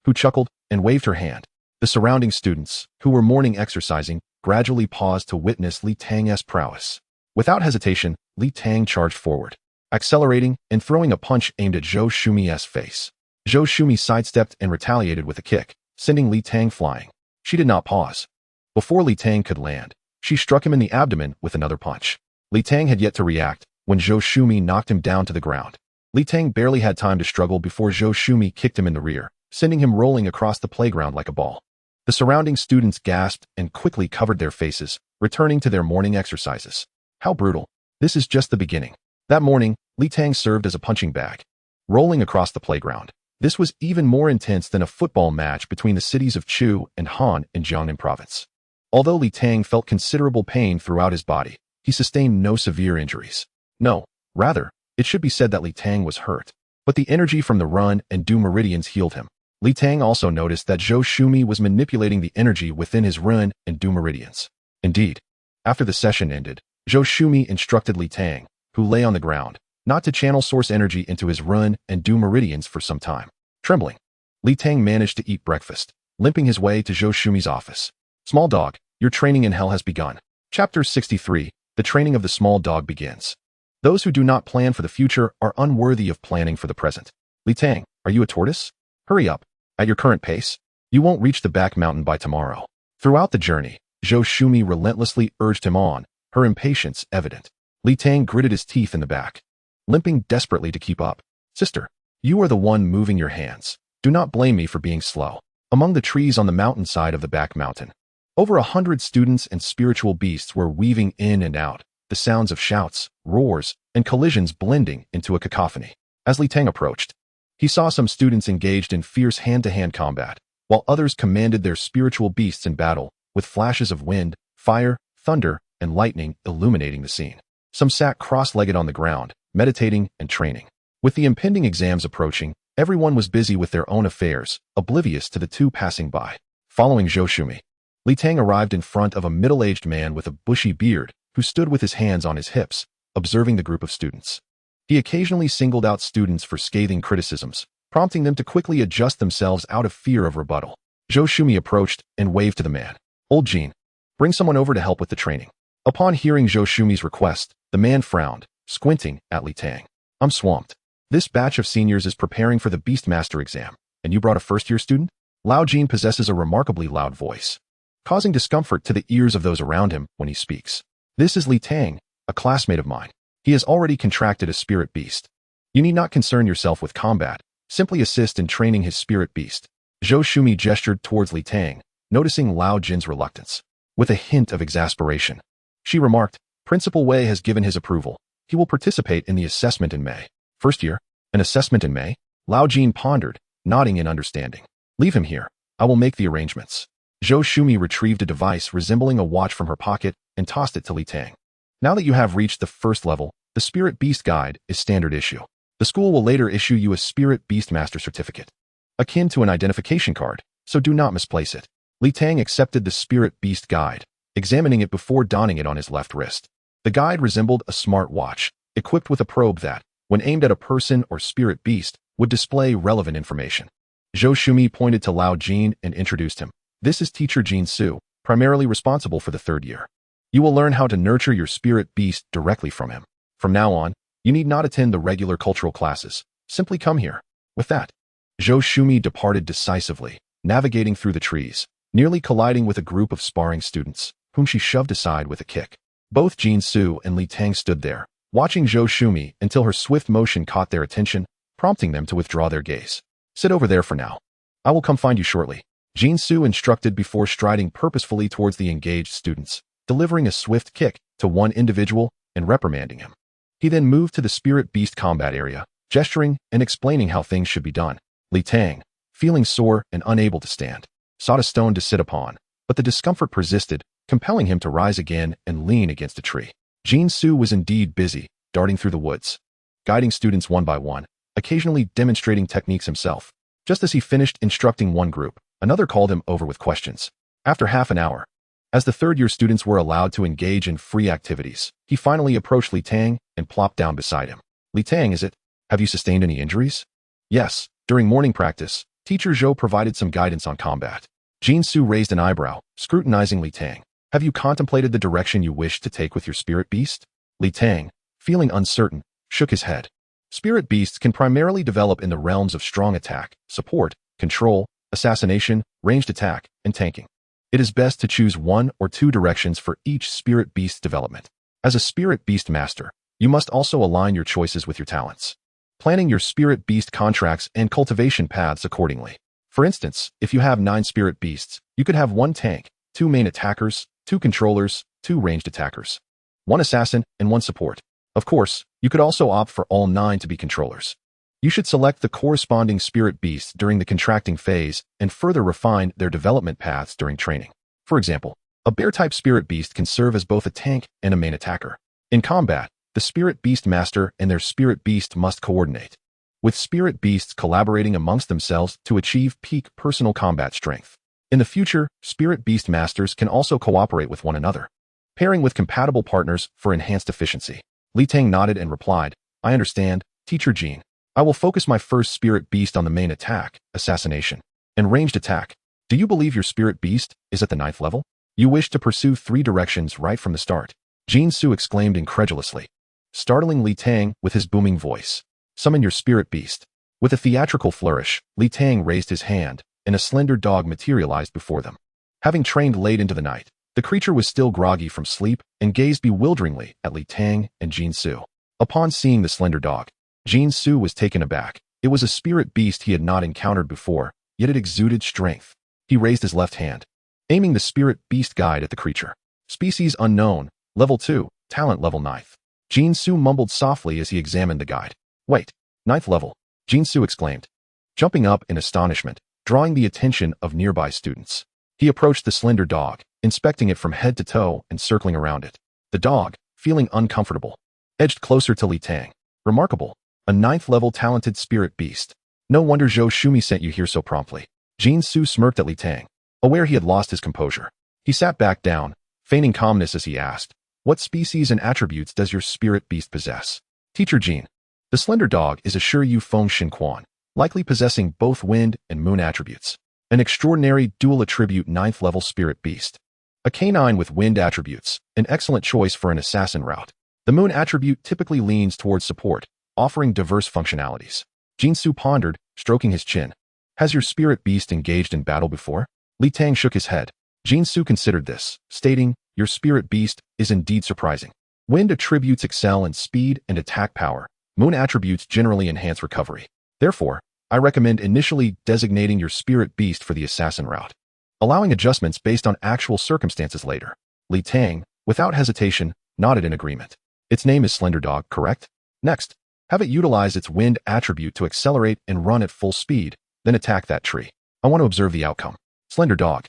who chuckled and waved her hand. The surrounding students, who were morning exercising, gradually paused to witness Li Tang's prowess. Without hesitation, Li Tang charged forward, accelerating and throwing a punch aimed at Zhou Shumi's face. Zhou Shumi sidestepped and retaliated with a kick, sending Li Tang flying. She did not pause. Before Li Tang could land, she struck him in the abdomen with another punch. Li Tang had yet to react when Zhou Shumi knocked him down to the ground. Li Tang barely had time to struggle before Zhou Shumi kicked him in the rear, sending him rolling across the playground like a ball. The surrounding students gasped and quickly covered their faces, returning to their morning exercises. How brutal. This is just the beginning. That morning, Li Tang served as a punching bag, rolling across the playground. This was even more intense than a football match between the cities of Chu and Han in Jiangnan province. Although Li Tang felt considerable pain throughout his body, he sustained no severe injuries. No, rather, it should be said that Li Tang was hurt, but the energy from the Run and Du meridians healed him. Li Tang also noticed that Zhou Shumi was manipulating the energy within his Run and Du meridians. Indeed, after the session ended, Zhou Shumi instructed Li Tang, who lay on the ground, not to channel source energy into his Run and Du meridians for some time. Trembling, Li Tang managed to eat breakfast, limping his way to Zhou Shumi's office. Small dog, your training in hell has begun. Chapter 63, the training of the small dog begins. Those who do not plan for the future are unworthy of planning for the present. Li Tang, are you a tortoise? Hurry up. At your current pace, you won't reach the back mountain by tomorrow. Throughout the journey, Zhou Shumi relentlessly urged him on, her impatience evident. Li Tang gritted his teeth in the back, limping desperately to keep up. Sister, you are the one moving your hands. Do not blame me for being slow. Among the trees on the mountainside of the back mountain, over 100 students and spiritual beasts were weaving in and out, the sounds of shouts, roars, and collisions blending into a cacophony. As Li Tang approached, he saw some students engaged in fierce hand-to-hand combat, while others commanded their spiritual beasts in battle, with flashes of wind, fire, thunder, and lightning illuminating the scene. Some sat cross-legged on the ground, meditating and training. With the impending exams approaching, everyone was busy with their own affairs, oblivious to the two passing by. Following Zhou Shumi, Li Tang arrived in front of a middle-aged man with a bushy beard, who stood with his hands on his hips, observing the group of students. He occasionally singled out students for scathing criticisms, prompting them to quickly adjust themselves out of fear of rebuttal. Zhou Shumi approached and waved to the man. Old Jean, bring someone over to help with the training. Upon hearing Zhou Shumi's request, the man frowned, squinting at Li Tang. I'm swamped. This batch of seniors is preparing for the Beastmaster exam, and you brought a first-year student? Lao Jin possesses a remarkably loud voice, causing discomfort to the ears of those around him when he speaks. This is Li Tang, a classmate of mine. He has already contracted a spirit beast. You need not concern yourself with combat, simply assist in training his spirit beast. Zhou Shumi gestured towards Li Tang, noticing Lao Jin's reluctance. With a hint of exasperation, she remarked, Principal Wei has given his approval. He will participate in the assessment in May. First year, an assessment in May? Lao Jin pondered, nodding in understanding. Leave him here. I will make the arrangements. Zhou Shumi retrieved a device resembling a watch from her pocket and tossed it to Li Tang. Now that you have reached the first level, the Spirit Beast Guide is standard issue. The school will later issue you a Spirit Beastmaster certificate, akin to an identification card, so do not misplace it. Li Tang accepted the Spirit Beast Guide, examining it before donning it on his left wrist. The guide resembled a smart watch, equipped with a probe that, when aimed at a person or spirit beast, would display relevant information. Zhou Shumi pointed to Lao Jin and introduced him. This is Teacher Jin Su, primarily responsible for the third year. You will learn how to nurture your spirit beast directly from him. From now on, you need not attend the regular cultural classes. Simply come here. With that, Zhou Shumi departed decisively, navigating through the trees, nearly colliding with a group of sparring students, whom she shoved aside with a kick. Both Jin Su and Li Tang stood there, watching Zhou Shumi until her swift motion caught their attention, prompting them to withdraw their gaze. Sit over there for now. I will come find you shortly. Jin Su instructed before striding purposefully towards the engaged students, delivering a swift kick to one individual and reprimanding him. He then moved to the spirit beast combat area, gesturing and explaining how things should be done. Li Tang, feeling sore and unable to stand, sought a stone to sit upon, but the discomfort persisted, compelling him to rise again and lean against a tree. Jin Su was indeed busy, darting through the woods, guiding students one by one, occasionally demonstrating techniques himself. Just as he finished instructing one group, another called him over with questions. After half an hour, as the third-year students were allowed to engage in free activities, he finally approached Li Tang and plopped down beside him. Li Tang, is it? Have you sustained any injuries? Yes. During morning practice, Teacher Zhou provided some guidance on combat. Jin Su raised an eyebrow, scrutinizing Li Tang. Have you contemplated the direction you wish to take with your spirit beast? Li Tang, feeling uncertain, shook his head. Spirit beasts can primarily develop in the realms of strong attack, support, control, assassination, ranged attack, and tanking. It is best to choose one or two directions for each spirit beast development. As a spirit beast master, you must also align your choices with your talents, planning your spirit beast contracts and cultivation paths accordingly. For instance, if you have 9 spirit beasts, you could have 1 tank, 2 main attackers, 2 controllers, 2 ranged attackers, 1 assassin, and 1 support. Of course, you could also opt for all 9 to be controllers. You should select the corresponding spirit beasts during the contracting phase and further refine their development paths during training. For example, a bear-type spirit beast can serve as both a tank and a main attacker. In combat, the spirit beast master and their spirit beast must coordinate, with spirit beasts collaborating amongst themselves to achieve peak personal combat strength. In the future, spirit beast masters can also cooperate with one another, pairing with compatible partners for enhanced efficiency. Li Tang nodded and replied, I understand, Teacher Jin. I will focus my first spirit beast on the main attack, assassination, and ranged attack. Do you believe your spirit beast is at the 9th level? You wish to pursue 3 directions right from the start. Jin Su exclaimed incredulously, startling Li Tang with his booming voice. Summon your spirit beast. With a theatrical flourish, Li Tang raised his hand, and a slender dog materialized before them. Having trained late into the night, the creature was still groggy from sleep and gazed bewilderingly at Li Tang and Jin Su. Upon seeing the slender dog, Jin Su was taken aback. It was a spirit beast he had not encountered before, yet it exuded strength. He raised his left hand, aiming the spirit beast guide at the creature. Species unknown, level 2, talent level 9th. Jin Su mumbled softly as he examined the guide. Wait, 9th level, Jin Su exclaimed, jumping up in astonishment, drawing the attention of nearby students. He approached the slender dog, inspecting it from head to toe and circling around it. The dog, feeling uncomfortable, edged closer to Li Tang. Remarkable, a 9th level talented spirit beast. No wonder Zhou Shumi sent you here so promptly. Jin Su smirked at Li Tang, aware he had lost his composure. He sat back down, feigning calmness as he asked, what species and attributes does your spirit beast possess? Teacher Jin. The slender dog is a Shiryu Feng Xinquan, likely possessing both wind and moon attributes. An extraordinary dual attribute 9th level spirit beast. A canine with wind attributes, an excellent choice for an assassin route. The moon attribute typically leans towards support, offering diverse functionalities. Jinsu pondered, stroking his chin. Has your spirit beast engaged in battle before? Li Tang shook his head. Jinsu considered this, stating, your spirit beast is indeed surprising. Wind attributes excel in speed and attack power. Moon attributes generally enhance recovery. Therefore, I recommend initially designating your spirit beast for the assassin route, allowing adjustments based on actual circumstances later. Li Tang, without hesitation, nodded in agreement. Its name is Slender Dog, correct? Next, have it utilize its wind attribute to accelerate and run at full speed, then attack that tree. I want to observe the outcome. Slender Dog.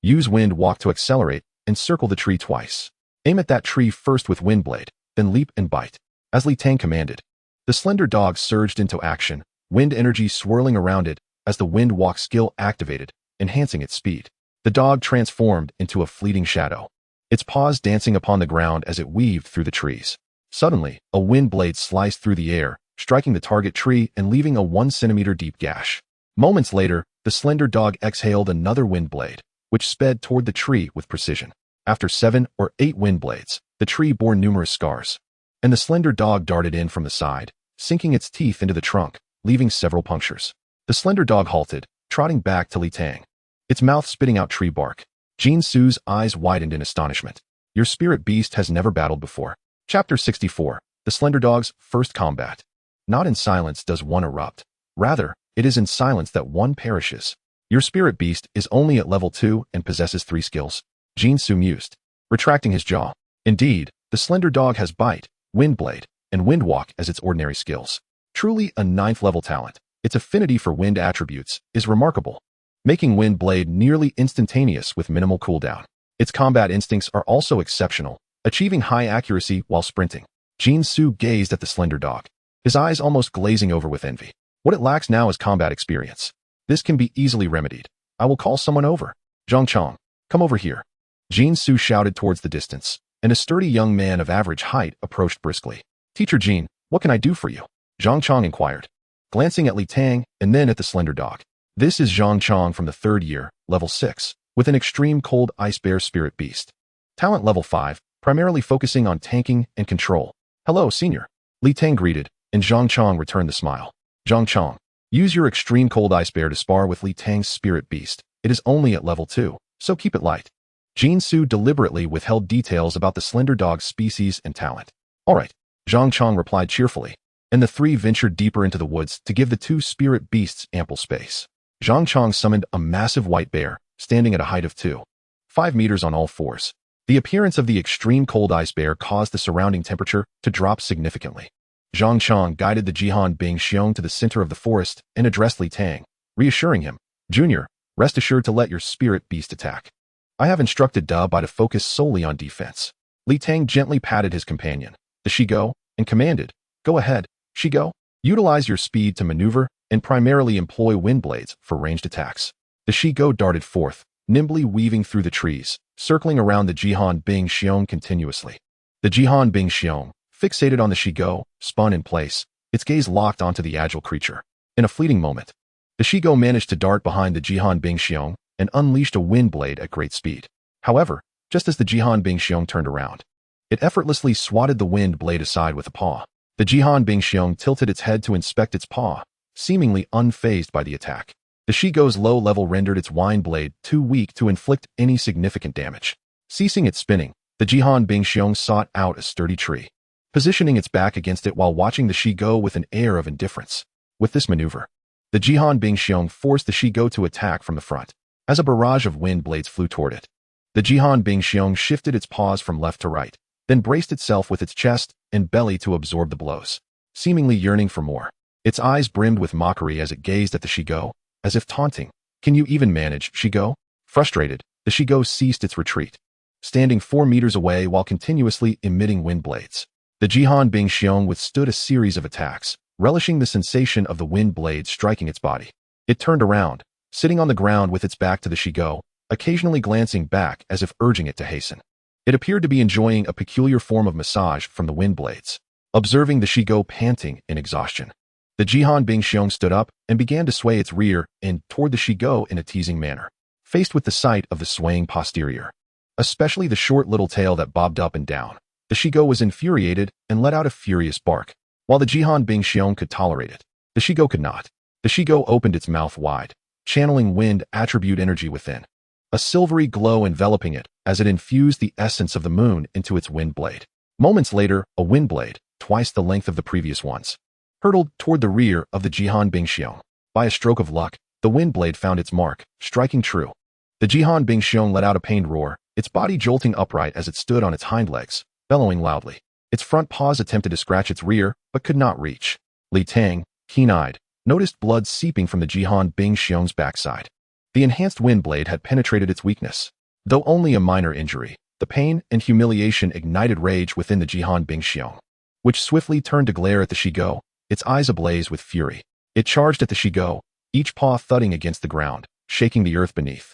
Use wind walk to accelerate and circle the tree twice. Aim at that tree first with wind blade, then leap and bite. As Li Tang commanded, the Slender Dog surged into action, wind energy swirling around it as the wind walk skill activated, enhancing its speed. The dog transformed into a fleeting shadow, its paws dancing upon the ground as it weaved through the trees. Suddenly, a wind blade sliced through the air, striking the target tree and leaving a 1 centimeter deep gash. Moments later, the Slender Dog exhaled another wind blade, which sped toward the tree with precision. After 7 or 8 wind blades, the tree bore numerous scars, and the Slender Dog darted in from the side, sinking its teeth into the trunk, leaving several punctures. The Slender Dog halted, trotting back to Li Tang, its mouth spitting out tree bark. Jinsu's eyes widened in astonishment. Your spirit beast has never battled before. Chapter 64. The Slender Dog's First Combat. Not in silence does one erupt. Rather, it is in silence that one perishes. Your spirit beast is only at level 2 and possesses 3 skills. Jinsu mused, retracting his jaw. Indeed, the Slender Dog has Bite, Wind Blade, and Wind Walk as its ordinary skills. Truly a 9th level talent. Its affinity for wind attributes is remarkable, making Wind Blade nearly instantaneous with minimal cooldown. Its combat instincts are also exceptional, achieving high accuracy while sprinting. Jinsu gazed at the Slender Dog, his eyes almost glazing over with envy. What it lacks now is combat experience. This can be easily remedied. I will call someone over. Zhang Chong, come over here. Jinsu shouted towards the distance, and a sturdy young man of average height approached briskly. Teacher Jin, what can I do for you? Zhang Chong inquired, glancing at Li Tang and then at the Slender Dog. This is Zhang Chong from the 3rd year, level 6, with an extreme cold ice bear spirit beast. Talent level 5, primarily focusing on tanking and control. Hello, senior. Li Tang greeted, and Zhang Chong returned the smile. Zhang Chong, use your extreme cold ice bear to spar with Li Tang's spirit beast. It is only at level 2, so keep it light. Jinsu deliberately withheld details about the Slender Dog's species and talent. All right, Zhang Chong replied cheerfully, and the 3 ventured deeper into the woods to give the 2 spirit beasts ample space. Zhang Chong summoned a massive white bear, standing at a height of 2.5 meters on all fours. The appearance of the extreme cold ice bear caused the surrounding temperature to drop significantly. Zhang Chong guided the Jihan Bing Xiong to the center of the forest and addressed Li Tang, reassuring him, Junior, rest assured to let your spirit beast attack. I have instructed Da Bai to focus solely on defense. Li Tang gently patted his companion, the Shigo, and commanded, Go ahead, Shigo. Utilize your speed to maneuver and primarily employ wind blades for ranged attacks. The Shigo darted forth, nimbly weaving through the trees, circling around the Jihan Bing Xiong continuously. The Jihan Bing Xiong, fixated on the Shigo, spun in place, its gaze locked onto the agile creature. In a fleeting moment, the Shigo managed to dart behind the Jihan Bing Xiong and unleashed a wind blade at great speed. However, just as the Jihan Bing Xiong turned around, it effortlessly swatted the wind blade aside with a paw. The Jihan Bing Xiong tilted its head to inspect its paw, seemingly unfazed by the attack. The Shigo's low level rendered its wind blade too weak to inflict any significant damage. Ceasing its spinning, the Jihan Bing Xiong sought out a sturdy tree, positioning its back against it while watching the Shigo with an air of indifference. With this maneuver, the Jihan Bing Xiong forced the Shigo to attack from the front. As a barrage of wind blades flew toward it, the Jihan Bing Xiong shifted its paws from left to right, then braced itself with its chest and belly to absorb the blows, seemingly yearning for more. Its eyes brimmed with mockery as it gazed at the Shigo, as if taunting. Can you even manage, Shigo? Frustrated, the Shigo ceased its retreat, standing 4 meters away while continuously emitting wind blades. The Jihan Bing Xiong withstood a series of attacks, relishing the sensation of the wind blades striking its body. It turned around, sitting on the ground with its back to the Shigo, occasionally glancing back as if urging it to hasten. It appeared to be enjoying a peculiar form of massage from the wind blades. Observing the Shigo panting in exhaustion, the Jihan Bing Xiong stood up and began to sway its rear end toward the Shigo in a teasing manner. Faced with the sight of the swaying posterior, especially the short little tail that bobbed up and down, the Shigo was infuriated and let out a furious bark. While the Jihan Bingxiong could tolerate it, the Shigo could not. The Shigo opened its mouth wide, channeling wind attribute energy within, a silvery glow enveloping it as it infused the essence of the moon into its wind blade. Moments later, a wind blade, twice the length of the previous ones, hurtled toward the rear of the Jihan Bingxiong. By a stroke of luck, the wind blade found its mark, striking true. The Jihan Bingxiong let out a pained roar, its body jolting upright as it stood on its hind legs, bellowing loudly. Its front paws attempted to scratch its rear, but could not reach. Li Tang, keen-eyed, noticed blood seeping from the Jihan Bingxiong's backside. The enhanced wind blade had penetrated its weakness. Though only a minor injury, the pain and humiliation ignited rage within the Jihan Bingxiong, which swiftly turned to glare at the Shigo, its eyes ablaze with fury. It charged at the Shigo, each paw thudding against the ground, shaking the earth beneath.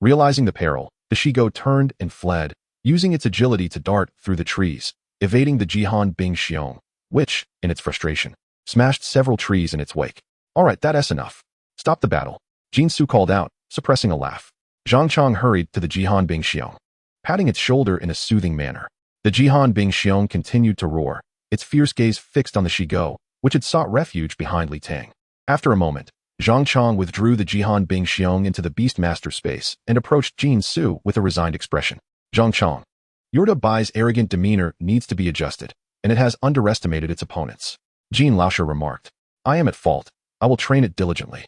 Realizing the peril, the Shigo turned and fled, using its agility to dart through the trees, evading the Jihan Bingxiong, which, in its frustration, smashed several trees in its wake. All right, that's enough. Stop the battle. Jinsu called out, suppressing a laugh. Zhang Chong hurried to the Jihan Bingxiong, patting its shoulder in a soothing manner. The Jihan Bingxiong continued to roar, its fierce gaze fixed on the Shigo, which had sought refuge behind Li Tang. After a moment, Zhang Chong withdrew the Jihan Bingxiong into the Beastmaster space and approached Jinsu with a resigned expression. Zhang Chong, Yorda Bai's arrogant demeanor needs to be adjusted, and it has underestimated its opponents. Jin Laoshe remarked. I am at fault. I will train it diligently.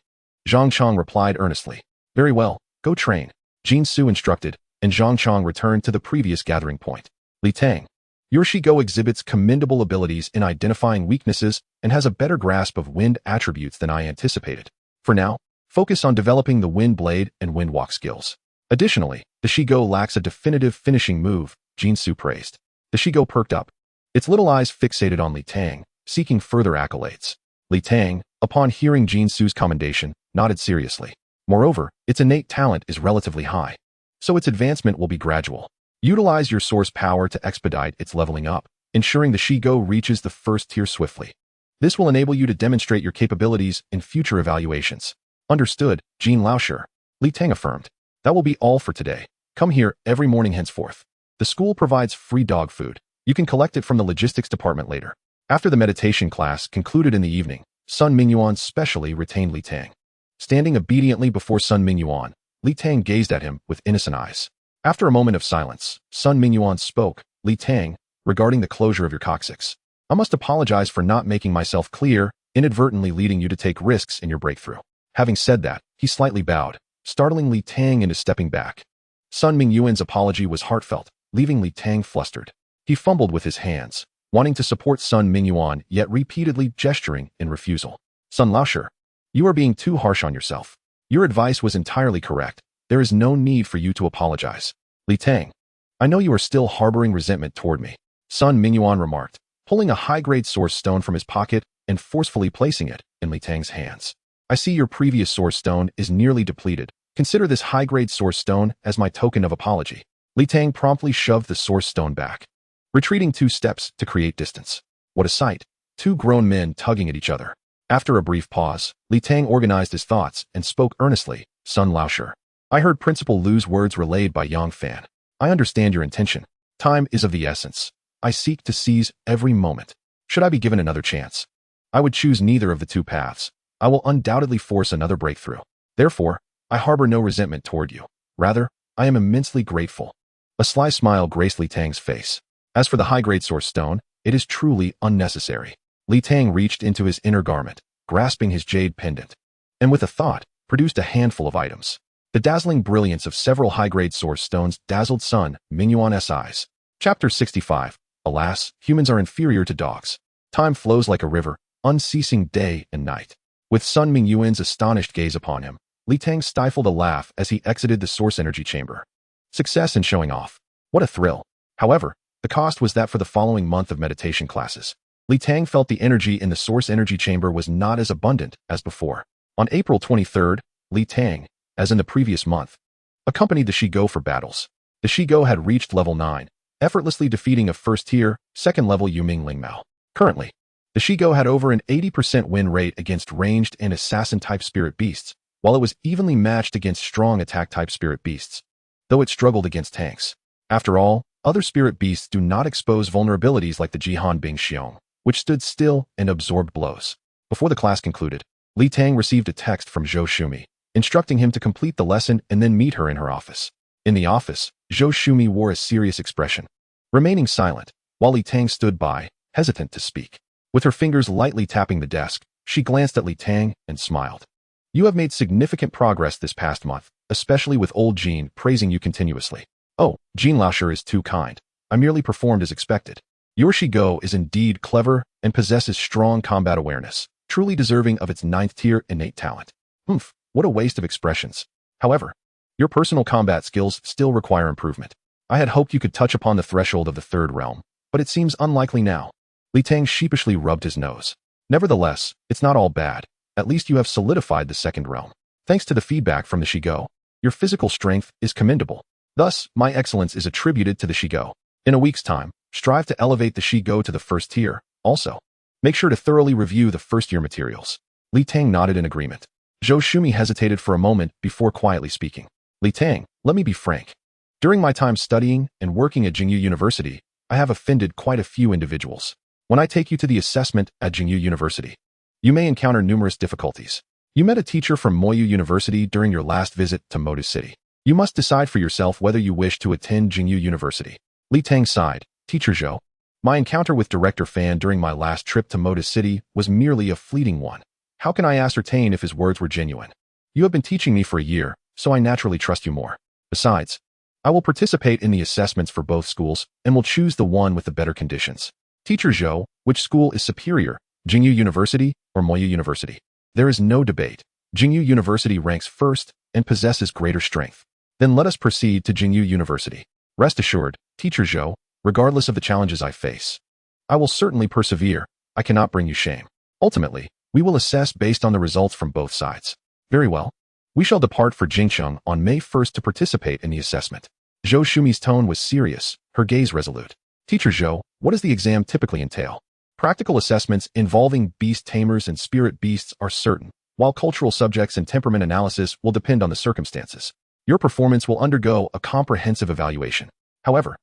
Zhang Chong replied earnestly. Very well, go train. Jinsu instructed, and Zhang Chong returned to the previous gathering point. Li Tang, your Shigo exhibits commendable abilities in identifying weaknesses and has a better grasp of wind attributes than I anticipated. For now, focus on developing the wind blade and wind walk skills. Additionally, the Shigo lacks a definitive finishing move, Jinsu praised. The Shigo perked up, its little eyes fixated on Li Tang, seeking further accolades. Li Tang, upon hearing Jinsu's commendation, nodded seriously. Moreover, its innate talent is relatively high, so its advancement will be gradual. Utilize your source power to expedite its leveling up, ensuring the Shigo reaches the first tier swiftly. This will enable you to demonstrate your capabilities in future evaluations. Understood, Jin Laoshe. Li Tang affirmed. That will be all for today. Come here every morning henceforth. The school provides free dog food. You can collect it from the logistics department later. After the meditation class concluded in the evening, Sun Mingyuan specially retained Li Tang. Standing obediently before Sun Mingyuan, Li Tang gazed at him with innocent eyes. After a moment of silence, Sun Mingyuan spoke. Li Tang, regarding the closure of your coccyx, I must apologize for not making myself clear, inadvertently leading you to take risks in your breakthrough. Having said that, he slightly bowed, startling Li Tang into stepping back. Sun Mingyuan's apology was heartfelt, leaving Li Tang flustered. He fumbled with his hands, wanting to support Sun Mingyuan, yet repeatedly gesturing in refusal. Sun Laoshe, you are being too harsh on yourself. Your advice was entirely correct. There is no need for you to apologize. Li Tang, I know you are still harboring resentment toward me, Sun Mingyuan remarked, pulling a high-grade source stone from his pocket and forcefully placing it in Li Tang's hands. I see your previous source stone is nearly depleted. Consider this high-grade source stone as my token of apology. Li Tang promptly shoved the source stone back, retreating 2 steps to create distance. What a sight! 2 grown men tugging at each other. After a brief pause, Li Tang organized his thoughts and spoke earnestly. Sun Laoshe, I heard Principal Lu's words relayed by Yang Fan. I understand your intention. Time is of the essence. I seek to seize every moment. Should I be given another chance, I would choose neither of the 2 paths. I will undoubtedly force another breakthrough. Therefore, I harbor no resentment toward you. Rather, I am immensely grateful. A sly smile graced Li Tang's face. As for the high-grade source stone, it is truly unnecessary. Li Tang reached into his inner garment, grasping his jade pendant, and with a thought, produced a handful of items. The dazzling brilliance of several high-grade source stones dazzled Sun Mingyuan's eyes. Chapter 65. Alas, humans are inferior to dogs. Time flows like a river, unceasing day and night. With Sun Mingyuan's astonished gaze upon him, Li Tang stifled a laugh as he exited the source energy chamber. Success in showing off. What a thrill. However, the cost was that for the following month of meditation classes, Li Tang felt the energy in the source energy chamber was not as abundant as before. On April 23rd, Li Tang, as in the previous month, accompanied the Shigo for battles. The Shigo had reached level 9, effortlessly defeating a first-tier, second-level Yuming Lingmao. Currently, the Shigo had over an 80% win rate against ranged and assassin-type spirit beasts, while it was evenly matched against strong attack-type spirit beasts, though it struggled against tanks. After all, other spirit beasts do not expose vulnerabilities like the Jihan Bingxiong. which stood still and absorbed blows. Before the class concluded, Li Tang received a text from Zhou Shumi, instructing him to complete the lesson and then meet her in her office. In the office, Zhou Shumi wore a serious expression, remaining silent, while Li Tang stood by, hesitant to speak. With her fingers lightly tapping the desk, she glanced at Li Tang and smiled. You have made significant progress this past month, especially with old Jean praising you continuously. Oh, Jean Lauscher is too kind. I merely performed as expected. Your Shigo is indeed clever and possesses strong combat awareness, truly deserving of its 9th tier innate talent. What a waste of expressions. However, your personal combat skills still require improvement. I had hoped you could touch upon the threshold of the 3rd realm, but it seems unlikely now. Li Tang sheepishly rubbed his nose. Nevertheless, it's not all bad. At least you have solidified the 2nd realm. Thanks to the feedback from the Shigo, your physical strength is commendable. Thus, my excellence is attributed to the Shigo. In a week's time, strive to elevate the Shigo to the 1st tier. Also, make sure to thoroughly review the 1st-year materials. Li Tang nodded in agreement. Zhou Shumi hesitated for a moment before quietly speaking. Li Tang, let me be frank. During my time studying and working at Jingyu University, I have offended quite a few individuals. When I take you to the assessment at Jingyu University, you may encounter numerous difficulties. You met a teacher from Moyu University during your last visit to Modu City. You must decide for yourself whether you wish to attend Jingyu University. Li Tang sighed. Teacher Zhou, my encounter with Director Fan during my last trip to Modu City was merely a fleeting one. How can I ascertain if his words were genuine? You have been teaching me for a year, so I naturally trust you more. Besides, I will participate in the assessments for both schools and will choose the one with the better conditions. Teacher Zhou, which school is superior, Jingyu University or Moyu University? There is no debate. Jingyu University ranks first and possesses greater strength. Then let us proceed to Jingyu University. Rest assured, Teacher Zhou, regardless of the challenges I face, I will certainly persevere. I cannot bring you shame. Ultimately, we will assess based on the results from both sides. Very well. We shall depart for Jingcheng on May 1st to participate in the assessment. Zhou Shumi's tone was serious, her gaze resolute. Teacher Zhou, what does the exam typically entail? Practical assessments involving beast tamers and spirit beasts are certain, while cultural subjects and temperament analysis will depend on the circumstances. Your performance will undergo a comprehensive evaluation. However,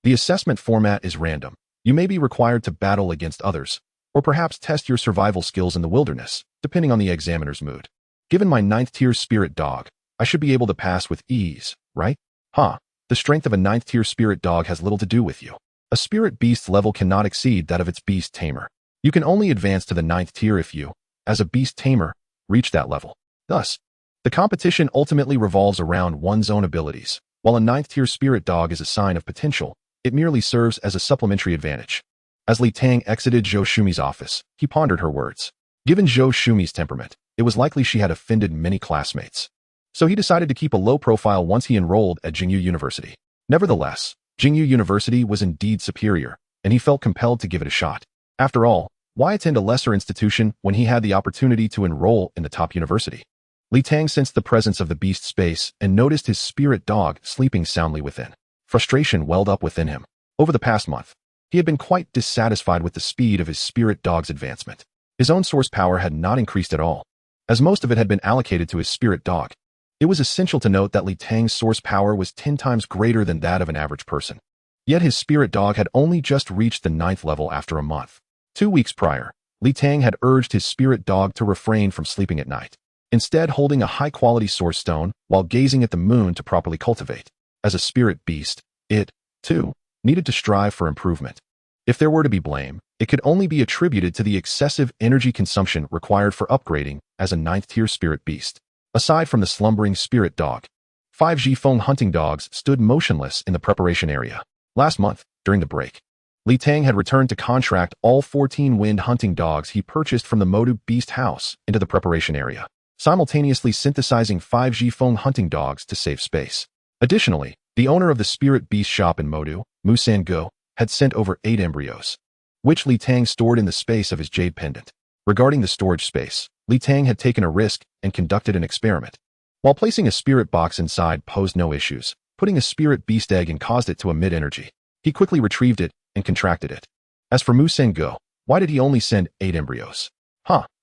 the assessment format is random. You may be required to battle against others, or perhaps test your survival skills in the wilderness, depending on the examiner's mood. Given my 9th tier spirit dog, I should be able to pass with ease, right? The strength of a 9th tier spirit dog has little to do with you. A spirit beast level cannot exceed that of its beast tamer. You can only advance to the 9th tier if you, as a beast tamer, reach that level. Thus, the competition ultimately revolves around one's own abilities. While a 9th tier spirit dog is a sign of potential, it merely serves as a supplementary advantage. As Li Tang exited Zhou Shumi's office, he pondered her words. Given Zhou Shumi's temperament, it was likely she had offended many classmates. So he decided to keep a low profile once he enrolled at Jingyu University. Nevertheless, Jingyu University was indeed superior, and he felt compelled to give it a shot. After all, why attend a lesser institution when he had the opportunity to enroll in the top university? Li Tang sensed the presence of the beast space and noticed his spirit dog sleeping soundly within. Frustration welled up within him. Over the past month, he had been quite dissatisfied with the speed of his spirit dog's advancement. His own source power had not increased at all, as most of it had been allocated to his spirit dog. It was essential to note that Li Tang's source power was 10 times greater than that of an average person. Yet his spirit dog had only just reached the 9th level after a month. 2 weeks prior, Li Tang had urged his spirit dog to refrain from sleeping at night, instead holding a high-quality source stone while gazing at the moon to properly cultivate. As a spirit beast, it, too, needed to strive for improvement. If there were to be blame, it could only be attributed to the excessive energy consumption required for upgrading as a 9th-tier spirit beast. Aside from the slumbering spirit dog, 5 Zhifeng hunting dogs stood motionless in the preparation area. Last month, during the break, Li Tang had returned to contract all 14 wind hunting dogs he purchased from the Modu Beast House into the preparation area, simultaneously synthesizing 5 Zhifeng hunting dogs to save space. Additionally, the owner of the spirit beast shop in Modu, Mu Sango, had sent over 8 embryos, which Li Tang stored in the space of his jade pendant. Regarding the storage space, Li Tang had taken a risk and conducted an experiment. While placing a spirit box inside posed no issues, putting a spirit beast egg in caused it to emit energy. He quickly retrieved it and contracted it. As for Mu Sango, why did he only send 8 embryos?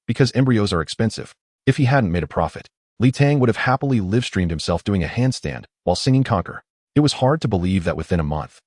Because embryos are expensive. If he hadn't made a profit, Li Tang would have happily live-streamed himself doing a handstand while singing Conquer. It was hard to believe that within a month,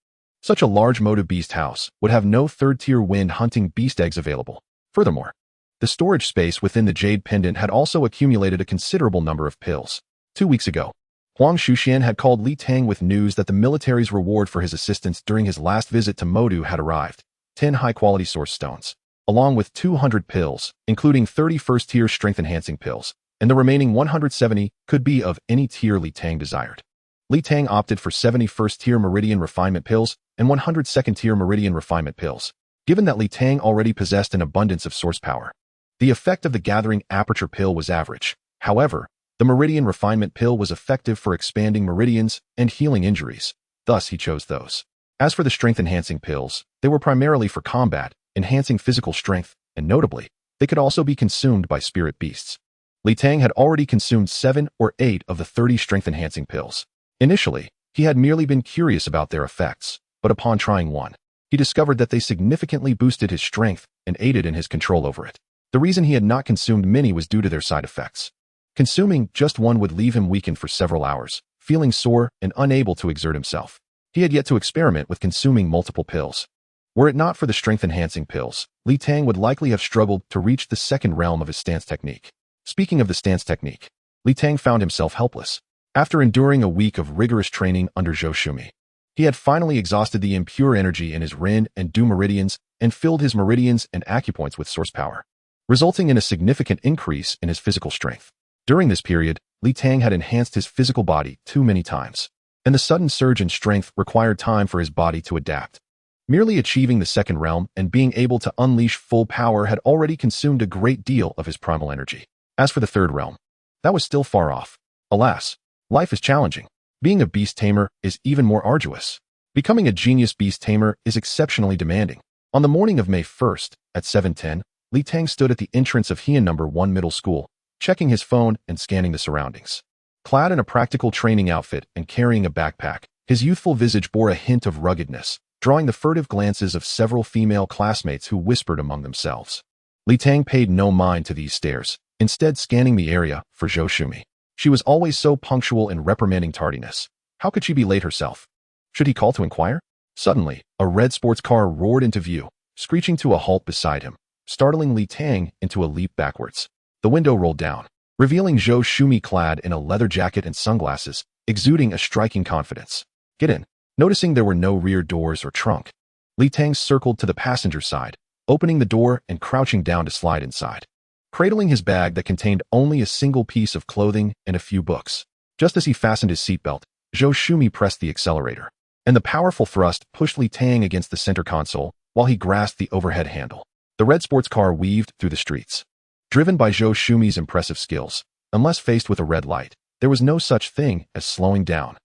Such a large motive beast house would have no third-tier wind-hunting beast eggs available. Furthermore, the storage space within the Jade Pendant had also accumulated a considerable number of pills. 2 weeks ago, Huang Shuxian had called Li Tang with news that the military's reward for his assistance during his last visit to Modu had arrived, 10 high-quality source stones, along with 200 pills, including 30 first-tier strength-enhancing pills, and the remaining 170 could be of any tier Li Tang desired. Li Tang opted for 70 first-tier Meridian Refinement pills and 100 second-tier Meridian Refinement pills, given that Li Tang already possessed an abundance of source power. The effect of the Gathering Aperture pill was average. However, the Meridian Refinement pill was effective for expanding meridians and healing injuries, thus he chose those. As for the strength-enhancing pills, they were primarily for combat, enhancing physical strength, and notably, they could also be consumed by spirit beasts. Li Tang had already consumed 7 or 8 of the 30 strength-enhancing pills. Initially, he had merely been curious about their effects, but upon trying one, he discovered that they significantly boosted his strength and aided in his control over it. The reason he had not consumed many was due to their side effects. Consuming just one would leave him weakened for several hours, feeling sore and unable to exert himself. He had yet to experiment with consuming multiple pills. Were it not for the strength-enhancing pills, Li Tang would likely have struggled to reach the second realm of his stance technique. Speaking of the stance technique, Li Tang found himself helpless. After enduring a week of rigorous training under Zhou Shumi, he had finally exhausted the impure energy in his Ren and Du meridians and filled his meridians and acupoints with source power, resulting in a significant increase in his physical strength. During this period, Li Tang had enhanced his physical body too many times, and the sudden surge in strength required time for his body to adapt. Merely achieving the second realm and being able to unleash full power had already consumed a great deal of his primal energy. As for the third realm, that was still far off. Alas, life is challenging. Being a beast tamer is even more arduous. Becoming a genius beast tamer is exceptionally demanding. On the morning of May 1st, at 7:10, Li Tang stood at the entrance of Heian No. 1 Middle School, checking his phone and scanning the surroundings. Clad in a practical training outfit and carrying a backpack, his youthful visage bore a hint of ruggedness, drawing the furtive glances of several female classmates who whispered among themselves. Li Tang paid no mind to these stares, instead scanning the area for Zhou Shumi. She was always so punctual in reprimanding tardiness. How could she be late herself? Should he call to inquire? Suddenly, a red sports car roared into view, screeching to a halt beside him, startling Li Tang into a leap backwards. The window rolled down, revealing Zhou Shumi clad in a leather jacket and sunglasses, exuding a striking confidence. Get in. Noticing there were no rear doors or trunk, Li Tang circled to the passenger side, opening the door and crouching down to slide inside, cradling his bag that contained only a single piece of clothing and a few books. Just as he fastened his seatbelt, Zhou Shumi pressed the accelerator, and the powerful thrust pushed Li Tang against the center console while he grasped the overhead handle. The red sports car weaved through the streets. Driven by Zhou Shumi's impressive skills, unless faced with a red light, there was no such thing as slowing down.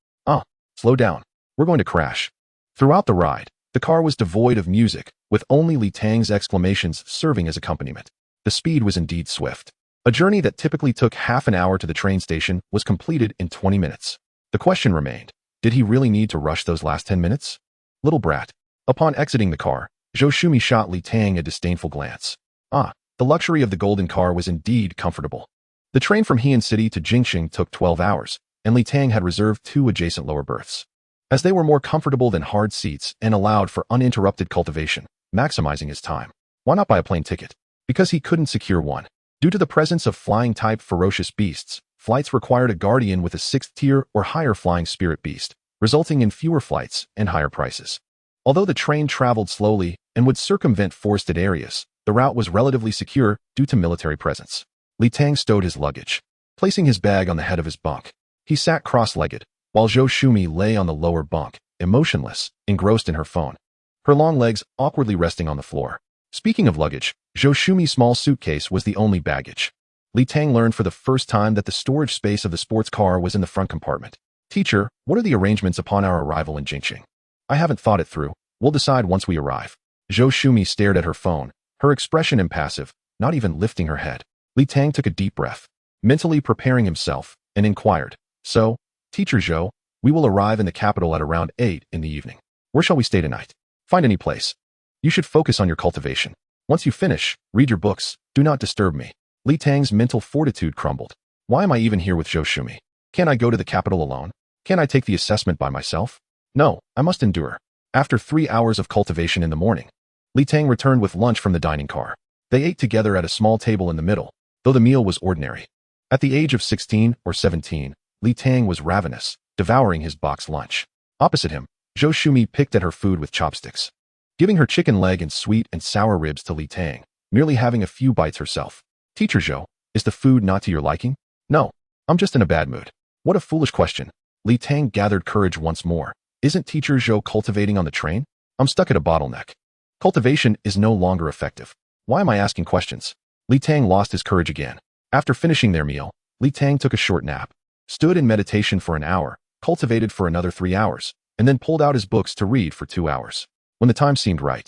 Slow down. We're going to crash. Throughout the ride, the car was devoid of music, with only Li Tang's exclamations serving as accompaniment. The speed was indeed swift. A journey that typically took half an hour to the train station was completed in 20 minutes. The question remained, did he really need to rush those last 10 minutes? Little brat. Upon exiting the car, Zhou Shumi shot Li Tang a disdainful glance. The luxury of the golden car was indeed comfortable. The train from Heian City to Jingxing took 12 hours, and Li Tang had reserved 2 adjacent lower berths, as they were more comfortable than hard seats and allowed for uninterrupted cultivation, maximizing his time. Why not buy a plane ticket? Because he couldn't secure one. Due to the presence of flying-type ferocious beasts, flights required a guardian with a 6th tier or higher flying spirit beast, resulting in fewer flights and higher prices. Although the train traveled slowly and would circumvent forested areas, the route was relatively secure due to military presence. Li Tang stowed his luggage, placing his bag on the head of his bunk. He sat cross-legged, while Zhou Shumi lay on the lower bunk, emotionless, engrossed in her phone, her long legs awkwardly resting on the floor. Speaking of luggage, Zhou Shumi's small suitcase was the only baggage. Li Tang learned for the first time that the storage space of the sports car was in the front compartment. Teacher, what are the arrangements upon our arrival in Jingxing? I haven't thought it through. We'll decide once we arrive. Zhou Shumi stared at her phone, her expression impassive, not even lifting her head. Li Tang took a deep breath, mentally preparing himself, and inquired, So, Teacher Zhou, we will arrive in the capital at around 8 in the evening. Where shall we stay tonight? Find any place. You should focus on your cultivation. Once you finish, read your books. Do not disturb me. Li Tang's mental fortitude crumbled. Why am I even here with Zhou Shumi? Can't I go to the capital alone? Can't I take the assessment by myself? No, I must endure. After 3 hours of cultivation in the morning, Li Tang returned with lunch from the dining car. They ate together at a small table in the middle, though the meal was ordinary. At the age of 16 or 17, Li Tang was ravenous, devouring his box lunch. Opposite him, Zhou Shumi picked at her food with chopsticks, giving her chicken leg and sweet and sour ribs to Li Tang, merely having a few bites herself. Teacher Zhou, is the food not to your liking? No, I'm just in a bad mood. What a foolish question. Li Tang gathered courage once more. Isn't Teacher Zhou cultivating on the train? I'm stuck at a bottleneck. Cultivation is no longer effective. Why am I asking questions? Li Tang lost his courage again. After finishing their meal, Li Tang took a short nap, stood in meditation for an hour, cultivated for another 3 hours, and then pulled out his books to read for 2 hours. When the time seemed right,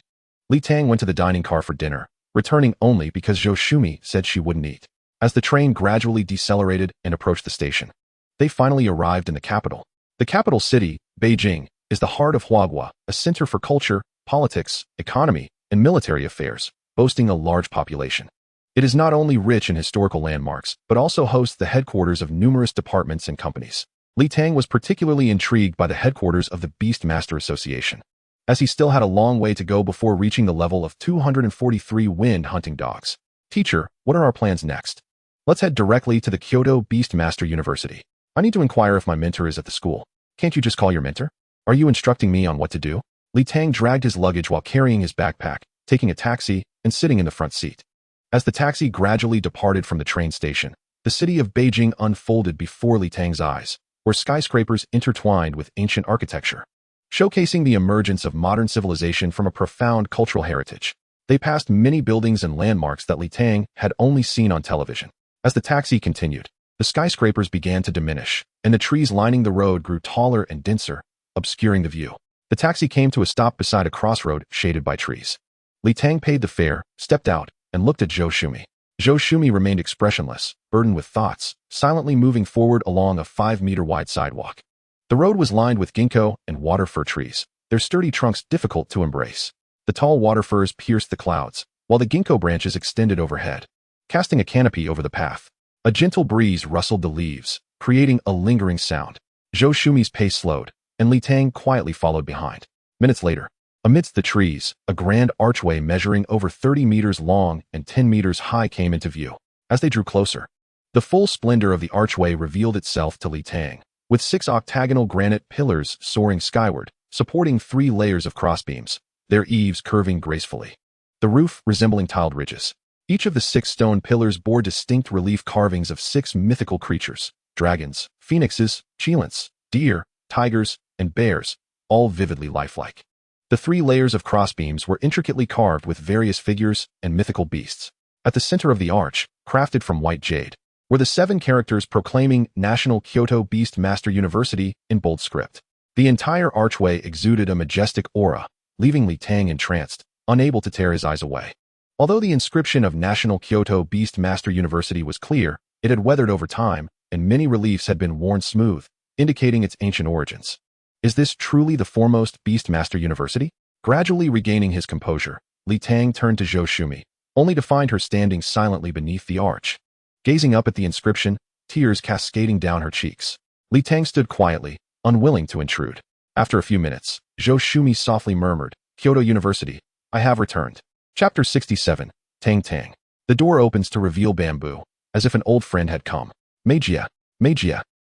Li Tang went to the dining car for dinner, returning only because Zhou Shumi said she wouldn't eat. As the train gradually decelerated and approached the station, they finally arrived in the capital. The capital city, Beijing, is the heart of Huaghua, a center for culture, politics, economy, and military affairs, boasting a large population. It is not only rich in historical landmarks, but also hosts the headquarters of numerous departments and companies. Li Tang was particularly intrigued by the headquarters of the Beastmaster Association, as he still had a long way to go before reaching the level of 243 wind hunting dogs. Teacher, what are our plans next? Let's head directly to the Kyoto Beastmaster University. I need to inquire if my mentor is at the school. Can't you just call your mentor? Are you instructing me on what to do? Li Tang dragged his luggage while carrying his backpack, taking a taxi, and sitting in the front seat. As the taxi gradually departed from the train station, the city of Beijing unfolded before Li Tang's eyes, where skyscrapers intertwined with ancient architecture, showcasing the emergence of modern civilization from a profound cultural heritage. They passed many buildings and landmarks that Li Tang had only seen on television. As the taxi continued, the skyscrapers began to diminish, and the trees lining the road grew taller and denser, obscuring the view. The taxi came to a stop beside a crossroad shaded by trees. Li Tang paid the fare, stepped out, and looked at Zhou Shumi. Zhou Shumi remained expressionless, burdened with thoughts, silently moving forward along a 5-meter-wide sidewalk. The road was lined with ginkgo and water fir trees, their sturdy trunks difficult to embrace. The tall water firs pierced the clouds, while the ginkgo branches extended overhead, casting a canopy over the path. A gentle breeze rustled the leaves, creating a lingering sound. Zhou Shumi's pace slowed, and Li Tang quietly followed behind. Minutes later, amidst the trees, a grand archway measuring over 30 meters long and 10 meters high came into view. As they drew closer, the full splendor of the archway revealed itself to Li Tang, with 6 octagonal granite pillars soaring skyward, supporting 3 layers of crossbeams, their eaves curving gracefully. The roof resembling tiled ridges. Each of the 6 stone pillars bore distinct relief carvings of 6 mythical creatures: dragons, phoenixes, cheetahs, deer, tigers, and bears, all vividly lifelike. The 3 layers of crossbeams were intricately carved with various figures and mythical beasts. At the center of the arch, crafted from white jade, were the 7 characters proclaiming National Kyoto Beastmaster University in bold script. The entire archway exuded a majestic aura, leaving Li Tang entranced, unable to tear his eyes away. Although the inscription of National Kyoto Beastmaster University was clear, it had weathered over time, and many reliefs had been worn smooth, indicating its ancient origins. Is this truly the foremost Beastmaster University? Gradually regaining his composure, Li Tang turned to Zhou Shumi, only to find her standing silently beneath the arch. Gazing up at the inscription, tears cascading down her cheeks. Li Tang stood quietly, unwilling to intrude. After a few minutes, Zhou Shumi softly murmured, "Kyoto University, I have returned." Chapter 67, Tang. The door opens to reveal Bamboo, as if an old friend had come. Magia.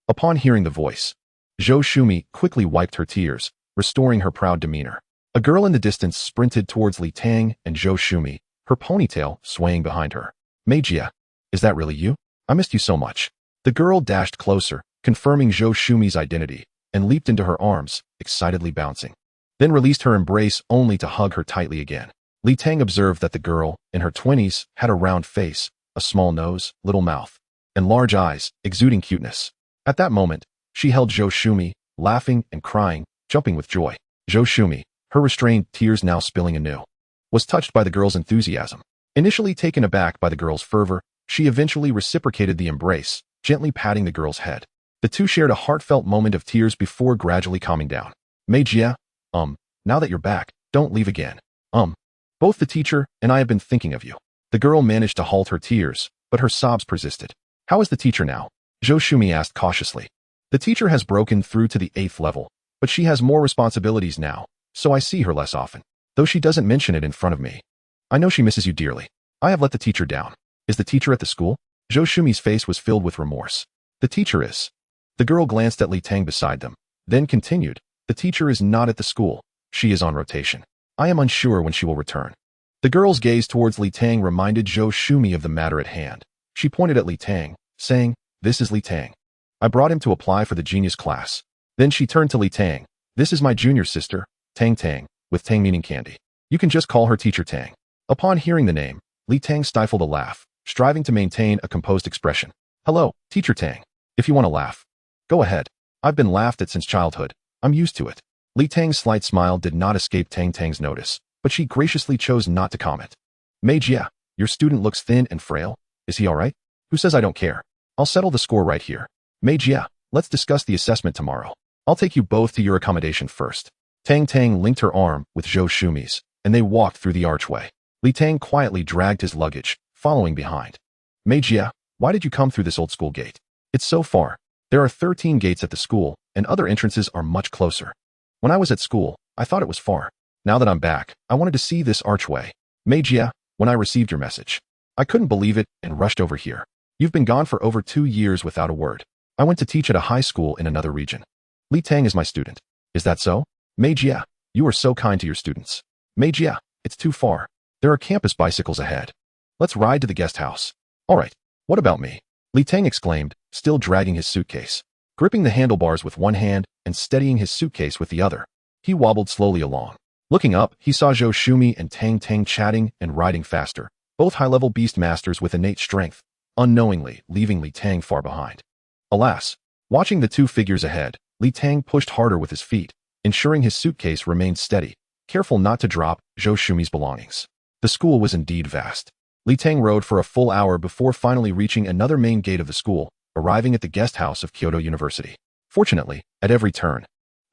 Upon hearing the voice, Zhou Shumi quickly wiped her tears, restoring her proud demeanor. A girl in the distance sprinted towards Li Tang and Zhou Shumi, her ponytail swaying behind her. Magia, is that really you? I missed you so much. The girl dashed closer, confirming Zhou Shumi's identity, and leaped into her arms, excitedly bouncing. Then released her embrace only to hug her tightly again. Li Tang observed that the girl, in her 20s, had a round face, a small nose, little mouth, and large eyes, exuding cuteness. At that moment, she held Zhou Shumi, laughing and crying, jumping with joy. Zhou Shumi, her restrained tears now spilling anew, was touched by the girl's enthusiasm. Initially taken aback by the girl's fervor, she eventually reciprocated the embrace, gently patting the girl's head. The two shared a heartfelt moment of tears before gradually calming down. Magia, now that you're back, don't leave again. Both the teacher and I have been thinking of you. The girl managed to halt her tears, but her sobs persisted. How is the teacher now? Zhou Shumi asked cautiously. The teacher has broken through to the 8th level, but she has more responsibilities now, so I see her less often. Though she doesn't mention it in front of me. I know she misses you dearly. I have let the teacher down. Is the teacher at the school? Zhou Shumi's face was filled with remorse. The teacher is. The girl glanced at Li Tang beside them, then continued, the teacher is not at the school. She is on rotation. I am unsure when she will return. The girl's gaze towards Li Tang reminded Zhou Shumi of the matter at hand. She pointed at Li Tang, saying, this is Li Tang. I brought him to apply for the genius class. Then she turned to Li Tang. This is my junior sister, Tang Tang, with Tang meaning candy. You can just call her Teacher Tang. Upon hearing the name, Li Tang stifled a laugh, striving to maintain a composed expression. Hello, Teacher Tang. If you want to laugh, go ahead. I've been laughed at since childhood. I'm used to it. Li Tang's slight smile did not escape Tang Tang's notice, but she graciously chose not to comment. Mei Jia, your student looks thin and frail. Is he all right? Who says I don't care? I'll settle the score right here. Mei Jia, let's discuss the assessment tomorrow. I'll take you both to your accommodation first. Tang Tang linked her arm with Zhou Shumi's, and they walked through the archway. Li Tang quietly dragged his luggage, following behind. Mei Jia, why did you come through this old school gate? It's so far. There are 13 gates at the school, and other entrances are much closer. When I was at school, I thought it was far. Now that I'm back, I wanted to see this archway. Mei Jia, when I received your message, I couldn't believe it and rushed over here. You've been gone for over 2 years without a word. I went to teach at a high school in another region. Li Tang is my student. Is that so? Mei Jia, you are so kind to your students. Mei Jia, it's too far. There are campus bicycles ahead. Let's ride to the guest house. All right, what about me? Li Tang exclaimed, still dragging his suitcase. Gripping the handlebars with one hand and steadying his suitcase with the other, he wobbled slowly along. Looking up, he saw Zhou Shumi and Tang Tang chatting and riding faster, both high-level Beastmasters with innate strength, unknowingly leaving Li Tang far behind. Alas, watching the two figures ahead, Li Tang pushed harder with his feet, ensuring his suitcase remained steady, careful not to drop Zhou Shumi's belongings. The school was indeed vast. Li Tang rode for a full hour before finally reaching another main gate of the school, arriving at the guest house of Kyoto University. Fortunately, at every turn,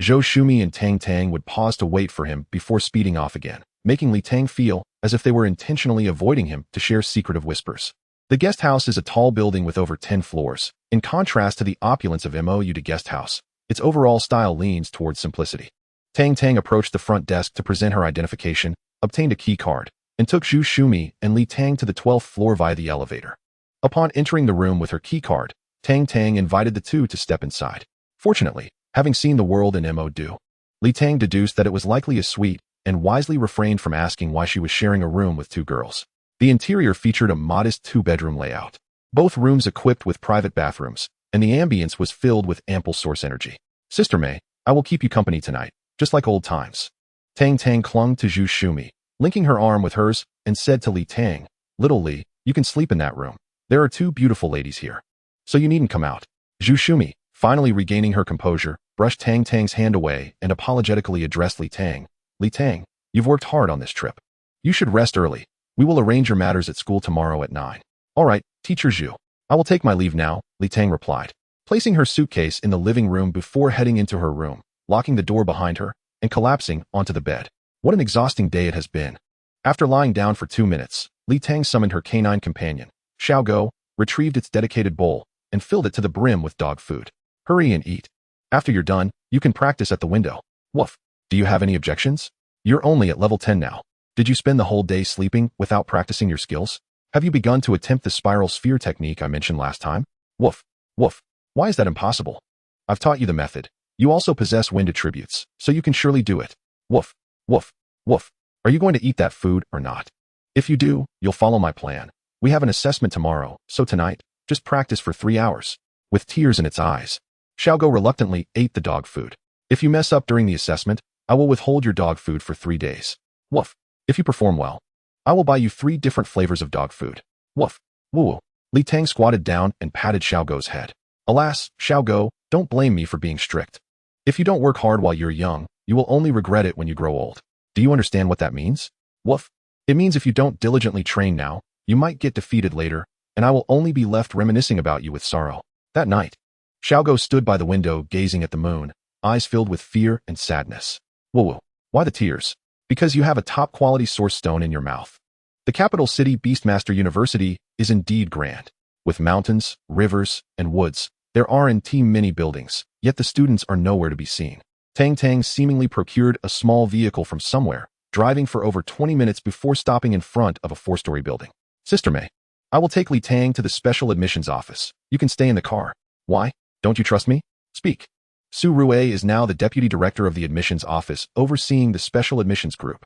Zhou Shumi and Tang Tang would pause to wait for him before speeding off again, making Li Tang feel as if they were intentionally avoiding him to share secretive whispers. The guest house is a tall building with over 10 floors. In contrast to the opulence of MOU to guest house, its overall style leans towards simplicity. Tang Tang approached the front desk to present her identification, obtained a key card, and took Zhou Shumi and Li Tang to the 12th floor via the elevator. Upon entering the room with her key card, Tang Tang invited the two to step inside. Fortunately, having seen the world in MOU, Li Tang deduced that it was likely a suite and wisely refrained from asking why she was sharing a room with two girls. The interior featured a modest two-bedroom layout, both rooms equipped with private bathrooms, and the ambience was filled with ample source energy. Sister Mei, I will keep you company tonight, just like old times. Tang Tang clung to Zhou Shumi, linking her arm with hers, and said to Li Tang, Little Li, you can sleep in that room. There are two beautiful ladies here. So you needn't come out. Zhou Shumi, finally regaining her composure, brushed Tang Tang's hand away and apologetically addressed Li Tang. Li Tang, you've worked hard on this trip. You should rest early. We will arrange your matters at school tomorrow at 9. All right, Teacher Zhu. I will take my leave now, Li Tang replied, placing her suitcase in the living room before heading into her room, locking the door behind her, and collapsing onto the bed. What an exhausting day it has been. After lying down for 2 minutes, Li Tang summoned her canine companion, Xiao Go, retrieved its dedicated bowl, and filled it to the brim with dog food. Hurry and eat. After you're done, you can practice at the window. Woof. Do you have any objections? You're only at level 10 now. Did you spend the whole day sleeping without practicing your skills? Have you begun to attempt the spiral sphere technique I mentioned last time? Woof. Woof. Why is that impossible? I've taught you the method. You also possess wind attributes, so you can surely do it. Woof. Woof. Woof. Are you going to eat that food or not? If you do, you'll follow my plan. We have an assessment tomorrow, so tonight, just practice for 3 hours. With tears in its eyes, Xiaogo reluctantly ate the dog food. If you mess up during the assessment, I will withhold your dog food for 3 days. Woof. If you perform well, I will buy you 3 different flavors of dog food. Woof. Woo. Li Tang squatted down and patted Xiaogo's head. Alas, Xiaogo, don't blame me for being strict. If you don't work hard while you're young, you will only regret it when you grow old. Do you understand what that means? Woof. It means if you don't diligently train now, you might get defeated later, and I will only be left reminiscing about you with sorrow. That night, Xiaogo stood by the window gazing at the moon, eyes filled with fear and sadness. Woo. Why the tears? Because you have a top-quality source stone in your mouth. The capital city Beastmaster University is indeed grand. With mountains, rivers, and woods, there are indeed many buildings, yet the students are nowhere to be seen. Tang seemingly procured a small vehicle from somewhere, driving for over 20 minutes before stopping in front of a 4-story building. Sister May, I will take Li Tang to the special admissions office. You can stay in the car. Why? Don't you trust me? Speak. Su Rue is now the deputy director of the admissions office, overseeing the special admissions group.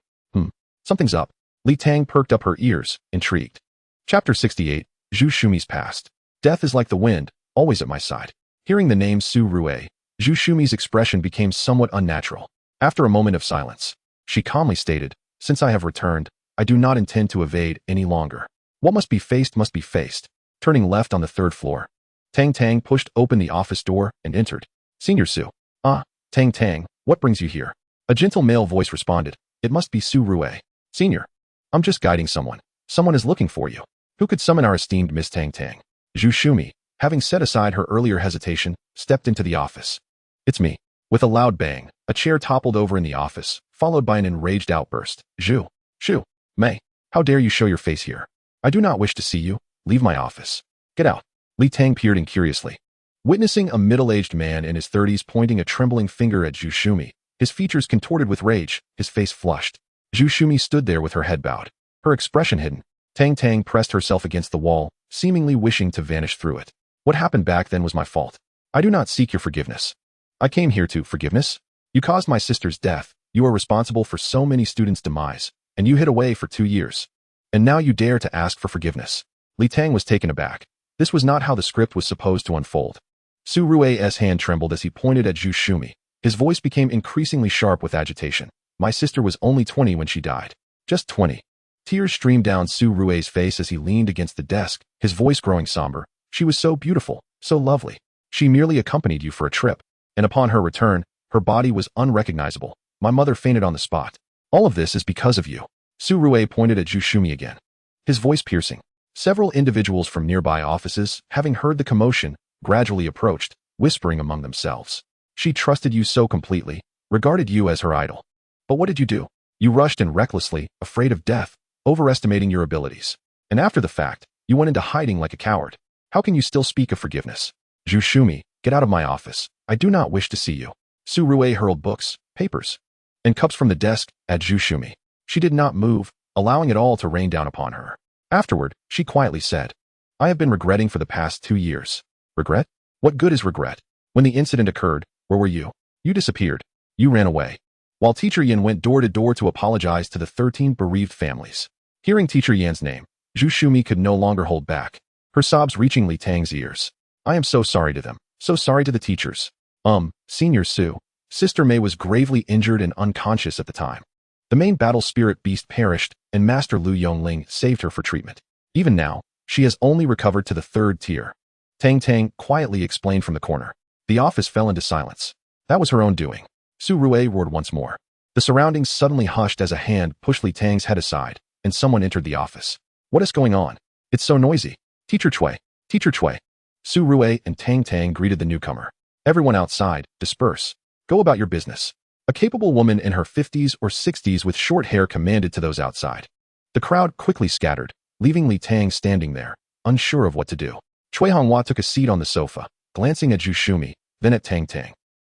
Something's up. Li Tang perked up her ears, intrigued. Chapter 68, Zhu Shumi's Past. Death is like the wind, always at my side. Hearing the name Su Rue, Zhu Shumi's expression became somewhat unnatural. After a moment of silence, she calmly stated, since I have returned, I do not intend to evade any longer. What must be faced must be faced. Turning left on the 3rd floor, Tang pushed open the office door and entered. Senior Su. Ah, Tang, what brings you here? A gentle male voice responded. It must be Su Rue. Senior. I'm just guiding someone. Someone is looking for you. Who could summon our esteemed Miss Tang? Zhu Shumi, having set aside her earlier hesitation, stepped into the office. It's me. With a loud bang, a chair toppled over in the office, followed by an enraged outburst. Zhu May, how dare you show your face here? I do not wish to see you. Leave my office. Get out. Li Tang peered in curiously. Witnessing a middle-aged man in his 30s pointing a trembling finger at Zhu Shumi, his features contorted with rage, his face flushed. Zhu Shumi stood there with her head bowed, her expression hidden. Tang pressed herself against the wall, seemingly wishing to vanish through it. What happened back then was my fault. I do not seek your forgiveness. I came here to forgiveness. You caused my sister's death. You are responsible for so many students' demise, and you hid away for 2 years. And now you dare to ask for forgiveness. Li Tang was taken aback. This was not how the script was supposed to unfold. Su Rue's hand trembled as he pointed at Zhu Shumi. His voice became increasingly sharp with agitation. My sister was only 20 when she died. Just 20. Tears streamed down Su Rue's face as he leaned against the desk, his voice growing somber. She was so beautiful, so lovely. She merely accompanied you for a trip, and upon her return, her body was unrecognizable. My mother fainted on the spot. All of this is because of you. Su Rue pointed at Zhu Shumi again, his voice piercing. Several individuals from nearby offices, having heard the commotion, gradually approached, whispering among themselves. She trusted you so completely, regarded you as her idol. But what did you do? You rushed in recklessly, afraid of death, overestimating your abilities. And after the fact, you went into hiding like a coward. How can you still speak of forgiveness? Zhu Shumi, get out of my office. I do not wish to see you. Su Rue hurled books, papers, and cups from the desk at Zhu Shumi. She did not move, allowing it all to rain down upon her. Afterward, she quietly said, I have been regretting for the past 2 years. Regret? What good is regret? When the incident occurred, where were you? You disappeared. You ran away. While Teacher Yan went door to door to apologize to the 13 bereaved families. Hearing Teacher Yan's name, Zhu Shumi could no longer hold back, her sobs reaching Li Tang's ears. I am so sorry to them. So sorry to the teachers. Senior Su. Sister May was gravely injured and unconscious at the time. The main battle spirit beast perished, and Master Lu Yongling saved her for treatment. Even now, she has only recovered to the 3rd tier. Tang quietly explained from the corner. The office fell into silence. That was her own doing. Su Rue roared once more. The surroundings suddenly hushed as a hand pushed Li Tang's head aside, and someone entered the office. What is going on? It's so noisy. Teacher Cui. Teacher Cui. Su Rue and Tang greeted the newcomer. Everyone outside, disperse. Go about your business. A capable woman in her 50s or 60s with short hair commanded to those outside. The crowd quickly scattered, leaving Li Tang standing there, unsure of what to do. Cui Honghua took a seat on the sofa, glancing at Zhu Shumi, then at Tang.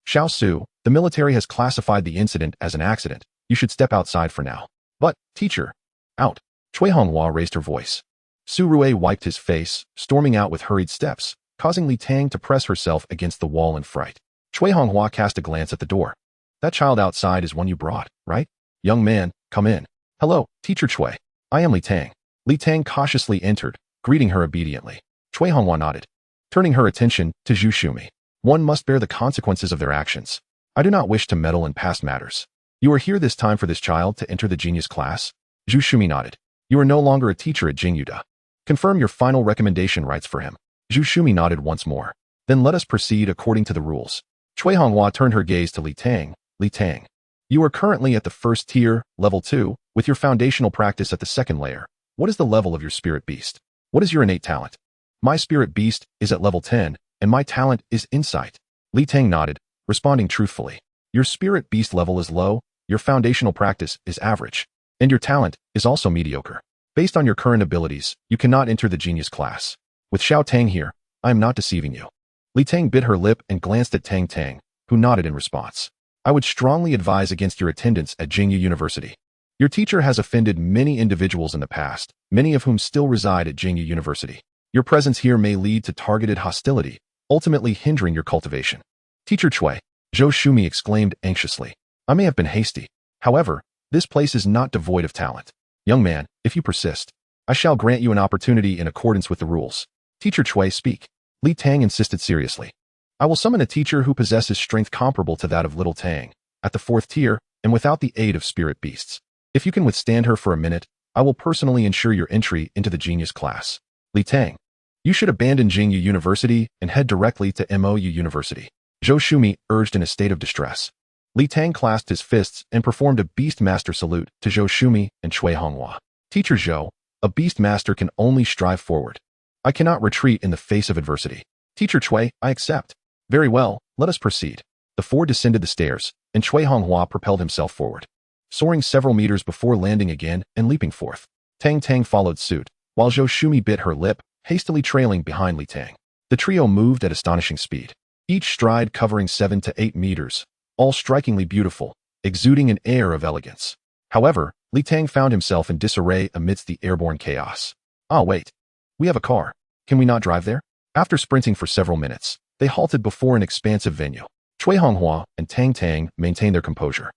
Xiao Su, the military has classified the incident as an accident. You should step outside for now. But, teacher. Out. Cui Honghua raised her voice. Su Rue wiped his face, storming out with hurried steps, causing Li Tang to press herself against the wall in fright. Cui Honghua cast a glance at the door. That child outside is one you brought, right? Young man, come in. Hello, Teacher Cui. I am Li Tang. Li Tang cautiously entered, greeting her obediently. Cui Honghua nodded, turning her attention to Zhu Shumi. One must bear the consequences of their actions. I do not wish to meddle in past matters. You are here this time for this child to enter the genius class? Zhu Shumi nodded. You are no longer a teacher at Jingyuda. Confirm your final recommendation rights for him. Zhu Shumi nodded once more. Then let us proceed according to the rules. Cui Honghua turned her gaze to Li Tang. Li Tang. You are currently at the 1st tier, level 2, with your foundational practice at the 2nd layer. What is the level of your spirit beast? What is your innate talent? My spirit beast is at level 10, and my talent is insight. Li Tang nodded, responding truthfully. Your spirit beast level is low, your foundational practice is average, and your talent is also mediocre. Based on your current abilities, you cannot enter the genius class. With Xiao Tang here, I am not deceiving you. Li Tang bit her lip and glanced at Tang, who nodded in response. I would strongly advise against your attendance at Jingyu University. Your teacher has offended many individuals in the past, many of whom still reside at Jingyu University. Your presence here may lead to targeted hostility, ultimately hindering your cultivation. Teacher Chui, Zhou Shumi exclaimed anxiously. I may have been hasty. However, this place is not devoid of talent. Young man, if you persist, I shall grant you an opportunity in accordance with the rules. Teacher Chui, speak. Li Tang insisted seriously. I will summon a teacher who possesses strength comparable to that of little Tang, at the 4th tier, and without the aid of spirit beasts. If you can withstand her for a minute, I will personally ensure your entry into the genius class. Li Tang, you should abandon Jingyu University and head directly to Mou University. Zhou Shumi urged in a state of distress. Li Tang clasped his fists and performed a Beastmaster salute to Zhou Shumi and Cui Honghua. Teacher Zhou, a Beastmaster can only strive forward. I cannot retreat in the face of adversity. Teacher Cui, I accept. Very well, let us proceed. The 4 descended the stairs, and Cui Honghua propelled himself forward, soaring several meters before landing again and leaping forth. Tang followed suit, while Zhou Shumi bit her lip, hastily trailing behind Li Tang. The trio moved at astonishing speed, each stride covering 7 to 8 meters, all strikingly beautiful, exuding an air of elegance. However, Li Tang found himself in disarray amidst the airborne chaos. Ah, wait. We have a car. Can we not drive there? After sprinting for several minutes, they halted before an expansive venue. Cui Honghua and Tang maintained their composure,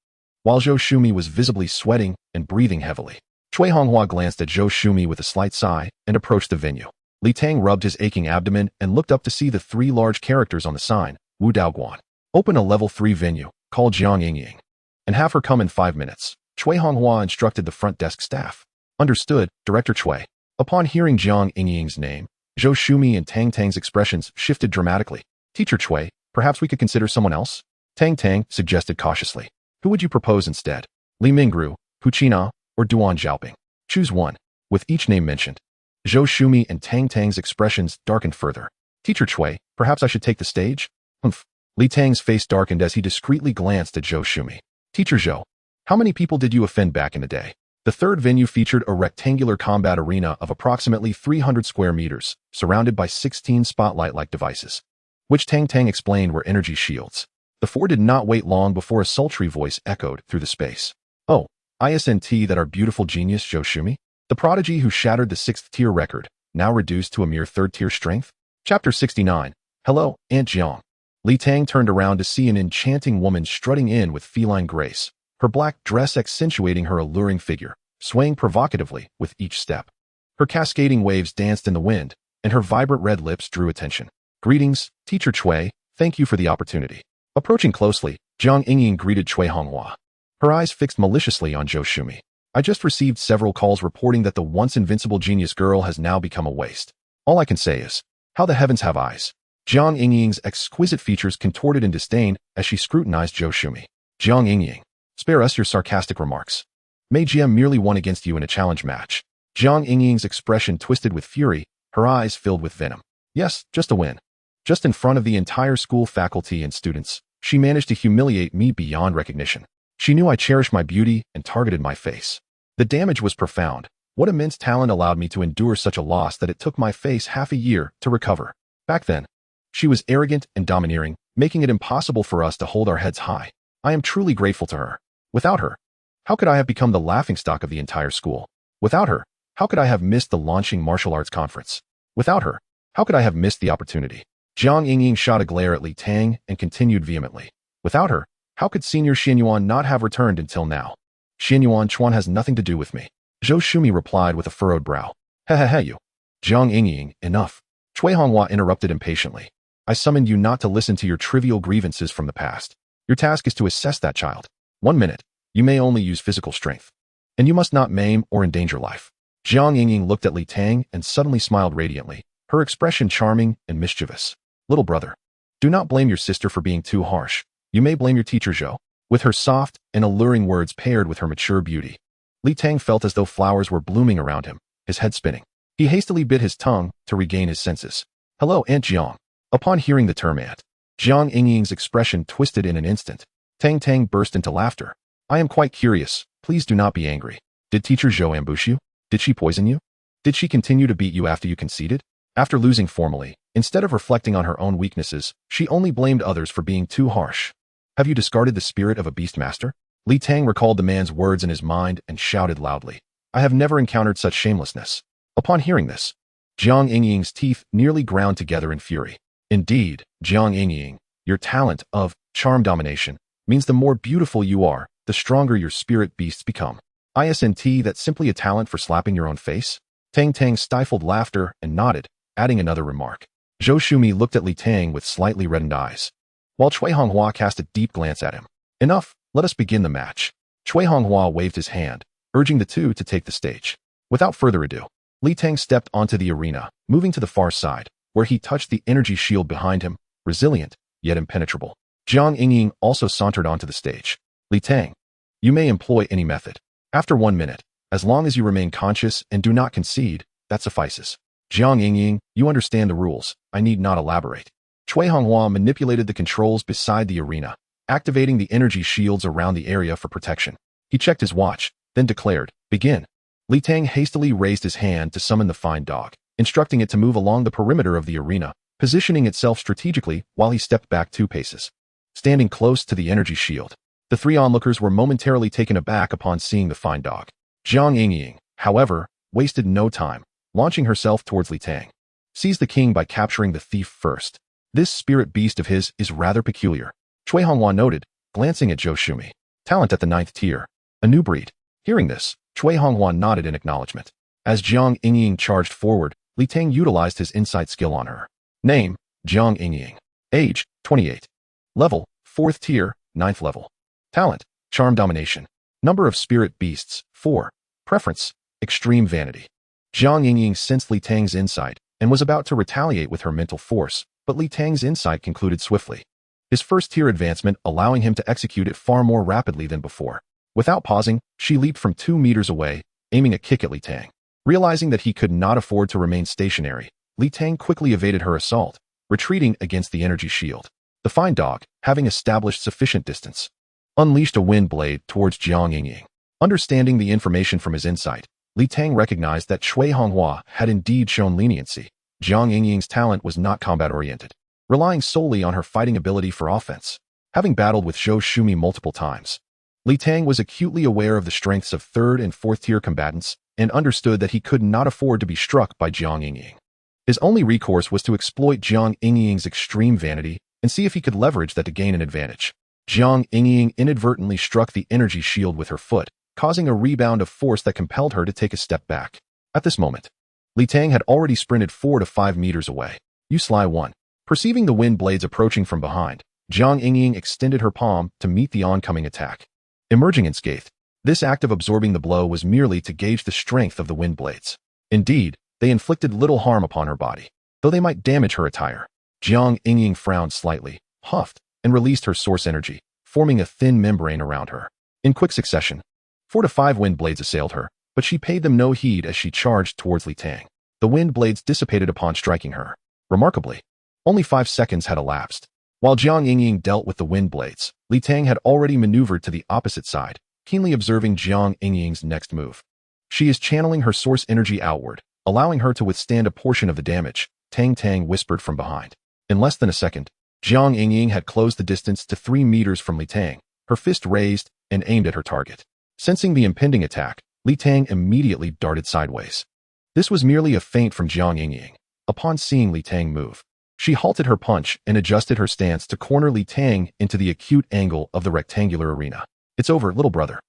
while Zhou Shumi was visibly sweating and breathing heavily. Cui Honghua glanced at Zhou Shumi with a slight sigh and approached the venue. Li Tang rubbed his aching abdomen and looked up to see the 3 large characters on the sign, Wu Daoguan. Open a level 3 venue, call Jiang Yingying, and have her come in 5 minutes. Cui Honghua instructed the front desk staff. Understood, Director Cui. Upon hearing Jiang Yingying's name, Zhou Shumi and Tang's expressions shifted dramatically. Teacher Cui, perhaps we could consider someone else? Tang suggested cautiously. Who would you propose instead? Li Mingru, Hu Qina, or Duan Xiaoping? Choose one. With each name mentioned, Zhou Shumi and Tang's expressions darkened further. Teacher Cui, perhaps I should take the stage? Humph. Li Tang's face darkened as he discreetly glanced at Zhou Shumi. Teacher Zhou, how many people did you offend back in the day? The 3rd venue featured a rectangular combat arena of approximately 300 square meters, surrounded by 16 spotlight-like devices, which Tang explained were energy shields. The 4 did not wait long before a sultry voice echoed through the space. Oh, ISNT, that our beautiful genius Zhou Shumi? The prodigy who shattered the 6th tier record, now reduced to a mere 3rd tier strength? Chapter 69. Hello, Aunt Jiang. Li Tang turned around to see an enchanting woman strutting in with feline grace, her black dress accentuating her alluring figure, swaying provocatively with each step. Her cascading waves danced in the wind, and her vibrant red lips drew attention. Greetings, Teacher Cui, thank you for the opportunity. Approaching closely, Jiang Yingying greeted Cui Honghua, her eyes fixed maliciously on Zhou Shumi. I just received several calls reporting that the once invincible genius girl has now become a waste. All I can say is, how the heavens have eyes. Jiang Yingying's exquisite features contorted in disdain as she scrutinized Zhou Shumi. Jiang Yingying, spare us your sarcastic remarks. Mei Jia merely won against you in a challenge match. Jiang Yingying's expression twisted with fury, her eyes filled with venom. Yes, just a win. Just in front of the entire school faculty and students, she managed to humiliate me beyond recognition. She knew I cherished my beauty and targeted my face. The damage was profound. What immense talent allowed me to endure such a loss that it took my face half a year to recover. Back then, she was arrogant and domineering, making it impossible for us to hold our heads high. I am truly grateful to her. Without her, how could I have become the laughingstock of the entire school? Without her, how could I have missed the launching martial arts conference? Without her, how could I have missed the opportunity? Jiang Yingying shot a glare at Li Tang and continued vehemently. Without her, how could Senior Xianyuan not have returned until now? Xianyuan Chuan has nothing to do with me. Zhou Shumi replied with a furrowed brow. You. Jiang Yingying, enough. Cui Honghua interrupted impatiently. I summoned you not to listen to your trivial grievances from the past. Your task is to assess that child. 1 minute. You may only use physical strength. And you must not maim or endanger life. Jiang Yingying looked at Li Tang and suddenly smiled radiantly, her expression charming and mischievous. Little brother, do not blame your sister for being too harsh. You may blame your teacher Zhou. With her soft and alluring words paired with her mature beauty, Li Tang felt as though flowers were blooming around him, his head spinning. He hastily bit his tongue to regain his senses. Hello, Aunt Jiang. Upon hearing the term aunt, Jiang Yingying's expression twisted in an instant. Tang burst into laughter. I am quite curious. Please do not be angry. Did teacher Zhou ambush you? Did she poison you? Did she continue to beat you after you conceded? After losing formally, instead of reflecting on her own weaknesses, she only blamed others for being too harsh. Have you discarded the spirit of a Beastmaster? Li Tang recalled the man's words in his mind and shouted loudly. I have never encountered such shamelessness. Upon hearing this, Jiang Yingying's teeth nearly ground together in fury. Indeed, Jiang Yingying, your talent of charm domination means the more beautiful you are, the stronger your spirit beasts become. Isn't that simply a talent for slapping your own face? Tang stifled laughter and nodded, adding another remark. Zhou Shumi looked at Li Tang with slightly reddened eyes, while Cui Honghua cast a deep glance at him. Enough, let us begin the match. Cui Honghua waved his hand, urging the two to take the stage. Without further ado, Li Tang stepped onto the arena, moving to the far side, where he touched the energy shield behind him, resilient, yet impenetrable. Jiang Yingying also sauntered onto the stage. Li Tang, you may employ any method. After 1 minute, as long as you remain conscious and do not concede, that suffices. Jiang Yingying, you understand the rules. I need not elaborate. Cui Honghua manipulated the controls beside the arena, activating the energy shields around the area for protection. He checked his watch, then declared, begin. Li Tang hastily raised his hand to summon the fine dog, instructing it to move along the perimeter of the arena, positioning itself strategically while he stepped back 2 paces. Standing close to the energy shield, the 3 onlookers were momentarily taken aback upon seeing the fine dog. Jiang Yingying, however, wasted no time, launching herself towards Li Tang. Seize the king by capturing the thief first. This spirit beast of his is rather peculiar, Cui Honghua noted, glancing at Zhou Shumi. Talent at the 9th tier. A new breed. Hearing this, Cui Honghua nodded in acknowledgement. As Jiang Yingying charged forward, Li Tang utilized his insight skill on her. Name, Jiang Yingying. Age, 28. Level, 4th tier, 9th level. Talent, charm domination. Number of spirit beasts, 4. Preference, extreme vanity. Jiang Yingying sensed Li Tang's insight and was about to retaliate with her mental force, but Li Tang's insight concluded swiftly. His 1st tier advancement allowing him to execute it far more rapidly than before. Without pausing, she leaped from 2 meters away, aiming a kick at Li Tang. Realizing that he could not afford to remain stationary, Li Tang quickly evaded her assault, retreating against the energy shield. The fine dog, having established sufficient distance, unleashed a wind blade towards Jiang Yingying. Understanding the information from his insight, Li Tang recognized that Cui Honghua had indeed shown leniency. Jiang Yingying's talent was not combat-oriented, relying solely on her fighting ability for offense. Having battled with Zhou Shumi multiple times, Li Tang was acutely aware of the strengths of 3rd and 4th tier combatants and understood that he could not afford to be struck by Jiang Yingying. His only recourse was to exploit Jiang Yingying's extreme vanity and see if he could leverage that to gain an advantage. Jiang Yingying inadvertently struck the energy shield with her foot, causing a rebound of force that compelled her to take a step back. At this moment, Li Tang had already sprinted 4 to 5 meters away. You sly one. Perceiving the wind blades approaching from behind, Jiang Yingying extended her palm to meet the oncoming attack. Emerging unscathed, this act of absorbing the blow was merely to gauge the strength of the wind blades. Indeed, they inflicted little harm upon her body, though they might damage her attire. Jiang Yingying frowned slightly, huffed, and released her source energy, forming a thin membrane around her. In quick succession, 4 to 5 wind blades assailed her, but she paid them no heed as she charged towards Li Tang. The wind blades dissipated upon striking her. Remarkably, only 5 seconds had elapsed. While Jiang Yingying dealt with the wind blades, Li Tang had already maneuvered to the opposite side, keenly observing Jiang Yingying's next move. She is channeling her source energy outward, allowing her to withstand a portion of the damage, Tang whispered from behind. In less than a second, Jiang Yingying had closed the distance to 3 meters from Li Tang, her fist raised and aimed at her target. Sensing the impending attack, Li Tang immediately darted sideways. This was merely a feint from Jiang Yingying. Upon seeing Li Tang move, she halted her punch and adjusted her stance to corner Li Tang into the acute angle of the rectangular arena. It's over, little brother.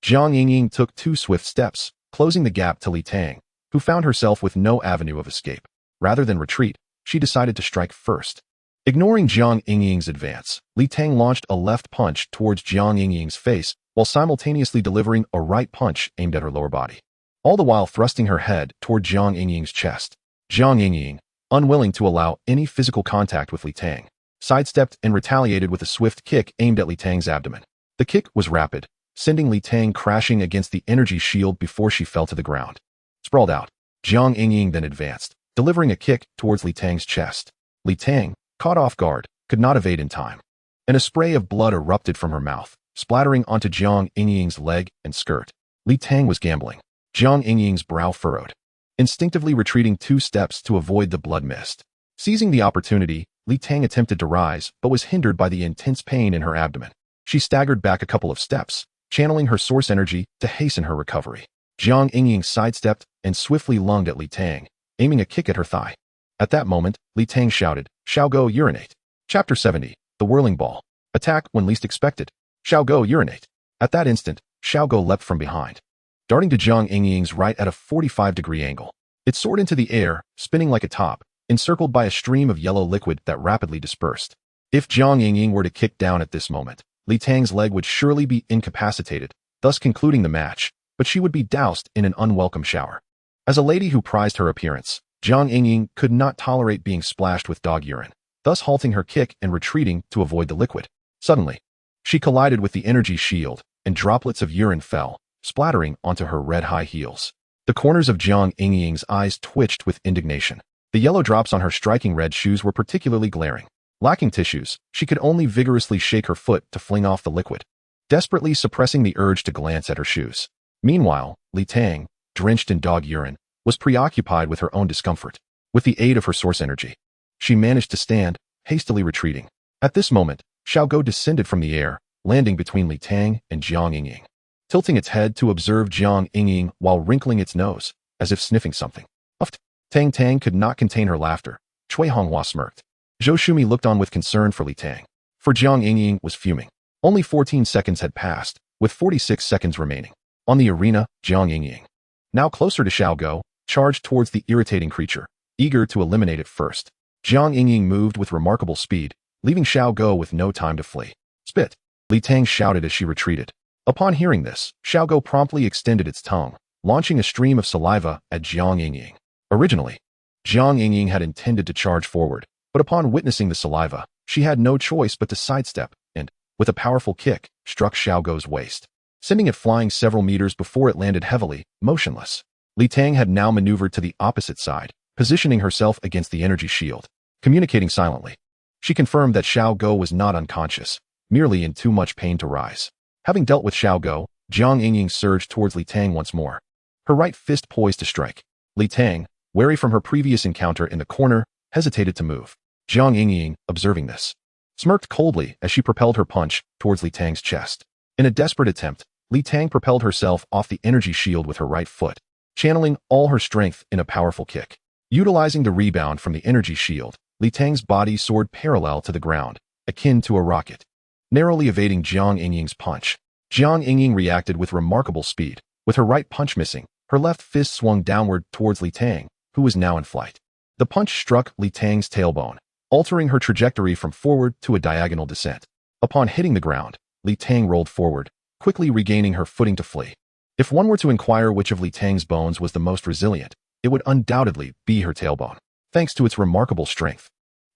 Jiang Yingying took 2 swift steps, closing the gap to Li Tang, who found herself with no avenue of escape. Rather than retreat, she decided to strike first. Ignoring Jiang Yingying's advance, Li Tang launched a left punch towards Jiang Yingying's face while simultaneously delivering a right punch aimed at her lower body, all the while thrusting her head toward Jiang Yingying's chest. Jiang Yingying, unwilling to allow any physical contact with Li Tang, sidestepped and retaliated with a swift kick aimed at Li Tang's abdomen. The kick was rapid, sending Li Tang crashing against the energy shield before she fell to the ground. Sprawled out, Jiang Yingying then advanced, delivering a kick towards Li Tang's chest. Li Tang, caught off guard, could not evade in time, and a spray of blood erupted from her mouth, splattering onto Jiang Yingying's leg and skirt. Li Tang was gambling. Jiang Yingying's brow furrowed, instinctively retreating 2 steps to avoid the blood mist. Seizing the opportunity, Li Tang attempted to rise but was hindered by the intense pain in her abdomen. She staggered back a couple of steps, channeling her source energy to hasten her recovery. Jiang Yingying sidestepped and swiftly lunged at Li Tang, aiming a kick at her thigh. At that moment, Li Tang shouted, "Xiaogo, urinate." Chapter 70. The Whirling Ball. Attack when least expected. Xiaogo, urinate. At that instant, Xiaogo leapt from behind, darting to Jiang Yingying's right at a 45-degree angle. It soared into the air, spinning like a top, encircled by a stream of yellow liquid that rapidly dispersed. If Jiang Yingying were to kick down at this moment, Li Tang's leg would surely be incapacitated, thus concluding the match, but she would be doused in an unwelcome shower. As a lady who prized her appearance, Jiang Yingying could not tolerate being splashed with dog urine, thus halting her kick and retreating to avoid the liquid. Suddenly, she collided with the energy shield, and droplets of urine fell, splattering onto her red high heels. The corners of Jiang Yingying's eyes twitched with indignation. The yellow drops on her striking red shoes were particularly glaring. Lacking tissues, she could only vigorously shake her foot to fling off the liquid, desperately suppressing the urge to glance at her shoes. Meanwhile, Li Tang, drenched in dog urine, was preoccupied with her own discomfort. With the aid of her source energy, she managed to stand, hastily retreating. At this moment, Xiaogo descended from the air, landing between Li Tang and Jiang Yingying, tilting its head to observe Jiang Yingying while wrinkling its nose, as if sniffing something. Uffed. Tang could not contain her laughter. Cui Honghua smirked. Zhou Shumi looked on with concern for Li Tang, for Jiang Yingying was fuming. Only 14 seconds had passed, with 46 seconds remaining. On the arena, Jiang Yingying, now closer to Xiaogo, charged towards the irritating creature, eager to eliminate it first. Jiang Yingying moved with remarkable speed, leaving Xiaogo with no time to flee. Spit! Li Tang shouted as she retreated. Upon hearing this, Xiaogo promptly extended its tongue, launching a stream of saliva at Jiang Yingying. Originally, Jiang Yingying had intended to charge forward, but upon witnessing the saliva, she had no choice but to sidestep and, with a powerful kick, struck Xiaogo's waist, sending it flying several meters before it landed heavily, motionless. Li Tang had now maneuvered to the opposite side, positioning herself against the energy shield, communicating silently. She confirmed that Xiaogo was not unconscious, merely in too much pain to rise. Having dealt with Xiaogo, Jiang Yingying surged towards Li Tang once more, her right fist poised to strike. Li Tang, wary from her previous encounter in the corner, hesitated to move. Jiang Yingying, observing this, smirked coldly as she propelled her punch towards Li Tang's chest. In a desperate attempt, Li Tang propelled herself off the energy shield with her right foot, channeling all her strength in a powerful kick. Utilizing the rebound from the energy shield, Li Tang's body soared parallel to the ground, akin to a rocket, narrowly evading Jiang Yingying's punch. Jiang Yingying reacted with remarkable speed. With her right punch missing, her left fist swung downward towards Li Tang, who was now in flight. The punch struck Li Tang's tailbone, altering her trajectory from forward to a diagonal descent. Upon hitting the ground, Li Tang rolled forward, quickly regaining her footing to flee. If one were to inquire which of Li Tang's bones was the most resilient, it would undoubtedly be her tailbone, thanks to its remarkable strength.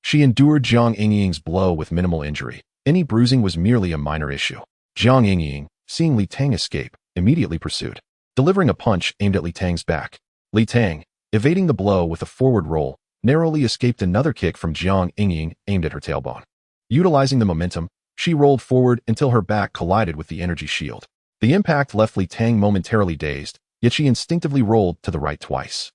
She endured Jiang Yingying's blow with minimal injury. Any bruising was merely a minor issue. Jiang Yingying, seeing Li Tang escape, immediately pursued, delivering a punch aimed at Li Tang's back. Li Tang, evading the blow with a forward roll, narrowly escaped another kick from Jiang Yingying aimed at her tailbone. Utilizing the momentum, she rolled forward until her back collided with the energy shield. The impact left Li Tang momentarily dazed, yet she instinctively rolled to the right twice,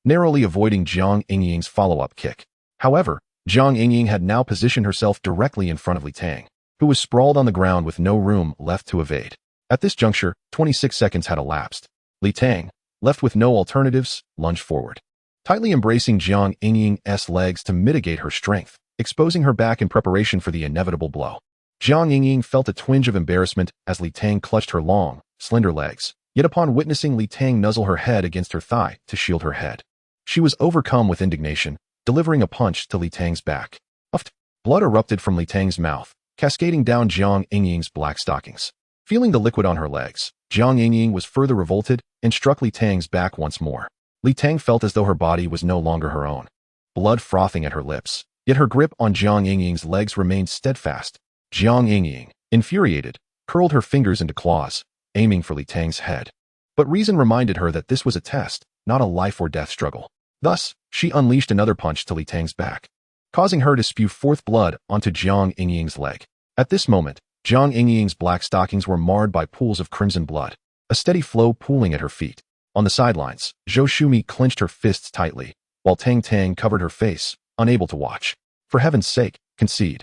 narrowly avoiding Jiang Yingying's follow-up kick. However, Jiang Yingying had now positioned herself directly in front of Li Tang, who was sprawled on the ground with no room left to evade. At this juncture, 26 seconds had elapsed. Li Tang, left with no alternatives, lunged forward, tightly embracing Jiang Yingying's legs to mitigate her strength, exposing her back in preparation for the inevitable blow. Jiang Yingying felt a twinge of embarrassment as Li Tang clutched her long, slender legs, yet upon witnessing Li Tang nuzzle her head against her thigh to shield her head, she was overcome with indignation, delivering a punch to Li Tang's back. Uffed. Blood erupted from Li Tang's mouth, cascading down Jiang Yingying's black stockings. Feeling the liquid on her legs, Jiang Yingying was further revolted and struck Li Tang's back once more. Li Tang felt as though her body was no longer her own, blood frothing at her lips, yet her grip on Jiang Yingying's legs remained steadfast. Jiang Yingying, infuriated, curled her fingers into claws, aiming for Li Tang's head. But reason reminded her that this was a test, not a life-or-death struggle. Thus, she unleashed another punch to Li Tang's back, causing her to spew forth blood onto Jiang Yingying's leg. At this moment, Jiang Yingying's black stockings were marred by pools of crimson blood, a steady flow pooling at her feet. On the sidelines, Zhou Shumi clenched her fists tightly, while Tang covered her face, unable to watch. For heaven's sake, concede.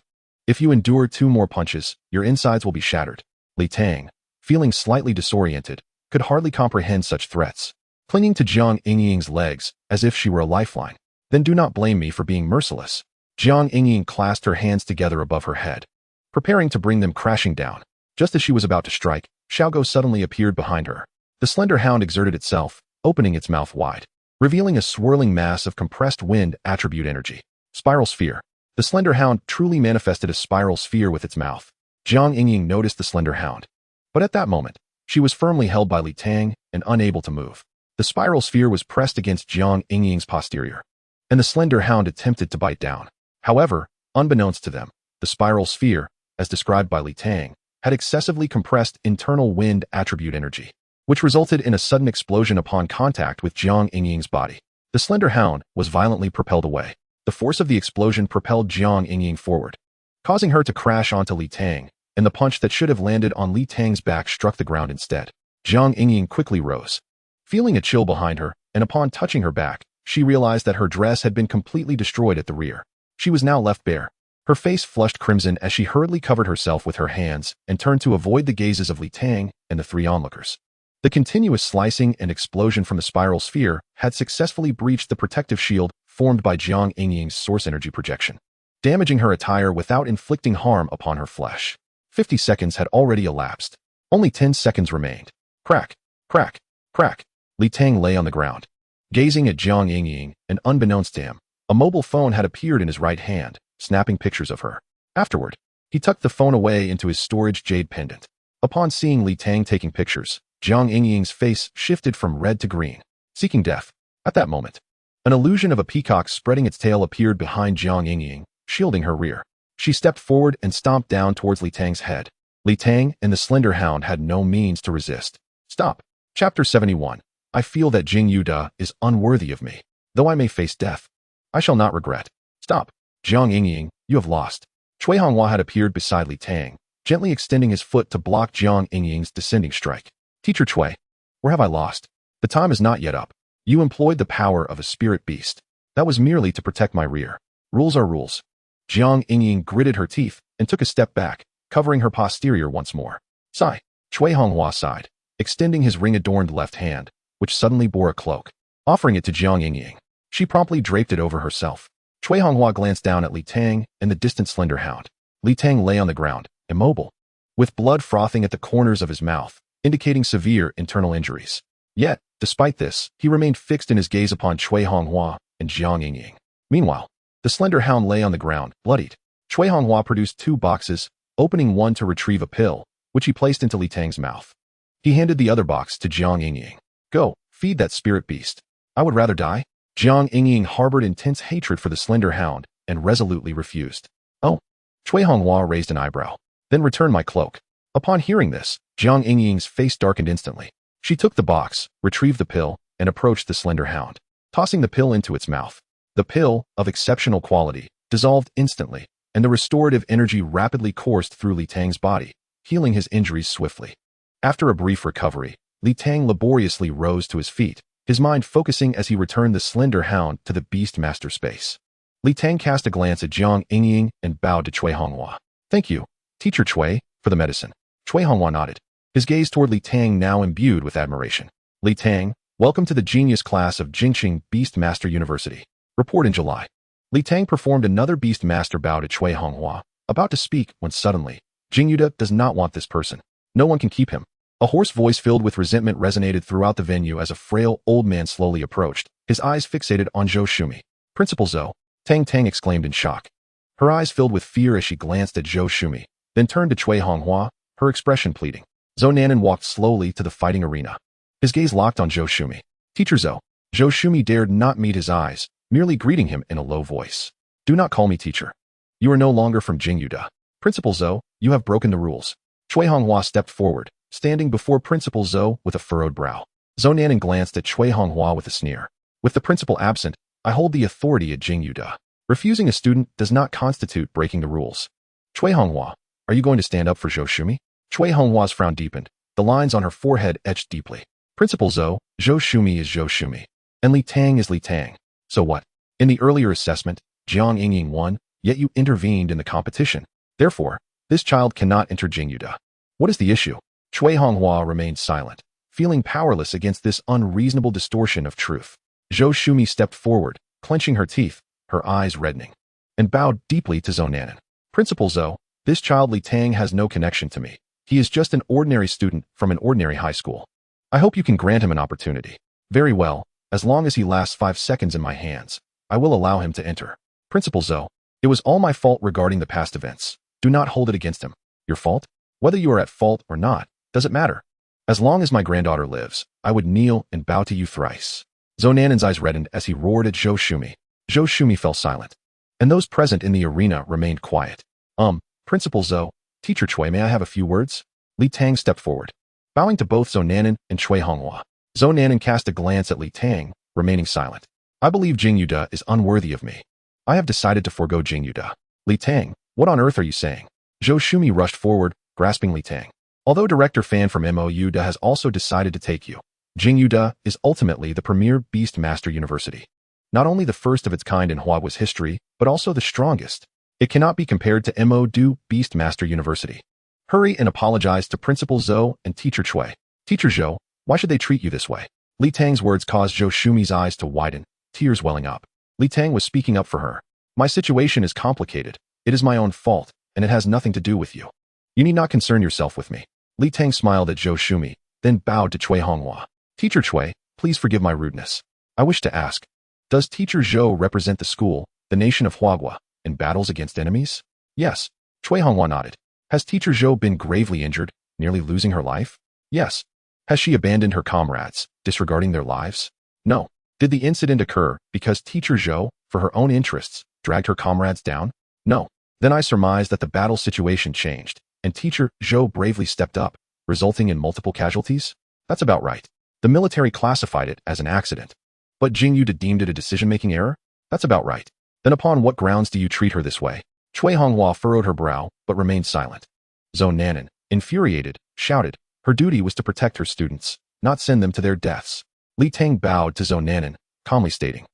If you endure 2 more punches, your insides will be shattered. Li Tang, feeling slightly disoriented, could hardly comprehend such threats. Clinging to Jiang Yingying's legs as if she were a lifeline. Then do not blame me for being merciless. Jiang Yingying clasped her hands together above her head, preparing to bring them crashing down. Just as she was about to strike, Xiaogo suddenly appeared behind her. The slender hound exerted itself, opening its mouth wide, revealing a swirling mass of compressed wind attribute energy. Spiral sphere. The slender hound truly manifested a spiral sphere with its mouth. Jiang Yingying noticed the slender hound. But at that moment, she was firmly held by Li Tang and unable to move. The spiral sphere was pressed against Jiang Yingying's posterior, and the slender hound attempted to bite down. However, unbeknownst to them, the spiral sphere, as described by Li Tang, had excessively compressed internal wind attribute energy, which resulted in a sudden explosion upon contact with Jiang Yingying's body. The slender hound was violently propelled away. The force of the explosion propelled Jiang Yingying forward, causing her to crash onto Li Tang, and the punch that should have landed on Li Tang's back struck the ground instead. Jiang Yingying quickly rose, feeling a chill behind her, and upon touching her back, she realized that her dress had been completely destroyed at the rear. She was now left bare. Her face flushed crimson as she hurriedly covered herself with her hands and turned to avoid the gazes of Li Tang and the 3 onlookers. The continuous slicing and explosion from the spiral sphere had successfully breached the protective shield formed by Jiang Yingying's source energy projection, damaging her attire without inflicting harm upon her flesh. 50 seconds had already elapsed. Only 10 seconds remained. Crack, crack, crack. Li Tang lay on the ground, gazing at Jiang Yingying, and unbeknownst to him, a mobile phone had appeared in his right hand, snapping pictures of her. Afterward, he tucked the phone away into his storage jade pendant. Upon seeing Li Tang taking pictures, Jiang Yingying's face shifted from red to green, seeking death. At that moment, an illusion of a peacock spreading its tail appeared behind Jiang Yingying, shielding her rear. She stepped forward and stomped down towards Li Tang's head. Li Tang and the slender hound had no means to resist. Stop. Chapter 71. I feel that Jing Yuda is unworthy of me. Though I may face death, I shall not regret. Stop. Jiang Yingying, you have lost. Cui Honghua had appeared beside Li Tang, gently extending his foot to block Jiang Yingying's descending strike. Teacher Cui, where have I lost? The time is not yet up. You employed the power of a spirit beast. That was merely to protect my rear. Rules are rules. Jiang Yingying gritted her teeth and took a step back, covering her posterior once more. Sigh. Cui Honghua sighed, extending his ring-adorned left hand, which suddenly bore a cloak. Offering it to Jiang Yingying, she promptly draped it over herself. Cui Honghua glanced down at Li Tang and the distant slender hound. Li Tang lay on the ground, immobile, with blood frothing at the corners of his mouth, indicating severe internal injuries. Yet, despite this, he remained fixed in his gaze upon Cui Honghua and Jiang Yingying. Meanwhile, the slender hound lay on the ground, bloodied. Cui Honghua produced 2 boxes, opening one to retrieve a pill, which he placed into Li Tang's mouth. He handed the other box to Jiang Yingying. Go, feed that spirit beast. I would rather die. Jiang Yingying harbored intense hatred for the slender hound and resolutely refused. Oh. Cui Honghua raised an eyebrow. Then return my cloak. Upon hearing this, Jiang Yingying's face darkened instantly. She took the box, retrieved the pill, and approached the slender hound, tossing the pill into its mouth. The pill, of exceptional quality, dissolved instantly, and the restorative energy rapidly coursed through Li Tang's body, healing his injuries swiftly. After a brief recovery, Li Tang laboriously rose to his feet, his mind focusing as he returned the slender hound to the Beastmaster space. Li Tang cast a glance at Jiang Yingying and bowed to Cui Honghua. Thank you, Teacher Cui, for the medicine. Cui Honghua nodded, his gaze toward Li Tang now imbued with admiration. Li Tang, welcome to the genius class of Jingqing Beastmaster University. Report in July. Li Tang performed another Beastmaster bow to Cui Honghua, about to speak when suddenly, Jing Yuda does not want this person. No one can keep him. A hoarse voice filled with resentment resonated throughout the venue as a frail old man slowly approached, his eyes fixated on Zhou Shumi. Principal Zhou, Tang exclaimed in shock. Her eyes filled with fear as she glanced at Zhou Shumi, then turned to Cui Honghua, her expression pleading. Zhou Nanan walked slowly to the fighting arena. His gaze locked on Zhou Shumi. Teacher Zhou. Zhou Shumi dared not meet his eyes, merely greeting him in a low voice. Do not call me teacher. You are no longer from Jing Yuda. Principal Zhou, you have broken the rules. Cui Honghua stepped forward, standing before Principal Zhou with a furrowed brow. Zhou Nanan glanced at Cui Honghua with a sneer. With the principal absent, I hold the authority at Jing Yuda. Refusing a student does not constitute breaking the rules. Cui Honghua, are you going to stand up for Zhou Shumi? Cui Honghua's frown deepened, the lines on her forehead etched deeply. Principal Zhou Shumi is Zhou Shumi, and Li Tang is Li Tang. So what? In the earlier assessment, Jiang Yingying won, yet you intervened in the competition. Therefore, this child cannot enter Jingyuda. What is the issue? Cui Honghua remained silent, feeling powerless against this unreasonable distortion of truth. Zhou Shumi stepped forward, clenching her teeth, her eyes reddening, and bowed deeply to Zhou Nanan. Principal Zhou, this child Li Tang has no connection to me. He is just an ordinary student from an ordinary high school. I hope you can grant him an opportunity. Very well, as long as he lasts 5 seconds in my hands, I will allow him to enter. Principal Zhou, it was all my fault regarding the past events. Do not hold it against him. Your fault? Whether you are at fault or not, does it matter? As long as my granddaughter lives, I would kneel and bow to you thrice. Zhou Nanan's eyes reddened as he roared at Zhou Shumi. Zhou Shumi fell silent, and those present in the arena remained quiet. Principal Zhou, Teacher Cui, may I have a few words? Li Tang stepped forward, bowing to both Zhou Nanan and Cui Honghua. Zhou Nanan cast a glance at Li Tang, remaining silent. I believe Jingyuda is unworthy of me. I have decided to forego Jingyuda. Li Tang, what on earth are you saying? Zhou Shumi rushed forward, grasping Li Tang. Although Director Fan from MOUda has also decided to take you, Jingyuda is ultimately the premier Beastmaster University. Not only the first of its kind in Huagua's history, but also the strongest. It cannot be compared to MOU Beastmaster University. Hurry and apologize to Principal Zhou and Teacher Cui. Teacher Zhou, why should they treat you this way? Li Tang's words caused Zhou Shumi's eyes to widen, tears welling up. Li Tang was speaking up for her. My situation is complicated. It is my own fault, and it has nothing to do with you. You need not concern yourself with me. Li Tang smiled at Zhou Shumi, then bowed to Cui Honghua. Teacher Cui, please forgive my rudeness. I wish to ask, does Teacher Zhou represent the school, the nation of Huagua, in battles against enemies? Yes. Cui Honghua nodded. Has Teacher Zhou been gravely injured, nearly losing her life? Yes. Has she abandoned her comrades, disregarding their lives? No. Did the incident occur because Teacher Zhou, for her own interests, dragged her comrades down? No. Then I surmise that the battle situation changed, and Teacher Zhou bravely stepped up, resulting in multiple casualties? That's about right. The military classified it as an accident. But Jingyuda deemed it a decision-making error? That's about right. Then upon what grounds do you treat her this way? Cui Honghua furrowed her brow, but remained silent. Zhou Nanan, infuriated, shouted, her duty was to protect her students, not send them to their deaths. Li Tang bowed to Zhou Nanan, calmly stating,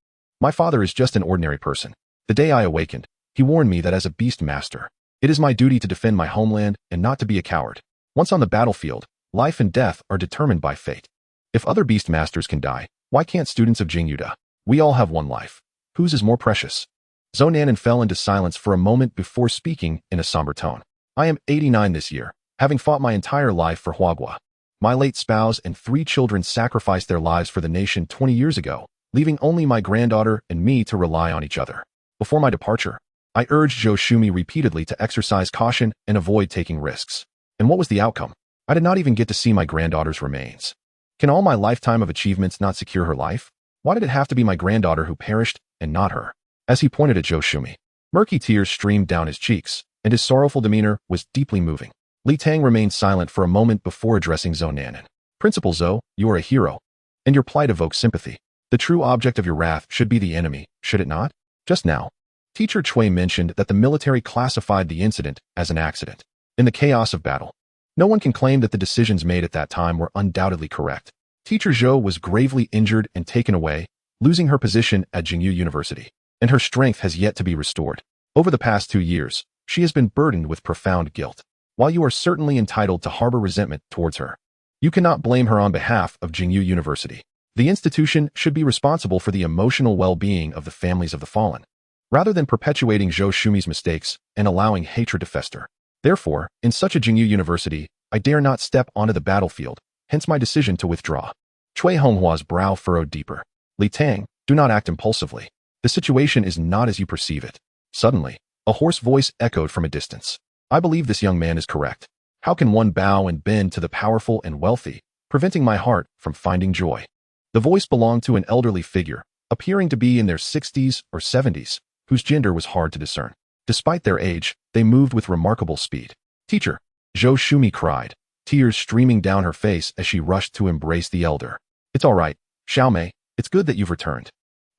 my father is just an ordinary person. The day I awakened, he warned me that as a Beastmaster, it is my duty to defend my homeland and not to be a coward. Once on the battlefield, life and death are determined by fate. If other Beastmasters can die, why can't students of Jingyuda? We all have one life. Whose is more precious? Zhou Nanan fell into silence for a moment before speaking in a somber tone. I am 89 this year, having fought my entire life for Huagua. My late spouse and 3 children sacrificed their lives for the nation 20 years ago, leaving only my granddaughter and me to rely on each other. Before my departure, I urged Zhou Shumi repeatedly to exercise caution and avoid taking risks. And what was the outcome? I did not even get to see my granddaughter's remains. Can all my lifetime of achievements not secure her life? Why did it have to be my granddaughter who perished, and not her? As he pointed at Zhou Shumi, murky tears streamed down his cheeks, and his sorrowful demeanor was deeply moving. Li Tang remained silent for a moment before addressing Zhou Nanan. Principal Zhou, you are a hero, and your plight evokes sympathy. The true object of your wrath should be the enemy, should it not? Just now, Teacher Cui mentioned that the military classified the incident as an accident. In the chaos of battle, no one can claim that the decisions made at that time were undoubtedly correct. Teacher Zhou was gravely injured and taken away, losing her position at Jingyu University, and her strength has yet to be restored. Over the past 2 years, she has been burdened with profound guilt. While you are certainly entitled to harbor resentment towards her, you cannot blame her on behalf of Jingyu University. The institution should be responsible for the emotional well-being of the families of the fallen, rather than perpetuating Zhou Shumi's mistakes and allowing hatred to fester. Therefore, in such a Jingyu University, I dare not step onto the battlefield, hence my decision to withdraw. Cui Honghua's brow furrowed deeper. Li Tang, do not act impulsively. The situation is not as you perceive it. Suddenly, a hoarse voice echoed from a distance. I believe this young man is correct. How can one bow and bend to the powerful and wealthy, preventing my heart from finding joy? The voice belonged to an elderly figure, appearing to be in their 60s or 70s, whose gender was hard to discern. Despite their age, they moved with remarkable speed. Teacher, Zhou Shumi cried, tears streaming down her face as she rushed to embrace the elder. It's all right, Xiaomei, it's good that you've returned.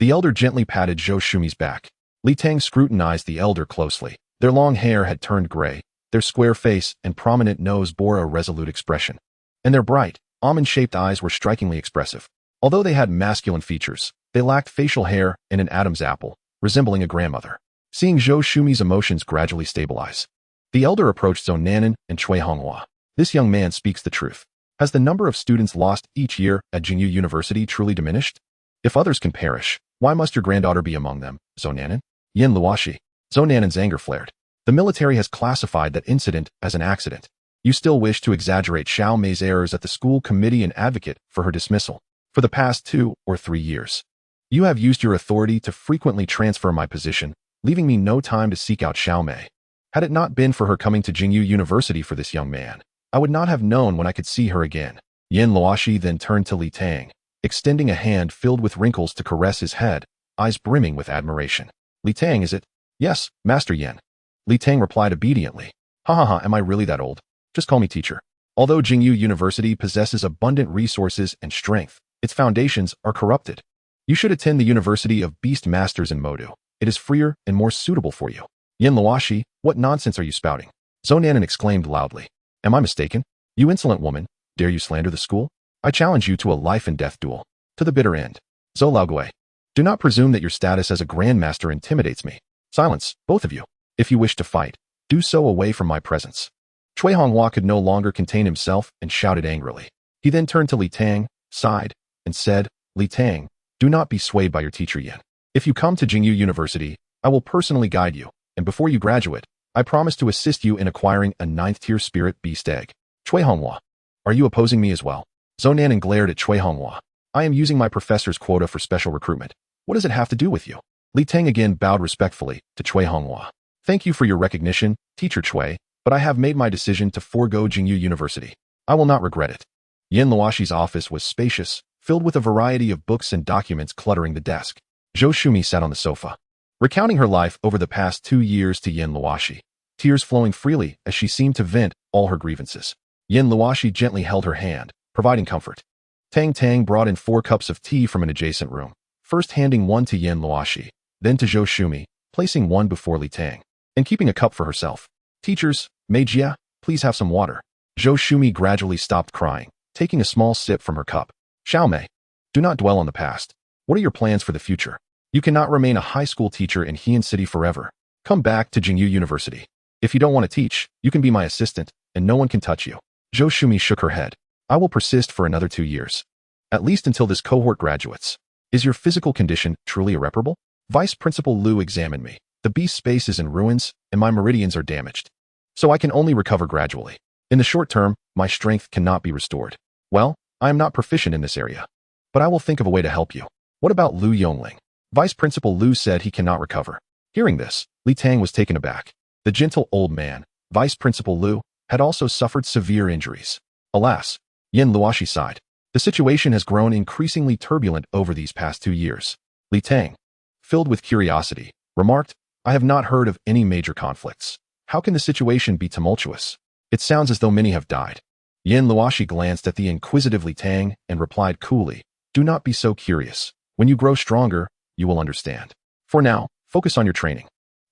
The elder gently patted Zhou Shumi's back. Li Tang scrutinized the elder closely. Their long hair had turned gray, their square face and prominent nose bore a resolute expression, and their bright, almond-shaped eyes were strikingly expressive. Although they had masculine features, they lacked facial hair and an Adam's apple, resembling a grandmother. Seeing Zhou Shumi's emotions gradually stabilize, The elder approached Zhou Nanan and Cui Honghua. This young man speaks the truth. Has the number of students lost each year at Jingyu University truly diminished? If others can perish, why must your granddaughter be among them, Zhou Nanan? Yin Luoshi. Zhou Nanan's anger flared. The military has classified that incident as an accident. You still wish to exaggerate Xiao Mei's errors at the school committee and advocate for her dismissal. For the past 2 or 3 years, you have used your authority to frequently transfer my position, leaving me no time to seek out Xiao Mei. Had it not been for her coming to Jingyu University for this young man, I would not have known when I could see her again. Yin Luoshi then turned to Li Tang, extending a hand filled with wrinkles to caress his head, eyes brimming with admiration. Li Tang, is it? Yes, Master Yin. Li Tang replied obediently. Ha ha ha, am I really that old? Just call me teacher. Although Jingyu University possesses abundant resources and strength, its foundations are corrupted. You should attend the University of Beastmasters in Modu. It is freer and more suitable for you. Yin Luoshi, what nonsense are you spouting? Zhou Nanan exclaimed loudly. Am I mistaken? You insolent woman, dare you slander the school? I challenge you to a life and death duel. To the bitter end. Zhou Laogui. Do not presume that your status as a grandmaster intimidates me. Silence, both of you. If you wish to fight, do so away from my presence. Cui Honghua could no longer contain himself and shouted angrily. He then turned to Li Tang, sighed, and said, Li Tang, do not be swayed by your teacher Yin. If you come to Jingyu University, I will personally guide you, and before you graduate, I promise to assist you in acquiring a 9th-tier spirit beast egg. Cui Honghua, are you opposing me as well? Zhou Nanan glared at Cui Honghua. I am using my professor's quota for special recruitment. What does it have to do with you? Li Tang again bowed respectfully to Cui Honghua. Thank you for your recognition, Teacher Cui, but I have made my decision to forego Jingyu University. I will not regret it. Yin Luoshi's office was spacious, filled with a variety of books and documents cluttering the desk. Zhou Shumi sat on the sofa, recounting her life over the past 2 years to Yin Luoshi, tears flowing freely as she seemed to vent all her grievances. Yin Luoshi gently held her hand, providing comfort. Tang brought in 4 cups of tea from an adjacent room, first handing one to Yin Luoshi, then to Zhou Shumi, placing one before Li Tang, and keeping a cup for herself. Teachers, Mei Jia, please have some water. Zhou Shumi gradually stopped crying, taking a small sip from her cup. Xiao Mei, do not dwell on the past. What are your plans for the future? You cannot remain a high school teacher in Heian City forever. Come back to Jingyu University. If you don't want to teach, you can be my assistant, and no one can touch you. Zhou Shumi shook her head. I will persist for another 2 years. At least until this cohort graduates. Is your physical condition truly irreparable? Vice Principal Liu examined me. The beast space is in ruins, and my meridians are damaged. So I can only recover gradually. In the short term, my strength cannot be restored. Well, I am not proficient in this area. But I will think of a way to help you. What about Liu Yongling? Vice Principal Liu said he cannot recover. Hearing this, Li Tang was taken aback. The gentle old man, Vice Principal Liu, had also suffered severe injuries. Alas, Yin Luoshi sighed. The situation has grown increasingly turbulent over these past 2 years. Li Tang, filled with curiosity, remarked, I have not heard of any major conflicts. How can the situation be tumultuous? It sounds as though many have died. Yin Luoshi glanced at the inquisitive Li Tang and replied coolly, do not be so curious. When you grow stronger, you will understand. For now, focus on your training.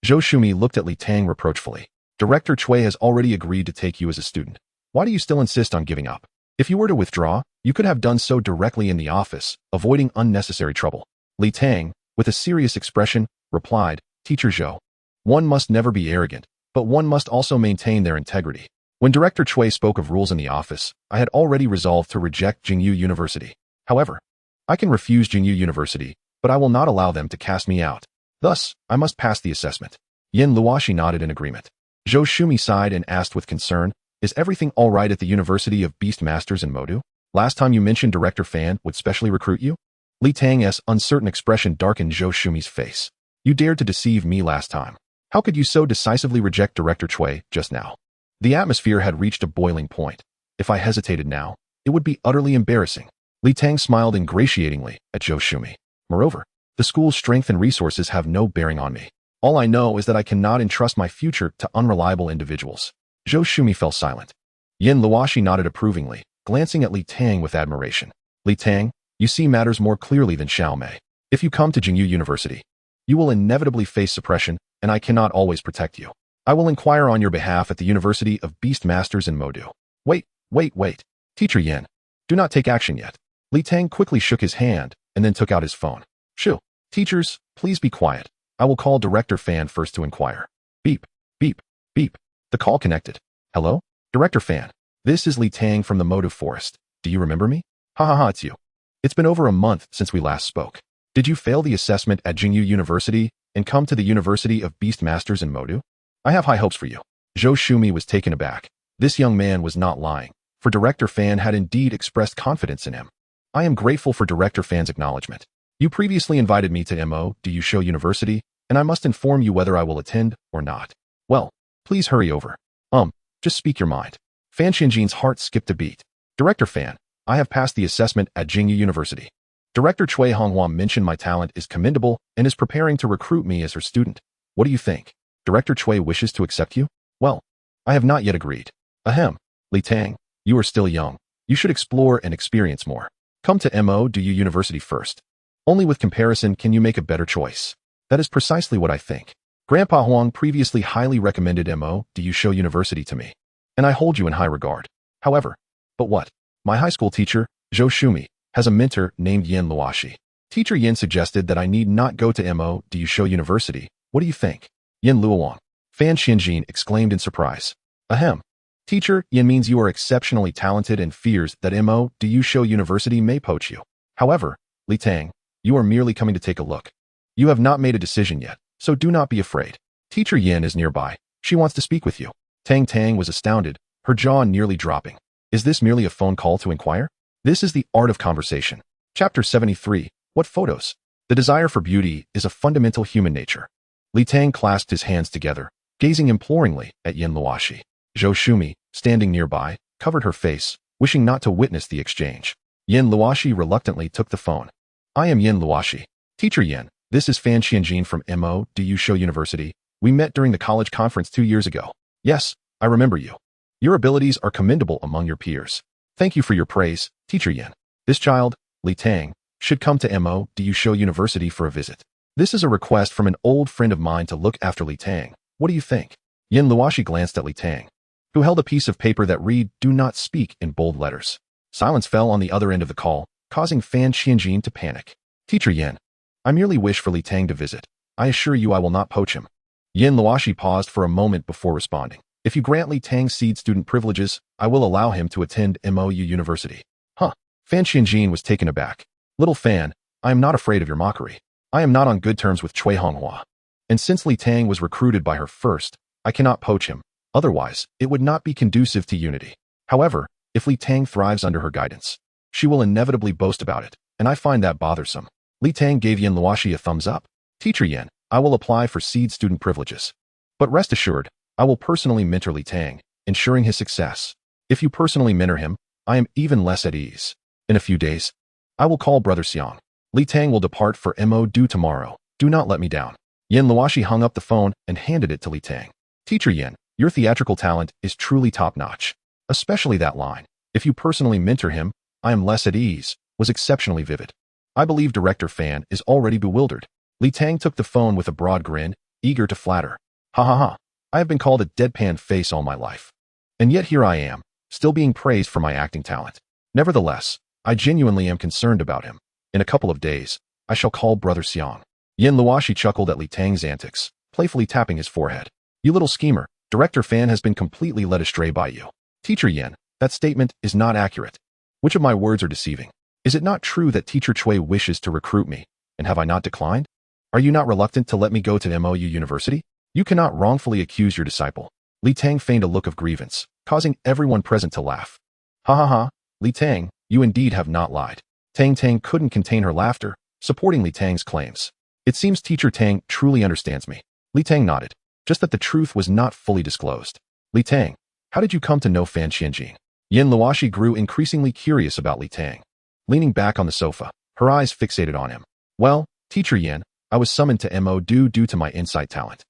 Zhou Shumi looked at Li Tang reproachfully. Director Cui has already agreed to take you as a student. Why do you still insist on giving up? If you were to withdraw, you could have done so directly in the office, avoiding unnecessary trouble. Li Tang, with a serious expression, replied, Teacher Zhou, one must never be arrogant, but one must also maintain their integrity. When Director Cui spoke of rules in the office, I had already resolved to reject Jingyu University. However, I can refuse Jingyu University, but I will not allow them to cast me out. Thus, I must pass the assessment. Yin Luoshi nodded in agreement. Zhou Shumi sighed and asked with concern, is everything all right at the University of Beastmasters in Modu? Last time you mentioned Director Fan would specially recruit you? Li Tang's uncertain expression darkened Zhou Shumi's face. You dared to deceive me last time. How could you so decisively reject Director Cui just now? The atmosphere had reached a boiling point. If I hesitated now, it would be utterly embarrassing. Li Tang smiled ingratiatingly at Zhou Shumi. Moreover, the school's strength and resources have no bearing on me. All I know is that I cannot entrust my future to unreliable individuals. Zhou Shumi fell silent. Yin Luoshi nodded approvingly, glancing at Li Tang with admiration. Li Tang, you see matters more clearly than Xiao Mei. If you come to Jingyu University, you will inevitably face suppression, and I cannot always protect you. I will inquire on your behalf at the University of Beastmasters in Modu. Wait. Teacher Yin, do not take action yet. Li Tang quickly shook his hand and then took out his phone. Shoo. Teachers, please be quiet. I will call Director Fan first to inquire. Beep. The call connected. Hello? Director Fan. This is Li Tang from the Motive Forest. Do you remember me? Ha ha ha, it's you. It's been over a month since we last spoke. Did you fail the assessment at Jingyu University and come to the University of Beastmasters in Modu? I have high hopes for you. Zhou Shumi was taken aback. This young man was not lying, for Director Fan had indeed expressed confidence in him. I am grateful for Director Fan's acknowledgement. You previously invited me to Do Show University, and I must inform you whether I will attend or not. Well, please hurry over. Just speak your mind. Fan Xinjin's heart skipped a beat. Director Fan, I have passed the assessment at Jingyu University. Director Cui Honghua mentioned my talent is commendable and is preparing to recruit me as her student. What do you think? Director Cui wishes to accept you? Well, I have not yet agreed. Ahem. Li Tang, you are still young. You should explore and experience more. Come to Do University first. Only with comparison can you make a better choice. That is precisely what I think. Grandpa Huang previously highly recommended Do Show University to me, and I hold you in high regard. However, but what? My high school teacher, Zhou Shumi, has a mentor named Yin Luoshi. Teacher Yin suggested that I need not go to Do Show University. What do you think? Yin Luoang. Fan Xinjin exclaimed in surprise. Ahem. Teacher Yin means you are exceptionally talented and fears that Do Show University may poach you. However, Li Tang, you are merely coming to take a look. You have not made a decision yet, so do not be afraid. Teacher Yin is nearby. She wants to speak with you. Tang was astounded, her jaw nearly dropping. Is this merely a phone call to inquire? This is the art of conversation. Chapter 73. What photos? The desire for beauty is a fundamental human nature. Li Tang clasped his hands together, gazing imploringly at Yin Luoshi. Zhou Shumi, standing nearby, covered her face, wishing not to witness the exchange. Yin Luoshi reluctantly took the phone. I am Yin Luoshi. Teacher Yin, this is Fan Xianjin from Do Show University. We met during the college conference 2 years ago. Yes, I remember you. Your abilities are commendable among your peers. Thank you for your praise, Teacher Yin. This child, Li Tang, should come to Do Show University for a visit. This is a request from an old friend of mine to look after Li Tang. What do you think? Yin Luoshi glanced at Li Tang, who held a piece of paper that read, "Do not speak," in bold letters. Silence fell on the other end of the call, causing Fan Xianjin to panic. Teacher Yin, I merely wish for Li Tang to visit. I assure you I will not poach him. Yin Luoshi paused for a moment before responding. If you grant Li Tang seed student privileges, I will allow him to attend University. Huh. Fan Xianjin was taken aback. Little Fan, I am not afraid of your mockery. I am not on good terms with Cui Honghua. And since Li Tang was recruited by her first, I cannot poach him. Otherwise, it would not be conducive to unity. However, if Li Tang thrives under her guidance, she will inevitably boast about it, and I find that bothersome. Li Tang gave Yin Luoshi a thumbs up. Teacher Yin, I will apply for seed student privileges. But rest assured, I will personally mentor Li Tang, ensuring his success. If you personally mentor him, I am even less at ease. In a few days, I will call Brother Xiang. Li Tang will depart for Do tomorrow. Do not let me down. Yin Luoshi hung up the phone and handed it to Li Tang. Teacher Yin, your theatrical talent is truly top-notch. Especially that line, if you personally mentor him, I am less at ease, was exceptionally vivid. I believe Director Fan is already bewildered. Li Tang took the phone with a broad grin, eager to flatter. Ha ha ha. I have been called a deadpan face all my life. And yet here I am, still being praised for my acting talent. Nevertheless, I genuinely am concerned about him. In a couple of days, I shall call Brother Xiang. Yin Luoshi chuckled at Li Tang's antics, playfully tapping his forehead. You little schemer, Director Fan has been completely led astray by you. Teacher Yin, that statement is not accurate. Which of my words are deceiving? Is it not true that Teacher Cui wishes to recruit me, and have I not declined? Are you not reluctant to let me go to University? You cannot wrongfully accuse your disciple. Li Tang feigned a look of grievance, causing everyone present to laugh. Ha ha ha, Li Tang, you indeed have not lied. Tang couldn't contain her laughter, supporting Li Tang's claims. It seems Teacher Tang truly understands me. Li Tang nodded, just that the truth was not fully disclosed. Li Tang, how did you come to know Fan Xianjin? Yin Luoshi grew increasingly curious about Li Tang. Leaning back on the sofa, her eyes fixated on him. Well, Teacher Yin, I was summoned to due to my insight talent.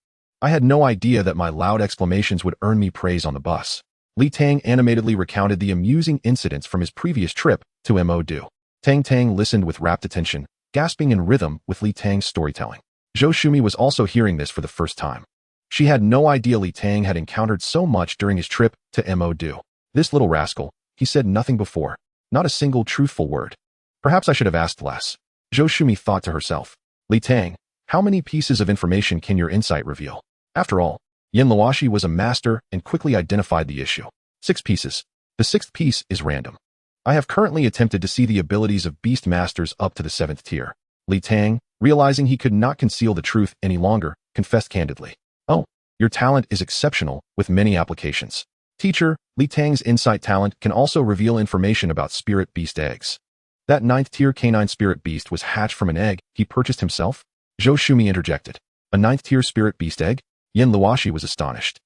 I had no idea that my loud exclamations would earn me praise on the bus. Li Tang animatedly recounted the amusing incidents from his previous trip to do. Tang listened with rapt attention, gasping in rhythm with Li Tang's storytelling. Zhou Shumi was also hearing this for the first time. She had no idea Li Tang had encountered so much during his trip to do. This little rascal, he said nothing before, not a single truthful word. Perhaps I should have asked less. Zhou Shumi thought to herself. Li Tang, how many pieces of information can your insight reveal? After all, Yin Luoshi was a master and quickly identified the issue. 6 pieces. The 6th piece is random. I have currently attempted to see the abilities of Beastmasters up to the 7th tier. Li Tang, realizing he could not conceal the truth any longer, confessed candidly. Oh, your talent is exceptional, with many applications. Teacher, Li Tang's insight talent can also reveal information about spirit beast eggs. That 9th tier canine spirit beast was hatched from an egg he purchased himself? Zhou Shumi interjected. A 9th tier spirit beast egg? Yin Luoshi was astonished.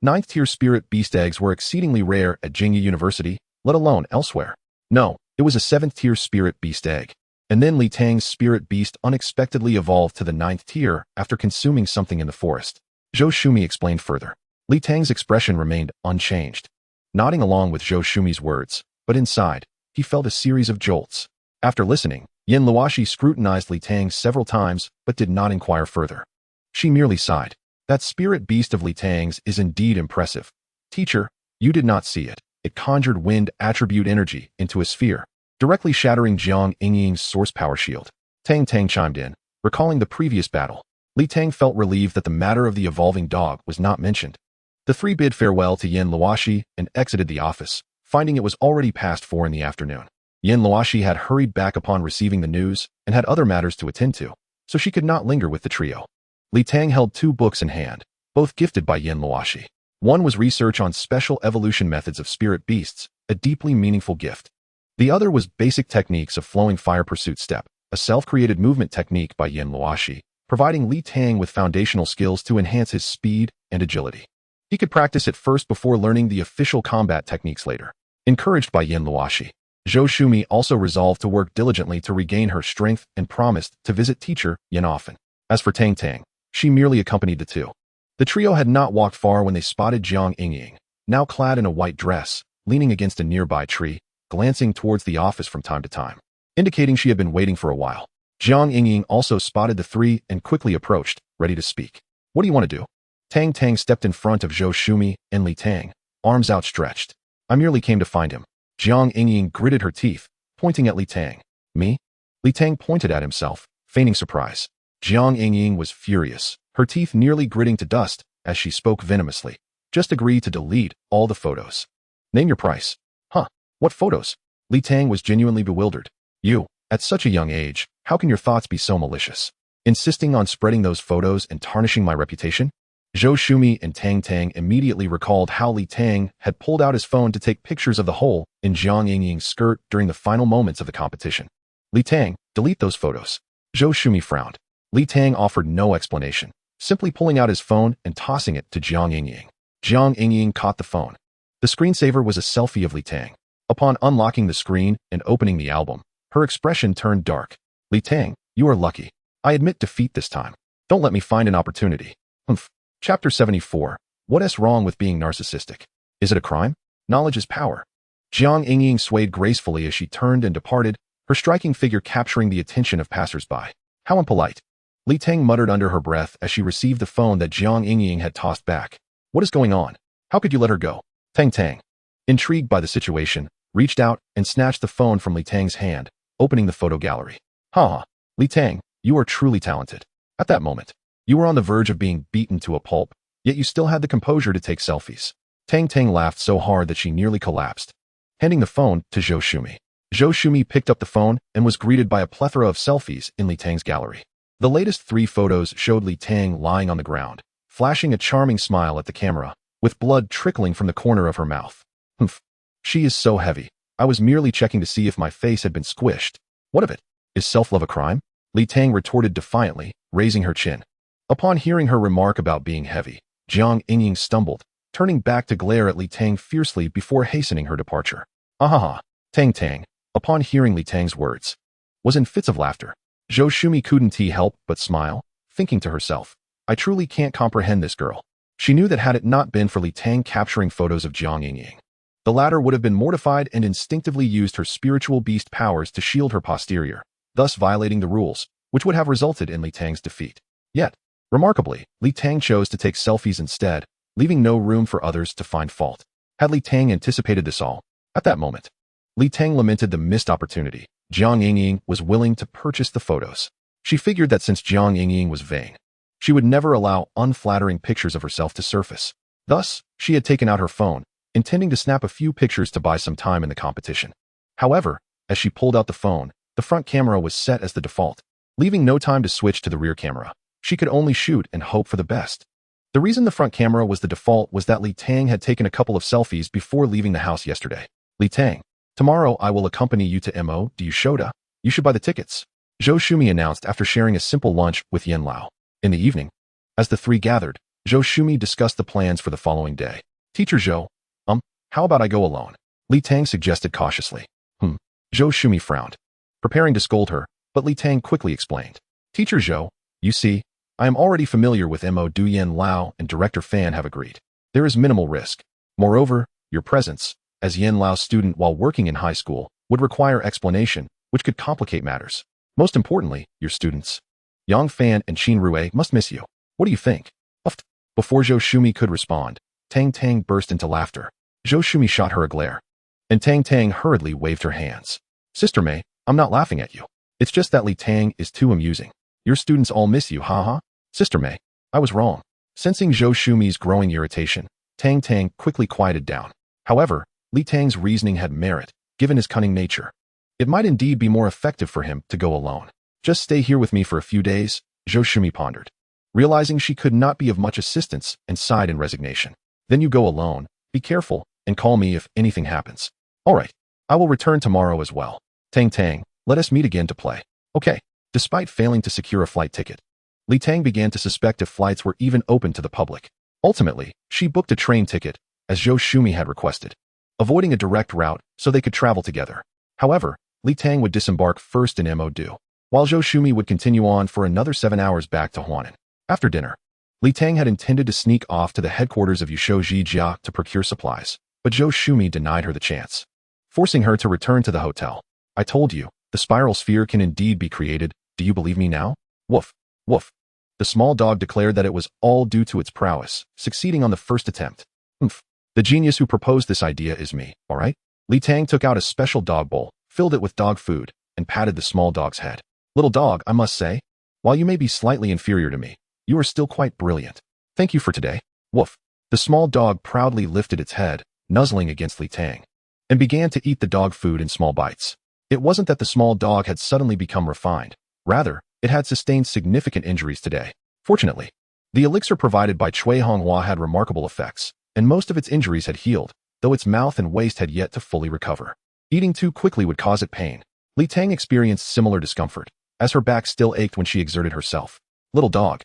9th tier spirit beast eggs were exceedingly rare at Jingyi University, let alone elsewhere. No, it was a 7th tier spirit beast egg. And then Li Tang's spirit beast unexpectedly evolved to the 9th tier after consuming something in the forest. Zhou Shumi explained further. Li Tang's expression remained unchanged, nodding along with Zhou Shumi's words, but inside, he felt a series of jolts. After listening, Yin Luoshi scrutinized Li Tang several times but did not inquire further. She merely sighed. That spirit beast of Li Tang's is indeed impressive. Teacher, you did not see it. It conjured wind attribute energy into a sphere, directly shattering Jiang Yingying's source power shield. Tang chimed in, recalling the previous battle. Li Tang felt relieved that the matter of the evolving dog was not mentioned. The 3 bid farewell to Yin Luoshi and exited the office, finding it was already past 4 in the afternoon. Yin Luoshi had hurried back upon receiving the news and had other matters to attend to, so she could not linger with the trio. Li Tang held 2 books in hand, both gifted by Yin Luoshi. One was research on special evolution methods of spirit beasts, a deeply meaningful gift. The other was basic techniques of flowing fire pursuit step, a self-created movement technique by Yin Luoshi, providing Li Tang with foundational skills to enhance his speed and agility. He could practice it first before learning the official combat techniques later. Encouraged by Yin Luoshi, Zhou Shumi also resolved to work diligently to regain her strength and promised to visit teacher Yin often. As for Tang, she merely accompanied the 2. The trio had not walked far when they spotted Jiang Yingying, now clad in a white dress, leaning against a nearby tree, glancing towards the office from time to time, indicating she had been waiting for a while. Jiang Yingying also spotted the 3 and quickly approached, ready to speak. What do you want to do? Tang stepped in front of Zhou Shumi and Li Tang, arms outstretched. I merely came to find him. Jiang Yingying gritted her teeth, pointing at Li Tang. Me? Li Tang pointed at himself, feigning surprise. Jiang Yingying was furious, her teeth nearly gritting to dust as she spoke venomously. Just agree to delete all the photos. Name your price. Huh? What photos? Li Tang was genuinely bewildered. You, at such a young age, how can your thoughts be so malicious? Insisting on spreading those photos and tarnishing my reputation? Zhou Shumi and Tang immediately recalled how Li Tang had pulled out his phone to take pictures of the hole in Jiang Yingying's skirt during the final moments of the competition. Li Tang, delete those photos. Zhou Shumi frowned. Li Tang offered no explanation, simply pulling out his phone and tossing it to Jiang Yingying. Jiang Yingying caught the phone. The screensaver was a selfie of Li Tang. Upon unlocking the screen and opening the album, her expression turned dark. Li Tang, you are lucky. I admit defeat this time. Don't let me find an opportunity. Humph. Chapter 74. What's wrong with being narcissistic? Is it a crime? Knowledge is power. Jiang Yingying swayed gracefully as she turned and departed, her striking figure capturing the attention of passers-by. How impolite. Li Tang muttered under her breath as she received the phone that Jiang Yingying had tossed back. What is going on? How could you let her go? Tang, intrigued by the situation, reached out and snatched the phone from Li Tang's hand, opening the photo gallery. Ha! Li Tang, you are truly talented. At that moment, you were on the verge of being beaten to a pulp, yet you still had the composure to take selfies. Tang laughed so hard that she nearly collapsed, handing the phone to Zhou Shumi. Zhou Shumi picked up the phone and was greeted by a plethora of selfies in Li Tang's gallery. The latest 3 photos showed Li Tang lying on the ground, flashing a charming smile at the camera, with blood trickling from the corner of her mouth. Humph. She is so heavy. I was merely checking to see if my face had been squished. What of it? Is self-love a crime? Li Tang retorted defiantly, raising her chin. Upon hearing her remark about being heavy, Jiang Yingying stumbled, turning back to glare at Li Tang fiercely before hastening her departure. Ahaha. Tang, upon hearing Li Tang's words, was in fits of laughter. Zhou Shumi couldn't help but smile, thinking to herself, I truly can't comprehend this girl. She knew that had it not been for Li Tang capturing photos of Jiang Yingying, the latter would have been mortified and instinctively used her spiritual beast powers to shield her posterior, thus violating the rules, which would have resulted in Li Tang's defeat. Yet, remarkably, Li Tang chose to take selfies instead, leaving no room for others to find fault. Had Li Tang anticipated this all? At that moment, Li Tang lamented the missed opportunity. Jiang Yingying was willing to purchase the photos. She figured that since Jiang Yingying was vain, She would never allow unflattering pictures of herself to surface. Thus, she had taken out her phone, intending to snap a few pictures to buy some time in the competition. However, as she pulled out the phone, the front camera was set as the default, leaving no time to switch to the rear camera. She could only shoot and hope for the best. The reason the front camera was the default was that Li Tang had taken a couple of selfies before leaving the house yesterday. Li Tang, tomorrow I will accompany you to Mo. Do you Shoda? You should buy the tickets, Zhou Shumi announced after sharing a simple lunch with Yen Lao. In the evening, as the three gathered, Zhou Shumi discussed the plans for the following day. Teacher Zhou, how about I go alone? Li Tang suggested cautiously. Zhou Shumi frowned, preparing to scold her, but Li Tang quickly explained. Teacher Zhou, you see, I am already familiar with Mo. Du Yen Lao and Director Fan have agreed. There is minimal risk. Moreover, your presence, as Yen Lao's student while working in high school, would require explanation, which could complicate matters. Most importantly, your students, Yang Fan and Qin Rue, must miss you. What do you think? Before Zhou Shumi could respond, Tang burst into laughter. Zhou Shumi shot her a glare, and Tang hurriedly waved her hands. Sister Mei, I'm not laughing at you. It's just that Li Tang is too amusing. Your students all miss you, haha. Sister Mei, I was wrong. Sensing Zhou Shumi's growing irritation, Tang quickly quieted down. However, Li Tang's reasoning had merit, given his cunning nature. It might indeed be more effective for him to go alone. Just stay here with me for a few days, Zhou Shumi pondered, realizing she could not be of much assistance and sighed in resignation. Then you go alone, be careful, and call me if anything happens. All right, I will return tomorrow as well. Tang, let us meet again to play. Okay. Despite failing to secure a flight ticket, Li Tang began to suspect if flights were even open to the public. Ultimately, she booked a train ticket, as Zhou Shumi had requested, avoiding a direct route so they could travel together. However, Li Tang would disembark first in Mo Du, while Zhou Shumi would continue on for another 7 hours back to Huanan. After dinner, Li Tang had intended to sneak off to the headquarters of Yusho Jia to procure supplies, but Zhou Shumi denied her the chance, forcing her to return to the hotel. I told you, the spiral sphere can indeed be created. Do you believe me now? Woof, woof. The small dog declared that it was all due to its prowess, succeeding on the first attempt. The genius who proposed this idea is me, all right? Li Tang took out a special dog bowl, filled it with dog food, and patted the small dog's head. Little dog, I must say, while you may be slightly inferior to me, you are still quite brilliant. Thank you for today. Woof. The small dog proudly lifted its head, nuzzling against Li Tang, and began to eat the dog food in small bites. It wasn't that the small dog had suddenly become refined. Rather, it had sustained significant injuries today. Fortunately, the elixir provided by Cui Honghua had remarkable effects, and most of its injuries had healed, though its mouth and waist had yet to fully recover. Eating too quickly would cause it pain. Li Tang experienced similar discomfort, as her back still ached when she exerted herself. Little dog,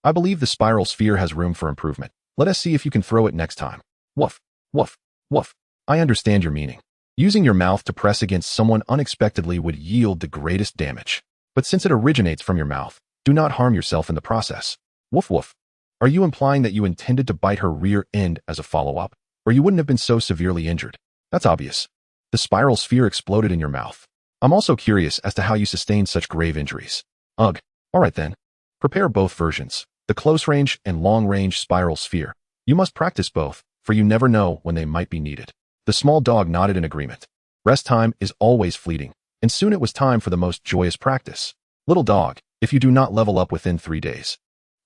I believe the spiral sphere has room for improvement. Let us see if you can throw it next time. Woof, woof, woof. I understand your meaning. Using your mouth to press against someone unexpectedly would yield the greatest damage. But since it originates from your mouth, do not harm yourself in the process. Woof woof. Are you implying that you intended to bite her rear end as a follow-up? Or you wouldn't have been so severely injured? That's obvious. The spiral sphere exploded in your mouth. I'm also curious as to how you sustained such grave injuries. Ugh. Alright then. Prepare both versions, the close-range and long-range spiral sphere. You must practice both, for you never know when they might be needed. The small dog nodded in agreement. Rest time is always fleeting, and soon it was time for the most joyous practice. Little dog, if you do not level up within 3 days,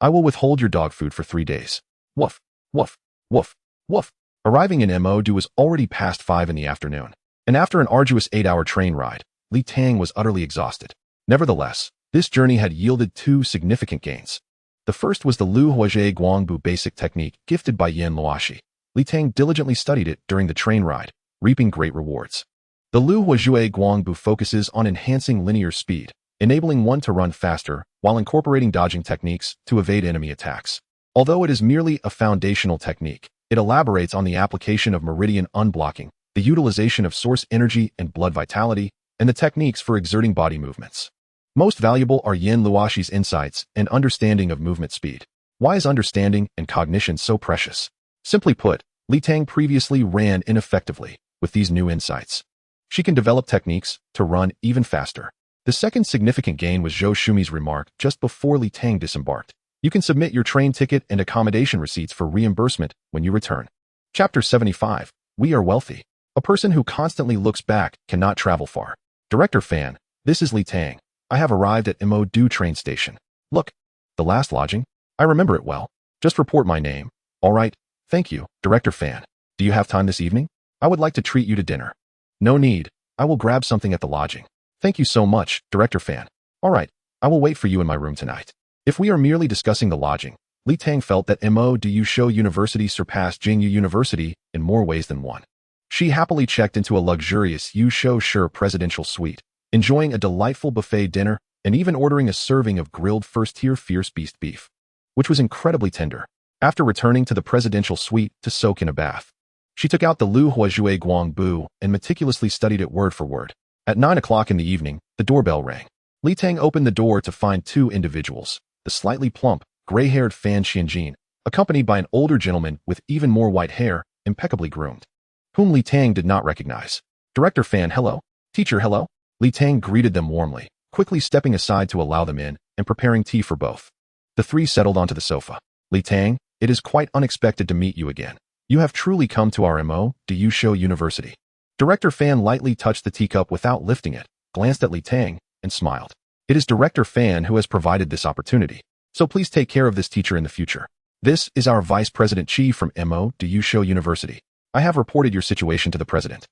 I will withhold your dog food for 3 days. Woof, woof, woof, woof. Arriving in Mo Du was already past 5 in the afternoon, and after an arduous 8-hour train ride, Li Tang was utterly exhausted. Nevertheless, this journey had yielded 2 significant gains. The first was the Lu Huajie Guangbu basic technique gifted by Yen Luoshi. Li Tang diligently studied it during the train ride, reaping great rewards. The Lu Huajie Guangbu focuses on enhancing linear speed, enabling one to run faster while incorporating dodging techniques to evade enemy attacks. Although it is merely a foundational technique, it elaborates on the application of meridian unblocking, the utilization of source energy and blood vitality, and the techniques for exerting body movements. Most valuable are Yen Luoshi's insights and understanding of movement speed. Why is understanding and cognition so precious? Simply put, Li Tang previously ran ineffectively. With these new insights, she can develop techniques to run even faster. The second significant gain was Zhou Shumi's remark just before Li Tang disembarked. You can submit your train ticket and accommodation receipts for reimbursement when you return. Chapter 75. We are wealthy. A person who constantly looks back cannot travel far. Director Fan, this is Li Tang. I have arrived at Mo Du train station. Look, the last lodging. I remember it well. Just report my name. All right. Thank you, Director Fan. Do you have time this evening? I would like to treat you to dinner. No need. I will grab something at the lodging. Thank you so much, Director Fan. All right. I will wait for you in my room tonight. If we are merely discussing the lodging, Li Tang felt that MO.Du Shou University surpassed Jingyu University in more ways than one. She happily checked into a luxurious Yu Shou Shi presidential suite, enjoying a delightful buffet dinner and even ordering a serving of grilled first-tier fierce beast beef, which was incredibly tender. After returning to the presidential suite to soak in a bath, she took out the Lu Huazhui Guang Bu and meticulously studied it word for word. At 9 o'clock in the evening, the doorbell rang. Li Tang opened the door to find two individuals, the slightly plump, gray-haired Fan Xianjin, accompanied by an older gentleman with even more white hair, impeccably groomed, whom Li Tang did not recognize. Director Fan, hello. Teacher, hello. Li Tang greeted them warmly, quickly stepping aside to allow them in and preparing tea for both. The three settled onto the sofa. Li Tang, it is quite unexpected to meet you again. You have truly come to our MO.Du Shou University. Director Fan lightly touched the teacup without lifting it, glanced at Li Tang, and smiled. It is Director Fan who has provided this opportunity, so please take care of this teacher in the future. This is our Vice President Chi from MO.Du Shou University. I have reported your situation to the President,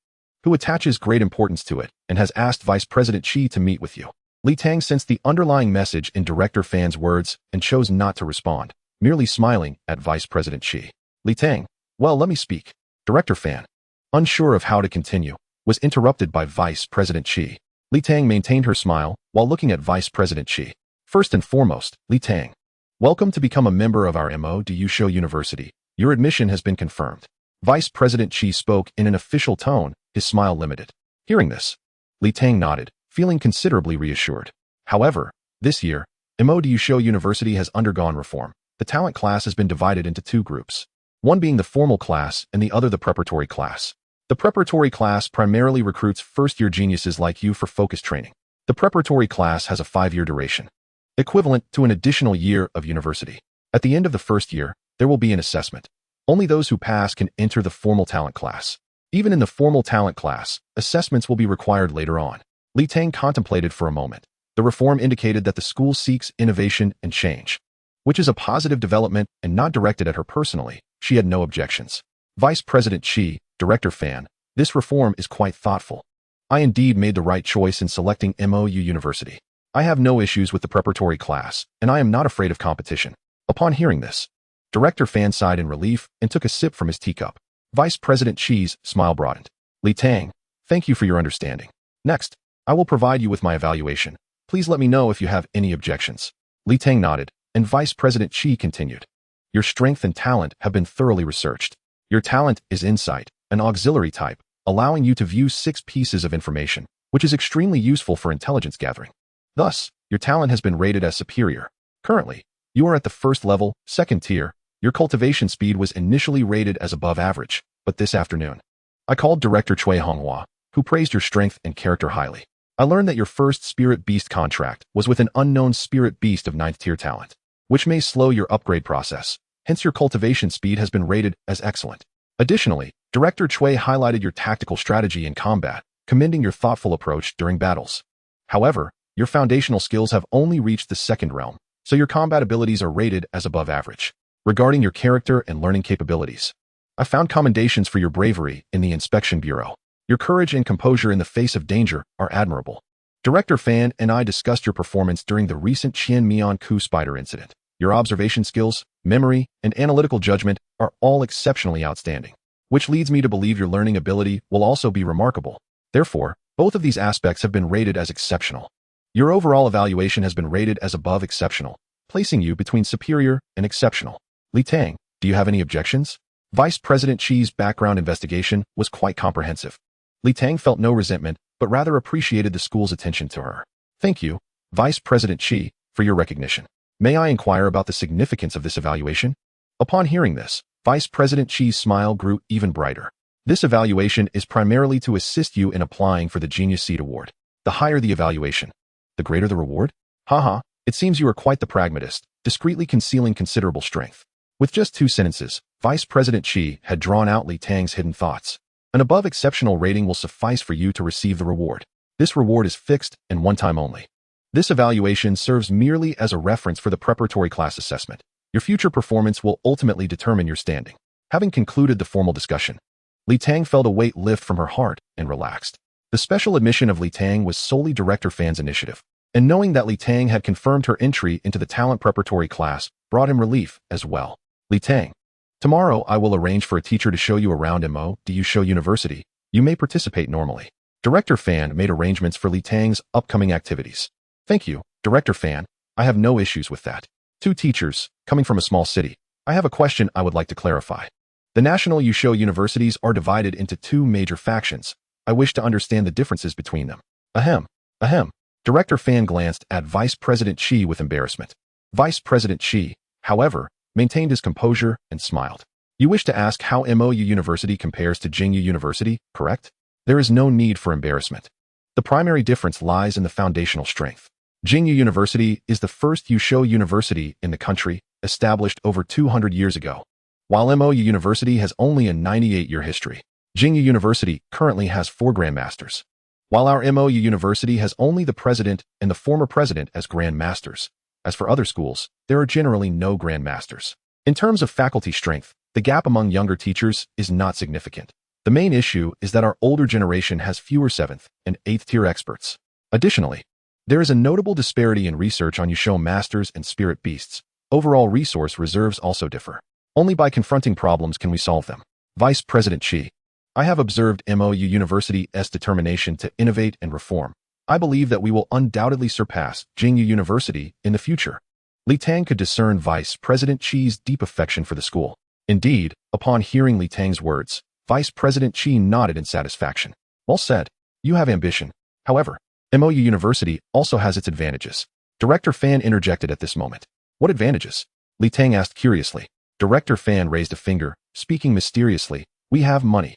who attaches great importance to it and has asked Vice President Chi to meet with you. Li Tang sensed the underlying message in Director Fan's words and chose not to respond, merely smiling at Vice President Chi. Li Tang, well, let me speak. Director Fan, unsure of how to continue, was interrupted by Vice President Chi. Li Tang maintained her smile while looking at Vice President Chi. First and foremost, Li Tang, welcome to become a member of our MO.Du Shou University. Your admission has been confirmed. Vice President Chi spoke in an official tone, his smile limited. Hearing this, Li Tang nodded, feeling considerably reassured. However, this year, MO.Du Shou University has undergone reform. The talent class has been divided into two groups, one being the formal class and the other the preparatory class. The preparatory class primarily recruits first-year geniuses like you for focus training. The preparatory class has a 5-year duration, equivalent to an additional year of university. At the end of the first year, there will be an assessment. Only those who pass can enter the formal talent class. Even in the formal talent class, assessments will be required later on. Li Tang contemplated for a moment. The reform indicated that the school seeks innovation and change, which is a positive development and not directed at her personally. She had no objections. Vice President Chi, Director Fan, this reform is quite thoughtful. I indeed made the right choice in selecting MOU University. I have no issues with the preparatory class, and I am not afraid of competition. Upon hearing this, Director Fan sighed in relief and took a sip from his teacup. Vice President Chi's smile broadened. Li Tang, thank you for your understanding. Next, I will provide you with my evaluation. Please let me know if you have any objections. Li Tang nodded, and Vice President Chi continued. Your strength and talent have been thoroughly researched. Your talent is insight, an auxiliary type, allowing you to view 6 pieces of information, which is extremely useful for intelligence gathering. Thus, your talent has been rated as superior. Currently, you are at the first level, second tier. Your cultivation speed was initially rated as above average, but this afternoon, I called Director Cui Honghua, who praised your strength and character highly. I learned that your first Spirit Beast contract was with an unknown Spirit Beast of 9th tier talent, which may slow your upgrade process. Hence, your cultivation speed has been rated as excellent. Additionally, Director Cui highlighted your tactical strategy in combat, commending your thoughtful approach during battles. However, your foundational skills have only reached the 2nd realm, so your combat abilities are rated as above average. Regarding your character and learning capabilities, I found commendations for your bravery in the Inspection Bureau. Your courage and composure in the face of danger are admirable. Director Fan and I discussed your performance during the recent Qian Mian Ku Spider incident. Your observation skills, memory, and analytical judgment are all exceptionally outstanding, which leads me to believe your learning ability will also be remarkable. Therefore, both of these aspects have been rated as exceptional. Your overall evaluation has been rated as above exceptional, placing you between superior and exceptional. Li Tang, do you have any objections? Vice President Chi's background investigation was quite comprehensive. Li Tang felt no resentment, but rather appreciated the school's attention to her. Thank you, Vice President Chi, for your recognition. May I inquire about the significance of this evaluation? Upon hearing this, Vice President Chi's smile grew even brighter. This evaluation is primarily to assist you in applying for the Genius Seed Award. The higher the evaluation, the greater the reward? Haha, it seems you are quite the pragmatist, discreetly concealing considerable strength. With just 2 sentences, Vice President Chi had drawn out Li Tang's hidden thoughts. An above exceptional rating will suffice for you to receive the reward. This reward is fixed and one time only. This evaluation serves merely as a reference for the preparatory class assessment. Your future performance will ultimately determine your standing. Having concluded the formal discussion, Li Tang felt a weight lift from her heart and relaxed. The special admission of Li Tang was solely Director Fan's initiative, and knowing that Li Tang had confirmed her entry into the talent preparatory class brought him relief as well. Li Tang, tomorrow I will arrange for a teacher to show you around MODU Show University. You may participate normally. Director Fan made arrangements for Li Tang's upcoming activities. Thank you, Director Fan. I have no issues with that. Two teachers, coming from a small city. I have a question I would like to clarify. The National Yusho universities are divided into two major factions. I wish to understand the differences between them. Ahem. Director Fan glanced at Vice President Chi with embarrassment. Vice President Chi, however, maintained his composure and smiled. You wish to ask how MOU University compares to Jingyu University, correct? There is no need for embarrassment. The primary difference lies in the foundational strength. Jingyu University is the first Yusho university in the country, established over 200 years ago. While MOU University has only a 98-year history, Jingyu University currently has 4 grandmasters. While our MOU University has only the president and the former president as grandmasters. As for other schools, there are generally no grandmasters. In terms of faculty strength, the gap among younger teachers is not significant. The main issue is that our older generation has fewer 7th and 8th tier experts. Additionally, there is a notable disparity in research on Yusho masters and spirit beasts. Overall resource reserves also differ. Only by confronting problems can we solve them. Vice President Chi, I have observed MOU University's determination to innovate and reform. I believe that we will undoubtedly surpass Jingyu University in the future. Li Tang could discern Vice President Chi's deep affection for the school. Indeed, upon hearing Li Tang's words, Vice President Chi nodded in satisfaction. Well said. You have ambition. However, MOU University also has its advantages. Director Fan interjected at this moment. What advantages? Li Tang asked curiously. Director Fan raised a finger, speaking mysteriously. We have money.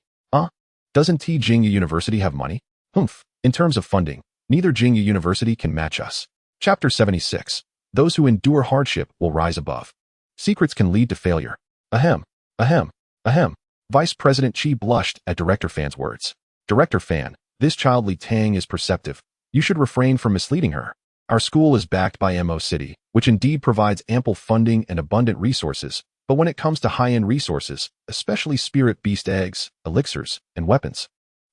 Doesn't Jingyu University have money? Humph. In terms of funding, neither Jingyu University can match us. Chapter 76. Those who endure hardship will rise above. Secrets can lead to failure. Ahem. Vice President Chi blushed at Director Fan's words. Director Fan, this child Li Tang is perceptive. You should refrain from misleading her. Our school is backed by MO City, which indeed provides ample funding and abundant resources, but when it comes to high-end resources, especially spirit beast eggs, elixirs, and weapons,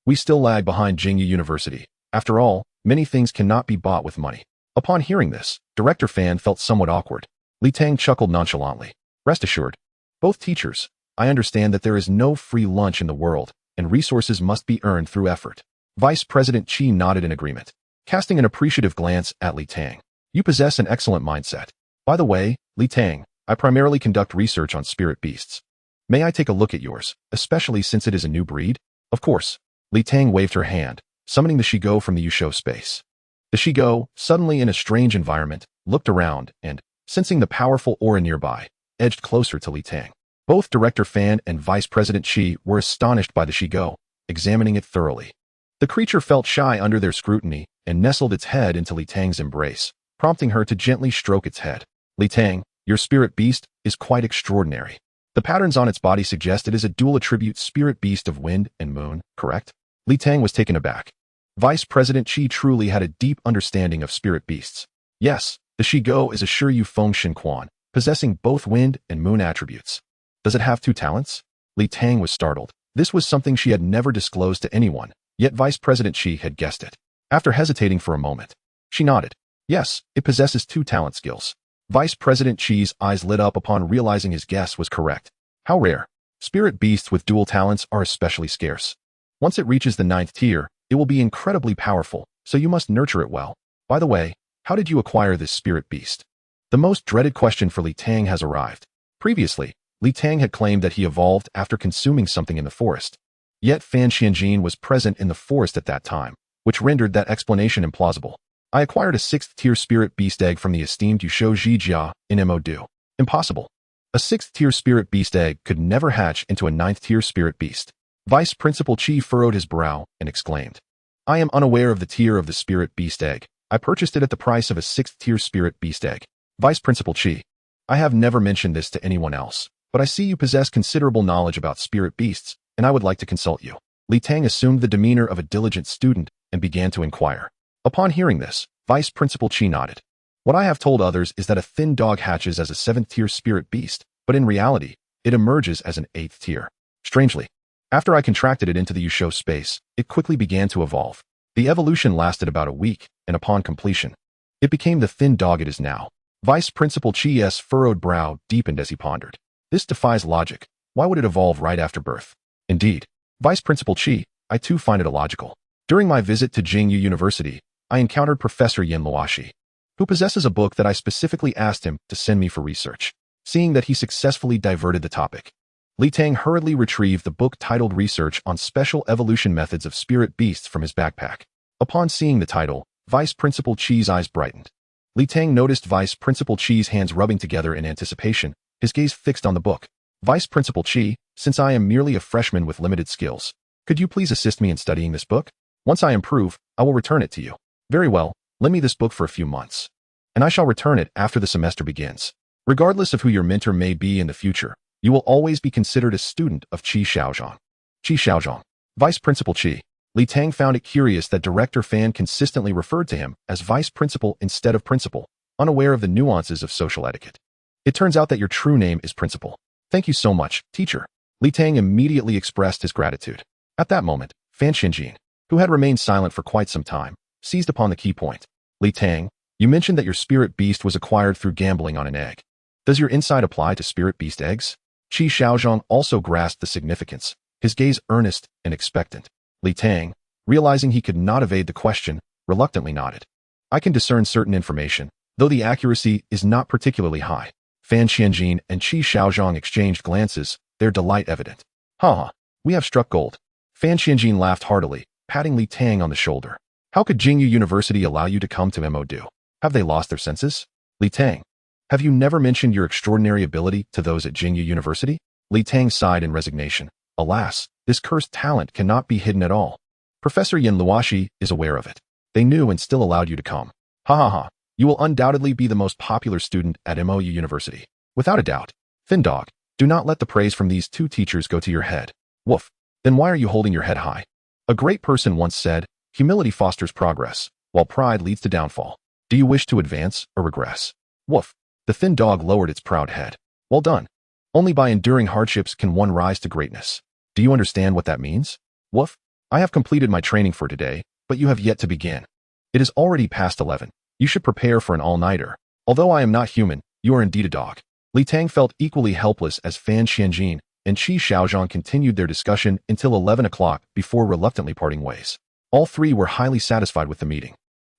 we still lag behind Jingyu University. After all, many things cannot be bought with money. Upon hearing this, Director Fan felt somewhat awkward. Li Tang chuckled nonchalantly. Rest assured, both teachers, I understand that there is no free lunch in the world, and resources must be earned through effort. Vice President Chi nodded in agreement, casting an appreciative glance at Li Tang. You possess an excellent mindset. By the way, Li Tang, I primarily conduct research on spirit beasts. May I take a look at yours, especially since it is a new breed? Of course. Li Tang waved her hand, summoning the Shigo from the Yusho space. The Shigo, suddenly in a strange environment, looked around and, sensing the powerful aura nearby, edged closer to Li Tang. Both Director Fan and Vice President Chi were astonished by the Shigo, examining it thoroughly. The creature felt shy under their scrutiny and nestled its head into Li Tang's embrace, prompting her to gently stroke its head. Li Tang, your spirit beast is quite extraordinary. The patterns on its body suggest it is a dual attribute spirit beast of wind and moon, correct? Li Tang was taken aback. Vice President Chi truly had a deep understanding of spirit beasts. Yes, the Shigo is a Shiryu Feng Shin Quan, possessing both wind and moon attributes. Does it have 2 talents? Li Tang was startled. This was something she had never disclosed to anyone, yet Vice President Chi had guessed it. After hesitating for a moment, she nodded. Yes, it possesses 2 talent skills. Vice President Chi's eyes lit up upon realizing his guess was correct. How rare. Spirit beasts with dual talents are especially scarce. Once it reaches the 9th tier, it will be incredibly powerful, so you must nurture it well. By the way, how did you acquire this spirit beast? The most dreaded question for Li Tang has arrived. Previously, Li Tang had claimed that he evolved after consuming something in the forest. Yet Fan Xianjin was present in the forest at that time, which rendered that explanation implausible. I acquired a 6th tier spirit beast egg from the esteemed Yusho Zhijia in MODU. Impossible. A 6th tier spirit beast egg could never hatch into a 9th tier spirit beast. Vice Principal Chi furrowed his brow and exclaimed. I am unaware of the tier of the spirit beast egg. I purchased it at the price of a 6th tier spirit beast egg. Vice Principal Chi. I have never mentioned this to anyone else, but I see you possess considerable knowledge about spirit beasts, and I would like to consult you. Li Tang assumed the demeanor of a diligent student and began to inquire. Upon hearing this, Vice Principal Chi nodded. What I have told others is that a thin dog hatches as a 7th-tier spirit beast, but in reality, it emerges as an 8th tier. Strangely, after I contracted it into the Yusho space, it quickly began to evolve. The evolution lasted about a week, and upon completion, it became the thin dog it is now. Vice Principal Chi's furrowed brow deepened as he pondered. This defies logic. Why would it evolve right after birth? Indeed, Vice Principal Chi, I too find it illogical. During my visit to Jingyu University, I encountered Professor Yin Luoshi, who possesses a book that I specifically asked him to send me for research. Seeing that he successfully diverted the topic, Li Tang hurriedly retrieved the book titled Research on Special Evolution Methods of Spirit Beasts from his backpack. Upon seeing the title, Vice Principal Chi's eyes brightened. Li Tang noticed Vice Principal Chi's hands rubbing together in anticipation, his gaze fixed on the book. Vice Principal Chi, since I am merely a freshman with limited skills, could you please assist me in studying this book? Once I improve, I will return it to you. Very well, lend me this book for a few months, and I shall return it after the semester begins. Regardless of who your mentor may be in the future, you will always be considered a student of Qi Shaozhong. Qi Shaozhong. Vice Principal Qi. Li Tang found it curious that Director Fan consistently referred to him as Vice Principal instead of Principal, unaware of the nuances of social etiquette. It turns out that your true name is Principal. Thank you so much, teacher. Li Tang immediately expressed his gratitude. At that moment, Fan Xianjin, who had remained silent for quite some time, seized upon the key point. Li Tang, you mentioned that your spirit beast was acquired through gambling on an egg. Does your insight apply to spirit beast eggs? Qi Shaozhong also grasped the significance, his gaze earnest and expectant. Li Tang, realizing he could not evade the question, reluctantly nodded. I can discern certain information, though the accuracy is not particularly high. Fan Xianjin and Qi Shaozhong exchanged glances, their delight evident. Ha, we have struck gold. Fan Xianjin laughed heartily, patting Li Tang on the shoulder. How could Jingyu University allow you to come to Mo-Do? Have they lost their senses? Li Tang, have you never mentioned your extraordinary ability to those at Jingyu University? Li Tang sighed in resignation. Alas, this cursed talent cannot be hidden at all. Professor Yin Luoshi is aware of it. They knew and still allowed you to come. Ha. You will undoubtedly be the most popular student at MOU University. Without a doubt. Thin dog, do not let the praise from these two teachers go to your head. Woof. Then why are you holding your head high? A great person once said, humility fosters progress, while pride leads to downfall. Do you wish to advance or regress? Woof. The thin dog lowered its proud head. Well done. Only by enduring hardships can one rise to greatness. Do you understand what that means? Woof. I have completed my training for today, but you have yet to begin. It is already past 11. You should prepare for an all-nighter. Although I am not human, you are indeed a dog. Li Tang felt equally helpless as Fan Xianjin and Qi Shaozhong continued their discussion until 11 o'clock before reluctantly parting ways. All three were highly satisfied with the meeting.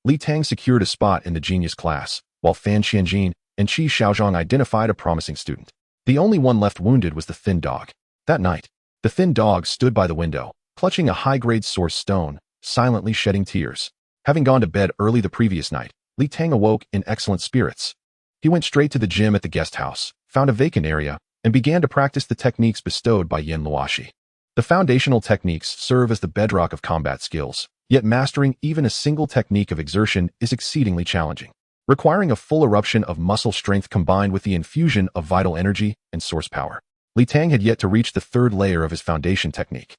Li Tang secured a spot in the genius class, while Fan Xianjin and Qi Shaozhong identified a promising student. The only one left wounded was the thin dog. That night, the thin dog stood by the window, clutching a high-grade source stone, silently shedding tears. Having gone to bed early the previous night, Li Tang awoke in excellent spirits. He went straight to the gym at the guest house, found a vacant area, and began to practice the techniques bestowed by Yin Luoshi. The foundational techniques serve as the bedrock of combat skills, yet mastering even a single technique of exertion is exceedingly challenging, requiring a full eruption of muscle strength combined with the infusion of vital energy and source power. Li Tang had yet to reach the third layer of his foundation technique.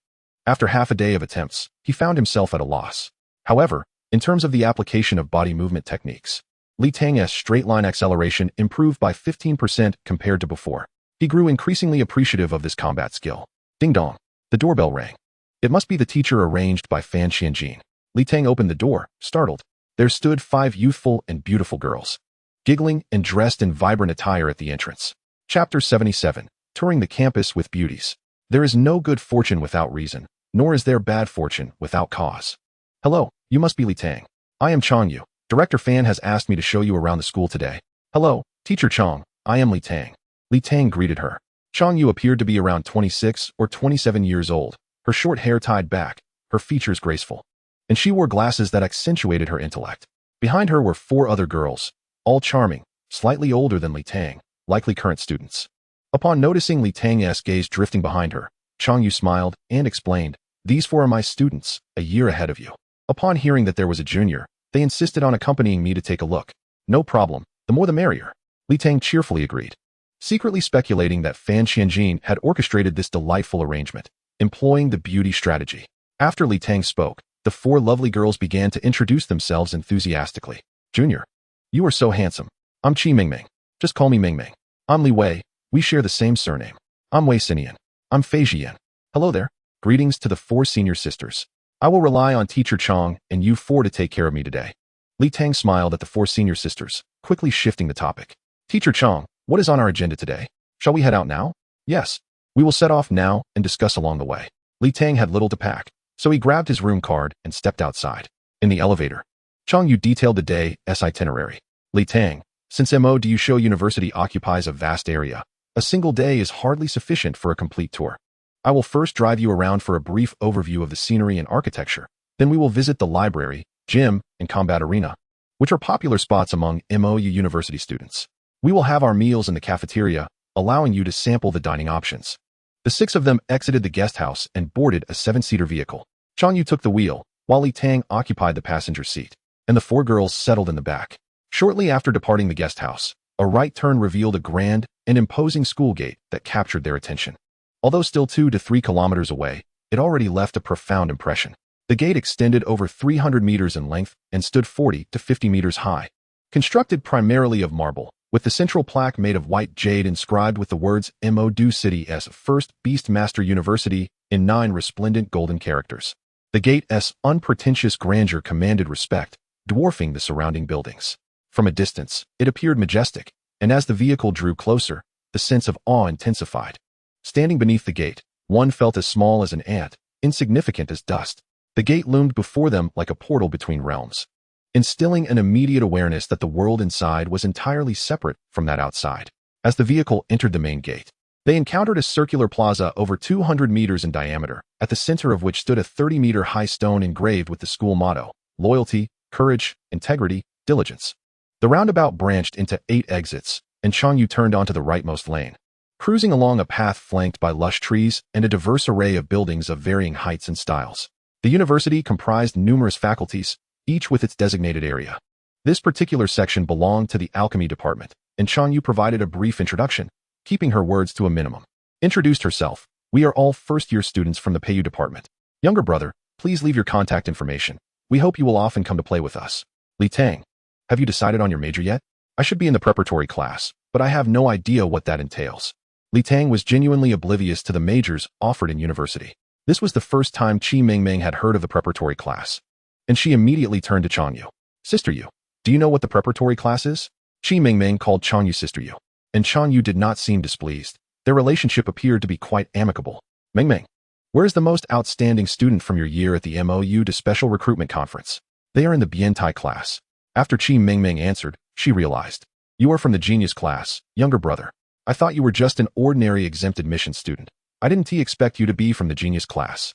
After half a day of attempts, he found himself at a loss. However, in terms of the application of body movement techniques, Li Tang's straight-line acceleration improved by 15% compared to before. He grew increasingly appreciative of this combat skill. Ding dong. The doorbell rang. It must be the teacher arranged by Fan Xianjin. Li Tang opened the door, startled. There stood 5 youthful and beautiful girls, giggling and dressed in vibrant attire at the entrance. Chapter 77. Touring the campus with beauties. There is no good fortune without reason, nor is there bad fortune without cause. Hello, you must be Li Tang. I am Chong Yu. Director Fan has asked me to show you around the school today. Hello, Teacher Chong, I am Li Tang. Li Tang greeted her. Chong Yu appeared to be around 26 or 27 years old, her short hair tied back, her features graceful. And she wore glasses that accentuated her intellect. Behind her were 4 other girls, all charming, slightly older than Li Tang, likely current students. Upon noticing Li Tang's gaze drifting behind her, Chong Yu smiled and explained, "These 4 are my students, a year ahead of you." Upon hearing that there was a junior, they insisted on accompanying me to take a look. No problem, the more the merrier. Li Tang cheerfully agreed, secretly speculating that Fan Xianjin had orchestrated this delightful arrangement, employing the beauty strategy. After Li Tang spoke, the 4 lovely girls began to introduce themselves enthusiastically. Junior. You are so handsome. I'm Chi Mingming. Just call me Mingming. I'm Li Wei. We share the same surname. I'm Wei Sinian. I'm Fei Jian. Hello there. Greetings to the 4 senior sisters. I will rely on Teacher Chong and you 4 to take care of me today. Li Tang smiled at the 4 senior sisters, quickly shifting the topic. Teacher Chong, what is on our agenda today? Shall we head out now? Yes. We will set off now and discuss along the way. Li Tang had little to pack, so he grabbed his room card and stepped outside. In the elevator, Chong Yu detailed the day's itinerary. Li Tang, since MODU Show University occupies a vast area, a single day is hardly sufficient for a complete tour. I will first drive you around for a brief overview of the scenery and architecture. Then we will visit the library, gym, and combat arena, which are popular spots among MOU University students. We will have our meals in the cafeteria, allowing you to sample the dining options. The 6 of them exited the guest house and boarded a 7-seater vehicle. Chong Yu took the wheel, while Li Tang occupied the passenger seat, and the 4 girls settled in the back. Shortly after departing the guest house, a right turn revealed a grand and imposing school gate that captured their attention. Although still 2 to 3 kilometers away, it already left a profound impression. The gate extended over 300 meters in length and stood 40 to 50 meters high. Constructed primarily of marble, with the central plaque made of white jade inscribed with the words MODU City's first Beastmaster University in 9 resplendent golden characters. The gate's unpretentious grandeur commanded respect, dwarfing the surrounding buildings. From a distance, it appeared majestic, and as the vehicle drew closer, the sense of awe intensified. Standing beneath the gate, one felt as small as an ant, insignificant as dust. The gate loomed before them like a portal between realms, instilling an immediate awareness that the world inside was entirely separate from that outside. As the vehicle entered the main gate, they encountered a circular plaza over 200 meters in diameter, at the center of which stood a 30-meter-high stone engraved with the school motto, loyalty, courage, integrity, diligence. The roundabout branched into 8 exits, and Chong Yu turned onto the rightmost lane, cruising along a path flanked by lush trees and a diverse array of buildings of varying heights and styles. The university comprised numerous faculties, each with its designated area. This particular section belonged to the alchemy department, and Chong Yu provided a brief introduction, keeping her words to a minimum. Introduced herself, "We are all first-year students from the Peiyou department. Younger brother, please leave your contact information. We hope you will often come to play with us. Li Tang, have you decided on your major yet? I should be in the preparatory class, but I have no idea what that entails." Li Tang was genuinely oblivious to the majors offered in university. This was the first time Chi Mingming had heard of the preparatory class, and she immediately turned to Chong Yu. "Sister Yu, do you know what the preparatory class is?" Chi Mingming called Chong Yu Sister Yu, and Chong Yu did not seem displeased. Their relationship appeared to be quite amicable. "Mingming, where is the most outstanding student from your year at the MOU to Special Recruitment Conference?" "They are in the Bientai class." After Chi Mingming answered, she realized. "You are from the genius class, younger brother. I thought you were just an ordinary exempt admission student. I didn't expect you to be from the genius class."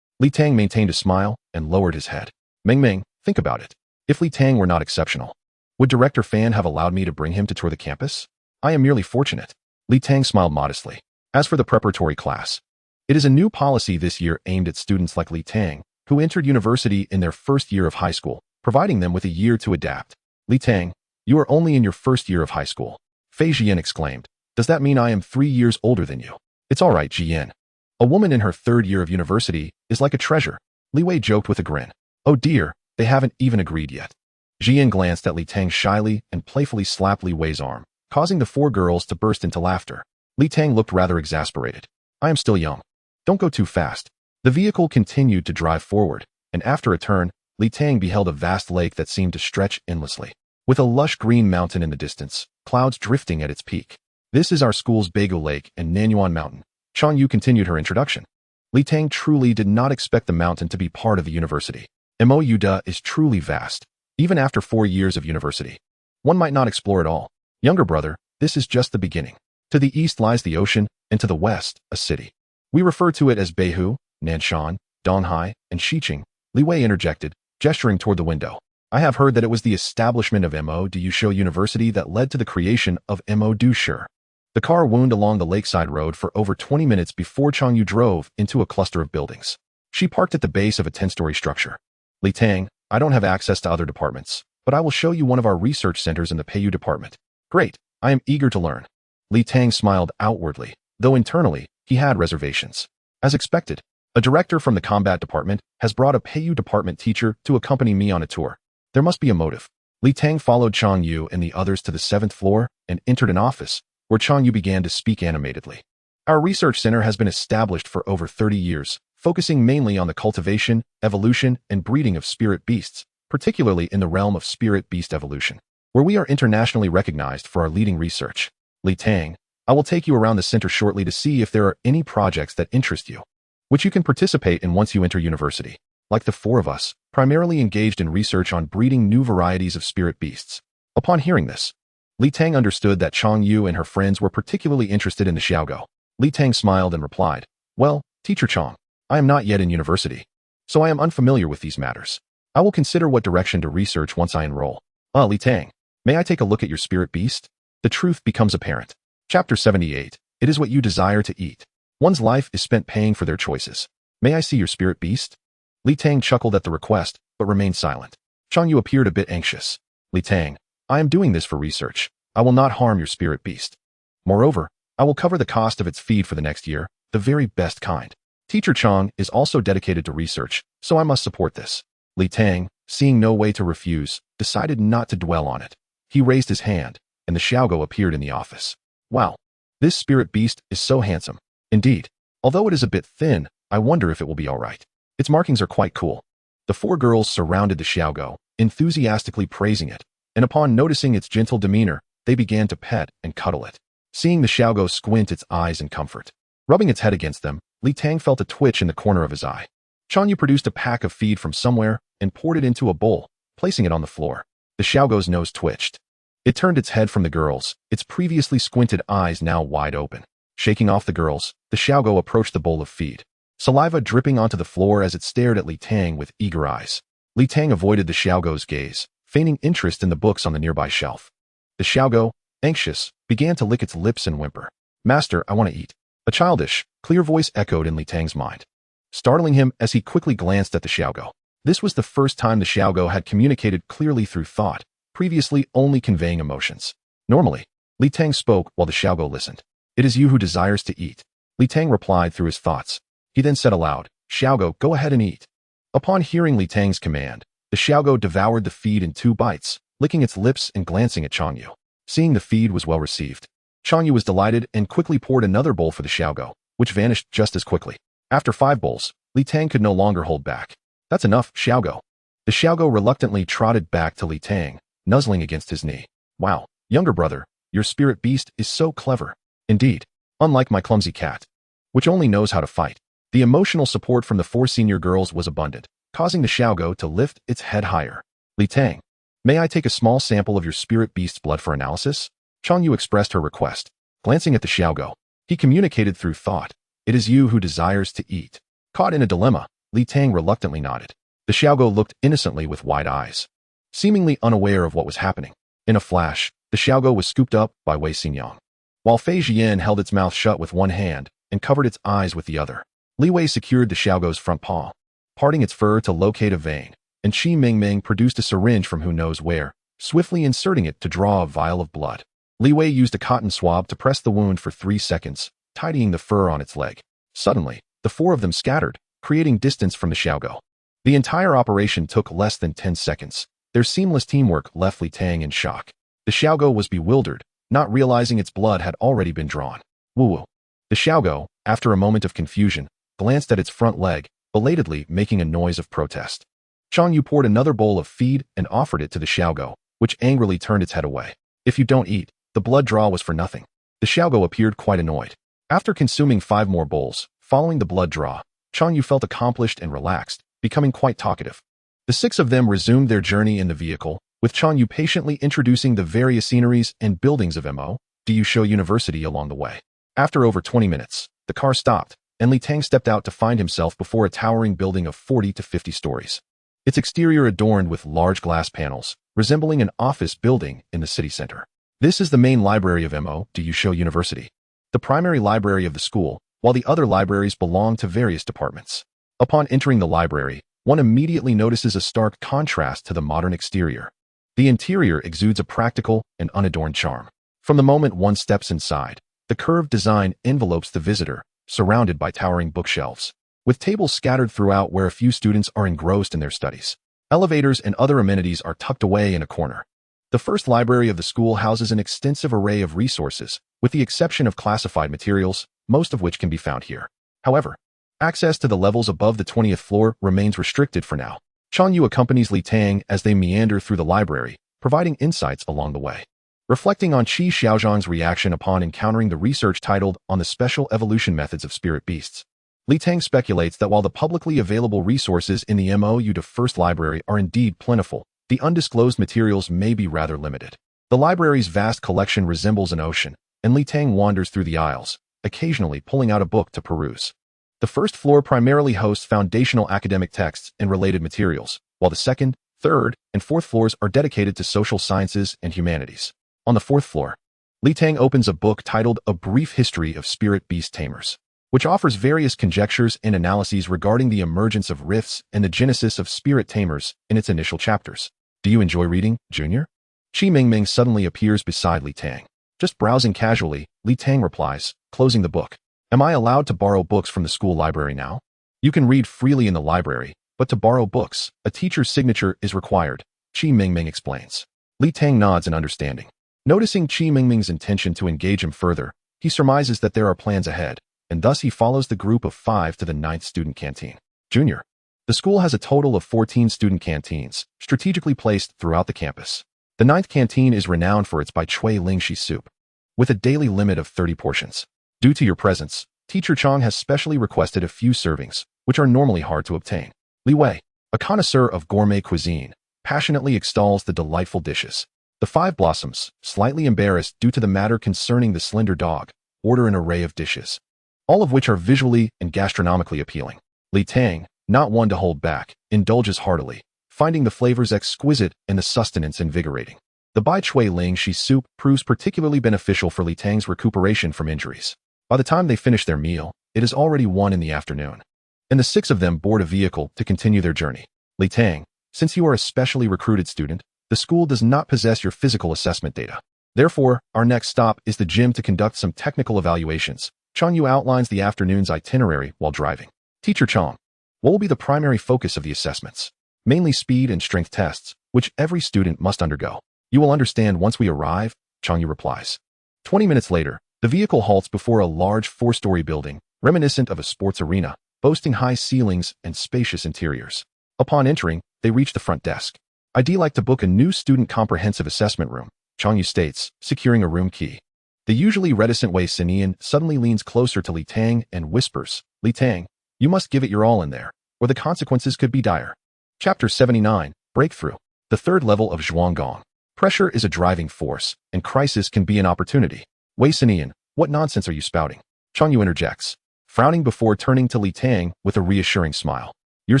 Li Tang maintained a smile and lowered his head. "Mingming, think about it. If Li Tang were not exceptional, would Director Fan have allowed me to bring him to tour the campus? I am merely fortunate." Li Tang smiled modestly. As for the preparatory class, it is a new policy this year aimed at students like Li Tang, who entered university in their first year of high school, providing them with a year to adapt. "Li Tang, you are only in your first year of high school," Fei Jian exclaimed. "Does that mean I am 3 years older than you?" "It's all right, Jian. A woman in her 3rd year of university is like a treasure," Li Wei joked with a grin. "Oh dear, they haven't even agreed yet." Jian glanced at Li Tang shyly and playfully slapped Li Wei's arm, causing the 4 girls to burst into laughter. Li Tang looked rather exasperated. "I am still young. Don't go too fast." The vehicle continued to drive forward, and after a turn, Li Tang beheld a vast lake that seemed to stretch endlessly, with a lush green mountain in the distance, clouds drifting at its peak. "This is our school's Beigu Lake and Nanyuan Mountain." Chong Yu continued her introduction. Li Tang truly did not expect the mountain to be part of the university. MOUDA is truly vast, even after 4 years of university. One might not explore it all. "Younger brother, this is just the beginning. To the east lies the ocean, and to the west, a city. We refer to it as Beihu, Nanshan, Donghai, and Xiqing," Li Wei interjected, gesturing toward the window. "I have heard that it was the establishment of MODU Show University that led to the creation of MODU Sure." The car wound along the lakeside road for over 20 minutes before Chong Yu drove into a cluster of buildings. She parked at the base of a 10-story structure. "Li Tang, I don't have access to other departments, but I will show you one of our research centers in the Peiyou department." "Great, I am eager to learn." Li Tang smiled outwardly, though internally, he had reservations. As expected, a director from the combat department has brought a Peiyou department teacher to accompany me on a tour. There must be a motive. Li Tang followed Chang Yu and the others to the 7th floor and entered an office, where Chang Yu began to speak animatedly. Our research center has been established for over 30 years, focusing mainly on the cultivation, evolution, and breeding of spirit beasts, particularly in the realm of spirit beast evolution, where we are internationally recognized for our leading research. Li Tang, I will take you around the center shortly to see if there are any projects that interest you, which you can participate in once you enter university. Like the 4 of us, primarily engaged in research on breeding new varieties of spirit beasts. Upon hearing this, Li Tang understood that Chang Yu and her friends were particularly interested in the Xiaogou. Li Tang smiled and replied, "Well, Teacher Chang, I am not yet in university, so I am unfamiliar with these matters. I will consider what direction to research once I enroll." Li Tang, may I take a look at your spirit beast? The truth becomes apparent. Chapter 78. It is what you desire to eat. One's life is spent paying for their choices. May I see your spirit beast? Li Tang chuckled at the request, but remained silent. Chang Yu appeared a bit anxious. Li Tang, I am doing this for research. I will not harm your spirit beast. Moreover, I will cover the cost of its feed for the next year, the very best kind. Teacher Chang is also dedicated to research, so I must support this. Li Tang, seeing no way to refuse, decided not to dwell on it. He raised his hand, and the Xiaogou appeared in the office. Wow, this spirit beast is so handsome. Indeed, although it is a bit thin, I wonder if it will be all right. Its markings are quite cool. The 4 girls surrounded the Xiaogou, enthusiastically praising it, and upon noticing its gentle demeanor, they began to pet and cuddle it. Seeing the Xiaogou squint its eyes in comfort, rubbing its head against them, Li Tang felt a twitch in the corner of his eye. Chang Yu produced a pack of feed from somewhere and poured it into a bowl, placing it on the floor. The Xiaogou's nose twitched. It turned its head from the girls, its previously squinted eyes now wide open. Shaking off the girls, the Xiaogou approached the bowl of feed, saliva dripping onto the floor as it stared at Li Tang with eager eyes. Li Tang avoided the Xiaogou's gaze, feigning interest in the books on the nearby shelf. The Xiaogou, anxious, began to lick its lips and whimper. "Master, I want to eat." A childish, clear voice echoed in Li Tang's mind, startling him as he quickly glanced at the Xiaogou. This was the first time the Xiaogou had communicated clearly through thought, previously only conveying emotions. Normally, Li Tang spoke while the Xiaogou listened. "It is you who desires to eat." Li Tang replied through his thoughts. He then said aloud, "Xiaogou, go ahead and eat." Upon hearing Li Tang's command, the Xiaogou devoured the feed in 2 bites, licking its lips and glancing at Chang Yu. Seeing the feed was well received, Chang Yu was delighted and quickly poured another bowl for the Xiaogou, which vanished just as quickly. After 5 bowls, Li Tang could no longer hold back. "That's enough, Xiaogou." The Xiaogou reluctantly trotted back to Li Tang, nuzzling against his knee. "Wow, younger brother, your spirit beast is so clever. Indeed, unlike my clumsy cat, which only knows how to fight." The emotional support from the 4 senior girls was abundant, causing the Xiaogou to lift its head higher. "Li Tang, may I take a small sample of your spirit beast's blood for analysis?" Chang Yu expressed her request. Glancing at the Xiaogou, he communicated through thought, "It is you who desires to eat." Caught in a dilemma, Li Tang reluctantly nodded. The Xiaogou looked innocently with wide eyes, seemingly unaware of what was happening. In a flash, the Xiaogou was scooped up by Wei Xingyang, while Fei Jian held its mouth shut with one hand and covered its eyes with the other. Li Wei secured the Xiaogou's front paw, parting its fur to locate a vein, and Qi Mingming produced a syringe from who knows where, swiftly inserting it to draw a vial of blood. Li Wei used a cotton swab to press the wound for 3 seconds, tidying the fur on its leg. Suddenly, the 4 of them scattered, creating distance from the Xiaogou. The entire operation took less than 10 seconds. Their seamless teamwork left Li Tang in shock. The Xiaogou was bewildered, not realizing its blood had already been drawn. Woo-woo. The Xiaogou, after a moment of confusion, glanced at its front leg, belatedly making a noise of protest. Chang Yu poured another bowl of feed and offered it to the Xiaogou, which angrily turned its head away. "If you don't eat, the blood draw was for nothing." The Xiaogou appeared quite annoyed. After consuming 5 more bowls, following the blood draw, Chang Yu felt accomplished and relaxed, becoming quite talkative. The 6 of them resumed their journey in the vehicle, with Chang Yu patiently introducing the various sceneries and buildings of Mo.Du Show University along the way. After over 20 minutes, the car stopped, and Li Tang stepped out to find himself before a towering building of 40 to 50 stories. Its exterior adorned with large glass panels, resembling an office building in the city center. This is the main library of Mo.Du Show University, the primary library of the school, while the other libraries belong to various departments. Upon entering the library, one immediately notices a stark contrast to the modern exterior. The interior exudes a practical and unadorned charm. From the moment one steps inside, the curved design envelopes the visitor, surrounded by towering bookshelves, with tables scattered throughout where a few students are engrossed in their studies. Elevators and other amenities are tucked away in a corner. The first library of the school houses an extensive array of resources, with the exception of classified materials, most of which can be found here. However, access to the levels above the 20th floor remains restricted for now. Changyu accompanies Li Tang as they meander through the library, providing insights along the way. Reflecting on Qi Xiaozhang's reaction upon encountering the research titled On the Special Evolution Methods of Spirit Beasts, Li Tang speculates that while the publicly available resources in the MOU to First Library are indeed plentiful, the undisclosed materials may be rather limited. The library's vast collection resembles an ocean, and Li Tang wanders through the aisles, occasionally pulling out a book to peruse. The first floor primarily hosts foundational academic texts and related materials, while the second, third, and fourth floors are dedicated to social sciences and humanities. On the fourth floor, Li Tang opens a book titled A Brief History of Spirit Beast Tamers, which offers various conjectures and analyses regarding the emergence of rifts and the genesis of spirit tamers in its initial chapters. Do you enjoy reading, Junior? Qi Mingming suddenly appears beside Li Tang. Just browsing casually, Li Tang replies, closing the book. Am I allowed to borrow books from the school library now? You can read freely in the library, but to borrow books, a teacher's signature is required, Qi Mingming explains. Li Tang nods in understanding. Noticing Qi Mingming's intention to engage him further, he surmises that there are plans ahead, and thus he follows the group of 5 to the 9th student canteen. Junior. The school has a total of 14 student canteens, strategically placed throughout the campus. The 9th canteen is renowned for its bai chui lingxi soup, with a daily limit of 30 portions. Due to your presence, Teacher Chang has specially requested a few servings, which are normally hard to obtain. Li Wei, a connoisseur of gourmet cuisine, passionately extols the delightful dishes. The 5 blossoms, slightly embarrassed due to the matter concerning the slender dog, order an array of dishes, all of which are visually and gastronomically appealing. Li Tang, not one to hold back, indulges heartily, finding the flavors exquisite and the sustenance invigorating. The bai chui lingxi soup proves particularly beneficial for Li Tang's recuperation from injuries. By the time they finish their meal, it is already 1 in the afternoon, and the 6 of them board a vehicle to continue their journey. Li Tang, since you are a specially recruited student, the school does not possess your physical assessment data. Therefore, our next stop is the gym to conduct some technical evaluations. Changyu outlines the afternoon's itinerary while driving. Teacher Chang, what will be the primary focus of the assessments? Mainly speed and strength tests, which every student must undergo. You will understand once we arrive, Changyu replies. 20 minutes later, the vehicle halts before a large 4-story building, reminiscent of a sports arena, boasting high ceilings and spacious interiors. Upon entering, they reach the front desk. I'd like to book a new student comprehensive assessment room, Changyu states, securing a room key. The usually reticent Wei Sinian suddenly leans closer to Li Tang and whispers, Li Tang, you must give it your all in there, or the consequences could be dire. Chapter 79, Breakthrough. The 3rd level of Zhuanggong. Pressure is a driving force, and crisis can be an opportunity. Wei Sinian, what nonsense are you spouting? Changyu interjects, frowning before turning to Li Tang with a reassuring smile. Your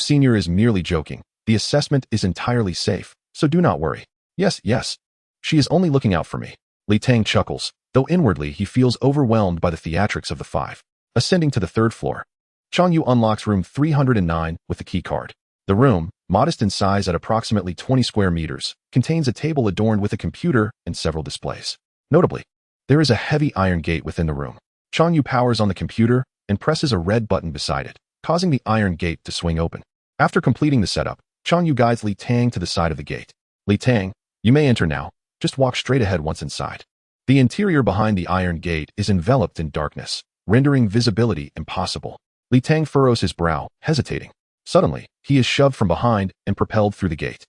senior is merely joking. The assessment is entirely safe, so do not worry. Yes, yes. She is only looking out for me. Li Tang chuckles, though inwardly he feels overwhelmed by the theatrics of the 5. Ascending to the 3rd floor, Changyu unlocks room 309 with the key card. The room, modest in size at approximately 20 square meters, contains a table adorned with a computer and several displays. Notably, there is a heavy iron gate within the room. Changyu powers on the computer and presses a red button beside it, causing the iron gate to swing open. After completing the setup, Changyu guides Li Tang to the side of the gate. Li Tang, you may enter now. Just walk straight ahead once inside. The interior behind the iron gate is enveloped in darkness, rendering visibility impossible. Li Tang furrows his brow, hesitating. Suddenly, he is shoved from behind and propelled through the gate.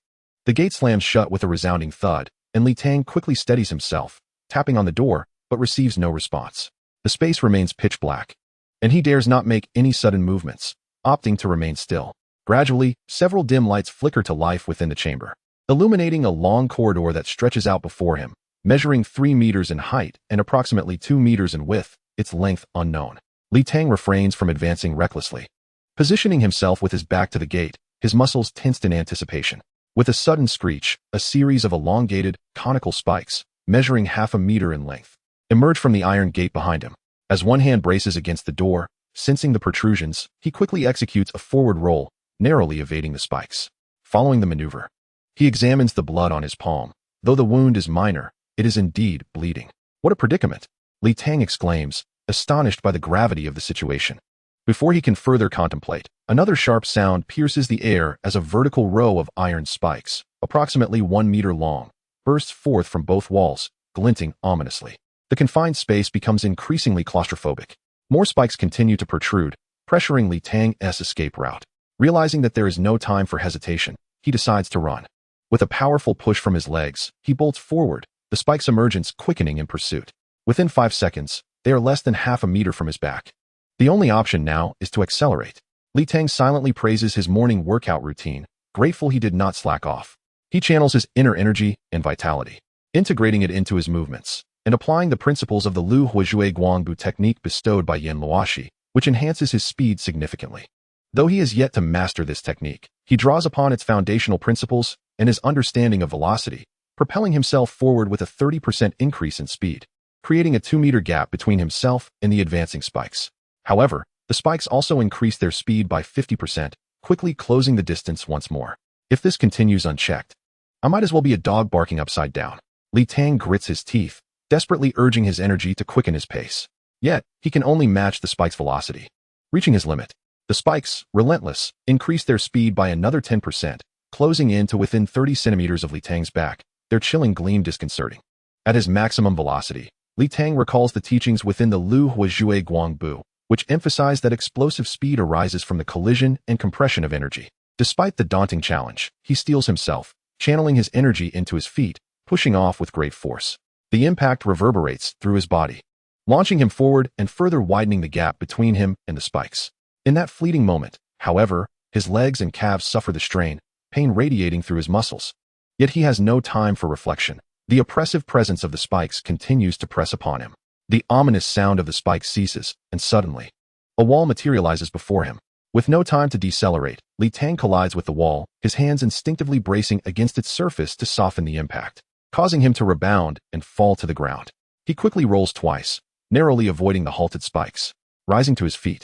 The gate slams shut with a resounding thud, and Li Tang quickly steadies himself, tapping on the door, but receives no response. The space remains pitch black, and he dares not make any sudden movements, opting to remain still. Gradually, several dim lights flicker to life within the chamber, illuminating a long corridor that stretches out before him, measuring 3 meters in height and approximately 2 meters in width, its length unknown. Li Tang refrains from advancing recklessly. Positioning himself with his back to the gate, his muscles tensed in anticipation. With a sudden screech, a series of elongated, conical spikes, measuring half a meter in length, emerge from the iron gate behind him. As one hand braces against the door, sensing the protrusions, he quickly executes a forward roll, narrowly evading the spikes. Following the maneuver, he examines the blood on his palm. Though the wound is minor, it is indeed bleeding. What a predicament! Li Tang exclaims, astonished by the gravity of the situation. Before he can further contemplate, another sharp sound pierces the air as a vertical row of iron spikes, approximately 1 meter long, bursts forth from both walls, glinting ominously. The confined space becomes increasingly claustrophobic. More spikes continue to protrude, pressuring Li Tang's escape route. Realizing that there is no time for hesitation, he decides to run. With a powerful push from his legs, he bolts forward, the spike's emergence quickening in pursuit. Within 5 seconds, they are less than half a meter from his back. The only option now is to accelerate. Li Tang silently praises his morning workout routine, grateful he did not slack off. He channels his inner energy and vitality, integrating it into his movements, and applying the principles of the Lu Huizhui Guangbu technique bestowed by Yan Luoxi, which enhances his speed significantly. Though he has yet to master this technique, he draws upon its foundational principles and his understanding of velocity, propelling himself forward with a 30% increase in speed, creating a 2-meter gap between himself and the advancing spikes. However, the spikes also increase their speed by 50%, quickly closing the distance once more. If this continues unchecked, I might as well be a dog barking upside down. Li Tang grits his teeth, desperately urging his energy to quicken his pace. Yet, he can only match the spike's velocity. Reaching his limit, the spikes, relentless, increase their speed by another 10%, closing in to within 30 centimeters of Li Tang's back, their chilling gleam disconcerting. At his maximum velocity, Li Tang recalls the teachings within the Lu Huizhui Guangbu, which emphasize that explosive speed arises from the collision and compression of energy. Despite the daunting challenge, he steels himself, channeling his energy into his feet, pushing off with great force. The impact reverberates through his body, launching him forward and further widening the gap between him and the spikes. In that fleeting moment, however, his legs and calves suffer the strain, pain radiating through his muscles. Yet he has no time for reflection. The oppressive presence of the spikes continues to press upon him. The ominous sound of the spikes ceases, and suddenly, a wall materializes before him. With no time to decelerate, Li Tang collides with the wall, his hands instinctively bracing against its surface to soften the impact, causing him to rebound and fall to the ground. He quickly rolls twice, narrowly avoiding the halted spikes. Rising to his feet,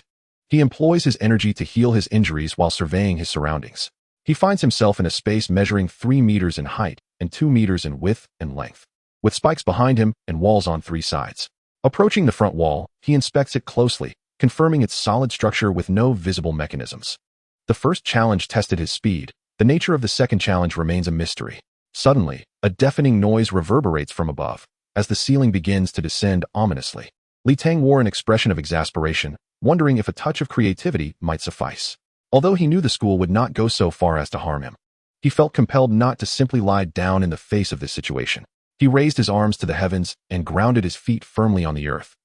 he employs his energy to heal his injuries while surveying his surroundings. He finds himself in a space measuring 3 meters in height and 2 meters in width and length, with spikes behind him and walls on 3 sides. Approaching the front wall, he inspects it closely, confirming its solid structure with no visible mechanisms. The first challenge tested his speed. The nature of the second challenge remains a mystery. Suddenly, a deafening noise reverberates from above, as the ceiling begins to descend ominously. Li Tang wore an expression of exasperation, wondering if a touch of creativity might suffice. Although he knew the school would not go so far as to harm him, he felt compelled not to simply lie down in the face of this situation. He raised his arms to the heavens and grounded his feet firmly on the earth,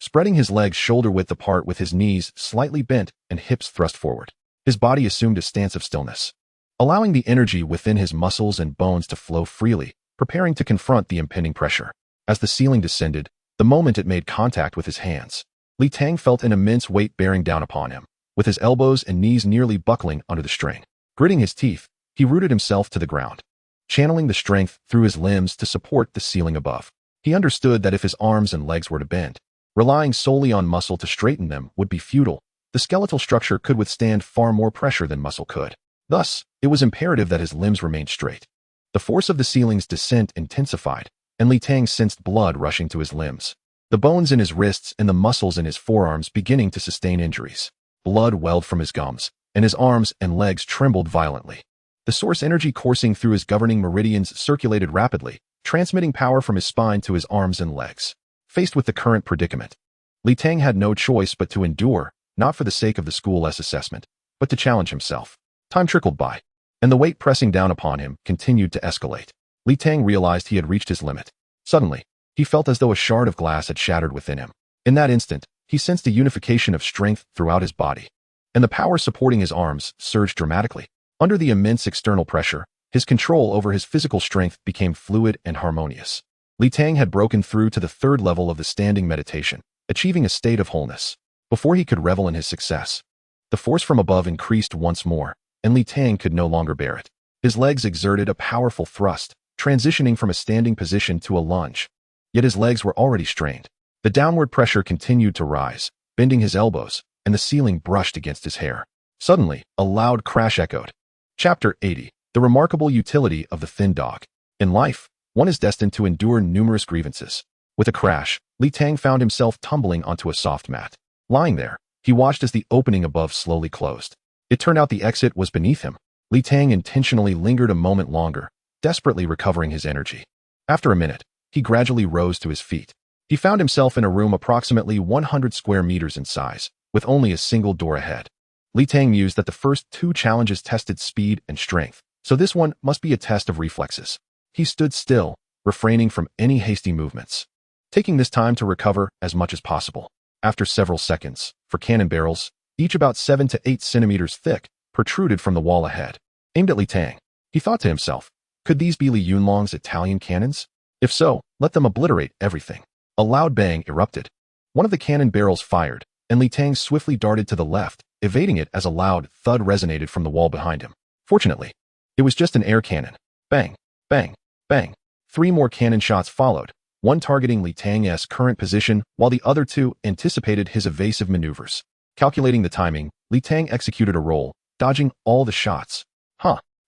spreading his legs shoulder-width apart with his knees slightly bent and hips thrust forward. His body assumed a stance of stillness, allowing the energy within his muscles and bones to flow freely, preparing to confront the impending pressure. As the ceiling descended, the moment it made contact with his hands, Li Tang felt an immense weight bearing down upon him, with his elbows and knees nearly buckling under the strain. Gritting his teeth, he rooted himself to the ground, channeling the strength through his limbs to support the ceiling above. He understood that if his arms and legs were to bend, relying solely on muscle to straighten them would be futile. The skeletal structure could withstand far more pressure than muscle could. Thus, it was imperative that his limbs remained straight. The force of the ceiling's descent intensified, and Li Tang sensed blood rushing to his limbs, the bones in his wrists and the muscles in his forearms beginning to sustain injuries. Blood welled from his gums, and his arms and legs trembled violently. The source energy coursing through his governing meridians circulated rapidly, transmitting power from his spine to his arms and legs. Faced with the current predicament, Li Tang had no choice but to endure, not for the sake of the school's assessment, but to challenge himself. Time trickled by, and the weight pressing down upon him continued to escalate. Li Tang realized he had reached his limit. Suddenly, he felt as though a shard of glass had shattered within him. In that instant, he sensed a unification of strength throughout his body, and the power supporting his arms surged dramatically. Under the immense external pressure, his control over his physical strength became fluid and harmonious. Li Tang had broken through to the 3rd level of the standing meditation, achieving a state of wholeness. Before he could revel in his success, the force from above increased once more, and Li Tang could no longer bear it. His legs exerted a powerful thrust, transitioning from a standing position to a lunge. Yet his legs were already strained. The downward pressure continued to rise, bending his elbows, and the ceiling brushed against his hair. Suddenly, a loud crash echoed. Chapter 80. The Remarkable Utility of the Thin Dog. In life, one is destined to endure numerous grievances. With a crash, Li Tang found himself tumbling onto a soft mat. Lying there, He watched as the opening above slowly closed. It turned out the exit was beneath him. Li Tang intentionally lingered a moment longer, desperately recovering his energy. After a minute, he gradually rose to his feet. He found himself in a room approximately 100 square meters in size, with only a single door ahead. Li Tang mused that the first two challenges tested speed and strength, so this one must be a test of reflexes. He stood still, refraining from any hasty movements, taking this time to recover as much as possible. After several seconds, for cannon barrels, each about 7 to 8 centimeters thick, protruded from the wall ahead, aimed at Li Tang. He thought to himself, could these be Li Yunlong's Italian cannons? If so, let them obliterate everything. A loud bang erupted. One of the cannon barrels fired, and Li Tang swiftly darted to the left, evading it as a loud thud resonated from the wall behind him. Fortunately, it was just an air cannon. Bang, bang, bang. 3 more cannon shots followed, one targeting Li Tang's current position, while the other 2 anticipated his evasive maneuvers. Calculating the timing, Li Tang executed a roll, dodging all the shots.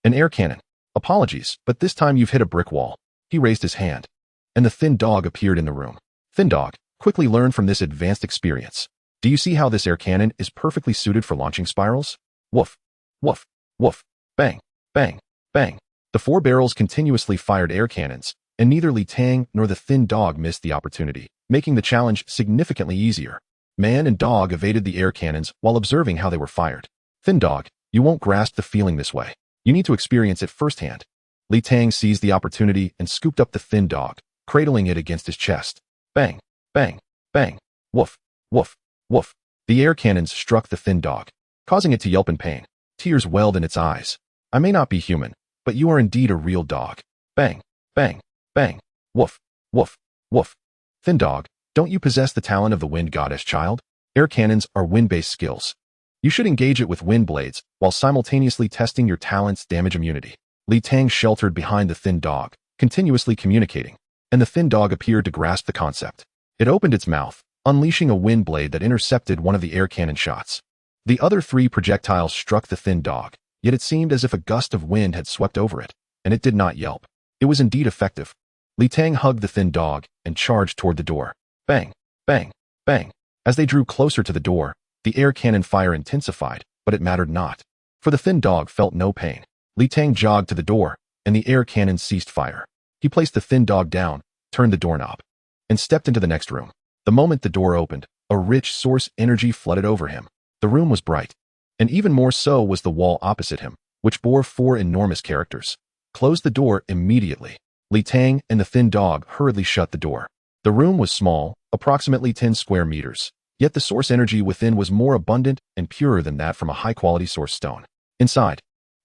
An air cannon. Apologies, but this time you've hit a brick wall. He raised his hand, and the thin dog appeared in the room. Thin dog, quickly learn from this advanced experience. Do you see how this air cannon is perfectly suited for launching spirals? Woof, woof, woof, bang, bang, bang. The 4 barrels continuously fired air cannons, and neither Li Tang nor the thin dog missed the opportunity, making the challenge significantly easier. Man and dog evaded the air cannons while observing how they were fired. Thin dog, you won't grasp the feeling this way. You need to experience it firsthand. Li Tang seized the opportunity and scooped up the thin dog, cradling it against his chest. Bang, bang, bang, woof, woof, woof. The air cannons struck the thin dog, causing it to yelp in pain. Tears welled in its eyes. I may not be human, but you are indeed a real dog. Bang, bang, bang, woof, woof, woof. Thin dog, don't you possess the talent of the wind goddess, child? Air cannons are wind-based skills. You should engage it with wind blades while simultaneously testing your talent's damage immunity. Li Tang sheltered behind the thin dog, continuously communicating, and the thin dog appeared to grasp the concept. It opened its mouth, unleashing a wind blade that intercepted one of the air cannon shots. The other 3 projectiles struck the thin dog, yet it seemed as if a gust of wind had swept over it, and it did not yelp. It was indeed effective. Li Tang hugged the thin dog and charged toward the door. Bang, bang, bang. As they drew closer to the door, the air cannon fire intensified, but it mattered not, for the thin dog felt no pain. Li Tang jogged to the door, and the air cannon ceased fire. He placed the thin dog down, turned the doorknob, and stepped into the next room. The moment the door opened, a rich source energy flooded over him. The room was bright, and even more so was the wall opposite him, which bore 4 enormous characters. Closed the door immediately. Li Tang and the thin dog hurriedly shut the door. The room was small, approximately 10 square meters, yet the source energy within was more abundant and purer than that from a high-quality source stone. Inside,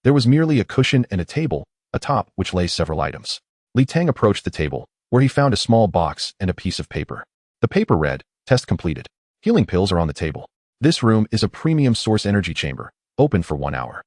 there was merely a cushion and a table, atop which lay several items. Li Tang approached the table, where he found a small box and a piece of paper. The paper read, "Test completed. Healing pills are on the table. This room is a premium source energy chamber, open for 1 hour."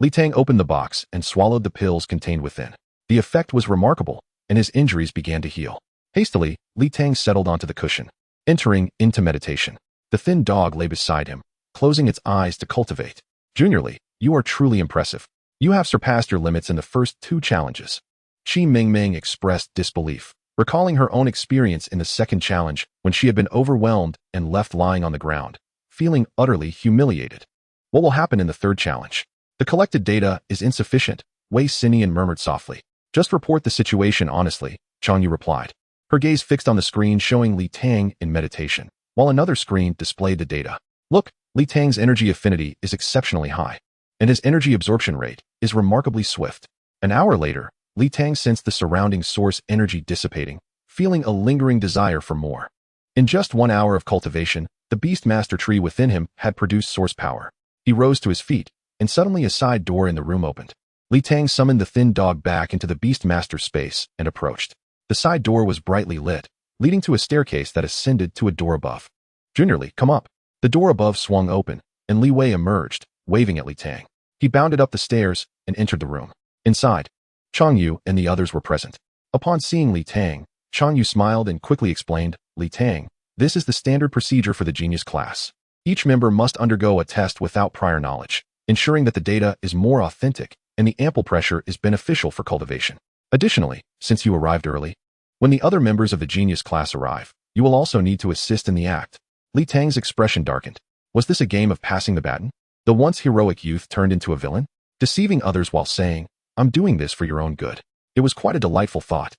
Li Tang opened the box and swallowed the pills contained within. The effect was remarkable, and his injuries began to heal. Hastily, Li Tang settled onto the cushion, entering into meditation. The thin dog lay beside him, closing its eyes to cultivate. "Junior, you are truly impressive. You have surpassed your limits in the first 2 challenges." Qi Mingming expressed disbelief, recalling her own experience in the second challenge when she had been overwhelmed and left lying on the ground, feeling utterly humiliated. What will happen in the 3rd challenge? The collected data is insufficient, Wei Sinian murmured softly. Just report the situation honestly, Changyu replied. Her gaze fixed on the screen showing Li Tang in meditation, while another screen displayed the data. Look, Li Tang's energy affinity is exceptionally high, and his energy absorption rate is remarkably swift. An hour later, Li Tang sensed the surrounding source energy dissipating, feeling a lingering desire for more. In just 1 hour of cultivation, the Beastmaster tree within him had produced source power. He rose to his feet, and suddenly a side door in the room opened. Li Tang summoned the thin dog back into the Beastmaster space and approached. The side door was brightly lit, leading to a staircase that ascended to a door above. "Junior, come up." The door above swung open, and Li Wei emerged, waving at Li Tang. He bounded up the stairs and entered the room. Inside, Changyu and the others were present. Upon seeing Li Tang, Changyu smiled and quickly explained, "Li Tang, this is the standard procedure for the genius class. Each member must undergo a test without prior knowledge, ensuring that the data is more authentic and the ample pressure is beneficial for cultivation. Additionally, since you arrived early, when the other members of the genius class arrive, you will also need to assist in the act." Li Tang's expression darkened. Was this a game of passing the baton? The once heroic youth turned into a villain, deceiving others while saying, "I'm doing this for your own good." It was quite a delightful thought.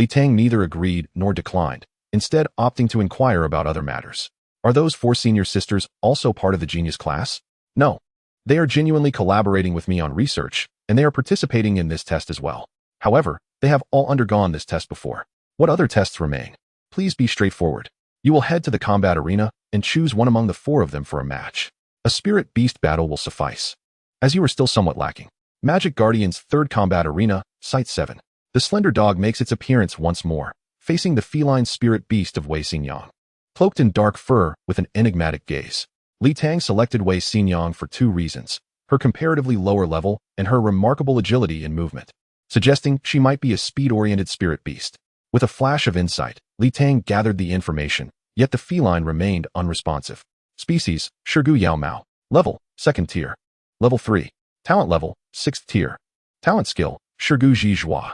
Tang neither agreed nor declined, instead opting to inquire about other matters. Are those 4 senior sisters also part of the genius class? No. They are genuinely collaborating with me on research, and they are participating in this test as well. However, they have all undergone this test before. What other tests remain? Please be straightforward. You will head to the combat arena and choose one among the 4 of them for a match. A spirit beast battle will suffice. As you are still somewhat lacking. Magic Guardian's 3rd combat arena, Site 7. The slender dog makes its appearance once more, facing the feline spirit beast of Wei Xingyang. Cloaked in dark fur with an enigmatic gaze, Tang selected Wei Xingyang for 2 reasons: her comparatively lower level and her remarkable agility in movement, suggesting she might be a speed-oriented spirit beast. With a flash of insight, Tang gathered the information, yet the feline remained unresponsive. Species, Shirgu Yao Mao. Level, 2nd tier. Level 3. Talent level, 6th tier. Talent skill, Shirgu Ji Zhua.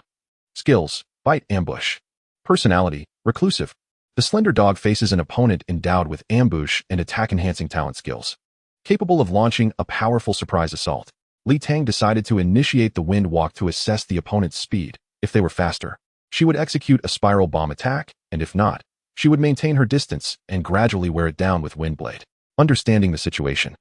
Skills, Bite Ambush. Personality, reclusive. The slender dog faces an opponent endowed with ambush and attack-enhancing talent skills. Capable of launching a powerful surprise assault, Tang decided to initiate the wind walk to assess the opponent's speed. If they were faster, she would execute a spiral bomb attack, and if not, she would maintain her distance and gradually wear it down with Windblade. Understanding the situation,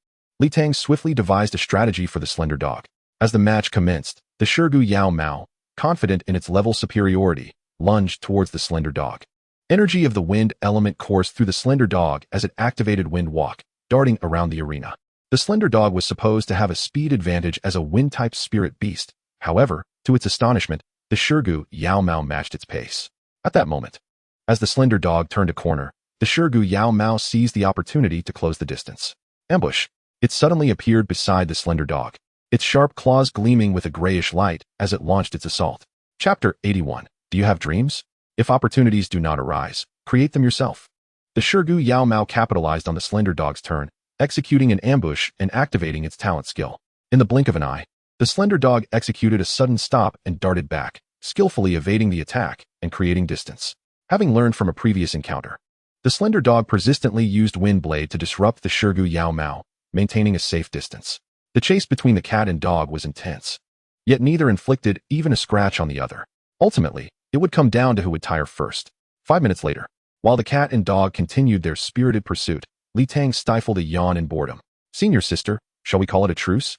Tang swiftly devised a strategy for the slender dog. As the match commenced, the Shirgu Yao Mao, confident in its level superiority, lunged towards the slender dog. Energy of the wind element coursed through the slender dog as it activated Wind Walk, darting around the arena. The slender dog was supposed to have a speed advantage as a wind-type spirit beast. However, to its astonishment, the Shirgu Yao Mao matched its pace. At that moment, as the slender dog turned a corner, the Shirgu Yao Mao seized the opportunity to close the distance. Ambush. It suddenly appeared beside the slender dog, its sharp claws gleaming with a grayish light as it launched its assault. Chapter 81. Do you have dreams? If opportunities do not arise, create them yourself. The Shirgu Yao Mao capitalized on the slender dog's turn, executing an ambush and activating its talent skill. In the blink of an eye, the slender dog executed a sudden stop and darted back, skillfully evading the attack and creating distance. Having learned from a previous encounter, the slender dog persistently used Windblade to disrupt the Shirgu Yao Mao, maintaining a safe distance. The chase between the cat and dog was intense, yet neither inflicted even a scratch on the other. Ultimately, it would come down to who would tire first. 5 minutes later, while the cat and dog continued their spirited pursuit, Tang stifled a yawn in boredom. Senior sister, shall we call it a truce?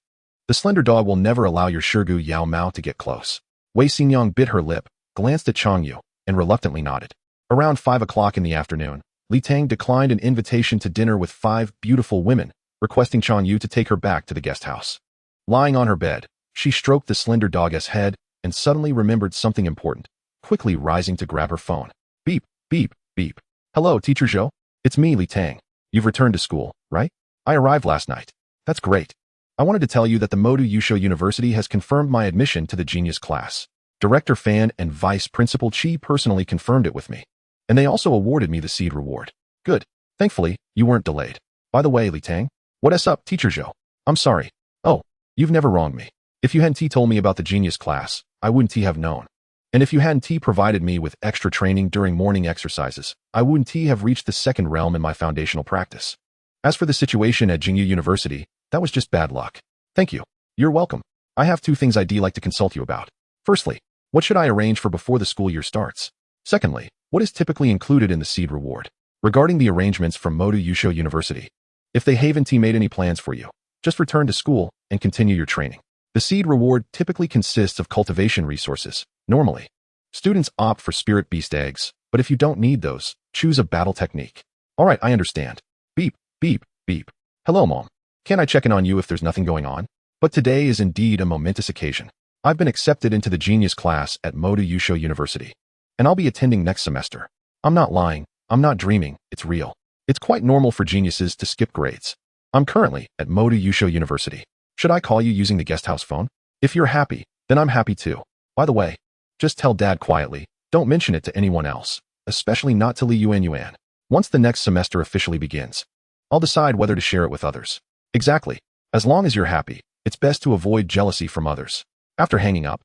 The slender dog will never allow your Shirgu Yao Mao to get close. Wei Xingyang bit her lip, glanced at Changyu, and reluctantly nodded. Around 5 o'clock in the afternoon, Tang declined an invitation to dinner with 5 beautiful women, requesting Changyu to take her back to the guest house. Lying on her bed, she stroked the slender dog's head and suddenly remembered something important, quickly rising to grab her phone. Beep, beep, beep. Hello, Teacher Zhou. It's me, Tang. You've returned to school, right? I arrived last night. That's great. I wanted to tell you that the Modu Yusho University has confirmed my admission to the genius class. Director Fan and Vice Principal Chi personally confirmed it with me. And they also awarded me the seed reward. Good. Thankfully, you weren't delayed. By the way, Tang, what's up, Teacher Zhou? I'm sorry. Oh, you've never wronged me. If you hadn't told me about the genius class, I wouldn't have known. And if you hadn't provided me with extra training during morning exercises, I wouldn't have reached the 2nd realm in my foundational practice. As for the situation at Jingyu University, that was just bad luck. Thank you. You're welcome. I have 2 things I'd like to consult you about. Firstly, what should I arrange for before the school year starts? Secondly, what is typically included in the seed reward? Regarding the arrangements from Modu Yusho University, if they haven't made any plans for you, just return to school and continue your training. The seed reward typically consists of cultivation resources. Normally, students opt for spirit beast eggs, but if you don't need those, choose a battle technique. All right, I understand. Beep, beep, beep. Hello, Mom. Can I check in on you if there's nothing going on? But today is indeed a momentous occasion. I've been accepted into the genius class at Modu Yusho University, and I'll be attending next semester. I'm not lying. I'm not dreaming. It's real. It's quite normal for geniuses to skip grades. I'm currently at Modu Yusho University. Should I call you using the guest house phone? If you're happy, then I'm happy too. By the way, just tell Dad quietly. Don't mention it to anyone else, especially not to Li Yuan. Once the next semester officially begins, I'll decide whether to share it with others. Exactly. As long as you're happy, it's best to avoid jealousy from others. After hanging up,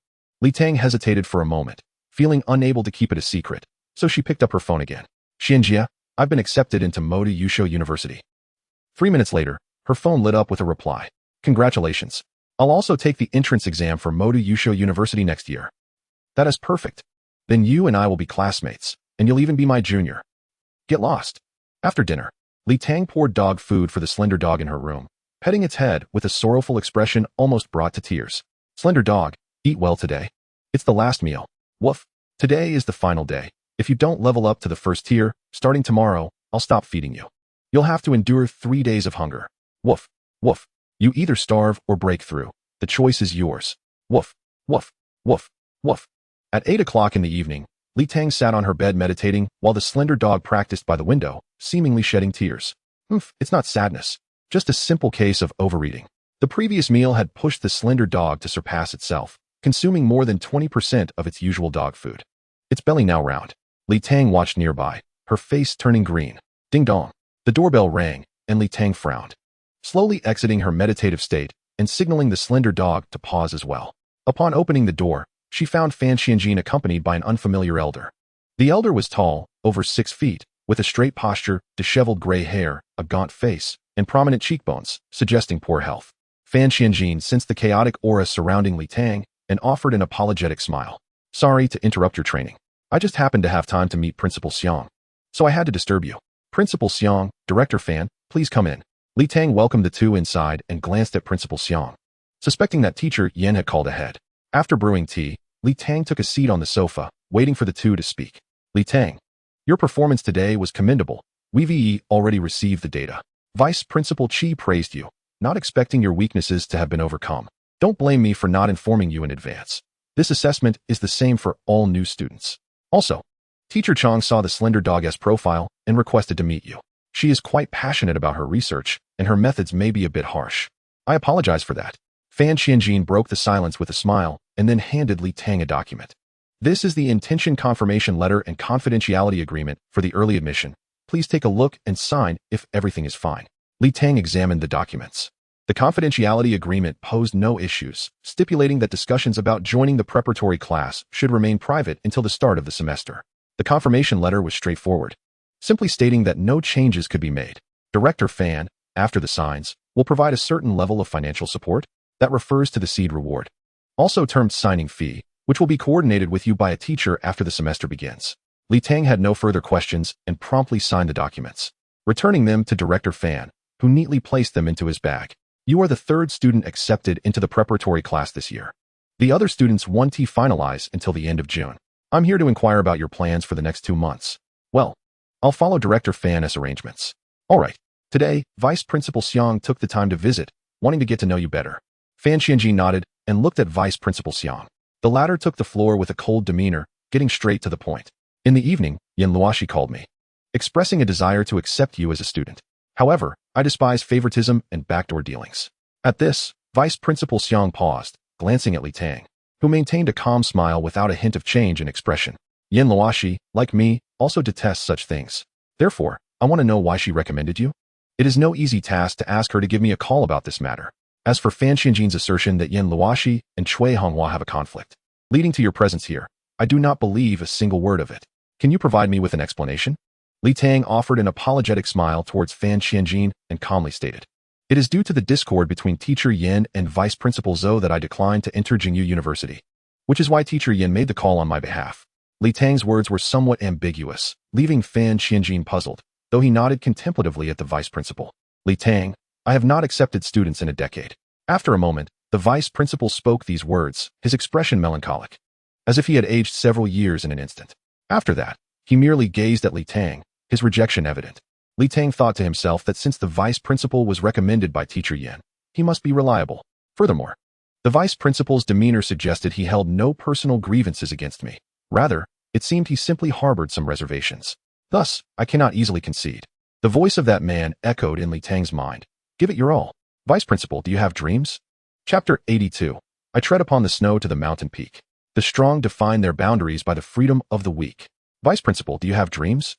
Tang hesitated for a moment, feeling unable to keep it a secret, so she picked up her phone again. Xinjia, I've been accepted into Modu Yusho University. 3 minutes later, her phone lit up with a reply. Congratulations. I'll also take the entrance exam for Modu Yusho University next year. That is perfect. Then you and I will be classmates, and you'll even be my junior. Get lost. After dinner, Tang poured dog food for the slender dog in her room, petting its head with a sorrowful expression almost brought to tears. Slender dog, eat well today. It's the last meal. Woof. Today is the final day. If you don't level up to the first tier, starting tomorrow, I'll stop feeding you. You'll have to endure 3 days of hunger. Woof. Woof. You either starve or break through. The choice is yours. Woof. Woof. Woof. Woof. At 8 o'clock in the evening, Tang sat on her bed meditating while the slender dog practiced by the window, seemingly shedding tears. It's not sadness, just a simple case of overeating. The previous meal had pushed the slender dog to surpass itself, consuming more than 20% of its usual dog food. Its belly now round. Tang watched nearby, her face turning green. Ding dong. The doorbell rang, and Tang frowned, slowly exiting her meditative state and signaling the slender dog to pause as well. Upon opening the door, she found Fan Xianjin accompanied by an unfamiliar elder. The elder was tall, over 6 feet, with a straight posture, disheveled gray hair, a gaunt face, and prominent cheekbones, suggesting poor health. Fan Xianjin sensed the chaotic aura surrounding Tang and offered an apologetic smile. Sorry to interrupt your training. I just happened to have time to meet Principal Xiang, so I had to disturb you. Principal Xiang, Director Fan, please come in. Tang welcomed the two inside and glanced at Principal Xiang, suspecting that teacher Yen had called ahead. After brewing tea, Tang took a seat on the sofa, waiting for the two to speak. Tang, your performance today was commendable. We've already received the data. Vice Principal Qi praised you, not expecting your weaknesses to have been overcome. Don't blame me for not informing you in advance. This assessment is the same for all new students. Also, Teacher Chang saw the slender dog's profile and requested to meet you. She is quite passionate about her research, and her methods may be a bit harsh. I apologize for that. Fan Xianjin broke the silence with a smile and then handed Tang a document. This is the intention confirmation letter and confidentiality agreement for the early admission. Please take a look and sign if everything is fine. Tang examined the documents. The confidentiality agreement posed no issues, stipulating that discussions about joining the preparatory class should remain private until the start of the semester. The confirmation letter was straightforward, simply stating that no changes could be made. Director Fan, after the signs, will provide a certain level of financial support that refers to the seed reward, also termed signing fee, which will be coordinated with you by a teacher after the semester begins. Tang had no further questions and promptly signed the documents, returning them to Director Fan, who neatly placed them into his bag. You are the 3rd student accepted into the preparatory class this year. The other students won't finalize until the end of June. I'm here to inquire about your plans for the next 2 months. Well, I'll follow Director Fan's arrangements. All right. Today, Vice Principal Xiang took the time to visit, wanting to get to know you better. Fan Xianjin nodded and looked at Vice Principal Xiang. The latter took the floor with a cold demeanor, getting straight to the point. In the evening, Yen Luoshi called me, expressing a desire to accept you as a student. However, I despise favoritism and backdoor dealings. At this, Vice Principal Xiang paused, glancing at Tang, who maintained a calm smile without a hint of change in expression. Yen Luoshi, like me, also detests such things. Therefore, I want to know why she recommended you. It is no easy task to ask her to give me a call about this matter. As for Fan Xianjin's assertion that Yen Luoshi and Cui Honghua have a conflict leading to your presence here, I do not believe a single word of it. Can you provide me with an explanation? Tang offered an apologetic smile towards Fan Xianjin and calmly stated, it is due to the discord between Teacher Yen and Vice Principal Zhou that I declined to enter Jingyu University, which is why Teacher Yen made the call on my behalf. Tang's words were somewhat ambiguous, leaving Fan Xianjin puzzled, though he nodded contemplatively at the vice principal. Tang, I have not accepted students in a decade. After a moment, the vice principal spoke these words, his expression melancholic, as if he had aged several years in an instant. After that, he merely gazed at Tang, his rejection evident. Tang thought to himself that since the vice principal was recommended by Teacher Yen, he must be reliable. Furthermore, the vice principal's demeanor suggested he held no personal grievances against me. Rather, it seemed he simply harbored some reservations. Thus, I cannot easily concede. The voice of that man echoed in Tang's mind. Give it your all. Vice Principal, do you have dreams? Chapter 82. I tread upon the snow to the mountain peak. The strong define their boundaries by the freedom of the weak. Vice Principal, do you have dreams?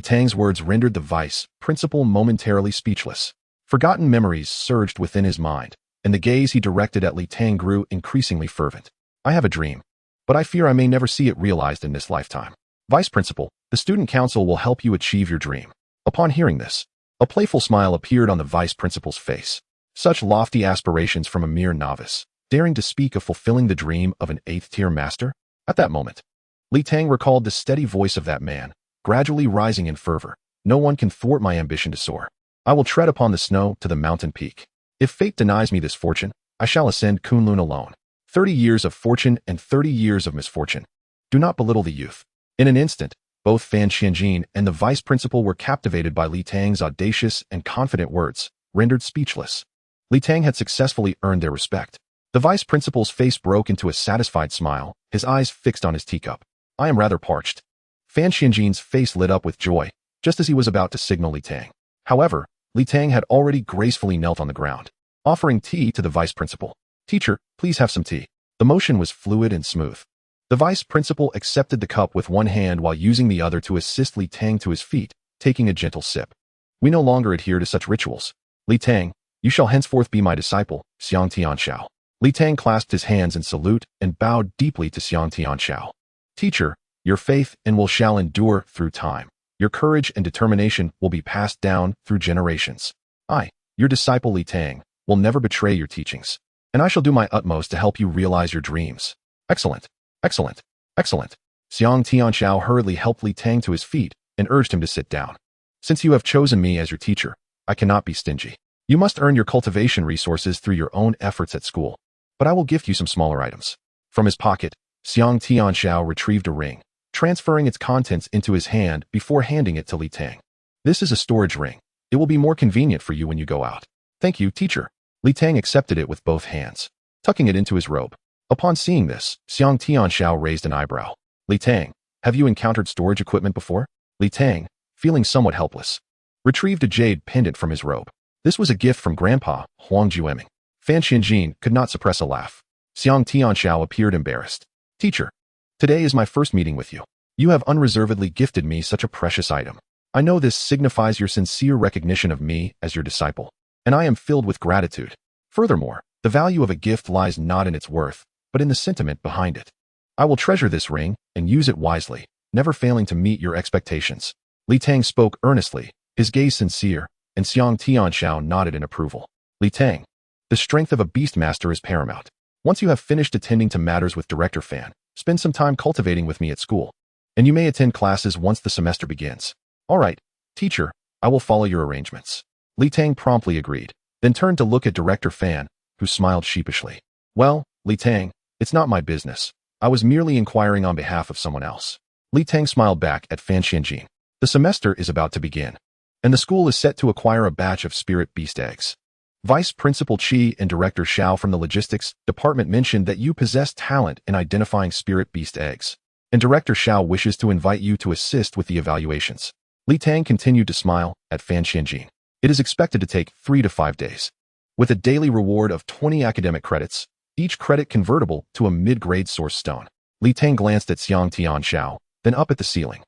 Tang's words rendered the Vice Principal momentarily speechless. Forgotten memories surged within his mind, and the gaze he directed at Tang grew increasingly fervent. I have a dream, but I fear I may never see it realized in this lifetime. Vice Principal, the Student Council will help you achieve your dream. Upon hearing this, A playful smile appeared on the vice principal's face. Such lofty aspirations from a mere novice, daring to speak of fulfilling the dream of an 8th-tier master? At that moment, Li Tang recalled the steady voice of that man, gradually rising in fervor. No one can thwart my ambition to soar. I will tread upon the snow to the mountain peak. If fate denies me this fortune, I shall ascend Kunlun alone. 30 years of fortune and 30 years of misfortune. Do not belittle the youth. In an instant, both Fan Qianjin and the vice principal were captivated by Li Tang's audacious and confident words, rendered speechless. Li Tang had successfully earned their respect. The vice principal's face broke into a satisfied smile, his eyes fixed on his teacup. I am rather parched. Fan Qianjin's face lit up with joy, just as he was about to signal Li Tang. However, Li Tang had already gracefully knelt on the ground, offering tea to the vice principal. Teacher, please have some tea. The motion was fluid and smooth. The vice principal accepted the cup with one hand while using the other to assist Li Tang to his feet, taking a gentle sip. We no longer adhere to such rituals. Li Tang, you shall henceforth be my disciple, Xiang Tianxiao. Li Tang clasped his hands in salute and bowed deeply to Xiang Tianxiao. Teacher, your faith and will shall endure through time. Your courage and determination will be passed down through generations. I, your disciple Li Tang, will never betray your teachings, and I shall do my utmost to help you realize your dreams. Excellent, excellent, excellent. Xiang Tianxiao hurriedly helped Li Tang to his feet and urged him to sit down. Since you have chosen me as your teacher, I cannot be stingy. You must earn your cultivation resources through your own efforts at school, but I will gift you some smaller items. From his pocket, Xiang Tianxiao retrieved a ring, transferring its contents into his hand before handing it to Li Tang. This is a storage ring. It will be more convenient for you when you go out. Thank you, teacher. Li Tang accepted it with both hands, tucking it into his robe. Upon seeing this, Xiang Tianxiao raised an eyebrow. Li Tang, have you encountered storage equipment before? Li Tang, feeling somewhat helpless, retrieved a jade pendant from his robe. This was a gift from Grandpa, Huang Jueming. Fan Qianjin could not suppress a laugh. Xiang Tianxiao appeared embarrassed. Teacher, today is my first meeting with you. You have unreservedly gifted me such a precious item. I know this signifies your sincere recognition of me as your disciple, and I am filled with gratitude. Furthermore, the value of a gift lies not in its worth, but in the sentiment behind it. I will treasure this ring and use it wisely, never failing to meet your expectations. Li Tang spoke earnestly, his gaze sincere, and Xiang Tianxiao nodded in approval. Li Tang, the strength of a Beastmaster is paramount. Once you have finished attending to matters with Director Fan, spend some time cultivating with me at school, and you may attend classes once the semester begins. All right, teacher, I will follow your arrangements. Li Tang promptly agreed, then turned to look at Director Fan, who smiled sheepishly. Well, Li Tang, it's not my business. I was merely inquiring on behalf of someone else. Li Tang smiled back at Fan Qianjin. The semester is about to begin, and the school is set to acquire a batch of spirit beast eggs. Vice Principal Qi and Director Xiao from the Logistics Department mentioned that you possess talent in identifying spirit beast eggs, and Director Xiao wishes to invite you to assist with the evaluations. Li Tang continued to smile at Fan Qianjin. It is expected to take 3 to 5 days. With a daily reward of 20 academic credits, each credit convertible to a mid-grade source stone. Li Tang glanced at Xiang Tianxiao, then up at the ceiling.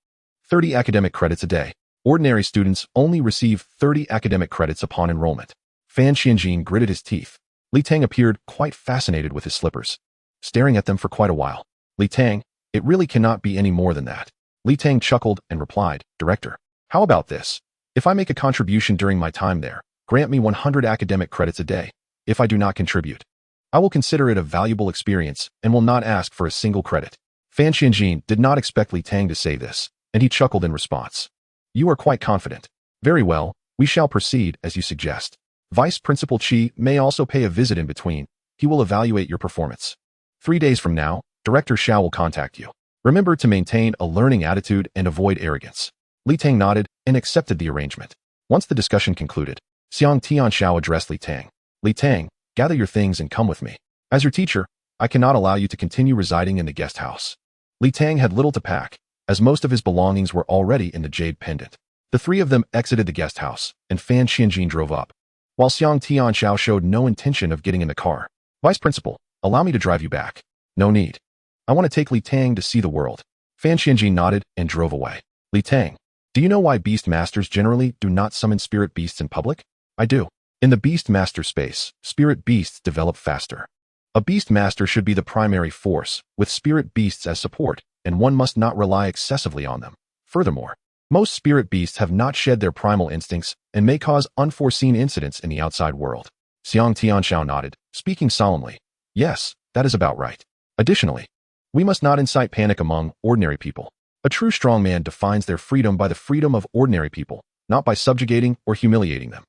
30 academic credits a day. Ordinary students only receive 30 academic credits upon enrollment. Fan Qianjin gritted his teeth. Li Tang appeared quite fascinated with his slippers, staring at them for quite a while. Li Tang, it really cannot be any more than that. Li Tang chuckled and replied, Director, how about this? If I make a contribution during my time there, grant me 100 academic credits a day. If I do not contribute, I will consider it a valuable experience and will not ask for a single credit. Fan Qianjin did not expect Li Tang to say this, and he chuckled in response. You are quite confident. Very well, we shall proceed as you suggest. Vice Principal Qi may also pay a visit in between. He will evaluate your performance. 3 days from now, Director Xiao will contact you. Remember to maintain a learning attitude and avoid arrogance. Li Tang nodded and accepted the arrangement. Once the discussion concluded, Xiang Tianxiao addressed Li Tang. Li Tang, gather your things and come with me. As your teacher, I cannot allow you to continue residing in the guest house. Li Tang had little to pack, as most of his belongings were already in the jade pendant. The three of them exited the guest house, and Fan Qianjin drove up, while Xiang Tianxiao showed no intention of getting in the car. Vice Principal, allow me to drive you back. No need. I want to take Li Tang to see the world. Fan Qianjin nodded and drove away. Li Tang, do you know why Beastmasters generally do not summon spirit beasts in public? I do. In the Beastmaster space, spirit beasts develop faster. A Beastmaster should be the primary force, with spirit beasts as support, and one must not rely excessively on them. Furthermore, Most spirit beasts have not shed their primal instincts and may cause unforeseen incidents in the outside world. Xiang Tianxiao nodded, speaking solemnly. Yes, that is about right. Additionally, we must not incite panic among ordinary people. A true strong man defines their freedom by the freedom of ordinary people, not by subjugating or humiliating them.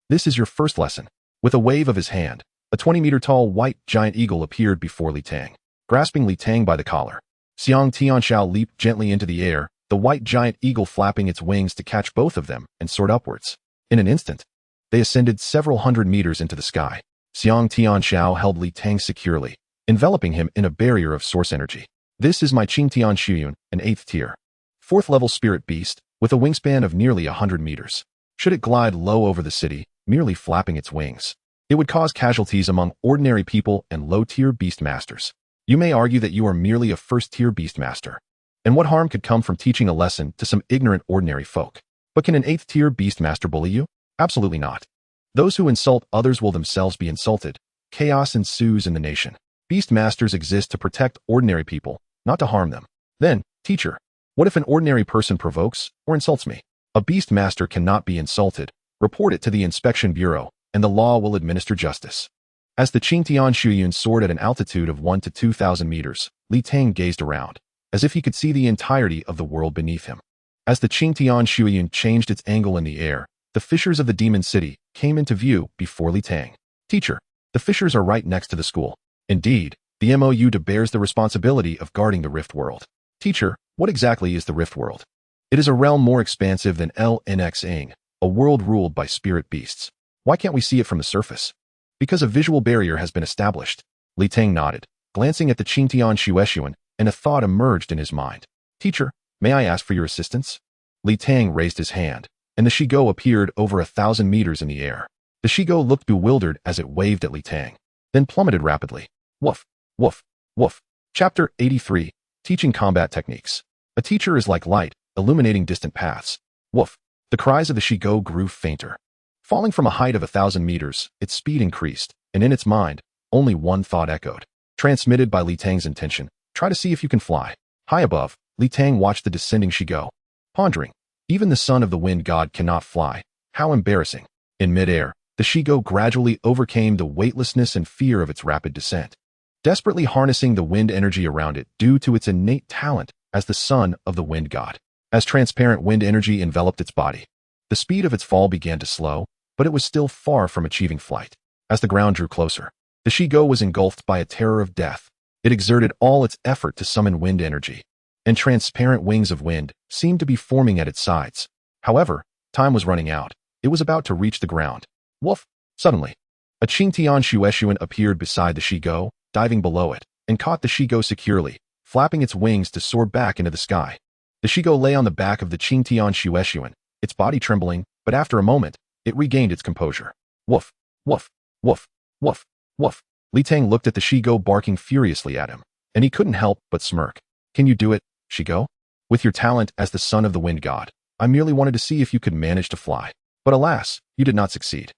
This is your first lesson. With a wave of his hand, a 20-meter-tall white giant eagle appeared before Li Tang. Grasping Li Tang by the collar, Xiang Tianxiao leaped gently into the air, the white giant eagle flapping its wings to catch both of them and soared upwards. In an instant, they ascended several hundred meters into the sky. Xiang Tianxiao held Li Tang securely, enveloping him in a barrier of source energy. This is my Qingtian Shuyun, an 8th tier, 4th level spirit beast, with a wingspan of nearly 100 meters. Should it glide low over the city, merely flapping its wings, it would cause casualties among ordinary people and low-tier beastmasters. You may argue that you are merely a 1st-tier beastmaster, and what harm could come from teaching a lesson to some ignorant ordinary folk? But can an 8th-tier beastmaster bully you? Absolutely not. Those who insult others will themselves be insulted. Chaos ensues in the nation. Beastmasters exist to protect ordinary people, not to harm them. Then, teacher, what if an ordinary person provokes or insults me? A beastmaster cannot be insulted. Report it to the Inspection Bureau, and the law will administer justice. As the Qingtian Shuyun soared at an altitude of 1 to 2,000 meters, Li Tang gazed around, as if he could see the entirety of the world beneath him. As the Qingtian Shuyun changed its angle in the air, the fissures of the demon city came into view before Li Tang. Teacher, the fissures are right next to the school. Indeed, the MOU bears the responsibility of guarding the Rift World. Teacher, what exactly is the Rift World? It is a realm more expansive than LNX-ing, a world ruled by spirit beasts. Why can't we see it from the surface? Because a visual barrier has been established. Li Tang nodded, glancing at the Qingtian Shueshuan, and a thought emerged in his mind. Teacher, may I ask for your assistance? Li Tang raised his hand, and the Shigo appeared over 1,000 meters in the air. The Shigo looked bewildered as it waved at Li Tang, then plummeted rapidly. Woof, woof, woof. Chapter 83, Teaching Combat Techniques. A teacher is like light, illuminating distant paths. Woof. The cries of the Shigo grew fainter. Falling from a height of 1,000 meters, its speed increased, and in its mind, only one thought echoed. Transmitted by Li Tang's intention, try to see if you can fly. High above, Li Tang watched the descending Shigo, pondering. Even the son of the wind god cannot fly. How embarrassing. In midair, the Shigo gradually overcame the weightlessness and fear of its rapid descent, desperately harnessing the wind energy around it due to its innate talent as the son of the wind god. As transparent wind energy enveloped its body, the speed of its fall began to slow, but it was still far from achieving flight. As the ground drew closer, the Shigo was engulfed by a terror of death. It exerted all its effort to summon wind energy, and transparent wings of wind seemed to be forming at its sides. However, time was running out. It was about to reach the ground. Woof! Suddenly, a Qingtian Shueshuan appeared beside the Shigo, diving below it, and caught the Shigo securely, flapping its wings to soar back into the sky. The Shigo lay on the back of the Qingtian Shueshuan, its body trembling, but after a moment, it regained its composure. Woof, woof, woof, woof, woof. Li Tang looked at the Shigo barking furiously at him, and he couldn't help but smirk. Can you do it, Shigo? With your talent as the son of the wind god, I merely wanted to see if you could manage to fly. But alas, you did not succeed.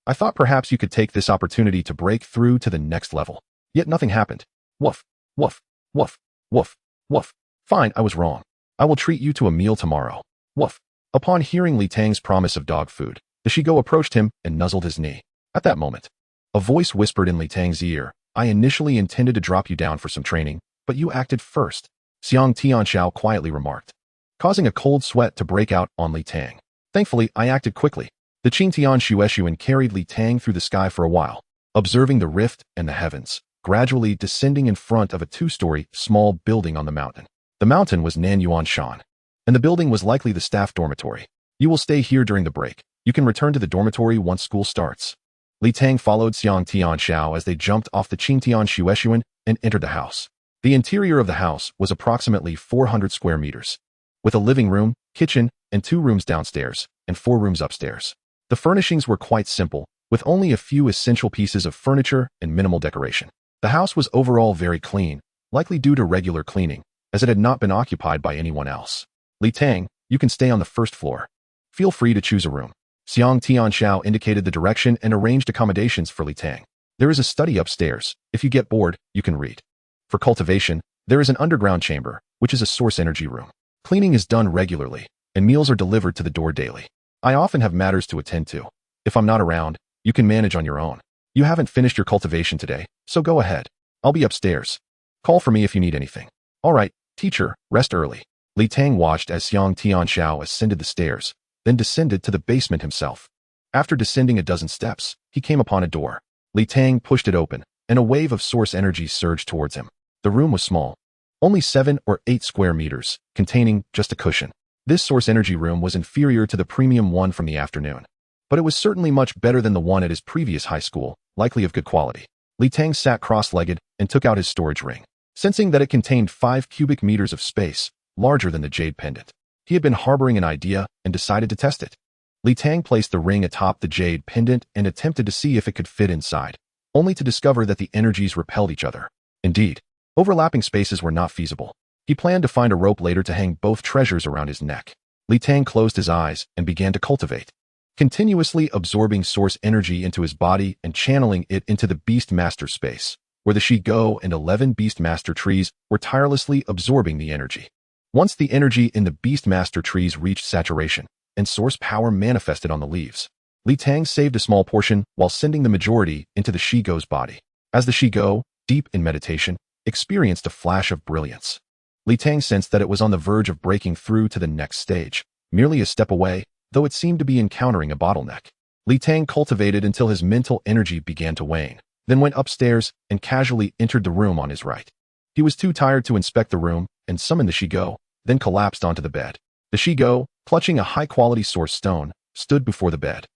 I thought perhaps you could take this opportunity to break through to the next level. Yet nothing happened. Woof, woof, woof, woof, woof. Fine, I was wrong. I will treat you to a meal tomorrow. Woof. Upon hearing Li Tang's promise of dog food, the Shigo approached him and nuzzled his knee. At that moment, a voice whispered in Li Tang's ear, I initially intended to drop you down for some training, but you acted first. Xiang Tianxiao quietly remarked, causing a cold sweat to break out on Li Tang. Thankfully, I acted quickly. The Qingtian Shueshuan carried Li Tang through the sky for a while, observing the rift and the heavens, gradually descending in front of a 2-story small building on the mountain. The mountain was Nanyuan Shan, and the building was likely the staff dormitory. You will stay here during the break. You can return to the dormitory once school starts. Li Tang followed Xiang Tianxiao as they jumped off the Qingtian Shueshuan and entered the house. The interior of the house was approximately 400 square meters, with a living room, kitchen, and 2 rooms downstairs, and 4 rooms upstairs. The furnishings were quite simple, with only a few essential pieces of furniture and minimal decoration. The house was overall very clean, likely due to regular cleaning, as it had not been occupied by anyone else. Li Tang, you can stay on the first floor. Feel free to choose a room. Xiang Tianxiao indicated the direction and arranged accommodations for Li Tang. There is a study upstairs. If you get bored, you can read. For cultivation, there is an underground chamber, which is a source energy room. Cleaning is done regularly. and meals are delivered to the door daily. I often have matters to attend to. If I'm not around, you can manage on your own. You haven't finished your cultivation today, so go ahead. I'll be upstairs. Call for me if you need anything. All right, teacher, rest early. Li Tang watched as Xiang Tianxiao ascended the stairs, then descended to the basement himself. After descending a dozen steps, he came upon a door. Li Tang pushed it open, and a wave of source energy surged towards him. The room was small, only 7 or 8 square meters, containing just a cushion. This source energy room was inferior to the premium one from the afternoon, but it was certainly much better than the one at his previous high school, likely of good quality. Li Tang sat cross-legged and took out his storage ring, sensing that it contained 5 cubic meters of space, larger than the jade pendant. He had been harboring an idea and decided to test it. Li Tang placed the ring atop the jade pendant and attempted to see if it could fit inside, only to discover that the energies repelled each other. Indeed, overlapping spaces were not feasible. He planned to find a rope later to hang both treasures around his neck. Li Tang closed his eyes and began to cultivate, continuously absorbing source energy into his body and channeling it into the Beastmaster space, where the Shigo and 11 Beastmaster trees were tirelessly absorbing the energy. Once the energy in the Beastmaster trees reached saturation, and source power manifested on the leaves, Li Tang saved a small portion while sending the majority into the Shigo's body. As the Shigo, deep in meditation, experienced a flash of brilliance, Li Tang sensed that it was on the verge of breaking through to the next stage, merely a step away, though it seemed to be encountering a bottleneck. Li Tang cultivated until his mental energy began to wane, then went upstairs and casually entered the room on his right. He was too tired to inspect the room and summoned the Shigo, then collapsed onto the bed. The Shigo, clutching a high-quality source stone, stood before the bed,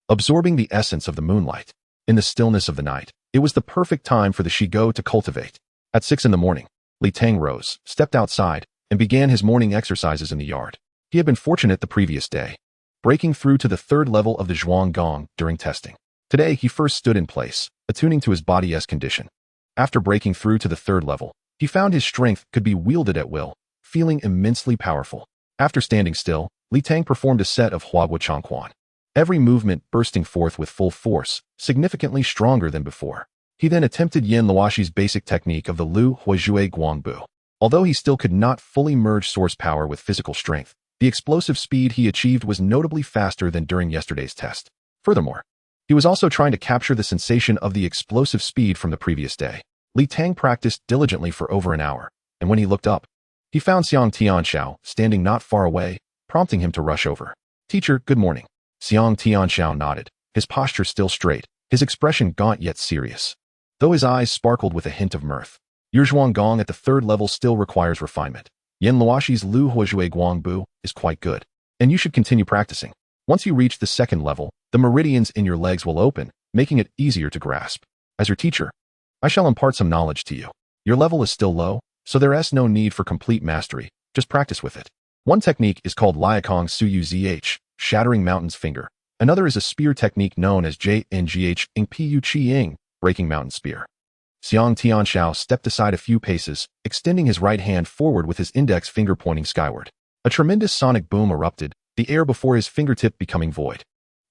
absorbing the essence of the moonlight. In the stillness of the night, it was the perfect time for the Shigo to cultivate. At 6 in the morning, Li Tang rose, stepped outside, and began his morning exercises in the yard. He had been fortunate the previous day, breaking through to the 3rd level of the Zhuang Gong during testing. Today, he first stood in place, attuning to his body's condition. After breaking through to the 3rd level, he found his strength could be wielded at will, feeling immensely powerful. After standing still, Li Tang performed a set of Huagua Changquan, every movement bursting forth with full force, significantly stronger than before. He then attempted Yan Luoshi's basic technique of the Lu Huizhui Guangbu. Although he still could not fully merge source power with physical strength, the explosive speed he achieved was notably faster than during yesterday's test. Furthermore, he was also trying to capture the sensation of the explosive speed from the previous day. Li Tang practiced diligently for over an hour, and when he looked up, he found Xiang Tianxiao standing not far away, prompting him to rush over. "Teacher, good morning." Xiang Tianxiao nodded, his posture still straight, his expression gaunt yet serious, though his eyes sparkled with a hint of mirth. "Your Zhuang Gong at the 3rd level still requires refinement. Yan Luoshi's Lu Huizhui Guangbu is quite good, and you should continue practicing. Once you reach the 2nd level, the meridians in your legs will open, making it easier to grasp. As your teacher, I shall impart some knowledge to you. Your level is still low, so there is no need for complete mastery, just practice with it. One technique is called Liakong Suyu Zh, Shattering Mountain's Finger. Another is a spear technique known as JNGH Ing Pu Chi Ing, Breaking Mountain Spear." Xiang Tianxiao stepped aside a few paces, extending his right hand forward with his index finger pointing skyward. A tremendous sonic boom erupted, the air before his fingertip becoming void.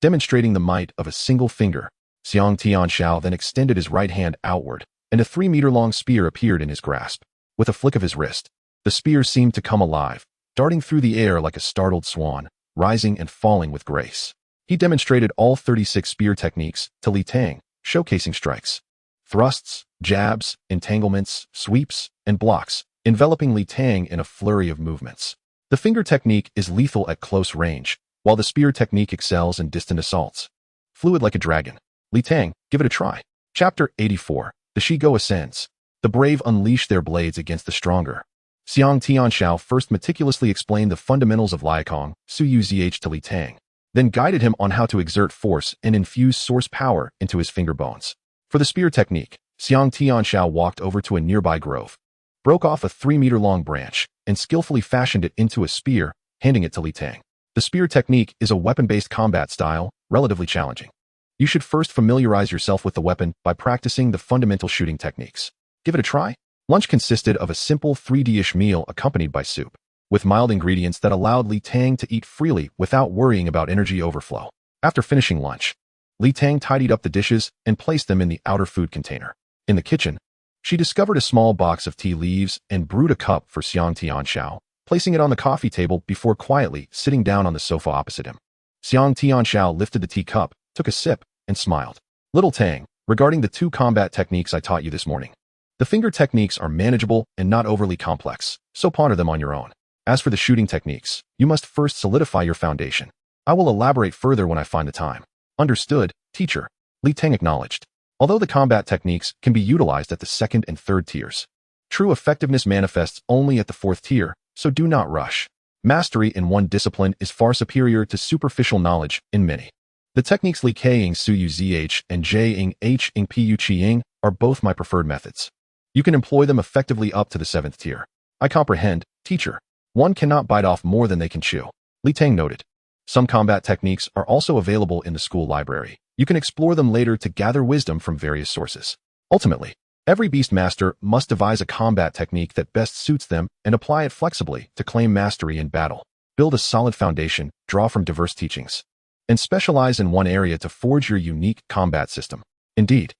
Demonstrating the might of a single finger, Xiang Tianxiao then extended his right hand outward, and a 3-meter-long spear appeared in his grasp. With a flick of his wrist, the spear seemed to come alive, darting through the air like a startled swan, rising and falling with grace. He demonstrated all 36 spear techniques to Li Tang, showcasing strikes, thrusts, jabs, entanglements, sweeps, and blocks, enveloping Li Tang in a flurry of movements. The finger technique is lethal at close range, while the spear technique excels in distant assaults. Fluid like a dragon. Li Tang, give it a try. Chapter 84. The Shigo Ascends. The brave unleash their blades against the stronger. Xiang Tianxiao first meticulously explained the fundamentals of Liakong, Suyu Zh to Li Tang, then guided him on how to exert force and infuse source power into his finger bones. For the spear technique, Xiang Tianxiao walked over to a nearby grove, broke off a 3-meter-long branch, and skillfully fashioned it into a spear, handing it to Li Tang. The spear technique is a weapon-based combat style, relatively challenging. You should first familiarize yourself with the weapon by practicing the fundamental shooting techniques. Give it a try. Lunch consisted of a simple 3D-ish meal accompanied by soup, with mild ingredients that allowed Li Tang to eat freely without worrying about energy overflow. After finishing lunch, Li Tang tidied up the dishes and placed them in the outer food container. In the kitchen, she discovered a small box of tea leaves and brewed a cup for Xiang Tianxiao, placing it on the coffee table before quietly sitting down on the sofa opposite him. Xiang Tianxiao lifted the teacup, took a sip, and smiled. Little Tang, regarding the 2 combat techniques I taught you this morning. The finger techniques are manageable and not overly complex, so ponder them on your own. As for the shooting techniques, you must first solidify your foundation. I will elaborate further when I find the time. Understood, teacher. Li Tang acknowledged. Although the combat techniques can be utilized at the 2nd and 3rd tiers, true effectiveness manifests only at the 4th tier, so do not rush. Mastery in one discipline is far superior to superficial knowledge in many. The techniques Li Keing Suyu Zh and Jing H Ing Pu Qiying are both my preferred methods. You can employ them effectively up to the 7th tier. I comprehend, teacher. One cannot bite off more than they can chew. Li Tang noted. Some combat techniques are also available in the school library. You can explore them later to gather wisdom from various sources. Ultimately, every Beastmaster must devise a combat technique that best suits them and apply it flexibly to claim mastery in battle. Build a solid foundation, draw from diverse teachings, and specialize in one area to forge your unique combat system. Indeed,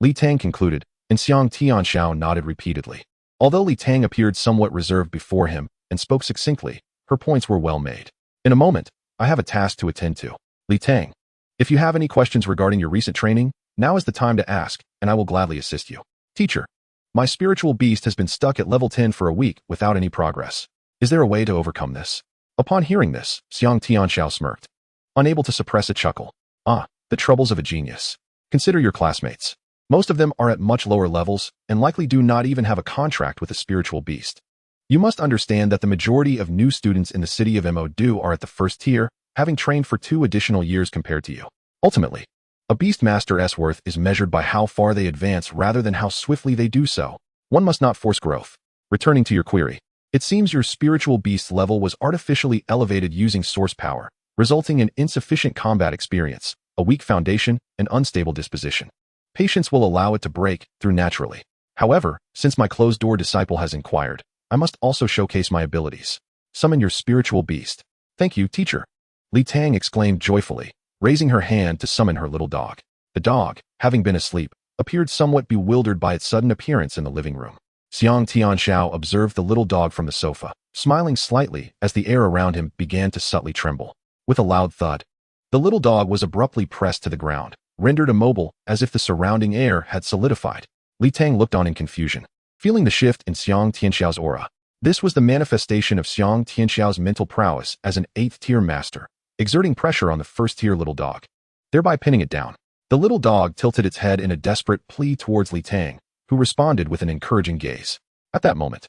Li Tang concluded, and Xiang Tianxiao nodded repeatedly. Although Li Tang appeared somewhat reserved before him and spoke succinctly, her points were well made. In a moment, I have a task to attend to. Li Tang, if you have any questions regarding your recent training, now is the time to ask, and I will gladly assist you. Teacher, my spiritual beast has been stuck at level 10 for a week without any progress. Is there a way to overcome this? Upon hearing this, Xiang Tianxiao smirked, unable to suppress a chuckle. The troubles of a genius. Consider your classmates. Most of them are at much lower levels and likely do not even have a contract with a spiritual beast. You must understand that the majority of new students in the city of Mo are at the 1st tier, having trained for 2 additional years compared to you. Ultimately, a Beastmaster's worth is measured by how far they advance rather than how swiftly they do so. One must not force growth. Returning to your query, it seems your spiritual beast level was artificially elevated using source power, resulting in insufficient combat experience, a weak foundation, and unstable disposition. Patience will allow it to break through naturally. However, since my closed-door disciple has inquired, I must also showcase my abilities. Summon your spiritual beast. Thank you, teacher. Li Tang exclaimed joyfully, raising her hand to summon her little dog. The dog, having been asleep, appeared somewhat bewildered by its sudden appearance in the living room. Xiang Tianxiao observed the little dog from the sofa, smiling slightly as the air around him began to subtly tremble. With a loud thud, the little dog was abruptly pressed to the ground, rendered immobile as if the surrounding air had solidified. Li Tang looked on in confusion, feeling the shift in Xiang Tianxiao's aura. This was the manifestation of Xiang Tianxiao's mental prowess as an 8th-tier master, exerting pressure on the 1st-tier little dog, thereby pinning it down. The little dog tilted its head in a desperate plea towards Li Tang, who responded with an encouraging gaze. At that moment,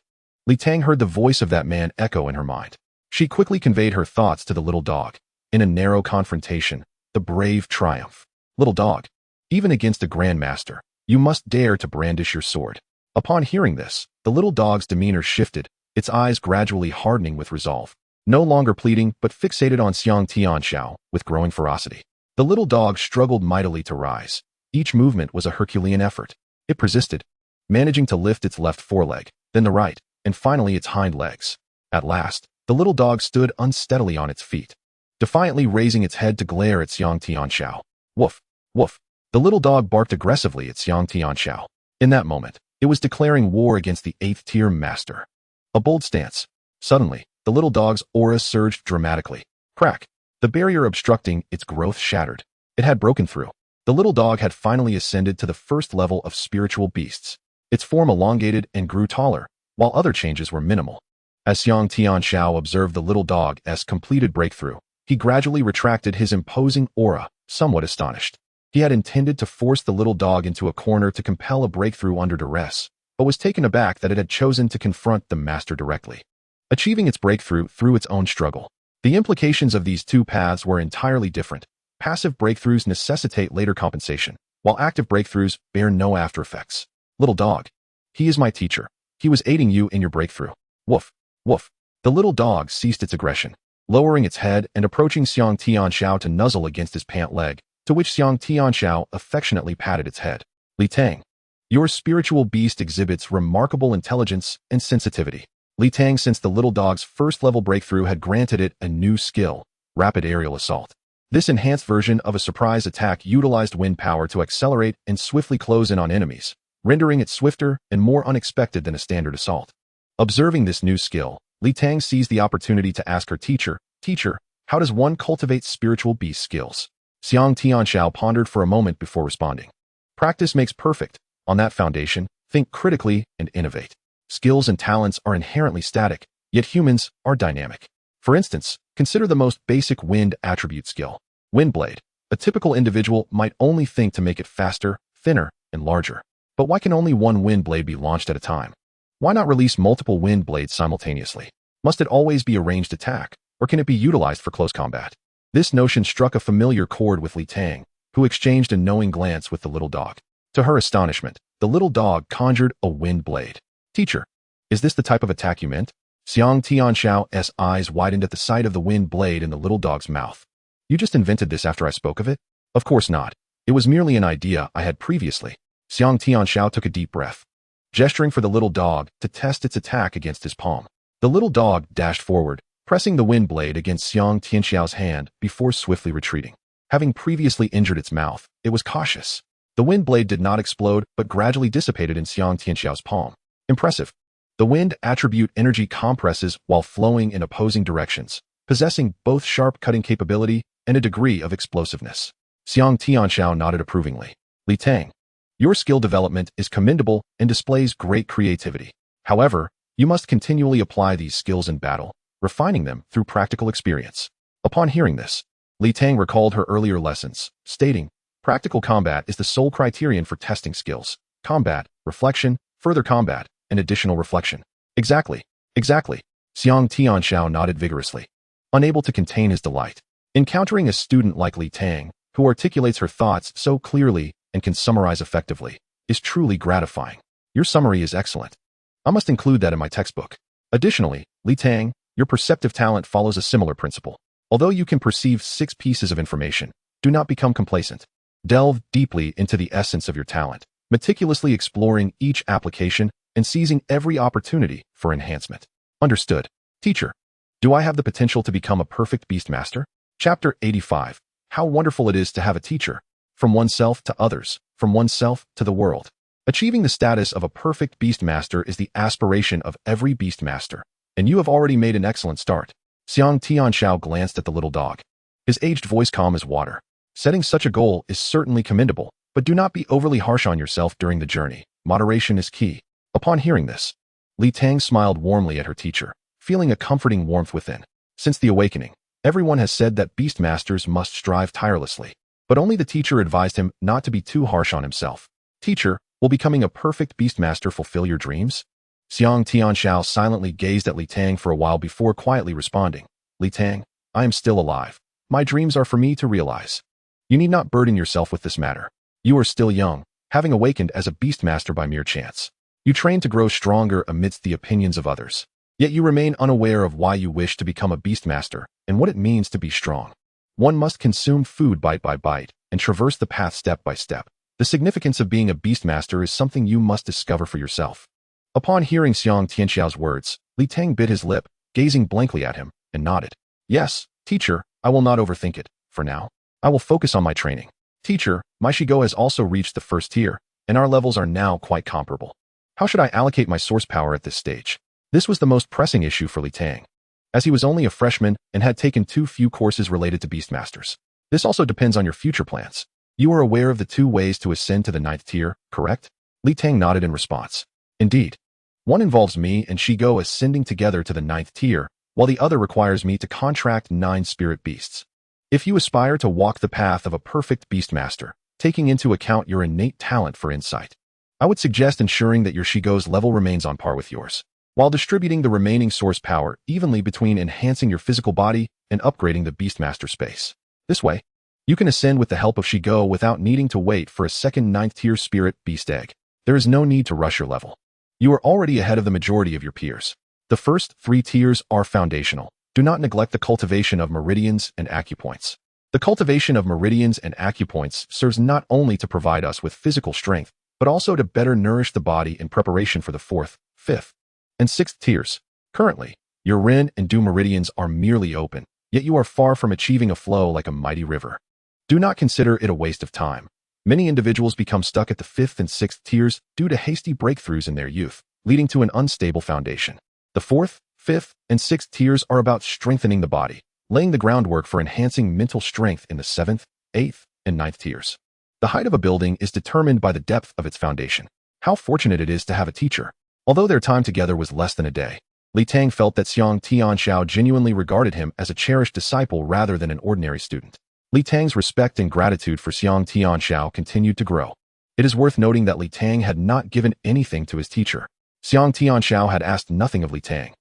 Li Tang heard the voice of that man echo in her mind. She quickly conveyed her thoughts to the little dog. In a narrow confrontation, the brave triumph. Little dog, even against a grandmaster, you must dare to brandish your sword. Upon hearing this, the little dog's demeanor shifted, its eyes gradually hardening with resolve. No longer pleading, but fixated on Xiang Tianxiao with growing ferocity. The little dog struggled mightily to rise. Each movement was a Herculean effort. It persisted, managing to lift its left foreleg, then the right, and finally its hind legs. At last, the little dog stood unsteadily on its feet, defiantly raising its head to glare at Xiang Tianxiao. Woof, woof. The little dog barked aggressively at Xiang Tianxiao. In that moment, it was declaring war against the 8th-tier master. A bold stance. Suddenly, the little dog's aura surged dramatically. Crack. The barrier obstructing its growth shattered. It had broken through. The little dog had finally ascended to the 1st level of spiritual beasts. Its form elongated and grew taller, while other changes were minimal. As Xiang Tianxiao observed the little dog's completed breakthrough, he gradually retracted his imposing aura, somewhat astonished. He had intended to force the little dog into a corner to compel a breakthrough under duress, but was taken aback that it had chosen to confront the master directly, achieving its breakthrough through its own struggle. The implications of these 2 paths were entirely different. Passive breakthroughs necessitate later compensation, while active breakthroughs bear no aftereffects. Little dog, he is my teacher. He was aiding you in your breakthrough. Woof, woof. The little dog ceased its aggression, lowering its head and approaching Xiang Tianxiao to nuzzle against his pant leg, to which Xiang Tianxiao affectionately patted its head. Li Tang, your spiritual beast exhibits remarkable intelligence and sensitivity. Li Tang sensed the little dog's 1st-level breakthrough had granted it a new skill, rapid aerial assault. This enhanced version of a surprise attack utilized wind power to accelerate and swiftly close in on enemies, rendering it swifter and more unexpected than a standard assault. Observing this new skill, Li Tang seized the opportunity to ask her teacher, "Teacher, how does one cultivate spiritual beast skills?" Xiang Tianxiao pondered for a moment before responding. Practice makes perfect. On that foundation, think critically and innovate. Skills and talents are inherently static, yet humans are dynamic. For instance, consider the most basic wind attribute skill, Wind Blade. A typical individual might only think to make it faster, thinner, and larger. But why can only one wind blade be launched at a time? Why not release multiple wind blades simultaneously? Must it always be a ranged attack, or can it be utilized for close combat? This notion struck a familiar chord with Li Tang, who exchanged a knowing glance with the little dog. To her astonishment, the little dog conjured a wind blade. "Teacher, is this the type of attack you meant?" Xiang Tianxiao's eyes widened at the sight of the wind blade in the little dog's mouth. "You just invented this after I spoke of it?" "Of course not. It was merely an idea I had previously." Xiang Tianxiao took a deep breath, gesturing for the little dog to test its attack against his palm. The little dog dashed forward, pressing the wind blade against Xiang Tianxiao's hand before swiftly retreating. Having previously injured its mouth, it was cautious. The wind blade did not explode, but gradually dissipated in Xiang Tianxiao's palm. Impressive. The wind attribute energy compresses while flowing in opposing directions, possessing both sharp cutting capability and a degree of explosiveness. Xiang Tianxiao nodded approvingly. "Li Tang, your skill development is commendable and displays great creativity. However, you must continually apply these skills in battle, refining them through practical experience." Upon hearing this, Li Tang recalled her earlier lessons, stating, "Practical combat is the sole criterion for testing skills. Combat, reflection, further combat, and additional reflection." Exactly. Xiang Tianxiao nodded vigorously, unable to contain his delight. Encountering a student like Li Tang, who articulates her thoughts so clearly and can summarize effectively, is truly gratifying. Your summary is excellent. I must include that in my textbook. Additionally, Li Tang, your perceptive talent follows a similar principle. Although you can perceive 6 pieces of information, do not become complacent. Delve deeply into the essence of your talent, meticulously exploring each application and seizing every opportunity for enhancement. Understood. Teacher, do I have the potential to become a perfect Beastmaster? Chapter 85. How wonderful it is to have a teacher. From oneself to others, from oneself to the world. Achieving the status of a perfect Beastmaster is the aspiration of every Beastmaster, and you have already made an excellent start. Xiang Tianxiao glanced at the little dog. His aged voice calm as water. Setting such a goal is certainly commendable, but do not be overly harsh on yourself during the journey. Moderation is key. Upon hearing this, Li Tang smiled warmly at her teacher, feeling a comforting warmth within. Since the awakening, everyone has said that Beastmasters must strive tirelessly, but only the teacher advised him not to be too harsh on himself. "Teacher, will becoming a perfect Beastmaster fulfill your dreams?" Xiang Tianxiao silently gazed at Li Tang for a while before quietly responding. "Li Tang, I am still alive. My dreams are for me to realize. You need not burden yourself with this matter. You are still young, having awakened as a Beastmaster by mere chance. You train to grow stronger amidst the opinions of others. Yet you remain unaware of why you wish to become a Beastmaster and what it means to be strong. One must consume food bite by bite and traverse the path step by step. The significance of being a Beastmaster is something you must discover for yourself." Upon hearing Xiang Tianxiao's words, Li Tang bit his lip, gazing blankly at him, and nodded. "Yes, teacher, I will not overthink it. For now, I will focus on my training. Teacher, my Shigo has also reached the 1st tier, and our levels are now quite comparable. How should I allocate my source power at this stage?" This was the most pressing issue for Li Tang, as he was only a freshman and had taken too few courses related to Beastmasters. This also depends on your future plans. You are aware of the 2 ways to ascend to the 9th tier, correct? Li Tang nodded in response. Indeed. One involves me and Shigo ascending together to the 9th tier, while the other requires me to contract 9 spirit beasts. If you aspire to walk the path of a perfect Beastmaster, taking into account your innate talent for insight, I would suggest ensuring that your Shigo's level remains on par with yours, while distributing the remaining source power evenly between enhancing your physical body and upgrading the Beastmaster space. This way, you can ascend with the help of Shigo without needing to wait for a second 9th tier spirit beast egg. There is no need to rush your level. You are already ahead of the majority of your peers. The first 3 tiers are foundational. Do not neglect the cultivation of meridians and acupoints. The cultivation of meridians and acupoints serves not only to provide us with physical strength, but also to better nourish the body in preparation for the 4th, 5th, and 6th tiers. Currently, your Ren and Du meridians are merely open, yet you are far from achieving a flow like a mighty river. Do not consider it a waste of time. Many individuals become stuck at the 5th and 6th tiers due to hasty breakthroughs in their youth, leading to an unstable foundation. The 4th, Fifth and sixth tiers are about strengthening the body, laying the groundwork for enhancing mental strength in the seventh, eighth, and ninth tiers. The height of a building is determined by the depth of its foundation. How fortunate it is to have a teacher. Although their time together was less than a day, Li Tang felt that Xiang Tianxiao genuinely regarded him as a cherished disciple rather than an ordinary student. Li Tang's respect and gratitude for Xiang Tianxiao continued to grow. It is worth noting that Li Tang had not given anything to his teacher. Xiang Tianxiao had asked nothing of Li Tang,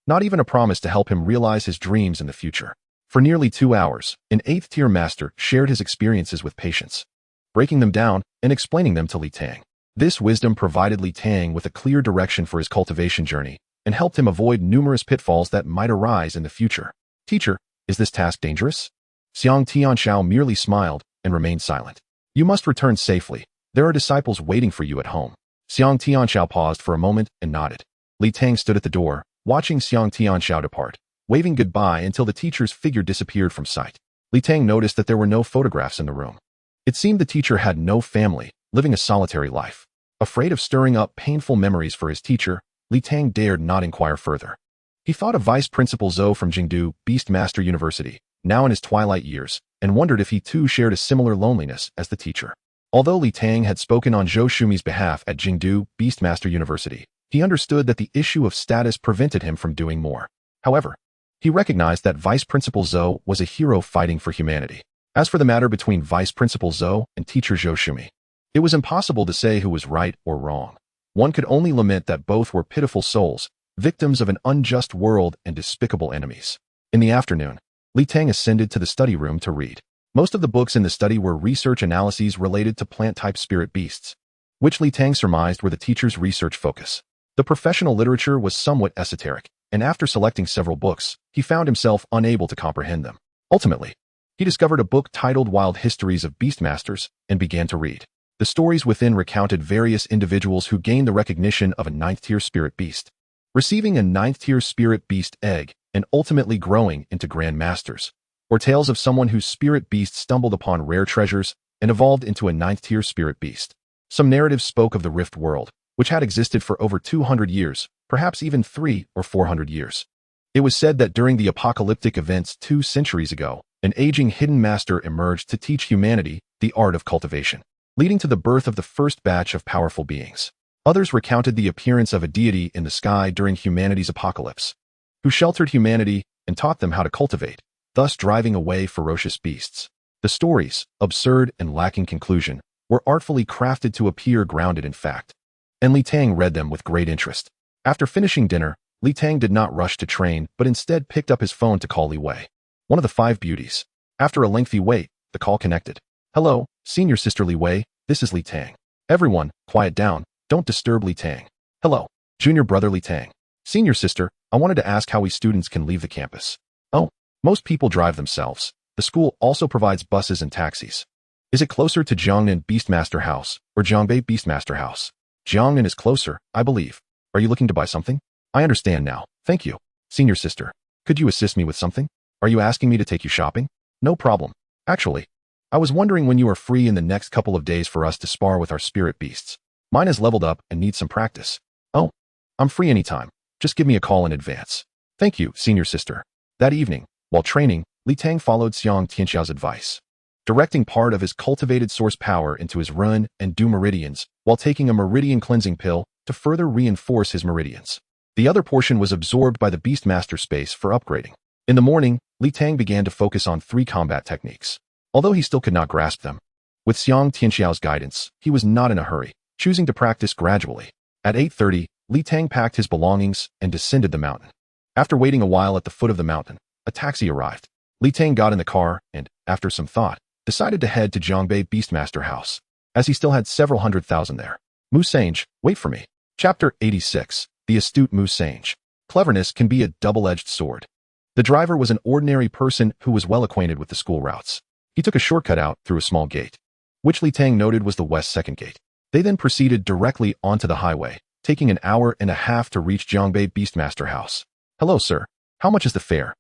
not even a promise to help him realize his dreams in the future. For nearly 2 hours, an 8th-tier master shared his experiences with patience, breaking them down and explaining them to Li Tang. This wisdom provided Li Tang with a clear direction for his cultivation journey and helped him avoid numerous pitfalls that might arise in the future. Teacher, is this task dangerous? Xiang Tianxiao merely smiled and remained silent. You must return safely. There are disciples waiting for you at home. Xiang Tianxiao paused for a moment and nodded. Li Tang stood at the door, watching Xiang Tianxiao depart, waving goodbye until the teacher's figure disappeared from sight. Li Tang noticed that there were no photographs in the room. It seemed the teacher had no family, living a solitary life. Afraid of stirring up painful memories for his teacher, Li Tang dared not inquire further. He thought of Vice Principal Zhou from Jingdu Beastmaster University, now in his twilight years, and wondered if he too shared a similar loneliness as the teacher. Although Li Tang had spoken on Zhou Shumi's behalf at Jingdu Beastmaster University, he understood that the issue of status prevented him from doing more. However, he recognized that Vice Principal Zhou was a hero fighting for humanity. As for the matter between Vice Principal Zhou and teacher Zhou Shumi, it was impossible to say who was right or wrong. One could only lament that both were pitiful souls, victims of an unjust world and despicable enemies. In the afternoon, Li Tang ascended to the study room to read. Most of the books in the study were research analyses related to plant-type spirit beasts, which Li Tang surmised were the teacher's research focus. The professional literature was somewhat esoteric, and after selecting several books, he found himself unable to comprehend them. Ultimately, he discovered a book titled Wild Histories of Beastmasters and began to read. The stories within recounted various individuals who gained the recognition of a 9th-tier spirit beast, receiving a 9th-tier spirit beast egg, and ultimately growing into Grand Masters, or tales of someone whose spirit beast stumbled upon rare treasures and evolved into a 9th-tier spirit beast. Some narratives spoke of the Rift World, which had existed for over 200 years, perhaps even 300 or 400 years. It was said that during the apocalyptic events 2 centuries ago, an aging hidden master emerged to teach humanity the art of cultivation, leading to the birth of the first batch of powerful beings. Others recounted the appearance of a deity in the sky during humanity's apocalypse, who sheltered humanity and taught them how to cultivate, thus driving away ferocious beasts. The stories, absurd and lacking conclusion, were artfully crafted to appear grounded in fact, and Li Tang read them with great interest. After finishing dinner, Li Tang did not rush to train, but instead picked up his phone to call Li Wei, one of the 5 beauties. After a lengthy wait, the call connected. Hello, senior sister Li Wei, this is Li Tang. Everyone, quiet down, don't disturb Li Tang. Hello, junior brother Li Tang. Senior sister, I wanted to ask how we students can leave the campus. Oh, most people drive themselves. The school also provides buses and taxis. Is it closer to Jiangnan Beastmaster House or Jiangbei Beastmaster House? Jiangnan is closer, I believe. Are you looking to buy something? I understand now, thank you. Senior sister, could you assist me with something? Are you asking me to take you shopping? No problem. Actually, I was wondering when you are free in the next couple of days for us to spar with our spirit beasts. Mine is leveled up and needs some practice. Oh, I'm free anytime. Just give me a call in advance. Thank you, senior sister. That evening, while training, Li Tang followed Xiang Tianxiao's advice, directing part of his cultivated source power into his run and do meridians while taking a meridian cleansing pill to further reinforce his meridians. The other portion was absorbed by the Beastmaster space for upgrading. In the morning, Li Tang began to focus on 3 combat techniques, although he still could not grasp them. With Xiang Tianxiao's guidance, he was not in a hurry, choosing to practice gradually. At 8:30, Li Tang packed his belongings and descended the mountain. After waiting a while at the foot of the mountain, a taxi arrived. Li Tang got in the car and, after some thought, decided to head to Jiangbei Beastmaster House, as he still had several 100,000 there. Mu Sange, wait for me. Chapter 86. The Astute Mu Sange. Cleverness can be a double-edged sword. The driver was an ordinary person who was well acquainted with the school routes. He took a shortcut out through a small gate, which Li Tang noted was the west second gate. They then proceeded directly onto the highway, taking an hour and a half to reach Jiangbei Beastmaster House. Hello, sir. How much is the fare?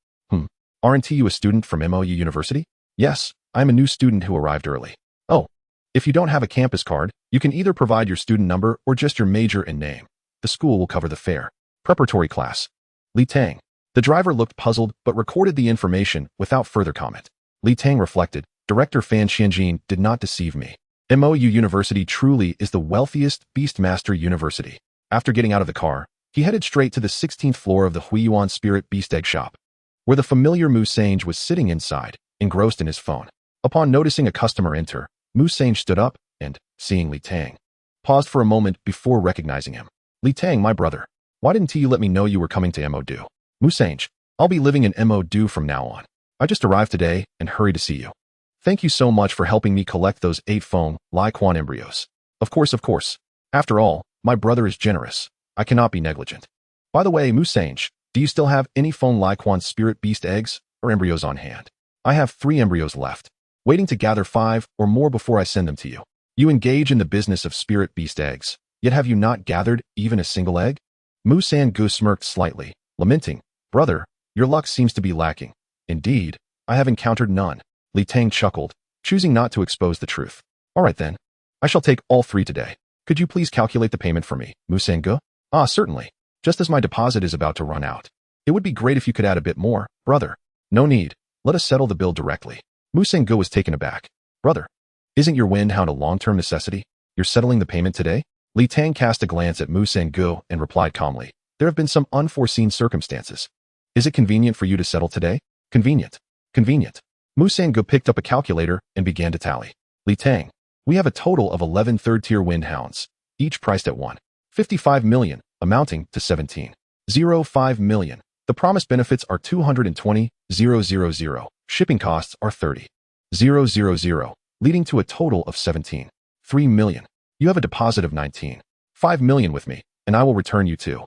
Aren't you a student from MOU University? Yes, I'm a new student who arrived early. Oh, if you don't have a campus card, you can either provide your student number or just your major and name. The school will cover the fare. Preparatory class. Li Tang. The driver looked puzzled but recorded the information without further comment. Li Tang reflected, Director Fan Xianjin did not deceive me. MOU University truly is the wealthiest Beastmaster university. After getting out of the car, he headed straight to the 16th floor of the Huiyuan Spirit Beast Egg Shop, where the familiar Mu Sange was sitting inside, engrossed in his phone. Upon noticing a customer enter, Mu Sange stood up and, seeing Li Tang, paused for a moment before recognizing him. Li Tang, my brother. Why didn't you let me know you were coming to MOD? Mu Sange, I'll be living in MOD from now on. I just arrived today and hurried to see you. Thank you so much for helping me collect those 8 Feng Lai Quan embryos. Of course. After all, my brother is generous. I cannot be negligent. By the way, Mu Sange, do you still have any Feng Lai Quan spirit beast eggs or embryos on hand? I have 3 embryos left, waiting to gather 5 or more before I send them to you. You engage in the business of spirit beast eggs, yet have you not gathered even a single egg? Mu Sange smirked slightly, lamenting, Brother, your luck seems to be lacking. Indeed, I have encountered none. Li Tang chuckled, choosing not to expose the truth. All right then. I shall take all 3 today. Could you please calculate the payment for me, Mu Sange? Ah, certainly. Just as my deposit is about to run out. It would be great if you could add a bit more, brother. No need. Let us settle the bill directly. Mu Sange was taken aback. Brother, isn't your wind hound a long-term necessity? You're settling the payment today? Li Tang cast a glance at Mu Sange and replied calmly. There have been some unforeseen circumstances. Is it convenient for you to settle today? Convenient. Mu Sange picked up a calculator and began to tally. Li Tang, we have a total of 11 third-tier wind hounds, each priced at 1.55 million, amounting to 17.05 million. The promised benefits are 220,000. Shipping costs are 30,000, leading to a total of 17.3 million. You have a deposit of 19.5 million with me, and I will return you 2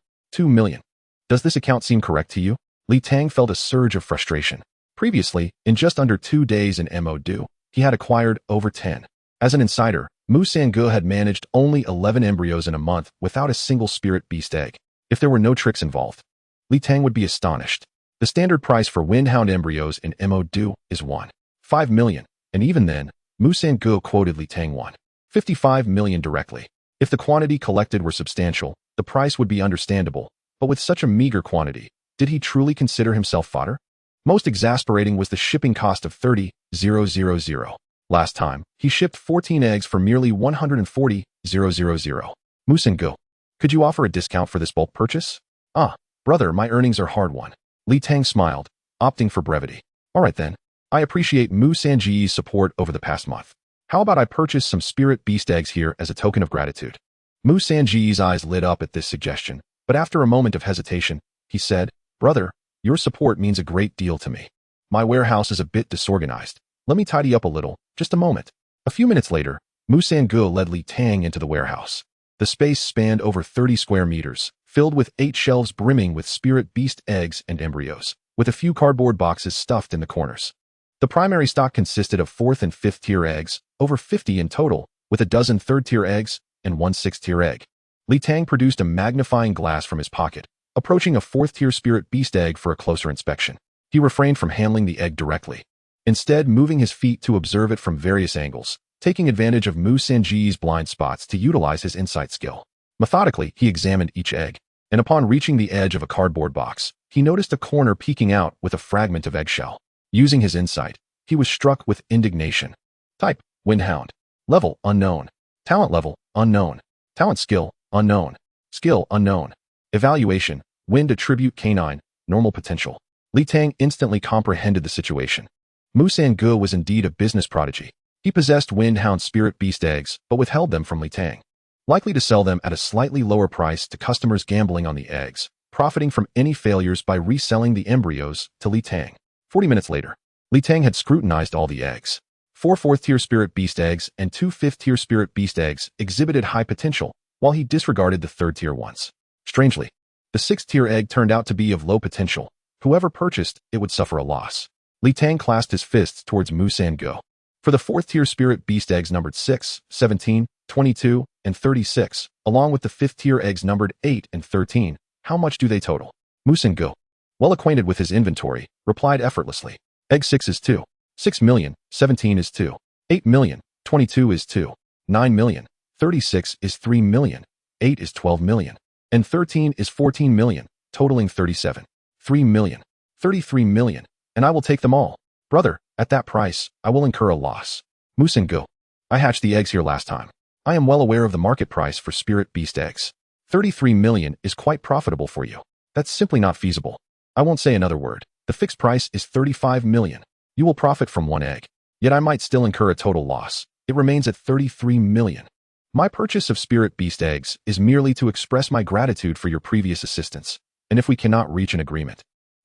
million. Does this account seem correct to you? Li Tang felt a surge of frustration. Previously, in just under 2 days in MOD, he had acquired over 10. As an insider, Mu Sange had managed only 11 embryos in a month without a single spirit beast egg. If there were no tricks involved, Li Tang would be astonished. The standard price for windhound embryos in MOD is 1.5 million, and even then, Mu Sange quoted Li Tang 1.55 million directly. If the quantity collected were substantial, the price would be understandable, but with such a meager quantity, did he truly consider himself fodder? Most exasperating was the shipping cost of 30,000. Last time, he shipped 14 eggs for merely 140,000. Mu Sange, could you offer a discount for this bulk purchase? Ah, brother, my earnings are hard-won. Li Tang smiled, opting for brevity. All right then, I appreciate Mu Sange's support over the past month. How about I purchase some spirit beast eggs here as a token of gratitude? Mu Sange's eyes lit up at this suggestion, but after a moment of hesitation, he said, Brother, your support means a great deal to me. My warehouse is a bit disorganized. Let me tidy up a little, just a moment. A few minutes later, Mu Sange led Li Tang into the warehouse. The space spanned over 30 square meters, filled with 8 shelves brimming with spirit beast eggs and embryos, with a few cardboard boxes stuffed in the corners. The primary stock consisted of 4th and 5th tier eggs, over 50 in total, with a dozen 3rd tier eggs and 1 6th tier egg. Li Tang produced a magnifying glass from his pocket, approaching a 4th tier spirit beast egg for a closer inspection. He refrained from handling the egg directly, instead moving his feet to observe it from various angles, taking advantage of Mu Sange's blind spots to utilize his insight skill. Methodically, he examined each egg, and upon reaching the edge of a cardboard box, he noticed a corner peeking out with a fragment of eggshell. Using his insight, he was struck with indignation. Type, Windhound. Level, unknown. Talent level, unknown. Talent skill, unknown. Skill, unknown. Evaluation, Wind attribute canine, normal potential. Li Tang instantly comprehended the situation. Mu Sange was indeed a business prodigy. He possessed Windhound spirit beast eggs, but withheld them from Li Tang, likely to sell them at a slightly lower price to customers gambling on the eggs, profiting from any failures by reselling the embryos to Li Tang. 40 minutes later, Li Tang had scrutinized all the eggs. 4 4th-tier spirit beast eggs and 2 5th-tier spirit beast eggs exhibited high potential, while he disregarded the 3rd-tier ones. Strangely, the 6th-tier egg turned out to be of low potential. Whoever purchased it would suffer a loss. Li Tang clasped his fists towards Mu Sange. For the 4th-tier spirit beast eggs numbered 6, 17, 22, and 36, along with the 5th-tier eggs numbered 8 and 13, how much do they total? Mu Sange, well acquainted with his inventory, replied effortlessly. Egg 6 is 2. 6 million, 17 is 2. 8 million, 22 is 2. 9 million, 36 is 3 million. 8 is 12 million. And 13 is 14 million, totaling 37. 3 million. 33 million. And I will take them all. Brother, at that price, I will incur a loss. Musengo. I hatched the eggs here last time. I am well aware of the market price for spirit beast eggs. 33 million is quite profitable for you. That's simply not feasible. I won't say another word. The fixed price is 35 million. You will profit from one egg. Yet I might still incur a total loss. It remains at 33 million. My purchase of spirit beast eggs is merely to express my gratitude for your previous assistance, and if we cannot reach an agreement,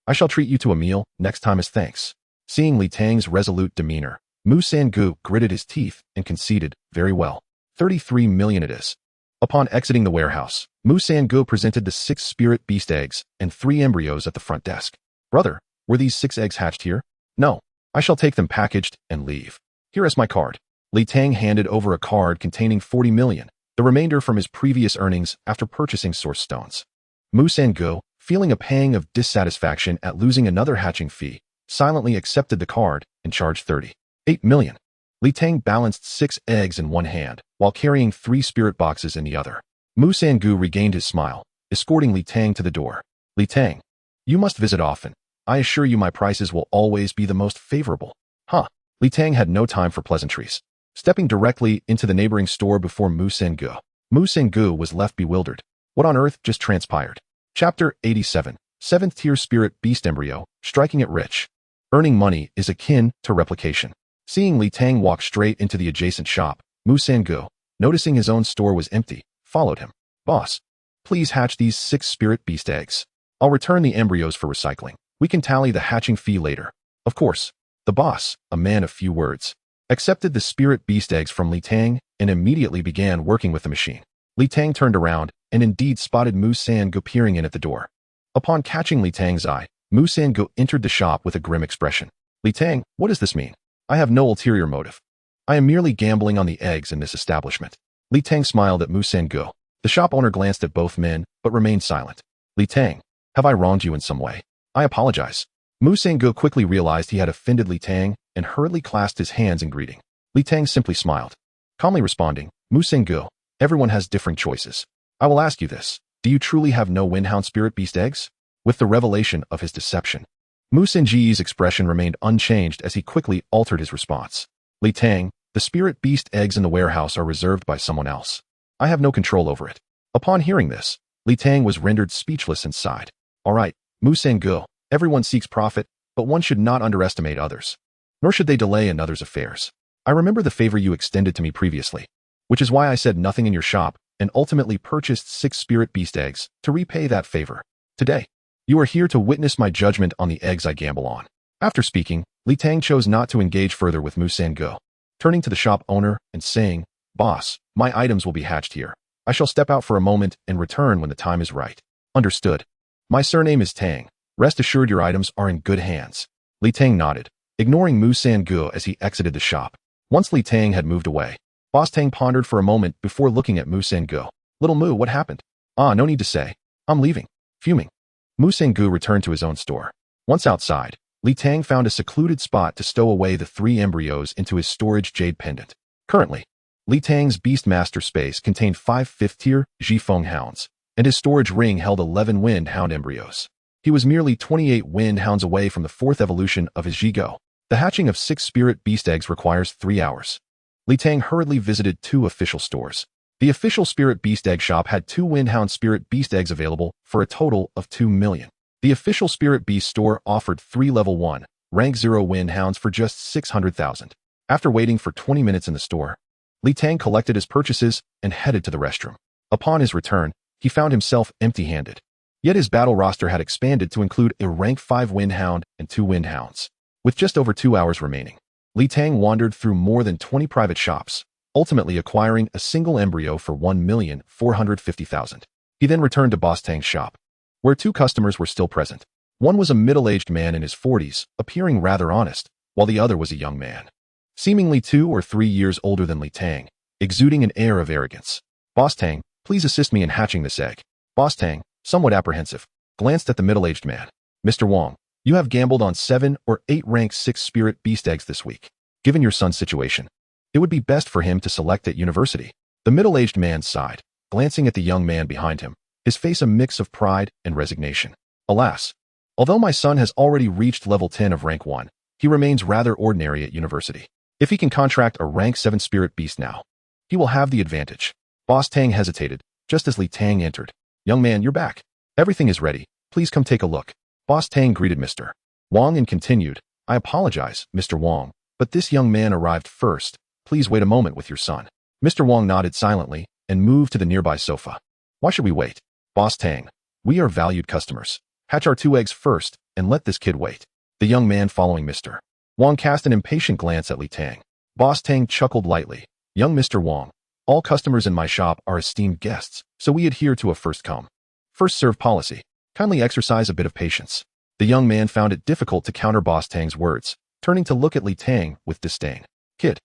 I shall treat you to a meal next time as thanks. Seeing Li Tang's resolute demeanor, Mu Sangu gritted his teeth and conceded, very well. 33 million it is. Upon exiting the warehouse, Mu Sangu presented the 6 spirit beast eggs and 3 embryos at the front desk. Brother, were these 6 eggs hatched here? No. I shall take them packaged and leave. Here is my card. Li Tang handed over a card containing 40 million, the remainder from his previous earnings after purchasing source stones. Mu Sangu, feeling a pang of dissatisfaction at losing another hatching fee, silently accepted the card and charged 38 million. Li Tang balanced 6 eggs in one hand, while carrying 3 spirit boxes in the other. Mu Sangu regained his smile, escorting Li Tang to the door. Li Tang, you must visit often. I assure you my prices will always be the most favorable. Huh. Li Tang had no time for pleasantries. Stepping directly into the neighboring store before Mu Sangu. Mu Sangu was left bewildered. What on earth just transpired? Chapter 87. 7th tier spirit beast embryo, striking it rich. Earning money is akin to replication. Seeing Li Tang walk straight into the adjacent shop, Mu Sangu, noticing his own store was empty, followed him. Boss, please hatch these 6 spirit beast eggs. I'll return the embryos for recycling. We can tally the hatching fee later. Of course. The boss, a man of few words, accepted the spirit beast eggs from Li Tang and immediately began working with the machine. Li Tang turned around and indeed spotted Mu Sangu peering in at the door. Upon catching Li Tang's eye, Mu Sangu entered the shop with a grim expression. Li Tang, what does this mean? I have no ulterior motive. I am merely gambling on the eggs in this establishment. Li Tang smiled at Mu Sangu. The shop owner glanced at both men, but remained silent. Li Tang, have I wronged you in some way? I apologize. Mu Sangu quickly realized he had offended Li Tang and hurriedly clasped his hands in greeting. Li Tang simply smiled. Calmly responding, Mu Sangu, everyone has different choices. I will ask you this. Do you truly have no windhound spirit beast eggs? With the revelation of his deception, Mu Sanji's expression remained unchanged as he quickly altered his response. Li Tang, the spirit beast eggs in the warehouse are reserved by someone else. I have no control over it. Upon hearing this, Li Tang was rendered speechless and sighed. All right, Mu Sangu, everyone seeks profit, but one should not underestimate others. Nor should they delay another's affairs. I remember the favor you extended to me previously, which is why I said nothing in your shop and ultimately purchased 6 spirit beast eggs to repay that favor. Today, you are here to witness my judgment on the eggs I gamble on. After speaking, Li Tang chose not to engage further with Mu Sangu, turning to the shop owner and saying, Boss, my items will be hatched here. I shall step out for a moment and return when the time is right. Understood. My surname is Tang. Rest assured your items are in good hands. Li Tang nodded, ignoring Mu Sangu as he exited the shop. Once Li Tang had moved away, Boss Tang pondered for a moment before looking at Mu Sangu. Little Mu, what happened? Ah, no need to say. I'm leaving. Fuming. Mu Sangu returned to his own store. Once outside, Li Tang found a secluded spot to stow away the 3 embryos into his storage jade pendant. Currently, Li Tang's Beastmaster space contained 5 5th-tier Zhifeng hounds, and his storage ring held 11 wind hound embryos. He was merely 28 wind hounds away from the 4th evolution of his Zhigo. The hatching of 6 spirit beast eggs requires 3 hours. Li Tang hurriedly visited 2 official stores. The official spirit beast egg shop had 2 windhound spirit beast eggs available for a total of 2 million. The official spirit beast store offered 3 level 1, rank 0 windhounds for just 600,000. After waiting for 20 minutes in the store, Li Tang collected his purchases and headed to the restroom. Upon his return, he found himself empty-handed. Yet his battle roster had expanded to include a rank 5 windhound and 2 windhounds. With just over 2 hours remaining, Li Tang wandered through more than 20 private shops, ultimately acquiring a single embryo for 1,450,000. He then returned to Boss Tang's shop, where 2 customers were still present. One was a middle-aged man in his 40s, appearing rather honest, while the other was a young man, seemingly 2 or 3 years older than Li Tang, exuding an air of arrogance. Boss Tang, please assist me in hatching this egg. Boss Tang, somewhat apprehensive, glanced at the middle-aged man. Mr. Wong, you have gambled on 7 or 8 rank 6 spirit beast eggs this week. Given your son's situation, it would be best for him to select at university. The middle-aged man sighed, glancing at the young man behind him, his face a mix of pride and resignation. Alas, Although my son has already reached level 10 of rank 1, he remains rather ordinary at university. If he can contract a rank 7 spirit beast now, he will have the advantage. Boss Tang hesitated, just as Li Tang entered. Young man, you're back. Everything is ready. Please come take a look. Boss Tang greeted Mr. Wang and continued, I apologize, Mr. Wang, but this young man arrived first. Please wait a moment with your son. Mr. Wang nodded silently and moved to the nearby sofa. Why should we wait? Boss Tang, we are valued customers. Hatch our 2 eggs first and let this kid wait. The young man following Mr. Wang cast an impatient glance at Li Tang. Boss Tang chuckled lightly. Young Mr. Wang, all customers in my shop are esteemed guests, so we adhere to a first come, first serve policy. Kindly exercise a bit of patience. The young man found it difficult to counter Boss Tang's words, turning to look at Li Tang with disdain. Kid,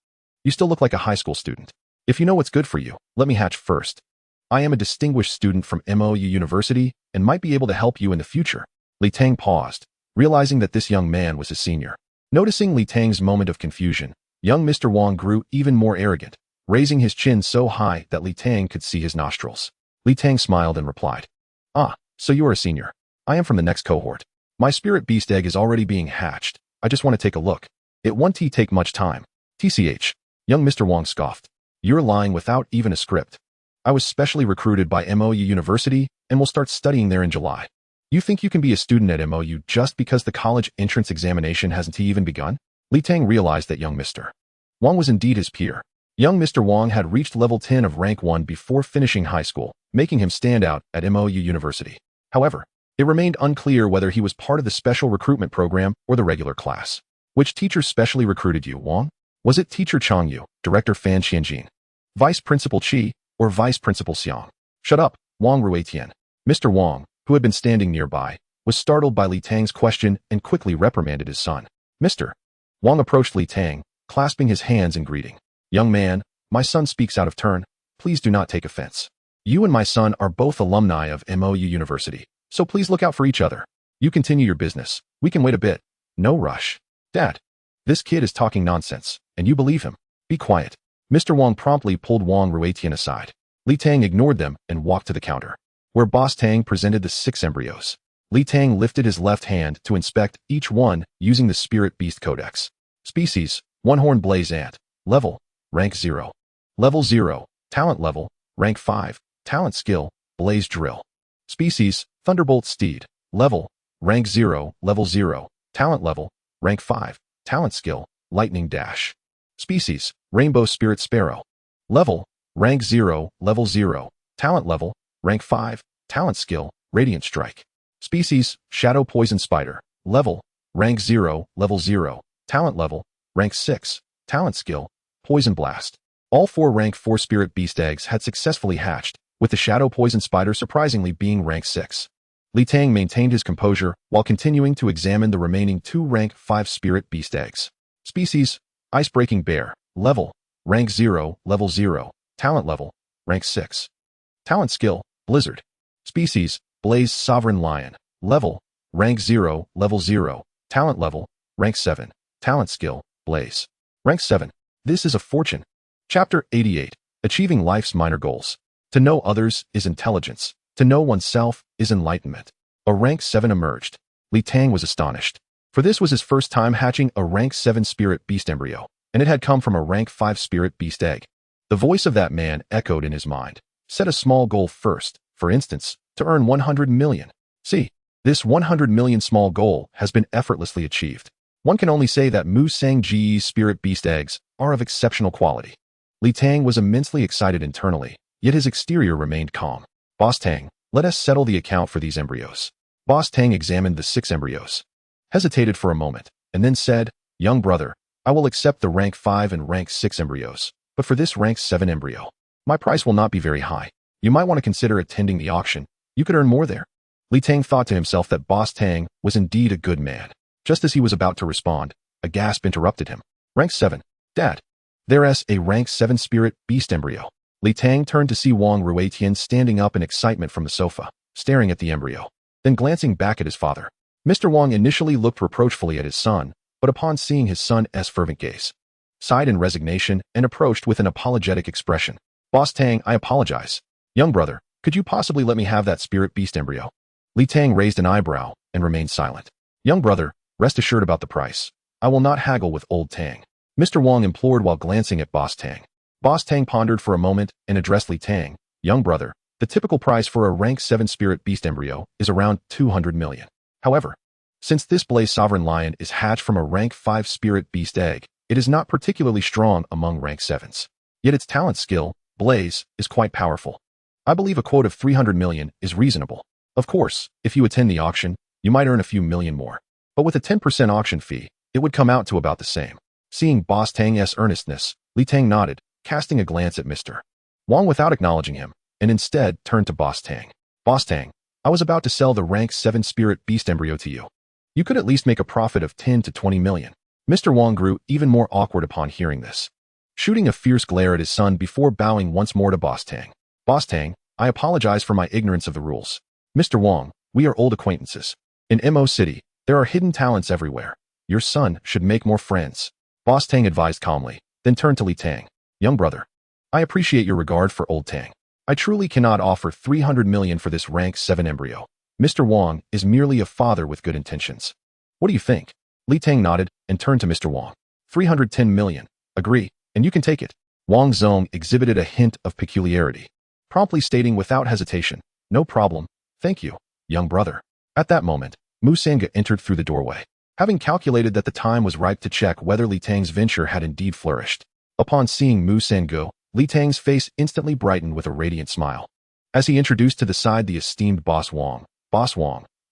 you still look like a high school student. If you know what's good for you, let me hatch first. I am a distinguished student from MOU University and might be able to help you in the future. Li Tang paused, realizing that this young man was his senior. Noticing Li Tang's moment of confusion, young Mr. Wang grew even more arrogant, raising his chin so high that Li Tang could see his nostrils. Li Tang smiled and replied, Ah, so you are a senior. I am from the next cohort. My spirit beast egg is already being hatched. I just want to take a look. It won't take much time. TCH. Young Mr. Wang scoffed. You're lying without even a script. I was specially recruited by MOU University and will start studying there in July. You think you can be a student at MOU just because the college entrance examination hasn't even begun? Li Tang realized that young Mr. Wang was indeed his peer. Young Mr. Wang had reached level 10 of rank 1 before finishing high school, making him stand out at MOU University. However, it remained unclear whether he was part of the special recruitment program or the regular class. Which teacher specially recruited you, Wang? Was it Teacher Chang Yu, Director Fan Xianjin, Vice Principal Qi, or Vice Principal Xiang? Shut up, Wang Ruetian. Mr. Wang, who had been standing nearby, was startled by Li Tang's question and quickly reprimanded his son. Mr. Wang approached Li Tang, clasping his hands in greeting. Young man, my son speaks out of turn. Please do not take offense. You and my son are both alumni of MOU University, so please look out for each other. You continue your business. We can wait a bit. No rush. Dad, this kid is talking nonsense, and you believe him. Be quiet. Mr. Wang promptly pulled Wang Ruetian aside. Li Tang ignored them and walked to the counter, where Boss Tang presented the 6 embryos. Li Tang lifted his left hand to inspect each one using the Spirit Beast Codex. Species, One-Horn Blaze Ant. Level, Rank 0. Level 0, Talent Level, Rank 5. Talent Skill, Blaze Drill. Species, Thunderbolt Steed. Level, Rank 0, Level 0. Talent Level, Rank 5. Talent Skill, Lightning Dash. Species, Rainbow Spirit Sparrow. Level, Rank 0, Level 0. Talent Level, Rank 5. Talent Skill, Radiant Strike. Species, Shadow Poison Spider. Level, Rank 0, Level 0. Talent Level, Rank 6. Talent Skill, Poison Blast. All 4 Rank 4 Spirit Beast eggs had successfully hatched, with the Shadow Poison Spider surprisingly being Rank 6. Li Tang maintained his composure while continuing to examine the remaining 2 Rank 5 Spirit Beast eggs. Species, Ice-Breaking Bear. Level, Rank 0, Level 0. Talent Level, Rank 6. Talent Skill, Blizzard. Species, Blaze Sovereign Lion. Level, Rank 0, Level 0. Talent Level, Rank 7. Talent Skill, Blaze. Rank 7. This is a fortune. Chapter 88. Achieving Life's Minor Goals. To know others is intelligence. To know oneself is enlightenment. A Rank 7 emerged. Li Tang was astonished, for this was his first time hatching a Rank 7 Spirit Beast embryo, and it had come from a Rank 5 Spirit Beast egg. The voice of that man echoed in his mind. Set a small goal first, for instance, to earn 100 million. See, this 100 million small goal has been effortlessly achieved. One can only say that Mu Sang Ji's Spirit Beast eggs are of exceptional quality. Li Tang was immensely excited internally, yet his exterior remained calm. Boss Tang, let us settle the account for these embryos. Boss Tang examined the 6 embryos, hesitated for a moment, and then said, Young brother, I will accept the Rank 5 and Rank 6 embryos, but for this Rank 7 embryo, my price will not be very high. You might want to consider attending the auction. You could earn more there. Li Tang thought to himself that Boss Tang was indeed a good man. Just as he was about to respond, a gasp interrupted him. Rank 7. Dad. There's a Rank 7 Spirit Beast embryo. Li Tang turned to see Wang Ruetian standing up in excitement from the sofa, staring at the embryo, then glancing back at his father. Mr. Wang initially looked reproachfully at his son, but upon seeing his son's fervent gaze, sighed in resignation and approached with an apologetic expression. Boss Tang, I apologize. Young brother, could you possibly let me have that Spirit Beast embryo? Li Tang raised an eyebrow and remained silent. Young brother, rest assured about the price. I will not haggle with old Tang. Mr. Wong implored while glancing at Boss Tang. Boss Tang pondered for a moment and addressed Li Tang. Young brother, the typical price for a rank 7 spirit beast embryo is around 200 million. However, since this Blaze Sovereign Lion is hatched from a rank 5 spirit beast egg, it is not particularly strong among rank 7s. Yet its talent skill, Blaze, is quite powerful. I believe a quote of 300 million is reasonable. Of course, if you attend the auction, you might earn a few million more. But with a 10% auction fee, it would come out to about the same. Seeing Boss Tang's earnestness, Li Tang nodded, casting a glance at Mr. Wong without acknowledging him, and instead turned to Boss Tang. Boss Tang, I was about to sell the rank 7 spirit beast embryo to you. You could at least make a profit of 10 to 20 million. Mr. Wong grew even more awkward upon hearing this, shooting a fierce glare at his son before bowing once more to Boss Tang. Boss Tang, I apologize for my ignorance of the rules. Mr. Wong, we are old acquaintances. In Mo City, there are hidden talents everywhere. Your son should make more friends. Boss Tang advised calmly, then turned to Li Tang. Young brother, I appreciate your regard for old Tang. I truly cannot offer 300 million for this rank 7 embryo. Mr. Wong is merely a father with good intentions. What do you think? Li Tang nodded and turned to Mr. Wong. 310 million. Agree, and you can take it. Wang Zong exhibited a hint of peculiarity, promptly stating without hesitation, no problem, thank you, young brother. At that moment, Mu Sanga entered through the doorway, having calculated that the time was ripe to check whether Li Tang's venture had indeed flourished. Upon seeing Mu Sanga, Li Tang's face instantly brightened with a radiant smile. As he introduced to the side the esteemed Boss Wong,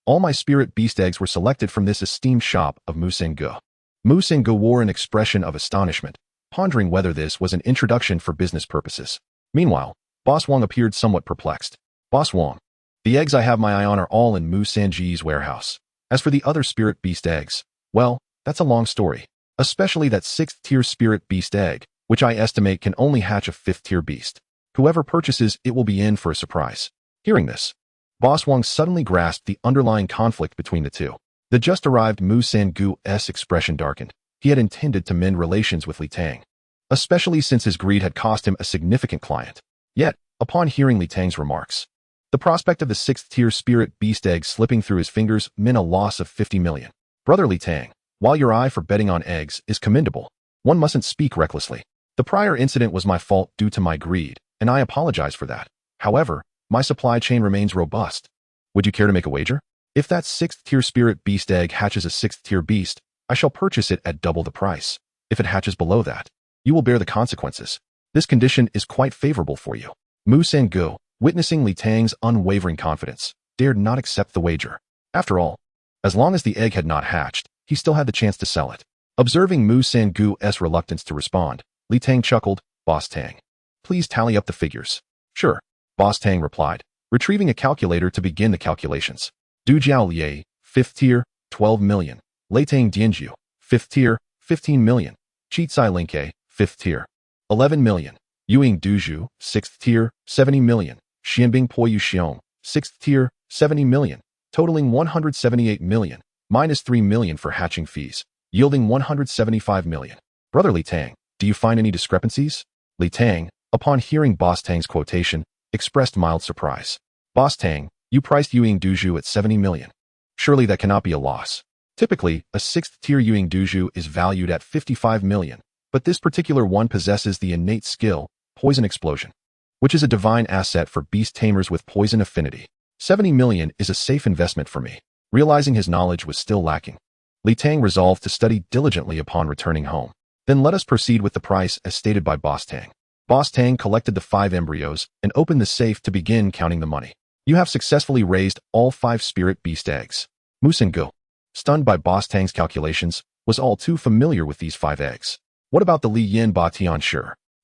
all my spirit beast eggs were selected from this esteemed shop of Mu Sanga. Mu Sanga wore an expression of astonishment, pondering whether this was an introduction for business purposes. Meanwhile, Boss Wong appeared somewhat perplexed. Boss Wong, the eggs I have my eye on are all in Mu Sanji's warehouse. As for the other spirit beast eggs, well, that's a long story. Especially that 6th tier spirit beast egg, which I estimate can only hatch a 5th tier beast. Whoever purchases it will be in for a surprise. Hearing this, Boss Wong suddenly grasped the underlying conflict between the two. The just-arrived Mu Sangu's expression darkened. He had intended to mend relations with Li Tang, especially since his greed had cost him a significant client. Yet, upon hearing Li Tang's remarks, the prospect of the 6th tier spirit beast egg slipping through his fingers meant a loss of 50 million. Brother Li Tang, while your eye for betting on eggs is commendable, one mustn't speak recklessly. The prior incident was my fault due to my greed, and I apologize for that. However, my supply chain remains robust. Would you care to make a wager? If that 6th tier spirit beast egg hatches a 6th tier beast, I shall purchase it at double the price. If it hatches below that, you will bear the consequences. This condition is quite favorable for you. Mu Sangu, witnessing Li Tang's unwavering confidence, dared not accept the wager. After all, as long as the egg had not hatched, he still had the chance to sell it. Observing Mu Sangu's reluctance to respond, Li Tang chuckled, Boss Tang, please tally up the figures. Sure, Boss Tang replied, retrieving a calculator to begin the calculations. Du Jiao Lieh, 5th tier, 12 million. Lei Tang Dianju, 5th tier, 15 million. Chi Tsai Linke, 5th tier, 11 million. Yuing Duzhu, 6th tier, 70 million. Xianbing Poyu Xiong, 6th tier, 70 million, totaling 178 million, minus 3 million for hatching fees, yielding 175 million. Brother Li Tang, do you find any discrepancies? Li Tang, upon hearing Boss Tang's quotation, expressed mild surprise. Boss Tang, you priced Yuing Duzhu at 70 million. Surely that cannot be a loss. Typically, a 6th tier Yuing Duzhu is valued at 55 million, but this particular one possesses the innate skill, Poison Explosion, which is a divine asset for beast tamers with poison affinity. 70 million is a safe investment for me. Realizing his knowledge was still lacking, Li Tang resolved to study diligently upon returning home. Then let us proceed with the price as stated by Boss Tang. Boss Tang collected the 5 embryos and opened the safe to begin counting the money. You have successfully raised all 5 spirit beast eggs. Mu Sangu, stunned by Boss Tang's calculations, was all too familiar with these 5 eggs. What about the Li Yin Ba Tian Shi?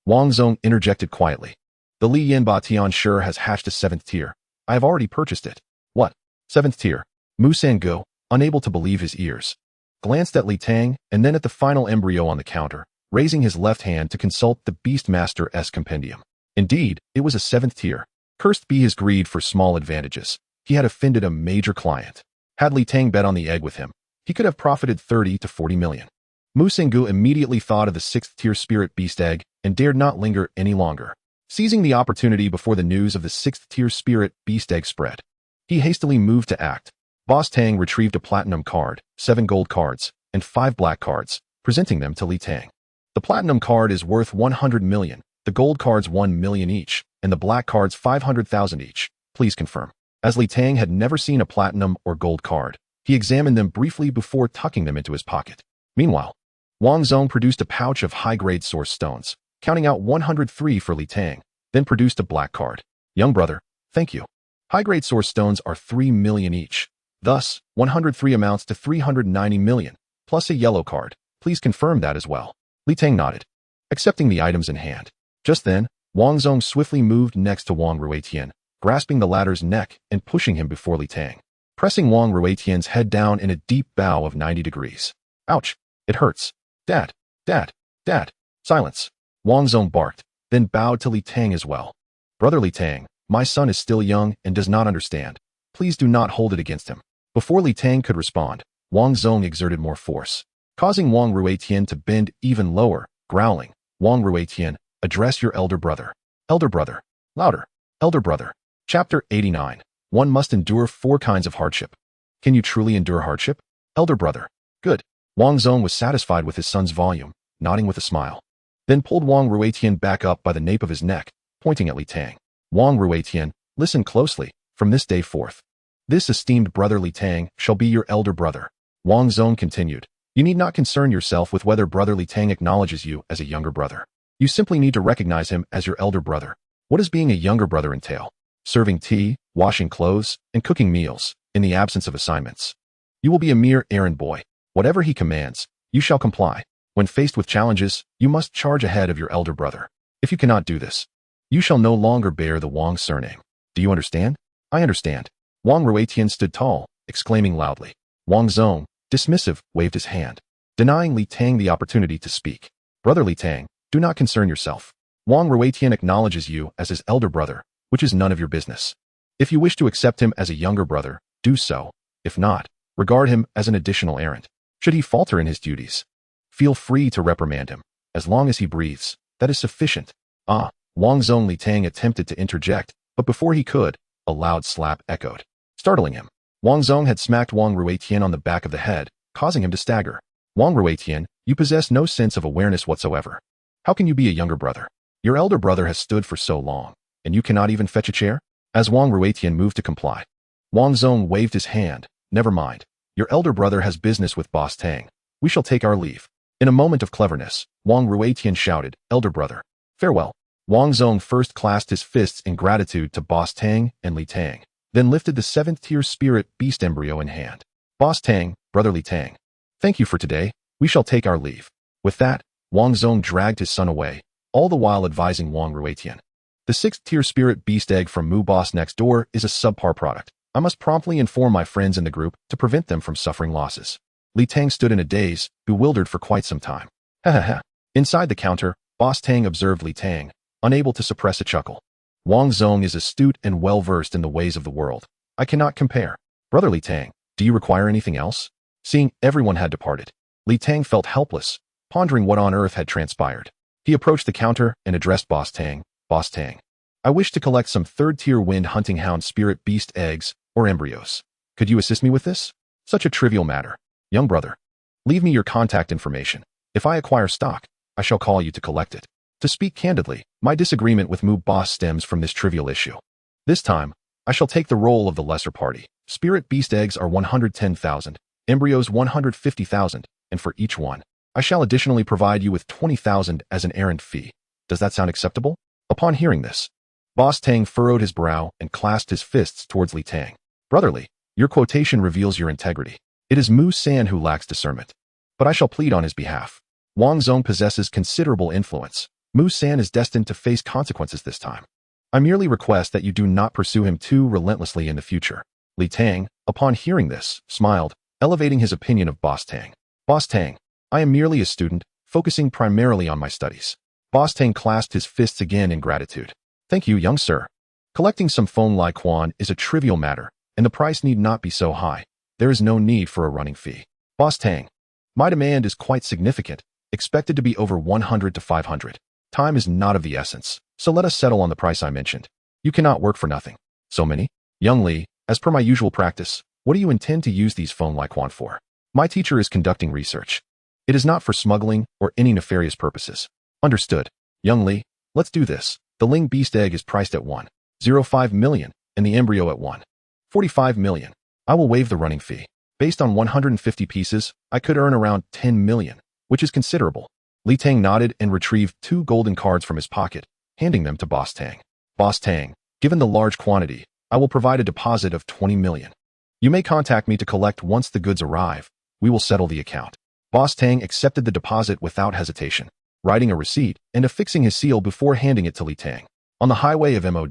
Wang Zong interjected quietly. The Li Yin Ba Tian Shi has hatched a 7th tier. I have already purchased it. What? 7th tier? Mu Sangu, unable to believe his ears, glanced at Li Tang and then at the final embryo on the counter, raising his left hand to consult the Beastmaster's compendium. Indeed, it was a 7th tier. Cursed be his greed for small advantages. He had offended a major client. Had Li Tang bet on the egg with him, he could have profited 30 to 40 million. Mu Sangu immediately thought of the 6th tier spirit beast egg and dared not linger any longer. Seizing the opportunity before the news of the 6th tier spirit beast egg spread, He hastily moved to act. Boss Tang retrieved a platinum card, 7 gold cards, and 5 black cards, presenting them to Li Tang. The platinum card is worth 100 million, the gold cards 1 million each, and the black cards 500,000 each. Please confirm. As Li Tang had never seen a platinum or gold card, he examined them briefly before tucking them into his pocket. Meanwhile, Wang Zong produced a pouch of high-grade source stones, counting out 103 for Li Tang, then produced a black card. Young brother, thank you. High-grade source stones are 3 million each. Thus, 103 amounts to 390 million, plus a yellow card. Please confirm that as well. Li Tang nodded, accepting the items in hand. Just then, Wang Zong swiftly moved next to Wang Ruetian, grasping the latter's neck and pushing him before Li Tang, pressing Wang Ruetian's head down in a deep bow of 90 degrees. Ouch! It hurts. Dad! Dad! Dad! Silence! Wang Zong barked, then bowed to Li Tang as well. Brother Li Tang, my son is still young and does not understand. Please do not hold it against him. Before Li Tang could respond, Wang Zong exerted more force, causing Wang Ruetian to bend even lower, growling, Wang Ruetian, address your elder brother. Elder brother. Louder. Elder brother. Chapter 89. One must endure 4 kinds of hardship. Can you truly endure hardship? Elder brother. Good. Wang Zong was satisfied with his son's volume, nodding with a smile. Then pulled Wang Ruetian back up by the nape of his neck, pointing at Li Tang. Wang Ruetian, listen closely, from this day forth. This esteemed brother Li Tang shall be your elder brother. Wang Zong continued. You need not concern yourself with whether brother Li Tang acknowledges you as a younger brother. You simply need to recognize him as your elder brother. What does being a younger brother entail? Serving tea, washing clothes, and cooking meals, in the absence of assignments. You will be a mere errand boy. Whatever he commands, you shall comply. When faced with challenges, you must charge ahead of your elder brother. If you cannot do this, you shall no longer bear the Wang surname. Do you understand? I understand. Wang Ruetian stood tall, exclaiming loudly. Wang Zong, dismissive, waved his hand, denying Li Tang the opportunity to speak. Brother Li Tang, do not concern yourself. Wang Ruetian acknowledges you as his elder brother, which is none of your business. If you wish to accept him as a younger brother, do so. If not, regard him as an additional errand. Should he falter in his duties, feel free to reprimand him. As long as he breathes, that is sufficient. Ah, Wang Zong. Li Tang attempted to interject, but before he could, a loud slap echoed, startling him. Wang Zong had smacked Wang Ruetian on the back of the head, causing him to stagger. Wang Ruetian, you possess no sense of awareness whatsoever. How can you be a younger brother? Your elder brother has stood for so long, and you cannot even fetch a chair? As Wang Ruetian moved to comply, Wang Zong waved his hand. Never mind. Your elder brother has business with Boss Tang. We shall take our leave. In a moment of cleverness, Wang Ruetian shouted, Elder brother, farewell. Wang Zong first clasped his fists in gratitude to Boss Tang and Li Tang, then lifted the 7th-tier spirit beast embryo in hand. Boss Tang, brother Li Tang, thank you for today. We shall take our leave. With that, Wang Zong dragged his son away, all the while advising Wang Ruetian. The 6th-tier spirit beast egg from Moo Boss next door is a subpar product. I must promptly inform my friends in the group to prevent them from suffering losses. Li Tang stood in a daze, bewildered for quite some time. Ha ha ha. Inside the counter, Boss Tang observed Li Tang, unable to suppress a chuckle. Wang Zong is astute and well-versed in the ways of the world. I cannot compare. Brother Li Tang, do you require anything else? Seeing everyone had departed, Li Tang felt helpless, pondering what on earth had transpired. He approached the counter and addressed Boss Tang. Boss Tang, I wish to collect some 3rd-tier wind hunting hound spirit beast eggs or embryos. Could you assist me with this? Such a trivial matter. Young brother, leave me your contact information. If I acquire stock, I shall call you to collect it. To speak candidly, my disagreement with Moo Boss stems from this trivial issue. This time, I shall take the role of the lesser party. Spirit beast eggs are 110,000, embryos 150,000, and for each one, I shall additionally provide you with 20,000 as an errand fee. Does that sound acceptable? Upon hearing this, Boss Tang furrowed his brow and clasped his fists towards Li Tang. Brotherly, your quotation reveals your integrity. It is Mu San who lacks discernment, but I shall plead on his behalf. Wang Zong possesses considerable influence. Mu San is destined to face consequences this time. I merely request that you do not pursue him too relentlessly in the future. Li Tang, upon hearing this, smiled, elevating his opinion of Boss Tang. Boss Tang, I am merely a student, focusing primarily on my studies. Boss Tang clasped his fists again in gratitude. Thank you, young sir. Collecting some Feng Lai Quan is a trivial matter, and the price need not be so high. There is no need for a running fee. Boss Tang, my demand is quite significant, expected to be over 100 to 500. Time is not of the essence, so let us settle on the price I mentioned. You cannot work for nothing. So many? Young Li, As per my usual practice, what do you intend to use these phone like wand for? My teacher is conducting research. It is not for smuggling or any nefarious purposes. Understood. Young Li, let's do this. The Ling beast egg is priced at 1.05 million and the embryo at 1.45 million. I will waive the running fee. Based on 150 pieces, I could earn around 10 million, which is considerable. Li Tang nodded and retrieved 2 golden cards from his pocket, handing them to Boss Tang. Boss Tang, given the large quantity, I will provide a deposit of 20 million. You may contact me to collect once the goods arrive. We will settle the account. Boss Tang accepted the deposit without hesitation, writing a receipt and affixing his seal before handing it to Li Tang. On the highway of Mo,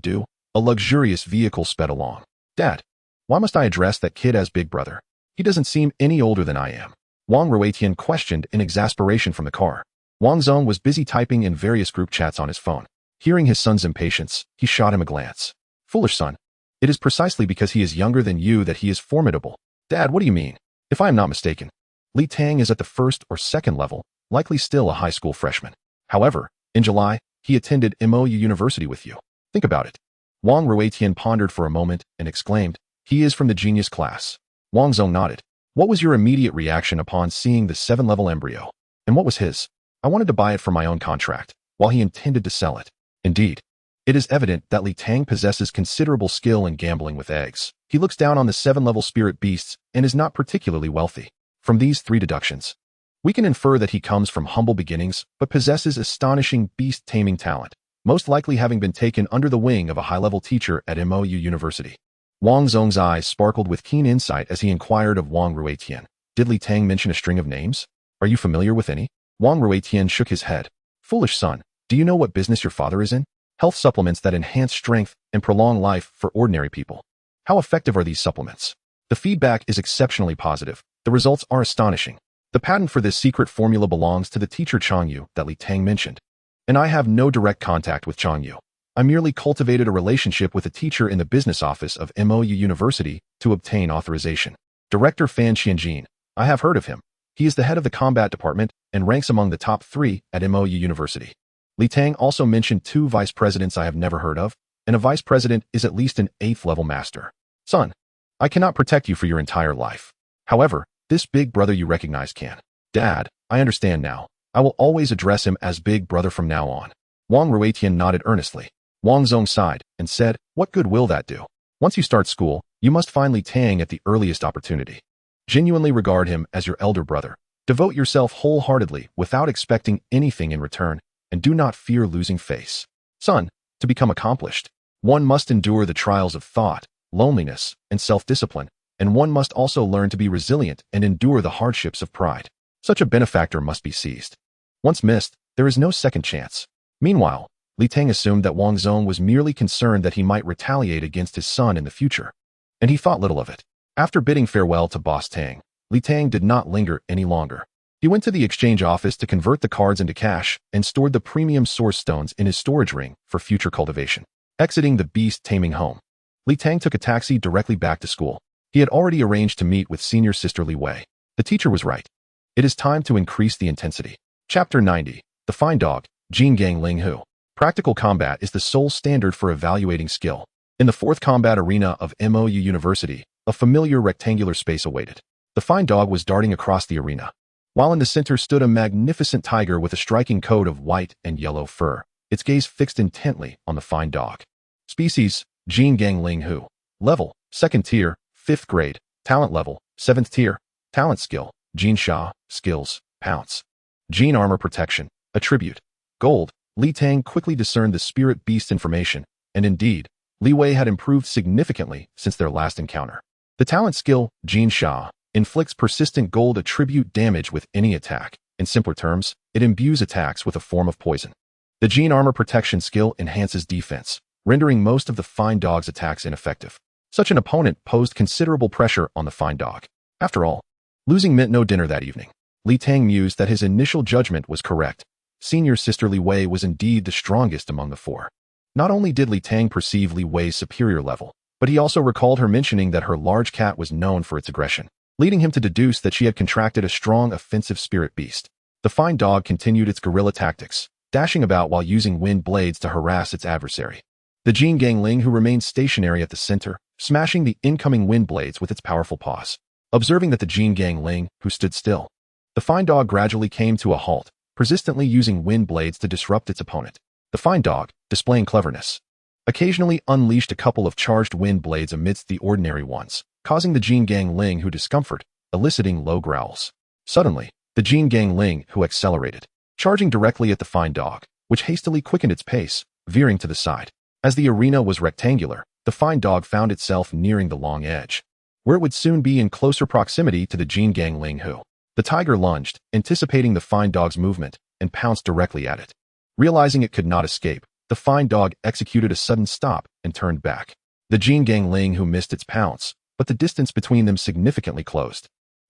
a luxurious vehicle sped along. Dad, why must I address that kid as Big Brother? He doesn't seem any older than I am. Wang Ruetian questioned in exasperation from the car. Wang Zong was busy typing in various group chats on his phone. Hearing his son's impatience, he shot him a glance. Foolish son. It is precisely because he is younger than you that he is formidable. Dad, what do you mean? If I am not mistaken, Li Tang is at the 1st or 2nd level, likely still a high school freshman. However, in July, he attended MOU University with you. Think about it. Wang Ruetian pondered for a moment and exclaimed, he is from the genius class. Wang Zong nodded. What was your immediate reaction upon seeing the 7-level embryo? And what was his? I wanted to buy it for my own contract, while he intended to sell it. Indeed. It is evident that Li Tang possesses considerable skill in gambling with eggs. He looks down on the 7-level spirit beasts and is not particularly wealthy. From these 3 deductions, we can infer that he comes from humble beginnings but possesses astonishing beast taming talent, most likely having been taken under the wing of a high-level teacher at MOU University. Wang Zong's eyes sparkled with keen insight as he inquired of Wang Ruetian. Did Li Tang mention a string of names? Are you familiar with any? Wang Ruetian shook his head. Foolish son, do you know what business your father is in? Health supplements that enhance strength and prolong life for ordinary people. How effective are these supplements? The feedback is exceptionally positive. The results are astonishing. The patent for this secret formula belongs to the teacher Changyu that Li Tang mentioned. And I have no direct contact with Changyu. I merely cultivated a relationship with a teacher in the business office of MOU University to obtain authorization. Director Fan Qianjin. I have heard of him. He is the head of the combat department and ranks among the top 3 at MOU University. Li Tang also mentioned 2 vice presidents I have never heard of, and a vice president is at least an 8th-level master. Son, I cannot protect you for your entire life. However, this Big Brother you recognize can. Dad, I understand now. I will always address him as Big Brother from now on. Wang Ruetian nodded earnestly. Wang Zong sighed and said, what good will that do? Once you start school, you must find Li Tang at the earliest opportunity. Genuinely regard him as your elder brother. Devote yourself wholeheartedly without expecting anything in return, and do not fear losing face. Son, to become accomplished, one must endure the trials of thought, loneliness, and self-discipline, and one must also learn to be resilient and endure the hardships of pride. Such a benefactor must be seized. Once missed, there is no second chance. Meanwhile, Li Tang assumed that Wang Zong was merely concerned that he might retaliate against his son in the future, and he thought little of it. After bidding farewell to Boss Tang, Li Tang did not linger any longer. He went to the exchange office to convert the cards into cash and stored the premium source stones in his storage ring for future cultivation. Exiting the Beast Taming home, Li Tang took a taxi directly back to school. He had already arranged to meet with senior sister Li Wei. The teacher was right. It is time to increase the intensity. Chapter 90. The Fine Dog, Jin Gang Ling Hu. Practical combat is the sole standard for evaluating skill. In the 4th combat arena of MOU University, a familiar rectangular space awaited. The Fine Dog was darting across the arena, while in the center stood a magnificent tiger with a striking coat of white and yellow fur, its gaze fixed intently on the Fine Dog. Species, Jin Gang Ling Hu. Level, 2nd tier, 5th grade. Talent level, 7th tier. Talent skill, Jin Sha. Skills, Pounce. Jin Armor Protection. Attribute, Gold. Li Tang quickly discerned the spirit beast information, and indeed, Li Wei had improved significantly since their last encounter. The talent skill, Jin Sha, inflicts persistent gold attribute damage with any attack. In simpler terms, it imbues attacks with a form of poison. The Jin Armor Protection skill enhances defense, rendering most of the Fine Dog's attacks ineffective. Such an opponent posed considerable pressure on the Fine Dog. After all, losing meant no dinner that evening. Li Tang mused that his initial judgment was correct. Senior sister Li Wei was indeed the strongest among the 4. Not only did Li Tang perceive Li Wei's superior level, but he also recalled her mentioning that her large cat was known for its aggression, leading him to deduce that she had contracted a strong offensive spirit beast. The Fine Dog continued its guerrilla tactics, dashing about while using wind blades to harass its adversary. The Jin Gang Ling, who remained stationary at the center, smashing the incoming wind blades with its powerful paws. Observing that the Jin Gang Ling, who stood still, the fine dog gradually came to a halt, persistently using wind blades to disrupt its opponent. The fine dog, displaying cleverness, occasionally unleashed a couple of charged wind blades amidst the ordinary ones, causing the Jin Gang Ling who discomfort, eliciting low growls. Suddenly, the Jin Gang Ling who accelerated, charging directly at the fine dog, which hastily quickened its pace, veering to the side. As the arena was rectangular, the fine dog found itself nearing the long edge, where it would soon be in closer proximity to the Jin Gang Ling who. The tiger lunged, anticipating the fine dog's movement, and pounced directly at it. Realizing it could not escape, the fine dog executed a sudden stop and turned back. The Jin Gang Ling who missed its pounce, but the distance between them significantly closed.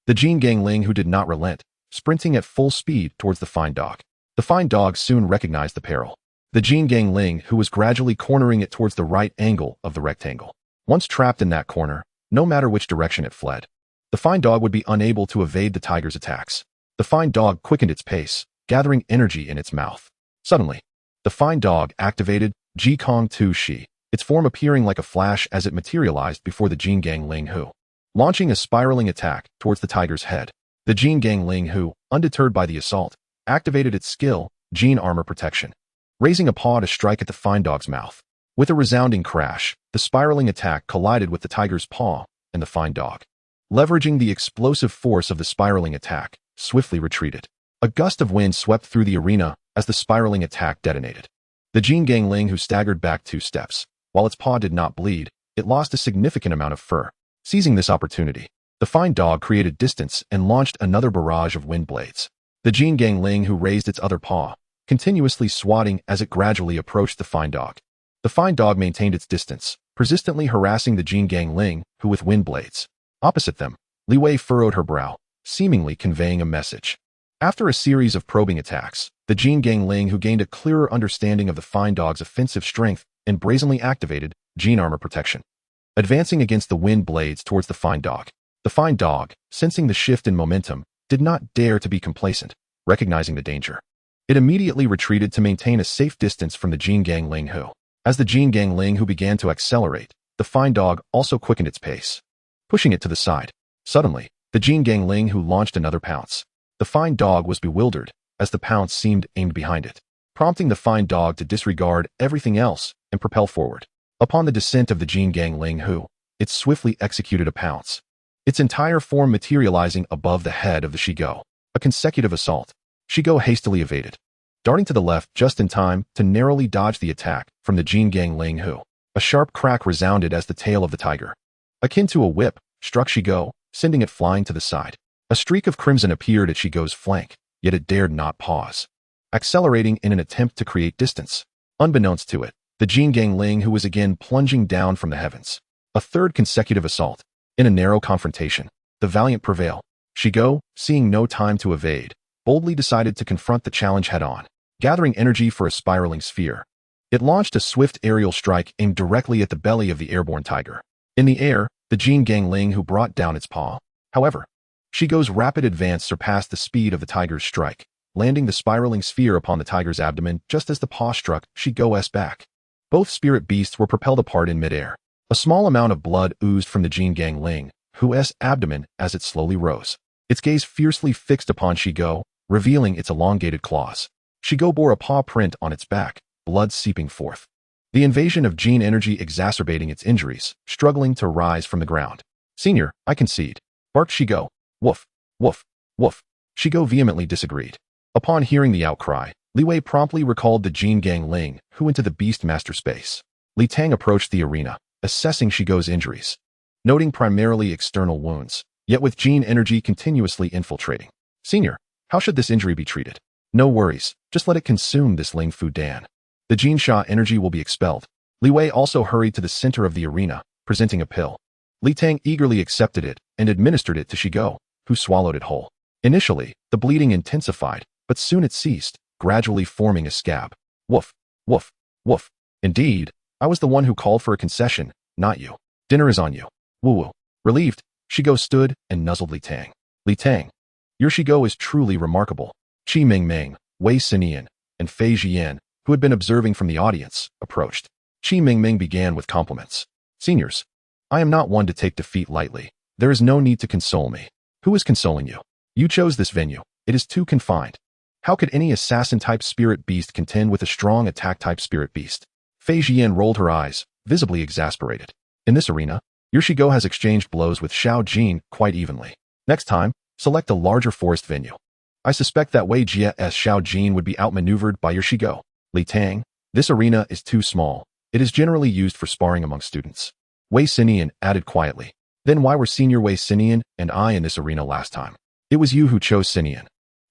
The Jin Gang Ling who did not relent, sprinting at full speed towards the fine dog. The fine dog soon recognized the peril. The Jin Gang Ling who was gradually cornering it towards the right angle of the rectangle. Once trapped in that corner, no matter which direction it fled, the fine dog would be unable to evade the tiger's attacks. The fine dog quickened its pace, gathering energy in its mouth. Suddenly, the fine dog activated Ji Kong Tu Shi, its form appearing like a flash as it materialized before the Jin Gang Ling who, launching a spiraling attack towards the tiger's head. The Jin Gang Ling who, undeterred by the assault, activated its skill, Jin Armor Protection, raising a paw to strike at the fine dog's mouth. With a resounding crash, the spiraling attack collided with the tiger's paw, and the fine dog, leveraging the explosive force of the spiraling attack, swiftly retreated. A gust of wind swept through the arena as the spiraling attack detonated. The Jin Gang Ling who staggered back 2 steps. While its paw did not bleed, it lost a significant amount of fur. Seizing this opportunity, the fine dog created distance and launched another barrage of wind blades. The Jin Gang Ling who raised its other paw, continuously swatting as it gradually approached the fine dog. The fine dog maintained its distance, persistently harassing the Jin Gang Ling who with wind blades. Opposite them, Li Wei furrowed her brow, seemingly conveying a message. After a series of probing attacks, the Jin Gang Ling who gained a clearer understanding of the fine dog's offensive strength and brazenly activated Jin Armor Protection, advancing against the wind blades towards the fine dog. The fine dog, sensing the shift in momentum, did not dare to be complacent, recognizing the danger. It immediately retreated to maintain a safe distance from the Jin Gang Ling who. As the Jin Gang Ling who began to accelerate, the fine dog also quickened its pace, pushing it to the side. Suddenly, the Jin Gang Ling who launched another pounce. The fine dog was bewildered, as the pounce seemed aimed behind it, prompting the fine dog to disregard everything else and propel forward. Upon the descent of the Jin Gang Ling who, it swiftly executed a pounce, its entire form materializing above the head of the Shigo. A consecutive assault. Shigo hastily evaded, darting to the left just in time to narrowly dodge the attack from the Jin Gang Ling who. A sharp crack resounded as the tail of the tiger, akin to a whip, struck Shigo, sending it flying to the side. A streak of crimson appeared at Shigo's flank, yet it dared not pause, accelerating in an attempt to create distance. Unbeknownst to it, the Jin Gang Ling who was again plunging down from the heavens. A third consecutive assault. In a narrow confrontation, the valiant prevail. Shigo, seeing no time to evade, boldly decided to confront the challenge head-on, gathering energy for a spiraling sphere. It launched a swift aerial strike aimed directly at the belly of the airborne tiger. In the air, the Jin Gang Ling who brought down its paw. However, Shigo's rapid advance surpassed the speed of the tiger's strike, landing the spiraling sphere upon the tiger's abdomen just as the paw struck Shigo's back. Both spirit beasts were propelled apart in midair. A small amount of blood oozed from the Jin Gang Ling whose abdomen as it slowly rose. Its gaze fiercely fixed upon Shigo, revealing its elongated claws. Shigo bore a paw print on its back, blood seeping forth. The invasion of Jin energy exacerbating its injuries, struggling to rise from the ground. "Senior, I concede," barked Shigo. "Woof, woof, woof." Shigo vehemently disagreed. Upon hearing the outcry, Li Wei promptly recalled the Jin Gang Ling who into the Beastmaster space. Li Tang approached the arena, assessing Shigo's injuries, noting primarily external wounds, yet with Jin energy continuously infiltrating. "Senior, how should this injury be treated?" "No worries, just let it consume this Ling Fu Dan. The Jin Sha energy will be expelled." Li Wei also hurried to the center of the arena, presenting a pill. Li Tang eagerly accepted it and administered it to Shigo, who swallowed it whole. Initially, the bleeding intensified, but soon it ceased, gradually forming a scab. "Woof, woof, woof. Indeed, I was the one who called for a concession, not you. Dinner is on you." Woo-woo. Relieved, Shigo stood and nuzzled Li Tang. "Li Tang, your Shigo is truly remarkable." Qi Mingming, Wei Sinian, and Fei Jian, who had been observing from the audience, approached. Qi Mingming began with compliments. "Seniors, I am not one to take defeat lightly. There is no need to console me. Who is consoling you? You chose this venue. It is too confined. How could any assassin-type spirit beast contend with a strong attack-type spirit beast? Fei Jian rolled her eyes, visibly exasperated. In this arena, your Shigo has exchanged blows with Xiao Jin quite evenly. Next time, select a larger forest venue. I suspect that Wei Jie's Xiao Jin would be outmaneuvered by your Shigo. Li Tang, this arena is too small. It is generally used for sparring among students. Wei Xinian added quietly. Then why were Senior Wei Xinian and I in this arena last time? It was you who chose Xinian.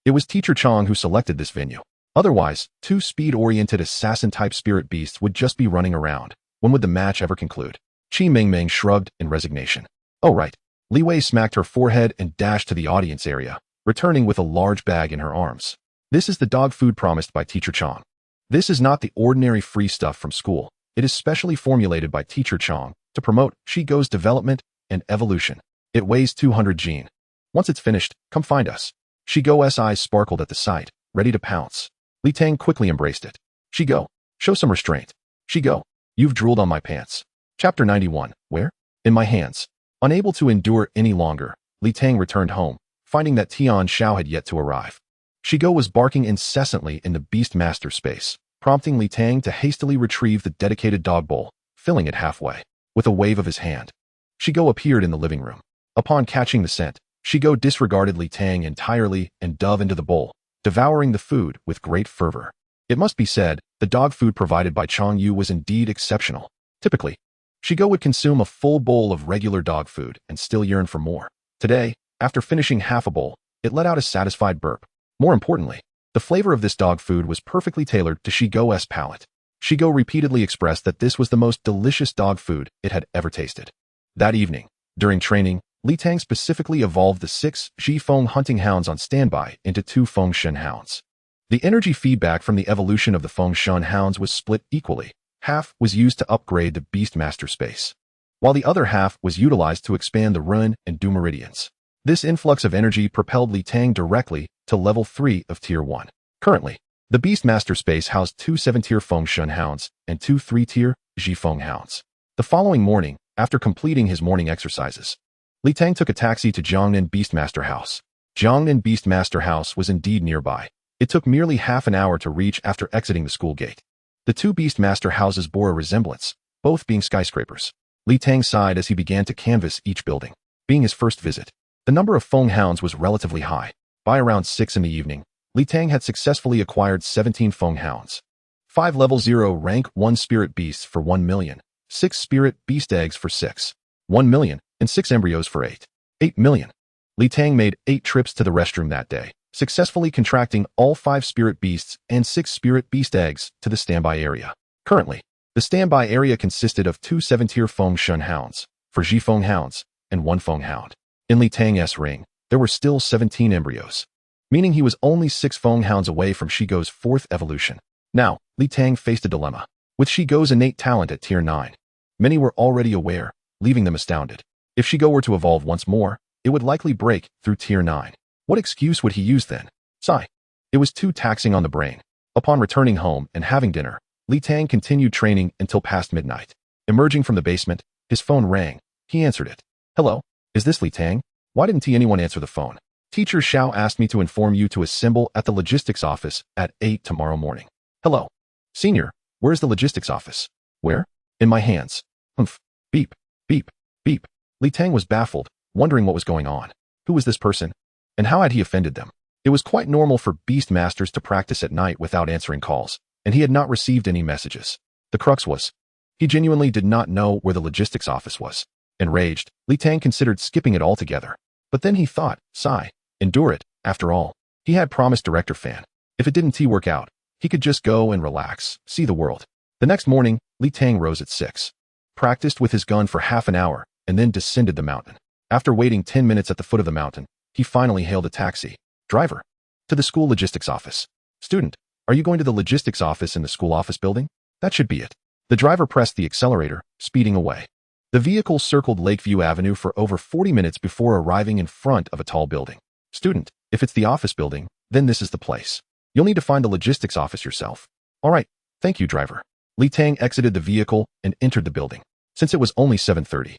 It was Teacher Chong who selected this venue. Otherwise, two speed-oriented assassin-type spirit beasts would just be running around. When would the match ever conclude? Qi Mingming shrugged in resignation. Oh right. Li Wei smacked her forehead and dashed to the audience area, returning with a large bag in her arms. This is the dog food promised by Teacher Chong. This is not the ordinary free stuff from school. It is specially formulated by Teacher Chong to promote Shigo's development and evolution. It weighs 200 Jin. Once it's finished, come find us. Shigo's eyes sparkled at the sight, ready to pounce. Li Tang quickly embraced it. Shigo, show some restraint. Shigo, you've drooled on my pants. Chapter 91. Where? In my hands. Unable to endure any longer, Li Tang returned home, finding that Tian Xiao had yet to arrive. Shigo was barking incessantly in the Beastmaster space, prompting Li Tang to hastily retrieve the dedicated dog bowl, filling it halfway. With a wave of his hand, Shigo appeared in the living room. Upon catching the scent, Shigo disregarded Li Tang entirely and dove into the bowl, devouring the food with great fervor. It must be said, the dog food provided by Chong Yu was indeed exceptional. Typically, Shigo would consume a full bowl of regular dog food and still yearn for more. Today, after finishing half a bowl, it let out a satisfied burp. More importantly, the flavor of this dog food was perfectly tailored to Shigo's palate. Shigo repeatedly expressed that this was the most delicious dog food it had ever tasted. That evening, during training, Li Tang specifically evolved the 6 Zhifeng hunting hounds on standby into 2 Fengshen hounds. The energy feedback from the evolution of the Fengshen hounds was split equally. Half was used to upgrade the Beastmaster space, while the other half was utilized to expand the Run and Du Meridians. This influx of energy propelled Li Tang directly to level 3 of Tier 1. Currently, the Beastmaster space housed 2 7-tier Fengshen hounds and 2 3-tier Zhifeng hounds. The following morning, after completing his morning exercises, Li Tang took a taxi to Jiangnan Beastmaster House. Jiangnan Beastmaster House was indeed nearby. It took merely half an hour to reach after exiting the school gate. The 2 Beastmaster houses bore a resemblance, both being skyscrapers. Li Tang sighed as he began to canvass each building. Being his first visit, the number of Feng hounds was relatively high. By around 6 in the evening, Li Tang had successfully acquired 17 Feng hounds. 5 level 0 rank 1 spirit beasts for 1 million. 6 spirit beast eggs for 6. 1 million, and 6 embryos for 8. 8 million. Li Tang made 8 trips to the restroom that day, successfully contracting all 5 spirit beasts and 6 spirit beast eggs to the standby area. Currently, the standby area consisted of 2 7-tier Fengshen hounds, for Zhifeng hounds, and 1 Feng hound. In Li Tang's ring, there were still 17 embryos, meaning he was only 6 Feng hounds away from Shigo's 4th evolution. Now, Li Tang faced a dilemma. With Shigo's innate talent at Tier 9, many were already aware, leaving them astounded. If Shigo were to evolve once more, it would likely break through Tier 9. What excuse would he use then? Sigh. It was too taxing on the brain. Upon returning home and having dinner, Li Tang continued training until past midnight. Emerging from the basement, his phone rang. He answered it. Hello, is this Li Tang? Why didn't anyone answer the phone? Teacher Xiao asked me to inform you to assemble at the logistics office at 8 tomorrow morning. Hello. Senior, where's the logistics office? Where? In my hands. Humph. Beep. Beep. Beep. Li Tang was baffled, wondering what was going on. Who was this person? And how had he offended them? It was quite normal for Beastmasters to practice at night without answering calls, and he had not received any messages. The crux was, he genuinely did not know where the logistics office was. Enraged, Li Tang considered skipping it altogether. But then he thought, sigh, endure it, after all. He had promised Director Fan. If it didn't work out, he could just go and relax, see the world. The next morning, Li Tang rose at 6. Practiced with his gun for half an hour, and then descended the mountain. After waiting 10 minutes at the foot of the mountain, he finally hailed a taxi. Driver. To the school logistics office. Student, are you going to the logistics office in the school office building? That should be it. The driver pressed the accelerator, speeding away. The vehicle circled Lakeview Avenue for over 40 minutes before arriving in front of a tall building. Student, if it's the office building, then this is the place. You'll need to find the logistics office yourself. All right, thank you, driver. Li Tang exited the vehicle and entered the building. Since it was only 7:30,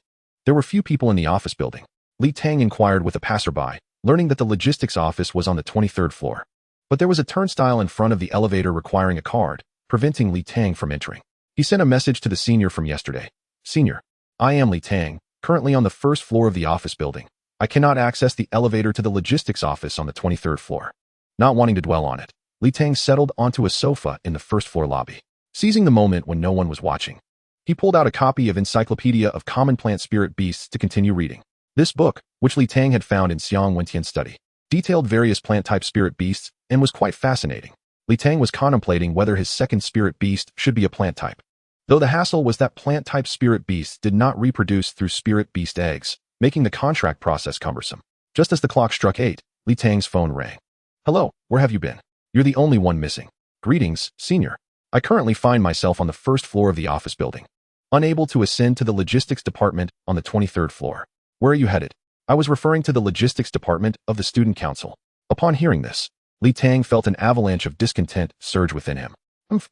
There were few people in the office building. Li Tang inquired with a passerby, learning that the logistics office was on the 23rd floor. But there was a turnstile in front of the elevator requiring a card, preventing Li Tang from entering. He sent a message to the senior from yesterday. Senior, I am Li Tang, currently on the first floor of the office building. I cannot access the elevator to the logistics office on the 23rd floor. Not wanting to dwell on it, Li Tang settled onto a sofa in the first floor lobby. Seizing the moment when no one was watching, he pulled out a copy of Encyclopedia of Common Plant Spirit Beasts to continue reading. This book, which Li Tang had found in Xiang Wentian's study, detailed various plant-type spirit beasts and was quite fascinating. Li Tang was contemplating whether his second spirit beast should be a plant type. Though the hassle was that plant-type spirit beasts did not reproduce through spirit beast eggs, making the contract process cumbersome. Just as the clock struck 8, Li Tang's phone rang. Hello, where have you been? You're the only one missing. Greetings, senior. I currently find myself on the first floor of the office building, unable to ascend to the logistics department on the 23rd floor. Where are you headed? I was referring to the logistics department of the student council. Upon hearing this, Li Tang felt an avalanche of discontent surge within him.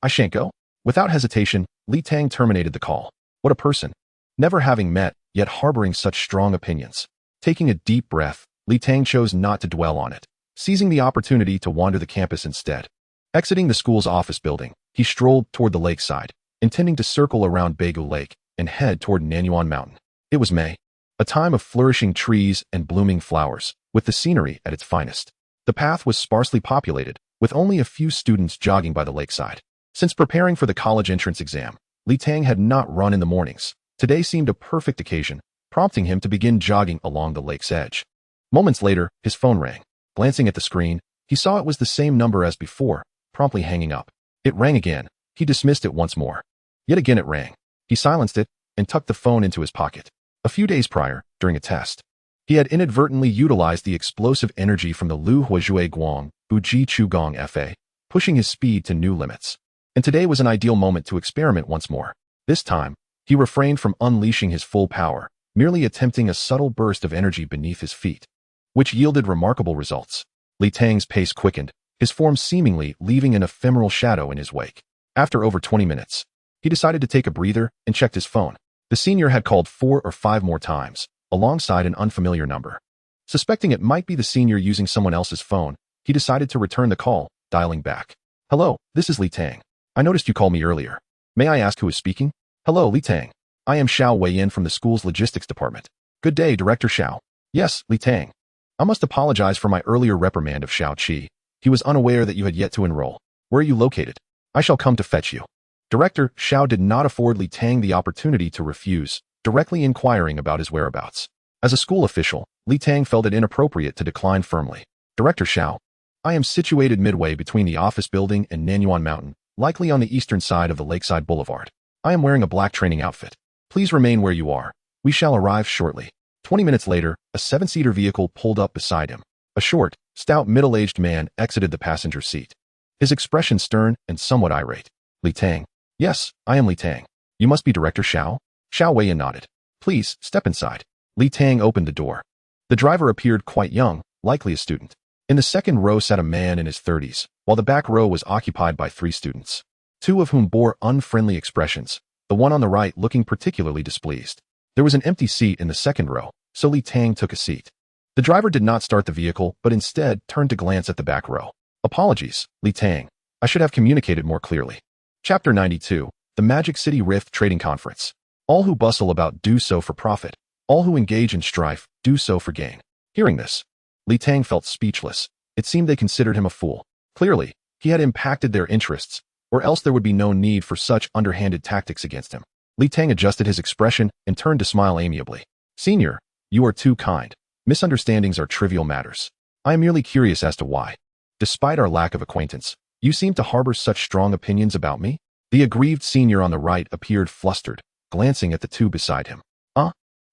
I shan't go. Without hesitation, Li Tang terminated the call. What a person. Never having met, yet harboring such strong opinions. Taking a deep breath, Li Tang chose not to dwell on it, seizing the opportunity to wander the campus instead. Exiting the school's office building, he strolled toward the lakeside, intending to circle around Beigu Lake and head toward Nanyuan Mountain. It was May, a time of flourishing trees and blooming flowers, with the scenery at its finest. The path was sparsely populated, with only a few students jogging by the lakeside. Since preparing for the college entrance exam, Li Tang had not run in the mornings. Today seemed a perfect occasion, prompting him to begin jogging along the lake's edge. Moments later, his phone rang. Glancing at the screen, he saw it was the same number as before, promptly hanging up. It rang again. He dismissed it once more. Yet again it rang. He silenced it and tucked the phone into his pocket. A few days prior, during a test, he had inadvertently utilized the explosive energy from the Lu Huazhui Guang Buji Chugong Fa, pushing his speed to new limits. And today was an ideal moment to experiment once more. This time, he refrained from unleashing his full power, merely attempting a subtle burst of energy beneath his feet, which yielded remarkable results. Li Tang's pace quickened, his form seemingly leaving an ephemeral shadow in his wake. After over 20 minutes, he decided to take a breather and checked his phone. The senior had called 4 or 5 more times, alongside an unfamiliar number. Suspecting it might be the senior using someone else's phone, he decided to return the call, dialing back. Hello, this is Li Tang. I noticed you called me earlier. May I ask who is speaking? Hello, Li Tang. I am Xiao Weiyan from the school's logistics department. Good day, Director Xiao. Yes, Li Tang. I must apologize for my earlier reprimand of Xiao Qi. He was unaware that you had yet to enroll. Where are you located? I shall come to fetch you. Director Xiao did not afford Li Tang the opportunity to refuse, directly inquiring about his whereabouts. As a school official, Li Tang felt it inappropriate to decline firmly. Director Xiao, I am situated midway between the office building and Nanyuan Mountain, likely on the eastern side of the Lakeside Boulevard. I am wearing a black training outfit. Please remain where you are. We shall arrive shortly. 20 minutes later, a 7-seater vehicle pulled up beside him. A short, stout, middle-aged man exited the passenger seat. His expression stern and somewhat irate. Li Tang. Yes, I am Li Tang. You must be Director Xiao? Xiao Weiyan nodded. Please, step inside. Li Tang opened the door. The driver appeared quite young, likely a student. In the second row sat a man in his 30s, while the back row was occupied by 3 students, 2 of whom bore unfriendly expressions, the one on the right looking particularly displeased. There was an empty seat in the second row, so Li Tang took a seat. The driver did not start the vehicle, but instead turned to glance at the back row. Apologies, Li Tang. I should have communicated more clearly. Chapter 92, The Magic City Rift Trading Conference. All who bustle about do so for profit. All who engage in strife do so for gain. Hearing this, Li Tang felt speechless. It seemed they considered him a fool. Clearly, he had impacted their interests, or else there would be no need for such underhanded tactics against him. Li Tang adjusted his expression and turned to smile amiably. Senior, you are too kind. Misunderstandings are trivial matters. I am merely curious as to why, despite our lack of acquaintance, you seem to harbor such strong opinions about me? The aggrieved senior on the right appeared flustered, glancing at the 2 beside him.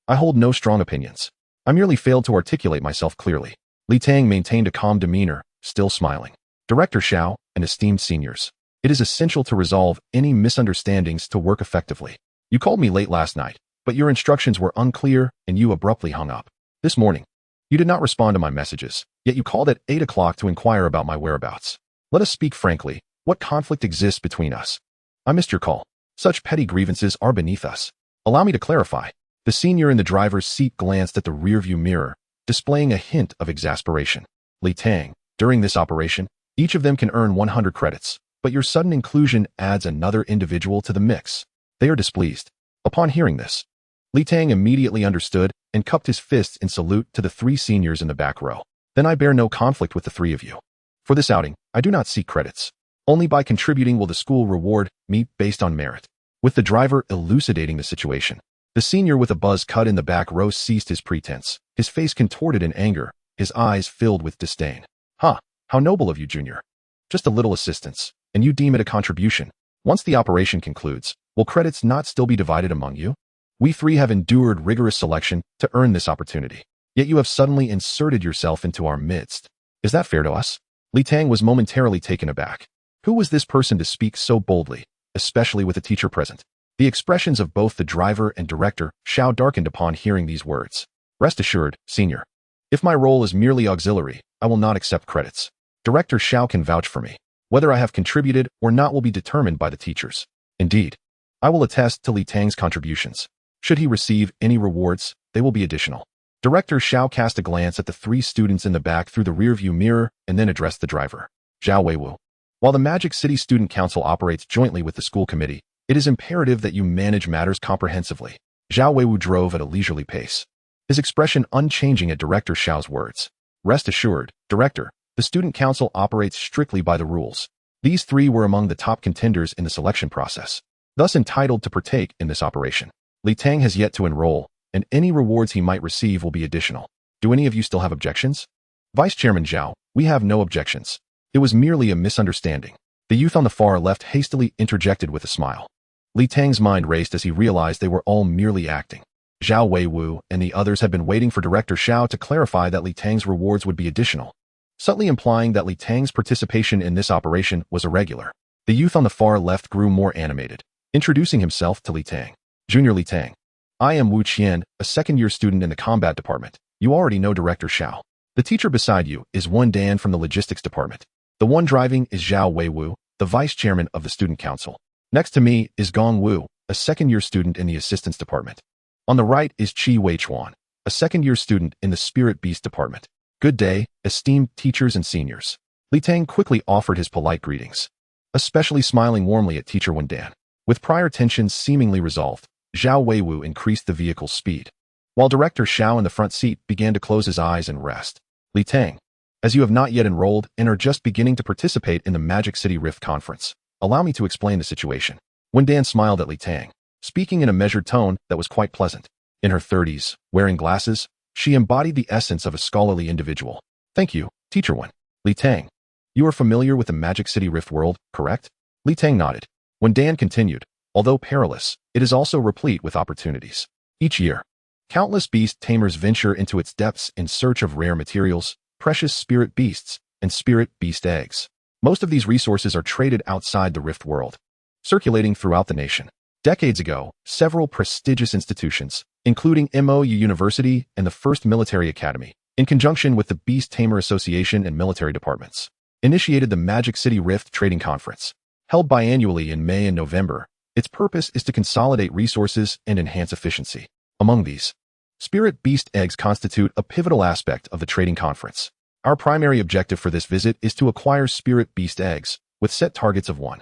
I hold no strong opinions. I merely failed to articulate myself clearly. Li Tang maintained a calm demeanor, still smiling. Director Xiao and esteemed seniors, it is essential to resolve any misunderstandings to work effectively. You called me late last night, but your instructions were unclear and you abruptly hung up. This morning, you did not respond to my messages, yet you called at 8 o'clock to inquire about my whereabouts. Let us speak frankly. What conflict exists between us? I missed your call. Such petty grievances are beneath us. Allow me to clarify. The senior in the driver's seat glanced at the rearview mirror, displaying a hint of exasperation. Li Tang, during this operation, each of them can earn 100 credits, but your sudden inclusion adds another individual to the mix. They are displeased. Upon hearing this, Li Tang immediately understood and cupped his fists in salute to the 3 seniors in the back row. Then I bear no conflict with the 3 of you. For this outing, I do not seek credits. Only by contributing will the school reward me based on merit. With the driver elucidating the situation, the senior with a buzz cut in the back row ceased his pretense, his face contorted in anger, his eyes filled with disdain. Huh, how noble of you, Junior. Just a little assistance, and you deem it a contribution. Once the operation concludes, will credits not still be divided among you? We 3 have endured rigorous selection to earn this opportunity, yet you have suddenly inserted yourself into our midst. Is that fair to us? Li Tang was momentarily taken aback. Who was this person to speak so boldly, especially with a teacher present? The expressions of both the driver and director Xiao darkened upon hearing these words. Rest assured, senior. If my role is merely auxiliary, I will not accept credits. Director Xiao can vouch for me. Whether I have contributed or not will be determined by the teachers. Indeed, I will attest to Li Tang's contributions. Should he receive any rewards, they will be additional. Director Xiao cast a glance at the 3 students in the back through the rearview mirror and then addressed the driver. Zhao Weiwu. While the Magic City Student Council operates jointly with the school committee, it is imperative that you manage matters comprehensively. Zhao Weiwu drove at a leisurely pace, his expression unchanging at Director Xiao's words. Rest assured, Director, the Student Council operates strictly by the rules. These 3 were among the top contenders in the selection process, thus entitled to partake in this operation. Li Tang has yet to enroll, and any rewards he might receive will be additional. Do any of you still have objections? Vice Chairman Zhao, we have no objections. It was merely a misunderstanding. The youth on the far left hastily interjected with a smile. Li Tang's mind raced as he realized they were all merely acting. Zhao Weiwu and the others had been waiting for Director Xiao to clarify that Li Tang's rewards would be additional, subtly implying that Li Tang's participation in this operation was irregular. The youth on the far left grew more animated, introducing himself to Li Tang. Junior Li Tang. I am Wu Qian, a second-year student in the combat department. You already know Director Xiao. The teacher beside you is Wen Dan from the logistics department. The one driving is Zhao Weiwu, the vice chairman of the student council. Next to me is Gong Wu, a second-year student in the assistance department. On the right is Qi Weichuan, a second-year student in the spirit beast department. Good day, esteemed teachers and seniors. Li Tang quickly offered his polite greetings, especially smiling warmly at teacher Wen Dan. With prior tensions seemingly resolved, Zhao Weiwu increased the vehicle's speed, while Director Xiao in the front seat began to close his eyes and rest. Li Tang, as you have not yet enrolled and are just beginning to participate in the Magic City Rift Conference, allow me to explain the situation. Wen Dan smiled at Li Tang, speaking in a measured tone that was quite pleasant. In her 30s, wearing glasses, she embodied the essence of a scholarly individual. Thank you, Teacher Wen. Li Tang, you are familiar with the Magic City Rift world, correct? Li Tang nodded. Wen Dan continued, although perilous, it is also replete with opportunities. Each year, countless beast tamers venture into its depths in search of rare materials, precious spirit beasts, and spirit beast eggs. Most of these resources are traded outside the Rift world, circulating throughout the nation. Decades ago, several prestigious institutions, including MOU University and the First Military Academy, in conjunction with the Beast Tamer Association and military departments, initiated the Magic City Rift Trading Conference. Held biannually in May and November, its purpose is to consolidate resources and enhance efficiency. Among these, spirit beast eggs constitute a pivotal aspect of the trading conference. Our primary objective for this visit is to acquire spirit beast eggs, with set targets of 1,000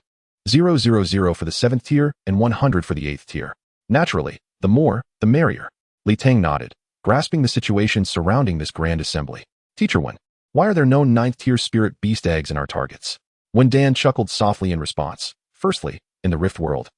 for the 7th tier and 100 for the 8th tier. Naturally, the more, the merrier. Li Tang nodded, grasping the situation surrounding this grand assembly. Teacher Wen, why are there no 9th tier spirit beast eggs in our targets? Wen Dan chuckled softly in response. Firstly, in the Rift world,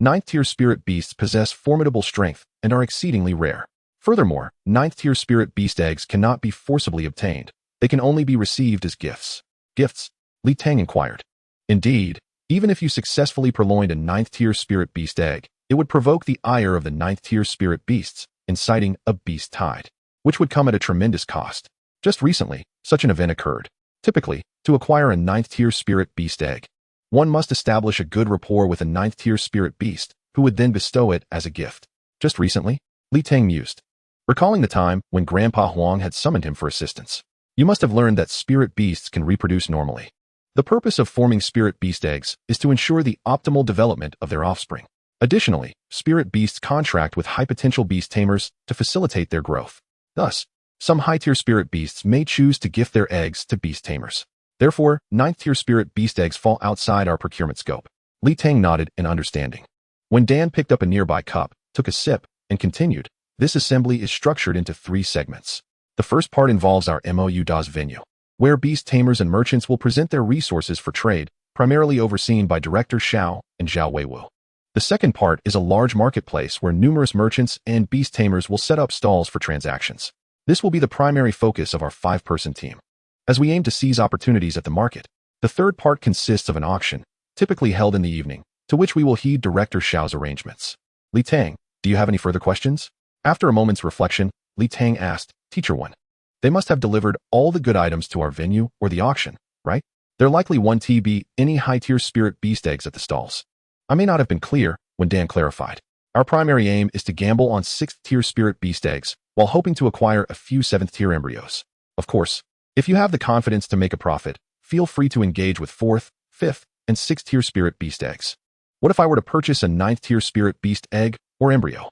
9th tier spirit beasts possess formidable strength and are exceedingly rare. Furthermore, 9th tier spirit beast eggs cannot be forcibly obtained. They can only be received as gifts. Gifts? Li Tang inquired. Indeed, even if you successfully purloined a 9th tier spirit beast egg, it would provoke the ire of the 9th tier spirit beasts, inciting a beast tide, which would come at a tremendous cost. Just recently, such an event occurred. Typically, to acquire a 9th tier spirit beast egg, one must establish a good rapport with a 9th tier spirit beast, who would then bestow it as a gift. Just recently, Li Tang mused, recalling the time when Grandpa Huang had summoned him for assistance. You must have learned that spirit beasts can reproduce normally. The purpose of forming spirit beast eggs is to ensure the optimal development of their offspring. Additionally, spirit beasts contract with high-potential beast tamers to facilitate their growth. Thus, some high-tier spirit beasts may choose to gift their eggs to beast tamers. Therefore, 9th-tier spirit beast eggs fall outside our procurement scope. Li Tang nodded in understanding. When Dan picked up a nearby cup, took a sip, and continued, this assembly is structured into 3 segments. The first part involves our MOU DAS venue, where beast tamers and merchants will present their resources for trade, primarily overseen by Director Xiao and Zhao Weiwu. The second part is a large marketplace where numerous merchants and beast tamers will set up stalls for transactions. This will be the primary focus of our 5-person team. As we aim to seize opportunities at the market, the third part consists of an auction, typically held in the evening, to which we will heed Director Xiao's arrangements. Li Tang, do you have any further questions? After a moment's reflection, Li Tang asked, Teacher 1. They must have delivered all the good items to our venue or the auction, right? There likely won't be any high-tier spirit beast eggs at the stalls. I may not have been clear when Dan clarified. Our primary aim is to gamble on 6th-tier spirit beast eggs while hoping to acquire a few 7th-tier embryos. Of course, if you have the confidence to make a profit, feel free to engage with 4th, 5th, and 6th-tier spirit beast eggs. What if I were to purchase a 9th-tier spirit beast egg or embryo?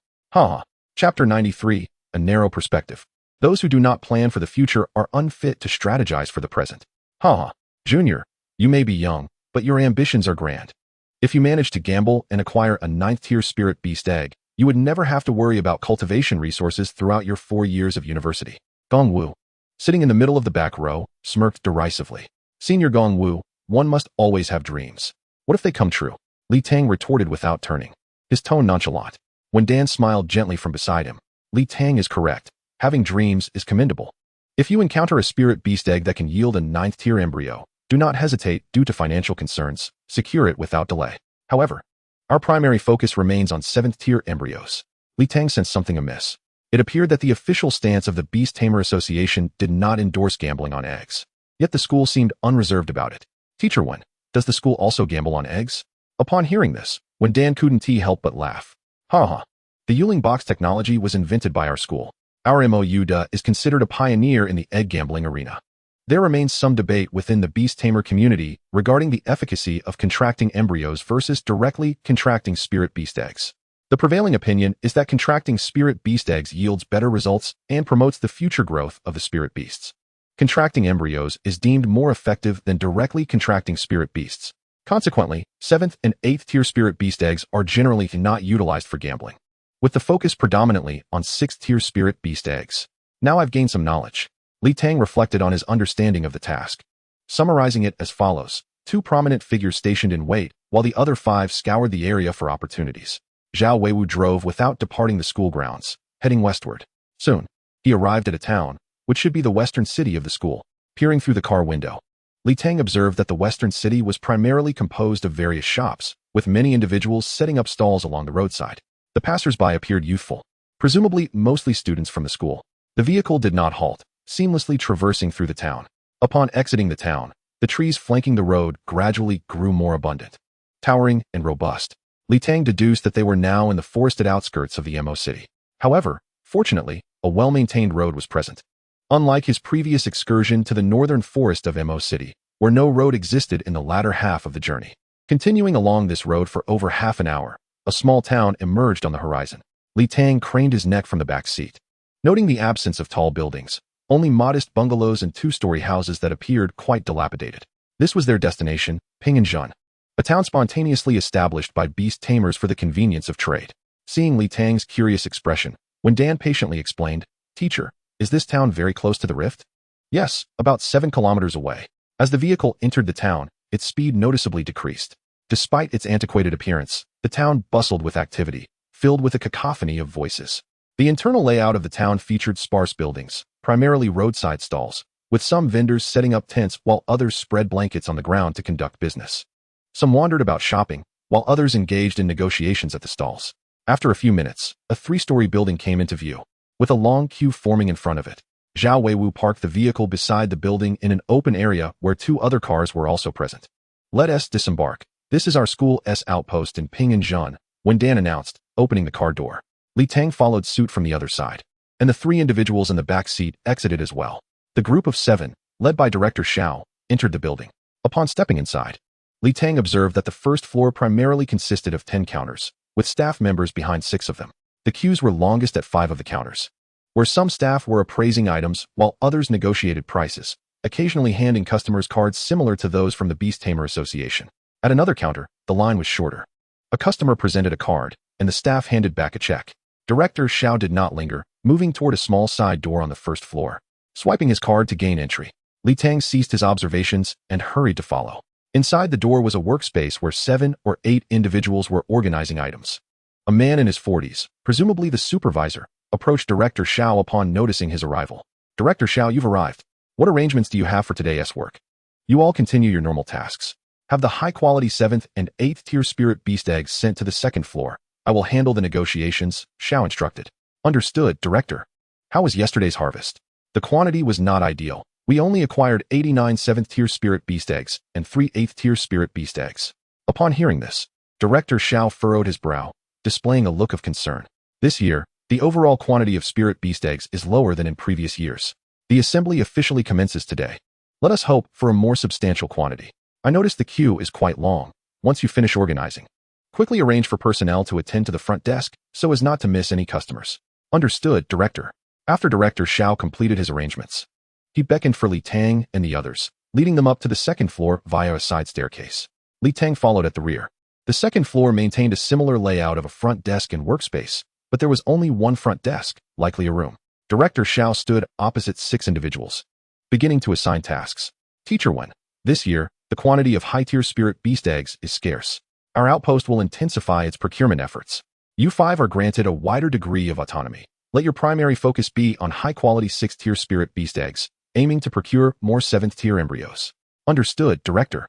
Chapter 93, A Narrow Perspective. Those who do not plan for the future are unfit to strategize for the present. Junior, you may be young, but your ambitions are grand. If you manage to gamble and acquire a 9th-tier spirit beast egg, you would never have to worry about cultivation resources throughout your 4 years of university. Gong Wu, sitting in the middle of the back row, smirked derisively. Senior Gong Wu, one must always have dreams. What if they come true? Li Tang retorted without turning, his tone nonchalant. When Dan smiled gently from beside him, Li Tang is correct. Having dreams is commendable. If you encounter a spirit beast egg that can yield a 9th-tier embryo, do not hesitate due to financial concerns. Secure it without delay. However, our primary focus remains on 7th-tier embryos. Li Tang sensed something amiss. It appeared that the official stance of the Beast Tamer Association did not endorse gambling on eggs. Yet the school seemed unreserved about it. Teacher 1, does the school also gamble on eggs? Upon hearing this, when Dan couldn't help but laugh. The Yuling box technology was invented by our school. Our MOU is considered a pioneer in the egg gambling arena. There remains some debate within the beast tamer community regarding the efficacy of contracting embryos versus directly contracting spirit beast eggs. The prevailing opinion is that contracting spirit beast eggs yields better results and promotes the future growth of the spirit beasts. Contracting embryos is deemed more effective than directly contracting spirit beasts. Consequently, 7th and 8th tier spirit beast eggs are generally not utilized for gambling, with the focus predominantly on 6th tier spirit beast eggs. Now I've gained some knowledge. Li Tang reflected on his understanding of the task, summarizing it as follows. 2 prominent figures stationed in wait, while the other 5 scoured the area for opportunities. Zhao Weiwu drove without departing the school grounds, heading westward. Soon, he arrived at a town, which should be the western city of the school. Peering through the car window, Li Tang observed that the western city was primarily composed of various shops, with many individuals setting up stalls along the roadside. The passers-by appeared youthful, presumably mostly students from the school. The vehicle did not halt, seamlessly traversing through the town. Upon exiting the town, the trees flanking the road gradually grew more abundant, towering and robust. Li Tang deduced that they were now in the forested outskirts of the MO city. However, fortunately, a well-maintained road was present. Unlike his previous excursion to the northern forest of MO city, where no road existed in the latter half of the journey. Continuing along this road for over half an hour, a small town emerged on the horizon. Li Tang craned his neck from the back seat, noting the absence of tall buildings, only modest bungalows and 2-story houses that appeared quite dilapidated. This was their destination, Pinganjun, a town spontaneously established by beast tamers for the convenience of trade. Seeing Li Tang's curious expression, when Dan patiently explained, "Teacher, is this town very close to the rift?" "Yes, about 7 kilometers away." As the vehicle entered the town, its speed noticeably decreased. Despite its antiquated appearance, the town bustled with activity, filled with a cacophony of voices. The internal layout of the town featured sparse buildings, primarily roadside stalls, with some vendors setting up tents while others spread blankets on the ground to conduct business. Some wandered about shopping, while others engaged in negotiations at the stalls. After a few minutes, a 3-story building came into view, with a long queue forming in front of it. Zhao Weiwu parked the vehicle beside the building in an open area where 2 other cars were also present. "Let us disembark. This is our school's outpost in Pinganjun," when Dan announced, opening the car door. Li Tang followed suit from the other side, and the 3 individuals in the back seat exited as well. The group of 7, led by Director Xiao, entered the building. Upon stepping inside, Li Tang observed that the first floor primarily consisted of 10 counters, with staff members behind 6 of them. The queues were longest at 5 of the counters, where some staff were appraising items while others negotiated prices, occasionally handing customers cards similar to those from the Beast Tamer Association. At another counter, the line was shorter. A customer presented a card, and the staff handed back a check. Director Xiao did not linger, moving toward a small side door on the first floor. Swiping his card to gain entry, Tang ceased his observations and hurried to follow. Inside the door was a workspace where 7 or 8 individuals were organizing items. A man in his 40s, presumably the supervisor, approached Director Xiao upon noticing his arrival. Director Xiao, you've arrived. What arrangements do you have for today's work? You all continue your normal tasks. Have the high-quality 7th and 8th tier spirit beast eggs sent to the 2nd floor. I will handle the negotiations, Xiao instructed. Understood, Director. How was yesterday's harvest? The quantity was not ideal. We only acquired 89 7th tier spirit beast eggs and 3 8th tier spirit beast eggs. Upon hearing this, Director Xiao furrowed his brow, displaying a look of concern. This year, the overall quantity of spirit beast eggs is lower than in previous years. The assembly officially commences today. Let us hope for a more substantial quantity. I notice the queue is quite long. Once you finish organizing, quickly arrange for personnel to attend to the front desk so as not to miss any customers. Understood, Director. After Director Xiao completed his arrangements, he beckoned for Tang and the others, leading them up to the 2nd floor via a side staircase. Tang followed at the rear. The 2nd floor maintained a similar layout of a front desk and workspace, but there was only one front desk, likely a room. Director Xiao stood opposite 6 individuals, beginning to assign tasks. Teacher 1. This year, the quantity of high-tier spirit beast eggs is scarce. Our outpost will intensify its procurement efforts. You 5 are granted a wider degree of autonomy. Let your primary focus be on high-quality 6th-tier spirit beast eggs, aiming to procure more 7th-tier embryos. Understood, Director.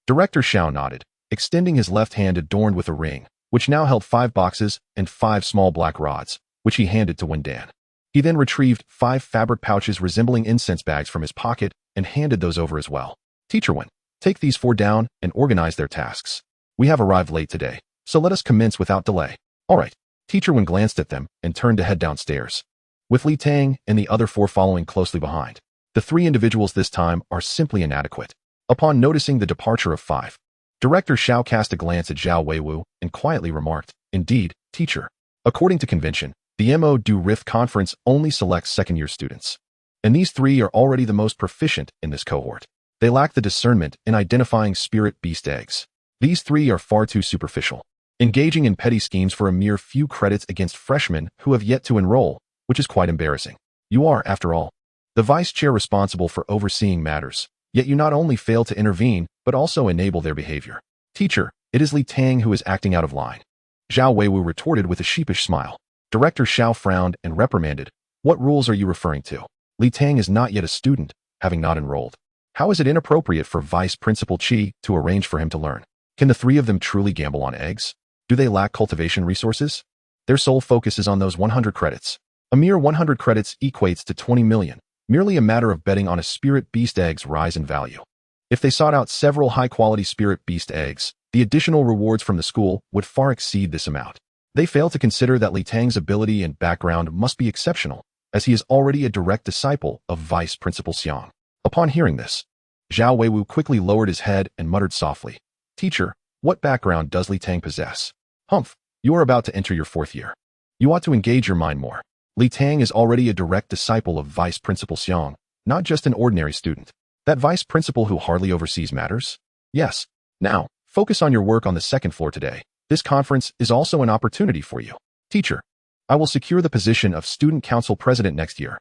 Director Xiao nodded, extending his left hand adorned with a ring, which now held 5 boxes and 5 small black rods, which he handed to Wendan. He then retrieved 5 fabric pouches resembling incense bags from his pocket and handed those over as well. Teacher 1, take these 4 down and organize their tasks. We have arrived late today, so let us commence without delay. All right. Teacher 1 glanced at them and turned to head downstairs, with Tang and the other 4 following closely behind. The 3 individuals this time are simply inadequate. Upon noticing the departure of 5, Director Xiao cast a glance at Zhao Weiwu and quietly remarked, Indeed, teacher. According to convention, the Mo Du Rift Conference only selects 2nd-year students. And these 3 are already the most proficient in this cohort. They lack the discernment in identifying spirit beast eggs. These 3 are far too superficial, engaging in petty schemes for a mere few credits against freshmen who have yet to enroll, which is quite embarrassing. You are, after all, the vice chair responsible for overseeing matters, yet you not only fail to intervene, but also enable their behavior. Teacher, it is Tang who is acting out of line. Zhao Weiwu retorted with a sheepish smile. Director Xiao frowned and reprimanded. What rules are you referring to? Tang is not yet a student, having not enrolled. How is it inappropriate for Vice Principal Qi to arrange for him to learn? Can the 3 of them truly gamble on eggs? Do they lack cultivation resources? Their sole focus is on those 100 credits. A mere 100 credits equates to 20 million, merely a matter of betting on a spirit beast egg's rise in value. If they sought out several high-quality spirit beast eggs, the additional rewards from the school would far exceed this amount. They fail to consider that Tang's ability and background must be exceptional, as he is already a direct disciple of Vice Principal Xiang. Upon hearing this, Zhao Weiwu quickly lowered his head and muttered softly, Teacher, what background does Tang possess? Humph, you are about to enter your 4th year. You ought to engage your mind more. Tang is already a direct disciple of Vice Principal Xiang, not just an ordinary student. That vice principal who hardly oversees matters? Yes. Now, focus on your work on the 2nd floor today. This conference is also an opportunity for you. Teacher, I will secure the position of Student Council President next year.